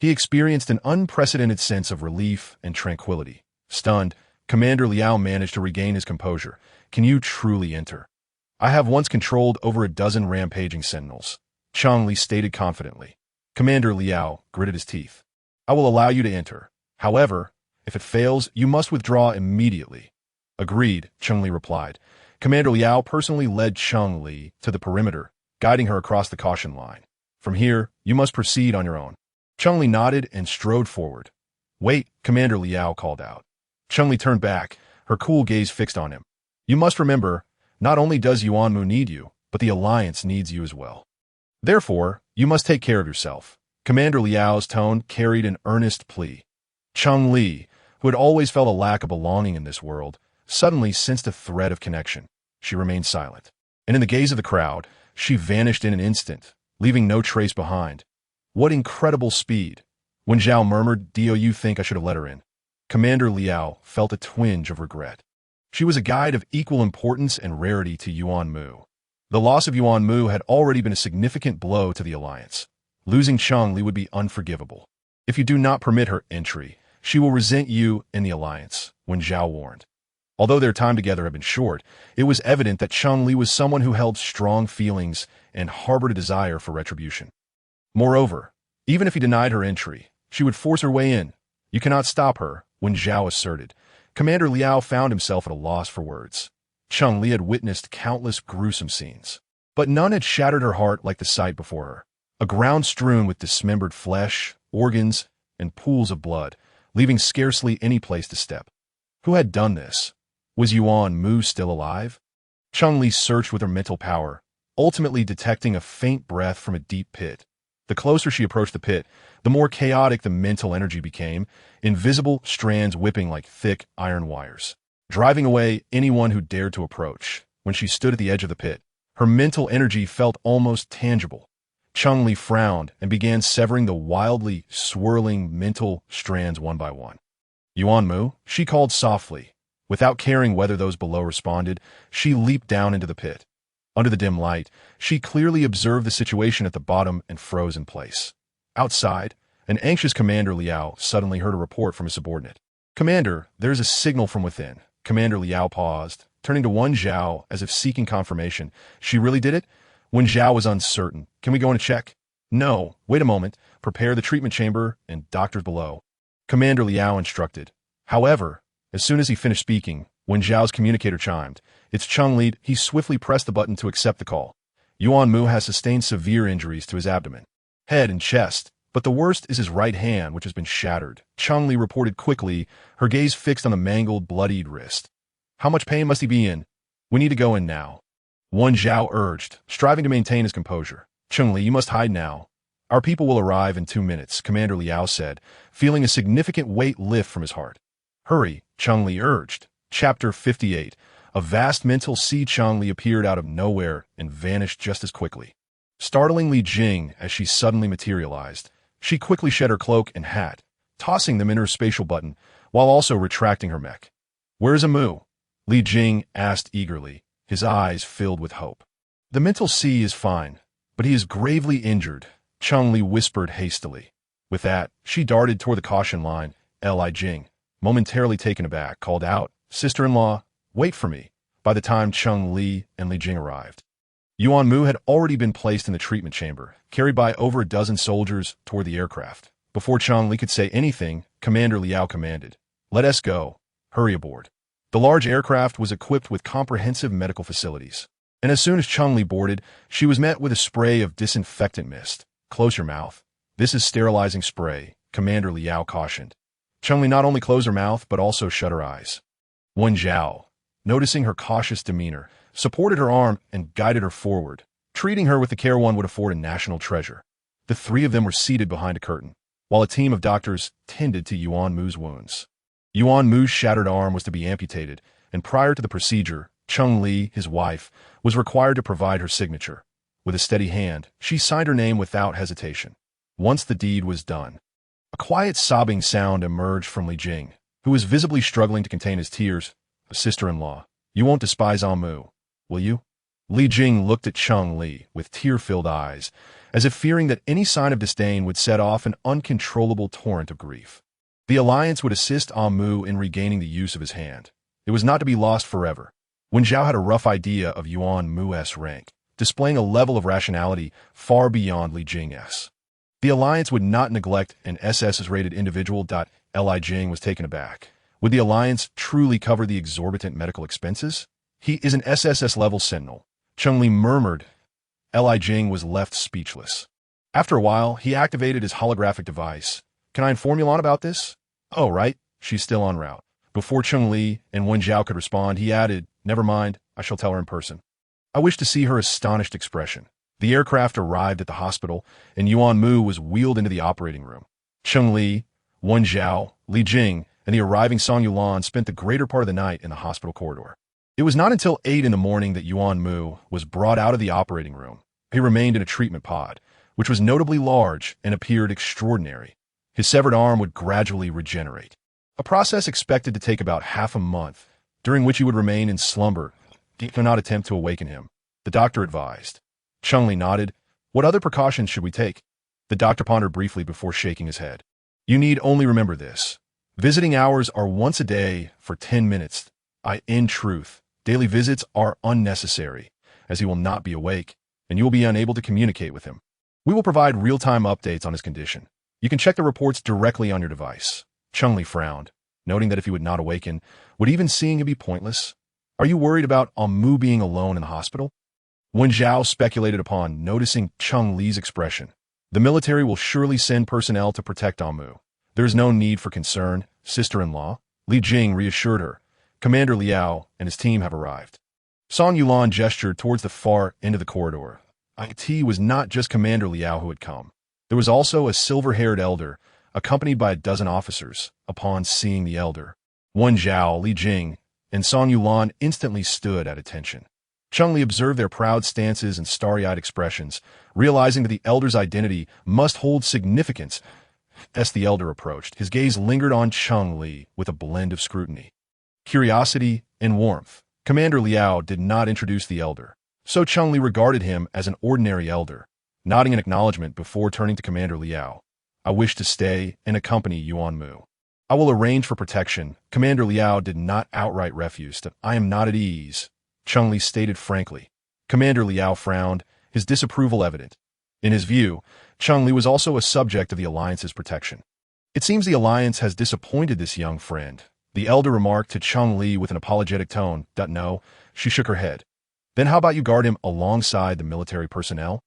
Speaker 1: He experienced an unprecedented sense of relief and tranquility. Stunned, Commander Liao managed to regain his composure. "Can you truly enter?" "I have once controlled over a dozen rampaging sentinels," Cheng Li stated confidently. Commander Liao gritted his teeth. "I will allow you to enter. However, if it fails, you must withdraw immediately." "Agreed," Cheng Li replied. Commander Liao personally led Cheng Li to the perimeter, guiding her across the caution line. "From here, you must proceed on your own." Cheng Li nodded and strode forward. "Wait," Commander Liao called out. Cheng Li turned back, her cool gaze fixed on him. "You must remember, not only does Yuan Mu need you, but the Alliance needs you as well. Therefore, you must take care of yourself." Commander Liao's tone carried an earnest plea. Cheng Li, who had always felt a lack of belonging in this world, suddenly sensed a thread of connection. She remained silent, and in the gaze of the crowd, she vanished in an instant, leaving no trace behind. "What incredible speed!" Wen Zhao murmured. "Do you think I should have let her in?" Commander Liao felt a twinge of regret. She was a guide of equal importance and rarity to Yuan Mu. The loss of Yuan Mu had already been a significant blow to the Alliance. Losing Cheng Li would be unforgivable. "If you do not permit her entry, she will resent you and the Alliance," Wen Zhao warned. Although their time together had been short, it was evident that Cheng Li was someone who held strong feelings and harbored a desire for retribution. Moreover, even if he denied her entry, she would force her way in. "You cannot stop her," Wen Zhao asserted. Commander Liao found himself at a loss for words. Cheng Li had witnessed countless gruesome scenes, but none had shattered her heart like the sight before her. A ground strewn with dismembered flesh, organs, and pools of blood, leaving scarcely any place to step. Who had done this? Was Yuan Mu still alive? Cheng Li searched with her mental power, ultimately detecting a faint breath from a deep pit. The closer she approached the pit, the more chaotic the mental energy became, invisible strands whipping like thick iron wires, driving away anyone who dared to approach. When she stood at the edge of the pit, her mental energy felt almost tangible. Cheng Li frowned and began severing the wildly swirling mental strands one by one. "Yuan Mu," she called softly. Without caring whether those below responded, she leaped down into the pit. Under the dim light, she clearly observed the situation at the bottom and froze in place. Outside, an anxious Commander Liao suddenly heard a report from a subordinate. "Commander, there is a signal from within." Commander Liao paused, turning to Wen Zhao as if seeking confirmation. "She really did it?" Wen Zhao was uncertain. "Can we go in and check?" "No, wait a moment. Prepare the treatment chamber and doctors below," Commander Liao instructed. However, as soon as he finished speaking, Wen Zhao's communicator chimed. "It's Cheng Li." He swiftly pressed the button to accept the call. "Yuan Mu has sustained severe injuries to his abdomen, head, and chest, But the worst is his right hand, which has been shattered. Cheng Li reported quickly, her gaze fixed on the mangled, bloodied wrist. How much pain must he be in? We need to go in now. Wan Zhao urged, striving to maintain his composure. Cheng Li, you must hide now. Our people will arrive in 2 minutes, Commander Liao said, feeling a significant weight lift from his heart. Hurry, Cheng Li urged. Chapter 58. A vast mental sea. Cheng Li appeared out of nowhere and vanished just as quickly. Startling Li Jing as she suddenly materialized, she quickly shed her cloak and hat, tossing them in her spatial button, while also retracting her mech. Where's Mu? Li Jing asked eagerly, his eyes filled with hope. The mental sea is fine, but he is gravely injured, Cheng Li whispered hastily. With that, she darted toward the caution line. Li Jing, momentarily taken aback, called out, Sister-in-law, wait for me. By the time Cheng Li and Li Jing arrived, Yuan Mu had already been placed in the treatment chamber, carried by over a dozen soldiers toward the aircraft. Before Cheng Li could say anything, Commander Liao commanded, Let us go. Hurry aboard. The large aircraft was equipped with comprehensive medical facilities, and as soon as Cheng Li boarded, she was met with a spray of disinfectant mist. Close your mouth. This is sterilizing spray, Commander Liao cautioned. Cheng Li not only closed her mouth, but also shut her eyes. Wan Zhao, noticing her cautious demeanor, supported her arm and guided her forward, treating her with the care one would afford a national treasure. The three of them were seated behind a curtain, while a team of doctors tended to Yuan Mu's wounds. Yuan Mu's shattered arm was to be amputated, and prior to the procedure, Cheng Li, his wife, was required to provide her signature. With a steady hand, she signed her name without hesitation. Once the deed was done, a quiet sobbing sound emerged from Li Jing, who was visibly struggling to contain his tears. Sister-in-law, you won't despise Mu, will you? Li Jing looked at Cheng Li with tear-filled eyes, as if fearing that any sign of disdain would set off an uncontrollable torrent of grief. The alliance would assist Mu in regaining the use of his hand. It was not to be lost forever. Wan Zhao had a rough idea of Yuan Mu's rank, displaying a level of rationality far beyond Li Jing's. The alliance would not neglect an SSS-rated individual. Li Jing was taken aback. Would the alliance truly cover the exorbitant medical expenses? He is an SSS-level Sentinel, Cheng Li murmured. Li Jing was left speechless. After a while, he activated his holographic device. Can I inform Yuan about this? Oh, right, she's still en route. Before Cheng Li and Wan Zhao could respond, he added, Never mind, I shall tell her in person. I wish to see her astonished expression. The aircraft arrived at the hospital, and Yuan Mu was wheeled into the operating room. Cheng Li, Wan Zhao, Li Jing, and the arriving Song Yulan spent the greater part of the night in the hospital corridor. It was not until 8 in the morning that Yuan Mu was brought out of the operating room. He remained in a treatment pod, which was notably large and appeared extraordinary. His severed arm would gradually regenerate, a process expected to take about half a month, during which he would remain in slumber. Do not attempt to awaken him, the doctor advised. Cheng Li nodded. What other precautions should we take? The doctor pondered briefly before shaking his head. You need only remember this. Visiting hours are once a day for 10 minutes. In truth, daily visits are unnecessary, as he will not be awake, and you will be unable to communicate with him. We will provide real-time updates on his condition. You can check the reports directly on your device. Cheng Li frowned, noting that if he would not awaken, would even seeing him be pointless? Are you worried about Mu being alone in the hospital? Wan Zhao speculated upon, noticing Cheng Li's expression. The military will surely send personnel to protect Mu. There is no need for concern, sister-in-law. Li Jing reassured her. Commander Liao and his team have arrived. Song Yulan gestured towards the far end of the corridor. It was not just Commander Liao who had come. There was also a silver-haired elder, accompanied by a dozen officers. Upon seeing the elder, Wan Zhao, Li Jing, and Song Yulan instantly stood at attention. Cheng Li observed their proud stances and starry-eyed expressions, realizing that the elder's identity must hold significance. As the elder approached, his gaze lingered on Cheng Li with a blend of scrutiny, curiosity, and warmth. Commander Liao did not introduce the elder, so Cheng Li regarded him as an ordinary elder, nodding in acknowledgement before turning to Commander Liao. I wish to stay and accompany Yuan Mu. I will arrange for protection. Commander Liao did not outright refuse. I am not at ease, Cheng Li stated frankly. Commander Liao frowned, his disapproval evident. In his view, Cheng Li was also a subject of the Alliance's protection. It seems the Alliance has disappointed this young friend, the elder remarked to Cheng Li with an apologetic tone. No, she shook her head. Then how about you guard him alongside the military personnel?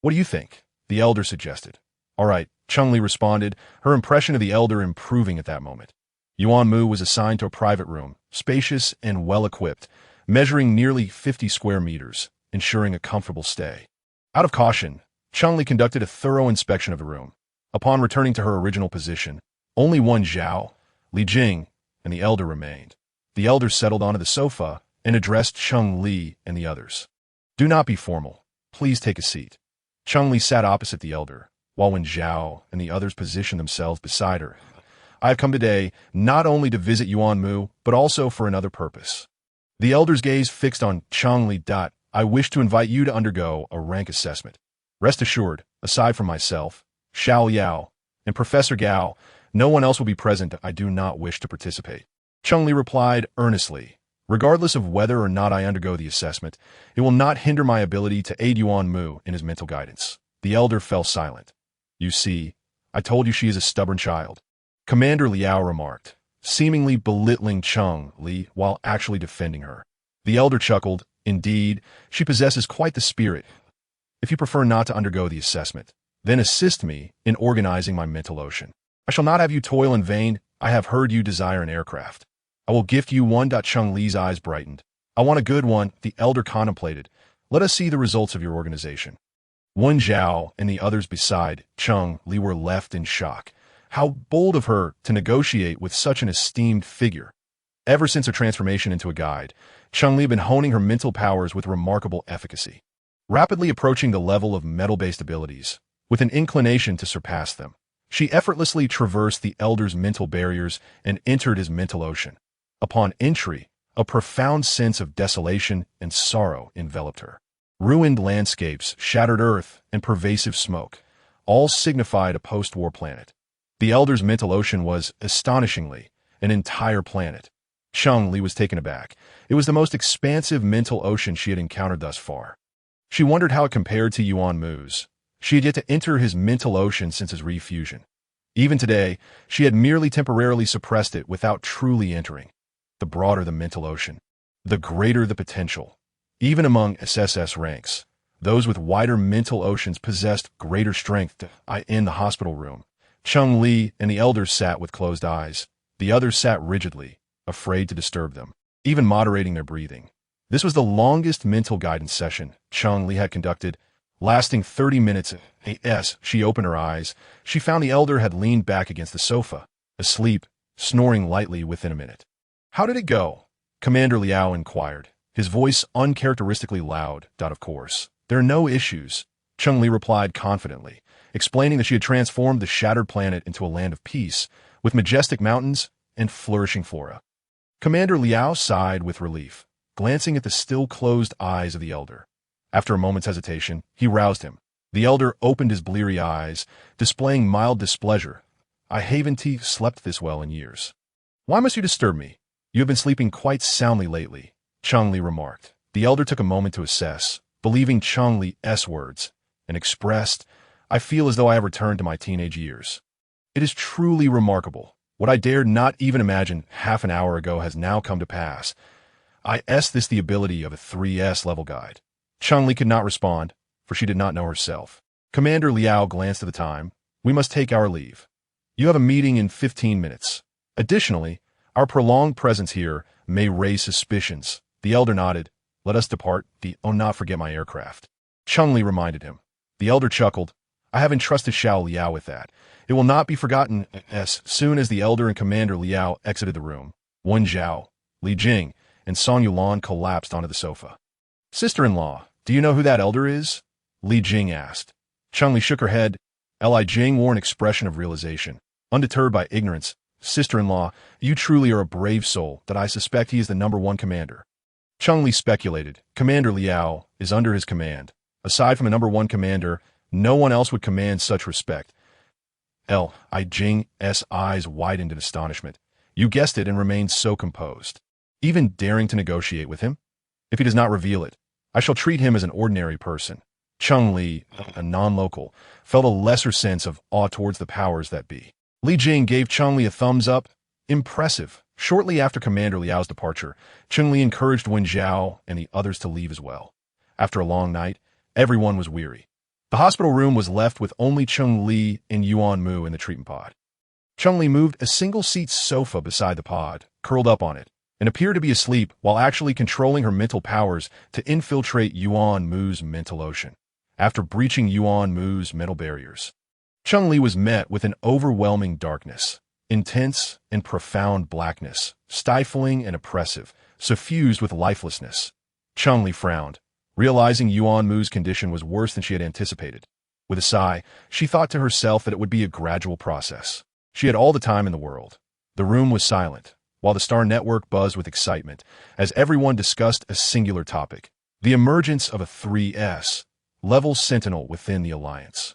Speaker 1: What do you think? The elder suggested. All right, Cheng Li responded, her impression of the elder improving at that moment. Yuan Mu was assigned to a private room, spacious and well-equipped, measuring nearly 50 square meters, ensuring a comfortable stay. Out of caution, Cheng Li conducted a thorough inspection of the room. Upon returning to her original position, only one Zhao, Li Jing, and the elder remained. The elder settled onto the sofa and addressed Cheng Li and the others. "Do not be formal. Please take a seat." Cheng Li sat opposite the elder, while when Zhao and the others positioned themselves beside her. "I have come today not only to visit Yuan Mu, but also for another purpose." The elder's gaze fixed on Cheng Li. "I wish to invite you to undergo a rank assessment. Rest assured, aside from myself, Xiao Yao, and Professor Gao, no one else will be present. I do not wish to participate." Cheng Li replied earnestly, "Regardless of whether or not I undergo the assessment, it will not hinder my ability to aid Yuan Mu in his mental guidance." The elder fell silent. "You see, I told you she is a stubborn child," Commander Liao remarked, seemingly belittling Cheng Li while actually defending her. The elder chuckled. "Indeed, she possesses quite the spirit. If you prefer not to undergo the assessment, then assist me in organizing my mental ocean. I shall not have you toil in vain. I have heard you desire an aircraft. I will gift you one." Cheng Li's eyes brightened. "I want a good one," the elder contemplated. "Let us see the results of your organization." Wen Zhao and the others beside Cheng Li were left in shock. How bold of her to negotiate with such an esteemed figure. Ever since her transformation into a guide, Cheng Li had been honing her mental powers with remarkable efficacy, rapidly approaching the level of metal-based abilities, with an inclination to surpass them. She effortlessly traversed the elder's mental barriers and entered his mental ocean. Upon entry, a profound sense of desolation and sorrow enveloped her. Ruined landscapes, shattered earth, and pervasive smoke all signified a post-war planet. The elder's mental ocean was, astonishingly, an entire planet. Cheng Li was taken aback. It was the most expansive mental ocean she had encountered thus far. She wondered how it compared to Yuan Mu's. She had yet to enter his mental ocean since his refusion. Even today, she had merely temporarily suppressed it without truly entering. The broader the mental ocean, the greater the potential. Even among SSS ranks, those with wider mental oceans possessed greater strength. In the hospital room, Cheng Li and the elders sat with closed eyes. The others sat rigidly, afraid to disturb them, even moderating their breathing. This was the longest mental guidance session Cheng Li had conducted, lasting 30 minutes. As she opened her eyes, she found the elder had leaned back against the sofa, asleep, snoring lightly within a minute. "How did it go?" Commander Liao inquired, his voice uncharacteristically loud. "Of course, there are no issues," Cheng Li replied confidently, explaining that she had transformed the shattered planet into a land of peace, with majestic mountains and flourishing flora. Commander Liao sighed with relief, glancing at the still-closed eyes of the elder. After a moment's hesitation, he roused him. The elder opened his bleary eyes, displaying mild displeasure. "I haven't slept this well in years." "Why must you disturb me? You have been sleeping quite soundly lately," Cheng Li remarked. The elder took a moment to assess, believing Cheng Li's words, and expressed, "I feel as though I have returned to my teenage years. It is truly remarkable. What I dared not even imagine half an hour ago has now come to pass. This the ability of a 3S level guide." Cheng Li could not respond, for she did not know herself. Commander Liao glanced at the time. "We must take our leave. You have a meeting in 15 minutes. Additionally, our prolonged presence here may raise suspicions." The elder nodded. "Let us depart. Not forget my aircraft," Cheng Li reminded him. The elder chuckled. "I have entrusted Xiao Liao with that. It will not be forgotten." As soon as the elder and Commander Liao exited the room, Wen Zhao, Li Jing, and Song Yulan collapsed onto the sofa. "Sister-in-law, do you know who that elder is?" Li Jing asked. Cheng Li shook her head. Li Jing wore an expression of realization. Undeterred by ignorance, "Sister-in-law, you truly are a brave soul. I suspect he is the #1 commander." Cheng Li speculated. Commander Liao is under his command. Aside from a #1 commander, no one else would command such respect. Li Jing's eyes widened in astonishment. "You guessed it, and remained so composed. Even daring to negotiate with him? If he does not reveal it, I shall treat him as an ordinary person." Cheng Li, a non-local, felt a lesser sense of awe towards the powers that be. Li Jing gave Cheng Li a thumbs up. "Impressive." Shortly after Commander Liao's departure, Cheng Li encouraged Wen Zhao and the others to leave as well. After a long night, everyone was weary. The hospital room was left with only Cheng Li and Yuan Mu in the treatment pod. Cheng Li moved a single-seat sofa beside the pod, curled up on it, and appeared to be asleep while actually controlling her mental powers to infiltrate Yuan Mu's mental ocean. After breaching Yuan Mu's mental barriers, Cheng Li was met with an overwhelming darkness, intense and profound blackness, stifling and oppressive, suffused with lifelessness. Cheng Li frowned, realizing Yuan Mu's condition was worse than she had anticipated. With a sigh, she thought to herself that it would be a gradual process. She had all the time in the world. The room was silent, while the Star Network buzzed with excitement, as everyone discussed a singular topic: the emergence of a 3S level Sentinel within the Alliance.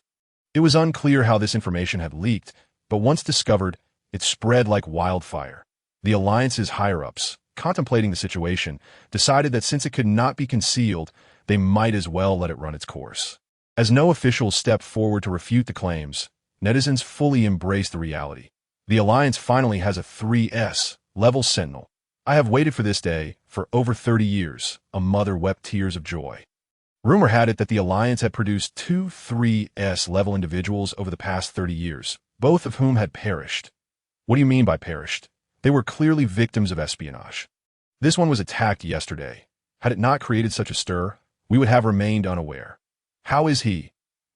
Speaker 1: It was unclear how this information had leaked, but once discovered, it spread like wildfire. The Alliance's higher-ups, contemplating the situation, decided that since it could not be concealed, they might as well let it run its course. As no officials stepped forward to refute the claims, netizens fully embraced the reality. The Alliance finally has a 3S level Sentinel. I have waited for this day for over 30 years, a mother wept tears of joy. Rumor had it that the Alliance had produced 2 3S level individuals over the past 30 years, both of whom had perished. What do you mean by perished? They were clearly victims of espionage. This one was attacked yesterday. Had it not created such a stir, we would have remained unaware. How is he?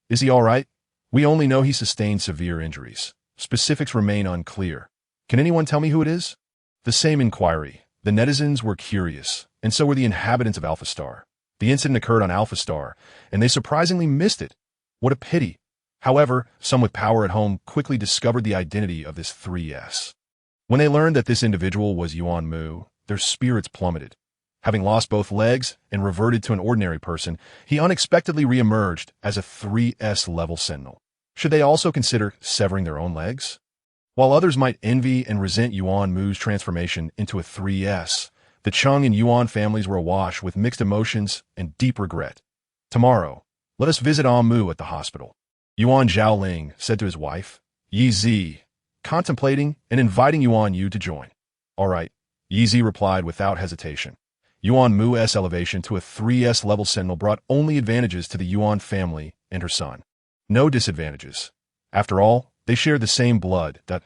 Speaker 1: Is he all right? We only know he sustained severe injuries. Specifics remain unclear. Can anyone tell me who it is? The same inquiry. The netizens were curious, and so were the inhabitants of Alpha Star. The incident occurred on Alpha Star, and they surprisingly missed it. What a pity. However, some with power at home quickly discovered the identity of this 3S. When they learned that this individual was Yuan Mu, their spirits plummeted. Having lost both legs and reverted to an ordinary person, he unexpectedly re-emerged as a 3S level Sentinel. Should they also consider severing their own legs? While others might envy and resent Yuan Mu's transformation into a 3S, the Cheng and Yuan families were awash with mixed emotions and deep regret. Tomorrow, let us visit Mu at the hospital, Yuan Zhaoling said to his wife, Yi Zi, contemplating and inviting Yuan Yu to join. All right, Yi Zi replied without hesitation. Yuan Mu's elevation to a 3S level Sentinel brought only advantages to the Yuan family and her son. No disadvantages. After all, they shared the same blood that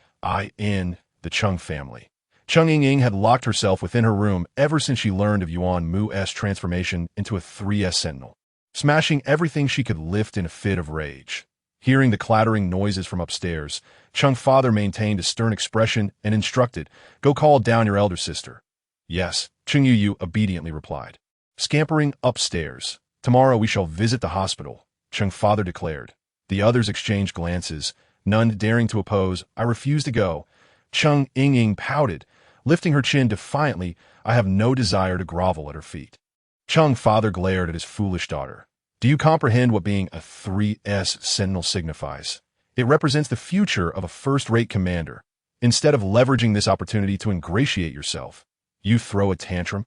Speaker 1: in the Cheng family. Cheng Ying had locked herself within her room ever since she learned of Yuan Mu's transformation into a 3S Sentinel, smashing everything she could lift in a fit of rage. Hearing the clattering noises from upstairs, Cheng's father maintained a stern expression and instructed, "Go call down your elder sister." Yes, Cheng Yu obediently replied. Scampering upstairs, "Tomorrow we shall visit the hospital," Cheng's father declared. The others exchanged glances, none daring to oppose. "I refuse to go." Cheng Ying pouted, lifting her chin defiantly. "I have no desire to grovel at her feet." Cheng's father glared at his foolish daughter. "Do you comprehend what being a 3S Sentinel signifies? It represents the future of a first-rate commander. Instead of leveraging this opportunity to ingratiate yourself, you throw a tantrum?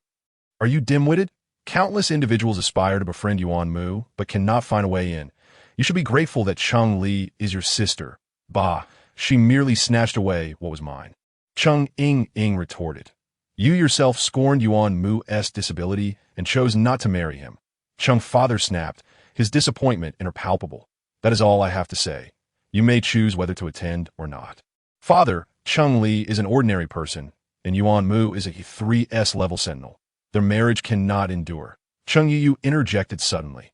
Speaker 1: Are you dim-witted? Countless individuals aspire to befriend Yuan Mu, but cannot find a way in. You should be grateful that Cheng Li is your sister." "Bah, she merely snatched away what was mine," Cheng Ying retorted. "You yourself scorned Yuan Mu's disability and chose not to marry him." Cheng's father snapped, his disappointment palpable. "That is all I have to say. You may choose whether to attend or not." "Father, Cheng Li is an ordinary person, and Yuan Mu is a 3S level Sentinel. Their marriage cannot endure." Cheng Yu interjected suddenly.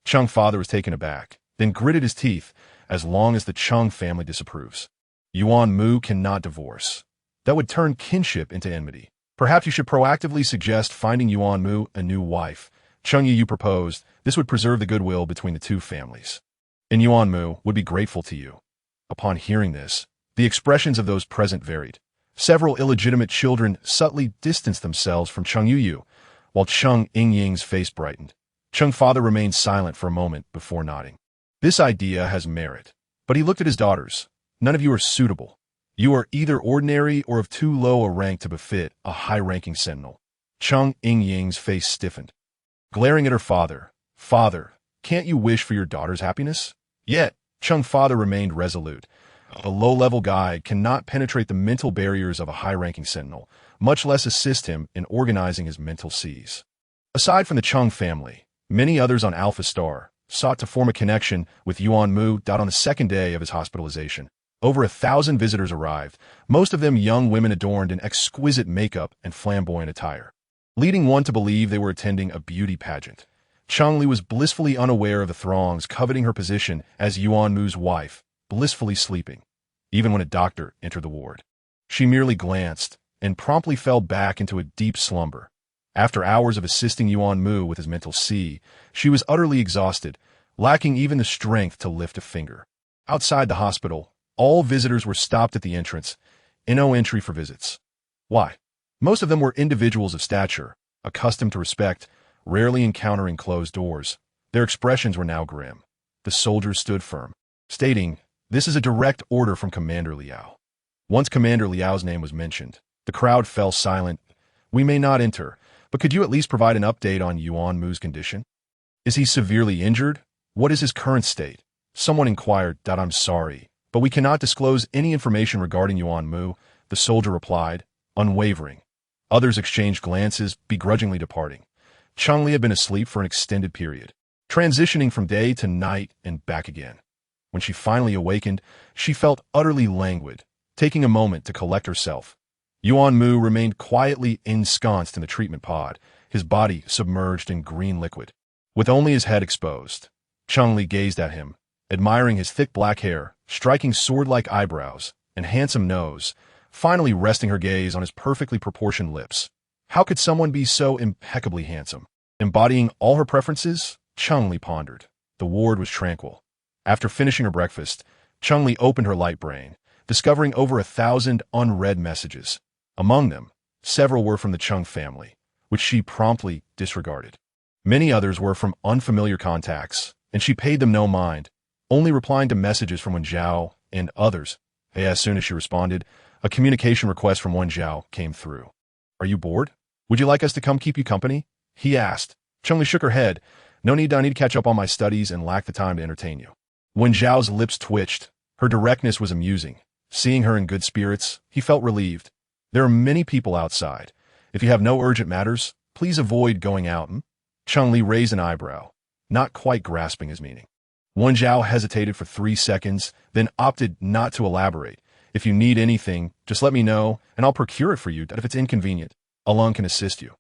Speaker 1: Cheng's father was taken aback, then gritted his teeth. "As long as the Cheng family disapproves, Yuan Mu cannot divorce. That would turn kinship into enmity. Perhaps you should proactively suggest finding Yuan Mu a new wife." Cheng Yu proposed. "This would preserve the goodwill between the two families. And Yuan Mu would be grateful to you." Upon hearing this, the expressions of those present varied. Several illegitimate children subtly distanced themselves from Cheng Yu, while Cheng Ying's face brightened. Cheng's father remained silent for a moment before nodding. "This idea has merit." But he looked at his daughters. "None of you are suitable. You are either ordinary or of too low a rank to befit a high-ranking Sentinel." Cheng Ying's face stiffened. Glaring at her father, "Father, can't you wish for your daughter's happiness?" Yet, Cheng's father remained resolute. A low-level guide cannot penetrate the mental barriers of a high-ranking Sentinel, much less assist him in organizing his mental seas. Aside from the Cheng family, many others on Alpha Star, sought to form a connection with Yuan Mu. On the second day of his hospitalization, over 1,000 visitors arrived, most of them young women adorned in exquisite makeup and flamboyant attire, leading one to believe they were attending a beauty pageant. Cheng Li was blissfully unaware of the throngs coveting her position as Yuan Mu's wife, blissfully sleeping, even when a doctor entered the ward. She merely glanced and promptly fell back into a deep slumber. After hours of assisting Yuan Mu with his mental sea, she was utterly exhausted, lacking even the strength to lift a finger. Outside the hospital, all visitors were stopped at the entrance. No entry for visits. Why? Most of them were individuals of stature, accustomed to respect, rarely encountering closed doors. Their expressions were now grim. The soldiers stood firm, stating, "This is a direct order from Commander Liao." Once Commander Liao's name was mentioned, the crowd fell silent. "We may not enter, but could you at least provide an update on Yuan Mu's condition? Is he severely injured? What is his current state?" Someone inquired. "I'm sorry, but we cannot disclose any information regarding Yuan Mu," the soldier replied, unwavering. Others exchanged glances, begrudgingly departing. Cheng Li had been asleep for an extended period, transitioning from day to night and back again. When she finally awakened, she felt utterly languid, taking a moment to collect herself. Yuan Mu remained quietly ensconced in the treatment pod, his body submerged in green liquid. With only his head exposed, Cheng Li gazed at him, admiring his thick black hair, striking sword-like eyebrows, and handsome nose, finally resting her gaze on his perfectly proportioned lips. How could someone be so impeccably handsome? Embodying all her preferences, Cheng Li pondered. The ward was tranquil. After finishing her breakfast, Cheng Li opened her light brain, discovering over 1,000 unread messages. Among them, several were from the Cheng family, which she promptly disregarded. Many others were from unfamiliar contacts, and she paid them no mind, only replying to messages from Wen Zhao and others. As soon as she responded, a communication request from Wen Zhao came through. "Are you bored? Would you like us to come keep you company?" he asked. Cheng Li shook her head. "No need, I need to catch up on my studies and lack the time to entertain you." Wen Zhao's lips twitched. Her directness was amusing. Seeing her in good spirits, he felt relieved. "There are many people outside. If you have no urgent matters, please avoid going out." Cheng Li raised an eyebrow, not quite grasping his meaning. Wen Zhao hesitated for 3 seconds, then opted not to elaborate. "If you need anything, just let me know, and I'll procure it for you. If it's inconvenient, Alung can assist you."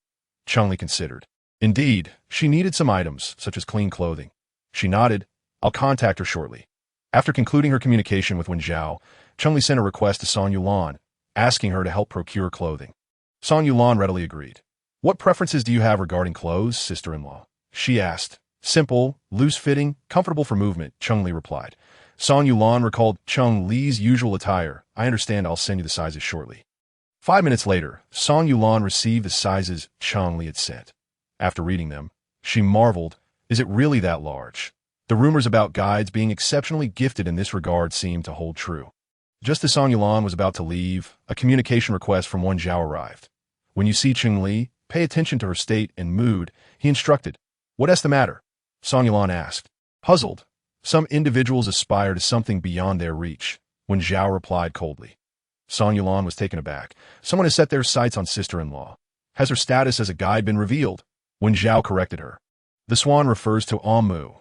Speaker 1: Cheng Li considered. Indeed, she needed some items, such as clean clothing. She nodded. "I'll contact her shortly." After concluding her communication with Wen Zhao, Cheng Li sent a request to San Yulan, asking her to help procure clothing. San Yulan readily agreed. "What preferences do you have regarding clothes, sister-in-law?" she asked. "Simple, loose-fitting, comfortable for movement," Cheng Li replied. San Yulan recalled Cheng Li's usual attire. "I understand, I'll send you the sizes shortly." 5 minutes later, San Yulan received the sizes Cheng Li had sent. After reading them, she marveled. Is it really that large? The rumors about guides being exceptionally gifted in this regard seemed to hold true. Just as San Yulan was about to leave, a communication request from Wen Zhao arrived. "When you see Cheng Li, pay attention to her state and mood," he instructed. "What's the matter?" San Yulan asked. Puzzled, "Some individuals aspire to something beyond their reach," Wen Zhao replied coldly. San Yulan was taken aback. "Someone has set their sights on sister-in-law. Has her status as a guide been revealed?" Wen Zhao corrected her. "The swan refers to Yuan Mu."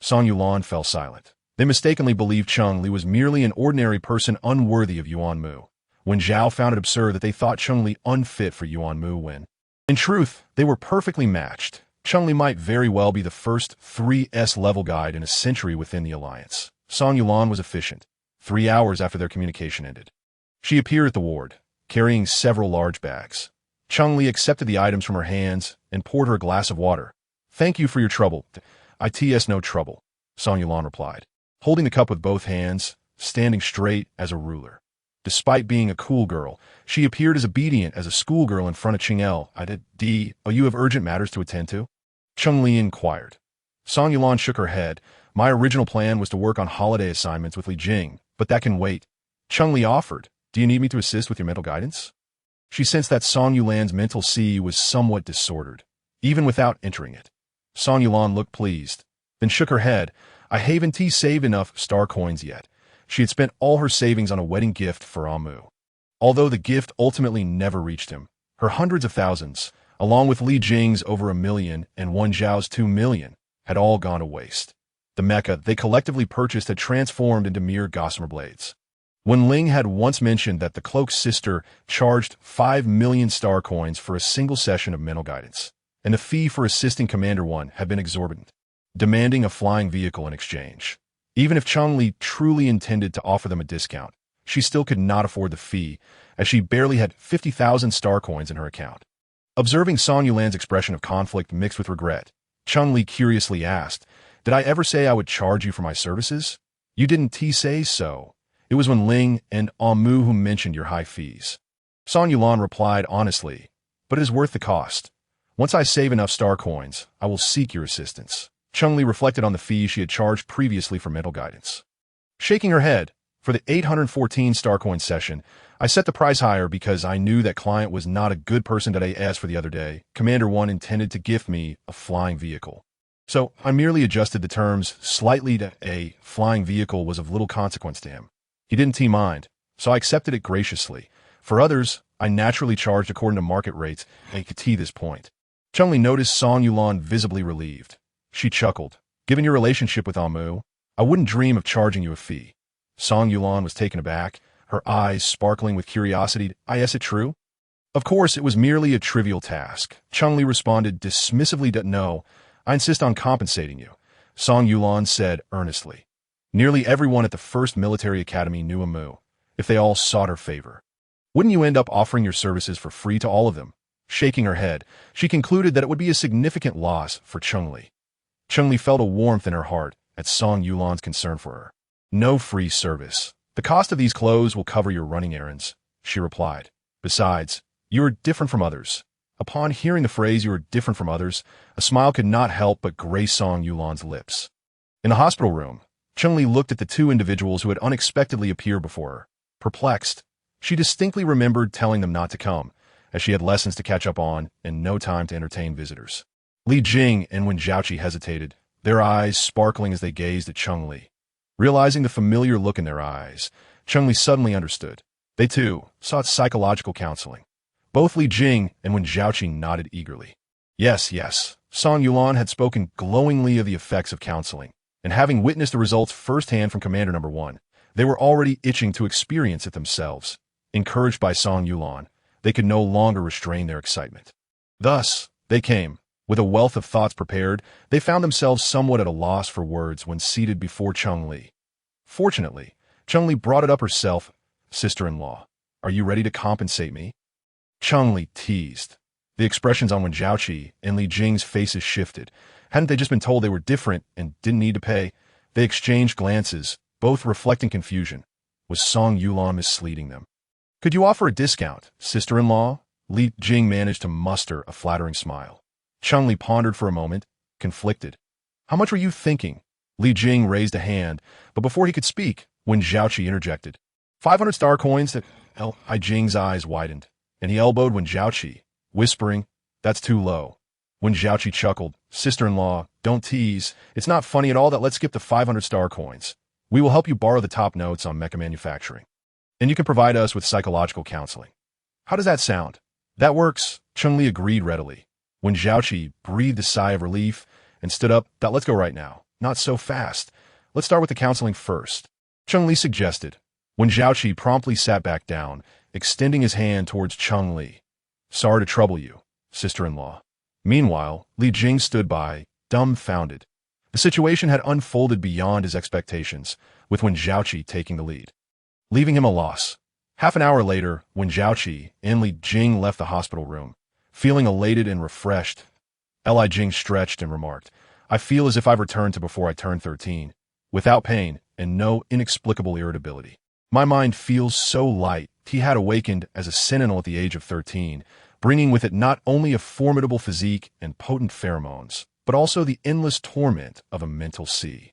Speaker 1: San Yulan fell silent. They mistakenly believed Cheng Li was merely an ordinary person unworthy of Yuan Mu. Wen Zhao found it absurd that they thought Cheng Li unfit for Yuan Mu when, in truth, they were perfectly matched. Cheng Li might very well be the first 3S level guide in a century within the Alliance. San Yulan was efficient. 3 hours after their communication ended, she appeared at the ward, carrying several large bags. Cheng Li accepted the items from her hands and poured her a glass of water. "Thank you for your trouble." "It's no trouble," San Yulan replied, holding the cup with both hands, standing straight as a ruler. Despite being a cool girl, she appeared as obedient as a schoolgirl in front of Cheng Li. You have urgent matters to attend to?" Cheng Li inquired. San Yulan shook her head. "My original plan was to work on holiday assignments with Li Jing, but that can wait." Cheng Li offered, "Do you need me to assist with your mental guidance?" She sensed that San Yulan's mental sea was somewhat disordered, even without entering it. San Yulan looked pleased, then shook her head. "I haven't saved enough star coins yet." She had spent all her savings on a wedding gift for Yuan Mu. Although the gift ultimately never reached him, her hundreds of thousands, along with Li Jing's over 1 million and Wen Zhao's 2 million, had all gone to waste. The mecha they collectively purchased had transformed into mere gossamer blades. When Ling had once mentioned that the cloak's sister charged 5 million star coins for a single session of mental guidance, and the fee for assisting Commander 1 had been exorbitant, demanding a flying vehicle in exchange. Even if Cheng Li truly intended to offer them a discount, she still could not afford the fee, as she barely had 50,000 star coins in her account. Observing Song Yulan's expression of conflict mixed with regret, Cheng Li curiously asked, "Did I ever say I would charge you for my services? You didn't say so. It was when Ling and Yuan Mu who mentioned your high fees." Song Yulan replied honestly, "But it is worth the cost. Once I save enough star coins, I will seek your assistance." Cheng Li reflected on the fee she had charged previously for mental guidance. Shaking her head, "For the 814 star coin session, I set the price higher because I knew that client was not a good person that I asked for the other day. Commander 1 intended to gift me a flying vehicle. So I merely adjusted the terms slightly to a flying vehicle was of little consequence to him. He didn't mind, so I accepted it graciously. For others, I naturally charged according to market rates and could this point." Cheng Li noticed Song Yulan visibly relieved. She chuckled. "Given your relationship with Yuan Mu, I wouldn't dream of charging you a fee." Song Yulan was taken aback, her eyes sparkling with curiosity. "Is it true?" "Of course, it was merely a trivial task." Cheng Li responded dismissively, "No, I insist on compensating you." Song Yulan said earnestly. "Nearly everyone at the first military academy knew Yuan Mu, if they all sought her favor. Wouldn't you end up offering your services for free to all of them?" Shaking her head, she concluded that it would be a significant loss for Cheng Li. Cheng Li felt a warmth in her heart at Song Yulan's concern for her. "No free service. The cost of these clothes will cover your running errands," she replied. "Besides, you are different from others." Upon hearing the phrase "you are different from others," a smile could not help but grace Song Yulan's lips. In the hospital room, Cheng Li looked at the two individuals who had unexpectedly appeared before her. Perplexed, she distinctly remembered telling them not to come, as she had lessons to catch up on and no time to entertain visitors. Li Jing and Wen Zhaoqi hesitated, their eyes sparkling as they gazed at Cheng Li. Realizing the familiar look in their eyes, Cheng Li suddenly understood. They, too, sought psychological counseling. Both Li Jing and Wen Zhaoqi nodded eagerly. Yes. Song Yulan had spoken glowingly of the effects of counseling, and having witnessed the results firsthand from Commander Number 1, they were already itching to experience it themselves. Encouraged by Song Yulan, they could no longer restrain their excitement. Thus, they came. With a wealth of thoughts prepared, they found themselves somewhat at a loss for words when seated before Cheng Li. Fortunately, Cheng Li brought it up herself. "Sister-in-law, are you ready to compensate me?" Cheng Li teased. The expressions on Wen Zhaoqi and Li Jing's faces shifted. Hadn't they just been told they were different and didn't need to pay? They exchanged glances, both reflecting confusion. Was Song Yulan misleading them? "Could you offer a discount, sister-in-law?" Li Jing managed to muster a flattering smile. Cheng Li pondered for a moment, conflicted. "How much were you thinking?" Li Jing raised a hand, but before he could speak, Wen Zhaoqi interjected. 500 star coins that... Li Jing's eyes widened, and he elbowed Wen Zhaoqi, whispering, "That's too low." Wen Zhaoqi chuckled. "Sister-in-law, don't tease. It's not funny at all that let's skip the 500 star coins. We will help you borrow the top notes on mecha manufacturing. And you can provide us with psychological counseling. How does that sound?" "That works," Cheng Li agreed readily. Wen Zhaoqi breathed a sigh of relief and stood up. "Let's go right now." "Not so fast. Let's start with the counseling first," Cheng Li suggested. Wen Zhaoqi promptly sat back down, extending his hand towards Cheng Li. "Sorry to trouble you, sister-in-law." Meanwhile, Li Jing stood by, dumbfounded. The situation had unfolded beyond his expectations, with Wen Zhaoqi taking the lead, leaving him a loss. Half an hour later, Wen Zhaoqi and Li Jing left the hospital room, feeling elated and refreshed. Li Jing stretched and remarked, "I feel as if I've returned to before I turned 13, without pain and no inexplicable irritability. My mind feels so light." He had awakened as a Sentinel at the age of 13, bringing with it not only a formidable physique and potent pheromones, but also the endless torment of a mental sea.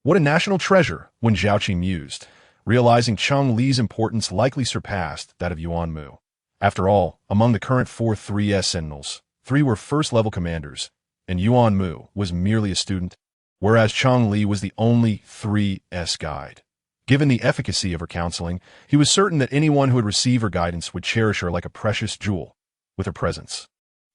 Speaker 1: What a national treasure, Wen Zhaoqi mused, realizing Cheng Li's importance likely surpassed that of Yuan Mu. After all, among the current 4 3S Sentinels, 3 were first-level commanders, and Yuan Mu was merely a student, whereas Cheng Li was the only 3S guide. Given the efficacy of her counseling, he was certain that anyone who would receive her guidance would cherish her like a precious jewel with her presence.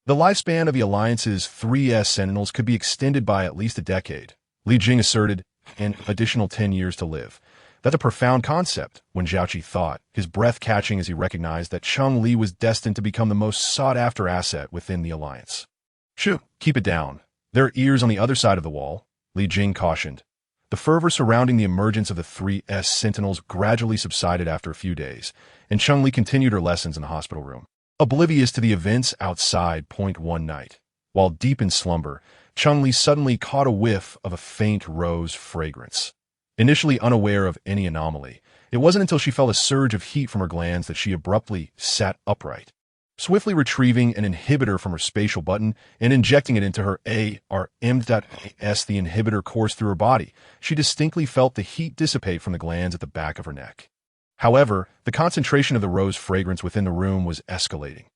Speaker 1: The lifespan of the Alliance's 3S Sentinels could be extended by at least a decade, Li Jing asserted, an additional 10 years to live. That's a profound concept, Wen Zhaoqi thought, his breath catching as he recognized that Cheng Li was destined to become the most sought-after asset within the alliance. Shoo, keep it down. There are ears on the other side of the wall, Li Jing cautioned. The fervor surrounding the emergence of the 3S Sentinels gradually subsided after a few days, and Cheng Li continued her lessons in the hospital room, oblivious to the events outside. One night, while deep in slumber, Cheng Li suddenly caught a whiff of a faint rose fragrance. Initially unaware of any anomaly, it wasn't until she felt a surge of heat from her glands that she abruptly sat upright. Swiftly retrieving an inhibitor from her spatial button and injecting it into her ARM.S, the inhibitor coursed through her body. She distinctly felt the heat dissipate from the glands at the back of her neck. However, the concentration of the rose fragrance within the room was escalating.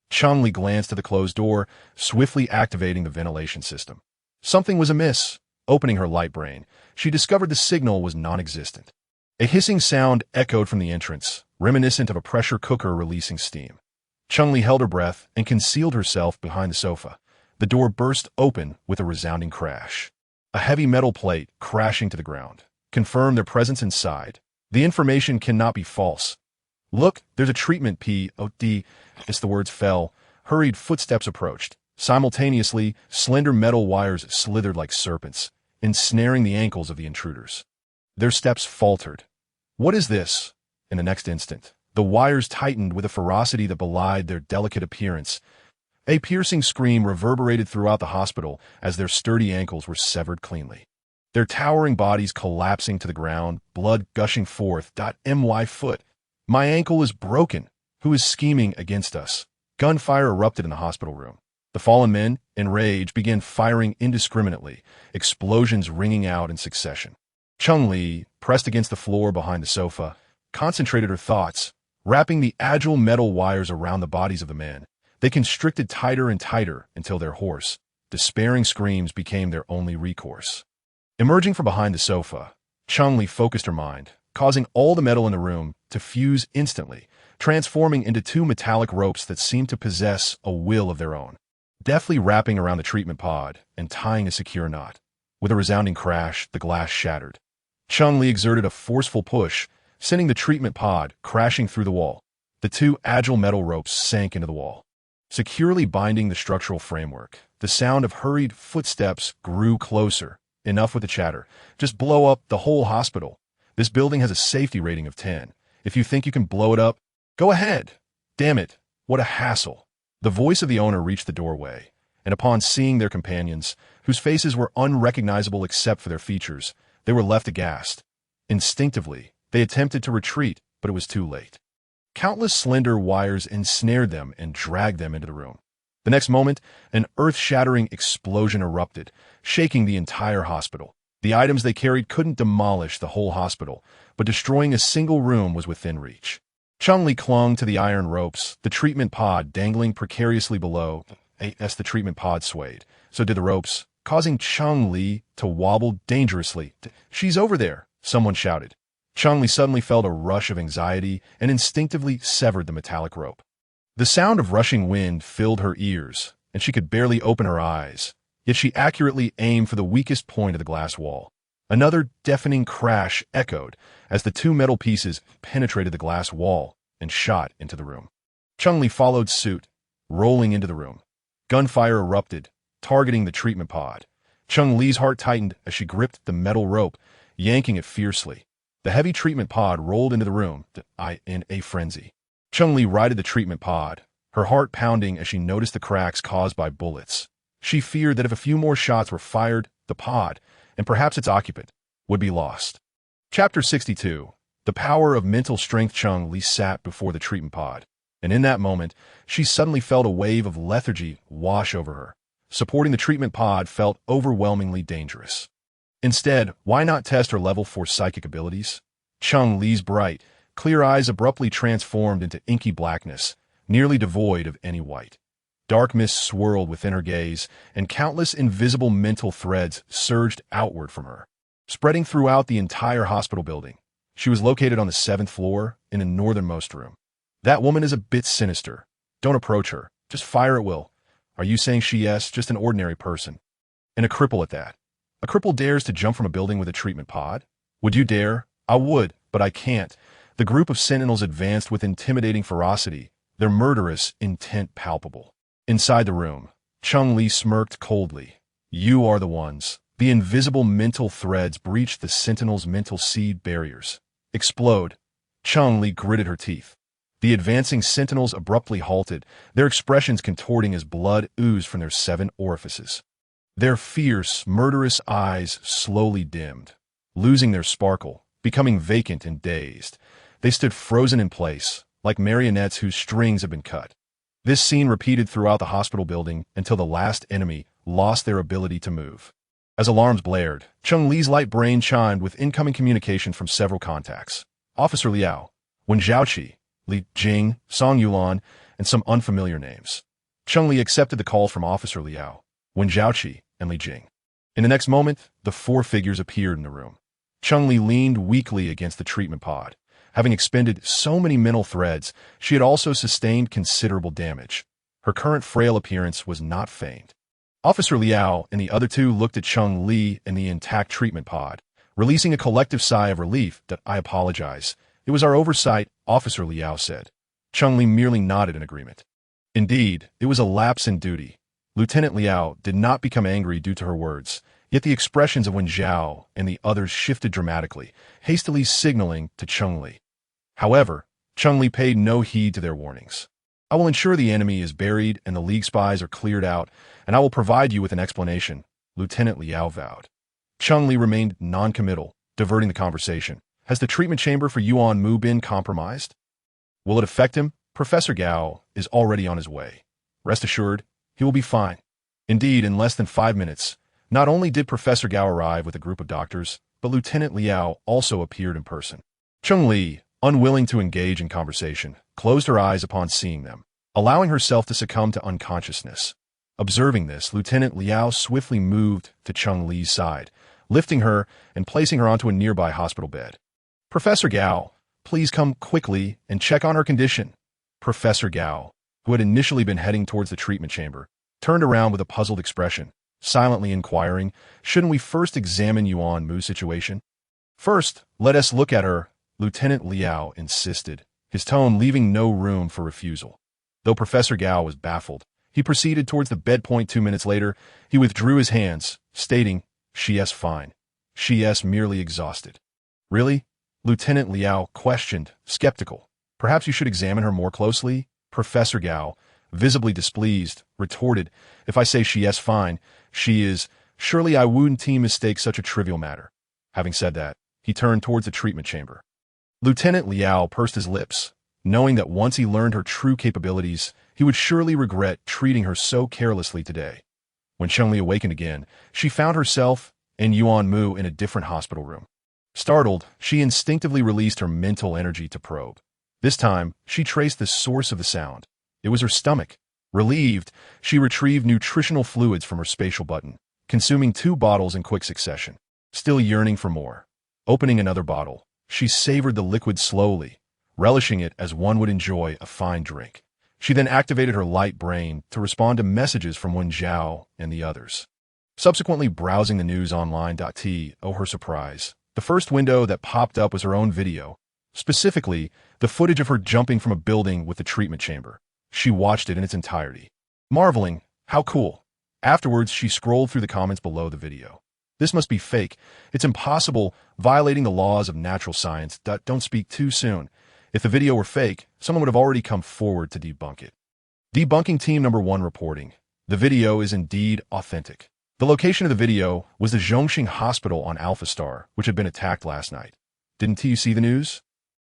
Speaker 1: Cheng Li glanced at the closed door, swiftly activating the ventilation system. Something was amiss. Opening her light brain, she discovered the signal was non-existent. A hissing sound echoed from the entrance, reminiscent of a pressure cooker releasing steam. Cheng Li held her breath and concealed herself behind the sofa. The door burst open with a resounding crash. A heavy metal plate, crashing to the ground, confirmed their presence inside. The information cannot be false. Look, there's a treatment pod. As the words fell, hurried footsteps approached. Simultaneously, slender metal wires slithered like serpents, ensnaring the ankles of the intruders. Their steps faltered. What is this? In the next instant, the wires tightened with a ferocity that belied their delicate appearance. A piercing scream reverberated throughout the hospital as their sturdy ankles were severed cleanly. Their towering bodies collapsing to the ground, blood gushing forth. My foot. My ankle is broken. Who is scheming against us? Gunfire erupted in the hospital room. The fallen men, enraged, began firing indiscriminately, explosions ringing out in succession. Cheng Li, pressed against the floor behind the sofa, concentrated her thoughts, wrapping the agile metal wires around the bodies of the men. They constricted tighter and tighter until their hoarse, despairing screams became their only recourse. Emerging from behind the sofa, Cheng Li focused her mind, causing all the metal in the room to fuse instantly, transforming into two metallic ropes that seemed to possess a will of their own. Deftly wrapping around the treatment pod and tying a secure knot. With a resounding crash, the glass shattered. Cheng Li exerted a forceful push, sending the treatment pod crashing through the wall. The two agile metal ropes sank into the wall, securely binding the structural framework. The sound of hurried footsteps grew closer. Enough with the chatter. Just blow up the whole hospital. This building has a safety rating of 10. If you think you can blow it up, go ahead. Damn it, what a hassle. The voice of the owner reached the doorway, and upon seeing their companions, whose faces were unrecognizable except for their features, they were left aghast. Instinctively, they attempted to retreat, but it was too late. Countless slender wires ensnared them and dragged them into the room. The next moment, an earth-shattering explosion erupted, shaking the entire hospital. The items they carried couldn't demolish the whole hospital, but destroying a single room was within reach. Cheng Li clung to the iron ropes, the treatment pod dangling precariously below. As the treatment pod swayed, so did the ropes, causing Cheng Li to wobble dangerously. She's over there, someone shouted. Cheng Li suddenly felt a rush of anxiety and instinctively severed the metallic rope. The sound of rushing wind filled her ears, and she could barely open her eyes, yet she accurately aimed for the weakest point of the glass wall. Another deafening crash echoed as the two metal pieces penetrated the glass wall and shot into the room. Cheng Li followed suit, rolling into the room. Gunfire erupted, targeting the treatment pod. Cheng Li's heart tightened as she gripped the metal rope, yanking it fiercely. The heavy treatment pod rolled into the room, in a frenzy. Cheng Li righted the treatment pod, her heart pounding as she noticed the cracks caused by bullets. She feared that if a few more shots were fired, the pod, and perhaps its occupant, would be lost. Chapter 62. The power of mental strength. Cheng Li sat before the treatment pod, and in that moment, she suddenly felt a wave of lethargy wash over her. Supporting the treatment pod felt overwhelmingly dangerous. Instead, why not test her level 4 psychic abilities? Cheng Li's bright, clear eyes abruptly transformed into inky blackness, nearly devoid of any white. Dark mist swirled within her gaze, and countless invisible mental threads surged outward from her, spreading throughout the entire hospital building. She was located on the 7th floor, in the northernmost room. That woman is a bit sinister. Don't approach her. Just fire at will. Are you saying she is just an ordinary person? And a cripple at that. A cripple dares to jump from a building with a treatment pod? Would you dare? I would, but I can't. The group of Sentinels advanced with intimidating ferocity, their murderous intent palpable. Inside the room, Cheng Li smirked coldly. You are the ones. The invisible mental threads breached the Sentinel's mental seed barriers. Explode. Cheng Li gritted her teeth. The advancing Sentinels abruptly halted, their expressions contorting as blood oozed from their 7 orifices. Their fierce, murderous eyes slowly dimmed, losing their sparkle, becoming vacant and dazed. They stood frozen in place, like marionettes whose strings had been cut. This scene repeated throughout the hospital building until the last enemy lost their ability to move. As alarms blared, Cheng Li's light brain chimed with incoming communication from several contacts. Officer Liao, Wen Zhaoqi, Li Jing, Song Yulan, and some unfamiliar names. Cheng Li accepted the call from Officer Liao, Wen Zhaoqi, and Li Jing. In the next moment, the 4 figures appeared in the room. Cheng Li leaned weakly against the treatment pod. Having expended so many mental threads, she had also sustained considerable damage. Her current frail appearance was not feigned. Officer Liao and the other 2 looked at Cheng Li and the intact treatment pod, releasing a collective sigh of relief. I apologize. It was our oversight, Officer Liao said. Cheng Li merely nodded in agreement. Indeed, it was a lapse in duty. Lieutenant Liao did not become angry due to her words, yet the expressions of Wen Zhao and the others shifted dramatically, hastily signaling to Cheng Li. However, Cheng Li paid no heed to their warnings. I will ensure the enemy is buried and the League spies are cleared out, and I will provide you with an explanation, Lieutenant Liao vowed. Cheng Li remained non-committal, diverting the conversation. Has the treatment chamber for Yuan Mu been compromised? Will it affect him? Professor Gao is already on his way. Rest assured, he will be fine. Indeed, in less than 5 minutes, not only did Professor Gao arrive with a group of doctors, but Lieutenant Liao also appeared in person. Cheng Li, unwilling to engage in conversation, closed her eyes upon seeing them, allowing herself to succumb to unconsciousness. Observing this, Lieutenant Liao swiftly moved to Cheng Li's side, lifting her and placing her onto a nearby hospital bed. Professor Gao, please come quickly and check on her condition. Professor Gao, who had initially been heading towards the treatment chamber, turned around with a puzzled expression, silently inquiring, shouldn't we first examine Yuan Mu's situation? First, let us look at her, Lieutenant Liao insisted, his tone leaving no room for refusal. Though Professor Gao was baffled, he proceeded towards the bed point. 2 minutes later, he withdrew his hands, stating, She's fine. She's merely exhausted. Really? Lieutenant Liao questioned, skeptical. Perhaps you should examine her more closely? Professor Gao, visibly displeased, retorted, if I say she's fine, she is. Surely I wouldn't mistake such a trivial matter. Having said that, he turned towards the treatment chamber. Lieutenant Liao pursed his lips, knowing that once he learned her true capabilities, he would surely regret treating her so carelessly today. When Cheng Li awakened again, she found herself and Yuan Mu in a different hospital room. Startled, she instinctively released her mental energy to probe. This time, she traced the source of the sound. It was her stomach. Relieved, she retrieved nutritional fluids from her spatial button, consuming 2 bottles in quick succession. Still yearning for more. Opening another bottle, she savored the liquid slowly, relishing it as one would enjoy a fine drink. She then activated her light brain to respond to messages from Wen Zhao and the others. Subsequently browsing the news online. To her surprise, the first window that popped up was her own video, specifically the footage of her jumping from a building with the treatment chamber. She watched it in its entirety, marveling, how cool. Afterwards, she scrolled through the comments below the video. This must be fake. It's impossible, violating the laws of natural science. Don't speak too soon. If the video were fake, someone would have already come forward to debunk it. Debunking team number 1 reporting. The video is indeed authentic. The location of the video was the Zhongxing Hospital on Alpha Star, which had been attacked last night. Didn't you see the news?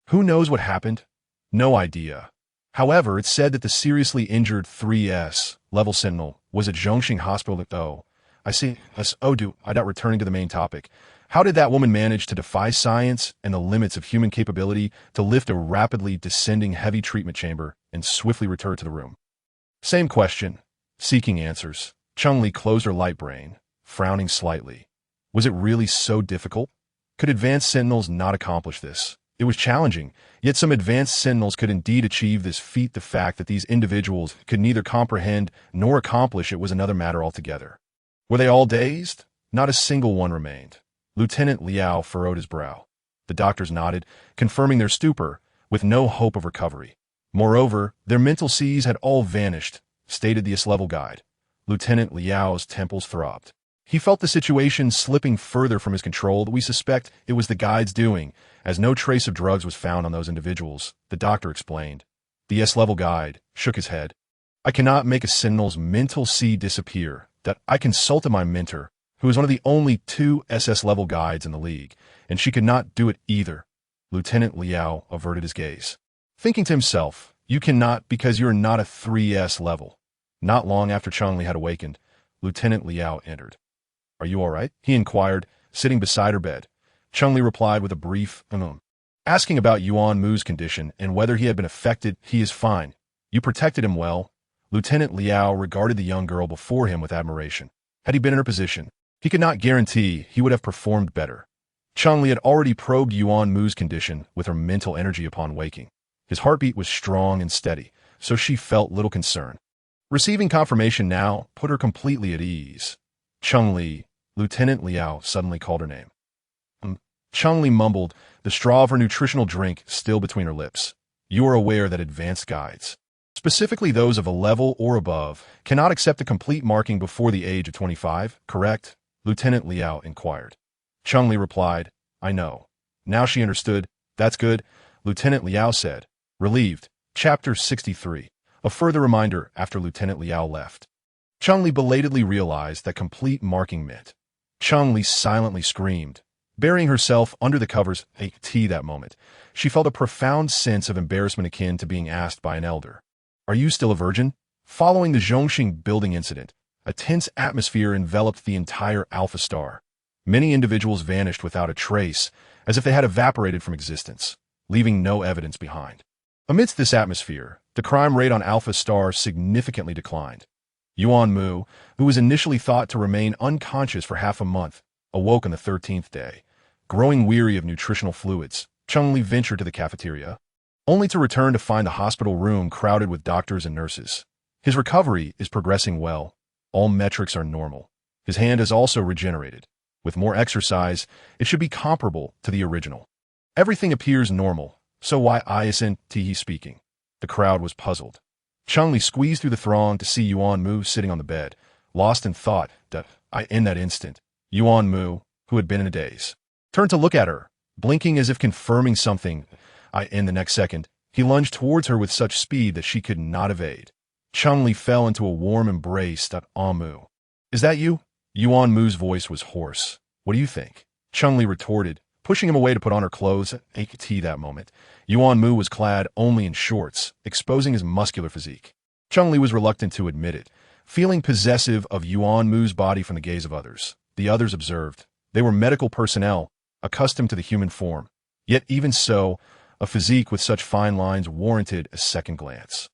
Speaker 1: Who knows what happened? No idea. However, it's said that the seriously injured 3S level Sentinel was at Zhongxing Hospital. Oh, I see. Returning to the main topic. How did that woman manage to defy science and the limits of human capability to lift a rapidly descending heavy treatment chamber and swiftly return to the room? Same question. Seeking answers, Cheng Li closed her light brain, frowning slightly. Was it really so difficult? Could advanced Sentinels not accomplish this? It was challenging, yet some advanced Sentinels could indeed achieve this feat. The fact that these individuals could neither comprehend nor accomplish it was another matter altogether. Were they all dazed? Not a single one remained. Lieutenant Liao furrowed his brow. The doctors nodded, confirming their stupor, with no hope of recovery. Moreover, their mental seas had all vanished, stated the S-level guide. Lieutenant Liao's temples throbbed. He felt the situation slipping further from his control. We suspect it was the guide's doing, as no trace of drugs was found on those individuals, the doctor explained. The S-level guide shook his head. I cannot make a Sentinel's mental sea disappear. That I consulted my mentor, who is one of the only 2 SS-level guides in the League, and she could not do it either. Lieutenant Liao averted his gaze. Thinking to himself, you cannot because you are not a 3S level. Not long after Cheng Li had awakened, Lieutenant Liao entered. Are you all right? He inquired, sitting beside her bed. Cheng Li replied with a brief, asking about Yuan Mu's condition and whether he had been affected. He is fine. You protected him well. Lieutenant Liao regarded the young girl before him with admiration. Had he been in her position, he could not guarantee he would have performed better. Cheng Li had already probed Yuan Mu's condition with her mental energy upon waking. His heartbeat was strong and steady, so she felt little concern. Receiving confirmation now put her completely at ease. Cheng Li, Lieutenant Liao suddenly called her name. Cheng Li mumbled, the straw of her nutritional drink still between her lips. You are aware that advanced guides, specifically those of a level or above, cannot accept a complete marking before the age of 25, correct? Lieutenant Liao inquired. Cheng Li replied, I know. Now she understood. That's good, Lieutenant Liao said, relieved. Chapter 63. A further reminder after Lieutenant Liao left. Cheng Li belatedly realized that complete marking meant. Cheng Li silently screamed. Burying herself under the covers that moment, she felt a profound sense of embarrassment akin to being asked by an elder. Are you still a virgin? Following the Zhongxing building incident, a tense atmosphere enveloped the entire Alpha Star. Many individuals vanished without a trace, as if they had evaporated from existence, leaving no evidence behind. Amidst this atmosphere, the crime rate on Alpha Star significantly declined. Yuan Mu, who was initially thought to remain unconscious for half a month, awoke on the 13th day. Growing weary of nutritional fluids, Cheng Li ventured to the cafeteria, only to return to find the hospital room crowded with doctors and nurses. His recovery is progressing well. All metrics are normal. His hand has also regenerated. With more exercise, it should be comparable to the original. Everything appears normal, so why isn't he speaking? The crowd was puzzled. Cheng Li squeezed through the throng to see Yuan Mu sitting on the bed, lost in thought. In that instant, Yuan Mu, who had been in a daze, turned to look at her, blinking as if confirming something. In the next second, he lunged towards her with such speed that she could not evade. Cheng Li fell into a warm embrace. Mu. Is that you? Yuan Mu's voice was hoarse. What do you think? Cheng Li retorted, pushing him away to put on her clothes. That moment, Yuan Mu was clad only in shorts, exposing his muscular physique. Cheng Li was reluctant to admit it, feeling possessive of Yuan Mu's body from the gaze of others. The others observed. They were medical personnel, accustomed to the human form. Yet even so, a physique with such fine lines warranted a second glance.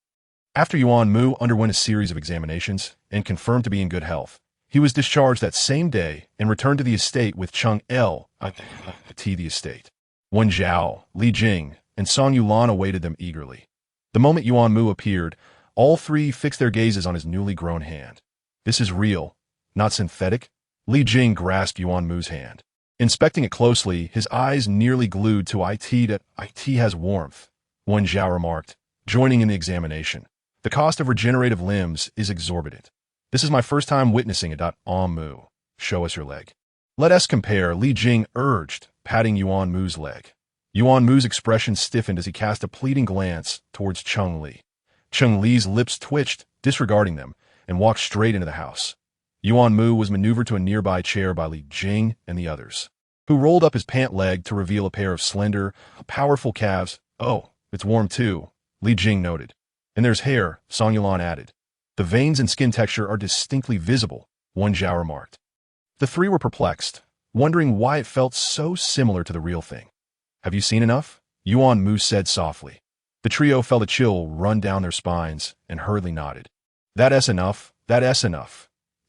Speaker 1: After Yuan Mu underwent a series of examinations and confirmed to be in good health, he was discharged that same day and returned to the estate with Cheng Li, the estate. Wen Zhao, Li Jing, and Song Yulan awaited them eagerly. The moment Yuan Mu appeared, all three fixed their gazes on his newly grown hand. This is real, not synthetic? Li Jing grasped Yuan Mu's hand. Inspecting it closely, his eyes nearly glued to it. It has warmth, Wen Zhao remarked, joining in the examination. The cost of regenerative limbs is exorbitant. This is my first time witnessing it. Mu, show us your leg. Let us compare, Li Jing urged, patting Yuan Mu's leg. Yuan Mu's expression stiffened as he cast a pleading glance towards Cheng Li. Cheng Li's lips twitched, disregarding them, and walked straight into the house. Yuan Mu was maneuvered to a nearby chair by Li Jing and the others, who rolled up his pant leg to reveal a pair of slender, powerful calves. Oh, it's warm too, Li Jing noted. And there's hair, Song Yulan added. The veins and skin texture are distinctly visible, Wen Zhao remarked. The three were perplexed, wondering why it felt so similar to the real thing. Have you seen enough? Yuan Mu said softly. The trio felt a chill run down their spines and hurriedly nodded. That's enough.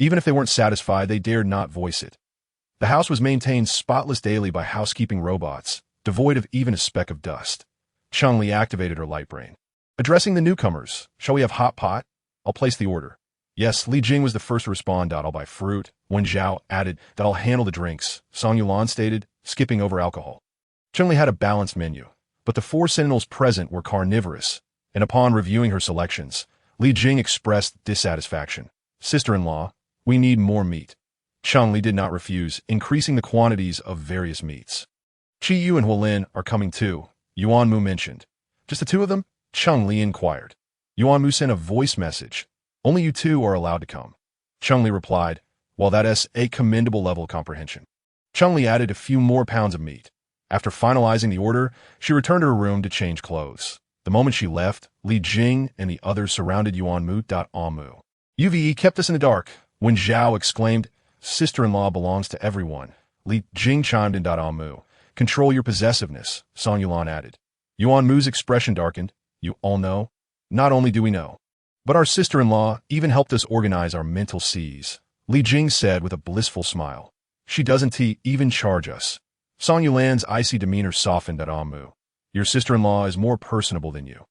Speaker 1: Even if they weren't satisfied, they dared not voice it. The house was maintained spotless daily by housekeeping robots, devoid of even a speck of dust. Cheng Li activated her light brain. Addressing the newcomers, shall we have hot pot? I'll place the order. Yes, Li Jing was the first to respond. I'll buy fruit. Wen Zhao added that I'll handle the drinks. Song Yulan stated, skipping over alcohol. Cheng Li had a balanced menu, but the 4 Sentinels present were carnivorous, and upon reviewing her selections, Li Jing expressed dissatisfaction. Sister-in-law, we need more meat. Cheng Li did not refuse, increasing the quantities of various meats. Qi Yu and Huolin are coming too, Yuan Mu mentioned. Just the 2 of them? Cheng Li inquired. Yuan Mu sent a voice message. Only you 2 are allowed to come. Cheng Li replied, well, that's a commendable level of comprehension. Cheng Li added a few more pounds of meat. After finalizing the order, she returned to her room to change clothes. The moment she left, Li Jing and the others surrounded Yuan Mu. Mu. UVE kept us in the dark. When Zhao exclaimed, sister-in-law belongs to everyone. Li Jing chimed in. Mu. Control your possessiveness, Song Yulan added. Yuan Mu's expression darkened. You all know? Not only do we know, but our sister-in-law even helped us organize our mental seas, Li Jing said with a blissful smile. She doesn't even charge us. Song Yulan's icy demeanor softened. Mu. Your sister-in-law is more personable than you.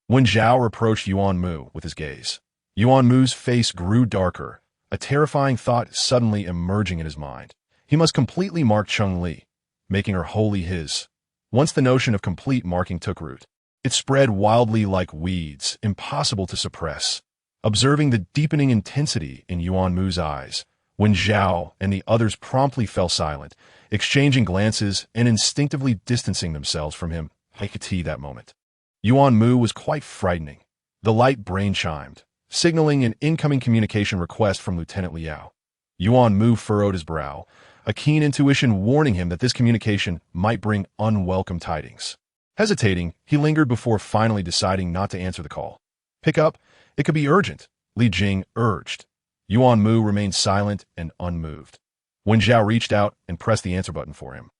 Speaker 1: When Zhao approached Yuan Mu with his gaze, Yuan Mu's face grew darker, a terrifying thought suddenly emerging in his mind. He must completely mark Cheng Li, making her wholly his. Once the notion of complete marking took root, it spread wildly like weeds, impossible to suppress. Observing the deepening intensity in Yuan Mu's eyes, when Zhao and the others promptly fell silent, exchanging glances and instinctively distancing themselves from him, I could see that moment. Yuan Mu was quite frightening. The light brain chimed, signaling an incoming communication request from Lieutenant Liao. Yuan Mu furrowed his brow, a keen intuition warning him that this communication might bring unwelcome tidings. Hesitating, he lingered before finally deciding not to answer the call. Pick up, it could be urgent, Li Jing urged. Yuan Mu remained silent and unmoved. Wen Zhao reached out and pressed the answer button for him.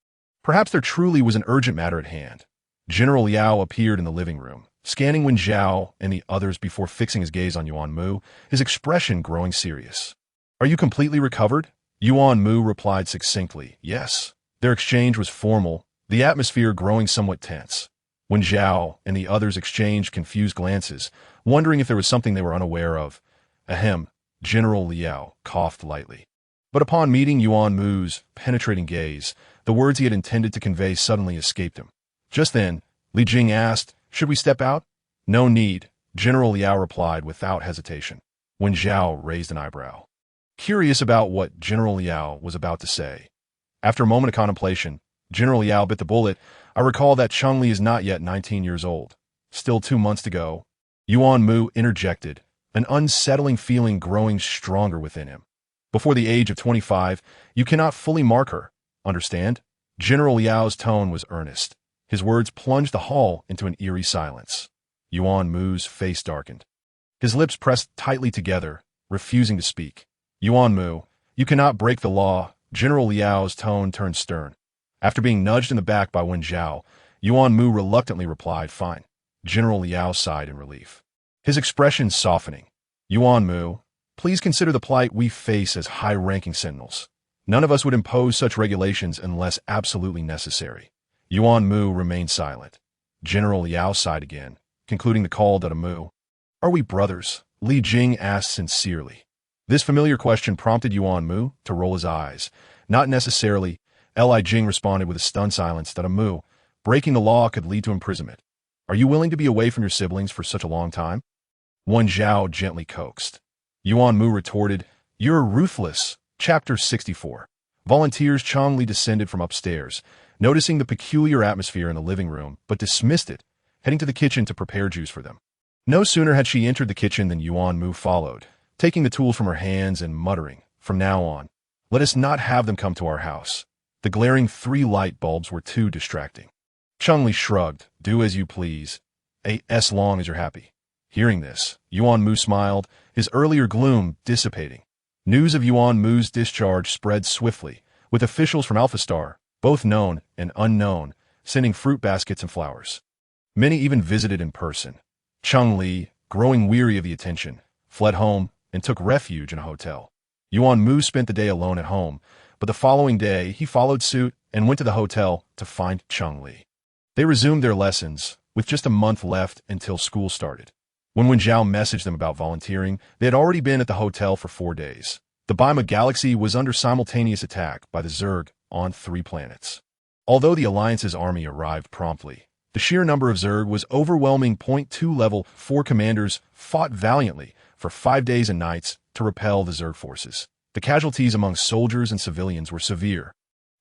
Speaker 1: Perhaps there truly was an urgent matter at hand. General Liao appeared in the living room, scanning Wen Zhao and the others before fixing his gaze on Yuan Mu, his expression growing serious. Are you completely recovered? Yuan Mu replied succinctly, yes. Their exchange was formal, the atmosphere growing somewhat tense. Wen Zhao and the others exchanged confused glances, wondering if there was something they were unaware of. Ahem, General Liao coughed lightly. But upon meeting Yuan Mu's penetrating gaze, the words he had intended to convey suddenly escaped him. Just then, Li Jing asked, should we step out? No need, General Liao replied without hesitation. Wen Zhao raised an eyebrow, curious about what General Liao was about to say. After a moment of contemplation, General Liao bit the bullet. I recall that Cheng Li is not yet 19 years old. Still 2 months to go. Yuan Mu interjected, an unsettling feeling growing stronger within him. Before the age of 25, you cannot fully mark her. Understand? General Liao's tone was earnest. His words plunged the hall into an eerie silence. Yuan Mu's face darkened. His lips pressed tightly together, refusing to speak. Yuan Mu, you cannot break the law. General Liao's tone turned stern. After being nudged in the back by Wen Zhao, Yuan Mu reluctantly replied, fine. General Liao sighed in relief, his expression softening. Yuan Mu, please consider the plight we face as high-ranking sentinels. None of us would impose such regulations unless absolutely necessary. Yuan Mu remained silent. General Liao sighed again, concluding the call. Mu, are we brothers? Li Jing asked sincerely. This familiar question prompted Yuan Mu to roll his eyes. Not necessarily. Li Jing responded with a stunned silence. Mu, breaking the law could lead to imprisonment. Are you willing to be away from your siblings for such a long time? Wen Zhao gently coaxed. Yuan Mu retorted, you're ruthless. Chapter 64. Volunteers. Cheng Li descended from upstairs, noticing the peculiar atmosphere in the living room, but dismissed it, heading to the kitchen to prepare juice for them. No sooner had she entered the kitchen than Yuan Mu followed, taking the tools from her hands and muttering, from now on, let us not have them come to our house. The glaring 3 light bulbs were too distracting. Cheng Li shrugged, do as you please. As long as you're happy. Hearing this, Yuan Mu smiled, his earlier gloom dissipating. News of Yuan Mu's discharge spread swiftly, with officials from Alpha Star, both known and unknown, sending fruit baskets and flowers. Many even visited in person. Cheng Li, growing weary of the attention, fled home and took refuge in a hotel. Yuan Mu spent the day alone at home, but the following day he followed suit and went to the hotel to find Cheng Li. They resumed their lessons, with just a month left until school started. When Wen Zhao messaged them about volunteering, they had already been at the hotel for 4 days. The Baima galaxy was under simultaneous attack by the Zerg on 3 planets. Although the Alliance's army arrived promptly, the sheer number of Zerg was overwhelming. 2 level 4 commanders fought valiantly for 5 days and nights to repel the Zerg forces. The casualties among soldiers and civilians were severe,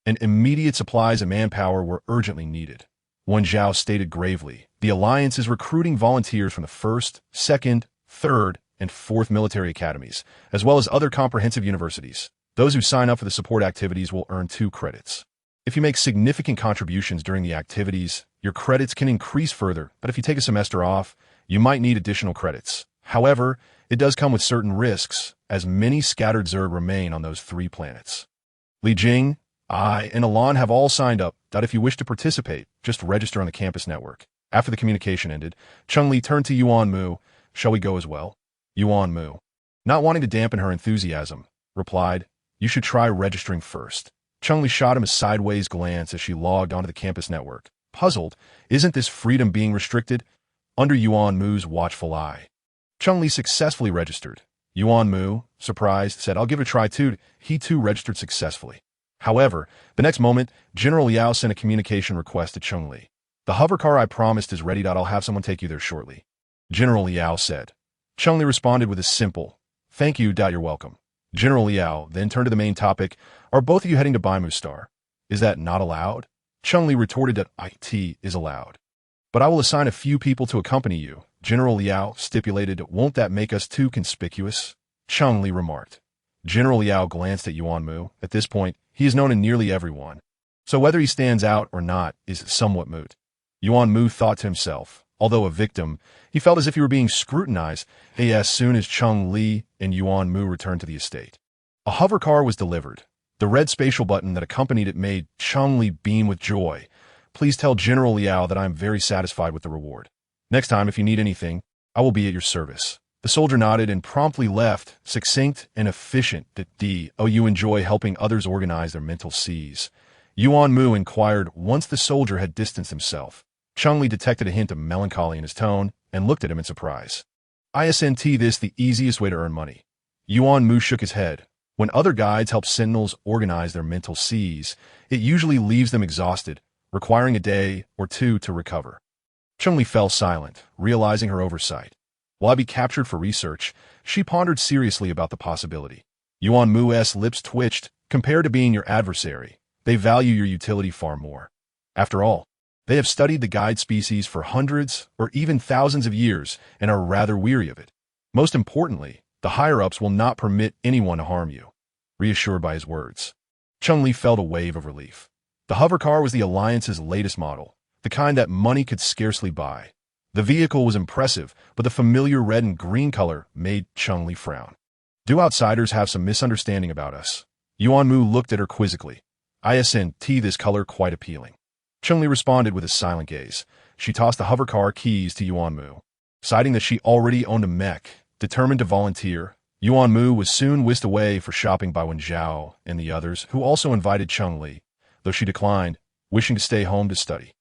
Speaker 1: and immediate supplies and manpower were urgently needed. Wen Zhao stated gravely, the Alliance is recruiting volunteers from the 1st, 2nd, 3rd, and 4th military academies, as well as other comprehensive universities. Those who sign up for the support activities will earn 2 credits. If you make significant contributions during the activities, your credits can increase further, but if you take a semester off, you might need additional credits. However, it does come with certain risks, as many scattered Zerg remain on those 3 planets. Li Jing, I, and Alan have all signed up. If you wish to participate, just register on the campus network. After the communication ended, Cheng Li turned to Yuan Mu. Shall we go as well? Yuan Mu, not wanting to dampen her enthusiasm, replied, you should try registering first. Cheng Li shot him a sideways glance as she logged onto the campus network. Puzzled, isn't this freedom being restricted? Under Yuan Mu's watchful eye. Cheng Li successfully registered. Yuan Mu, surprised, said, I'll give it a try too. He too registered successfully. However, the next moment, General Liao sent a communication request to Cheng Li. The hovercar I promised is ready. I'll have someone take you there shortly. General Liao said. Cheng Li responded with a simple, thank you. You're welcome. General Liao then turned to the main topic. Are both of you heading to Baimu Star? Is that not allowed? Cheng Li retorted that it is allowed. But I will assign a few people to accompany you. General Liao stipulated, won't that make us too conspicuous? Cheng Li remarked. General Liao glanced at Yuan Mu. At this point, he is known to nearly everyone. So whether he stands out or not is somewhat moot. Yuan Mu thought to himself. Although a victim, he felt as if he were being scrutinized as soon as Cheng Li and Yuan Mu returned to the estate. A hovercar was delivered. The red spatial button that accompanied it made Cheng Li beam with joy. Please tell General Liao that I am very satisfied with the reward. Next time, if you need anything, I will be at your service. The soldier nodded and promptly left, succinct and efficient. You enjoy helping others organize their mental seas? Yuan Mu inquired once the soldier had distanced himself. Cheng Li detected a hint of melancholy in his tone and looked at him in surprise. Isn't this the easiest way to earn money? Yuan Mu shook his head. When other guides help Sentinels organize their mental seas, it usually leaves them exhausted, requiring a day or 2 to recover. Cheng Li fell silent, realizing her oversight. Will I be captured for research? She pondered seriously about the possibility. Yuan Mu's lips twitched. Compared to being your adversary, they value your utility far more. After all, they have studied the guide species for hundreds or even thousands of years and are rather weary of it. Most importantly, the higher-ups will not permit anyone to harm you. Reassured by his words, Cheng Li felt a wave of relief. The hovercar was the Alliance's latest model, the kind that money could scarcely buy. The vehicle was impressive, but the familiar red and green color made Cheng Li frown. Do outsiders have some misunderstanding about us? Yuan Mu looked at her quizzically. Isn't this color quite appealing? Cheng Li responded with a silent gaze. She tossed the hovercar keys to Yuan Mu. Citing that she already owned a mech, determined to volunteer, Yuan Mu was soon whisked away for shopping by Wen Zhao and the others, who also invited Cheng Li, though she declined, wishing to stay home to study.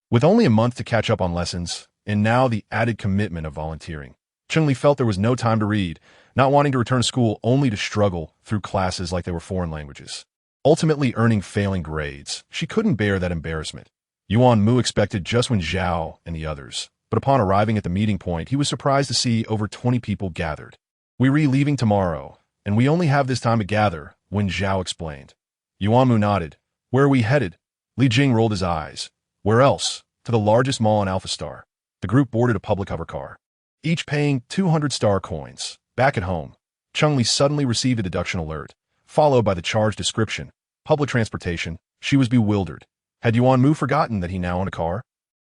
Speaker 1: With only a month to catch up on lessons, and now the added commitment of volunteering, Cheng Li felt there was no time to read, not wanting to return to school only to struggle through classes like they were foreign languages. Ultimately earning failing grades, she couldn't bear that embarrassment. Yuan Mu expected just Wen Zhao and the others, but upon arriving at the meeting point, he was surprised to see over 20 people gathered. We're leaving tomorrow, and we only have this time to gather, Wen Zhao explained. Yuan Mu nodded. Where are we headed? Li Jing rolled his eyes. Where else? To the largest mall on Alpha Star. The group boarded a public hovercar, each paying 200 star coins. Back at home, Cheng Li suddenly received a deduction alert, followed by the charge description. Public transportation. She was bewildered. Had Yuan Mu forgotten that he now owned a car?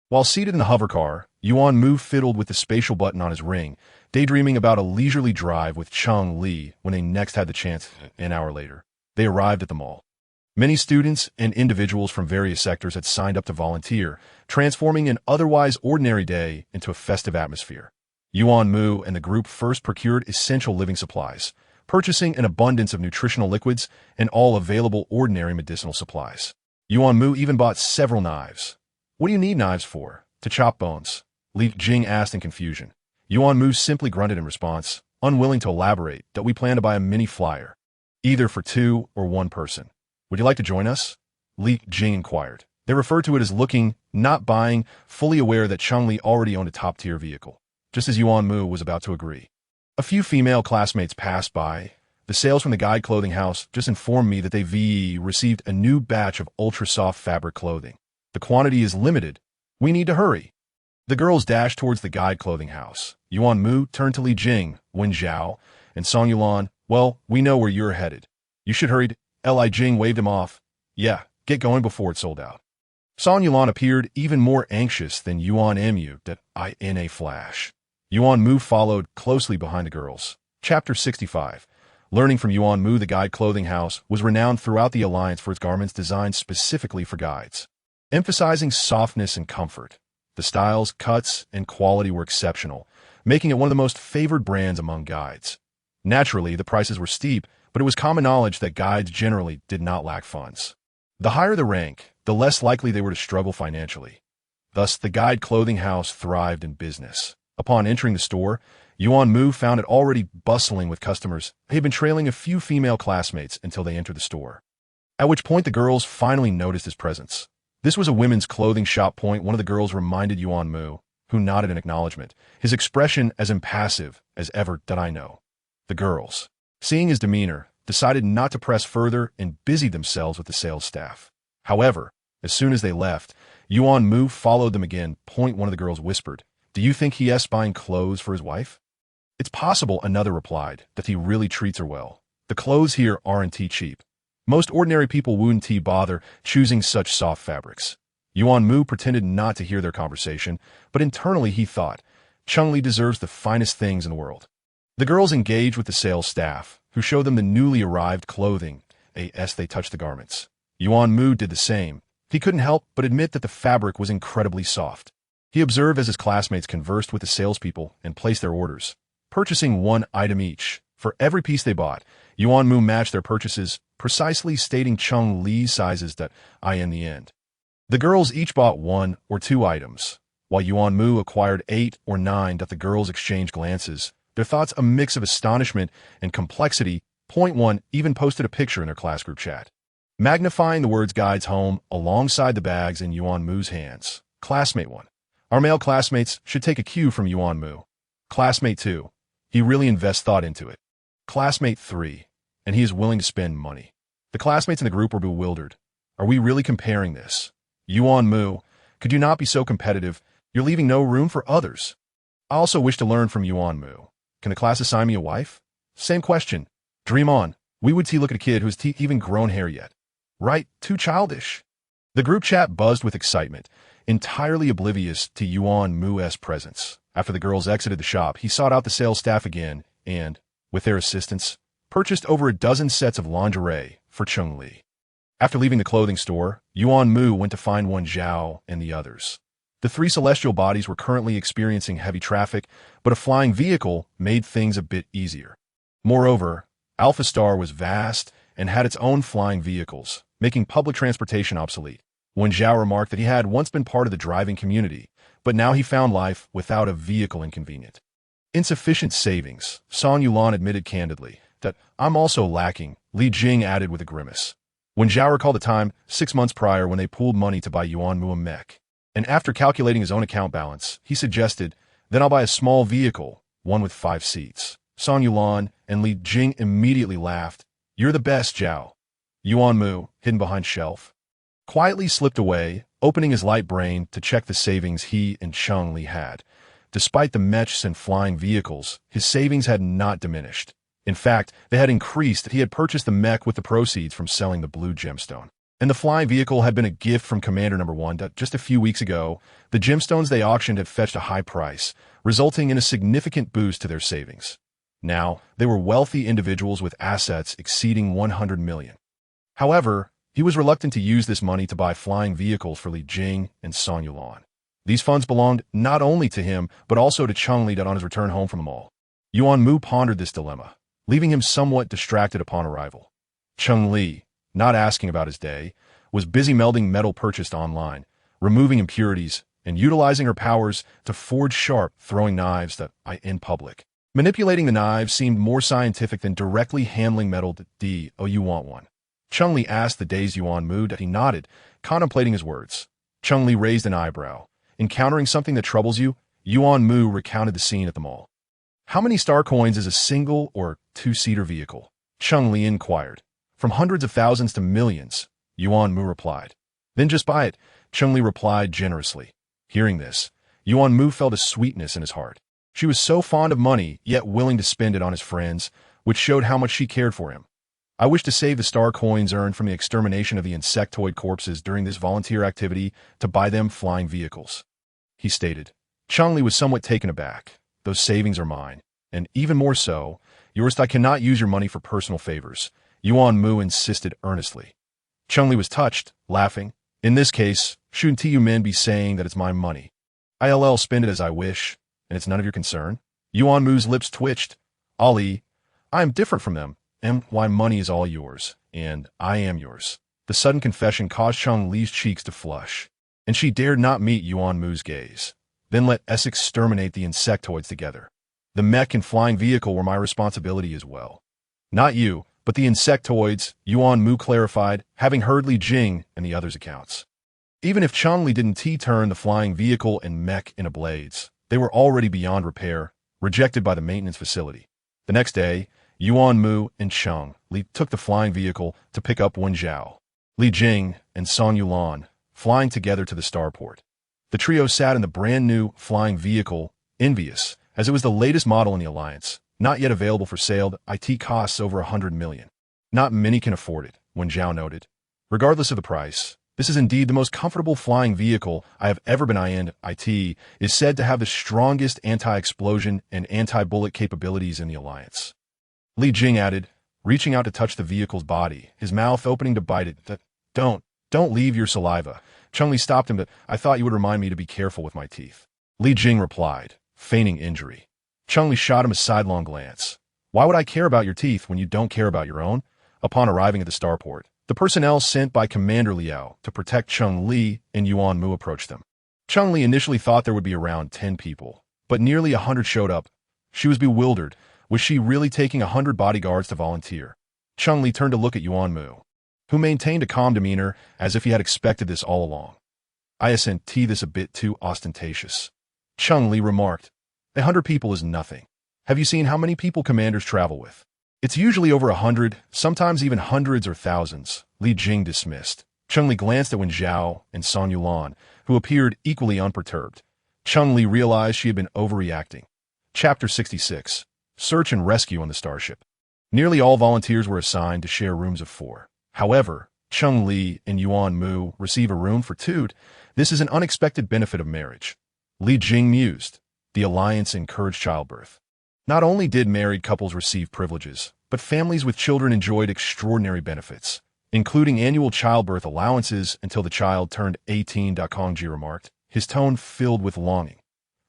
Speaker 1: While seated in the hovercar, Yuan Mu fiddled with the spatial button on his ring, daydreaming about a leisurely drive with Cheng Li when they next had the chance. An hour later, they arrived at the mall. Many students and individuals from various sectors had signed up to volunteer, transforming an otherwise ordinary day into a festive atmosphere. Yuan Mu and the group first procured essential living supplies, purchasing an abundance of nutritional liquids and all available ordinary medicinal supplies. Yuan Mu even bought several knives. What do you need knives for? To chop bones? Li Jing asked in confusion. Yuan Mu simply grunted in response, unwilling to elaborate, that we plan to buy a mini flyer, either for 2 or 1 person. Would you like to join us? Li Jing inquired. They referred to it as looking, not buying, fully aware that Cheng Li already owned a top-tier vehicle, just as Yuan Mu was about to agree. A few female classmates passed by. The sales from the guide clothing house just informed me that they received a new batch of ultra-soft fabric clothing. The quantity is limited. We need to hurry. The girls dashed towards the guide clothing house. Yuan Mu turned to Li Jing, Wen Zhao, and Song Yulan. Well, we know where you're headed. You should hurry. Li Jing waved him off. Yeah, get going before it's sold out. Song Yulan appeared even more anxious than Yuan Mu in a flash. Yuan Mu followed closely behind the girls. Chapter 65. Learning from Yuan Mu, the guide clothing house was renowned throughout the alliance for its garments designed specifically for guides, emphasizing softness and comfort. The styles, cuts, and quality were exceptional, making it one of the most favored brands among guides. Naturally, the prices were steep, but it was common knowledge that guides generally did not lack funds. The higher the rank, the less likely they were to struggle financially. Thus, the guide clothing house thrived in business. Upon entering the store, Yuan Mu found it already bustling with customers. He had been trailing a few female classmates until they entered the store, at which point the girls finally noticed his presence. This was a women's clothing shop. One of the girls reminded Yuan Mu, who nodded in acknowledgement, his expression as impassive as ever. That I know. The girls, seeing his demeanor, decided not to press further and busied themselves with the sales staff. However, as soon as they left, Yuan Mu followed them again. One of the girls whispered, "Do you think he's buying clothes for his wife?" "It's possible," another replied, "that he really treats her well. The clothes here aren't cheap. Most ordinary people wouldn't bother choosing such soft fabrics." Yuan Mu pretended not to hear their conversation, but internally he thought, Cheng Li deserves the finest things in the world. The girls engaged with the sales staff, who showed them the newly arrived clothing as they touched the garments. Yuan Mu did the same. He couldn't help but admit that the fabric was incredibly soft. He observed as his classmates conversed with the salespeople and placed their orders, purchasing 1 item each. For every piece they bought, Yuan Mu matched their purchases, precisely stating Cheng Li's sizes in the end. The girls each bought 1 or 2 items, while Yuan Mu acquired 8 or 9. The girls exchanged glances, their thoughts a mix of astonishment and complexity. One even posted a picture in their class group chat, magnifying the words "guides home" alongside the bags in Yuan Mu's hands. Classmate 1. Our male classmates should take a cue from Yuan Mu. Classmate 2. He really invests thought into it. Classmate 3. And he is willing to spend money. The classmates in the group were bewildered. Are we really comparing this? Yuan Mu, could you not be so competitive? You're leaving no room for others. I also wish to learn from Yuan Mu. Can the class assign me a wife? Same question. Dream on. We would look at a kid who's even grown hair yet. Right? Too childish. The group chat buzzed with excitement, entirely oblivious to Yuan Mu's presence. After the girls exited the shop, he sought out the sales staff again and, with their assistance, purchased over a dozen sets of lingerie for Cheng Li. After leaving the clothing store, Yuan Mu went to find Wen Zhao and the others. The 3 celestial bodies were currently experiencing heavy traffic, but a flying vehicle made things a bit easier. Moreover, Alpha Star was vast and had its own flying vehicles, making public transportation obsolete. Wen Zhao remarked that he had once been part of the driving community, but now he found life without a vehicle inconvenient. Insufficient savings, Song Yulan admitted candidly. That I'm also lacking, Li Jing added with a grimace. Wen Zhao recalled the time 6 months prior when they pooled money to buy Yuan Mu a mech, and after calculating his own account balance, he suggested, then I'll buy a small vehicle, one with 5 seats. Song Yulan and Li Jing immediately laughed. You're the best, Zhao. Yuan Mu, hidden behind shelf, quietly slipped away, opening his light brain to check the savings he and Cheng Li had. Despite the mechs and flying vehicles, his savings had not diminished. In fact, they had increased. He had purchased the mech with the proceeds from selling the blue gemstone. And the flying vehicle had been a gift from Commander No. 1 that just a few weeks ago, the gemstones they auctioned had fetched a high price, resulting in a significant boost to their savings. Now, they were wealthy individuals with assets exceeding 100 million. However, he was reluctant to use this money to buy flying vehicles for Li Jing and Song Yulan. These funds belonged not only to him, but also to Cheng Li on his return home from the mall. Yuan Mu pondered this dilemma, leaving him somewhat distracted upon arrival. Cheng Li, not asking about his day, was busy melding metal purchased online, removing impurities, and utilizing her powers to forge sharp, throwing knives in public. Manipulating the knives seemed more scientific than directly handling metal. Oh, you want one? Cheng Li asked the dazed Yuan Mu. He nodded, contemplating his words. Cheng Li raised an eyebrow. Encountering something that troubles you? Yuan Mu recounted the scene at the mall. How many star coins is a single or two-seater vehicle? Cheng Li inquired. From hundreds of thousands to millions, Yuan Mu replied. Then just buy it, Cheng Li replied generously. Hearing this, Yuan Mu felt a sweetness in his heart. She was so fond of money, yet willing to spend it on his friends, which showed how much she cared for him. I wish to save the star coins earned from the extermination of the insectoid corpses during this volunteer activity to buy them flying vehicles, he stated. Cheng Li was somewhat taken aback. Those savings are mine, and even more so, yours. I cannot use your money for personal favors, Yuan Mu insisted earnestly. Cheng Li was touched, laughing. In this case, shouldn't you men be saying that it's my money? I'll spend it as I wish, and it's none of your concern? Yuan Mu's lips twitched. Ali, I am different from them, and why money is all yours, and I am yours. The sudden confession caused Cheng Li's cheeks to flush, and she dared not meet Yuan Mu's gaze. Then let us exterminate the insectoids together. The mech and flying vehicle were my responsibility as well. Not you, but the insectoids, Yuan Mu clarified, having heard Li Jing and the others' accounts. Even if Cheng Li didn't turn the flying vehicle and mech into blades, they were already beyond repair, rejected by the maintenance facility. The next day, Yuan Mu and Cheng Li took the flying vehicle to pick up Wen Zhao, Li Jing, and Song Yulan, flying together to the starport. The trio sat in the brand-new flying vehicle, envious, as it was the latest model in the Alliance, not yet available for sale. It costs over 100 million. Not many can afford it, Wen Zhao noted. Regardless of the price, this is indeed the most comfortable flying vehicle I have ever been in. It is said to have the strongest anti-explosion and anti-bullet capabilities in the Alliance. Li Jing added, reaching out to touch the vehicle's body, his mouth opening to bite it. Don't leave your saliva. Cheng Li stopped him. I thought you would remind me to be careful with my teeth. Li Jing replied, feigning injury. Cheng Li shot him a sidelong glance. Why would I care about your teeth when you don't care about your own? Upon arriving at the starport, the personnel sent by Commander Liao to protect Cheng Li and Yuan Mu approached them. Cheng Li initially thought there would be around 10 people, but nearly 100 showed up. She was bewildered. Was she really taking 100 bodyguards to volunteer? Cheng Li turned to look at Yuan Mu, who maintained a calm demeanor as if he had expected this all along. I sent this a bit too ostentatious. Cheng Li remarked, 100 people is nothing. Have you seen how many people commanders travel with? It's usually over 100, sometimes even hundreds or thousands, Li Jing dismissed. Cheng Li glanced at Wen Zhao and Song Yulan, who appeared equally unperturbed. Cheng Li realized she had been overreacting. Chapter 66. Search and Rescue on the Starship. Nearly all volunteers were assigned to share rooms of 4. However, Cheng Li and Yuan Mu receive a room for 2. This is an unexpected benefit of marriage. Li Jing mused. The Alliance encouraged childbirth. Not only did married couples receive privileges, but families with children enjoyed extraordinary benefits, including annual childbirth allowances until the child turned 18. Kong Ji remarked, his tone filled with longing.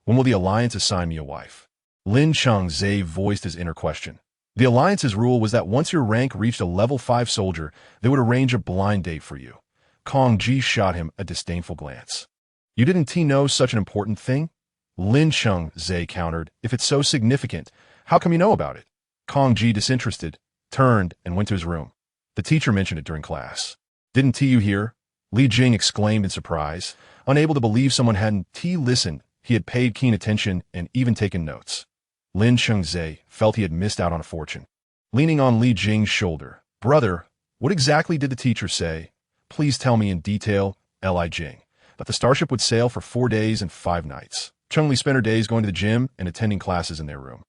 Speaker 1: When will the Alliance assign me a wife? Lin Chengzhe voiced his inner question. The Alliance's rule was that once your rank reached a level 5 soldier, they would arrange a blind date for you. Kong Ji shot him a disdainful glance. You didn't know such an important thing? Lin Chengzhe countered, if it's so significant, how come you know about it? Kong Ji, disinterested, turned and went to his room. The teacher mentioned it during class. Didn't you hear? Li Jing exclaimed in surprise, unable to believe someone hadn't listened. He had paid keen attention and even taken notes. Lin Chengzhe felt he had missed out on a fortune. Leaning on Li Jing's shoulder, brother, what exactly did the teacher say? Please tell me in detail, Li Jing. That the starship would sail for 4 days and 5 nights. Cheng Li spent her days going to the gym and attending classes in their room.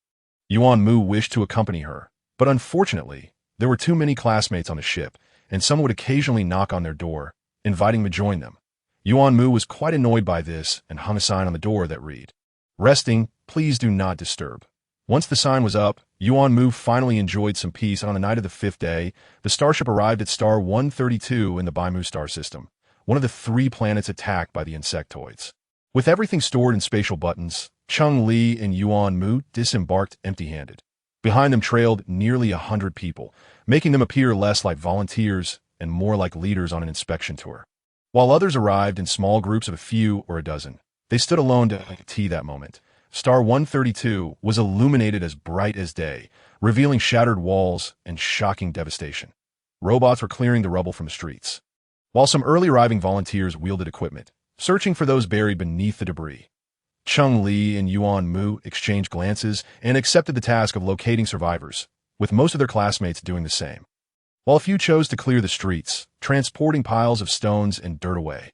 Speaker 1: Yuan Mu wished to accompany her, but unfortunately, there were too many classmates on the ship, and some would occasionally knock on their door, inviting them to join them. Yuan Mu was quite annoyed by this and hung a sign on the door that read, "Resting, please do not disturb." Once the sign was up, Yuan Mu finally enjoyed some peace, and on the night of the 5th day, the starship arrived at star 132 in the Baimu star system, one of the 3 planets attacked by the insectoids. With everything stored in spatial buttons, Cheng Li and Yuan Mu disembarked empty-handed. Behind them trailed nearly 100 people, making them appear less like volunteers and more like leaders on an inspection tour. While others arrived in small groups of a few or a dozen, They stood alone to tea that moment. Star 132 was illuminated as bright as day, revealing shattered walls and shocking devastation. Robots were clearing the rubble from the streets, while some early arriving volunteers wielded equipment, searching for those buried beneath the debris. Cheng Li and Yuan Mu exchanged glances and accepted the task of locating survivors, with most of their classmates doing the same. While a few chose to clear the streets, transporting piles of stones and dirt away.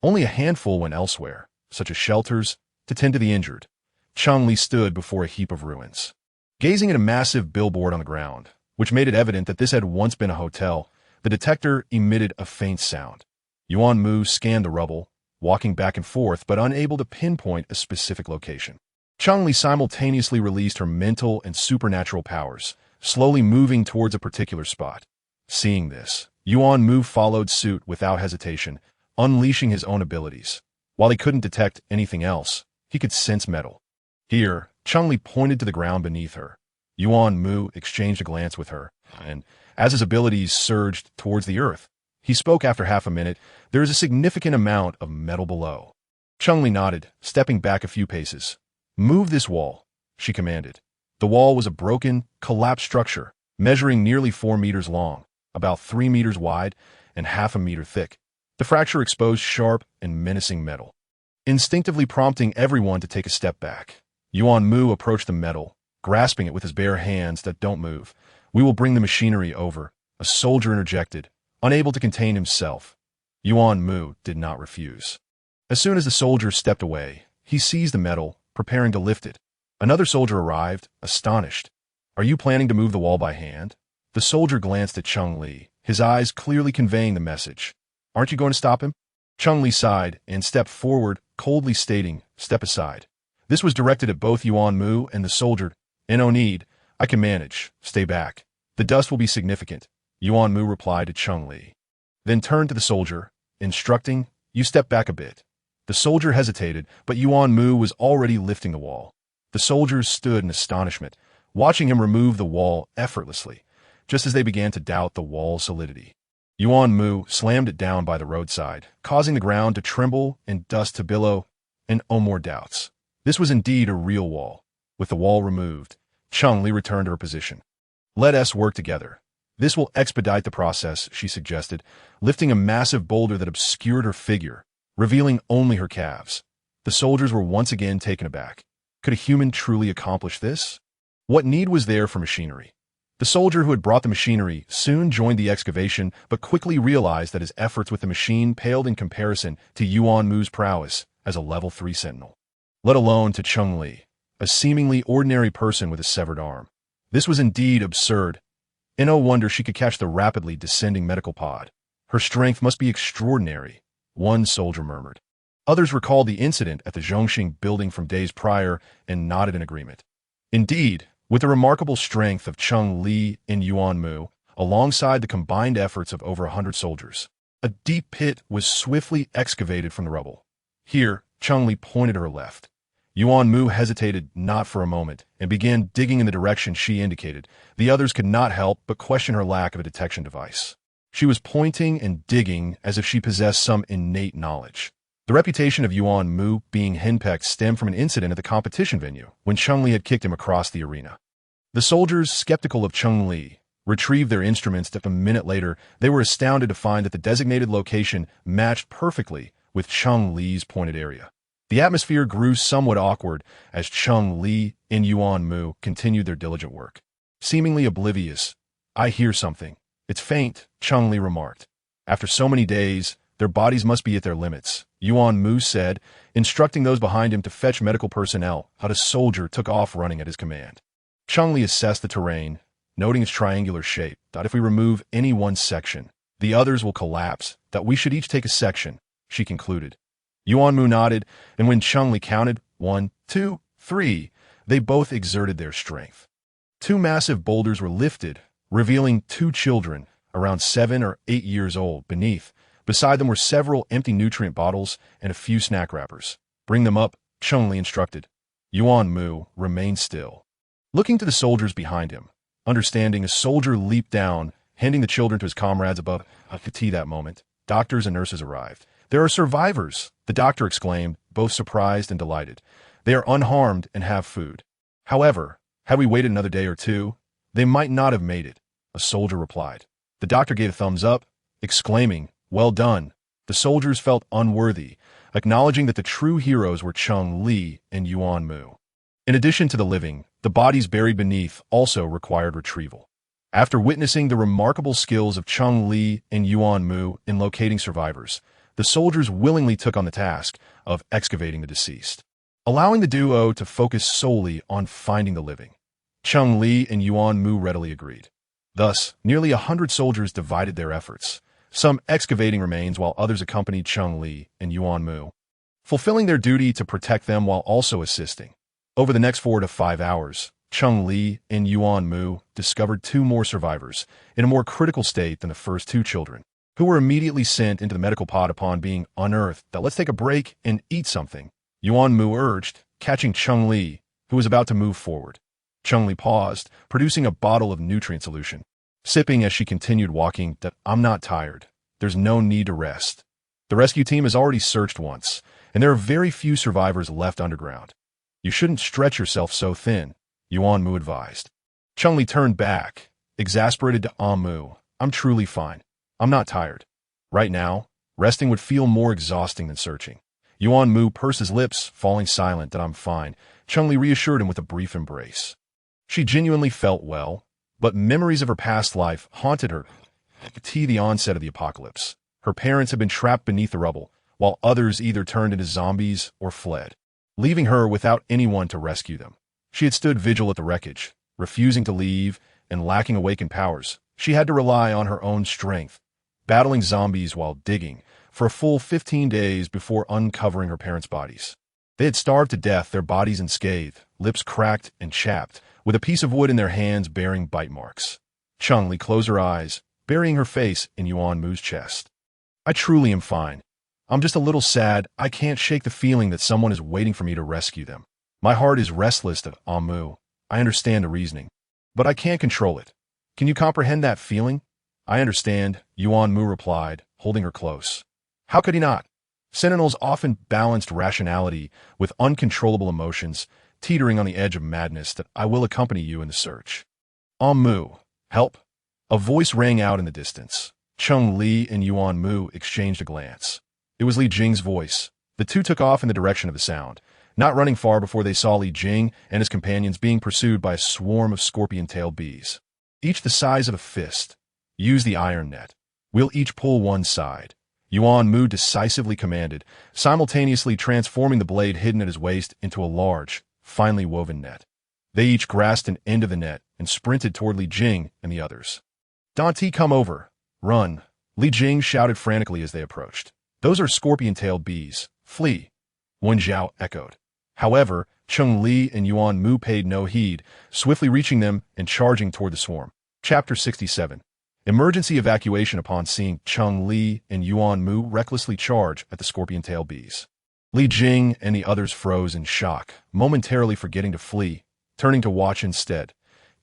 Speaker 1: Only a handful went elsewhere, such as shelters, to tend to the injured. Cheng Li stood before a heap of ruins, gazing at a massive billboard on the ground, which made it evident that this had once been a hotel. The detector emitted a faint sound. Yuan Mu scanned the rubble, walking back and forth but unable to pinpoint a specific location. Cheng Li simultaneously released her mental and supernatural powers, slowly moving towards a particular spot. Seeing this, Yuan Mu followed suit without hesitation, unleashing his own abilities. While he couldn't detect anything else, he could sense metal. Here, Cheng Li pointed to the ground beneath her. Yuan Mu exchanged a glance with her, and as his abilities surged towards the earth, he spoke after half a minute. There is a significant amount of metal below. Cheng Li nodded, stepping back a few paces. Move this wall, she commanded. The wall was a broken, collapsed structure, measuring nearly 4 meters long, about 3 meters wide, and half a meter thick. The fracture exposed sharp and menacing metal, instinctively prompting everyone to take a step back. Yuan Mu approached the metal, grasping it with his bare hands. That don't move. We will bring the machinery over, a soldier interjected, unable to contain himself. Yuan Mu did not refuse. As soon as the soldier stepped away, he seized the metal, preparing to lift it. Another soldier arrived, astonished. Are you planning to move the wall by hand? The soldier glanced at Cheng Li, his eyes clearly conveying the message. Aren't you going to stop him? Cheng Li sighed and stepped forward, coldly stating, step aside. This was directed at both Yuan Mu and the soldier. No need. I can manage. Stay back. The dust will be significant, Yuan Mu replied to Cheng Li. Then turned to the soldier, instructing, you step back a bit. The soldier hesitated, but Yuan Mu was already lifting the wall. The soldiers stood in astonishment, watching him remove the wall effortlessly, just as they began to doubt the wall's solidity. Yuan Mu slammed it down by the roadside, causing the ground to tremble and dust to billow, and no more doubts. This was indeed a real wall. With the wall removed, Cheng Li returned to her position. Let us work together. This will expedite the process, she suggested, lifting a massive boulder that obscured her figure, revealing only her calves. The soldiers were once again taken aback. Could a human truly accomplish this? What need was there for machinery? The soldier who had brought the machinery soon joined the excavation, but quickly realized that his efforts with the machine paled in comparison to Yuan Mu's prowess as a level 3 sentinel. Let alone to Cheng Li, a seemingly ordinary person with a severed arm. This was indeed absurd. And no wonder she could catch the rapidly descending medical pod. Her strength must be extraordinary, one soldier murmured. Others recalled the incident at the Zhongxing building from days prior and nodded in agreement. Indeed, with the remarkable strength of Cheng Li and Yuan Mu, alongside the combined efforts of over 100 soldiers, a deep pit was swiftly excavated from the rubble. Here, Cheng Li pointed to her left. Yuan Mu hesitated not for a moment and began digging in the direction she indicated. The others could not help but question her lack of a detection device. She was pointing and digging as if she possessed some innate knowledge. The reputation of Yuan Mu being henpecked stemmed from an incident at the competition venue when Cheng Li had kicked him across the arena. The soldiers, skeptical of Cheng Li, retrieved their instruments. A minute later, they were astounded to find that the designated location matched perfectly with Cheng Li's pointed area. The atmosphere grew somewhat awkward as Cheng Li and Yuan Mu continued their diligent work. Seemingly oblivious, I hear something. It's faint, Cheng Li remarked. After so many days, their bodies must be at their limits, Yuan Mu said, instructing those behind him to fetch medical personnel. A soldier took off running at his command. Cheng Li assessed the terrain, noting its triangular shape. If we remove any one section, the others will collapse. We should each take a section, she concluded. Yuan Mu nodded, and when Cheng Li counted 1, 2, 3, they both exerted their strength. 2 massive boulders were lifted, revealing 2 children, around 7 or 8 years old, beneath. Beside them were several empty nutrient bottles and a few snack wrappers. Bring them up, Cheng Li instructed. Yuan Mu remained still, looking to the soldiers behind him. Understanding, a soldier leaped down, handing the children to his comrades above. That moment, doctors and nurses arrived. There are survivors, the doctor exclaimed, both surprised and delighted. They are unharmed and have food. However, had we waited another day or two, they might not have made it, a soldier replied. The doctor gave a thumbs up, exclaiming, "Well done." The soldiers felt unworthy, acknowledging that the true heroes were Cheng Li and Yuan Mu. In addition to the living, the bodies buried beneath also required retrieval. After witnessing the remarkable skills of Cheng Li and Yuan Mu in locating survivors, the soldiers willingly took on the task of excavating the deceased, allowing the duo to focus solely on finding the living. Cheng Li and Yuan Mu readily agreed. Thus, nearly 100 soldiers divided their efforts, some excavating remains while others accompanied Cheng Li and Yuan Mu, fulfilling their duty to protect them while also assisting. Over the next 4 to 5 hours, Cheng Li and Yuan Mu discovered 2 more survivors in a more critical state than the first 2 children, who were immediately sent into the medical pod upon being unearthed. Let's take a break and eat something, Yuan Mu urged, catching Cheng Li, who was about to move forward. Cheng Li paused, producing a bottle of nutrient solution, sipping as she continued walking. "I'm not tired. There's no need to rest. The rescue team has already searched once, and there are very few survivors left underground. You shouldn't stretch yourself so thin," Yuan Mu advised. Cheng Li turned back, exasperated to Mu. "I'm truly fine. I'm not tired. Right now, resting would feel more exhausting than searching." Yuan Mu pursed his lips, falling silent. "I'm fine." Cheng Li reassured him with a brief embrace. She genuinely felt well, but memories of her past life haunted her. The onset of the apocalypse. Her parents had been trapped beneath the rubble, while others either turned into zombies or fled, leaving her without anyone to rescue them. She had stood vigil at the wreckage, refusing to leave and lacking awakened powers. She had to rely on her own strength, battling zombies while digging for a full 15 days before uncovering her parents' bodies. They had starved to death, their bodies unscathed, lips cracked and chapped, with a piece of wood in their hands bearing bite marks. Cheng Li closed her eyes, burying her face in Yuan Mu's chest. "I truly am fine. I'm just a little sad. I can't shake the feeling that someone is waiting for me to rescue them. My heart is restless." Mu. "I understand the reasoning, but I can't control it. Can you comprehend that feeling?" "I understand," Yuan Mu replied, holding her close. How could he not? Sentinels often balanced rationality with uncontrollable emotions, teetering on the edge of madness. "I will accompany you in the search." Mu, help!" A voice rang out in the distance. Cheng Li and Yuan Mu exchanged a glance. It was Li Jing's voice. The two took off in the direction of the sound, not running far before they saw Li Jing and his companions being pursued by a swarm of scorpion-tailed bees, each the size of a fist. "Use the iron net. We'll each pull one side," Yuan Mu decisively commanded, simultaneously transforming the blade hidden at his waist into a large, finely woven net. They each grasped an end of the net and sprinted toward Li Jing and the others. "Dante, come over. Run," Li Jing shouted frantically as they approached. "Those are scorpion-tailed bees. Flee," Wen Zhao echoed. However, Cheng Li and Yuan Mu paid no heed, swiftly reaching them and charging toward the swarm. Chapter 67. Emergency evacuation. Upon seeing Cheng Li and Yuan Mu recklessly charge at the scorpion-tailed bees, Li Jing and the others froze in shock, momentarily forgetting to flee, turning to watch instead.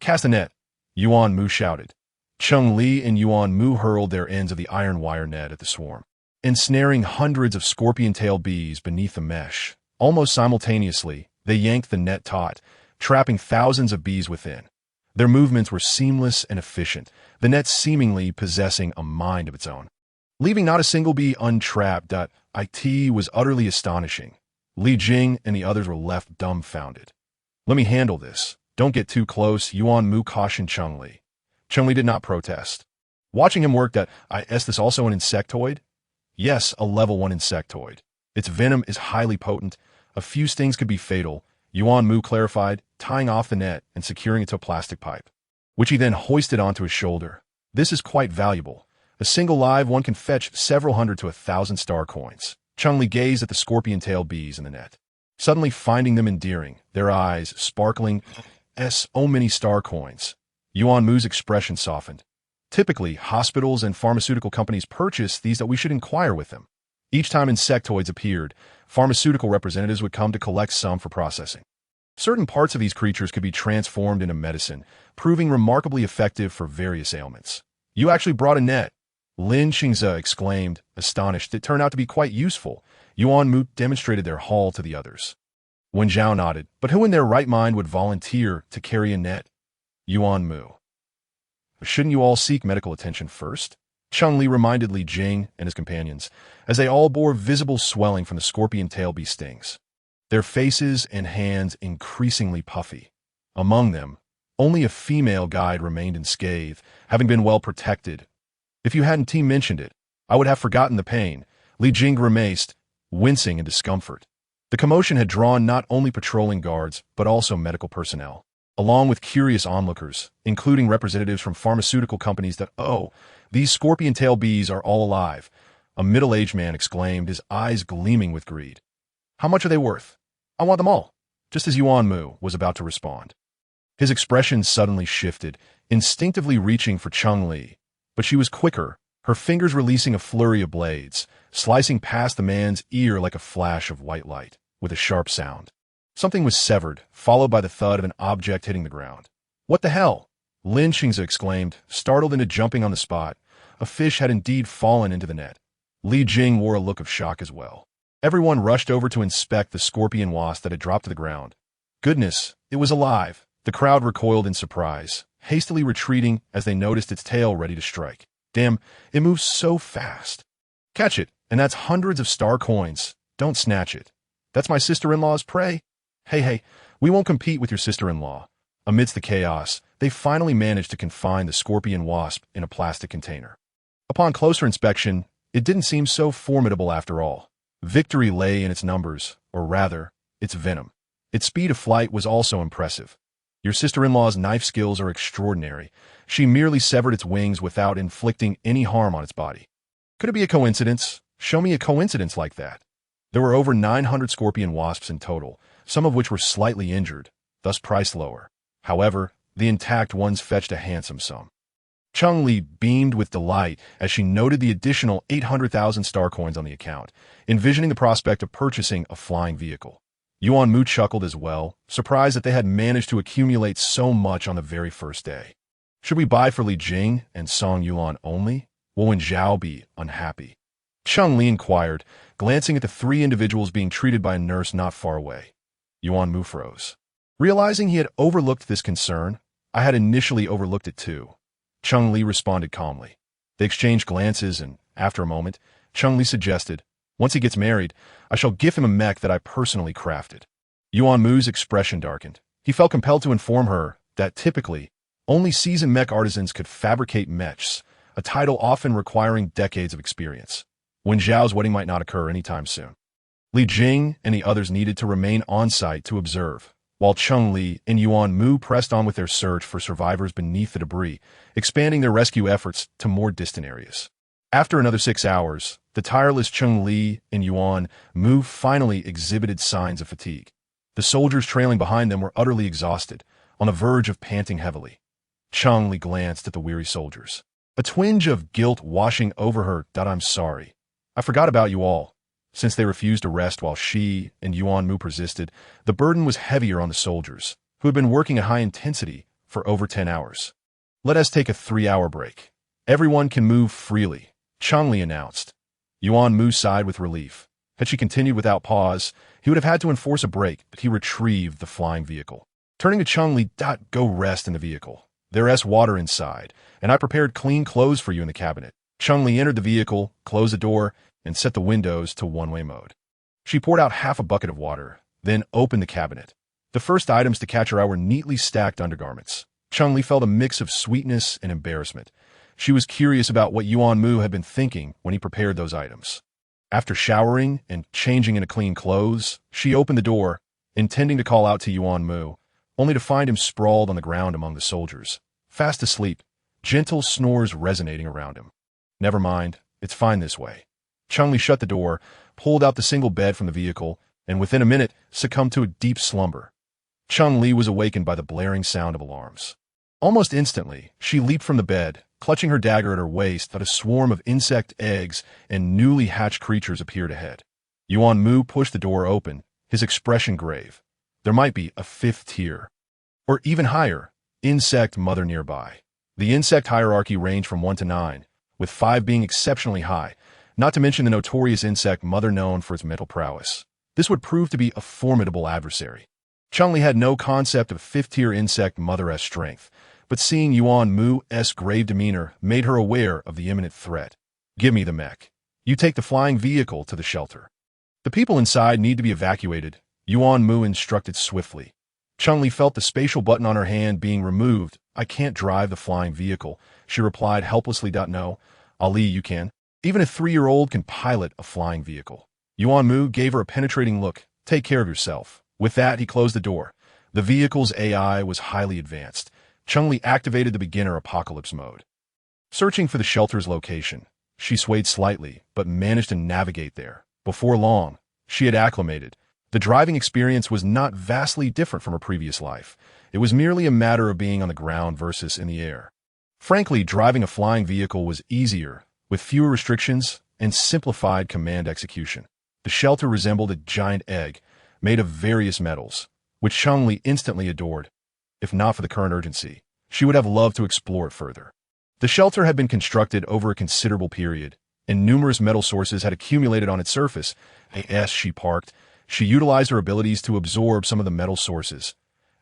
Speaker 1: "Cast a net," Yuan Mu shouted. Cheng Li and Yuan Mu hurled their ends of the iron wire net at the swarm, ensnaring hundreds of scorpion-tailed bees beneath the mesh. Almost simultaneously, they yanked the net taut, trapping thousands of bees within. Their movements were seamless and efficient, the net seemingly possessing a mind of its own, leaving not a single bee untrapped. It was utterly astonishing. Li Jing and the others were left dumbfounded. "Let me handle this. Don't get too close," Yuan Mu cautioned Cheng Li. Cheng Li did not protest. Watching him work. "Is this also an insectoid?" "Yes, a level 1 insectoid. Its venom is highly potent. A few stings could be fatal," Yuan Mu clarified, tying off the net and securing it to a plastic pipe, which he then hoisted onto his shoulder. "This is quite valuable. A single live one can fetch several hundred to 1,000 star coins." Cheng Li gazed at the scorpion-tailed bees in the net, suddenly finding them endearing, their eyes sparkling. "Oh, many star coins." Yuan Mu's expression softened. "Typically, hospitals and pharmaceutical companies purchase these. That we should inquire with them." Each time insectoids appeared, pharmaceutical representatives would come to collect some for processing. Certain parts of these creatures could be transformed into medicine, proving remarkably effective for various ailments. "You actually brought a net," Lin Xingze exclaimed, astonished. It turned out to be quite useful. Yuan Mu demonstrated their haul to the others. Wen Zhao nodded. But who in their right mind would volunteer to carry a net? Yuan Mu. Shouldn't you all seek medical attention first? Cheng Li reminded Li Jing and his companions, as they all bore visible swelling from the scorpion tail bee stings, their faces and hands increasingly puffy. Among them, only a female guide remained unscathed, having been well protected. If you hadn't mentioned it, I would have forgotten the pain, Li Jing grimaced, wincing in discomfort. The commotion had drawn not only patrolling guards, but also medical personnel, along with curious onlookers, including representatives from pharmaceutical companies that, "Oh, these scorpion tail bees are all alive," a middle-aged man exclaimed, his eyes gleaming with greed. "How much are they worth? I want them all," just as Yuan Mu was about to respond. His expression suddenly shifted, instinctively reaching for Cheng Li, but she was quicker, her fingers releasing a flurry of blades, slicing past the man's ear like a flash of white light, with a sharp sound. Something was severed, followed by the thud of an object hitting the ground. "What the hell?" Lin Xingze exclaimed, startled into jumping on the spot. A fish had indeed fallen into the net. Li Jing wore a look of shock as well. Everyone rushed over to inspect the scorpion wasp that had dropped to the ground. Goodness, it was alive. The crowd recoiled in surprise, hastily retreating as they noticed its tail ready to strike. Damn, it moves so fast. "Catch it, and that's hundreds of star coins. Don't snatch it. That's my sister-in-law's prey." Hey, we won't compete with your sister-in-law." Amidst the chaos, they finally managed to confine the scorpion wasp in a plastic container. Upon closer inspection, it didn't seem so formidable after all. Victory lay in its numbers, or rather, its venom. Its speed of flight was also impressive. Your sister-in-law's knife skills are extraordinary. She merely severed its wings without inflicting any harm on its body. Could it be a coincidence? Show me a coincidence like that. There were over 900 scorpion wasps in total, some of which were slightly injured, thus priced lower. However, the intact ones fetched a handsome sum. Cheng Li beamed with delight as she noted the additional 800,000 star coins on the account, envisioning the prospect of purchasing a flying vehicle. Yuan Mu chuckled as well, surprised that they had managed to accumulate so much on the very first day. Should we buy for Li Jing and Song Yuan only? Will Wen Zhao be unhappy? Cheng Li inquired, glancing at the three individuals being treated by a nurse not far away. Yuan Mu froze. Realizing he had overlooked this concern, I had initially overlooked it too. Cheng Li responded calmly. They exchanged glances and, after a moment, Cheng Li suggested, "Once he gets married, I shall give him a mech that I personally crafted." Yuan Mu's expression darkened. He felt compelled to inform her that typically, only seasoned mech artisans could fabricate mechs, a title often requiring decades of experience. Wen Zhao's wedding might not occur anytime soon. Li Jing and the others needed to remain on-site to observe, while Cheng Li and Yuan Mu pressed on with their search for survivors beneath the debris, expanding their rescue efforts to more distant areas. After another 6 hours, the tireless Cheng Li and Yuan Mu finally exhibited signs of fatigue. The soldiers trailing behind them were utterly exhausted, on the verge of panting heavily. Cheng Li glanced at the weary soldiers, a twinge of guilt washing over her. "I'm sorry. I forgot about you all." Since they refused to rest while she and Yuan Mu persisted, the burden was heavier on the soldiers, who had been working at high intensity for over 10 hours. "Let us take a 3-hour break. Everyone can move freely," Cheng Li announced. Yuan Mu sighed with relief. Had she continued without pause, he would have had to enforce a break, but he retrieved the flying vehicle. Turning to Cheng Li, "Go rest in the vehicle. There's water inside, and I prepared clean clothes for you in the cabinet." Cheng Li entered the vehicle, closed the door, and set the windows to one-way mode. She poured out half a bucket of water, then opened the cabinet. The first items to catch her eye were neatly stacked undergarments. Cheng Li felt a mix of sweetness and embarrassment. She was curious about what Yuan Mu had been thinking when he prepared those items. After showering and changing into clean clothes, she opened the door, intending to call out to Yuan Mu, only to find him sprawled on the ground among the soldiers, fast asleep, gentle snores resonating around him. "Never mind, it's fine this way." Cheng Li shut the door, pulled out the single bed from the vehicle, and within a minute succumbed to a deep slumber. Cheng Li was awakened by the blaring sound of alarms. Almost instantly, she leaped from the bed, clutching her dagger at her waist that a swarm of insect eggs and newly hatched creatures appeared ahead. Yuan Mu pushed the door open, his expression grave. There might be a 5th tier, or even higher, insect mother nearby. The insect hierarchy ranged from 1 to 9, with 5 being exceptionally high, not to mention the notorious insect mother known for its mental prowess. This would prove to be a formidable adversary. Cheng Li had no concept of 5th-tier insect mother's strength, but seeing Yuan Mu's grave demeanor made her aware of the imminent threat. "Give me the mech. You take the flying vehicle to the shelter. The people inside need to be evacuated," Yuan Mu instructed swiftly. Cheng Li felt the spatial button on her hand being removed. "I can't drive the flying vehicle," she replied helplessly. "No, Ali, you can. Even a 3-year-old can pilot a flying vehicle." Yuan Mu gave her a penetrating look. "Take care of yourself." With that, he closed the door. The vehicle's AI was highly advanced. Cheng Li activated the beginner apocalypse mode. Searching for the shelter's location, she swayed slightly, but managed to navigate there. Before long, she had acclimated. The driving experience was not vastly different from her previous life. It was merely a matter of being on the ground versus in the air. Frankly, driving a flying vehicle was easier, with fewer restrictions and simplified command execution. The shelter resembled a giant egg, made of various metals, which Cheng Li instantly adored. If not for the current urgency, she would have loved to explore it further. The shelter had been constructed over a considerable period, and numerous metal sources had accumulated on its surface. As she parked, she utilized her abilities to absorb some of the metal sources,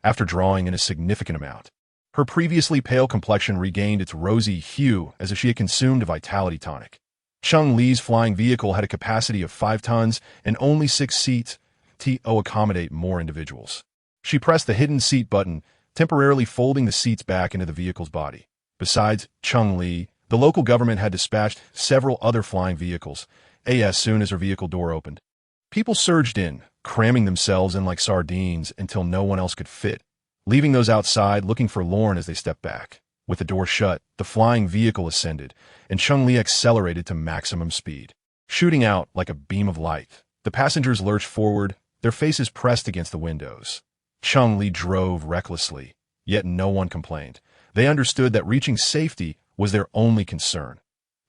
Speaker 1: after drawing in a significant amount. Her previously pale complexion regained its rosy hue as if she had consumed a vitality tonic. Cheng Li's flying vehicle had a capacity of 5 tons and only 6 seats to accommodate more individuals. She pressed the hidden seat button, temporarily folding the seats back into the vehicle's body. Besides Cheng Li, the local government had dispatched several other flying vehicles. As soon as her vehicle door opened, people surged in, cramming themselves in like sardines until no one else could fit, leaving those outside looking forlorn as they stepped back. With the door shut, the flying vehicle ascended, and Cheng Li accelerated to maximum speed. Shooting out like a beam of light, the passengers lurched forward, their faces pressed against the windows. Cheng Li drove recklessly, yet no one complained. They understood that reaching safety was their only concern.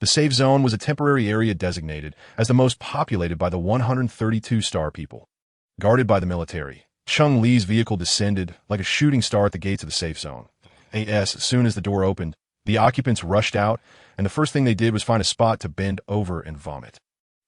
Speaker 1: The safe zone was a temporary area designated as the most populated by the 132-star people. Guarded by the military, Cheng Li's vehicle descended like a shooting star at the gates of the safe zone. As soon as the door opened, the occupants rushed out, and the first thing they did was find a spot to bend over and vomit.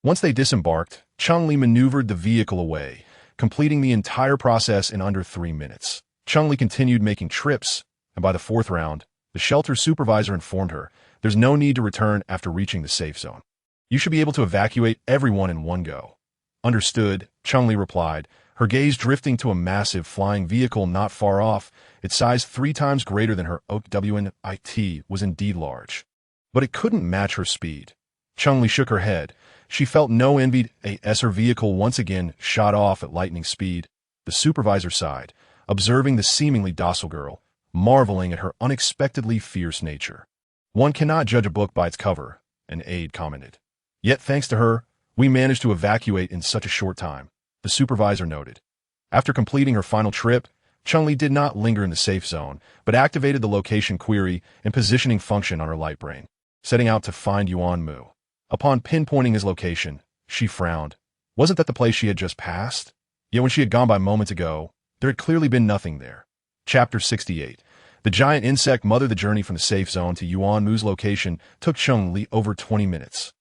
Speaker 1: Once they disembarked, Cheng Li maneuvered the vehicle away, completing the entire process in under 3 minutes. Cheng Li continued making trips, and by the 4th round, the shelter supervisor informed her, "There's no need to return after reaching the safe zone. You should be able to evacuate everyone in one go." "Understood," Cheng Li replied, her gaze drifting to a massive flying vehicle not far off. Its size 3 times greater than her OWNIT was indeed large. But it couldn't match her speed. Cheng Li shook her head. She felt no envy as her vehicle once again shot off at lightning speed. The supervisor sighed, observing the seemingly docile girl, marveling at her unexpectedly fierce nature. "One cannot judge a book by its cover," an aide commented. "Yet thanks to her, we managed to evacuate in such a short time," the supervisor noted. After completing her final trip, Cheng Li did not linger in the safe zone, but activated the location query and positioning function on her light brain, setting out to find Yuan Mu. Upon pinpointing his location, she frowned. Wasn't that the place she had just passed? Yet when she had gone by moments ago, there had clearly been nothing there. Chapter 68. The giant insect mother. The journey from the safe zone to Yuan Mu's location took Cheng Li over 20 minutes.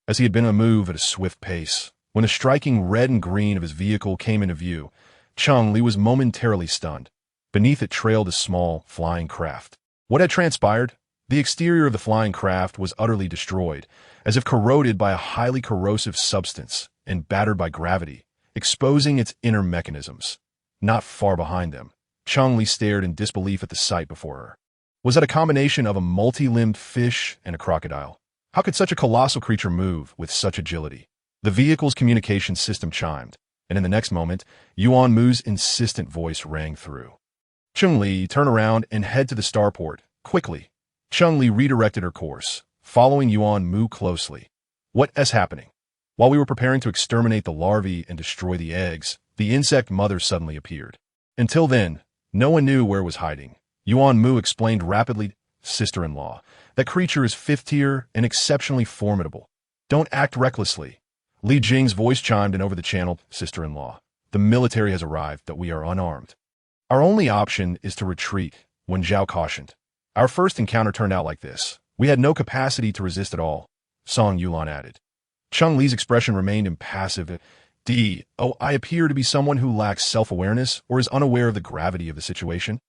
Speaker 1: As he had been on the move at a swift pace, when the striking red and green of his vehicle came into view, Cheng Li was momentarily stunned. Beneath it trailed a small, flying craft. What had transpired? The exterior of the flying craft was utterly destroyed, as if corroded by a highly corrosive substance and battered by gravity, exposing its inner mechanisms. Not far behind them, Cheng Li stared in disbelief at the sight before her. Was that a combination of a multi-limbed fish and a crocodile? How could such a colossal creature move with such agility? The vehicle's communication system chimed, and in the next moment, Yuan Mu's insistent voice rang through. "Cheng Li, turn around and head to the starport, quickly." Cheng Li redirected her course, following Yuan Mu closely. "What is happening?" While we were preparing to exterminate the larvae and destroy the eggs, the insect mother suddenly appeared. Until then, no one knew where it was hiding. Yuan Mu explained rapidly, "Sister-in-law, that creature is 5th tier and exceptionally formidable. Don't act recklessly." Li Jing's voice chimed in over the channel, "Sister-in-law, the military has arrived, that we are unarmed. Our only option is to retreat," Wen Zhao cautioned. "Our first encounter turned out like this. We had no capacity to resist at all, Song Yulan added. Cheng Li's expression remained impassive. I appear to be someone who lacks self-awareness or is unaware of the gravity of the situation.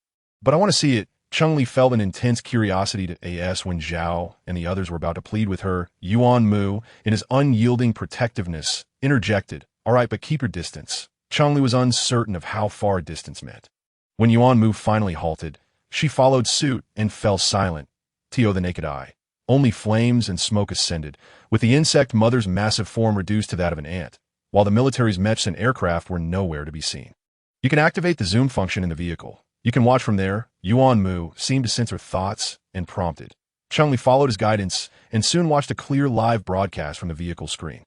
Speaker 1: But I want to see it. Cheng Li felt an intense curiosity to AS when Zhao and the others were about to plead with her. Yuan Mu, in his unyielding protectiveness, interjected, "All right, but keep your distance." Cheng Li was uncertain of how far a distance meant. When Yuan Mu finally halted, she followed suit and fell silent. To the naked eye, only flames and smoke ascended, with the insect mother's massive form reduced to that of an ant, while the military's mechs and aircraft were nowhere to be seen. You can activate the zoom function in the vehicle. You can watch from there. Yuan Mu seemed to sense her thoughts and prompted. Cheng Li followed his guidance and soon watched a clear live broadcast from the vehicle screen.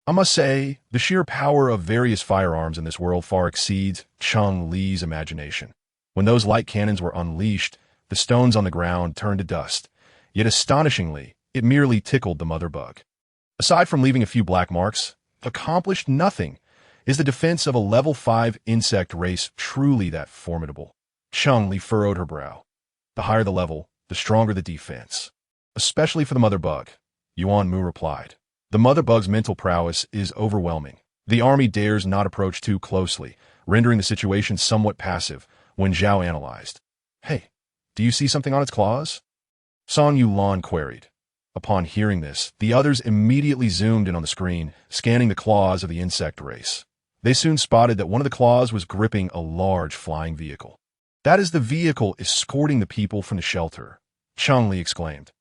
Speaker 1: I must say, the sheer power of various firearms in this world far exceeds Cheng Li's imagination. When those light cannons were unleashed, the stones on the ground turned to dust. Yet astonishingly, it merely tickled the mother bug. Aside from leaving a few black marks, accomplished nothing. Is the defense of a level 5 insect race truly that formidable? Cheng Li furrowed her brow. The higher the level, the stronger the defense. Especially for the mother bug, Yuan Mu replied. The mother bug's mental prowess is overwhelming. The army dares not approach too closely, rendering the situation somewhat passive, when Zhao analyzed. Hey, do you see something on its claws? Song Yulan queried. Upon hearing this, the others immediately zoomed in on the screen, scanning the claws of the insect race. They soon spotted that one of the claws was gripping a large flying vehicle. That is the vehicle escorting the people from the shelter, Cheng Li exclaimed.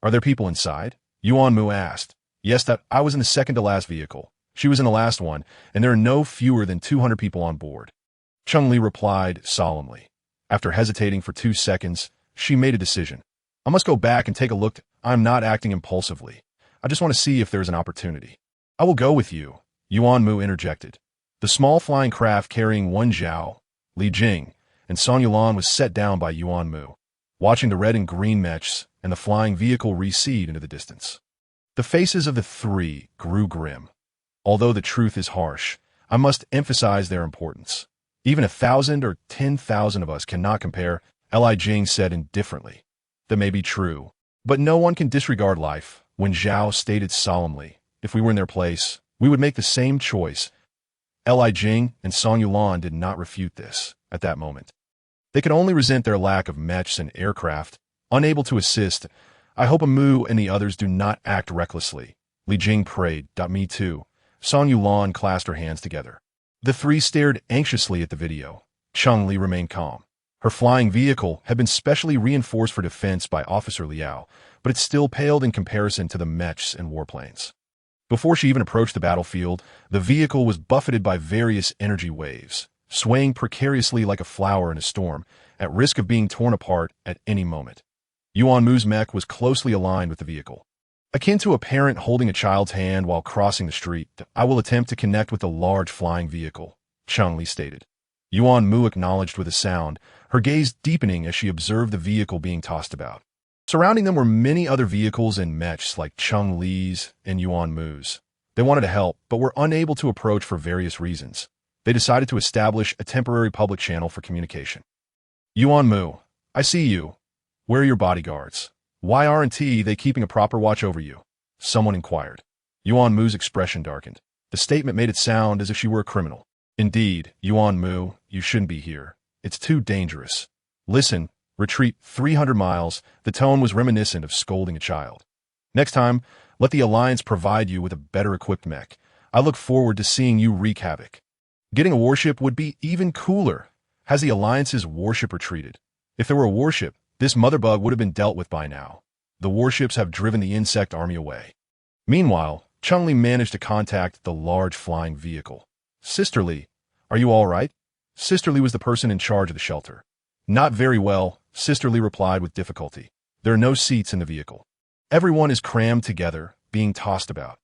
Speaker 1: Are there people inside? Yuan Mu asked. Yes, that I was in the second-to-last vehicle. She was in the last one, and there are no fewer than 200 people on board. Cheng Li replied solemnly. After hesitating for 2 seconds, she made a decision. I must go back and take a look. I'm not acting impulsively. I just want to see if there's an opportunity. I will go with you, Yuan Mu interjected. The small flying craft carrying one Zhao, Li Jing, and Song Yulan was set down by Yuan Mu, watching the red and green mechs and the flying vehicle recede into the distance. The faces of the three grew grim. Although the truth is harsh, I must emphasize their importance. Even 1,000 or 10,000 of us cannot compare, Li Jing said indifferently. That may be true, but no one can disregard life. When Zhao stated solemnly, if we were in their place, we would make the same choice. Li Jing and Song Yulan did not refute this at that moment. They could only resent their lack of mechs and aircraft, unable to assist. I hope Mu and the others do not act recklessly. Li Jing prayed. Me too. Song Yulan clasped her hands together. The three stared anxiously at the video. Cheng Li remained calm. Her flying vehicle had been specially reinforced for defense by Officer Liao, but it still paled in comparison to the mechs and warplanes. Before she even approached the battlefield, the vehicle was buffeted by various energy waves, swaying precariously like a flower in a storm, at risk of being torn apart at any moment. Yuan Mu's mech was closely aligned with the vehicle. Akin to a parent holding a child's hand while crossing the street, I will attempt to connect with the large flying vehicle, Cheng Li stated. Yuan Mu acknowledged with a sound, her gaze deepening as she observed the vehicle being tossed about. Surrounding them were many other vehicles and mechs like Cheng Li's and Yuan Mu's. They wanted to help, but were unable to approach for various reasons. They decided to establish a temporary public channel for communication. Yuan Mu, I see you. Where are your bodyguards? Why aren't they keeping a proper watch over you? Someone inquired. Yuan Mu's expression darkened. The statement made it sound as if she were a criminal. Indeed, Yuan Mu, you shouldn't be here. It's too dangerous. Listen, retreat 300 miles. The tone was reminiscent of scolding a child. Next time, let the Alliance provide you with a better equipped mech. I look forward to seeing you wreak havoc. Getting a warship would be even cooler. Has the Alliance's warship retreated? If there were a warship, this mother bug would have been dealt with by now. The warships have driven the insect army away. Meanwhile, Cheng Li managed to contact the large flying vehicle. Sister Li, are you all right? Sister Li was the person in charge of the shelter. Not very well, Sister Li replied with difficulty. There are no seats in the vehicle. Everyone is crammed together, being tossed about.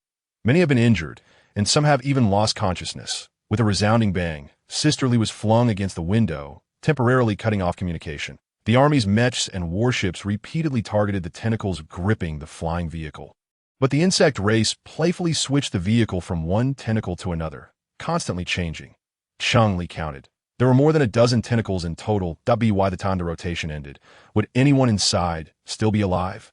Speaker 1: Many have been injured, and some have even lost consciousness. With a resounding bang, Sister Li was flung against the window, temporarily cutting off communication. The army's mechs and warships repeatedly targeted the tentacles gripping the flying vehicle. But the insect race playfully switched the vehicle from one tentacle to another, constantly changing. Cheng Li counted. There were more than a dozen tentacles in total. By the time the rotation ended, would anyone inside still be alive?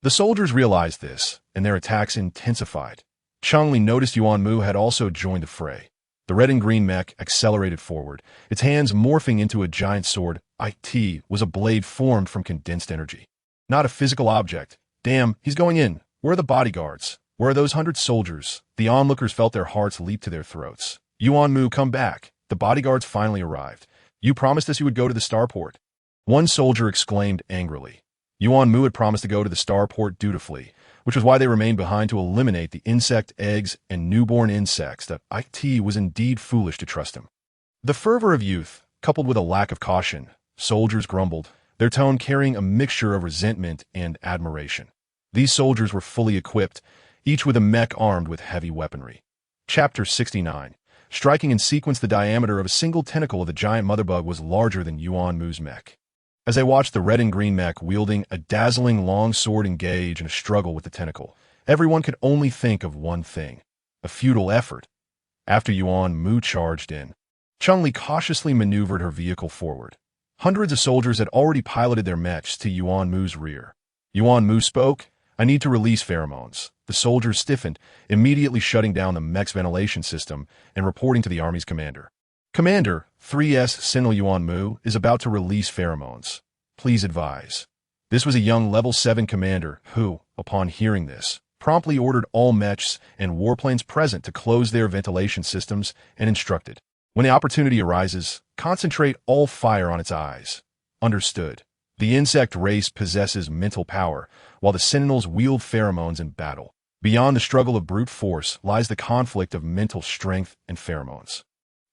Speaker 1: The soldiers realized this, and their attacks intensified. Cheng Li noticed Yuan Mu had also joined the fray. The red and green mech accelerated forward, its hands morphing into a giant sword. It was a blade formed from condensed energy. Not a physical object. Damn, he's going in. Where are the bodyguards? Where are those 100 soldiers? The onlookers felt their hearts leap to their throats. Yuan Mu, come back. The bodyguards finally arrived. You promised us you would go to the starport. One soldier exclaimed angrily. Yuan Mu had promised to go to the starport dutifully, which was why they remained behind to eliminate the insect eggs and newborn insects that it was indeed foolish to trust him. The fervor of youth, coupled with a lack of caution, soldiers grumbled, their tone carrying a mixture of resentment and admiration. These soldiers were fully equipped, each with a mech armed with heavy weaponry. Chapter 69. Striking in sequence, the diameter of a single tentacle of the giant mother bug was larger than Yuan Mu's mech. As they watched the red and green mech wielding a dazzling long sword engage in a struggle with the tentacle, everyone could only think of one thing: a futile effort. After Yuan Mu charged in, Cheng Li cautiously maneuvered her vehicle forward. Hundreds of soldiers had already piloted their mechs to Yuan Mu's rear. Yuan Mu spoke, "I need to release pheromones." The soldiers stiffened, immediately shutting down the mech's ventilation system and reporting to the army's commander. "Commander, 3S Sentinel Yuan Mu is about to release pheromones. Please advise." This was a young level 7 commander who, upon hearing this, promptly ordered all mechs and warplanes present to close their ventilation systems and instructed, "When the opportunity arises, concentrate all fire on its eyes." Understood. The insect race possesses mental power, while the Sentinels wield pheromones in battle. Beyond the struggle of brute force lies the conflict of mental strength and pheromones.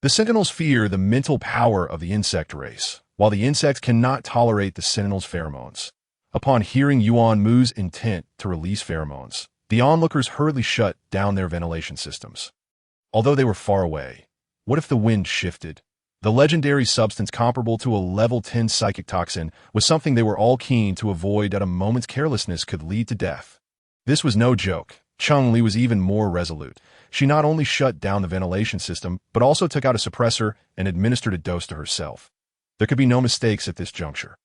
Speaker 1: The Sentinels fear the mental power of the insect race, while the insects cannot tolerate the Sentinels' pheromones. Upon hearing Yuan Mu's intent to release pheromones, the onlookers hurriedly shut down their ventilation systems. Although they were far away, what if the wind shifted? The legendary substance comparable to a level 10 psychic toxin was something they were all keen to avoid, that a moment's carelessness could lead to death. This was no joke. Cheng Li was even more resolute. She not only shut down the ventilation system, but also took out a suppressor and administered a dose to herself. There could be no mistakes at this juncture.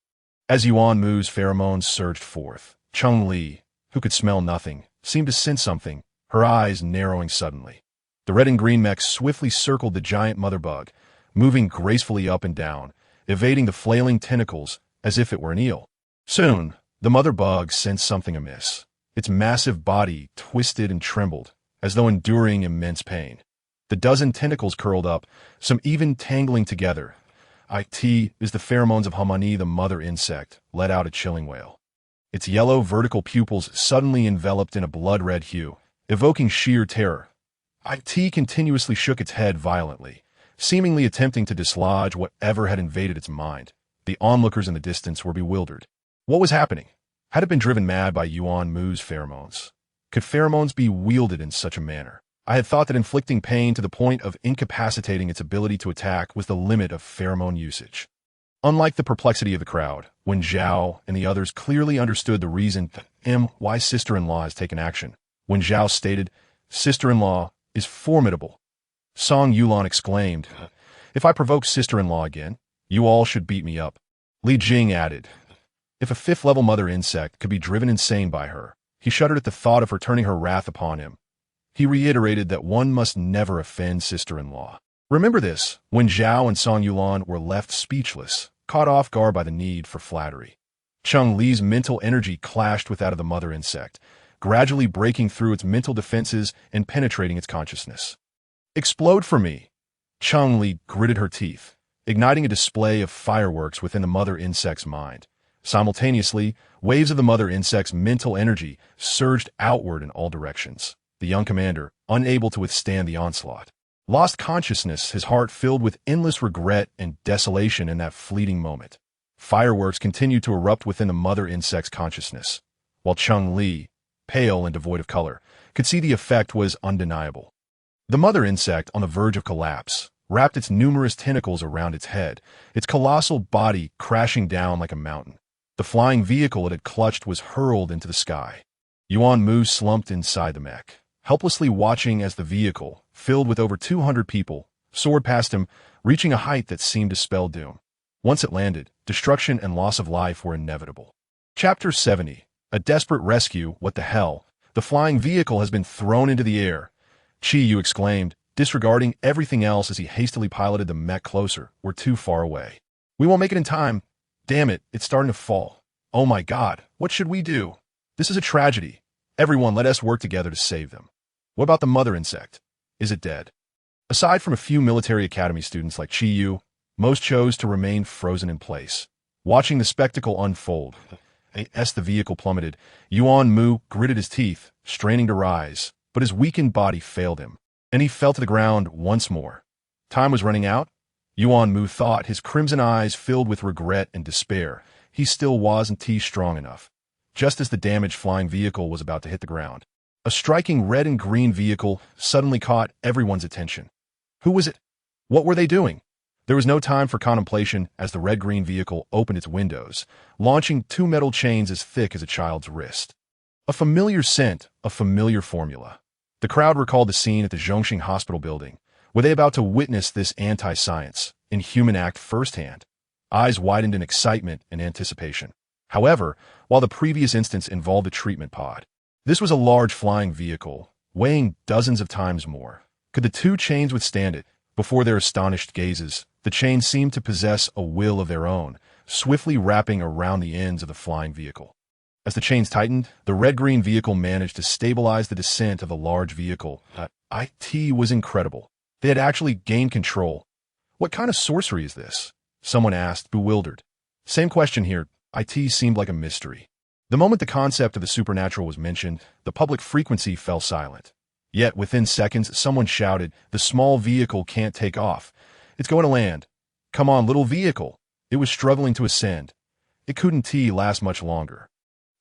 Speaker 1: As Yuan Mu's pheromones surged forth, Cheng Li, who could smell nothing, seemed to sense something, her eyes narrowing suddenly. The red and green mech swiftly circled the giant mother bug, moving gracefully up and down, evading the flailing tentacles as if it were an eel. Soon, the mother bug sensed something amiss. Its massive body twisted and trembled, as though enduring immense pain. The dozen tentacles curled up, some even tangling together. It is the pheromones of Hamani, the mother insect, let out a chilling wail. Its yellow vertical pupils suddenly enveloped in a blood-red hue, evoking sheer terror. It continuously shook its head violently, seemingly attempting to dislodge whatever had invaded its mind. The onlookers in the distance were bewildered. What was happening? Had it been driven mad by Yuan Mu's pheromones? Could pheromones be wielded in such a manner? I had thought that inflicting pain to the point of incapacitating its ability to attack was the limit of pheromone usage. Unlike the perplexity of the crowd, when Zhao and the others clearly understood the reason why sister-in-law has taken action, when Zhao stated, "Sister-in-law is formidable," Song Yulan exclaimed, "If I provoke sister-in-law again, you all should beat me up." Li Jing added, "If a 5th-level mother insect could be driven insane by her." He shuddered at the thought of her turning her wrath upon him. He reiterated that one must never offend sister-in-law. Remember this, when Zhao and Song Yulan were left speechless, caught off guard by the need for flattery. Cheng Li's mental energy clashed with that of the mother insect, gradually breaking through its mental defenses and penetrating its consciousness. "Explode for me!" Cheng Li gritted her teeth, igniting a display of fireworks within the mother insect's mind. Simultaneously, waves of the mother insect's mental energy surged outward in all directions. The young commander, unable to withstand the onslaught, lost consciousness, his heart filled with endless regret and desolation in that fleeting moment. Fireworks continued to erupt within the mother insect's consciousness, while Cheng Li, pale and devoid of color, could see the effect was undeniable. The mother insect, on the verge of collapse, wrapped its numerous tentacles around its head, its colossal body crashing down like a mountain. The flying vehicle it had clutched was hurled into the sky. Yuan Mu slumped inside the mech, helplessly watching as the vehicle, filled with over 200 people, soared past him, reaching a height that seemed to spell doom. Once it landed, destruction and loss of life were inevitable. Chapter 70. A desperate rescue, what the hell? The flying vehicle has been thrown into the air. Chi-Yu exclaimed, disregarding everything else as he hastily piloted the mech closer. We're too far away. We won't make it in time. Damn it, it's starting to fall. Oh my god, what should we do? This is a tragedy. Everyone, let us work together to save them. What about the mother insect? Is it dead? Aside from a few military academy students like Chi-Yu, most chose to remain frozen in place. Watching the spectacle unfold, as the vehicle plummeted, Yuan Mu gritted his teeth, straining to rise, but his weakened body failed him, and he fell to the ground once more. Time was running out, Yuan Mu thought, his crimson eyes filled with regret and despair. He still wasn't strong enough. Just as the damaged flying vehicle was about to hit the ground, a striking red and green vehicle suddenly caught everyone's attention. Who was it? What were they doing? There was no time for contemplation as the red-green vehicle opened its windows, launching two metal chains as thick as a child's wrist. A familiar scent, a familiar formula. The crowd recalled the scene at the Zhongxing Hospital building. Were they about to witness this anti-science, inhuman act firsthand? Eyes widened in excitement and anticipation. However, while the previous instance involved a treatment pod, this was a large flying vehicle, weighing dozens of times more. Could the two chains withstand it? Before their astonished gazes, the chains seemed to possess a will of their own, swiftly wrapping around the ends of the flying vehicle. As the chains tightened, the red-green vehicle managed to stabilize the descent of the large vehicle. It was incredible. They had actually gained control. What kind of sorcery is this? Someone asked, bewildered. Same question here. It seemed like a mystery. The moment the concept of the supernatural was mentioned, the public frequency fell silent. Yet, within seconds, someone shouted, "The small vehicle can't take off. It's going to land. Come on, little vehicle." It was struggling to ascend. It couldn't last much longer.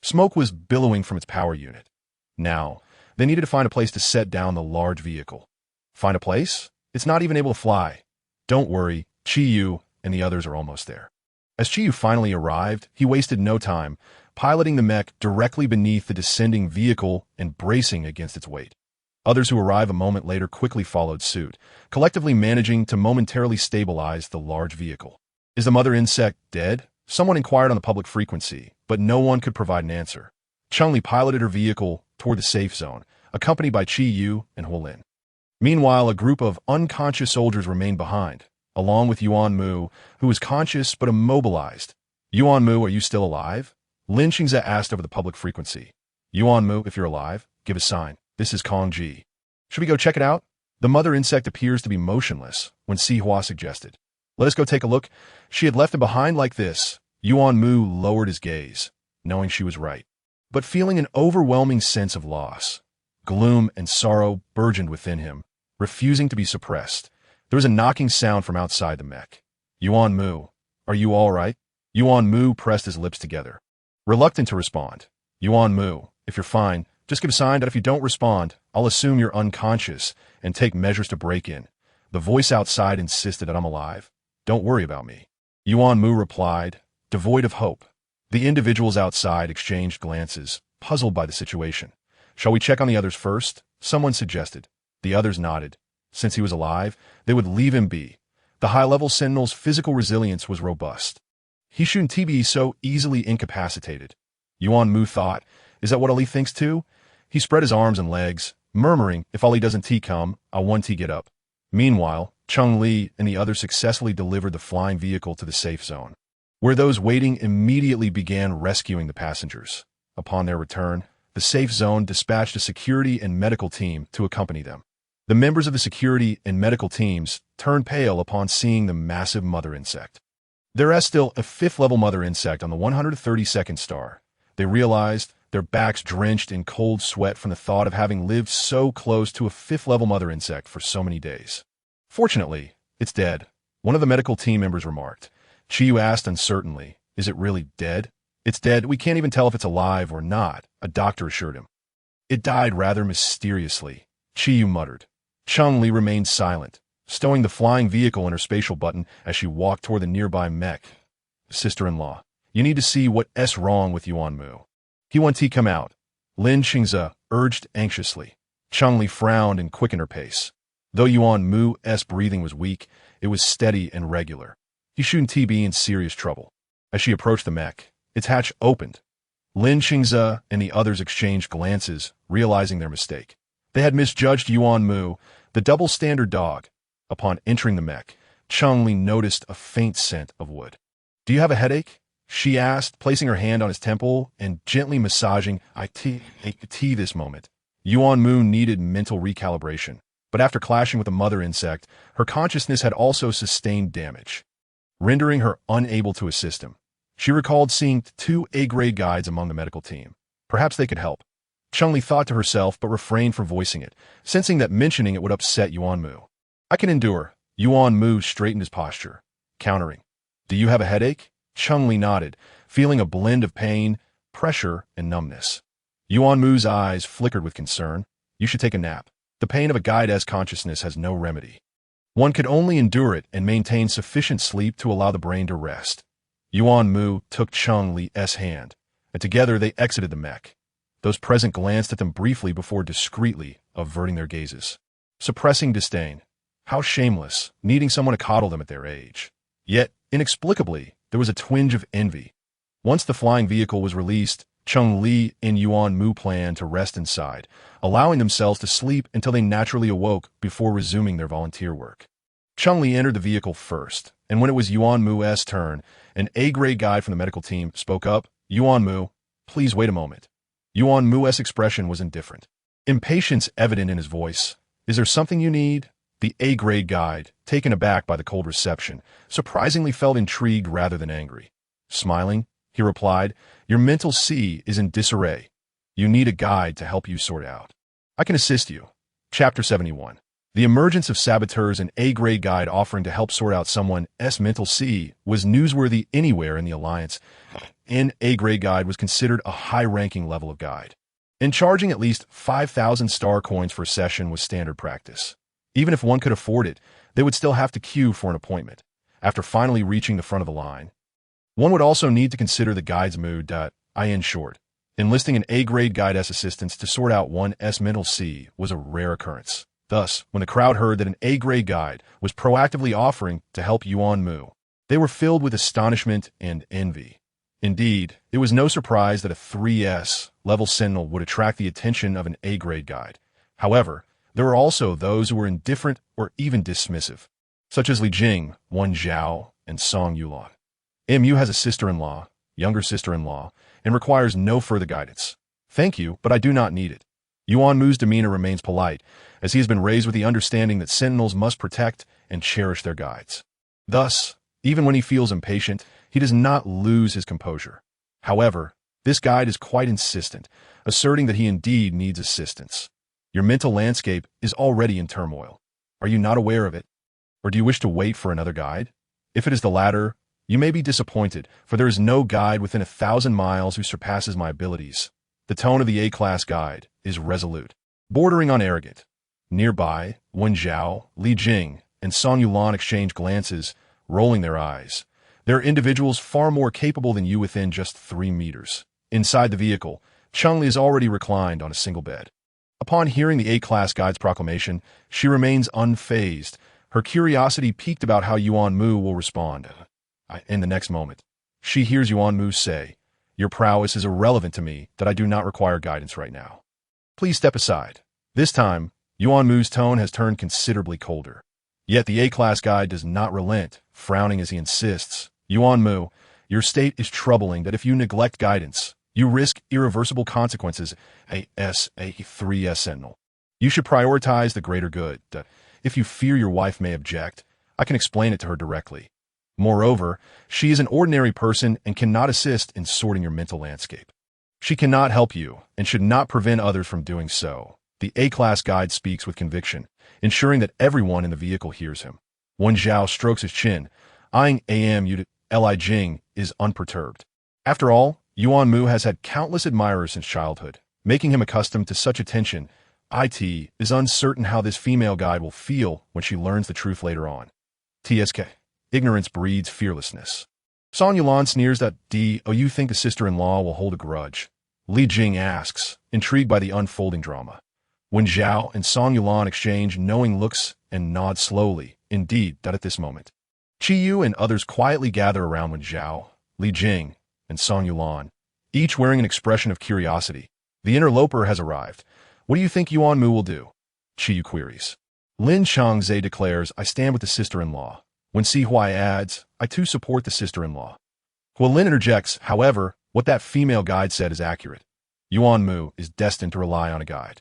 Speaker 1: Smoke was billowing from its power unit. Now, they needed to find a place to set down the large vehicle. Find a place? It's not even able to fly. Don't worry, Chi-Yu and the others are almost there. As Chi-Yu finally arrived, he wasted no time, piloting the mech directly beneath the descending vehicle and bracing against its weight. Others who arrived a moment later quickly followed suit, collectively managing to momentarily stabilize the large vehicle. Is the mother insect dead? Someone inquired on the public frequency, but no one could provide an answer. Cheng Li piloted her vehicle toward the safe zone, accompanied by Chi-Yu and Huolin. Meanwhile, a group of unconscious soldiers remained behind, along with Yuan Mu, who was conscious but immobilized. Yuan Mu, are you still alive? Lin Xingze asked over the public frequency. Yuan Mu, if you're alive, give a sign. This is Kong Ji. Should we go check it out? The mother insect appears to be motionless, when Si Hua suggested. Let us go take a look. She had left him behind like this. Yuan Mu lowered his gaze, knowing she was right, but feeling an overwhelming sense of loss. Gloom and sorrow burgeoned within him, refusing to be suppressed. There was a knocking sound from outside the mech. Yuan Mu, are you all right? Yuan Mu pressed his lips together, reluctant to respond. Yuan Mu, if you're fine, just give a sign that if you don't respond, I'll assume you're unconscious and take measures to break in. The voice outside insisted that I'm alive. Don't worry about me. Yuan Mu replied, devoid of hope. The individuals outside exchanged glances, puzzled by the situation. Shall we check on the others first? Someone suggested. The others nodded. Since he was alive, they would leave him be. The high-level Sentinel's physical resilience was robust. He shouldn't be so easily incapacitated. Yuan Mu thought, is that what Ali thinks too? He spread his arms and legs, murmuring, if Ali doesn't come, I'll one get up. Meanwhile, Cheng Li and the others successfully delivered the flying vehicle to the safe zone, where those waiting immediately began rescuing the passengers. Upon their return, the safe zone dispatched a security and medical team to accompany them. The members of the security and medical teams turned pale upon seeing the massive mother insect. There is still a fifth-level mother insect on the 132nd star. They realized, their backs drenched in cold sweat from the thought of having lived so close to a fifth-level mother insect for so many days. Fortunately, it's dead, one of the medical team members remarked. Chi-Yu asked uncertainly, is it really dead? It's dead, we can't even tell if it's alive or not, a doctor assured him. It died rather mysteriously, Chi-Yu muttered. Cheng Li remained silent, stowing the flying vehicle in her spatial button as she walked toward the nearby mech. Sister-in-law, you need to see what's wrong with Yuan Mu. He wants to come out. Lin Xingze urged anxiously. Cheng Li frowned and quickened her pace. Though Yuan Mu's breathing was weak, it was steady and regular. He shouldn't be in serious trouble. As she approached the mech, its hatch opened. Lin Qingze and the others exchanged glances, realizing their mistake. They had misjudged Yuan Mu, the double-standard dog. Upon entering the mech, Cheng Li noticed a faint scent of wood. "Do you have a headache?" she asked, placing her hand on his temple and gently massaging it. This moment. Yuan Mu needed mental recalibration, but after clashing with the mother insect, her consciousness had also sustained damage, rendering her unable to assist him. She recalled seeing 2 A-grade guides among the medical team. Perhaps they could help. Cheng Li thought to herself but refrained from voicing it, sensing that mentioning it would upset Yuan Mu. "I can endure." Yuan Mu straightened his posture, countering. "Do you have a headache?" Cheng Li nodded, feeling a blend of pain, pressure, and numbness. Yuan Mu's eyes flickered with concern. "You should take a nap. The pain of a guide's consciousness has no remedy. One could only endure it and maintain sufficient sleep to allow the brain to rest." Yuan Mu took Cheng Li's hand, and together they exited the mech. Those present glanced at them briefly before discreetly averting their gazes, suppressing disdain. How shameless, needing someone to coddle them at their age. Yet, inexplicably, there was a twinge of envy. Once the flying vehicle was released, Cheng Li and Yuan Mu planned to rest inside, allowing themselves to sleep until they naturally awoke before resuming their volunteer work. Cheng Li entered the vehicle first, and when it was Yuan Mu's turn, an A-grade guide from the medical team spoke up. "Yuan Mu, please wait a moment." Yuan Mu's expression was indifferent, impatience evident in his voice. "Is there something you need?" The A-grade guide, taken aback by the cold reception, surprisingly felt intrigued rather than angry. Smiling, he replied, "Your mental sea is in disarray. You need a guide to help you sort out. I can assist you." Chapter 71. The emergence of saboteurs and A-grade guide offering to help sort out someone's mental sea was newsworthy anywhere in the Alliance. An A-grade guide was considered a high-ranking level of guide, and charging at least 5,000 star coins for a session was standard practice. Even if one could afford it, they would still have to queue for an appointment. After finally reaching the front of the line, one would also need to consider the guide's mood. In short, enlisting an A-grade guide's assistance to sort out one's mental sea was a rare occurrence. Thus, when the crowd heard that an A-grade guide was proactively offering to help Yuan Mu, they were filled with astonishment and envy. Indeed, it was no surprise that a 3S-level Sentinel would attract the attention of an A-grade guide. However, there were also those who were indifferent or even dismissive, such as Li Jing, Wen Zhao, and Song Yulan. Mu has a sister-in-law, younger sister-in-law, and requires no further guidance. "Thank you, but I do not need it." Yuan Mu's demeanor remains polite, as he has been raised with the understanding that Sentinels must protect and cherish their guides. Thus, even when he feels impatient, he does not lose his composure. However, this guide is quite insistent, asserting that he indeed needs assistance. Your mental landscape is already in turmoil. Are you not aware of it? Or do you wish to wait for another guide? If it is the latter, you may be disappointed, for there is no guide within 1,000 miles who surpasses my abilities. The tone of the A-class guide is resolute, bordering on arrogant. Nearby, Wen Zhao, Li Jing, and Song Yulan exchange glances, rolling their eyes. There are individuals far more capable than you within just 3 meters. Inside the vehicle, Cheng Li is already reclined on a single bed. Upon hearing the A-class guide's proclamation, she remains unfazed, her curiosity piqued about how Yuan Mu will respond. In the next moment, she hears Yuan Mu say, "Your prowess is irrelevant to me, that I do not require guidance right now. Please step aside." This time, Yuan Mu's tone has turned considerably colder. Yet the A-class guide does not relent, frowning as he insists, "Yuan Mu, your state is troubling that if you neglect guidance, you risk irreversible consequences as a 3S Sentinel. You should prioritize the greater good. If you fear your wife may object, I can explain it to her directly. Moreover, she is an ordinary person and cannot assist in sorting your mental landscape. She cannot help you and should not prevent others from doing so." The A-class guide speaks with conviction, ensuring that everyone in the vehicle hears him. Wen Zhao strokes his chin, eyeing Li Jing is unperturbed. After all, Yuan Mu has had countless admirers since childhood, making him accustomed to such attention. It is uncertain how this female guide will feel when she learns the truth later on. TSK. Ignorance breeds fearlessness. Song Yulan sneers that you think the sister-in-law will hold a grudge. Li Jing asks, intrigued by the unfolding drama. Wen Zhao and Song Yulan exchange knowing looks and nod slowly, indeed, that at this moment. Chi Yu and others quietly gather around Wen Zhao, Li Jing, and Song Yulan, each wearing an expression of curiosity. The interloper has arrived. What do you think Yuan Mu will do? Qiyu queries. Lin Changzhe declares, I stand with the sister-in-law. When Si Huai adds, I too support the sister-in-law. Lin interjects, however, what that female guide said is accurate. Yuan Mu is destined to rely on a guide.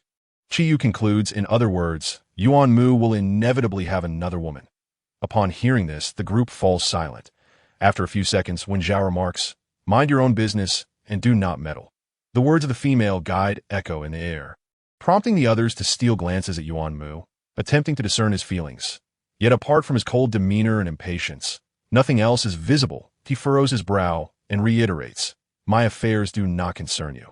Speaker 1: Qiyu concludes, in other words, Yuan Mu will inevitably have another woman. Upon hearing this, the group falls silent. After a few seconds, Wen Zhao remarks, mind your own business and do not meddle. The words of the female guide echo in the air, prompting the others to steal glances at Yuan Mu, attempting to discern his feelings. Yet apart from his cold demeanor and impatience, nothing else is visible. He furrows his brow and reiterates, my affairs do not concern you.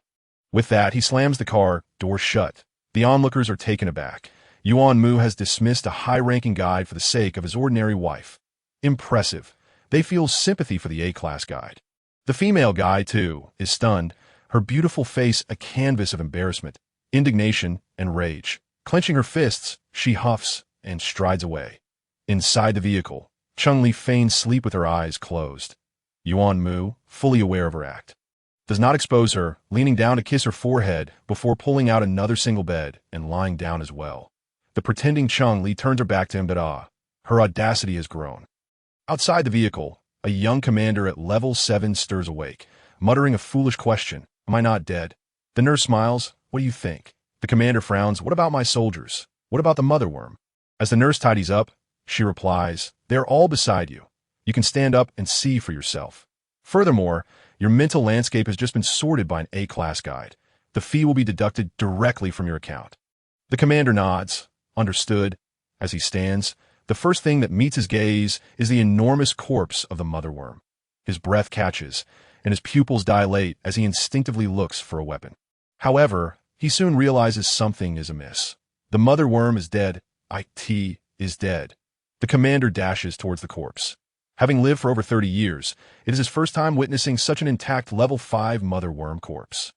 Speaker 1: With that, he slams the car, door shut. The onlookers are taken aback. Yuan Mu has dismissed a high-ranking guide for the sake of his ordinary wife. Impressive. They feel sympathy for the A-class guide. The female guide, too, is stunned, her beautiful face a canvas of embarrassment, indignation, and rage. Clenching her fists, she huffs and strides away. Inside the vehicle, Cheng Li feigns sleep with her eyes closed. Yuan Mu, fully aware of her act, does not expose her, leaning down to kiss her forehead before pulling out another single bed and lying down as well. The pretending Cheng Li turns her back to him, but her audacity has grown. Outside the vehicle, a young commander at level 7 stirs awake, muttering a foolish question, am I not dead? The nurse smiles, what do you think? The commander frowns, what about my soldiers? What about the mother worm? As the nurse tidies up, she replies, they're all beside you. You can stand up and see for yourself. Furthermore, your mental landscape has just been sorted by an A-class guide. The fee will be deducted directly from your account. The commander nods, understood. As he stands, the first thing that meets his gaze is the enormous corpse of the mother worm. His breath catches, and his pupils dilate as he instinctively looks for a weapon. However, he soon realizes something is amiss. The mother worm is dead. IT is dead. The commander dashes towards the corpse. Having lived for over 30 years, it is his first time witnessing such an intact level 5 mother worm corpse.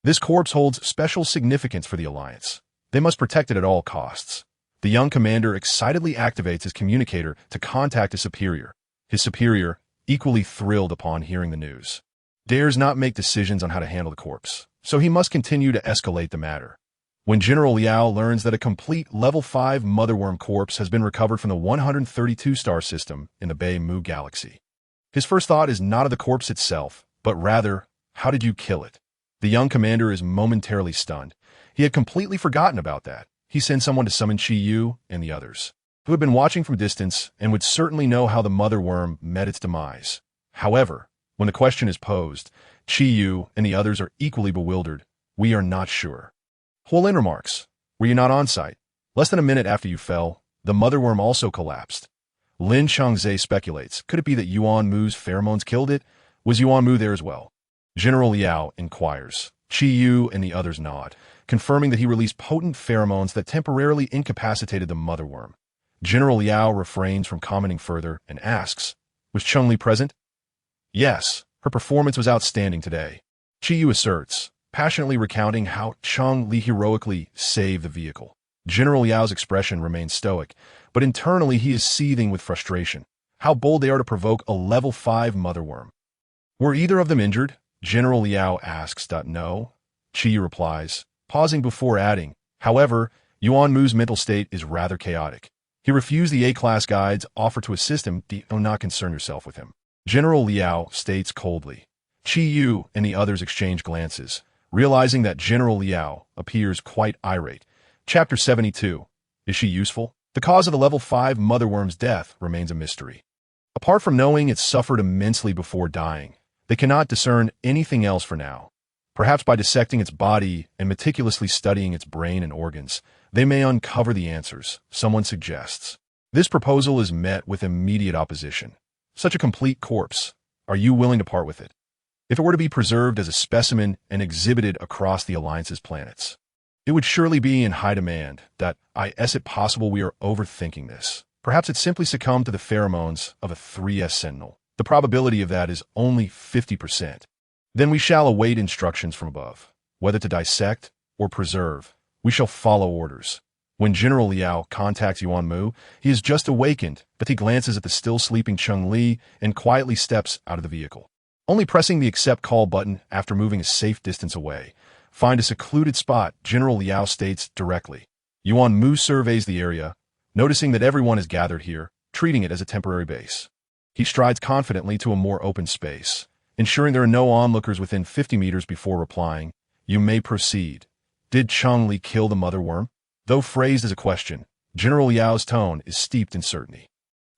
Speaker 1: This corpse holds special significance for the Alliance. They must protect it at all costs. The young commander excitedly activates his communicator to contact his superior. His superior, equally thrilled upon hearing the news, dares not make decisions on how to handle the corpse, so he must continue to escalate the matter. When General Liao learns that a complete level 5 motherworm corpse has been recovered from the 132-star system in the Bei Mu galaxy, his first thought is not of the corpse itself, but rather, how did you kill it? The young commander is momentarily stunned. He had completely forgotten about that. He sends someone to summon Qiyu and the others, who had been watching from a distance and would certainly know how the motherworm met its demise. However, when the question is posed, Qiyu and the others are equally bewildered. We are not sure. Huolin remarks, were you not on site? Less than a minute after you fell, the motherworm also collapsed. Lin Changzhe speculates, could it be that Yuan Mu's pheromones killed it? Was Yuan Mu there as well? General Liao inquires. Qiyu and the others nod, confirming that he released potent pheromones that temporarily incapacitated the motherworm. General Liao refrains from commenting further and asks, was Cheng Li present? Yes, her performance was outstanding today. Qiyu asserts, passionately recounting how Cheng Li heroically saved the vehicle. General Liao's expression remains stoic, but internally he is seething with frustration. How bold they are to provoke a level 5 motherworm. Were either of them injured? General Liao asks. No. Qiyu replies, pausing before adding, however, Yuan Mu's mental state is rather chaotic. He refused the A-class guide's offer to assist him. Do not concern yourself with him. General Liao states coldly. Qiyu and the others exchange glances, realizing that General Liao appears quite irate. Chapter 72. Is she useful? The cause of the level 5 motherworm's death remains a mystery. Apart from knowing it suffered immensely before dying, they cannot discern anything else for now. Perhaps by dissecting its body and meticulously studying its brain and organs, they may uncover the answers, someone suggests. This proposal is met with immediate opposition. Such a complete corpse, are you willing to part with it? If it were to be preserved as a specimen and exhibited across the Alliance's planets, it would surely be in high demand. Is it possible we are overthinking this? Perhaps it simply succumbed to the pheromones of a 3S Sentinel. The probability of that is only 50%. Then we shall await instructions from above. Whether to dissect or preserve, we shall follow orders. When General Liao contacts Yuan Mu, he is just awakened, but he glances at the still sleeping Cheng Li and quietly steps out of the vehicle. Only pressing the accept call button after moving a safe distance away. Find a secluded spot, General Liao states directly. Yuan Mu surveys the area, noticing that everyone is gathered here, treating it as a temporary base. He strides confidently to a more open space, ensuring there are no onlookers within 50 meters before replying. You may proceed. Did Cheng Li kill the mother worm? Though phrased as a question, General Liao's tone is steeped in certainty.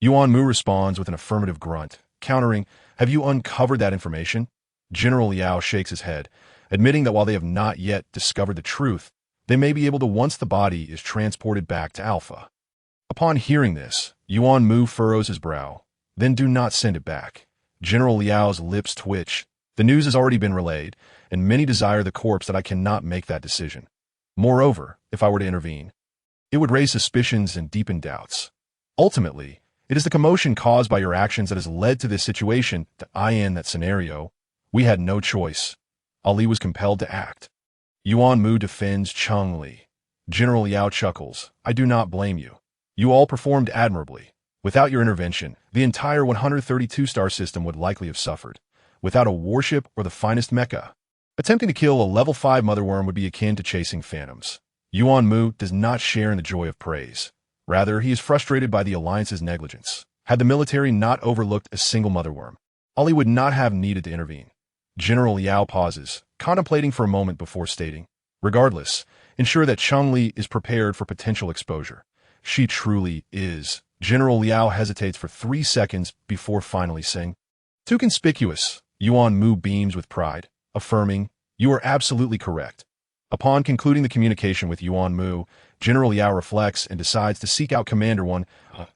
Speaker 1: Yuan Mu responds with an affirmative grunt, countering, have you uncovered that information? General Liao shakes his head, admitting that while they have not yet discovered the truth, they may be able to once the body is transported back to Alpha. Upon hearing this, Yuan Mu furrows his brow. Then do not send it back. General Liao's lips twitch. The news has already been relayed, and many desire the corpse that I cannot make that decision. Moreover, if I were to intervene, it would raise suspicions and deepen doubts. Ultimately, it is the commotion caused by your actions that has led to this situation that in that scenario, we had no choice. Ali was compelled to act. Yuan Mu defends Cheng Li. General Liao chuckles. I do not blame you. You all performed admirably. Without your intervention, the entire 132-star system would likely have suffered. Without a warship or the finest mecha, attempting to kill a level 5 motherworm would be akin to chasing phantoms. Yuan Mu does not share in the joy of praise. Rather, he is frustrated by the alliance's negligence. Had the military not overlooked a single motherworm, Ali would not have needed to intervene. General Liao pauses, contemplating for a moment before stating, regardless, ensure that Cheng Li is prepared for potential exposure. She truly is. General Liao hesitates for 3 seconds before finally saying, too conspicuous. Yuan Mu beams with pride, affirming, you are absolutely correct. Upon concluding the communication with Yuan Mu, General Liao reflects and decides to seek out Commander 1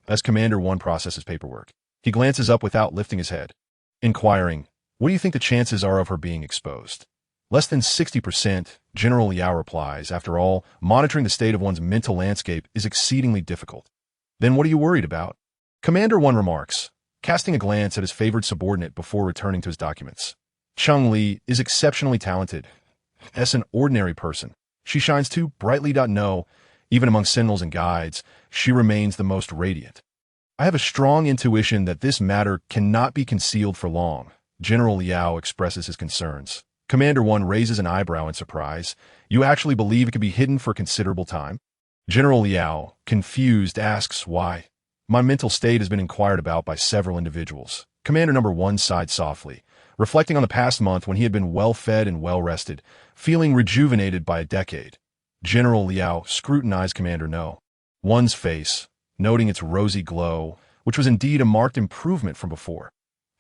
Speaker 1: as Commander 1 processes paperwork. He glances up without lifting his head, inquiring, what do you think the chances are of her being exposed? Less than 60%, General Liao replies. After all, monitoring the state of one's mental landscape is exceedingly difficult. Then what are you worried about? Commander 1 remarks, casting a glance at his favored subordinate before returning to his documents. Cheng Li is exceptionally talented. As an ordinary person, she shines too brightly. No, even among sentinels and guides, she remains the most radiant. I have a strong intuition that this matter cannot be concealed for long. General Liao expresses his concerns. Commander 1 raises an eyebrow in surprise. You actually believe it could be hidden for a considerable time? General Liao, confused, asks why. My mental state has been inquired about by several individuals. Commander number 1 sighed softly, reflecting on the past month when he had been well-fed and well-rested, feeling rejuvenated by a decade. General Liao scrutinized Commander No. 1's face, noting its rosy glow, which was indeed a marked improvement from before.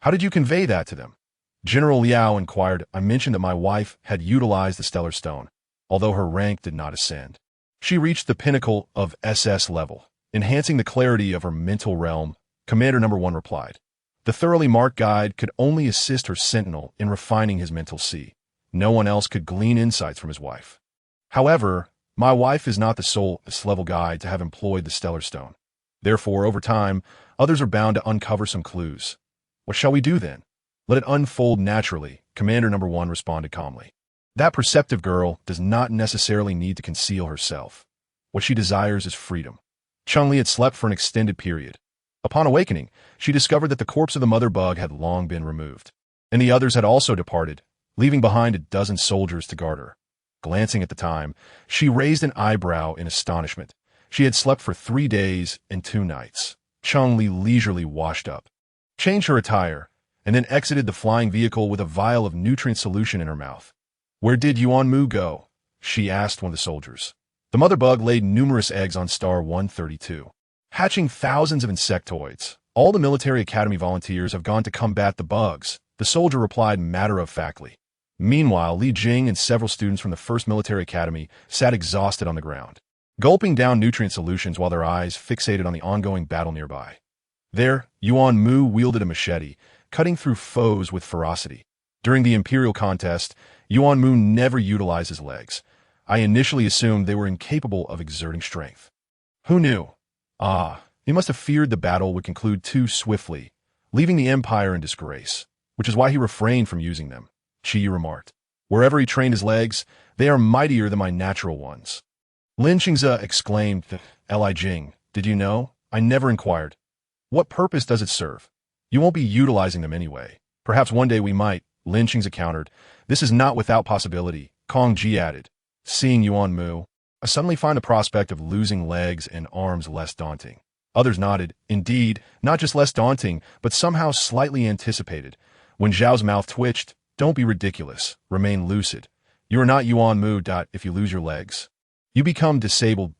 Speaker 1: How did you convey that to them? General Liao inquired. I mentioned that my wife had utilized the stellar stone, although her rank did not ascend. She reached the pinnacle of SS level, enhancing the clarity of her mental realm. Commander number 1 replied. The thoroughly marked guide could only assist her sentinel in refining his mental sea. No one else could glean insights from his wife. However, my wife is not the sole S-level guide to have employed the stellar stone. Therefore, over time, others are bound to uncover some clues. What shall we do then? Let it unfold naturally, Commander number 1 responded calmly. That perceptive girl does not necessarily need to conceal herself. What she desires is freedom. Cheng Li had slept for an extended period. Upon awakening, she discovered that the corpse of the mother bug had long been removed, and the others had also departed, leaving behind a dozen soldiers to guard her. Glancing at the time, she raised an eyebrow in astonishment. She had slept for 3 days and 2 nights. Cheng Li leisurely washed up, changed her attire, and then exited the flying vehicle with a vial of nutrient solution in her mouth. Where did Yuan Mu go? She asked one of the soldiers. The mother bug laid numerous eggs on star 132, hatching thousands of insectoids. All the military academy volunteers have gone to combat the bugs, the soldier replied matter-of-factly. Meanwhile, Li Jing and several students from the 1st Military Academy sat exhausted on the ground, gulping down nutrient solutions while their eyes fixated on the ongoing battle nearby. There, Yuan Mu wielded a machete, cutting through foes with ferocity. During the Imperial contest, Yuan Mu never utilized his legs. I initially assumed they were incapable of exerting strength. Who knew? He must have feared the battle would conclude too swiftly, leaving the Empire in disgrace, which is why he refrained from using them, Qi remarked. Wherever he trained his legs, they are mightier than my natural ones. Lin Qingze exclaimed, Li Jing, did you know? I never inquired. What purpose does it serve? You won't be utilizing them anyway. Perhaps one day we might, Lin Qing's countered. This is not without possibility, Kong Ji added. Seeing Yuan Mu, I suddenly find the prospect of losing legs and arms less daunting. Others nodded. Indeed, not just less daunting, but somehow slightly anticipated. When Zhao's mouth twitched, don't be ridiculous. Remain lucid. You are not Yuan Mu. If you lose your legs, you become disabled.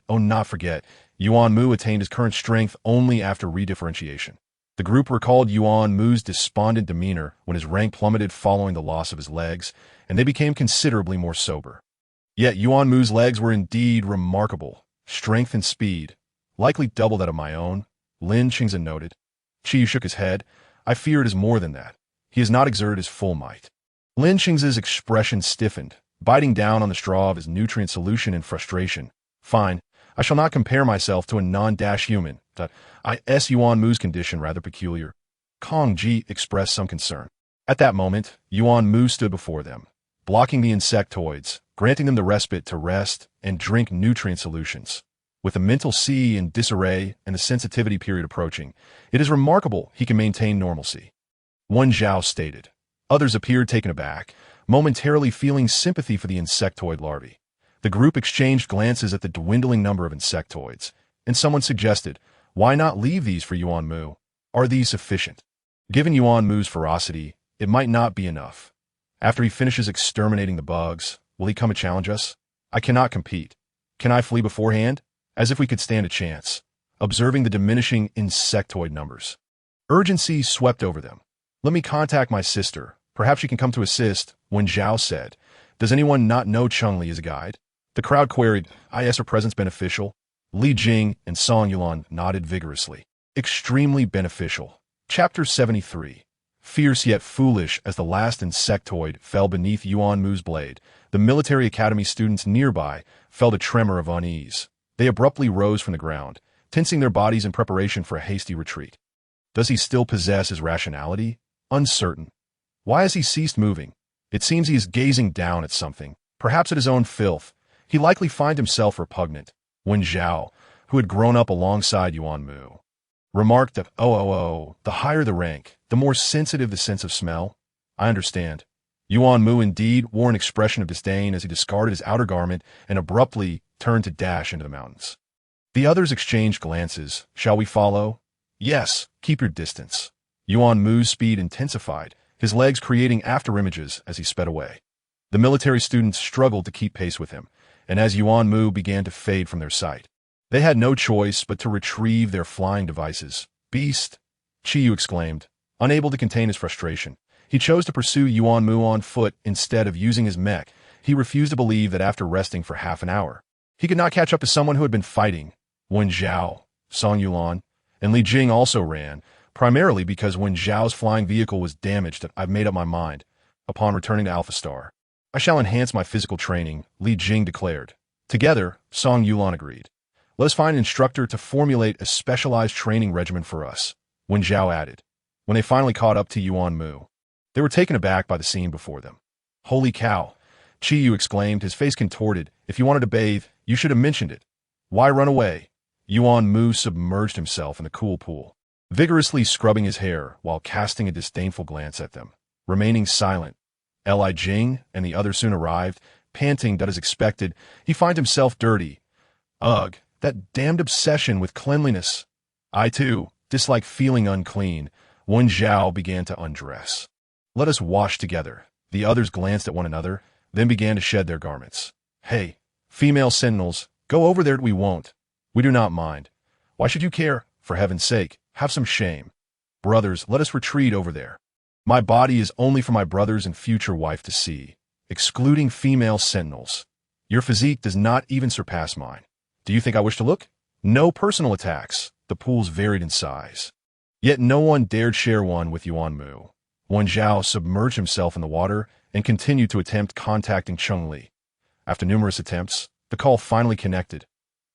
Speaker 1: Not forget, Yuan Mu attained his current strength only after redifferentiation. The group recalled Yuan Mu's despondent demeanor when his rank plummeted following the loss of his legs, and they became considerably more sober. Yet Yuan Mu's legs were indeed remarkable. Strength and speed, likely double that of my own, Lin Qingzhen noted. Qi shook his head. I fear it is more than that. He has not exerted his full might. Lin Qingzhen's expression stiffened, biting down on the straw of his nutrient solution in frustration. Fine, I shall not compare myself to a non-human. Yuan Mu's condition rather peculiar. Kong Ji expressed some concern. At that moment, Yuan Mu stood before them, blocking the insectoids, granting them the respite to rest and drink nutrient solutions. With the mental sea in disarray and the sensitivity period approaching, it is remarkable he can maintain normalcy. One Zhao stated. Others appeared taken aback, momentarily feeling sympathy for the insectoid larvae. The group exchanged glances at the dwindling number of insectoids, and someone suggested, why not leave these for Yuan Mu? Are these sufficient? Given Yuan Mu's ferocity, it might not be enough. After he finishes exterminating the bugs, will he come and challenge us? I cannot compete. Can I flee beforehand? As if we could stand a chance, observing the diminishing insectoid numbers. Urgency swept over them. Let me contact my sister. Perhaps she can come to assist, when Zhao said. Does anyone not know Cheng Li as a guide? The crowd queried, is her presence beneficial? Li Jing and Song Yulan nodded vigorously. Extremely beneficial. Chapter 73. Fierce yet foolish as the last insectoid fell beneath Yuan Mu's blade, the military academy students nearby felt a tremor of unease. They abruptly rose from the ground, tensing their bodies in preparation for a hasty retreat. Does he still possess his rationality? Uncertain. Why has he ceased moving? It seems he is gazing down at something, perhaps at his own filth. He likely finds himself repugnant. When Zhao, who had grown up alongside Yuan Mu, remarked that, the higher the rank, the more sensitive the sense of smell. I understand. Yuan Mu indeed wore an expression of disdain as he discarded his outer garment and abruptly turned to dash into the mountains. The others exchanged glances. Shall we follow? Yes, keep your distance. Yuan Mu's speed intensified, his legs creating afterimages as he sped away. The military students struggled to keep pace with him, and as Yuan Mu began to fade from their sight, they had no choice but to retrieve their flying devices. Beast! Qiyu exclaimed, unable to contain his frustration. He chose to pursue Yuan Mu on foot instead of using his mech. He refused to believe that after resting for half an hour, he could not catch up to someone who had been fighting. Wen Zhao, Song Yulan, and Li Jing also ran, primarily because when Zhao's flying vehicle was damaged, I've made up my mind. Upon returning to Alpha Star, I shall enhance my physical training, Li Jing declared. Together, Song Yulan agreed. Let us find an instructor to formulate a specialized training regimen for us, Wen Zhao added. When they finally caught up to Yuan Mu, they were taken aback by the scene before them. Holy cow! Qiyu exclaimed, his face contorted. If you wanted to bathe, you should have mentioned it. Why run away? Yuan Mu submerged himself in the cool pool, vigorously scrubbing his hair while casting a disdainful glance at them, remaining silent. Li Jing and the others soon arrived, panting that as expected, he finds himself dirty. Ugh, that damned obsession with cleanliness. I too dislike feeling unclean. Wen Zhao began to undress. Let us wash together. The others glanced at one another, then began to shed their garments. Hey, female sentinels, go over there. We won't. We do not mind. Why should you care? For heaven's sake, have some shame. Brothers, let us retreat over there. My body is only for my brothers and future wife to see, excluding female sentinels. Your physique does not even surpass mine. Do you think I wish to look? No personal attacks. The pools varied in size. Yet no one dared share one with Yuan Mu. Wen Zhao submerged himself in the water and continued to attempt contacting Cheng Li. After numerous attempts, the call finally connected.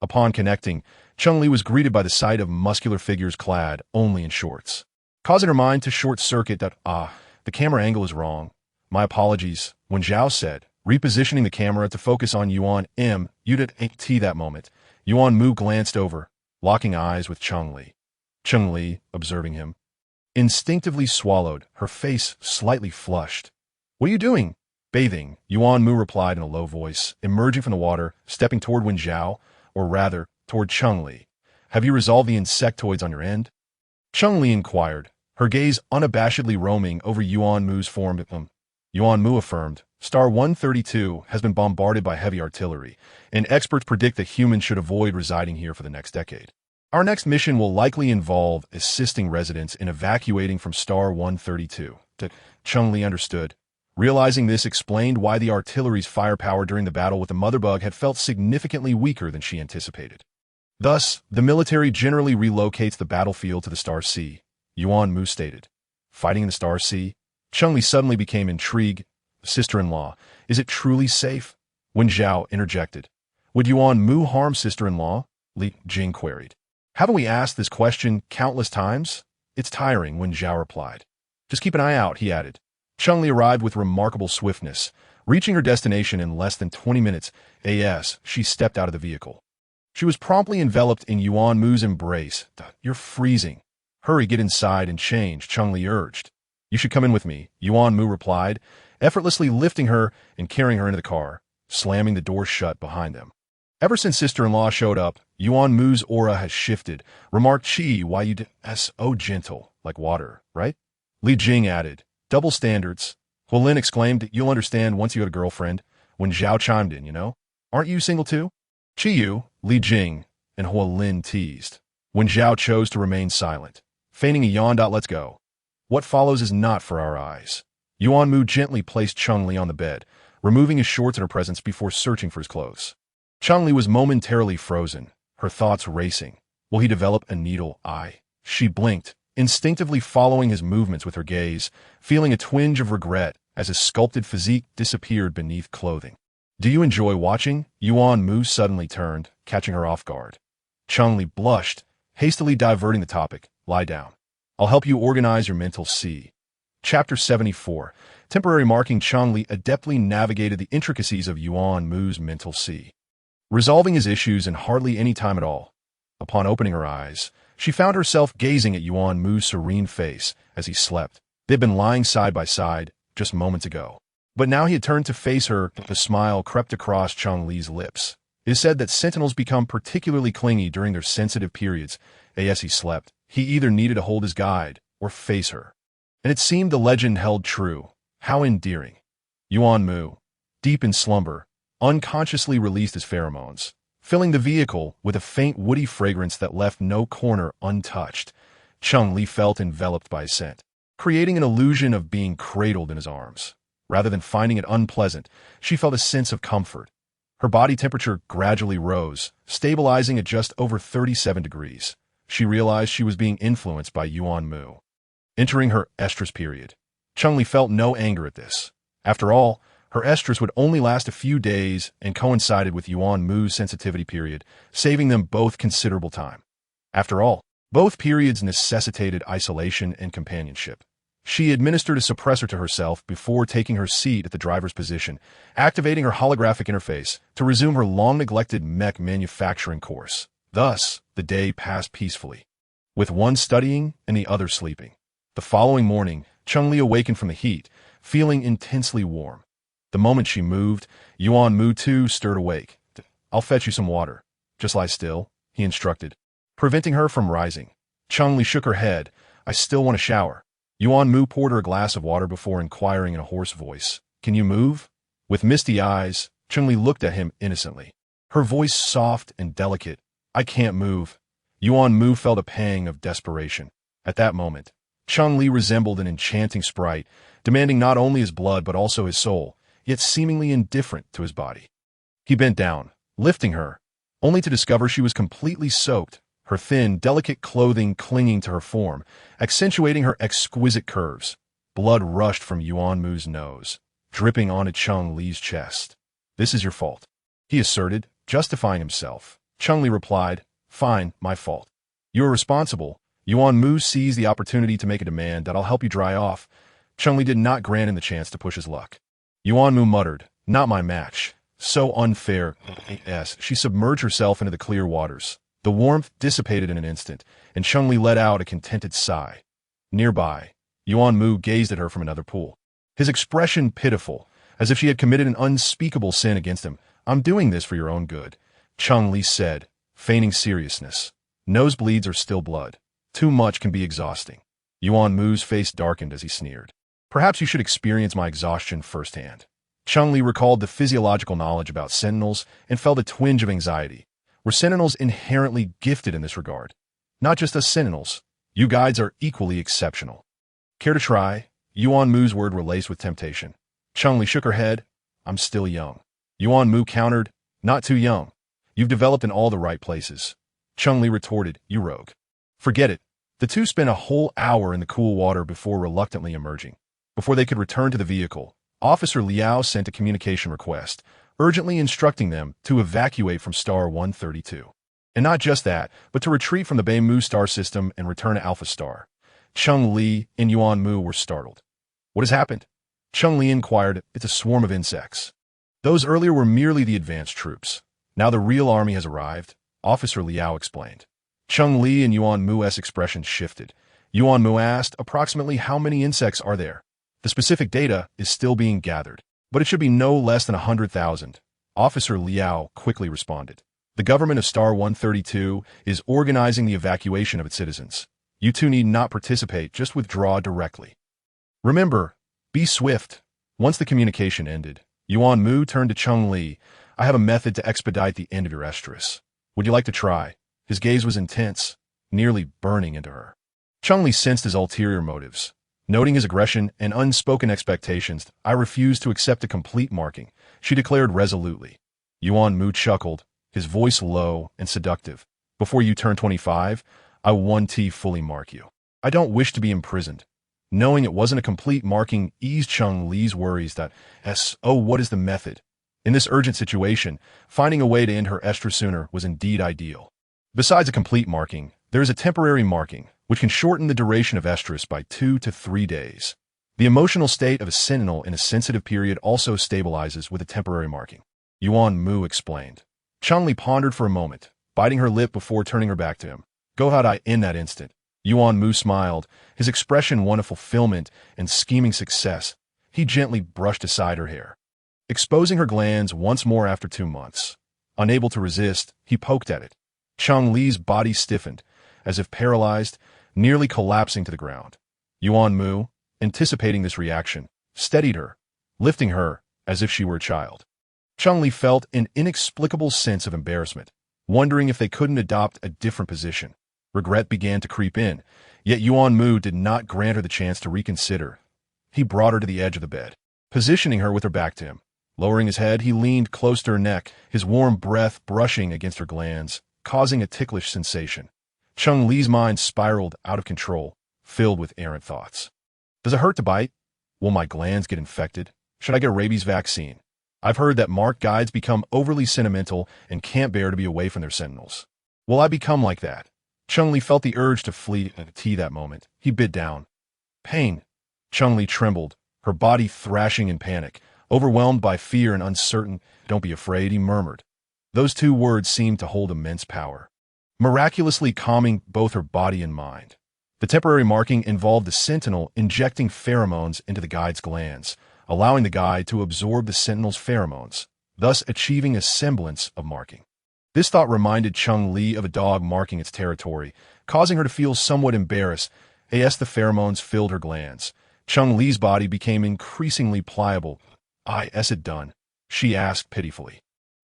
Speaker 1: Upon connecting, Cheng Li was greeted by the sight of muscular figures clad only in shorts, causing her mind to short-circuit that, the camera angle is wrong. My apologies, Wen Zhao said, repositioning the camera to focus on Yuan M. You did T that moment. Yuan Mu glanced over, locking eyes with Cheng Li. Cheng Li, observing him, instinctively swallowed, her face slightly flushed. "What are you doing?" "Bathing," Yuan Mu replied in a low voice, emerging from the water, stepping toward Wen Zhao, or rather, toward Cheng Li. "Have you resolved the insectoids on your end?" Cheng Li inquired, her gaze unabashedly roaming over Yuan Mu's form. Yuan Mu affirmed, Star 132 has been bombarded by heavy artillery, and experts predict that humans should avoid residing here for the next decade. Our next mission will likely involve assisting residents in evacuating from Star 132. Cheng Li understood. Realizing this explained why the artillery's firepower during the battle with the Motherbug had felt significantly weaker than she anticipated. Thus, the military generally relocates the battlefield to the Star Sea, Yuan Mu stated. Fighting in the Star Sea? Cheng Li suddenly became intrigued. Sister-in-law, is it truly safe? Wen Zhao interjected. Would Yuan Mu harm sister-in-law? Li Jing queried. Haven't we asked this question countless times? It's tiring, Wen Zhao replied. Just keep an eye out, he added. Cheng Li arrived with remarkable swiftness. Reaching her destination in less than 20 minutes, she stepped out of the vehicle. She was promptly enveloped in Yuan Mu's embrace. You're freezing. Hurry, get inside and change, Cheng Li urged. You should come in with me, Yuan Mu replied, effortlessly lifting her and carrying her into the car, slamming the door shut behind them. Ever since sister-in-law showed up, Yuan Mu's aura has shifted, remarked Qi, why you so gentle, like water, right? Li Jing added, double standards. Huolin exclaimed, you'll understand once you have a girlfriend. When Zhao chimed in, you know. Aren't you single too? Qiyu, Li Jing, and Huolin teased. When Zhao chose to remain silent, feigning a yawn. Let's go. What follows is not for our eyes. Yuan Mu gently placed Cheng Li on the bed, removing his shorts in her presence before searching for his clothes. Cheng Li was momentarily frozen, her thoughts racing. Will he develop a needle eye? She blinked, instinctively following his movements with her gaze, feeling a twinge of regret as his sculpted physique disappeared beneath clothing. Do you enjoy watching? Yuan Mu suddenly turned, catching her off guard. Cheng Li blushed, hastily diverting the topic. Lie down. I'll help you organize your mental sea. Chapter 74. Temporary marking. Cheng Li adeptly navigated the intricacies of Yuan Mu's mental sea, resolving his issues in hardly any time at all. Upon opening her eyes, she found herself gazing at Yuan Mu's serene face as he slept. They'd been lying side by side just moments ago. But now he had turned to face her. The smile crept across Cheng Li's lips. It is said that sentinels become particularly clingy during their sensitive periods. As he slept, he either needed to hold his guide or face her. And it seemed the legend held true. How endearing. Yuan Mu, deep in slumber, unconsciously released his pheromones, filling the vehicle with a faint woody fragrance that left no corner untouched. Cheng Li felt enveloped by his scent, creating an illusion of being cradled in his arms. Rather than finding it unpleasant, she felt a sense of comfort. Her body temperature gradually rose, stabilizing at just over 37 degrees. She realized she was being influenced by Yuan Mu. Entering her estrus period, Cheng Li felt no anger at this. After all, her estrus would only last a few days and coincided with Yuan Mu's sensitivity period, saving them both considerable time. After all, both periods necessitated isolation and companionship. She administered a suppressor to herself before taking her seat at the driver's position, activating her holographic interface to resume her long-neglected mech manufacturing course. Thus, the day passed peacefully, with one studying and the other sleeping. The following morning, Cheng Li awakened from the heat, feeling intensely warm. The moment she moved, Yuan Mu too stirred awake. I'll fetch you some water. Just lie still, he instructed, preventing her from rising. Cheng Li shook her head. I still want to shower. Yuan Mu poured her a glass of water before inquiring in a hoarse voice. Can you move? With misty eyes, Cheng Li looked at him innocently, her voice soft and delicate. I can't move. Yuan Mu felt a pang of desperation. At that moment, Cheng Li resembled an enchanting sprite, demanding not only his blood but also his soul, yet seemingly indifferent to his body. He bent down, lifting her, only to discover she was completely soaked, her thin, delicate clothing clinging to her form, accentuating her exquisite curves. Blood rushed from Yuan Mu's nose, dripping onto Cheng Li's chest. This is your fault, he asserted, justifying himself. Cheng Li replied, fine, my fault. You are responsible. Yuan Mu seized the opportunity to make a demand that I'll help you dry off. Cheng Li did not grant him the chance to push his luck. Yuan Mu muttered, not my match. So unfair. She submerged herself into the clear waters. The warmth dissipated in an instant, and Cheng Li let out a contented sigh. Nearby, Yuan Mu gazed at her from another pool. His expression pitiful, as if she had committed an unspeakable sin against him. I'm doing this for your own good, Cheng Li said, feigning seriousness. Nosebleeds are still blood. Too much can be exhausting. Yuan Mu's face darkened as he sneered. Perhaps you should experience my exhaustion firsthand. Cheng Li recalled the physiological knowledge about Sentinels and felt a twinge of anxiety. Were Sentinels inherently gifted in this regard? Not just us Sentinels. You guides are equally exceptional. Care to try? Yuan Mu's words were laced with temptation. Cheng Li shook her head. I'm still young. Yuan Mu countered. Not too young. You've developed in all the right places. Cheng Li retorted. You rogue. Forget it. The two spent a whole hour in the cool water before reluctantly emerging. Before they could return to the vehicle, Officer Liao sent a communication request, urgently instructing them to evacuate from Star 132. And not just that, but to retreat from the Beimu star system and return to Alpha Star. Cheng Li and Yuan Mu were startled. What has happened? Cheng Li inquired. It's a swarm of insects. Those earlier were merely the advanced troops. Now the real army has arrived, Officer Liao explained. Cheng Li and Yuan Mu's expressions shifted. Yuan Mu asked, approximately how many insects are there? The specific data is still being gathered, but it should be no less than 100,000. Officer Liao quickly responded. The government of Star 132 is organizing the evacuation of its citizens. You two need not participate, just withdraw directly. Remember, be swift. Once the communication ended, Yuan Mu turned to Cheng Li. I have a method to expedite the end of your estrus. Would you like to try? His gaze was intense, nearly burning into her. Cheng Li sensed his ulterior motives. Noting his aggression and unspoken expectations, I refuse to accept a complete marking, she declared resolutely. Yuan Mu chuckled, his voice low and seductive. Before you turn 25, I will 1T fully mark you. I don't wish to be imprisoned. Knowing it wasn't a complete marking eased Cheng Li's worries that, what is the method? In this urgent situation, finding a way to end her estrus sooner was indeed ideal. Besides a complete marking, there is a temporary marking, which can shorten the duration of estrus by 2 to 3 days. The emotional state of a Sentinel in a sensitive period also stabilizes with a temporary marking. Yuan Mu explained. Cheng Li pondered for a moment, biting her lip before turning her back to him. Go how'd I in that instant? Yuan Mu smiled, his expression one of fulfillment and scheming success. He gently brushed aside her hair, exposing her glands once more after 2 months. Unable to resist, he poked at it. Cheng Li's body stiffened, as if paralyzed, nearly collapsing to the ground. Yuan Mu, anticipating this reaction, steadied her, lifting her as if she were a child. Cheng Li felt an inexplicable sense of embarrassment, wondering if they couldn't adopt a different position. Regret began to creep in, yet Yuan Mu did not grant her the chance to reconsider. He brought her to the edge of the bed, positioning her with her back to him. Lowering his head, he leaned close to her neck, his warm breath brushing against her glands, causing a ticklish sensation. Cheng Li's mind spiraled out of control, filled with errant thoughts. Does it hurt to bite? Will my glands get infected? Should I get a rabies vaccine? I've heard that marked guides become overly sentimental and can't bear to be away from their sentinels. Will I become like that? Cheng Li felt the urge to flee at that moment. He bit down. Pain. Cheng Li trembled, her body thrashing in panic, overwhelmed by fear and uncertain. Don't be afraid, he murmured. Those 2 words seemed to hold immense power, miraculously calming both her body and mind. The temporary marking involved the Sentinel injecting pheromones into the guide's glands, allowing the guide to absorb the Sentinel's pheromones, thus achieving a semblance of marking. This thought reminded Cheng Li of a dog marking its territory, causing her to feel somewhat embarrassed as the pheromones filled her glands. Cheng Li's body became increasingly pliable. Is it done? She asked pitifully.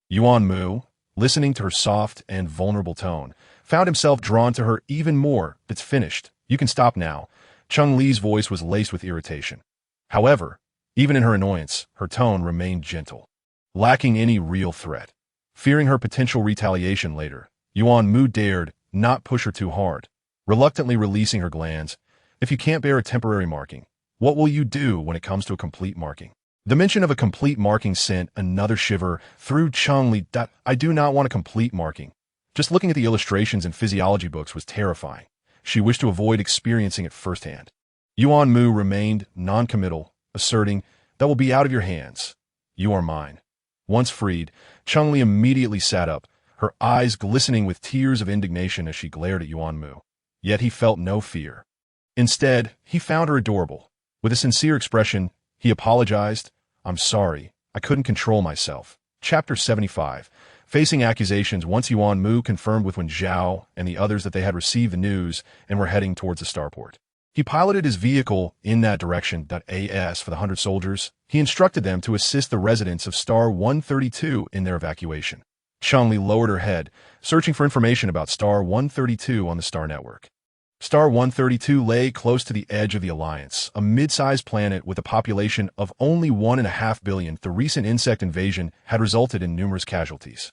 Speaker 1: Yuan Mu, listening to her soft and vulnerable tone, found himself drawn to her even more. It's finished. You can stop now. Cheng Li's voice was laced with irritation. However, even in her annoyance, her tone remained gentle, lacking any real threat. Fearing her potential retaliation later, Yuan Mu dared not push her too hard, reluctantly releasing her glands. If you can't bear a temporary marking, what will you do when it comes to a complete marking? The mention of a complete marking sent another shiver through Cheng Li. I do not want a complete marking. Just looking at the illustrations in physiology books was terrifying. She wished to avoid experiencing it firsthand. Yuan Mu remained non-committal, asserting, that will be out of your hands. You are mine. Once freed, Cheng Li immediately sat up, her eyes glistening with tears of indignation as she glared at Yuan Mu. Yet he felt no fear. Instead, he found her adorable. With a sincere expression, he apologized. "I'm sorry, I couldn't control myself." Chapter 75. Facing accusations, once Yuan Mu confirmed with Wen Zhao and the others that they had received the news and were heading towards the starport. He piloted his vehicle in that direction. As for the 100 soldiers, he instructed them to assist the residents of Star 132 in their evacuation. Cheng Li lowered her head, searching for information about Star 132 on the Star Network. Star 132 lay close to the edge of the Alliance, a mid-sized planet with a population of only 1.5 billion. The recent insect invasion had resulted in numerous casualties,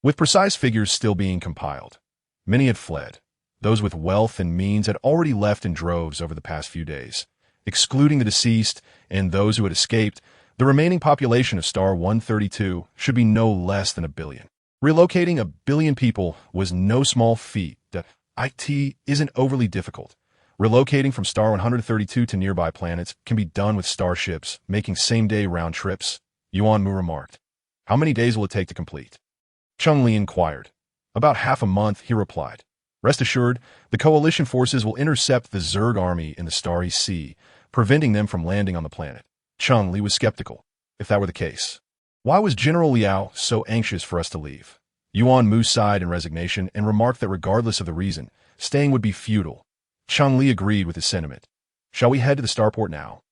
Speaker 1: with precise figures still being compiled. Many had fled. Those with wealth and means had already left in droves over the past few days. Excluding the deceased and those who had escaped, the remaining population of Star 132 should be no less than 1 billion. Relocating 1 billion people was no small feat. It isn't overly difficult. Relocating from Star 132 to nearby planets can be done with starships, making same-day round trips, Yuan Mu remarked. "How many days will it take to complete?" Cheng Li inquired. "About half a month," he replied. "Rest assured, the coalition forces will intercept the Zerg army in the Starry Sea, preventing them from landing on the planet." Cheng Li was skeptical. If that were the case, why was General Liao so anxious for us to leave? Yuan Mu sighed in resignation and remarked that regardless of the reason, staying would be futile. Cheng Li agreed with his sentiment. "Shall we head to the starport now?"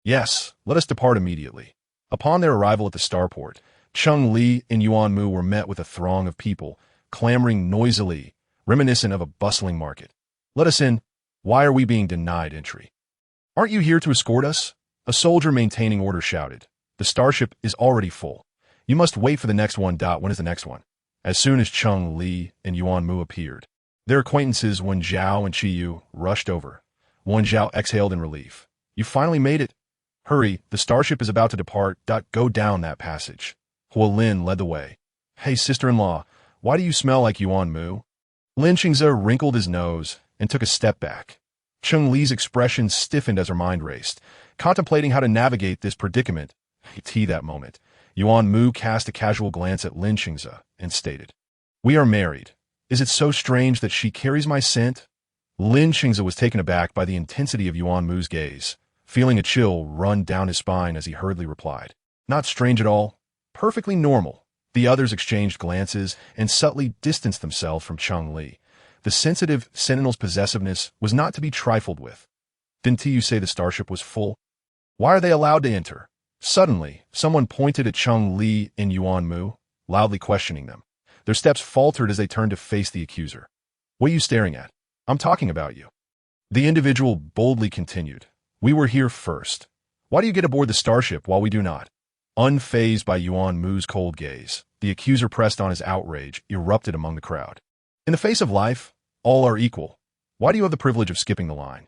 Speaker 1: "Yes, let us depart immediately." Upon their arrival at the starport, Cheng Li and Yuan Mu were met with a throng of people, clamoring noisily, reminiscent of a bustling market. "Let us in. Why are we being denied entry?" "Aren't you here to escort us?" A soldier maintaining order shouted. "The starship is already full. You must wait for the next one. When is the next one?" As soon as Cheng Li and Yuan Mu appeared, their acquaintances Wen Zhao and Qiyu rushed over. Wen Zhao exhaled in relief. "You finally made it. Hurry, the starship is about to depart. Go down that passage." Huolin led the way. "Hey, sister-in-law, why do you smell like Yuan Mu?" Lin Xingze wrinkled his nose and took a step back. Cheng Li's expression stiffened as her mind raced, contemplating how to navigate this predicament. That moment, Yuan Mu cast a casual glance at Lin Xingze and stated, "We are married. Is it so strange that she carries my scent?" Lin Xingze was taken aback by the intensity of Yuan Mu's gaze, feeling a chill run down his spine as he hurriedly replied, "Not strange at all. Perfectly normal." The others exchanged glances and subtly distanced themselves from Cheng Li. The sensitive Sentinel's possessiveness was not to be trifled with. "Didn't you say the starship was full? Why are they allowed to enter?" Suddenly, someone pointed at Cheng Li and Yuan Mu, loudly questioning them. Their steps faltered as they turned to face the accuser. "What are you staring at? I'm talking about you." The individual boldly continued, "We were here first. Why do you get aboard the starship while we do not?" Unfazed by Yuan Mu's cold gaze, the accuser pressed on. His outrage erupted among the crowd. "In the face of life, all are equal. Why do you have the privilege of skipping the line?"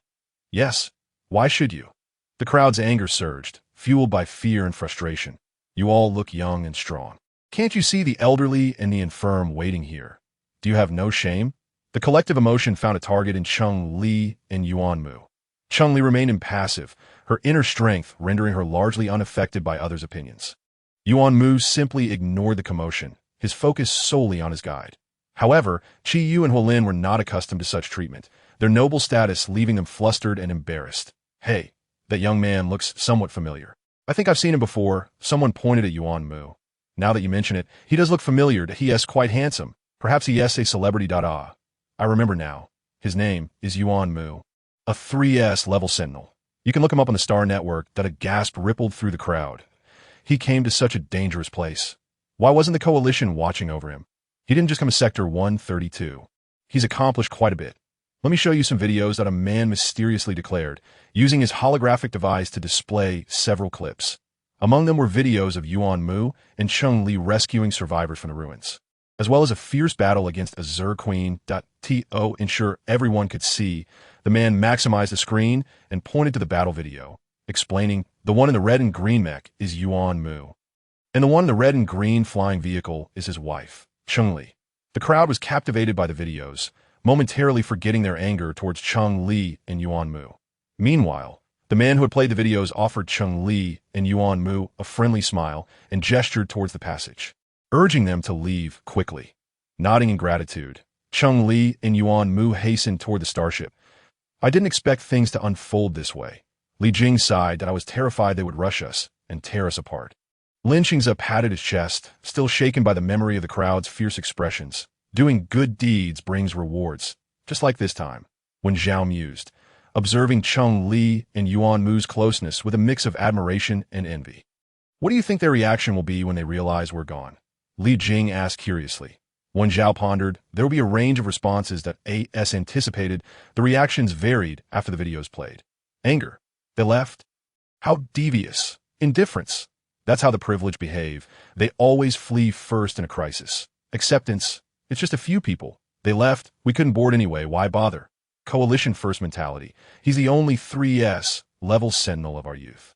Speaker 1: "Yes, why should you?" The crowd's anger surged, fueled by fear and frustration. "You all look young and strong. Can't you see the elderly and the infirm waiting here? Do you have no shame?" The collective emotion found a target in Cheng Li and Yuan Mu. Cheng Li remained impassive, her inner strength rendering her largely unaffected by others' opinions. Yuan Mu simply ignored the commotion, his focus solely on his guide. However, Qiyu and Huolin were not accustomed to such treatment, their noble status leaving them flustered and embarrassed. "Hey, that young man looks somewhat familiar. I think I've seen him before." Someone pointed at Yuan Mu. "Now that you mention it, he does look familiar. He is quite handsome. Perhaps he is a celebrity. I remember now. His name is Yuan Mu, a 3S level Sentinel. You can look him up on the Star Network." A gasp rippled through the crowd. He came to such a dangerous place. Why wasn't the coalition watching over him? He didn't just come to Sector 132. He's accomplished quite a bit. "Let me show you some videos," a man mysteriously declared, using his holographic device to display several clips. Among them were videos of Yuan Mu and Cheng Li rescuing survivors from the ruins, as well as a fierce battle against a Zerg queen. To ensure everyone could see, the man maximized the screen and pointed to the battle video, explaining, "The one in the red and green mech is Yuan Mu, and the one in the red and green flying vehicle is his wife, Cheng Li." The crowd was captivated by the videos, momentarily forgetting their anger towards Cheng Li and Yuan Mu. Meanwhile, the man who had played the videos offered Cheng Li and Yuan Mu a friendly smile and gestured towards the passage, urging them to leave quickly. Nodding in gratitude, Cheng Li and Yuan Mu hastened toward the starship. I didn't expect things to unfold this way. Li Jing sighed that I was terrified they would rush us and tear us apart. Lin Qingze patted his chest, still shaken by the memory of the crowd's fierce expressions. Doing good deeds brings rewards, just like this time. When Zhao mused, observing Cheng Li and Yuan Mu's closeness with a mix of admiration and envy. What do you think their reaction will be when they realize we're gone? Li Jing asked curiously. When Zhao pondered, there would be a range of responses that AS anticipated. The reactions varied after the videos played. Anger. They left. How devious. Indifference. That's how the privileged behave. They always flee first in a crisis. Acceptance. It's just a few people. They left. We couldn't board anyway. Why bother? Coalition first mentality. He's the only 3S level sentinel of our youth.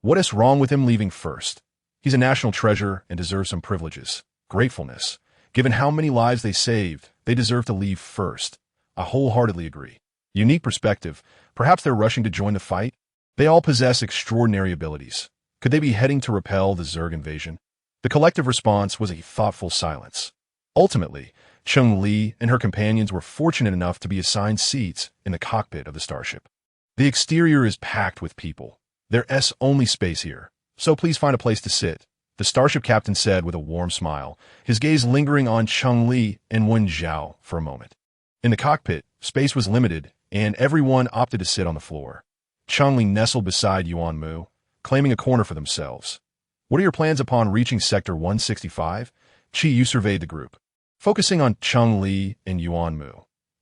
Speaker 1: What is wrong with him leaving first? He's a national treasure and deserves some privileges. Gratefulness. Given how many lives they saved, they deserve to leave first. I wholeheartedly agree. Unique perspective. Perhaps they're rushing to join the fight? They all possess extraordinary abilities. Could they be heading to repel the Zerg invasion? The collective response was a thoughtful silence. Ultimately, Cheng Li and her companions were fortunate enough to be assigned seats in the cockpit of the starship. The exterior is packed with people. There's only space here, so please find a place to sit, the starship captain said with a warm smile, his gaze lingering on Cheng Li and Wen Zhao for a moment. In the cockpit, space was limited, and everyone opted to sit on the floor. Cheng Li nestled beside Yuan Mu, claiming a corner for themselves. What are your plans upon reaching Sector 165? Qi Yu surveyed the group, focusing on Cheng Li and Yuan Mu.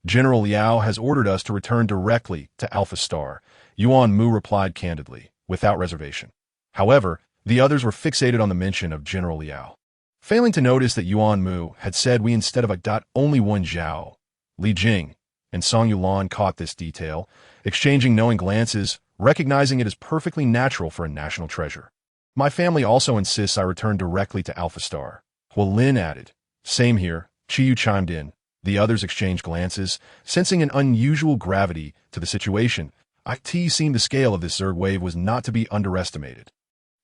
Speaker 1: General Liao has ordered us to return directly to Alpha Star, Yuan Mu replied candidly, without reservation. However, the others were fixated on the mention of General Liao, failing to notice that Yuan Mu had said we instead of only Wen Zhao. Li Jing and Song Yulan caught this detail, exchanging knowing glances, recognizing it as perfectly natural for a national treasure. My family also insists I return directly to Alpha Star. While Lin added, same here, Qi Yu chimed in. The others exchanged glances, sensing an unusual gravity to the situation. It seemed the scale of this Zerg wave was not to be underestimated.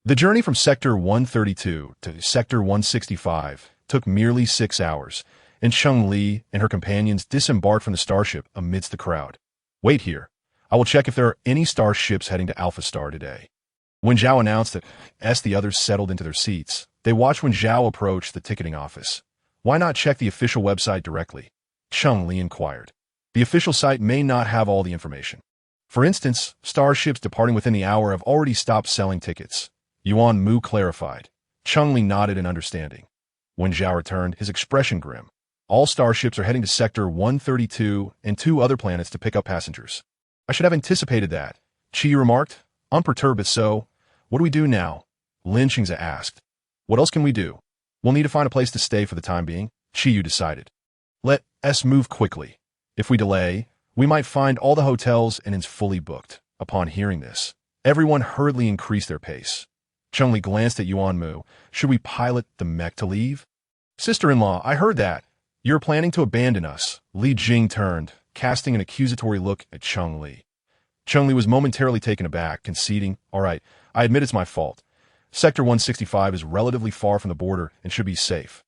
Speaker 1: The journey from Sector 132 to Sector 165 took merely 6 hours, and Cheng Li and her companions disembarked from the starship amidst the crowd. Wait here. I will check if there are any starships heading to Alpha Star today. When Zhao announced that as the others settled into their seats, they watched when Zhao approached the ticketing office. Why not check the official website directly? Cheng Li inquired. The official site may not have all the information. For instance, starships departing within the hour have already stopped selling tickets. Yuan Mu clarified. Cheng Li nodded in understanding. When Zhao returned, his expression grim. All starships are heading to Sector 132 and 2 other planets to pick up passengers. I should have anticipated that, Qi remarked, unperturbed. So, what do we do now? Lin Qingze asked. What else can we do? We'll need to find a place to stay for the time being, Qi Yu decided. Let's move quickly. If we delay, we might find all the hotels and inns fully booked. Upon hearing this, everyone hurriedly increased their pace. Cheng Li glanced at Yuan Mu. Should we pilot the mech to leave? Sister-in-law, I heard that. You're planning to abandon us. Li Jing turned, casting an accusatory look at Cheng Li. Cheng Li was momentarily taken aback, conceding, all right, I admit it's my fault. Sector 165 is relatively far from the border and should be safe.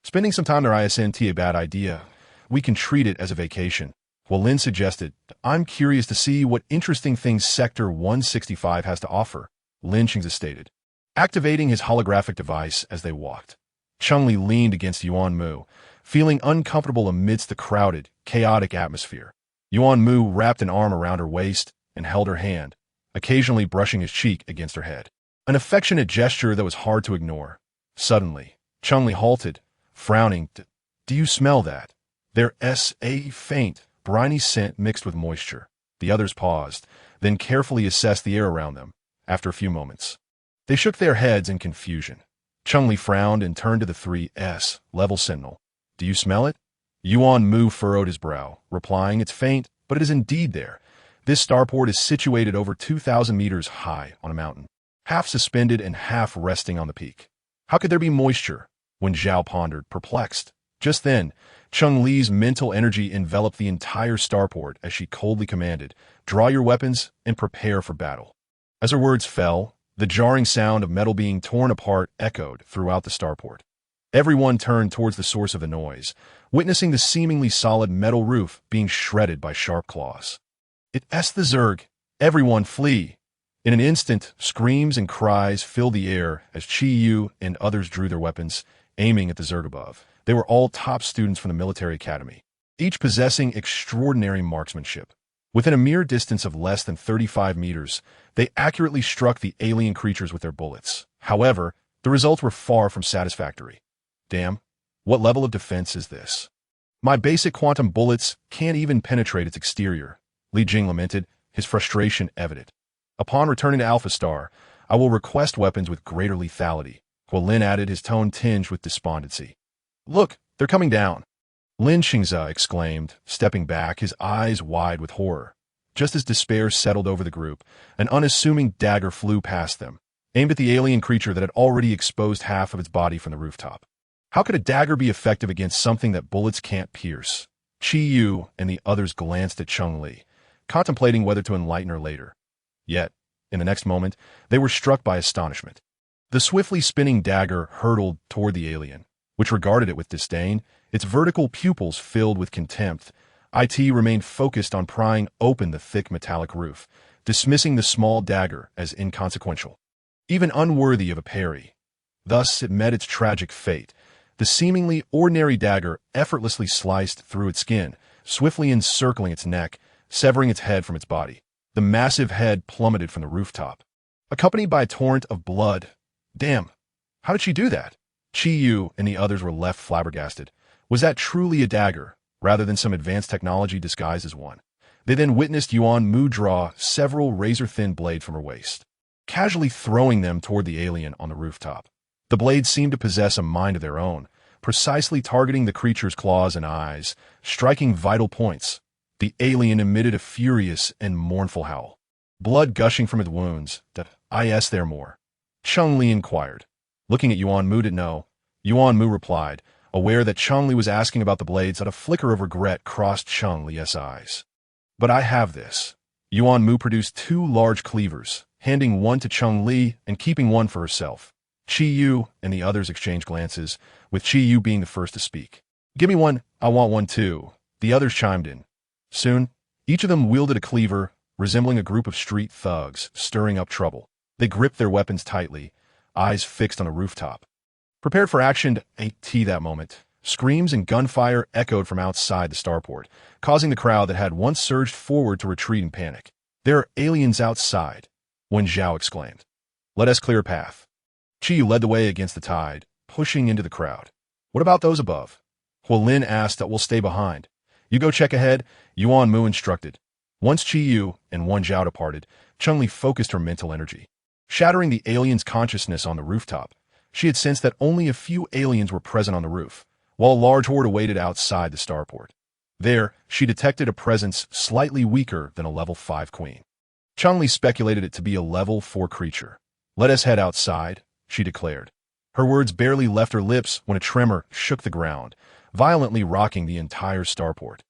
Speaker 1: Spending some time there isn't a bad idea. We can treat it as a vacation. While Lin suggested, I'm curious to see what interesting things Sector 165 has to offer, Lin Qingze stated, activating his holographic device as they walked. Cheng Li leaned against Yuan Mu, feeling uncomfortable amidst the crowded, chaotic atmosphere. Yuan Mu wrapped an arm around her waist and held her hand, occasionally brushing his cheek against her head. An affectionate gesture that was hard to ignore. Suddenly, Cheng Li halted, frowning. Do you smell that? There's a faint, briny scent mixed with moisture. The others paused, then carefully assessed the air around them. After a few moments, they shook their heads in confusion. Cheng Li frowned and turned to the 3S level sentinel. Do you smell it? Yuan Mu furrowed his brow, replying, it's faint, but it is indeed there. This starport is situated over 2,000 meters high on a mountain, half suspended and half resting on the peak. How could there be moisture? When Zhao pondered, perplexed. Just then, Cheng Li's mental energy enveloped the entire starport as she coldly commanded, draw your weapons and prepare for battle. As her words fell, the jarring sound of metal being torn apart echoed throughout the starport. Everyone turned towards the source of the noise, witnessing the seemingly solid metal roof being shredded by sharp claws. It's the Zerg. Everyone flee. In an instant, screams and cries filled the air as Chi Yu and others drew their weapons, aiming at the Zerg above. They were all top students from the military academy, each possessing extraordinary marksmanship. Within a mere distance of less than 35 meters, they accurately struck the alien creatures with their bullets. However, the results were far from satisfactory. Damn, what level of defense is this? My basic quantum bullets can't even penetrate its exterior, Li Jing lamented, his frustration evident. Upon returning to Alpha Star, I will request weapons with greater lethality, Lin added, his tone tinged with despondency. Look, they're coming down. Lin Xingze exclaimed, stepping back, his eyes wide with horror. Just as despair settled over the group, an unassuming dagger flew past them, aimed at the alien creature that had already exposed half of its body from the rooftop. How could a dagger be effective against something that bullets can't pierce? Chi Yu and the others glanced at Cheng Li, contemplating whether to enlighten her later. Yet, in the next moment, they were struck by astonishment. The swiftly spinning dagger hurtled toward the alien, which regarded it with disdain, its vertical pupils filled with contempt. IT remained focused on prying open the thick metallic roof, dismissing the small dagger as inconsequential, even unworthy of a parry. Thus, it met its tragic fate. The seemingly ordinary dagger effortlessly sliced through its skin, swiftly encircling its neck, severing its head from its body. The massive head plummeted from the rooftop, accompanied by a torrent of blood. Damn, how did she do that? Chi Yu and the others were left flabbergasted. Was that truly a dagger, rather than some advanced technology disguised as one? They then witnessed Yuan Mu draw several razor-thin blades from her waist, casually throwing them toward the alien on the rooftop. The blades seemed to possess a mind of their own, precisely targeting the creature's claws and eyes, striking vital points. The alien emitted a furious and mournful howl, blood gushing from its wounds. Is there more? Cheng Li inquired. Looking at Yuan Mu to know, Yuan Mu replied, aware that Cheng Li was asking about the blades. That a flicker of regret crossed Cheng Li's eyes. But I have this. Yuan Mu produced 2 large cleavers, handing one to Cheng Li and keeping one for herself. Chi Yu and the others exchanged glances, with Chi Yu being the first to speak. Give me one, I want one too. The others chimed in. Soon, each of them wielded a cleaver, resembling a group of street thugs, stirring up trouble. They gripped their weapons tightly, eyes fixed on the rooftop. Prepared for action at that moment, screams and gunfire echoed from outside the starport, causing the crowd that had once surged forward to retreat in panic. There are aliens outside, Wen Zhao exclaimed. Let us clear a path. Chi Yu led the way against the tide, pushing into the crowd. What about those above? Lin asked. That will stay behind. You go check ahead, Yuan Mu instructed. Once Chi Yu and Wen Zhao departed, Cheng Li focused her mental energy, shattering the alien's consciousness on the rooftop. She had sensed that only a few aliens were present on the roof, while a large horde awaited outside the starport. There, she detected a presence slightly weaker than a level 5 queen. Cheng Li speculated it to be a level 4 creature. Let us head outside, she declared. Her words barely left her lips when a tremor shook the ground, violently rocking the entire starport.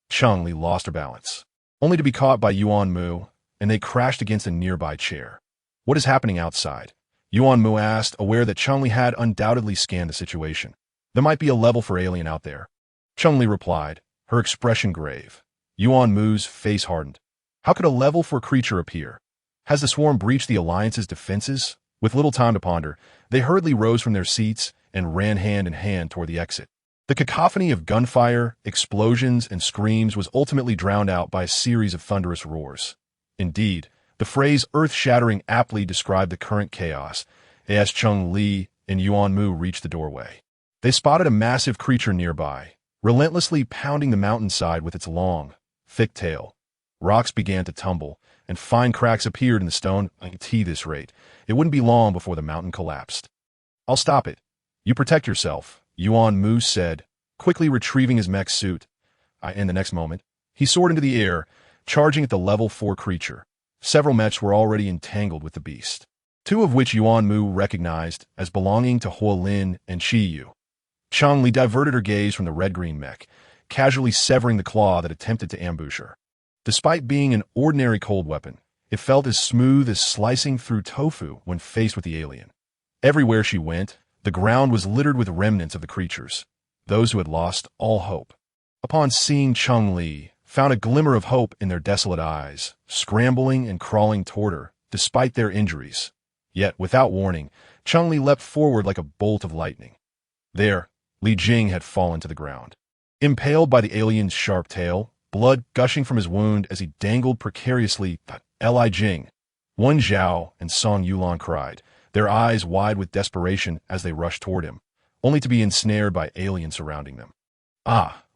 Speaker 1: Cheng Li lost her balance, only to be caught by Yuan Mu, and they crashed against a nearby chair. What is happening outside? Yuan Mu asked, aware that Cheng Li had undoubtedly scanned the situation. There might be a level 4 alien out there. Cheng Li replied, her expression grave. Yuan Mu's face hardened. How could a level 4 creature appear? Has the swarm breached the Alliance's defenses? With little time to ponder, they hurriedly rose from their seats and ran hand in hand toward the exit. The cacophony of gunfire, explosions, and screams was ultimately drowned out by a series of thunderous roars. Indeed, the phrase earth-shattering aptly described the current chaos, as Cheng Li and Yuan Mu reached the doorway. They spotted a massive creature nearby, relentlessly pounding the mountainside with its long, thick tail. Rocks began to tumble, and fine cracks appeared in the stone. At this rate, it wouldn't be long before the mountain collapsed. I'll stop it. You protect yourself, Yuan Mu said, quickly retrieving his mech suit. In the next moment, he soared into the air, charging at the level 4 creature. Several mechs were already entangled with the beast, 2 of which Yuan Mu recognized as belonging to Lin and Chi Yu. Cheng Li diverted her gaze from the red-green mech, casually severing the claw that attempted to ambush her. Despite being an ordinary cold weapon, it felt as smooth as slicing through tofu when faced with the alien. Everywhere she went, the ground was littered with remnants of the creatures, those who had lost all hope. Upon seeing Cheng Li, found a glimmer of hope in their desolate eyes, scrambling and crawling toward her, despite their injuries. Yet, without warning, Cheng Li leapt forward like a bolt of lightning. There, Li Jing had fallen to the ground. Impaled by the alien's sharp tail, blood gushing from his wound as he dangled precariously, Li Jing. Wen Zhao and Song Yulan cried, their eyes wide with desperation as they rushed toward him, only to be ensnared by aliens surrounding them.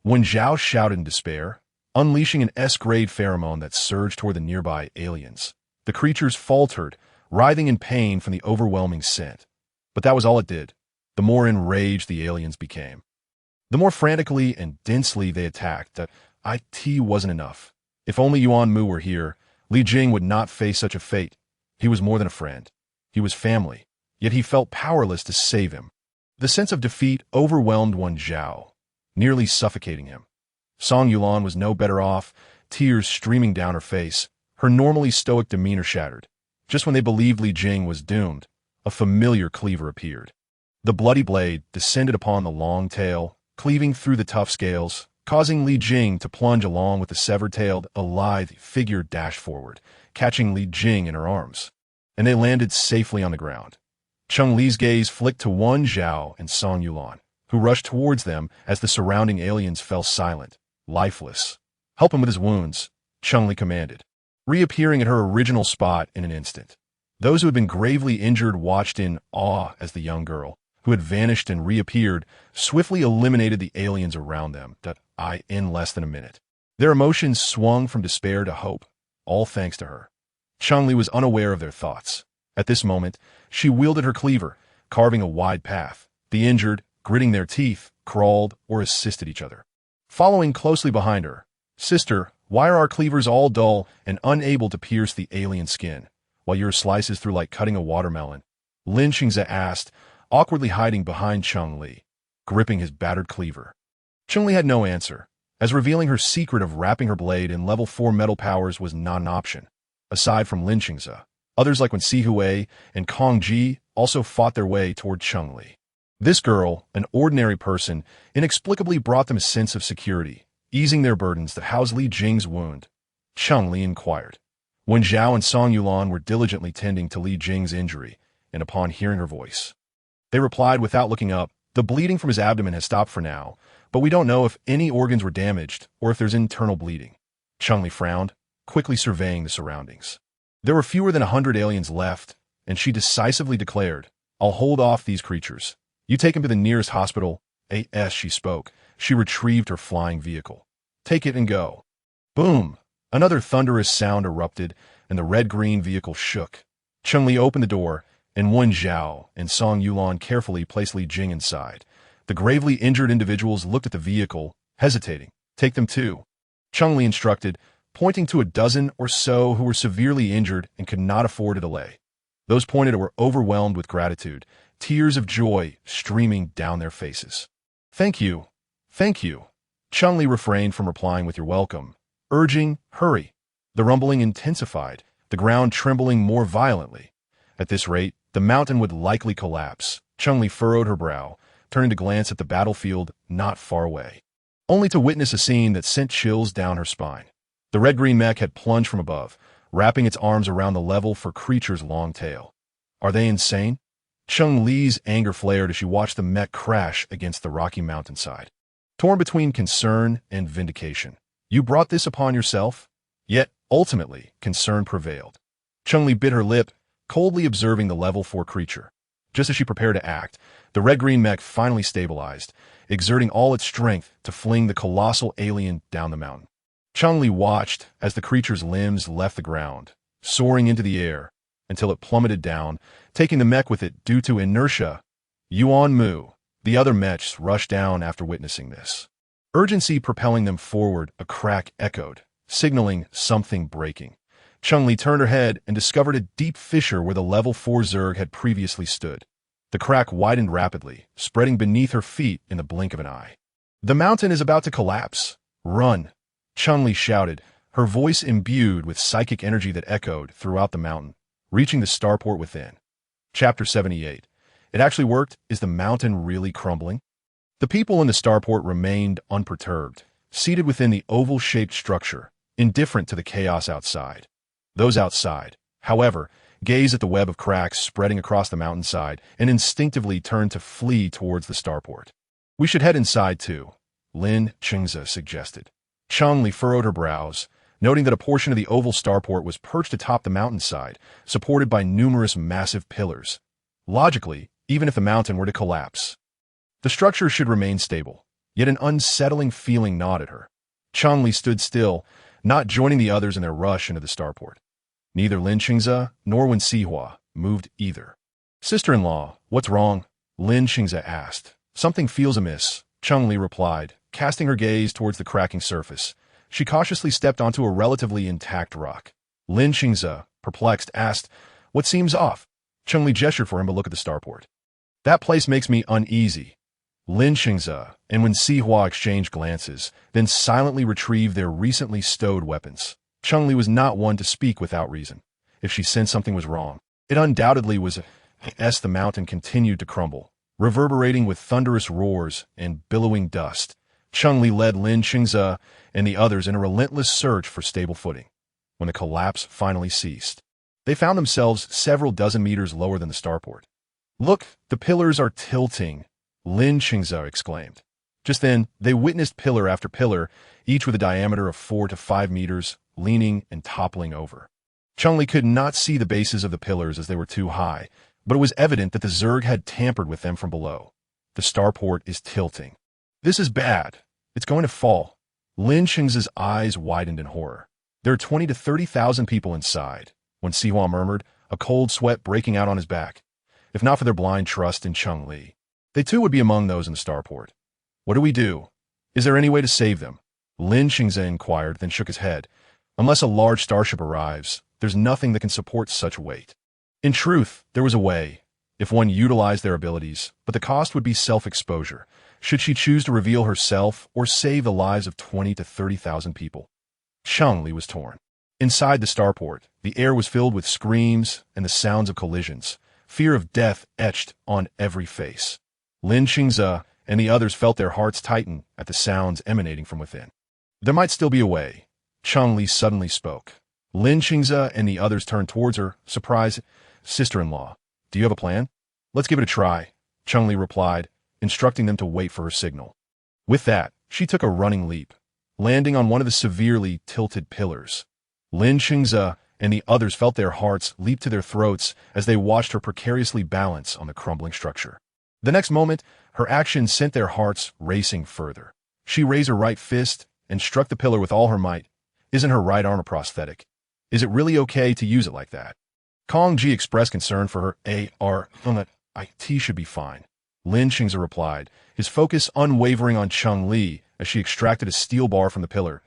Speaker 1: Wen Zhao shouted in despair, unleashing an S-grade pheromone that surged toward the nearby aliens. The creatures faltered, writhing in pain from the overwhelming scent. But that was all it did. The more enraged the aliens became, the more frantically and densely they attacked. That it wasn't enough. If only Yuan Mu were here, Li Jing would not face such a fate. He was more than a friend. He was family, yet he felt powerless to save him. The sense of defeat overwhelmed Wen Zhao, nearly suffocating him. Song Yulan was no better off, tears streaming down her face, her normally stoic demeanor shattered. Just when they believed Li Jing was doomed, a familiar cleaver appeared. The bloody blade descended upon the long tail, cleaving through the tough scales, causing Li Jing to plunge along with the severed tail. A lithe figure dashed forward, catching Li Jing in her arms, and they landed safely on the ground. Cheng Li's gaze flicked to Wen Zhao and Song Yulan, who rushed towards them as the surrounding aliens fell silent, lifeless. Help him with his wounds, Cheng Li commanded, reappearing at her original spot in an instant. Those who had been gravely injured watched in awe as the young girl, who had vanished and reappeared, swiftly eliminated the aliens around them, in less than a minute. Their emotions swung from despair to hope, all thanks to her. Cheng Li was unaware of their thoughts. At this moment, she wielded her cleaver, carving a wide path. The injured, gritting their teeth, crawled or assisted each other. Following closely behind her, "Sister, why are our cleavers all dull and unable to pierce the alien skin, while yours slices through like cutting a watermelon?" Lin Qingze asked, awkwardly hiding behind Cheng Li, gripping his battered cleaver. Cheng Li had no answer, as revealing her secret of wrapping her blade in level 4 metal powers was not an option. Aside from Lin Qingze, others like Wen Sihui and Kong Ji also fought their way toward Cheng Li. This girl, an ordinary person, inexplicably brought them a sense of security, easing their burdens that housed Li Jing's wound. Cheng Li inquired. Wen Zhao and Song Yulan were diligently tending to Li Jing's injury, and upon hearing her voice, they replied without looking up, "The bleeding from his abdomen has stopped for now, but we don't know if any organs were damaged or if there's internal bleeding." Cheng Li frowned, quickly surveying the surroundings. There were fewer than 100 aliens left, and she decisively declared, "I'll hold off these creatures. You take him to the nearest hospital." As she spoke, she retrieved her flying vehicle. "Take it and go." Boom! Another thunderous sound erupted, and the red-green vehicle shook. Cheng Li opened the door, and Wen Zhao and Song Yulan carefully placed Li Jing inside. The gravely injured individuals looked at the vehicle, hesitating. "Take them too," Cheng Li instructed, pointing to a dozen or so who were severely injured and could not afford a delay. Those pointed were overwhelmed with gratitude, tears of joy streaming down their faces. "Thank you. Thank you." Cheng Li refrained from replying with "You're welcome," urging, "Hurry." The rumbling intensified, the ground trembling more violently. At this rate, the mountain would likely collapse. Cheng Li furrowed her brow, turning to glance at the battlefield not far away, only to witness a scene that sent chills down her spine. The red-green mech had plunged from above, wrapping its arms around the level for creature's long tail. Are they insane? Cheng Li's anger flared as she watched the mech crash against the rocky mountainside. Torn between concern and vindication. You brought this upon yourself? Yet, ultimately, concern prevailed. Cheng Li bit her lip, coldly observing the level 4 creature. Just as she prepared to act, the red-green mech finally stabilized, exerting all its strength to fling the colossal alien down the mountain. Cheng Li watched as the creature's limbs left the ground, soaring into the air, until it plummeted down, taking the mech with it due to inertia. Yuan Mu, the other mechs, rushed down after witnessing this. Urgency propelling them forward, a crack echoed, signaling something breaking. Cheng Li turned her head and discovered a deep fissure where the level 4 Zerg had previously stood. The crack widened rapidly, spreading beneath her feet in the blink of an eye. "The mountain is about to collapse. Run!" Cheng Li shouted, her voice imbued with psychic energy that echoed throughout the mountain, reaching the starport within. Chapter 78. It actually worked. Is the mountain really crumbling? The people in the starport remained unperturbed, seated within the oval-shaped structure, indifferent to the chaos outside. Those outside, however, gazed at the web of cracks spreading across the mountainside and instinctively turned to flee towards the starport. "We should head inside, too," Lin Chengzi suggested. Cheng Li furrowed her brows, noting that a portion of the oval starport was perched atop the mountainside, supported by numerous massive pillars. Logically, even if the mountain were to collapse, the structure should remain stable, yet an unsettling feeling gnawed at her. Cheng Li stood still, not joining the others in their rush into the starport. Neither Lin Chengzi nor Wen Sihua moved either. "Sister-in-law, what's wrong?" Lin Chengzi asked. "Something feels amiss," Cheng Li replied, casting her gaze towards the cracking surface. She cautiously stepped onto a relatively intact rock. Lin Chengzi, perplexed, asked, "What seems off?" Cheng Li gestured for him to look at the starport. "That place makes me uneasy." Lin Chengzi and Wen Sihua exchanged glances, then silently retrieved their recently stowed weapons. Cheng Li was not one to speak without reason. If she sensed something was wrong, it undoubtedly was as the mountain continued to crumble, reverberating with thunderous roars and billowing dust. Cheng Li led Lin Chengzi and the others in a relentless search for stable footing. When the collapse finally ceased, they found themselves several dozen meters lower than the starport. "Look, the pillars are tilting," Lin Chengzi exclaimed. Just then, they witnessed pillar after pillar, each with a diameter of 4 to 5 meters, leaning and toppling over. Cheng Li could not see the bases of the pillars as they were too high, but it was evident that the Zerg had tampered with them from below. "The starport is tilting. This is bad. It's going to fall." Lin Chengzi's eyes widened in horror. "There are 20 to 30,000 people inside," Wen Sihua murmured, a cold sweat breaking out on his back. If not for their blind trust in Cheng Li, they too would be among those in the starport. "What do we do? Is there any way to save them?" Lin Chengzi inquired, then shook his head. "Unless a large starship arrives, there's nothing that can support such weight." In truth, there was a way, if one utilized their abilities, but the cost would be self-exposure, should she choose to reveal herself or save the lives of 20 to 30,000 people. Cheng Li was torn. Inside the starport, the air was filled with screams and the sounds of collisions, fear of death etched on every face. Lin Chengzi and the others felt their hearts tighten at the sounds emanating from within. "There might still be a way," Cheng Li suddenly spoke. Lin Chengzi and the others turned towards her, surprised. "Sister-in-law, do you have a plan?" "Let's give it a try," Cheng Li replied, instructing them to wait for her signal. With that, she took a running leap, landing on one of the severely tilted pillars. Lin Chengzi and the others felt their hearts leap to their throats as they watched her precariously balance on the crumbling structure. The next moment, her actions sent their hearts racing further. She raised her right fist and struck the pillar with all her might. Isn't her right arm a prosthetic? Is it really okay to use it like that? Kong Ji expressed concern for her IT should be fine. Lin Chengzi replied, his focus unwavering on Cheng Li as she extracted a steel bar from the pillar.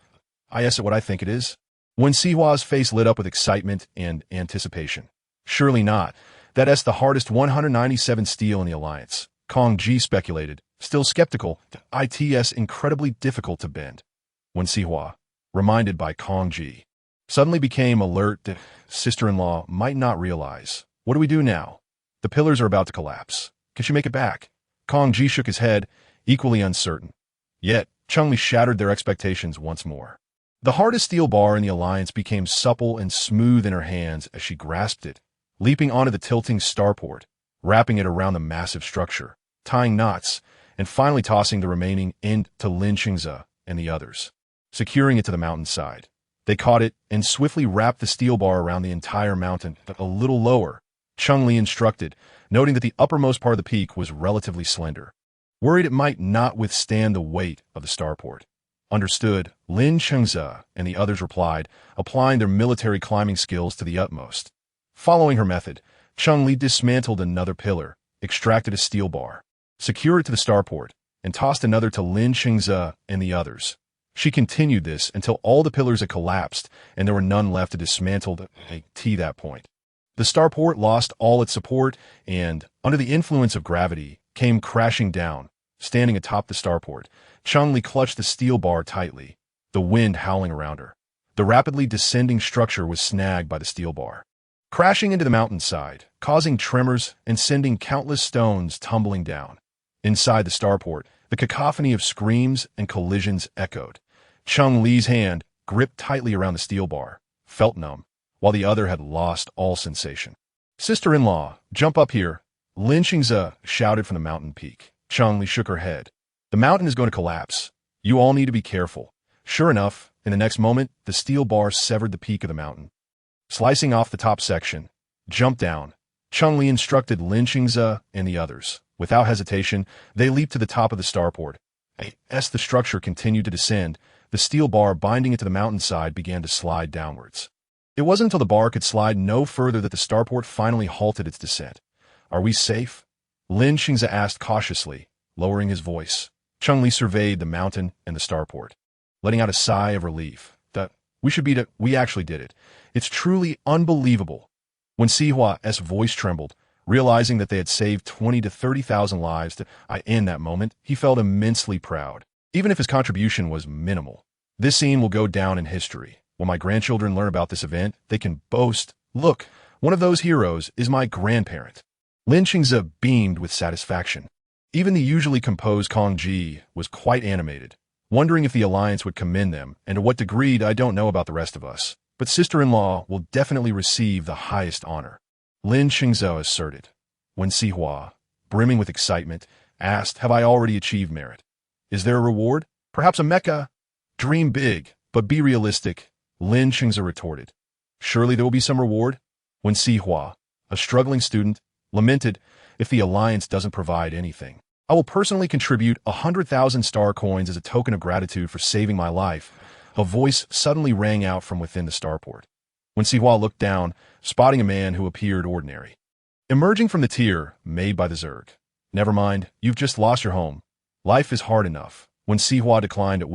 Speaker 1: "Is it what I think it is?" Wen Sihua's face lit up with excitement and anticipation. "Surely not. That's the hardest 197 steel in the Alliance," Kong Ji speculated, still skeptical. "It's incredibly difficult to bend." Wen Sihua, reminded by Kong Ji, suddenly became alert that sister-in-law might not realize. "What do we do now? The pillars are about to collapse. Can she make it back?" Kong Ji shook his head, equally uncertain. Yet, Cheng Li shattered their expectations once more. The hardest steel bar in the Alliance became supple and smooth in her hands as she grasped it, leaping onto the tilting starport, wrapping it around the massive structure, tying knots, and finally tossing the remaining end to Lin Chengzi and the others. Securing it to the mountainside, they caught it and swiftly wrapped the steel bar around the entire mountain, but a little lower, Cheng Li instructed, noting that the uppermost part of the peak was relatively slender. Worried it might not withstand the weight of the starport. "Understood," Lin Chengzi and the others replied, applying their military climbing skills to the utmost. Following her method, Cheng Li dismantled another pillar, extracted a steel bar, secured it to the starport, and tossed another to Lin Chengzi and the others. She continued this until all the pillars had collapsed and there were none left to dismantle to that point. The starport lost all its support and, under the influence of gravity, came crashing down. Standing atop the starport, Cheng Li clutched the steel bar tightly, the wind howling around her. The rapidly descending structure was snagged by the steel bar, crashing into the mountainside, causing tremors and sending countless stones tumbling down. Inside the starport, the cacophony of screams and collisions echoed. Cheng Li's hand, gripped tightly around the steel bar, felt numb, while the other had lost all sensation. "Sister-in-law, jump up here," Lin Xingze shouted from the mountain peak. Cheng Li shook her head. "The mountain is going to collapse. You all need to be careful." Sure enough, in the next moment, the steel bar severed the peak of the mountain. Slicing off the top section, "Jump down." Cheng Li instructed Lin Xingze and the others. Without hesitation, they leaped to the top of the starport. As the structure continued to descend, the steel bar binding it to the mountainside began to slide downwards. It wasn't until the bar could slide no further that the starport finally halted its descent. "Are we safe?" Lin Xingze asked cautiously, lowering his voice. Cheng Li surveyed the mountain and the starport, letting out a sigh of relief. We actually did it. It's truly unbelievable." When Sihua's voice trembled, realizing that they had saved 20 to 30,000 lives in that moment, he felt immensely proud. Even if his contribution was minimal, this scene will go down in history. When my grandchildren learn about this event, they can boast, "Look, one of those heroes is my grandparent." Lin Xingze beamed with satisfaction. Even the usually composed Kong Ji was quite animated, wondering if the Alliance would commend them, and to what degree I don't know about the rest of us. But sister-in-law will definitely receive the highest honor, Lin Xingze asserted. When Sihua, brimming with excitement, asked, "Have I already achieved merit? Is there a reward? Perhaps a mecha?" "Dream big, but be realistic," Lin Xingze retorted. "Surely there will be some reward?" When Sihua, a struggling student, lamented, "If the Alliance doesn't provide anything, I will personally contribute 100,000 star coins as a token of gratitude for saving my life," a voice suddenly rang out from within the starport. When Sihua looked down, spotting a man who appeared ordinary, emerging from the tier made by the Zerg. "Never mind, you've just lost your home. Life is hard enough." When Sihua declined at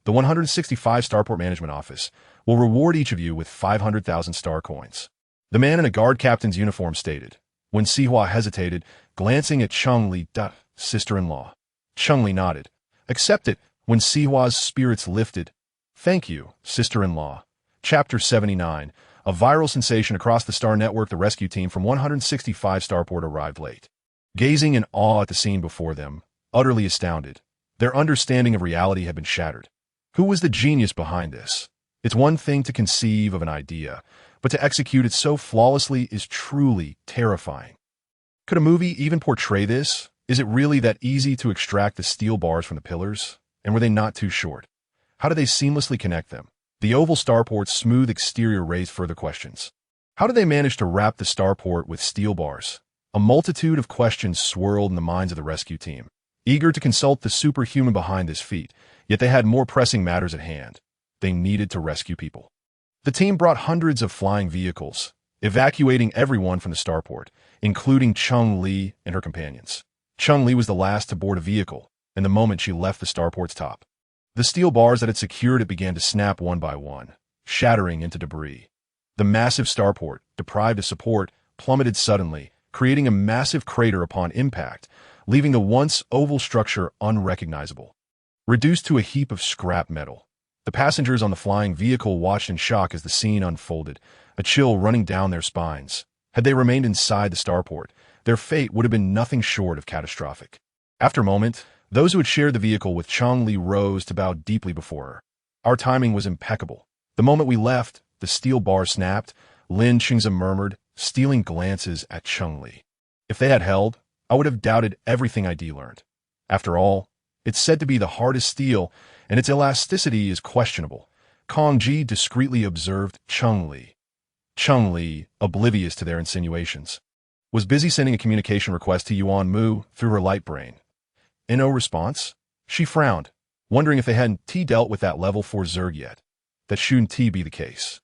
Speaker 1: the 165 starport management office will reward each of you with 500,000 star coins, the man in a guard captain's uniform stated. When Sihua hesitated, glancing at Cheng Li, "Sister-in-law." Cheng Li nodded. "Accept it." When Sihua's spirits lifted, "Thank you, sister-in-law." Chapter 79. A viral sensation across the Star Network. The rescue team from 165 starport arrived late. Gazing in awe at the scene before them, utterly astounded, their understanding of reality had been shattered. Who was the genius behind this? It's one thing to conceive of an idea, but to execute it so flawlessly is truly terrifying. Could a movie even portray this? Is it really that easy to extract the steel bars from the pillars? And were they not too short? How did they seamlessly connect them? The oval starport's smooth exterior raised further questions. How did they manage to wrap the starport with steel bars? A multitude of questions swirled in the minds of the rescue team, eager to consult the superhuman behind this feat, yet they had more pressing matters at hand. They needed to rescue people. The team brought hundreds of flying vehicles, evacuating everyone from the starport, including Cheng Li and her companions. Cheng Li was the last to board a vehicle, and the moment she left the starport's top, the steel bars that had secured it began to snap one by one, shattering into debris. The massive starport, deprived of support, plummeted suddenly, creating a massive crater upon impact, leaving the once oval structure unrecognizable. Reduced to a heap of scrap metal, the passengers on the flying vehicle watched in shock as the scene unfolded, a chill running down their spines. Had they remained inside the starport, their fate would have been nothing short of catastrophic. After a moment, those who had shared the vehicle with Cheng Li rose to bow deeply before her. "Our timing was impeccable. The moment we left, the steel bar snapped," Lin Xingze murmured, stealing glances at Cheng Li. "If they had held, I would have doubted everything ID learned. After all, it's said to be the hardest steel, and its elasticity is questionable." Kong Ji discreetly observed Cheng Li. Cheng Li, oblivious to their insinuations, was busy sending a communication request to Yuan Mu through her light brain. In no response, she frowned, wondering if they hadn't dealt with that level 4 Zerg yet. That shouldn't be the case.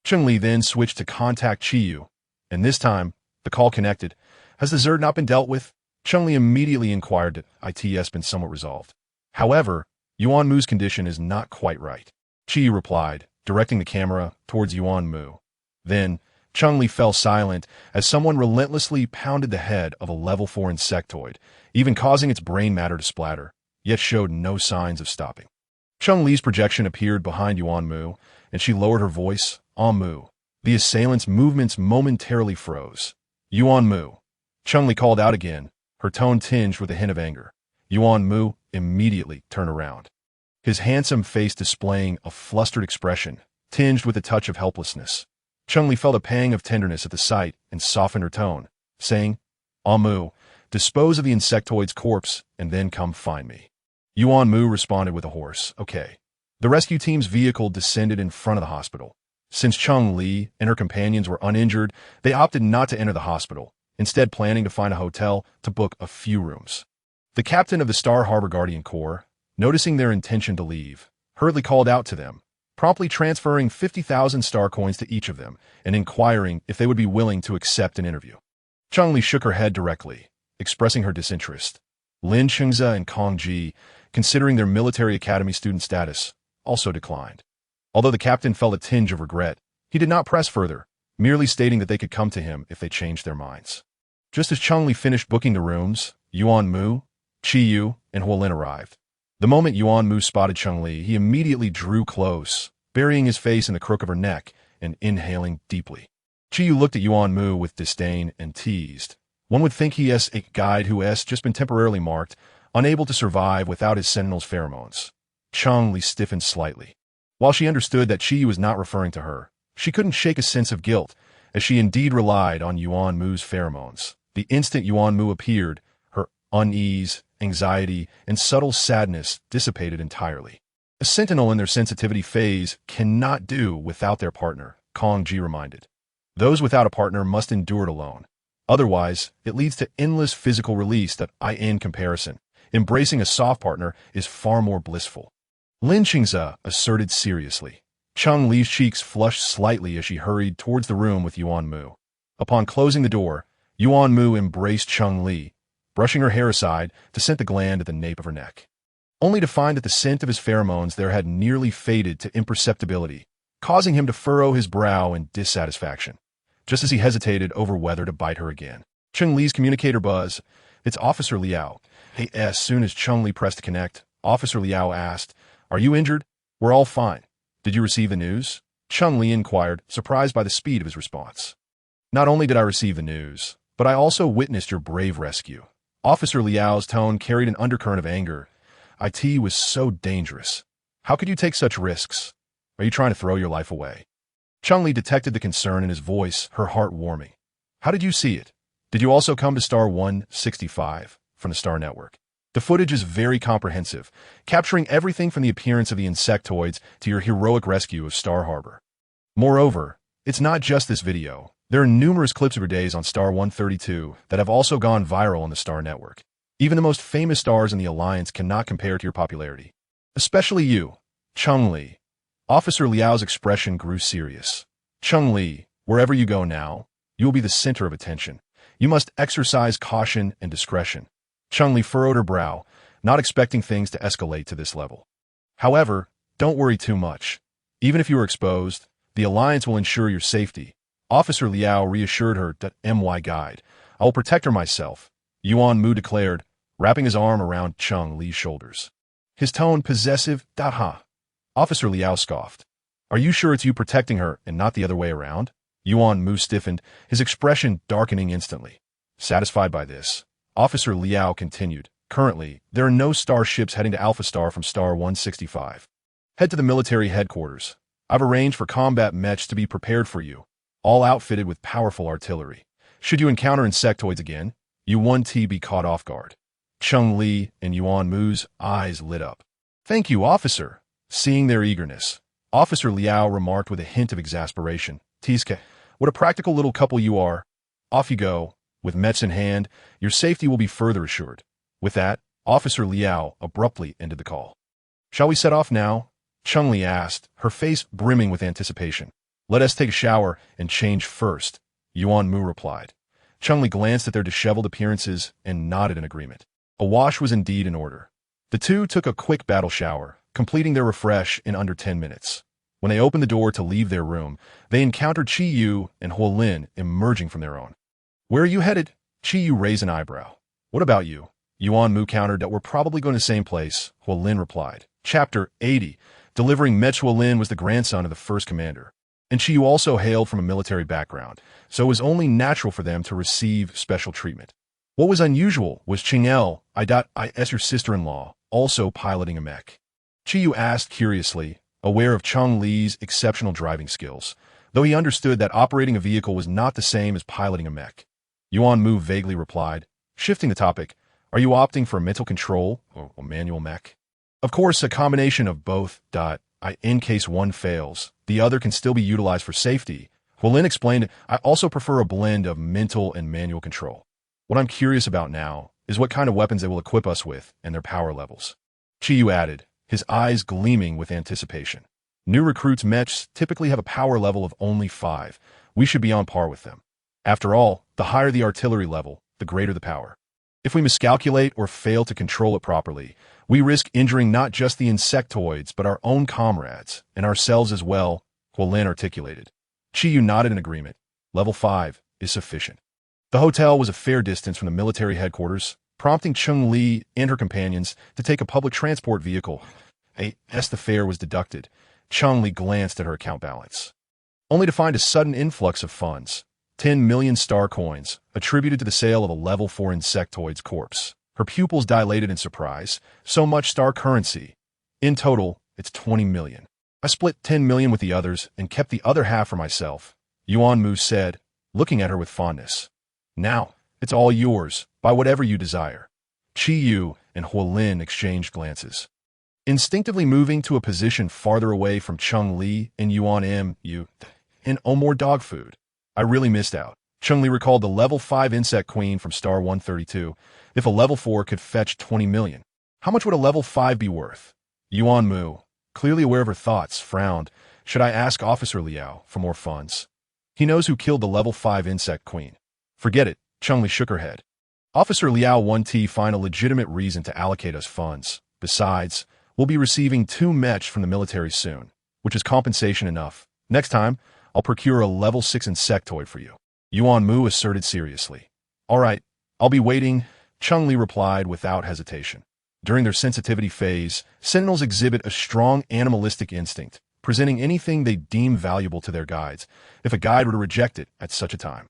Speaker 1: Cheng Li then switched to contact Chiyu, and this time, the call connected. "Has the Zerg not been dealt with?" Cheng Li immediately inquired that IT's been somewhat resolved. However, Yuan Mu's condition is not quite right. Chiyu replied, directing the camera towards Yuan Mu. Then, Cheng Li fell silent as someone relentlessly pounded the head of a level 4 insectoid, even causing its brain matter to splatter, yet showed no signs of stopping. Cheng Li's projection appeared behind Yuan Mu, and she lowered her voice, Mu. The assailant's movements momentarily froze. "Yuan Mu." Cheng Li called out again, her tone tinged with a hint of anger. Yuan Mu immediately turned around. his handsome face displaying a flustered expression, tinged with a touch of helplessness. Cheng Li felt a pang of tenderness at the sight and softened her tone, saying, "Yuan Mu, dispose of the insectoid's corpse and then come find me." Yuan Mu responded with a hoarse, "Okay." The rescue team's vehicle descended in front of the hospital. Since Cheng Li and her companions were uninjured, they opted not to enter the hospital, instead planning to find a hotel to book a few rooms. The captain of the Star Harbor Guardian Corps, noticing their intention to leave, hurriedly called out to them, promptly transferring 50,000 star coins to each of them and inquiring if they would be willing to accept an interview. Cheng Li shook her head directly, expressing her disinterest. Lin Chengza and Kong Ji, considering their military academy student status, also declined. Although the captain felt a tinge of regret, he did not press further, merely stating that they could come to him if they changed their minds. Just as Cheng Li finished booking the rooms, Yuan Mu, Chi Yu, and Huolin arrived. The moment Yuan Mu spotted Cheng Li, he immediately drew close, burying his face in the crook of her neck and inhaling deeply. Chi Yu looked at Yuan Mu with disdain and teased. One would think he is a guide who has just been temporarily marked, unable to survive without his Sentinel's pheromones. Cheng Li stiffened slightly. While she understood that Chi Yu was not referring to her, she couldn't shake a sense of guilt, as she indeed relied on Yuan Mu's pheromones. The instant Yuan Mu appeared, her unease, anxiety, and subtle sadness dissipated entirely. A Sentinel in their sensitivity phase cannot do without their partner, Kong Ji reminded. Those without a partner must endure it alone. Otherwise, it leads to endless physical release that in comparison. Embracing a soft partner is far more blissful. Lin Chengza asserted seriously. Cheng Li's cheeks flushed slightly as she hurried towards the room with Yuan Mu. Upon closing the door, Yuan Mu embraced Cheng Li, brushing her hair aside to scent the gland at the nape of her neck, only to find that the scent of his pheromones there had nearly faded to imperceptibility, causing him to furrow his brow in dissatisfaction, just as he hesitated over whether to bite her again. Cheng Li's communicator buzz, "It's Officer Liao." Hey, as soon as Cheng Li pressed connect, Officer Liao asked, "Are you injured?" "We're all fine. Did you receive the news?" Cheng Li inquired, surprised by the speed of his response. "Not only did I receive the news, but I also witnessed your brave rescue." Officer Liao's tone carried an undercurrent of anger. "It was so dangerous. How could you take such risks? Are you trying to throw your life away?" Cheng Li detected the concern in his voice, her heart warming. "How did you see it? Did you also come to Star 165 from the Star Network? The footage is very comprehensive, capturing everything from the appearance of the insectoids to your heroic rescue of Star Harbor. Moreover, it's not just this video. There are numerous clips of your days on Star 132 that have also gone viral on the Star Network. Even the most famous stars in the Alliance cannot compare to your popularity. Especially you, Cheng Li." Officer Liao's expression grew serious. "Cheng Li, wherever you go now, you will be the center of attention. You must exercise caution and discretion." Cheng Li furrowed her brow, not expecting things to escalate to this level. "However, don't worry too much. Even if you are exposed, the Alliance will ensure your safety." Officer Liao reassured her that "My guide, I will protect her myself," Yuan Mu declared, wrapping his arm around Cheng Li's shoulders. His tone possessive. "Ha." Officer Liao scoffed. "Are you sure it's you protecting her and not the other way around?" Yuan Mu stiffened, his expression darkening instantly. Satisfied by this, Officer Liao continued, "Currently, there are no starships heading to Alpha Star from Star 165. Head to the military headquarters. I've arranged for combat mechs to be prepared for you, all outfitted with powerful artillery. Should you encounter insectoids again, you won't be caught off guard." Cheng Li and Yuan Mu's eyes lit up. "Thank you, officer." Seeing their eagerness, Officer Liao remarked with a hint of exasperation, "Tiske, what a practical little couple you are. Off you go. With mechs in hand, your safety will be further assured." With that, Officer Liao abruptly ended the call. "Shall we set off now?" Cheng Li asked, her face brimming with anticipation. "Let us take a shower and change first," Yuan Mu replied. Cheng Li glanced at their disheveled appearances and nodded in agreement. A wash was indeed in order. The two took a quick battle shower, completing their refresh in under 10 minutes. When they opened the door to leave their room, they encountered Chi Yu and Huolin emerging from their own. "Where are you headed?" Chi Yu raised an eyebrow. "What about you?" Yuan Mu countered that we're probably going to the same place, Huolin replied. Chapter 80. Delivering Mech. Huolin was the grandson of the first commander, and Chi Yu also hailed from a military background, so it was only natural for them to receive special treatment. What was unusual was Cheng Li, your sister-in-law, also piloting a mech. Yu asked curiously, aware of Cheng Li's exceptional driving skills, though he understood that operating a vehicle was not the same as piloting a mech. Yuan Mu vaguely replied, shifting the topic, are you opting for mental control or manual mech? Of course, a combination of both. In case one fails, the other can still be utilized for safety. Lin explained, I also prefer a blend of mental and manual control. What I'm curious about now is what kind of weapons they will equip us with and their power levels. Yu added, his eyes gleaming with anticipation. New recruits' mechs typically have a power level of only 5. We should be on par with them. After all, the higher the artillery level, the greater the power. If we miscalculate or fail to control it properly, we risk injuring not just the insectoids but our own comrades, and ourselves as well, Lin articulated. Yu nodded in agreement. Level 5 is sufficient. The hotel was a fair distance from the military headquarters, prompting Cheng Li and her companions to take a public transport vehicle. As the fare was deducted, Cheng Li glanced at her account balance, only to find a sudden influx of funds. 10 million star coins, attributed to the sale of a level 4 insectoid's corpse. Her pupils dilated in surprise. So much star currency. In total, it's 20 million. I split 10 million with the others and kept the other half for myself, Yuan Mu said, looking at her with fondness. Now, it's all yours, by whatever you desire. Yu and Lin exchanged glances, instinctively moving to a position farther away from Cheng Li and Yuan Mu. And oh, more dog food. I really missed out. Cheng Li recalled the level 5 insect queen from star 132. If a level 4 could fetch 20 million, how much would a level 5 be worth? Yuan Mu, clearly aware of her thoughts, frowned. Should I ask Officer Liao for more funds? He knows who killed the level 5 insect queen. Forget it, Cheng Li shook her head. Officer Liao won't find a legitimate reason to allocate us funds. Besides, we'll be receiving 2 mechs from the military soon, which is compensation enough. Next time, I'll procure a level 6 insectoid for you, Yuan Mu asserted seriously. All right, I'll be waiting, Cheng Li replied without hesitation. During their sensitivity phase, Sentinels exhibit a strong animalistic instinct, presenting anything they deem valuable to their guides, if a guide were to reject it at such a time.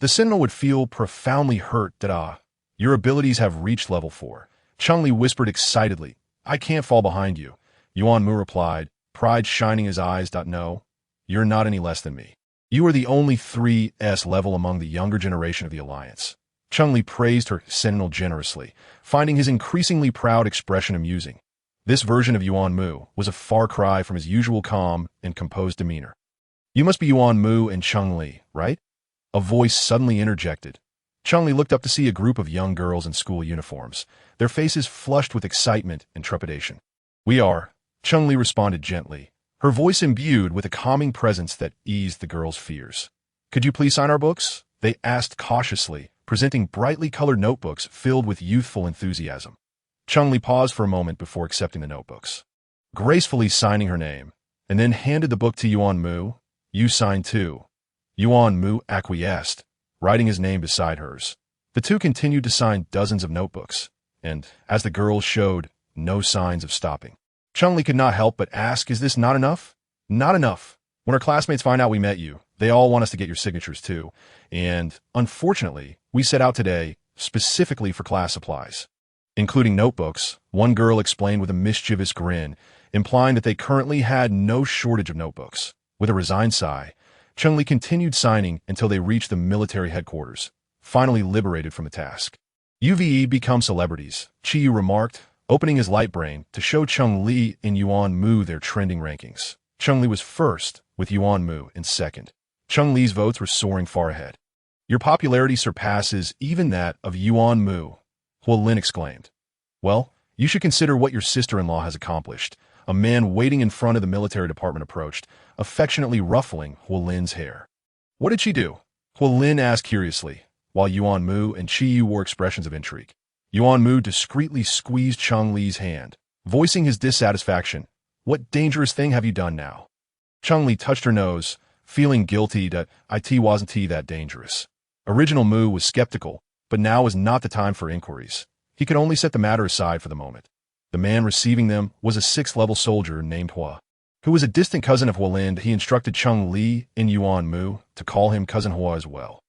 Speaker 1: The Sentinel would feel profoundly hurt that, your abilities have reached level 4. Cheng Li whispered excitedly, I can't fall behind you. Yuan Mu replied, pride shining his eyes. No, you're not any less than me. You are the only 3S level among the younger generation of the Alliance. Cheng Li praised her Sentinel generously, finding his increasingly proud expression amusing. This version of Yuan Mu was a far cry from his usual calm and composed demeanor. You must be Yuan Mu and Cheng Li, right? A voice suddenly interjected. Cheng Li looked up to see a group of young girls in school uniforms, their faces flushed with excitement and trepidation. We are, Cheng Li responded gently, her voice imbued with a calming presence that eased the girls' fears. Could you please sign our books? They asked cautiously, presenting brightly colored notebooks filled with youthful enthusiasm. Cheng Li paused for a moment before accepting the notebooks, gracefully signing her name, and then handed the book to Yuan Mu. You signed too. Yuan Mu acquiesced, writing his name beside hers. The two continued to sign dozens of notebooks, and, as the girls showed, no signs of stopping. Cheng Li could not help but ask, is this not enough? Not enough. When our classmates find out we met you, they all want us to get your signatures too. And, unfortunately, we set out today specifically for class supplies, including notebooks, one girl explained with a mischievous grin, implying that they currently had no shortage of notebooks. With a resigned sigh, Cheng Li continued signing until they reached the military headquarters, finally liberated from the task. UVE become celebrities, Yu remarked, opening his light brain to show Cheng Li and Yuan Mu their trending rankings. Cheng Li was first, with Yuan Mu in second. Cheng Li's votes were soaring far ahead. Your popularity surpasses even that of Yuan Mu, Lin exclaimed. Well, you should consider what your sister-in-law has accomplished. A man waiting in front of the military department approached, affectionately ruffling Lin's hair. What did she do? Lin asked curiously, while Yuan Mu and Yu wore expressions of intrigue. Yuan Mu discreetly squeezed Cheng Li's hand, voicing his dissatisfaction. What dangerous thing have you done now? Cheng Li touched her nose, feeling guilty that it wasn't that dangerous. Original Mu was skeptical, but now was not the time for inquiries. He could only set the matter aside for the moment. The man receiving them was a 6th-level soldier named Hua, who was a distant cousin of Lin. He instructed Cheng Li and Yuan Mu to call him Cousin Hua as well.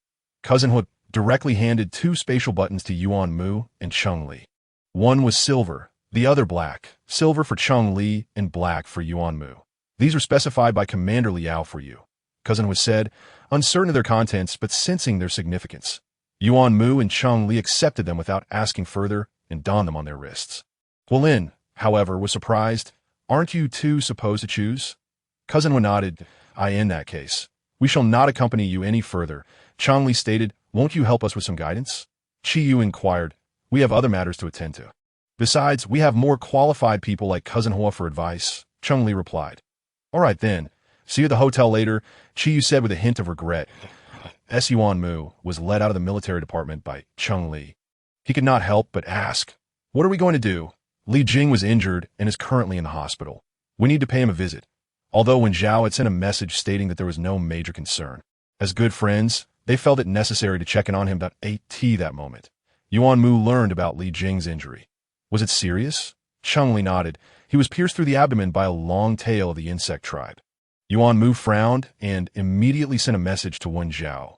Speaker 1: Cousin Hua directly handed 2 spatial buttons to Yuan Mu and Cheng Li. One was silver, The other black, silver for Cheng Li and black for Yuan Mu. These were specified by Commander Liao for you, Cousin was said, uncertain of their contents but sensing their significance. Yuan Mu and Cheng Li accepted them without asking further and donned them on their wrists. Guilin, however, was surprised. Aren't you two supposed to choose? Cousin Wen nodded. In that case, we shall not accompany you any further. Cheng Li stated, won't you help us with some guidance? Chi Yu inquired, we have other matters to attend to. Besides, we have more qualified people like Cousin Hua for advice, Cheng Li replied. All right then, see you at the hotel later, Chi Yu said with a hint of regret. Yuan Mu was led out of the military department by Cheng Li. He could not help but ask, what are we going to do? Li Jing was injured and is currently in the hospital. We need to pay him a visit. Although Wen Zhao had sent a message stating that there was no major concern. As good friends, they felt it necessary to check in on him about 8T that moment. Yuan Mu learned about Li Jing's injury. Was it serious? Cheng Li nodded. He was pierced through the abdomen by a long tail of the insect tribe. Yuan Mu frowned and immediately sent a message to Wen Zhao.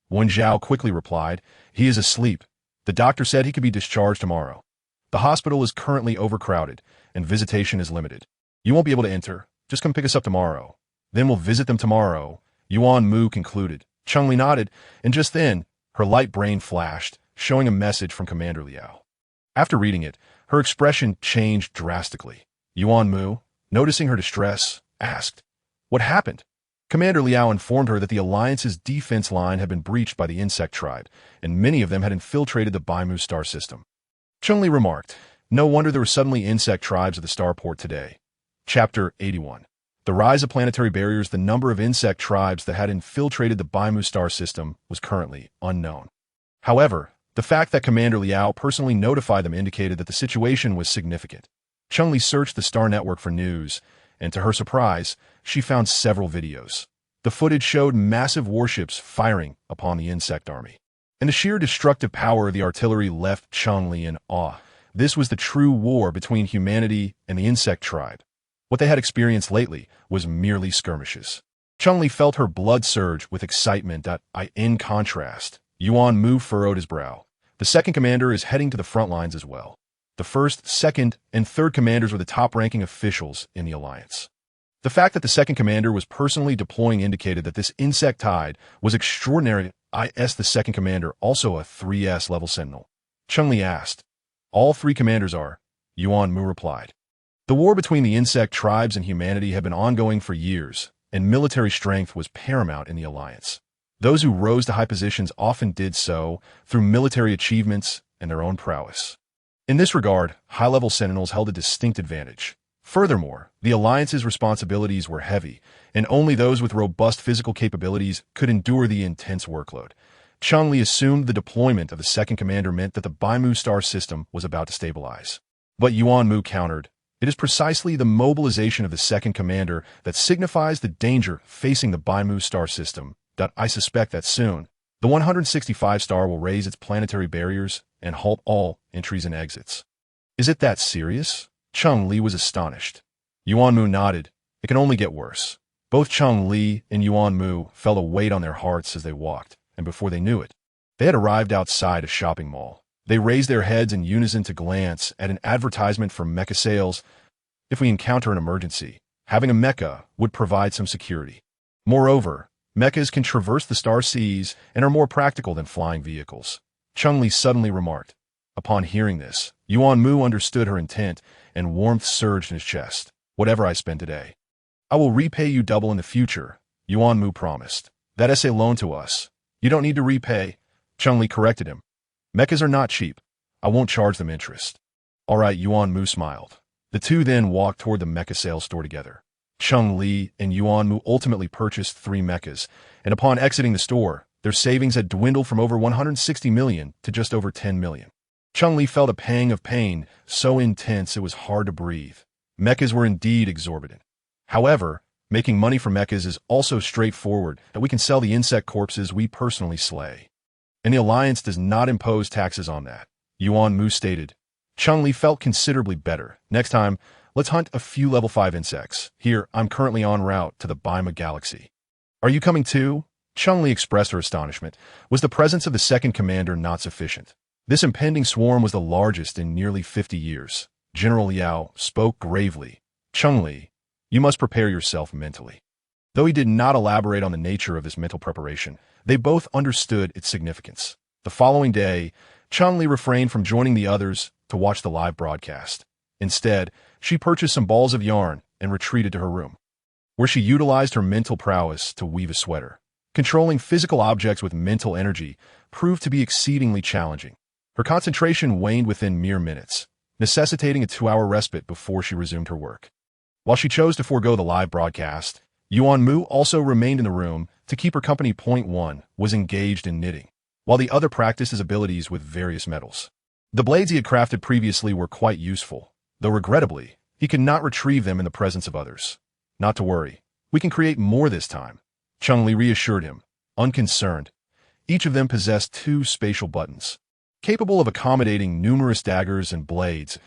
Speaker 1: Wen Zhao quickly replied, he is asleep. The doctor said he could be discharged tomorrow. The hospital is currently overcrowded and visitation is limited. You won't be able to enter. Just come pick us up tomorrow. Then we'll visit them tomorrow, Yuan Mu concluded. Cheng Li nodded, and just then, her light brain flashed, showing a message from Commander Liao. After reading it, her expression changed drastically. Yuan Mu, noticing her distress, asked, what happened? Commander Liao informed her that the Alliance's defense line had been breached by the insect tribe, and many of them had infiltrated the Mu star system. Cheng Li remarked, no wonder there were suddenly insect tribes at the starport today. Chapter 81. The rise of planetary barriers. The number of insect tribes that had infiltrated the Mu star system was currently unknown. However, the fact that Commander Liao personally notified them indicated that the situation was significant. Cheng Li searched the star network for news, and to her surprise, she found several videos. The footage showed massive warships firing upon the insect army. And the sheer destructive power of the artillery left Cheng Li in awe. This was the true war between humanity and the insect tribe. What they had experienced lately was merely skirmishes. Cheng Li felt her blood surge with excitement. In contrast, Yuan Mu furrowed his brow. The second commander is heading to the front lines as well. The first, second, and third commanders were the top-ranking officials in the Alliance. The fact that the second commander was personally deploying indicated that this insect tide was extraordinary. The second commander, also a 3S level Sentinel. Cheng Li asked. All three commanders are, Yuan Mu replied. The war between the insect tribes and humanity had been ongoing for years, and military strength was paramount in the Alliance. Those who rose to high positions often did so through military achievements and their own prowess. In this regard, high-level Sentinels held a distinct advantage. Furthermore, the Alliance's responsibilities were heavy, and only those with robust physical capabilities could endure the intense workload. Cheng Li assumed the deployment of the second commander meant that the Mu star system was about to stabilize. But Yuan Mu countered, it is precisely the mobilization of the second commander that signifies the danger facing the Mu star system. I suspect that soon, the 165 star will raise its planetary barriers and halt all entries and exits. Is it that serious? Cheng Li was astonished. Yuan Mu nodded. It can only get worse. Both Cheng Li and Yuan Mu felt a weight on their hearts as they walked, and before they knew it, they had arrived outside a shopping mall. They raised their heads in unison to glance at an advertisement for mecha sales. If we encounter an emergency, having a mecha would provide some security. Moreover, mechas can traverse the star seas and are more practical than flying vehicles. Cheng Li suddenly remarked. Upon hearing this, Yuan Mu understood her intent, and warmth surged in his chest. Whatever I spend today, I will repay you double in the future, Yuan Mu promised. That essay loan to us. You don't need to repay, Cheng Li corrected him. Mechas are not cheap. I won't charge them interest. All right, Yuan Mu smiled. The two then walked toward the mecha sales store together. Cheng Li and Yuan Mu ultimately purchased 3 mechas, and upon exiting the store, their savings had dwindled from over 160 million to just over 10 million. Cheng Li felt a pang of pain, so intense it was hard to breathe. Mechas were indeed exorbitant. However, making money from mechas is also straightforward, that we can sell the insect corpses we personally slay. And the Alliance does not impose taxes on that, Yuan Mu stated. Cheng Li felt considerably better. Next time, let's hunt a few level 5 insects. Here, I'm currently en route to the Bima galaxy. Are you coming too? Cheng Li expressed her astonishment. Was the presence of the second commander not sufficient? This impending swarm was the largest in nearly 50 years. General Liao spoke gravely. Cheng Li, you must prepare yourself mentally. Though he did not elaborate on the nature of this mental preparation, they both understood its significance. The following day, Cheng Li refrained from joining the others to watch the live broadcast. Instead, she purchased some balls of yarn and retreated to her room, where she utilized her mental prowess to weave a sweater. Controlling physical objects with mental energy proved to be exceedingly challenging. Her concentration waned within mere minutes, necessitating a 2-hour respite before she resumed her work. While she chose to forego the live broadcast, Yuan Mu also remained in the room to keep her company. Point 1 was engaged in knitting, while the other practiced his abilities with various metals. The blades he had crafted previously were quite useful, though regrettably, he could not retrieve them in the presence of others. Not to worry, we can create more this time, Cheng Li reassured him, unconcerned. Each of them possessed 2 spatial buttons, capable of accommodating numerous daggers and blades.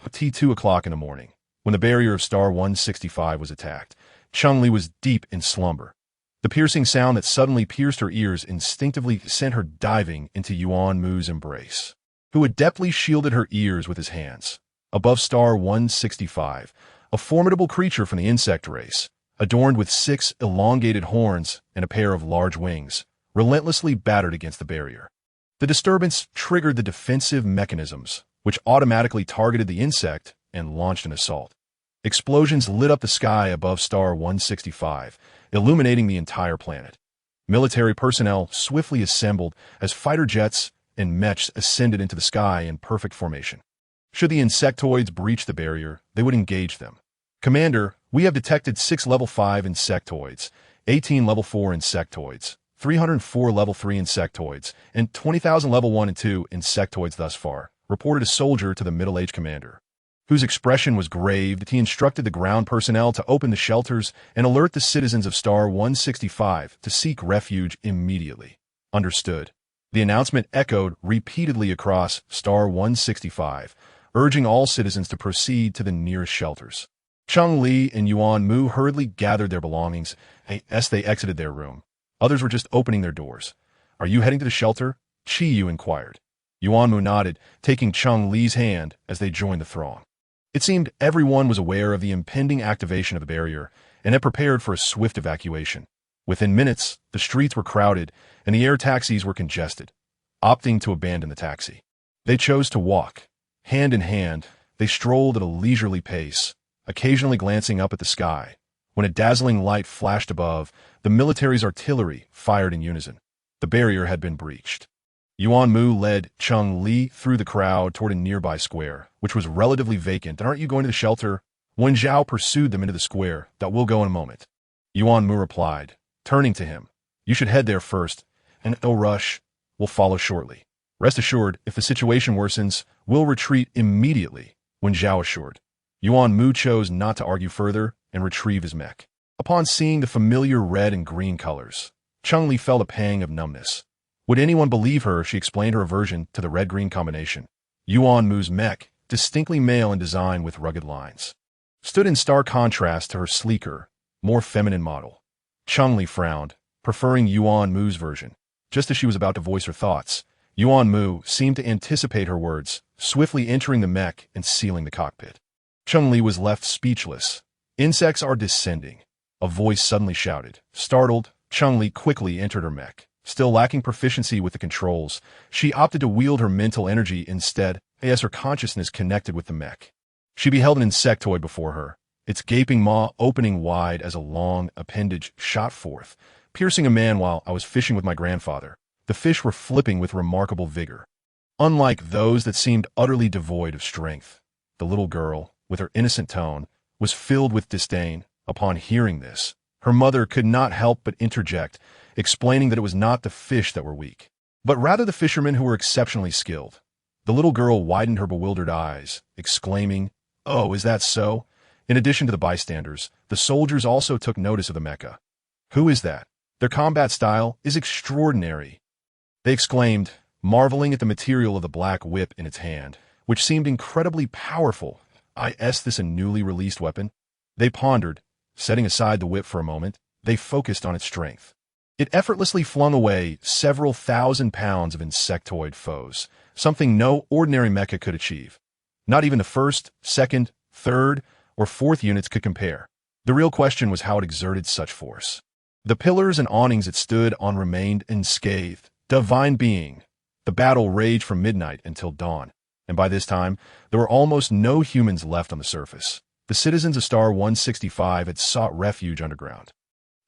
Speaker 1: At 2 o'clock in the morning, when the barrier of star 165 was attacked, Cheng Li was deep in slumber. The piercing sound that suddenly pierced her ears instinctively sent her diving into Yuan Mu's embrace, who adeptly shielded her ears with his hands. Above star 165, a formidable creature from the insect race, adorned with 6 elongated horns and a pair of large wings, relentlessly battered against the barrier. The disturbance triggered the defensive mechanisms, which automatically targeted the insect and launched an assault. Explosions lit up the sky above star 165, illuminating the entire planet. Military personnel swiftly assembled as fighter jets and mechs ascended into the sky in perfect formation. Should the insectoids breach the barrier, they would engage them. Commander, we have detected 6 level 5 insectoids, 18 level 4 insectoids, 304 level 3 insectoids, and 20,000 level 1 and 2 insectoids thus far, reported a soldier to the middle-aged commander, whose expression was grave. That he instructed the ground personnel to open the shelters and alert the citizens of star 165 to seek refuge immediately. Understood. The announcement echoed repeatedly across star 165, urging all citizens to proceed to the nearest shelters. Cheng Li and Yuan Mu hurriedly gathered their belongings as they exited their room. Others were just opening their doors. Are you heading to the shelter? Qi Yu inquired. Yuan Mu nodded, taking Cheng Li's hand as they joined the throng. It seemed everyone was aware of the impending activation of the barrier and had prepared for a swift evacuation. Within minutes, the streets were crowded and the air taxis were congested. Opting to abandon the taxi, they chose to walk. Hand in hand, they strolled at a leisurely pace, occasionally glancing up at the sky. When a dazzling light flashed above, the military's artillery fired in unison. The barrier had been breached. Yuan Mu led Cheng Li through the crowd toward a nearby square, which was relatively vacant. Aren't you going to the shelter? Wen Zhao pursued them into the square. That will go in a moment. Yuan Mu replied, turning to him. You should head there first, and no rush. We'll follow shortly. Rest assured, if the situation worsens, we'll retreat immediately, Wen Zhao assured. Yuan Mu chose not to argue further and retrieve his mech. Upon seeing the familiar red and green colors, Cheng Li felt a pang of numbness. Would anyone believe her if she explained her aversion to the red-green combination? Yuan Mu's mech, distinctly male in design with rugged lines, stood in stark contrast to her sleeker, more feminine model. Cheng Li frowned, preferring Yuan Mu's version. Just as she was about to voice her thoughts, Yuan Mu seemed to anticipate her words, swiftly entering the mech and sealing the cockpit. Cheng Li was left speechless. Insects are descending, a voice suddenly shouted. Startled, Cheng Li quickly entered her mech. Still lacking proficiency with the controls, she opted to wield her mental energy instead, as her consciousness connected with the mech. She beheld an insectoid before her, its gaping maw opening wide as a long appendage shot forth, piercing a man. While I was fishing with my grandfather, the fish were flipping with remarkable vigor. Unlike those that seemed utterly devoid of strength, the little girl, with her innocent tone, was filled with disdain. Upon hearing this, her mother could not help but interject, explaining that it was not the fish that were weak, but rather the fishermen who were exceptionally skilled. The little girl widened her bewildered eyes, exclaiming, "Oh, is that so?" In addition to the bystanders, the soldiers also took notice of the mecha. "Who is that? Their combat style is extraordinary," they exclaimed, marveling at the material of the black whip in its hand, which seemed incredibly powerful. Is this a newly released weapon? They pondered. Setting aside the whip for a moment, they focused on its strength. It effortlessly flung away several thousand pounds of insectoid foes, something no ordinary mecha could achieve. Not even the first, second, third, or fourth units could compare. The real question was how it exerted such force. The pillars and awnings it stood on remained unscathed. Divine being. The battle raged from midnight until dawn, and by this time, there were almost no humans left on the surface. The citizens of Star 165 had sought refuge underground.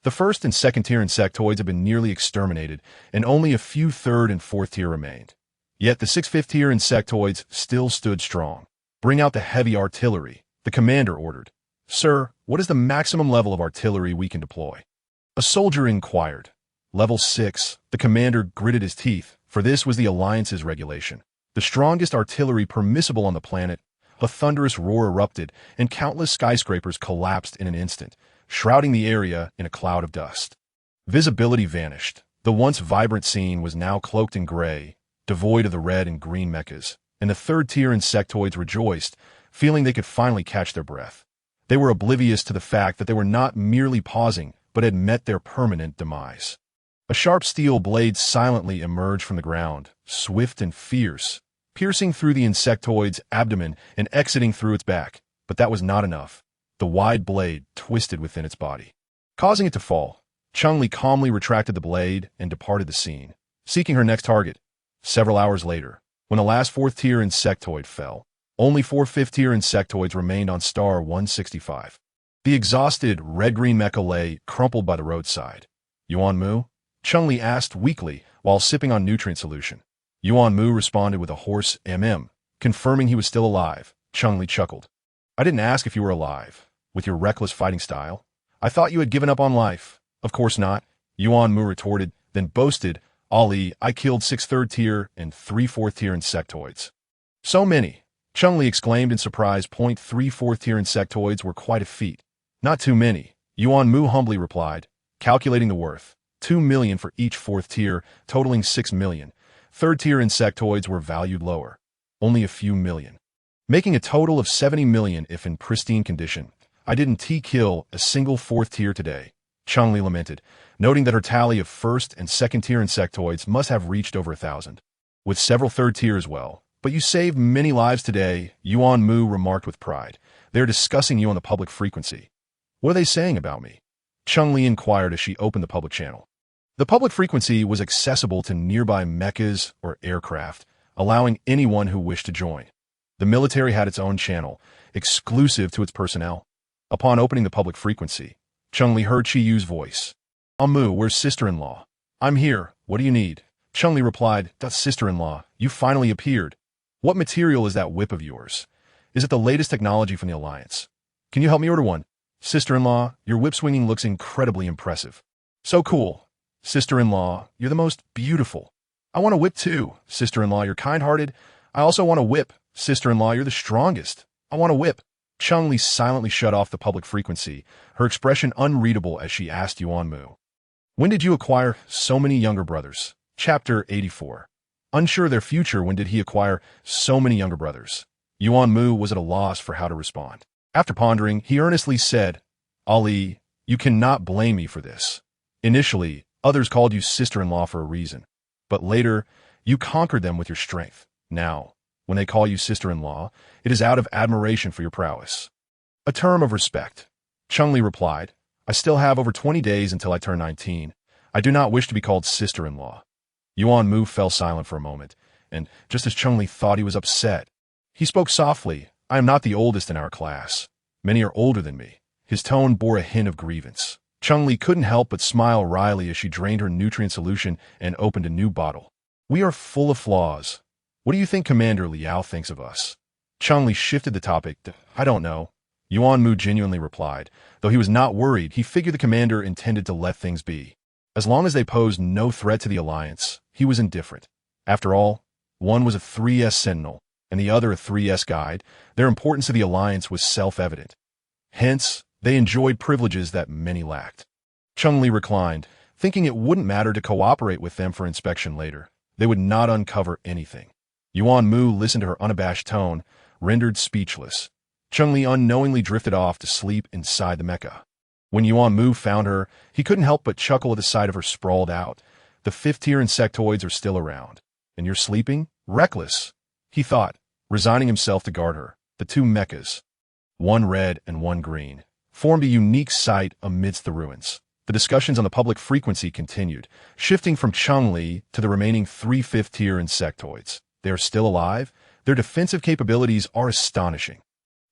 Speaker 1: The first and second tier insectoids had been nearly exterminated, and only a few third and fourth tier remained. Yet the 6th tier insectoids still stood strong. Bring out the heavy artillery, the commander ordered. Sir, what is the maximum level of artillery we can deploy? A soldier inquired. Level 6, the commander gritted his teeth, for this was the Alliance's regulation. The strongest artillery permissible on the planet. A thunderous roar erupted, and countless skyscrapers collapsed in an instant, shrouding the area in a cloud of dust. Visibility vanished. The once vibrant scene was now cloaked in gray, devoid of the red and green mechas, and the 3rd tier insectoids rejoiced, feeling they could finally catch their breath. They were oblivious to the fact that they were not merely pausing, but had met their permanent demise. A sharp steel blade silently emerged from the ground, swift and fierce, piercing through the insectoid's abdomen and exiting through its back. But that was not enough. The wide blade twisted within its body, causing it to fall. Cheng Li calmly retracted the blade and departed the scene, seeking her next target. Several hours later, when the last 4th tier insectoid fell, only 4 5th tier insectoids remained on Star 165. The exhausted red-green mecha lay crumpled by the roadside. Yuan Mu? Cheng Li asked weakly while sipping on nutrient solution. Yuan Mu responded with a hoarse confirming he was still alive. Cheng Li chuckled. I didn't ask if you were alive. With your reckless fighting style, I thought you had given up on life. Of course not, Yuan Mu retorted, then boasted, Ali, I killed 6 3rd tier and 3 4th tier insectoids. So many, Cheng Li exclaimed in surprise. 3 4th tier insectoids were quite a feat. Not too many, Yuan Mu humbly replied, calculating the worth. 2 million for each 4th tier, totaling 6 million. 3rd tier insectoids were valued lower, only a few million, making a total of 70 million if in pristine condition. I didn't kill a single 4th tier today, Cheng Li lamented, noting that her tally of 1st and 2nd tier insectoids must have reached over 1,000, with several 3rd tier as well. But you saved many lives today, Yuan Mu remarked with pride. They're discussing you on the public frequency. What are they saying about me? Cheng Li inquired as she opened the public channel. The public frequency was accessible to nearby mechas or aircraft, allowing anyone who wished to join. The military had its own channel, exclusive to its personnel. Upon opening the public frequency, Cheng Li heard Chi Yu's voice. Mu, where's sister-in-law? I'm here, what do you need? Cheng Li replied, sister-in-law, you finally appeared. What material is that whip of yours? Is it the latest technology from the Alliance? Can you help me order one? Sister-in-law, your whip swinging looks incredibly impressive. So cool. Sister-in-law, you're the most beautiful. I want a whip too. Sister-in-law, you're kind-hearted. I also want a whip. Sister-in-law, you're the strongest. I want a whip. Cheng Li silently shut off the public frequency, her expression unreadable as she asked Yuan Mu. When did you acquire so many younger brothers? Chapter 84. Unsure their future, when did he acquire so many younger brothers? Yuan Mu was at a loss for how to respond. After pondering, he earnestly said, Ali, you cannot blame me for this. Initially, others called you sister-in-law for a reason, but later, you conquered them with your strength. Now, when they call you sister-in-law, it is out of admiration for your prowess. A term of respect. Cheng Li replied, I still have over 20 days until I turn 19. I do not wish to be called sister-in-law. Yuan Mu fell silent for a moment, and just as Cheng Li thought he was upset, he spoke softly, I am not the oldest in our class. Many are older than me. His tone bore a hint of grievance. Cheng Li couldn't help but smile wryly as she drained her nutrient solution and opened a new bottle. We are full of flaws. What do you think Commander Liao thinks of us? Cheng Li shifted the topic to, I don't know. Yuan Mu genuinely replied. Though he was not worried, he figured the commander intended to let things be. As long as they posed no threat to the Alliance, he was indifferent. After all, one was a 3S Sentinel, and the other a 3S Guide. Their importance to the Alliance was self-evident. Hence, they enjoyed privileges that many lacked. Cheng Li reclined, thinking it wouldn't matter to cooperate with them for inspection later. They would not uncover anything. Yuan Mu listened to her unabashed tone, rendered speechless. Cheng Li unknowingly drifted off to sleep inside the mecha. When Yuan Mu found her, he couldn't help but chuckle at the sight of her sprawled out. The 5th tier insectoids are still around. And you're sleeping? Reckless. He thought, Resigning himself to guard her, the two mechas, one red and one green, formed a unique sight amidst the ruins. The discussions on the public frequency continued, shifting from Cheng Li to the remaining three fifth-tier insectoids. They are still alive. Their defensive capabilities are astonishing.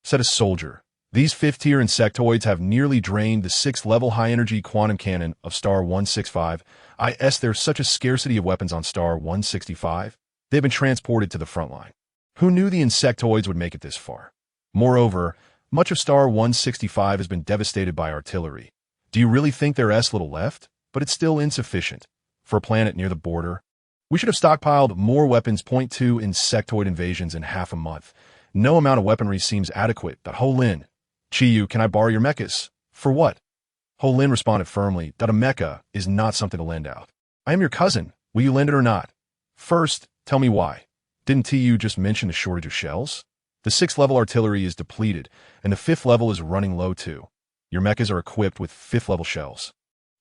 Speaker 1: Said a soldier. These fifth-tier insectoids have nearly drained the sixth-level high-energy quantum cannon of Star 165. There's such a scarcity of weapons on Star 165. They've been transported to the front line. Who knew the insectoids would make it this far? Moreover, much of Star 165 has been devastated by artillery. Do you really think there's little left? But it's still insufficient. For a planet near the border, we should have stockpiled more weapons. Point 2 insectoid invasions in half a month. No amount of weaponry seems adequate. Ho Lin. Chiyu, can I borrow your mechas? For what? Ho Lin responded firmly that a mecha is not something to lend out. I am your cousin. Will you lend it or not? First, tell me why. Didn't TU just mention the shortage of shells? The 6th level artillery is depleted, and the 5th level is running low too. Your mechas are equipped with 5th level shells.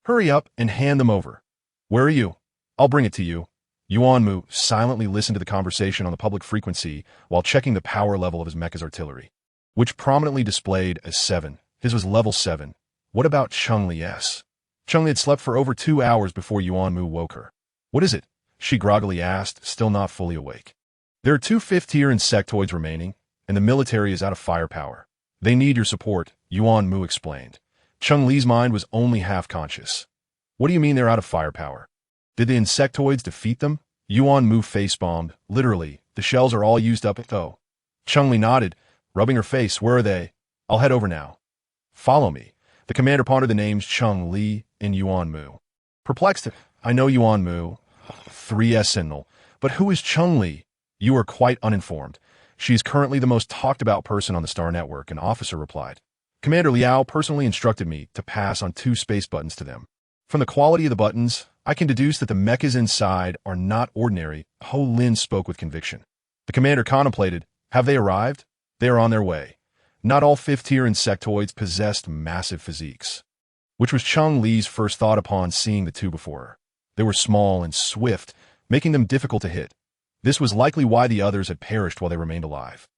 Speaker 1: Hurry up and hand them over. Where are you? I'll bring it to you. Yuan Mu silently listened to the conversation on the public frequency while checking the power level of his mecha's artillery, which prominently displayed as 7. His was level 7. What about Cheng Li's? Cheng Li had slept for over 2 hours before Yuan Mu woke her. What is it? She groggily asked, still not fully awake. There are 2 fifth-tier insectoids remaining, and the military is out of firepower. They need your support, Yuan Mu explained. Cheng Li's mind was only half conscious. What do you mean they're out of firepower? Did the insectoids defeat them? Yuan Mu face-bombed. Literally, the shells are all used up. Oh. Cheng Li nodded, rubbing her face. Where are they? I'll head over now. Follow me. The commander pondered the names Cheng Li and Yuan Mu. Perplexed, I know Yuan Mu, 3S Sentinel, but who is Cheng Li? You are quite uninformed. She is currently the most talked-about person on the Star Network, an officer replied. Commander Liao personally instructed me to pass on 2 space buttons to them. From the quality of the buttons, I can deduce that the mechas inside are not ordinary. Ho Lin spoke with conviction. The commander contemplated. Have they arrived? They are on their way. Not all 5th-tier insectoids possessed massive physiques, which was Cheng Li's first thought upon seeing the 2 before her. They were small and swift, making them difficult to hit. This was likely why the others had perished while they remained alive.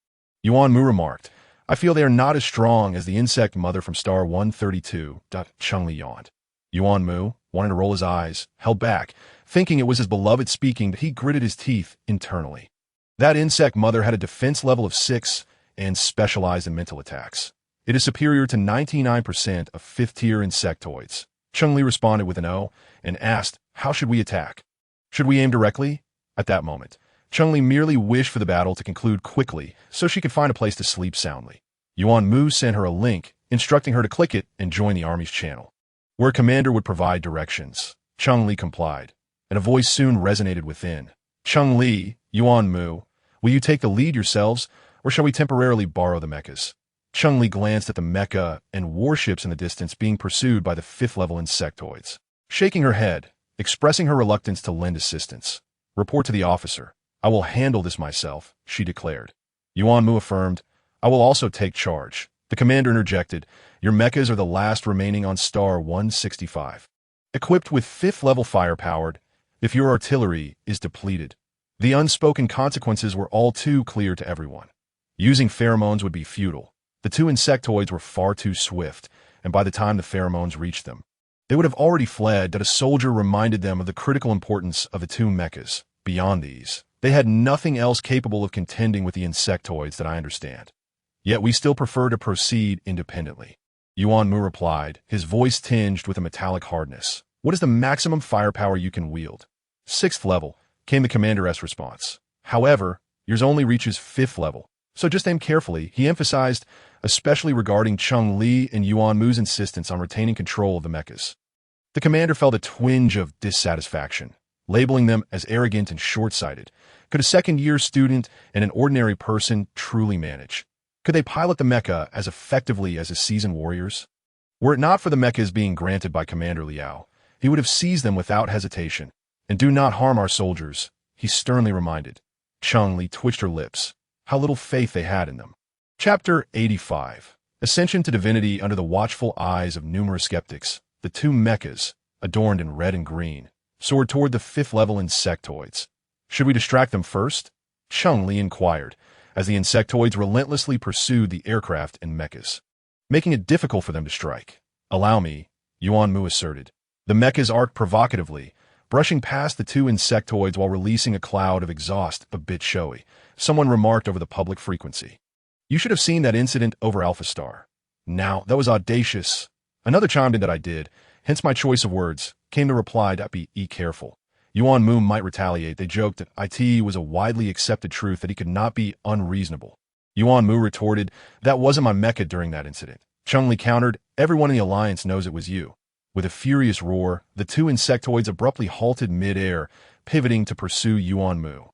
Speaker 1: Yuan Mu remarked, I feel they are not as strong as the insect mother from Star 132. Cheng Li yawned. Yuan Mu, wanting to roll his eyes, held back, thinking it was his beloved speaking, but he gritted his teeth internally. That insect mother had a defense level of 6 and specialized in mental attacks. It is superior to 99% of 5th-tier insectoids. Cheng Li responded with an O and asked, how should we attack? Should we aim directly? At that moment, Cheng Li merely wished for the battle to conclude quickly so she could find a place to sleep soundly. Yuan Mu sent her a link, instructing her to click it and join the army's channel, where a commander would provide directions. Cheng Li complied, and a voice soon resonated within. Cheng Li, Yuan Mu, will you take the lead yourselves, or shall we temporarily borrow the mechas? Cheng Li glanced at the mecha and warships in the distance being pursued by the 5th-level insectoids, shaking her head, expressing her reluctance to lend assistance. Report to the officer. I will handle this myself, she declared. Yuan Mu affirmed, I will also take charge. The commander interjected, your mechas are the last remaining on Star 165. Equipped with 5th-level firepower, if your artillery is depleted. The unspoken consequences were all too clear to everyone. Using pheromones would be futile. The 2 insectoids were far too swift, and by the time the pheromones reached them, they would have already fled. That a soldier reminded them of the critical importance of the 2 mechas. Beyond these, they had nothing else capable of contending with the insectoids that I understand. Yet we still prefer to proceed independently. Yuan Mu replied, his voice tinged with a metallic hardness. What is the maximum firepower you can wield? 6th level, came the commander's response. However, yours only reaches 5th level, so just aim carefully, he emphasized, especially regarding Cheng Li and Yuan Mu's insistence on retaining control of the mechas. The commander felt a twinge of dissatisfaction, labeling them as arrogant and short-sighted. Could a second-year student and an ordinary person truly manage? Could they pilot the mecha as effectively as his seasoned warriors? Were it not for the mechas being granted by Commander Liao, he would have seized them without hesitation. And do not harm our soldiers, he sternly reminded. Cheng Li twitched her lips. How little faith they had in them. Chapter 85. Ascension to Divinity under the watchful eyes of numerous skeptics. The 2 mechas, adorned in red and green, soared toward the 5th-level insectoids. Should we distract them first? Cheng Li inquired, as the insectoids relentlessly pursued the aircraft and mechas, making it difficult for them to strike. "Allow me," Yuan Mu asserted. The mechas arced provocatively, brushing past the two insectoids while releasing a cloud of exhaust a bit showy. Someone remarked over the public frequency. "You should have seen that incident over Alpha Star." "Now, that was audacious." Another chimed in that I did, hence my choice of words. Came the reply that be careful. Yuan Mu might retaliate. They joked that it was a widely accepted truth that he could not be unreasonable. Yuan Mu retorted, "That wasn't my mecha during that incident." Cheng Li countered, "Everyone in the Alliance knows it was you." With a furious roar, the two insectoids abruptly halted mid-air, pivoting to pursue Yuan Mu.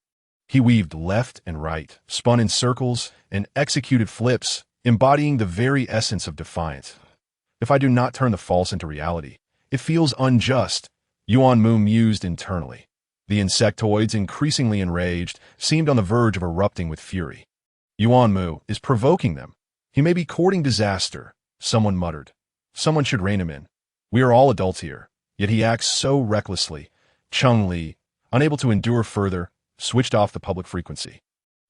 Speaker 1: He weaved left and right, spun in circles, and executed flips, embodying the very essence of defiance. "If I do not turn the false into reality, it feels unjust," Yuan Mu mused internally. The insectoids, increasingly enraged, seemed on the verge of erupting with fury. "Yuan Mu is provoking them. He may be courting disaster," someone muttered. "Someone should rein him in. We are all adults here, yet he acts so recklessly." Cheng Li, unable to endure further, switched off the public frequency.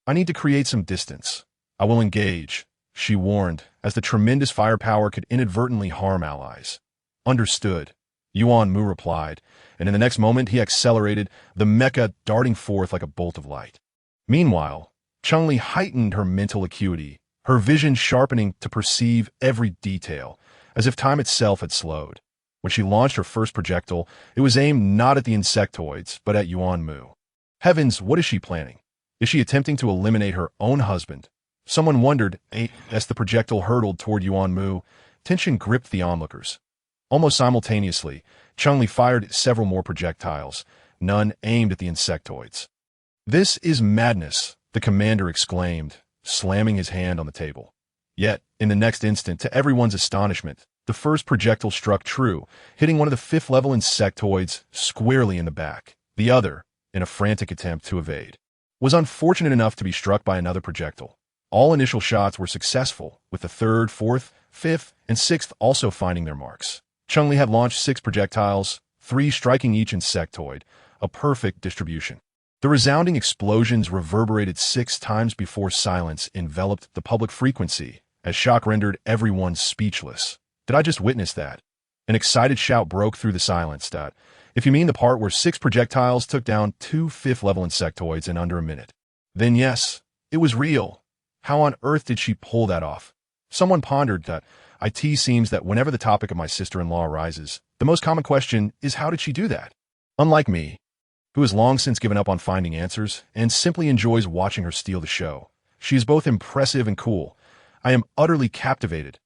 Speaker 1: "I need to create some distance. I will engage," she warned, as the tremendous firepower could inadvertently harm allies. "Understood," Yuan Mu replied, and in the next moment he accelerated, the mecha darting forth like a bolt of light. Meanwhile, Cheng Li heightened her mental acuity, her vision sharpening to perceive every detail, as if time itself had slowed. When she launched her first projectile, it was aimed not at the insectoids, but at Yuan Mu. Heavens, what is she planning? Is she attempting to eliminate her own husband? Someone wondered, as the projectile hurtled toward Yuan Mu. Tension gripped the onlookers. Almost simultaneously, Cheng Li fired several more projectiles, none aimed at the insectoids. "This is madness," the commander exclaimed, slamming his hand on the table. Yet, in the next instant, to everyone's astonishment, the first projectile struck true, hitting one of the fifth-level insectoids squarely in the back. The other, in a frantic attempt to evade, was unfortunate enough to be struck by another projectile. All initial shots were successful, with the third, fourth, fifth, and sixth also finding their marks. Cheng Li had launched 6 projectiles, 3 striking each insectoid, a perfect distribution. The resounding explosions reverberated 6 times before silence enveloped the public frequency, as shock rendered everyone speechless. "Did I just witness that?" An excited shout broke through the silence. "If you mean the part where 6 projectiles took down 2 fifth-level insectoids in under a minute, then yes, it was real. How on earth did she pull that off?" Someone pondered that. "It seems that whenever the topic of my sister-in-law arises, the most common question is how did she do that?" Unlike me, who has long since given up on finding answers and simply enjoys watching her steal the show, she is both impressive and cool. I am utterly captivated.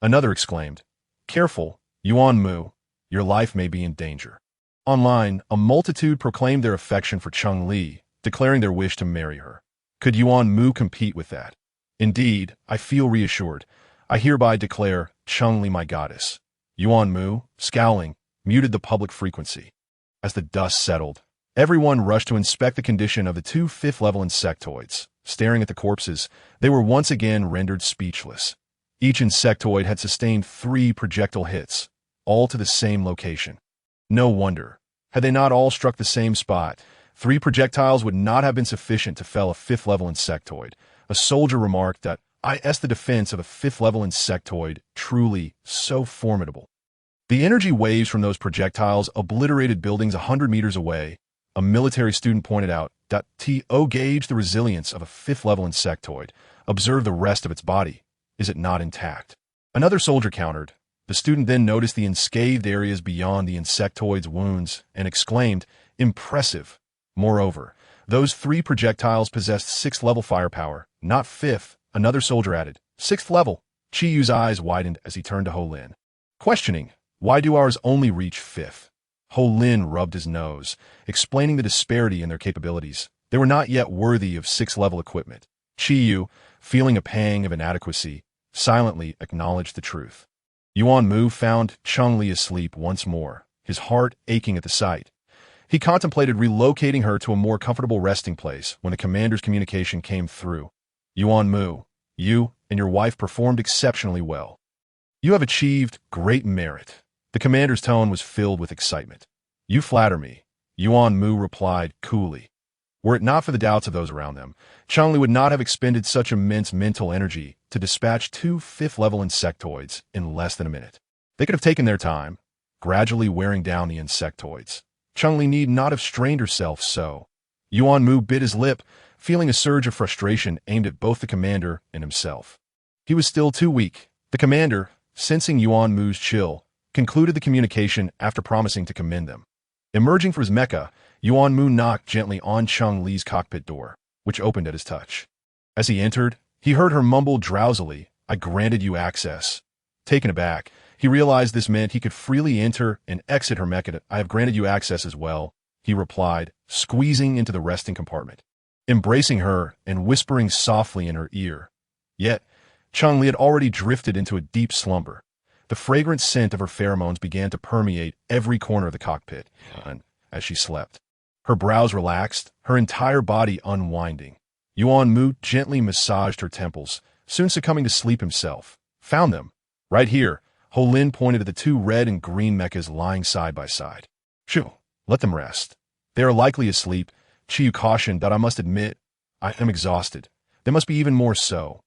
Speaker 1: Another exclaimed, "Careful, Yuan Mu, your life may be in danger." Online, a multitude proclaimed their affection for Cheng Li, declaring their wish to marry her. Could Yuan Mu compete with that? Indeed, I feel reassured. I hereby declare Cheng Li my goddess. Yuan Mu, scowling, muted the public frequency. As the dust settled, everyone rushed to inspect the condition of the 2 fifth-level insectoids. Staring at the corpses, they were once again rendered speechless. Each insectoid had sustained 3 projectile hits, all to the same location. No wonder. Had they not all struck the same spot, 3 projectiles would not have been sufficient to fell a 5th-level insectoid. A soldier remarked that the defense of a 5th-level insectoid truly so formidable. The energy waves from those projectiles obliterated buildings 100 meters away. A military student pointed out that gauge the resilience of a 5th-level insectoid. Observe the rest of its body. Is it not intact? Another soldier countered. The student then noticed the unscathed areas beyond the insectoid's wounds and exclaimed, "Impressive." Moreover, those 3 projectiles possessed 6th-level firepower, not 5th, another soldier added. 6th level. Chi Yu's eyes widened as he turned to Ho Lin, questioning, "Why do ours only reach 5th? Ho Lin rubbed his nose, explaining the disparity in their capabilities. They were not yet worthy of 6th-level equipment. Chi Yu, feeling a pang of inadequacy, silently acknowledged the truth. Yuan Mu found Cheng Li asleep once more, his heart aching at the sight. He contemplated relocating her to a more comfortable resting place when the commander's communication came through. "Yuan Mu, you and your wife performed exceptionally well. You have achieved great merit." The commander's tone was filled with excitement. "You flatter me," Yuan Mu replied coolly. Were it not for the doubts of those around them, Cheng Li would not have expended such immense mental energy to dispatch 2 fifth-level insectoids in less than a minute. They could have taken their time, gradually wearing down the insectoids. Cheng Li need not have strained herself so. Yuan Mu bit his lip, feeling a surge of frustration aimed at both the commander and himself. He was still too weak. The commander, sensing Yuan Mu's chill, concluded the communication after promising to commend them. Emerging from his mecha, Yuan Mu knocked gently on Cheng Li's cockpit door, which opened at his touch. As he entered, he heard her mumble drowsily, "I granted you access." Taken aback, he realized this meant he could freely enter and exit her mecha. "I have granted you access as well," he replied, squeezing into the resting compartment, embracing her and whispering softly in her ear. Yet, Cheng Li had already drifted into a deep slumber. The fragrant scent of her pheromones began to permeate every corner of the cockpit, and as she slept, her brows relaxed, her entire body unwinding. Yuan Mu gently massaged her temples, soon succumbing to sleep himself. "Found them. Right here." Ho Lin pointed at the 2 red and green mechas lying side by side. "Shoo, let them rest. They are likely asleep." Chiyu cautioned that I must admit, I am exhausted. They must be even more so.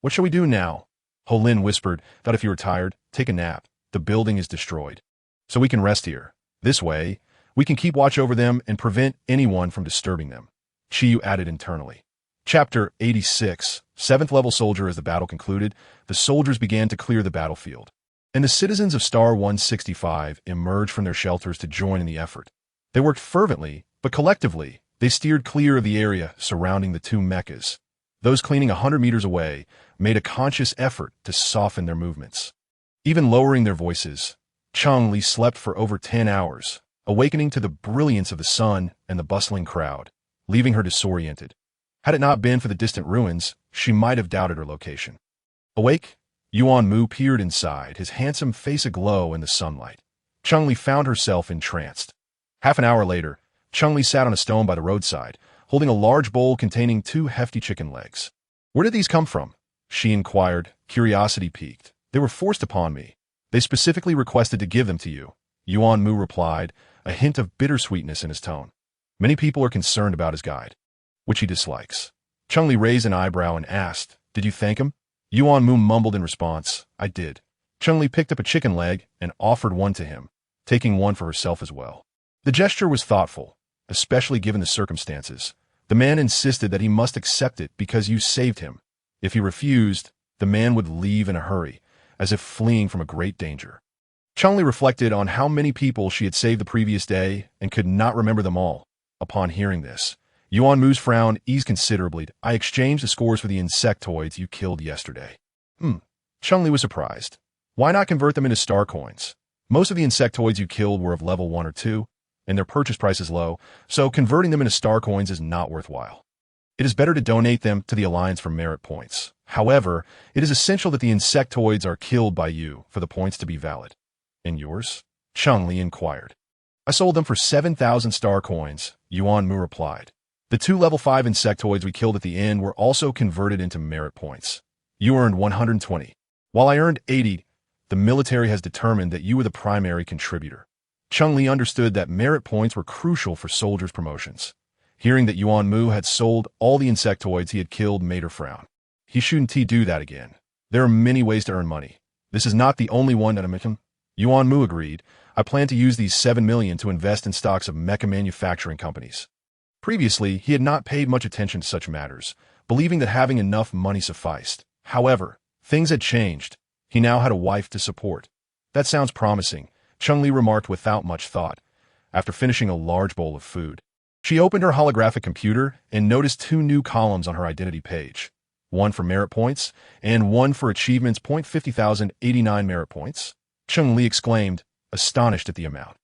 Speaker 1: "What shall we do now?" Ho Lin whispered that if you are tired, take a nap. The building is destroyed. So we can rest here. This way, we can keep watch over them and prevent anyone from disturbing them. Chiyu added internally. Chapter 86, 7th level soldier. As the battle concluded, the soldiers began to clear the battlefield, and the citizens of Star 165 emerged from their shelters to join in the effort. They worked fervently, but collectively, they steered clear of the area surrounding the 2 mechas. Those cleaning 100 meters away made a conscious effort to soften their movements. Even lowering their voices, Cheng Li slept for over 10 hours, awakening to the brilliance of the sun and the bustling crowd, leaving her disoriented. Had it not been for the distant ruins, she might have doubted her location. Awake, Yuan Mu peered inside, his handsome face aglow in the sunlight. Cheng Li found herself entranced. Half an hour later, Cheng Li sat on a stone by the roadside, holding a large bowl containing 2 hefty chicken legs. "Where did these come from?" she inquired, curiosity piqued. "They were forced upon me. They specifically requested to give them to you," Yuan Mu replied, a hint of bittersweetness in his tone. Many people are concerned about his guide, which he dislikes. Cheng Li raised an eyebrow and asked, "Did you thank him?" Yuan Mu mumbled in response, "I did." Cheng Li picked up a chicken leg and offered one to him, taking one for herself as well. The gesture was thoughtful, especially given the circumstances. The man insisted that he must accept it because you saved him. If he refused, the man would leave in a hurry, as if fleeing from a great danger. Cheng Li reflected on how many people she had saved the previous day and could not remember them all. Upon hearing this, Yuan Mu's frown eased considerably. "I exchanged the scores for the insectoids you killed yesterday." Cheng Li was surprised. "Why not convert them into star coins? Most of the insectoids you killed were of level 1 or 2, and their purchase price is low, so converting them into star coins is not worthwhile. It is better to donate them to the Alliance for merit points. However, it is essential that the insectoids are killed by you for the points to be valid." "And yours?" Cheng Li inquired. "I sold them for 7,000 star coins," Yuan Mu replied. "The 2 level 5 insectoids we killed at the end were also converted into merit points. You earned 120. While I earned 80, the military has determined that you were the primary contributor." Cheng Li understood that merit points were crucial for soldiers' promotions. Hearing that Yuan Mu had sold all the insectoids he had killed made her frown. He shouldn't do that again. There are many ways to earn money. This is not the only one that I mentioned. Yuan Mu agreed. "I plan to use these 7 million to invest in stocks of mecha manufacturing companies." Previously, he had not paid much attention to such matters, believing that having enough money sufficed. However, things had changed. He now had a wife to support. "That sounds promising," Cheng Li remarked without much thought, after finishing a large bowl of food. She opened her holographic computer and noticed 2 new columns on her identity page. One for merit points, and one for achievements. 50,089 merit points. Cheng Li exclaimed, astonished at the amount.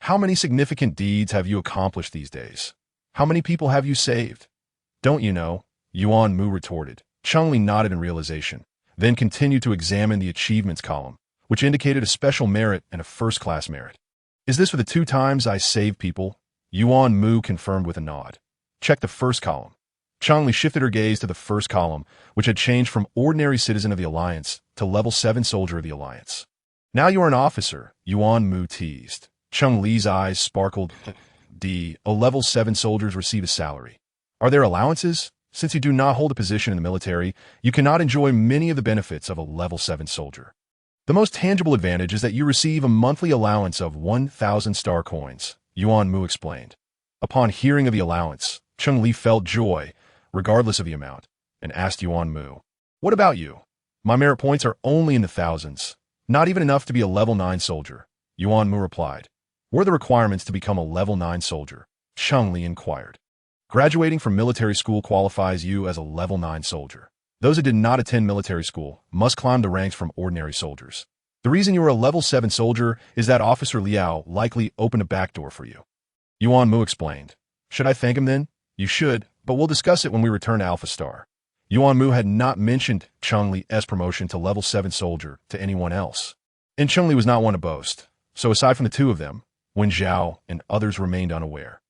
Speaker 1: "How many significant deeds have you accomplished these days? How many people have you saved?" "Don't you know?" Yuan Mu retorted. Cheng Li nodded in realization, then continued to examine the achievements column, which indicated a special merit and a first-class merit. "Is this for the 2 times I saved people?" Yuan Mu confirmed with a nod. "Check the first column." Cheng Li shifted her gaze to the first column, which had changed from ordinary citizen of the Alliance to level 7 soldier of the Alliance. "Now you are an officer," Yuan Mu teased. Cheng Li's eyes sparkled. A level 7 soldiers receive a salary. Are there allowances? Since you do not hold a position in the military, you cannot enjoy many of the benefits of a level 7 soldier. The most tangible advantage is that you receive a monthly allowance of 1,000 star coins, Yuan Mu explained. Upon hearing of the allowance, Cheng Li felt joy, regardless of the amount, and asked Yuan Mu, "What about you? My merit points are only in the thousands, not even enough to be a level 9 soldier." Yuan Mu replied. "What are the requirements to become a level 9 soldier?" Cheng Li inquired. "Graduating from military school qualifies you as a level 9 soldier. Those who did not attend military school must climb the ranks from ordinary soldiers. The reason you are a level 7 soldier is that Officer Liao likely opened a back door for you." Yuan Mu explained. "Should I thank him then?" "You should, but we'll discuss it when we return to Alpha Star." Yuan Mu had not mentioned Cheng Li's promotion to level 7 soldier to anyone else. And Cheng Li was not one to boast, so aside from the two of them, Wen Zhao and others remained unaware.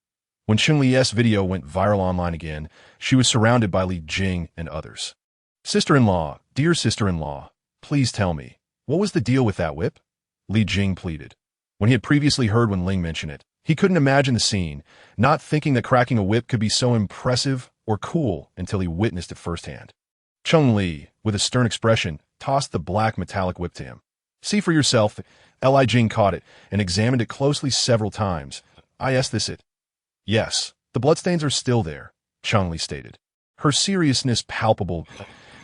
Speaker 1: When Cheng Li's video went viral online again, she was surrounded by Li Jing and others. "Sister-in-law, dear sister-in-law, please tell me, what was the deal with that whip?" Li Jing pleaded. When he had previously heard Wen Ling mention it, he couldn't imagine the scene, not thinking that cracking a whip could be so impressive or cool until he witnessed it firsthand. Cheng Li, with a stern expression, tossed the black metallic whip to him. "See for yourself." Li Jing caught it and examined it closely several times. "Is this it?" "Yes, the bloodstains are still there," Cheng Li stated. Her seriousness palpable.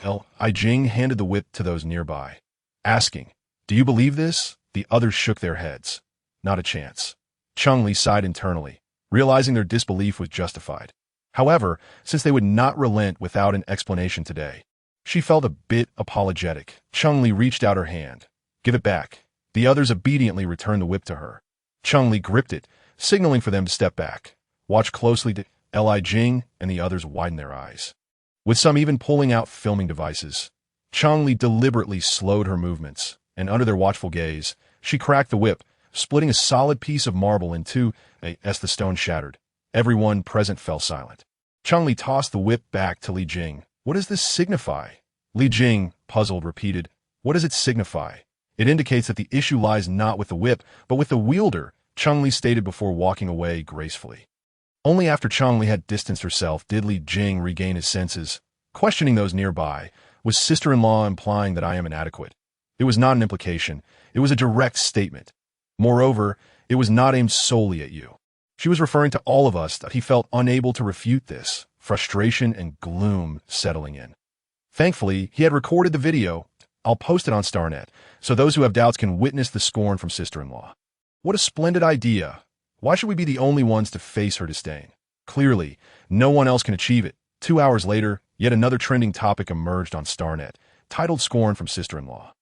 Speaker 1: Li Jing handed the whip to those nearby, asking, "Do you believe this?" The others shook their heads. "Not a chance." Cheng Li sighed internally, realizing their disbelief was justified. However, since they would not relent without an explanation today, she felt a bit apologetic. Cheng Li reached out her hand. "Give it back." The others obediently returned the whip to her. Cheng Li gripped it, signaling for them to step back. "Watch closely." Li Jing and the others widened their eyes, with some even pulling out filming devices. Cheng Li deliberately slowed her movements, and under their watchful gaze, she cracked the whip, splitting a solid piece of marble in two as the stone shattered. Everyone present fell silent. Cheng Li tossed the whip back to Li Jing. "What does this signify?" Li Jing, puzzled, repeated, "What does it signify?" "It indicates that the issue lies not with the whip, but with the wielder," Cheng Li stated before walking away gracefully. Only after Cheng Li had distanced herself did Li Jing regain his senses. Questioning those nearby, was sister-in-law implying that I am inadequate? It was not an implication. It was a direct statement. Moreover, it was not aimed solely at you. She was referring to all of us. That he felt unable to refute this, frustration and gloom settling in. Thankfully, he had recorded the video. I'll post it on StarNet, so those who have doubts can witness the scorn from sister-in-law. What a splendid idea. Why should we be the only ones to face her disdain? Clearly, no one else can achieve it. 2 hours later, yet another trending topic emerged on StarNet, titled "Scorn from Sister-in-Law."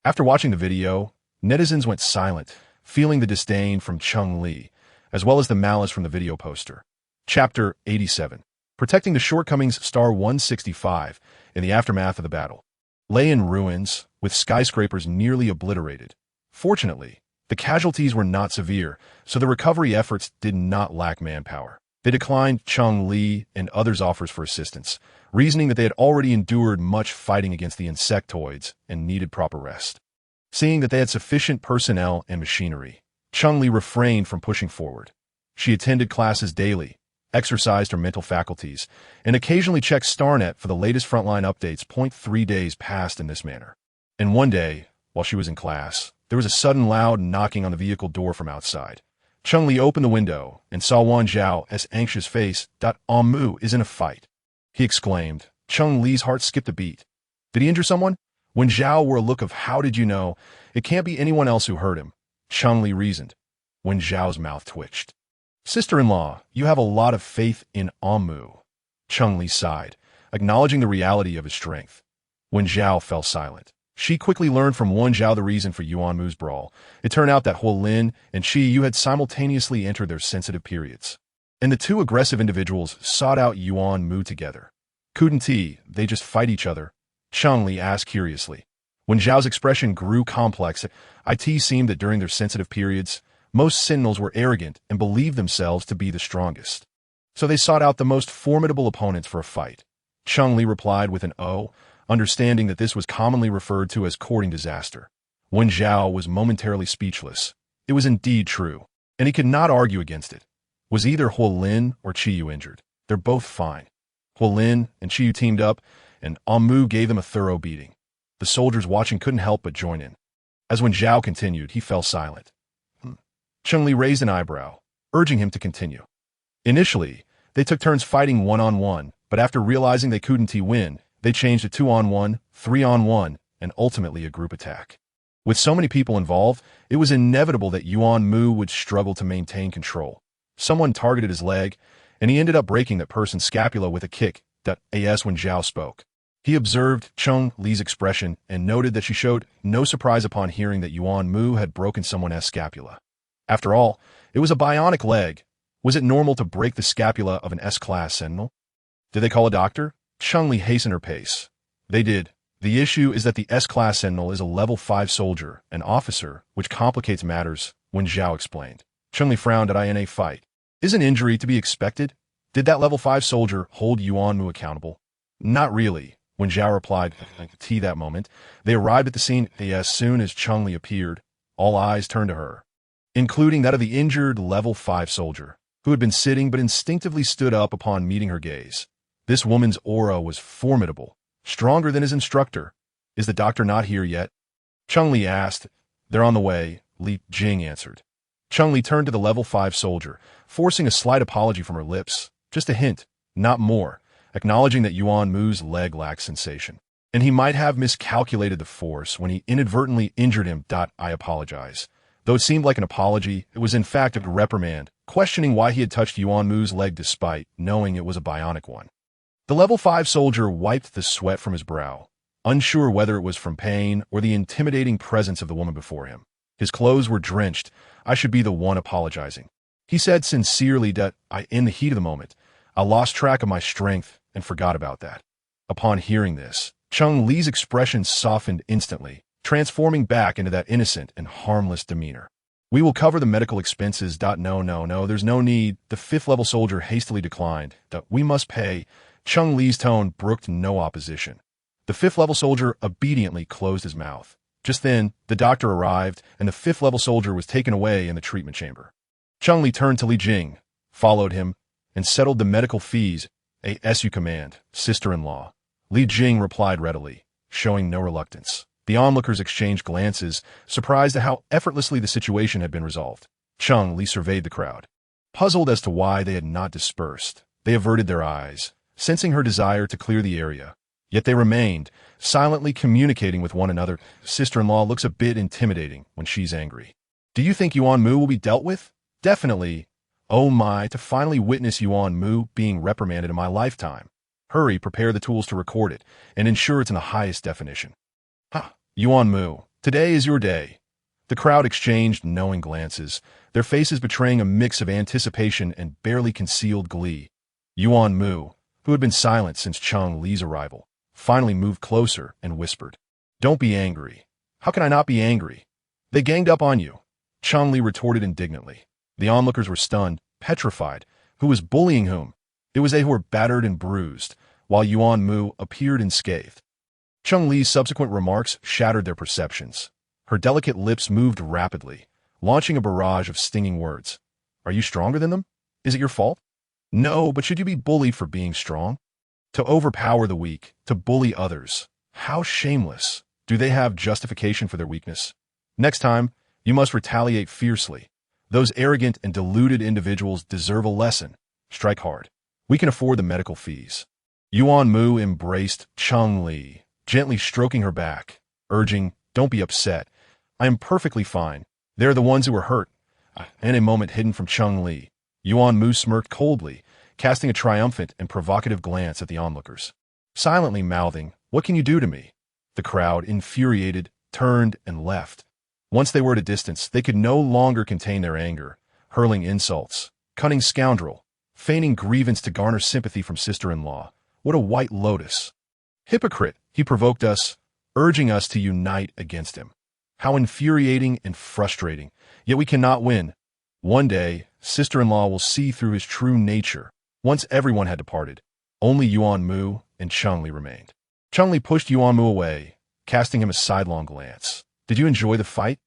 Speaker 1: After watching the video, netizens went silent, feeling the disdain from Cheng Li, as well as the malice from the video poster. Chapter 87. Protecting the Shortcomings. Star 165, in the aftermath of the battle, lay in ruins, with skyscrapers nearly obliterated. Fortunately, the casualties were not severe, so the recovery efforts did not lack manpower. They declined Cheng Li and others' offers for assistance, reasoning that they had already endured much fighting against the insectoids and needed proper rest. Seeing that they had sufficient personnel and machinery, Cheng Li refrained from pushing forward. She attended classes daily, exercised her mental faculties, and occasionally checked StarNet for the latest frontline updates. 3 days passed in this manner. And one day, while she was in class, there was a sudden loud knocking on the vehicle door from outside. Cheng Li opened the window and saw Wan Zhao's anxious face. Yuan Mu is in a fight," he exclaimed. Cheng Li's heart skipped a beat. "Did he injure someone?" Wen Zhao wore a look of "How did you know? It can't be anyone else who hurt him," Cheng Li reasoned. Wen Zhao's mouth twitched. "Sister-in-law, you have a lot of faith in Yuan Mu." Cheng Li sighed, acknowledging the reality of his strength. Wen Zhao fell silent. She quickly learned from Wen Zhao the reason for Yuan Mu's brawl. It turned out that Huo Lin and Shi Yu had simultaneously entered their sensitive periods, and the two aggressive individuals sought out Yuan Mu together. "Couldn't they just fight each other?" Cheng Li asked curiously. When Zhao's expression grew complex, it seemed that during their sensitive periods, most Sentinels were arrogant and believed themselves to be the strongest. So they sought out the most formidable opponents for a fight. Cheng Li replied with an "oh," understanding that this was commonly referred to as courting disaster. Wen Zhao was momentarily speechless. It was indeed true, and he could not argue against it. Was either Huo Lin or Qi Yu injured? They're both fine. Huolin and Chiyu teamed up, and Mu gave them a thorough beating. The soldiers watching couldn't help but join in. As when Zhao continued, he fell silent. Cheng Li raised an eyebrow, urging him to continue. Initially, they took turns fighting one-on-one, but after realizing they couldn't win, they changed to 2-on-1, 3-on-1, and ultimately a group attack. With so many people involved, it was inevitable that Yuan Mu would struggle to maintain control. Someone targeted his leg, and he ended up breaking that person's scapula with a kick. As when Zhao spoke. He observed Cheng Li's expression and noted that she showed no surprise upon hearing that Yuan Mu had broken someone's scapula. After all, it was a bionic leg. Was it normal to break the scapula of an S-class Sentinel? Did they call a doctor? Cheng Li hastened her pace. They did. The issue is that the S-class Sentinel is a level 5 soldier, an officer, which complicates matters, when Zhao explained. Cheng Li frowned at in a fight. Is an injury to be expected? Did that level 5 soldier hold Yuan Mu accountable? Not really. When Zhao replied, that moment, they arrived at the scene. As soon as Cheng Li appeared, all eyes turned to her, including that of the injured level 5 soldier, who had been sitting but instinctively stood up upon meeting her gaze. This woman's aura was formidable, stronger than his instructor. Is the doctor not here yet? Cheng Li asked. They're on the way, Li Jing answered. Cheng Li turned to the level 5 soldier, forcing a slight apology from her lips. Just a hint, not more, acknowledging that Yuan Mu's leg lacked sensation. And he might have miscalculated the force when he inadvertently injured him. I apologize. Though it seemed like an apology, it was in fact a reprimand, questioning why he had touched Yuan Mu's leg despite knowing it was a bionic one. The level 5 soldier wiped the sweat from his brow, unsure whether it was from pain or the intimidating presence of the woman before him. His clothes were drenched. I should be the one apologizing. He said sincerely that in the heat of the moment, I lost track of my strength and forgot about that. Upon hearing this, Cheng Li's expression softened instantly, transforming back into that innocent and harmless demeanor. We will cover the medical expenses. No, there's no need. The 5th level soldier hastily declined. We must pay. Cheng Li's tone brooked no opposition. The 5th level soldier obediently closed his mouth. Just then, the doctor arrived, and the 5th level soldier was taken away in the treatment chamber. Cheng Li turned to Li Jing, followed him, and settled the medical fees. As you command, sister-in-law. Li Jing replied readily, showing no reluctance. The onlookers exchanged glances, surprised at how effortlessly the situation had been resolved. Cheng Li surveyed the crowd. Puzzled as to why they had not dispersed, they averted their eyes, sensing her desire to clear the area. Yet they remained, silently communicating with one another. Sister-in-law looks a bit intimidating when she's angry. Do you think Yuan Mu will be dealt with? Definitely. Oh my, to finally witness Yuan Mu being reprimanded in my lifetime. Hurry, prepare the tools to record it, and ensure it's in the highest definition. Yuan Mu, today is your day. The crowd exchanged knowing glances, their faces betraying a mix of anticipation and barely concealed glee. Yuan Mu, who had been silent since Cheng Li's arrival, finally moved closer and whispered, Don't be angry. How can I not be angry? They ganged up on you. Cheng Li retorted indignantly. The onlookers were stunned, petrified. Who was bullying whom? It was they who were battered and bruised, while Yuan Mu appeared unscathed. Cheng Li's subsequent remarks shattered their perceptions. Her delicate lips moved rapidly, launching a barrage of stinging words. Are you stronger than them? Is it your fault? No, but should you be bullied for being strong? To overpower the weak, to bully others. How shameless. Do they have justification for their weakness? Next time, you must retaliate fiercely. Those arrogant and deluded individuals deserve a lesson. Strike hard. We can afford the medical fees. Yuan Mu embraced Cheng Li, gently stroking her back, urging, Don't be upset. I am perfectly fine. They're the ones who were hurt. In a moment hidden from Cheng Li, Yuan Mu smirked coldly, casting a triumphant and provocative glance at the onlookers. Silently mouthing, What can you do to me? The crowd, infuriated, turned and left. Once they were at a distance, they could no longer contain their anger, hurling insults. Cunning scoundrel, feigning grievance to garner sympathy from sister-in-law. What a white lotus. Hypocrite, he provoked us, urging us to unite against him. How infuriating and frustrating, yet we cannot win. One day, sister-in-law will see through his true nature. Once everyone had departed, only Yuan Mu and Cheng Li remained. Cheng Li pushed Yuan Mu away, casting him a sidelong glance. Did you enjoy the fight?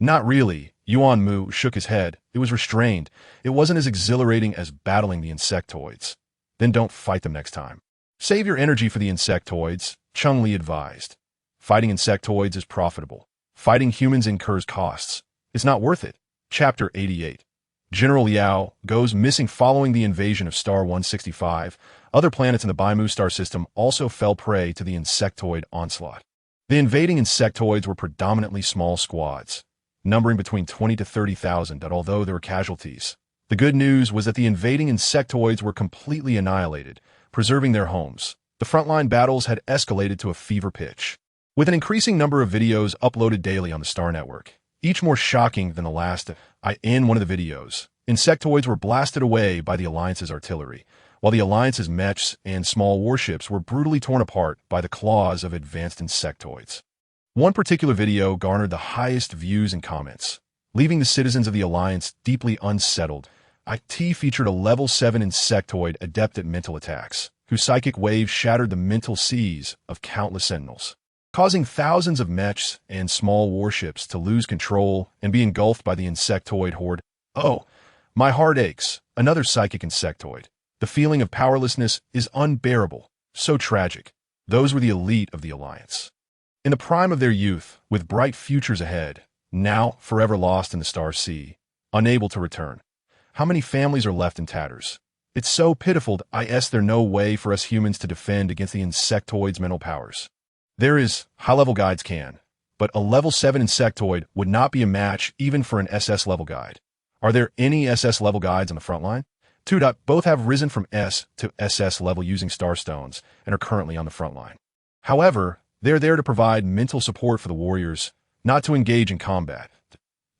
Speaker 1: Not really. Yuan Mu shook his head. It was restrained. It wasn't as exhilarating as battling the insectoids. then don't fight them next time. Save your energy for the insectoids, Cheng Li advised. Fighting insectoids is profitable. Fighting humans incurs costs. It's not worth it. Chapter 88. General Liao goes missing following the invasion of Star 165. Other planets in the Yuan Mu star system also fell prey to the insectoid onslaught. The invading insectoids were predominantly small squads, numbering between 20 to 30,000, although there were casualties. The good news was that the invading insectoids were completely annihilated, preserving their homes. The frontline battles had escalated to a fever pitch, with an increasing number of videos uploaded daily on the Star Network, each more shocking than the last. In one of the videos, insectoids were blasted away by the Alliance's artillery, while the Alliance's mechs and small warships were brutally torn apart by the claws of advanced insectoids. One particular video garnered the highest views and comments, leaving the citizens of the Alliance deeply unsettled. IT featured a level 7 insectoid adept at mental attacks, whose psychic waves shattered the mental seas of countless sentinels, causing thousands of mechs and small warships to lose control and be engulfed by the insectoid horde. Oh, my heart aches, another psychic insectoid. The feeling of powerlessness is unbearable, so tragic. Those were the elite of the Alliance, in the prime of their youth, with bright futures ahead, now forever lost in the star sea, unable to return. How many families are left in tatters? It's so pitiful. There's no way for us humans to defend against the insectoid's mental powers. There is, high-level guides can, but a level 7 insectoid would not be a match even for an SS level guide. Are there any SS level guides on the front line? 2. Both have risen from S to SS level using starstones and are currently on the front line. However, they're there to provide mental support for the warriors, not to engage in combat.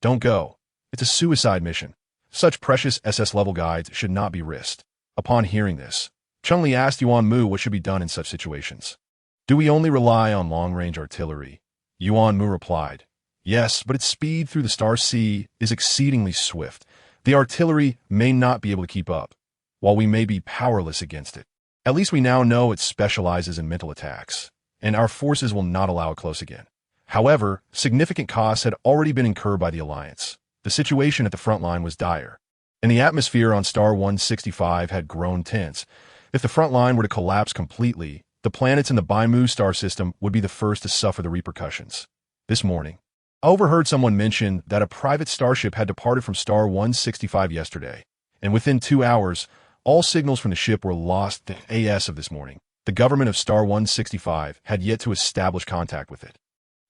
Speaker 1: Don't go. It's a suicide mission. Such precious SS level guides should not be risked. Upon hearing this, Cheng Li asked Yuan Mu what should be done in such situations. Do we only rely on long-range artillery? Yuan Mu replied, yes, but its speed through the star sea is exceedingly swift. The artillery may not be able to keep up, while we may be powerless against it. At least we now know it specializes in mental attacks, and our forces will not allow it close again. However, significant costs had already been incurred by the Alliance. The situation at the front line was dire, and the atmosphere on Star 165 had grown tense. If the front line were to collapse completely, the planets in the Yuan Mu star system would be the first to suffer the repercussions. This morning, I overheard someone mention that a private starship had departed from Star 165 yesterday, and within 2 hours, all signals from the ship were lost. The AS of this morning, the government of Star 165 had yet to establish contact with it.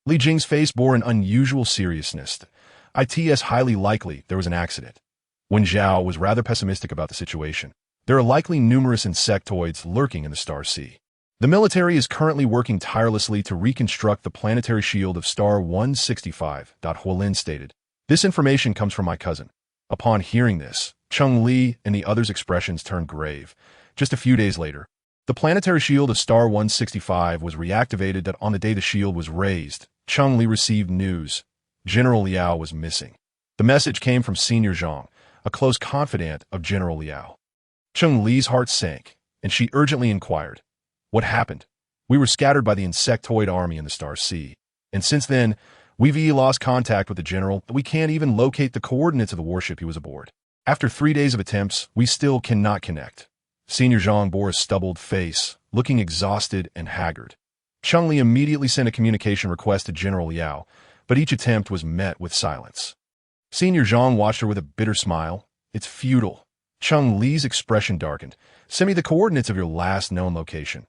Speaker 1: Li Jing's face bore an unusual seriousness. It's highly likely there was an accident. Wen Zhao was rather pessimistic about the situation. There are likely numerous insectoids lurking in the star sea. The military is currently working tirelessly to reconstruct the planetary shield of Star 165, Huolin stated. This information comes from my cousin. Upon hearing this, Cheng Li and the others' expressions turned grave. Just a few days later, the planetary shield of Star 165 was reactivated. That on the day the shield was raised, Cheng Li received news. General Liao was missing. The message came from Senior Zhang, a close confidant of General Liao. Cheng Li's heart sank, and she urgently inquired, what happened? We were scattered by the insectoid army in the star sea, and since then, we've lost contact with the general. We can't even locate the coordinates of the warship he was aboard. After 3 days of attempts, we still cannot connect. Senior Zhang bore a stubbled face, looking exhausted and haggard. Cheng Li immediately sent a communication request to General Liao, but each attempt was met with silence. Senior Zhang watched her with a bitter smile. It's futile. Cheng Li's expression darkened. Send me the coordinates of your last known location.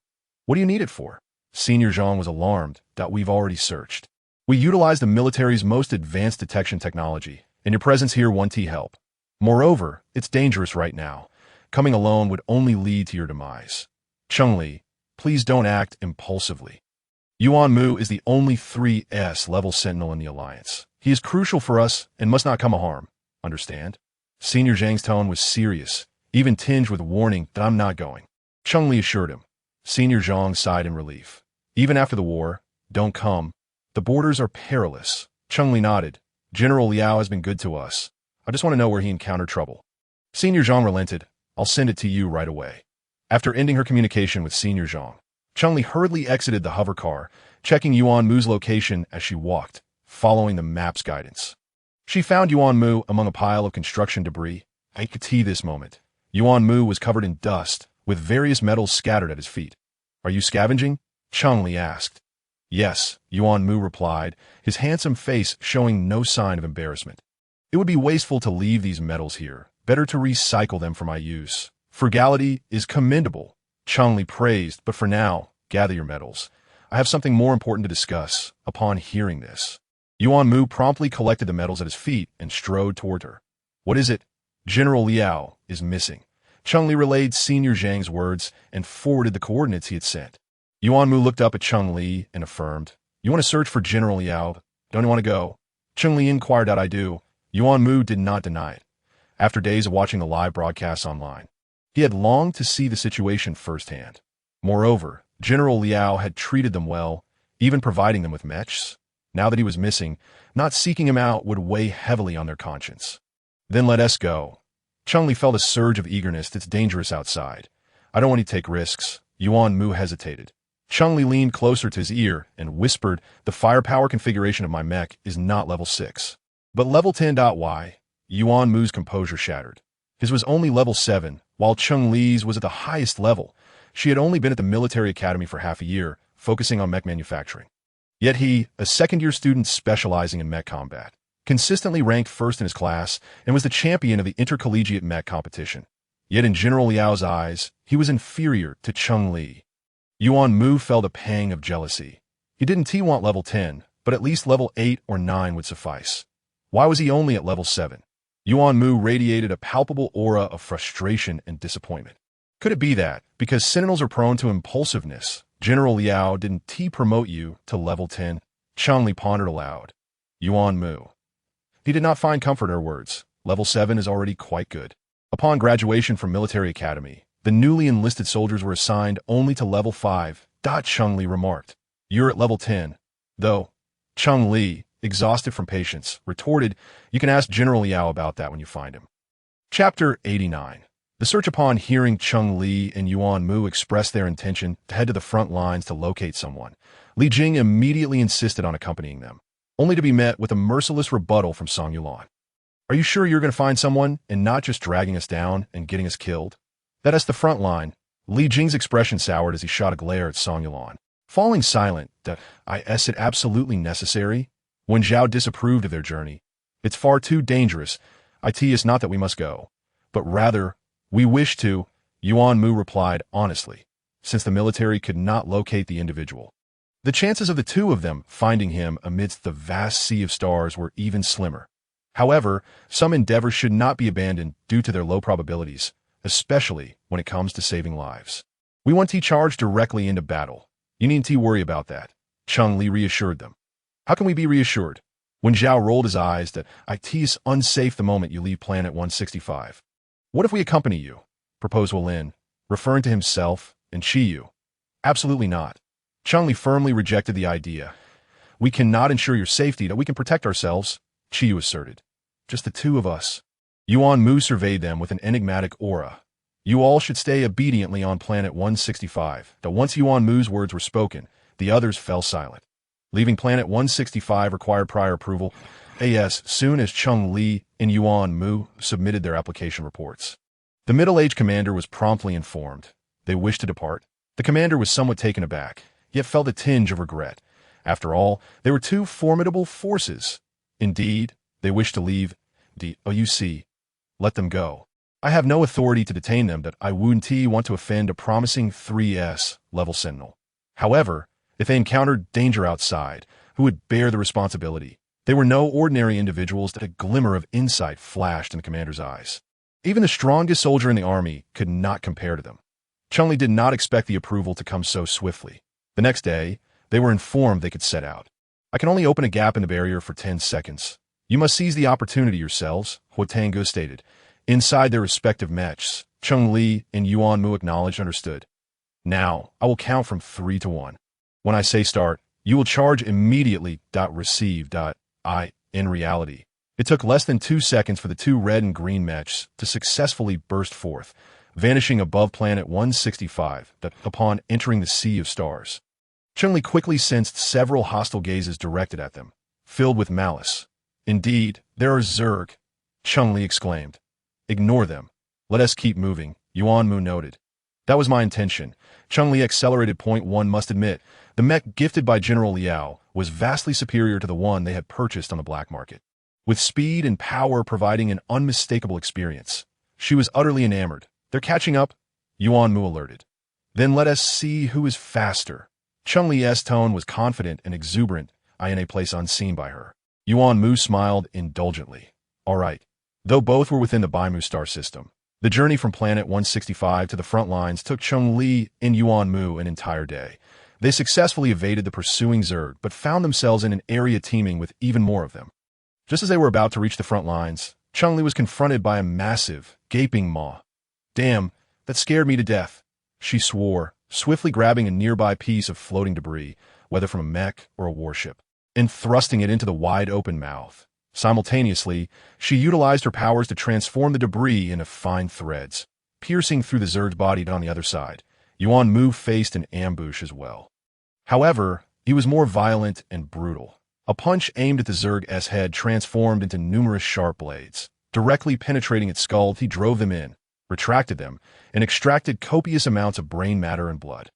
Speaker 1: What do you need it for? Senior Zhang was alarmed. We've already searched. We utilize the military's most advanced detection technology, and your presence here won't help. Moreover, it's dangerous right now. Coming alone would only lead to your demise. Cheng Li, please don't act impulsively. Yuan Mu is the only 3S level sentinel in the Alliance. He is crucial for us and must not come a harm. Understand? Senior Zhang's tone was serious, even tinged with warning that I'm not going. Cheng Li assured him. Senior Zhang sighed in relief. Even after the war, don't come. The borders are perilous. Cheng Li nodded. General Liao has been good to us. I just want to know where he encountered trouble. Senior Zhang relented. I'll send it to you right away. After ending her communication with Senior Zhang, Cheng Li hurriedly exited the hover car, checking Yuan Mu's location as she walked, following the map's guidance. She found Yuan Mu among a pile of construction debris. I could see this moment. Yuan Mu was covered in dust, with various metals scattered at his feet. "Are you scavenging?" Cheng Li asked. "Yes," Yuan Mu replied, his handsome face showing no sign of embarrassment. "It would be wasteful to leave these metals here. Better to recycle them for my use. Frugality is commendable," Cheng Li praised, "but for now, gather your metals. I have something more important to discuss." Upon hearing this, Yuan Mu promptly collected the metals at his feet and strode toward her. "What is it?" "General Liao is missing." Cheng Li relayed Senior Zhang's words and forwarded the coordinates he had sent. Yuan Mu looked up at Cheng Li and affirmed, "You want to search for General Liao? Don't you want to go?" Cheng Li inquired, "I do." Yuan Mu did not deny it. After days of watching the live broadcasts online, he had longed to see the situation firsthand. Moreover, General Liao had treated them well, even providing them with mechs. Now that he was missing, not seeking him out would weigh heavily on their conscience. "Then let us go." Cheng Li felt a surge of eagerness. "It's dangerous outside. I don't want to take risks." Yuan Mu hesitated. Cheng Li leaned closer to his ear and whispered, "The firepower configuration of my mech is not level 6. But level 10.y. Yuan Mu's composure shattered. His was only level 7, while Cheng Li's was at the highest level. She had only been at the military academy for half a year, focusing on mech manufacturing. Yet he, a second-year student specializing in mech combat, consistently ranked first in his class and was the champion of the intercollegiate mech competition. Yet in General Liao's eyes, he was inferior to Cheng Li. Yuan Mu felt a pang of jealousy. He didn't want level 10, but at least level 8 or 9 would suffice. Why was he only at level 7? Yuan Mu radiated a palpable aura of frustration and disappointment. Could it be that, because Sentinels are prone to impulsiveness, General Liao didn't promote you to level 10? Cheng Li pondered aloud. Yuan Mu. He did not find comfort in her words. Level 7 is already quite good. Upon graduation from military academy, the newly enlisted soldiers were assigned only to level 5. Cheng Li remarked. "You're at level 10. Though." Cheng Li, exhausted from patience, retorted, "You can ask General Liao about that when you find him." Chapter 89. The search. Upon hearing Cheng Li and Yuan Mu express their intention to head to the front lines to locate someone, Li Jing immediately insisted on accompanying them, only to be met with a merciless rebuttal from Song Yulan. "Are you sure you're going to find someone and not just dragging us down and getting us killed?" "That is the front line." Li Jing's expression soured as he shot a glare at Song Yulan. Falling silent, is it absolutely necessary? When Zhao disapproved of their journey, "It's far too dangerous. It is not that we must go, but rather, we wish to," Yuan Mu replied honestly, since the military could not locate the individual. The chances of the two of them finding him amidst the vast sea of stars were even slimmer. However, some endeavors should not be abandoned due to their low probabilities, especially when it comes to saving lives. "We want to charge directly into battle. You needn't worry about that," Cheng Li reassured them. "How can we be reassured?" When Zhao rolled his eyes, "It is unsafe the moment you leave planet 165. "What if we accompany you?" proposed Lin, referring to himself and Qiyu. "Absolutely not." Cheng Li firmly rejected the idea. "We cannot ensure your safety, that we can protect ourselves," Qiyu asserted. "Just the two of us." Yuan Mu surveyed them with an enigmatic aura. "You all should stay obediently on planet 165. Once Yuan Mu's words were spoken, the others fell silent. Leaving planet 165 required prior approval, as soon as Cheng Li and Yuan Mu submitted their application reports. The middle-aged commander was promptly informed. They wished to depart. The commander was somewhat taken aback, yet felt a tinge of regret. After all, they were two formidable forces. Indeed, they wished to leave. "OUC. Let them go. I have no authority to detain them, that I wouldn't want to offend a promising 3S level Sentinel. However, if they encountered danger outside, who would bear the responsibility?" They were no ordinary individuals. That a glimmer of insight flashed in the commander's eyes. Even the strongest soldier in the army could not compare to them. Cheng Li did not expect the approval to come so swiftly. The next day, they were informed they could set out. "I can only open a gap in the barrier for 10 seconds. You must seize the opportunity yourselves," Huotangu stated. Inside their respective mechs, Cheng Li and Yuan Mu acknowledged understood. "Now, I will count from 3 to 1. When I say start, you will charge immediately. Receive. In reality, it took less than 2 seconds for the two red and green mechs to successfully burst forth, vanishing above planet 165 upon entering the sea of stars. Cheng Li quickly sensed several hostile gazes directed at them, filled with malice. "Indeed, there are Zerg," Cheng Li exclaimed. "Ignore them. Let us keep moving," Yuan Mu noted. That was my intention. Cheng Li accelerated. Point one must admit, the mech gifted by General Liao was vastly superior to the one they had purchased on the black market. With speed and power providing an unmistakable experience, she was utterly enamored. They're catching up, Yuan Mu alerted. Then let us see who is faster. Cheng Li's tone was confident and exuberant, in a place unseen by her. Yuan Mu smiled indulgently. All right. Though both were within the Baimu star system, the journey from Planet 165 to the front lines took Cheng Li and Yuan Mu an entire day. They successfully evaded the pursuing Zerg, but found themselves in an area teeming with even more of them. Just as they were about to reach the front lines, Cheng Li was confronted by a massive, gaping maw. Damn, that scared me to death, she swore, swiftly grabbing a nearby piece of floating debris, whether from a mech or a warship, and thrusting it into the wide-open mouth. Simultaneously, she utilized her powers to transform the debris into fine threads, piercing through the Zerg's body on the other side. Yuan Mu faced an ambush as well. However, he was more violent and brutal. A punch aimed at the Zerg's head transformed into numerous sharp blades. Directly penetrating its skull, he drove them in, retracted them, and extracted copious amounts of brain matter and blood.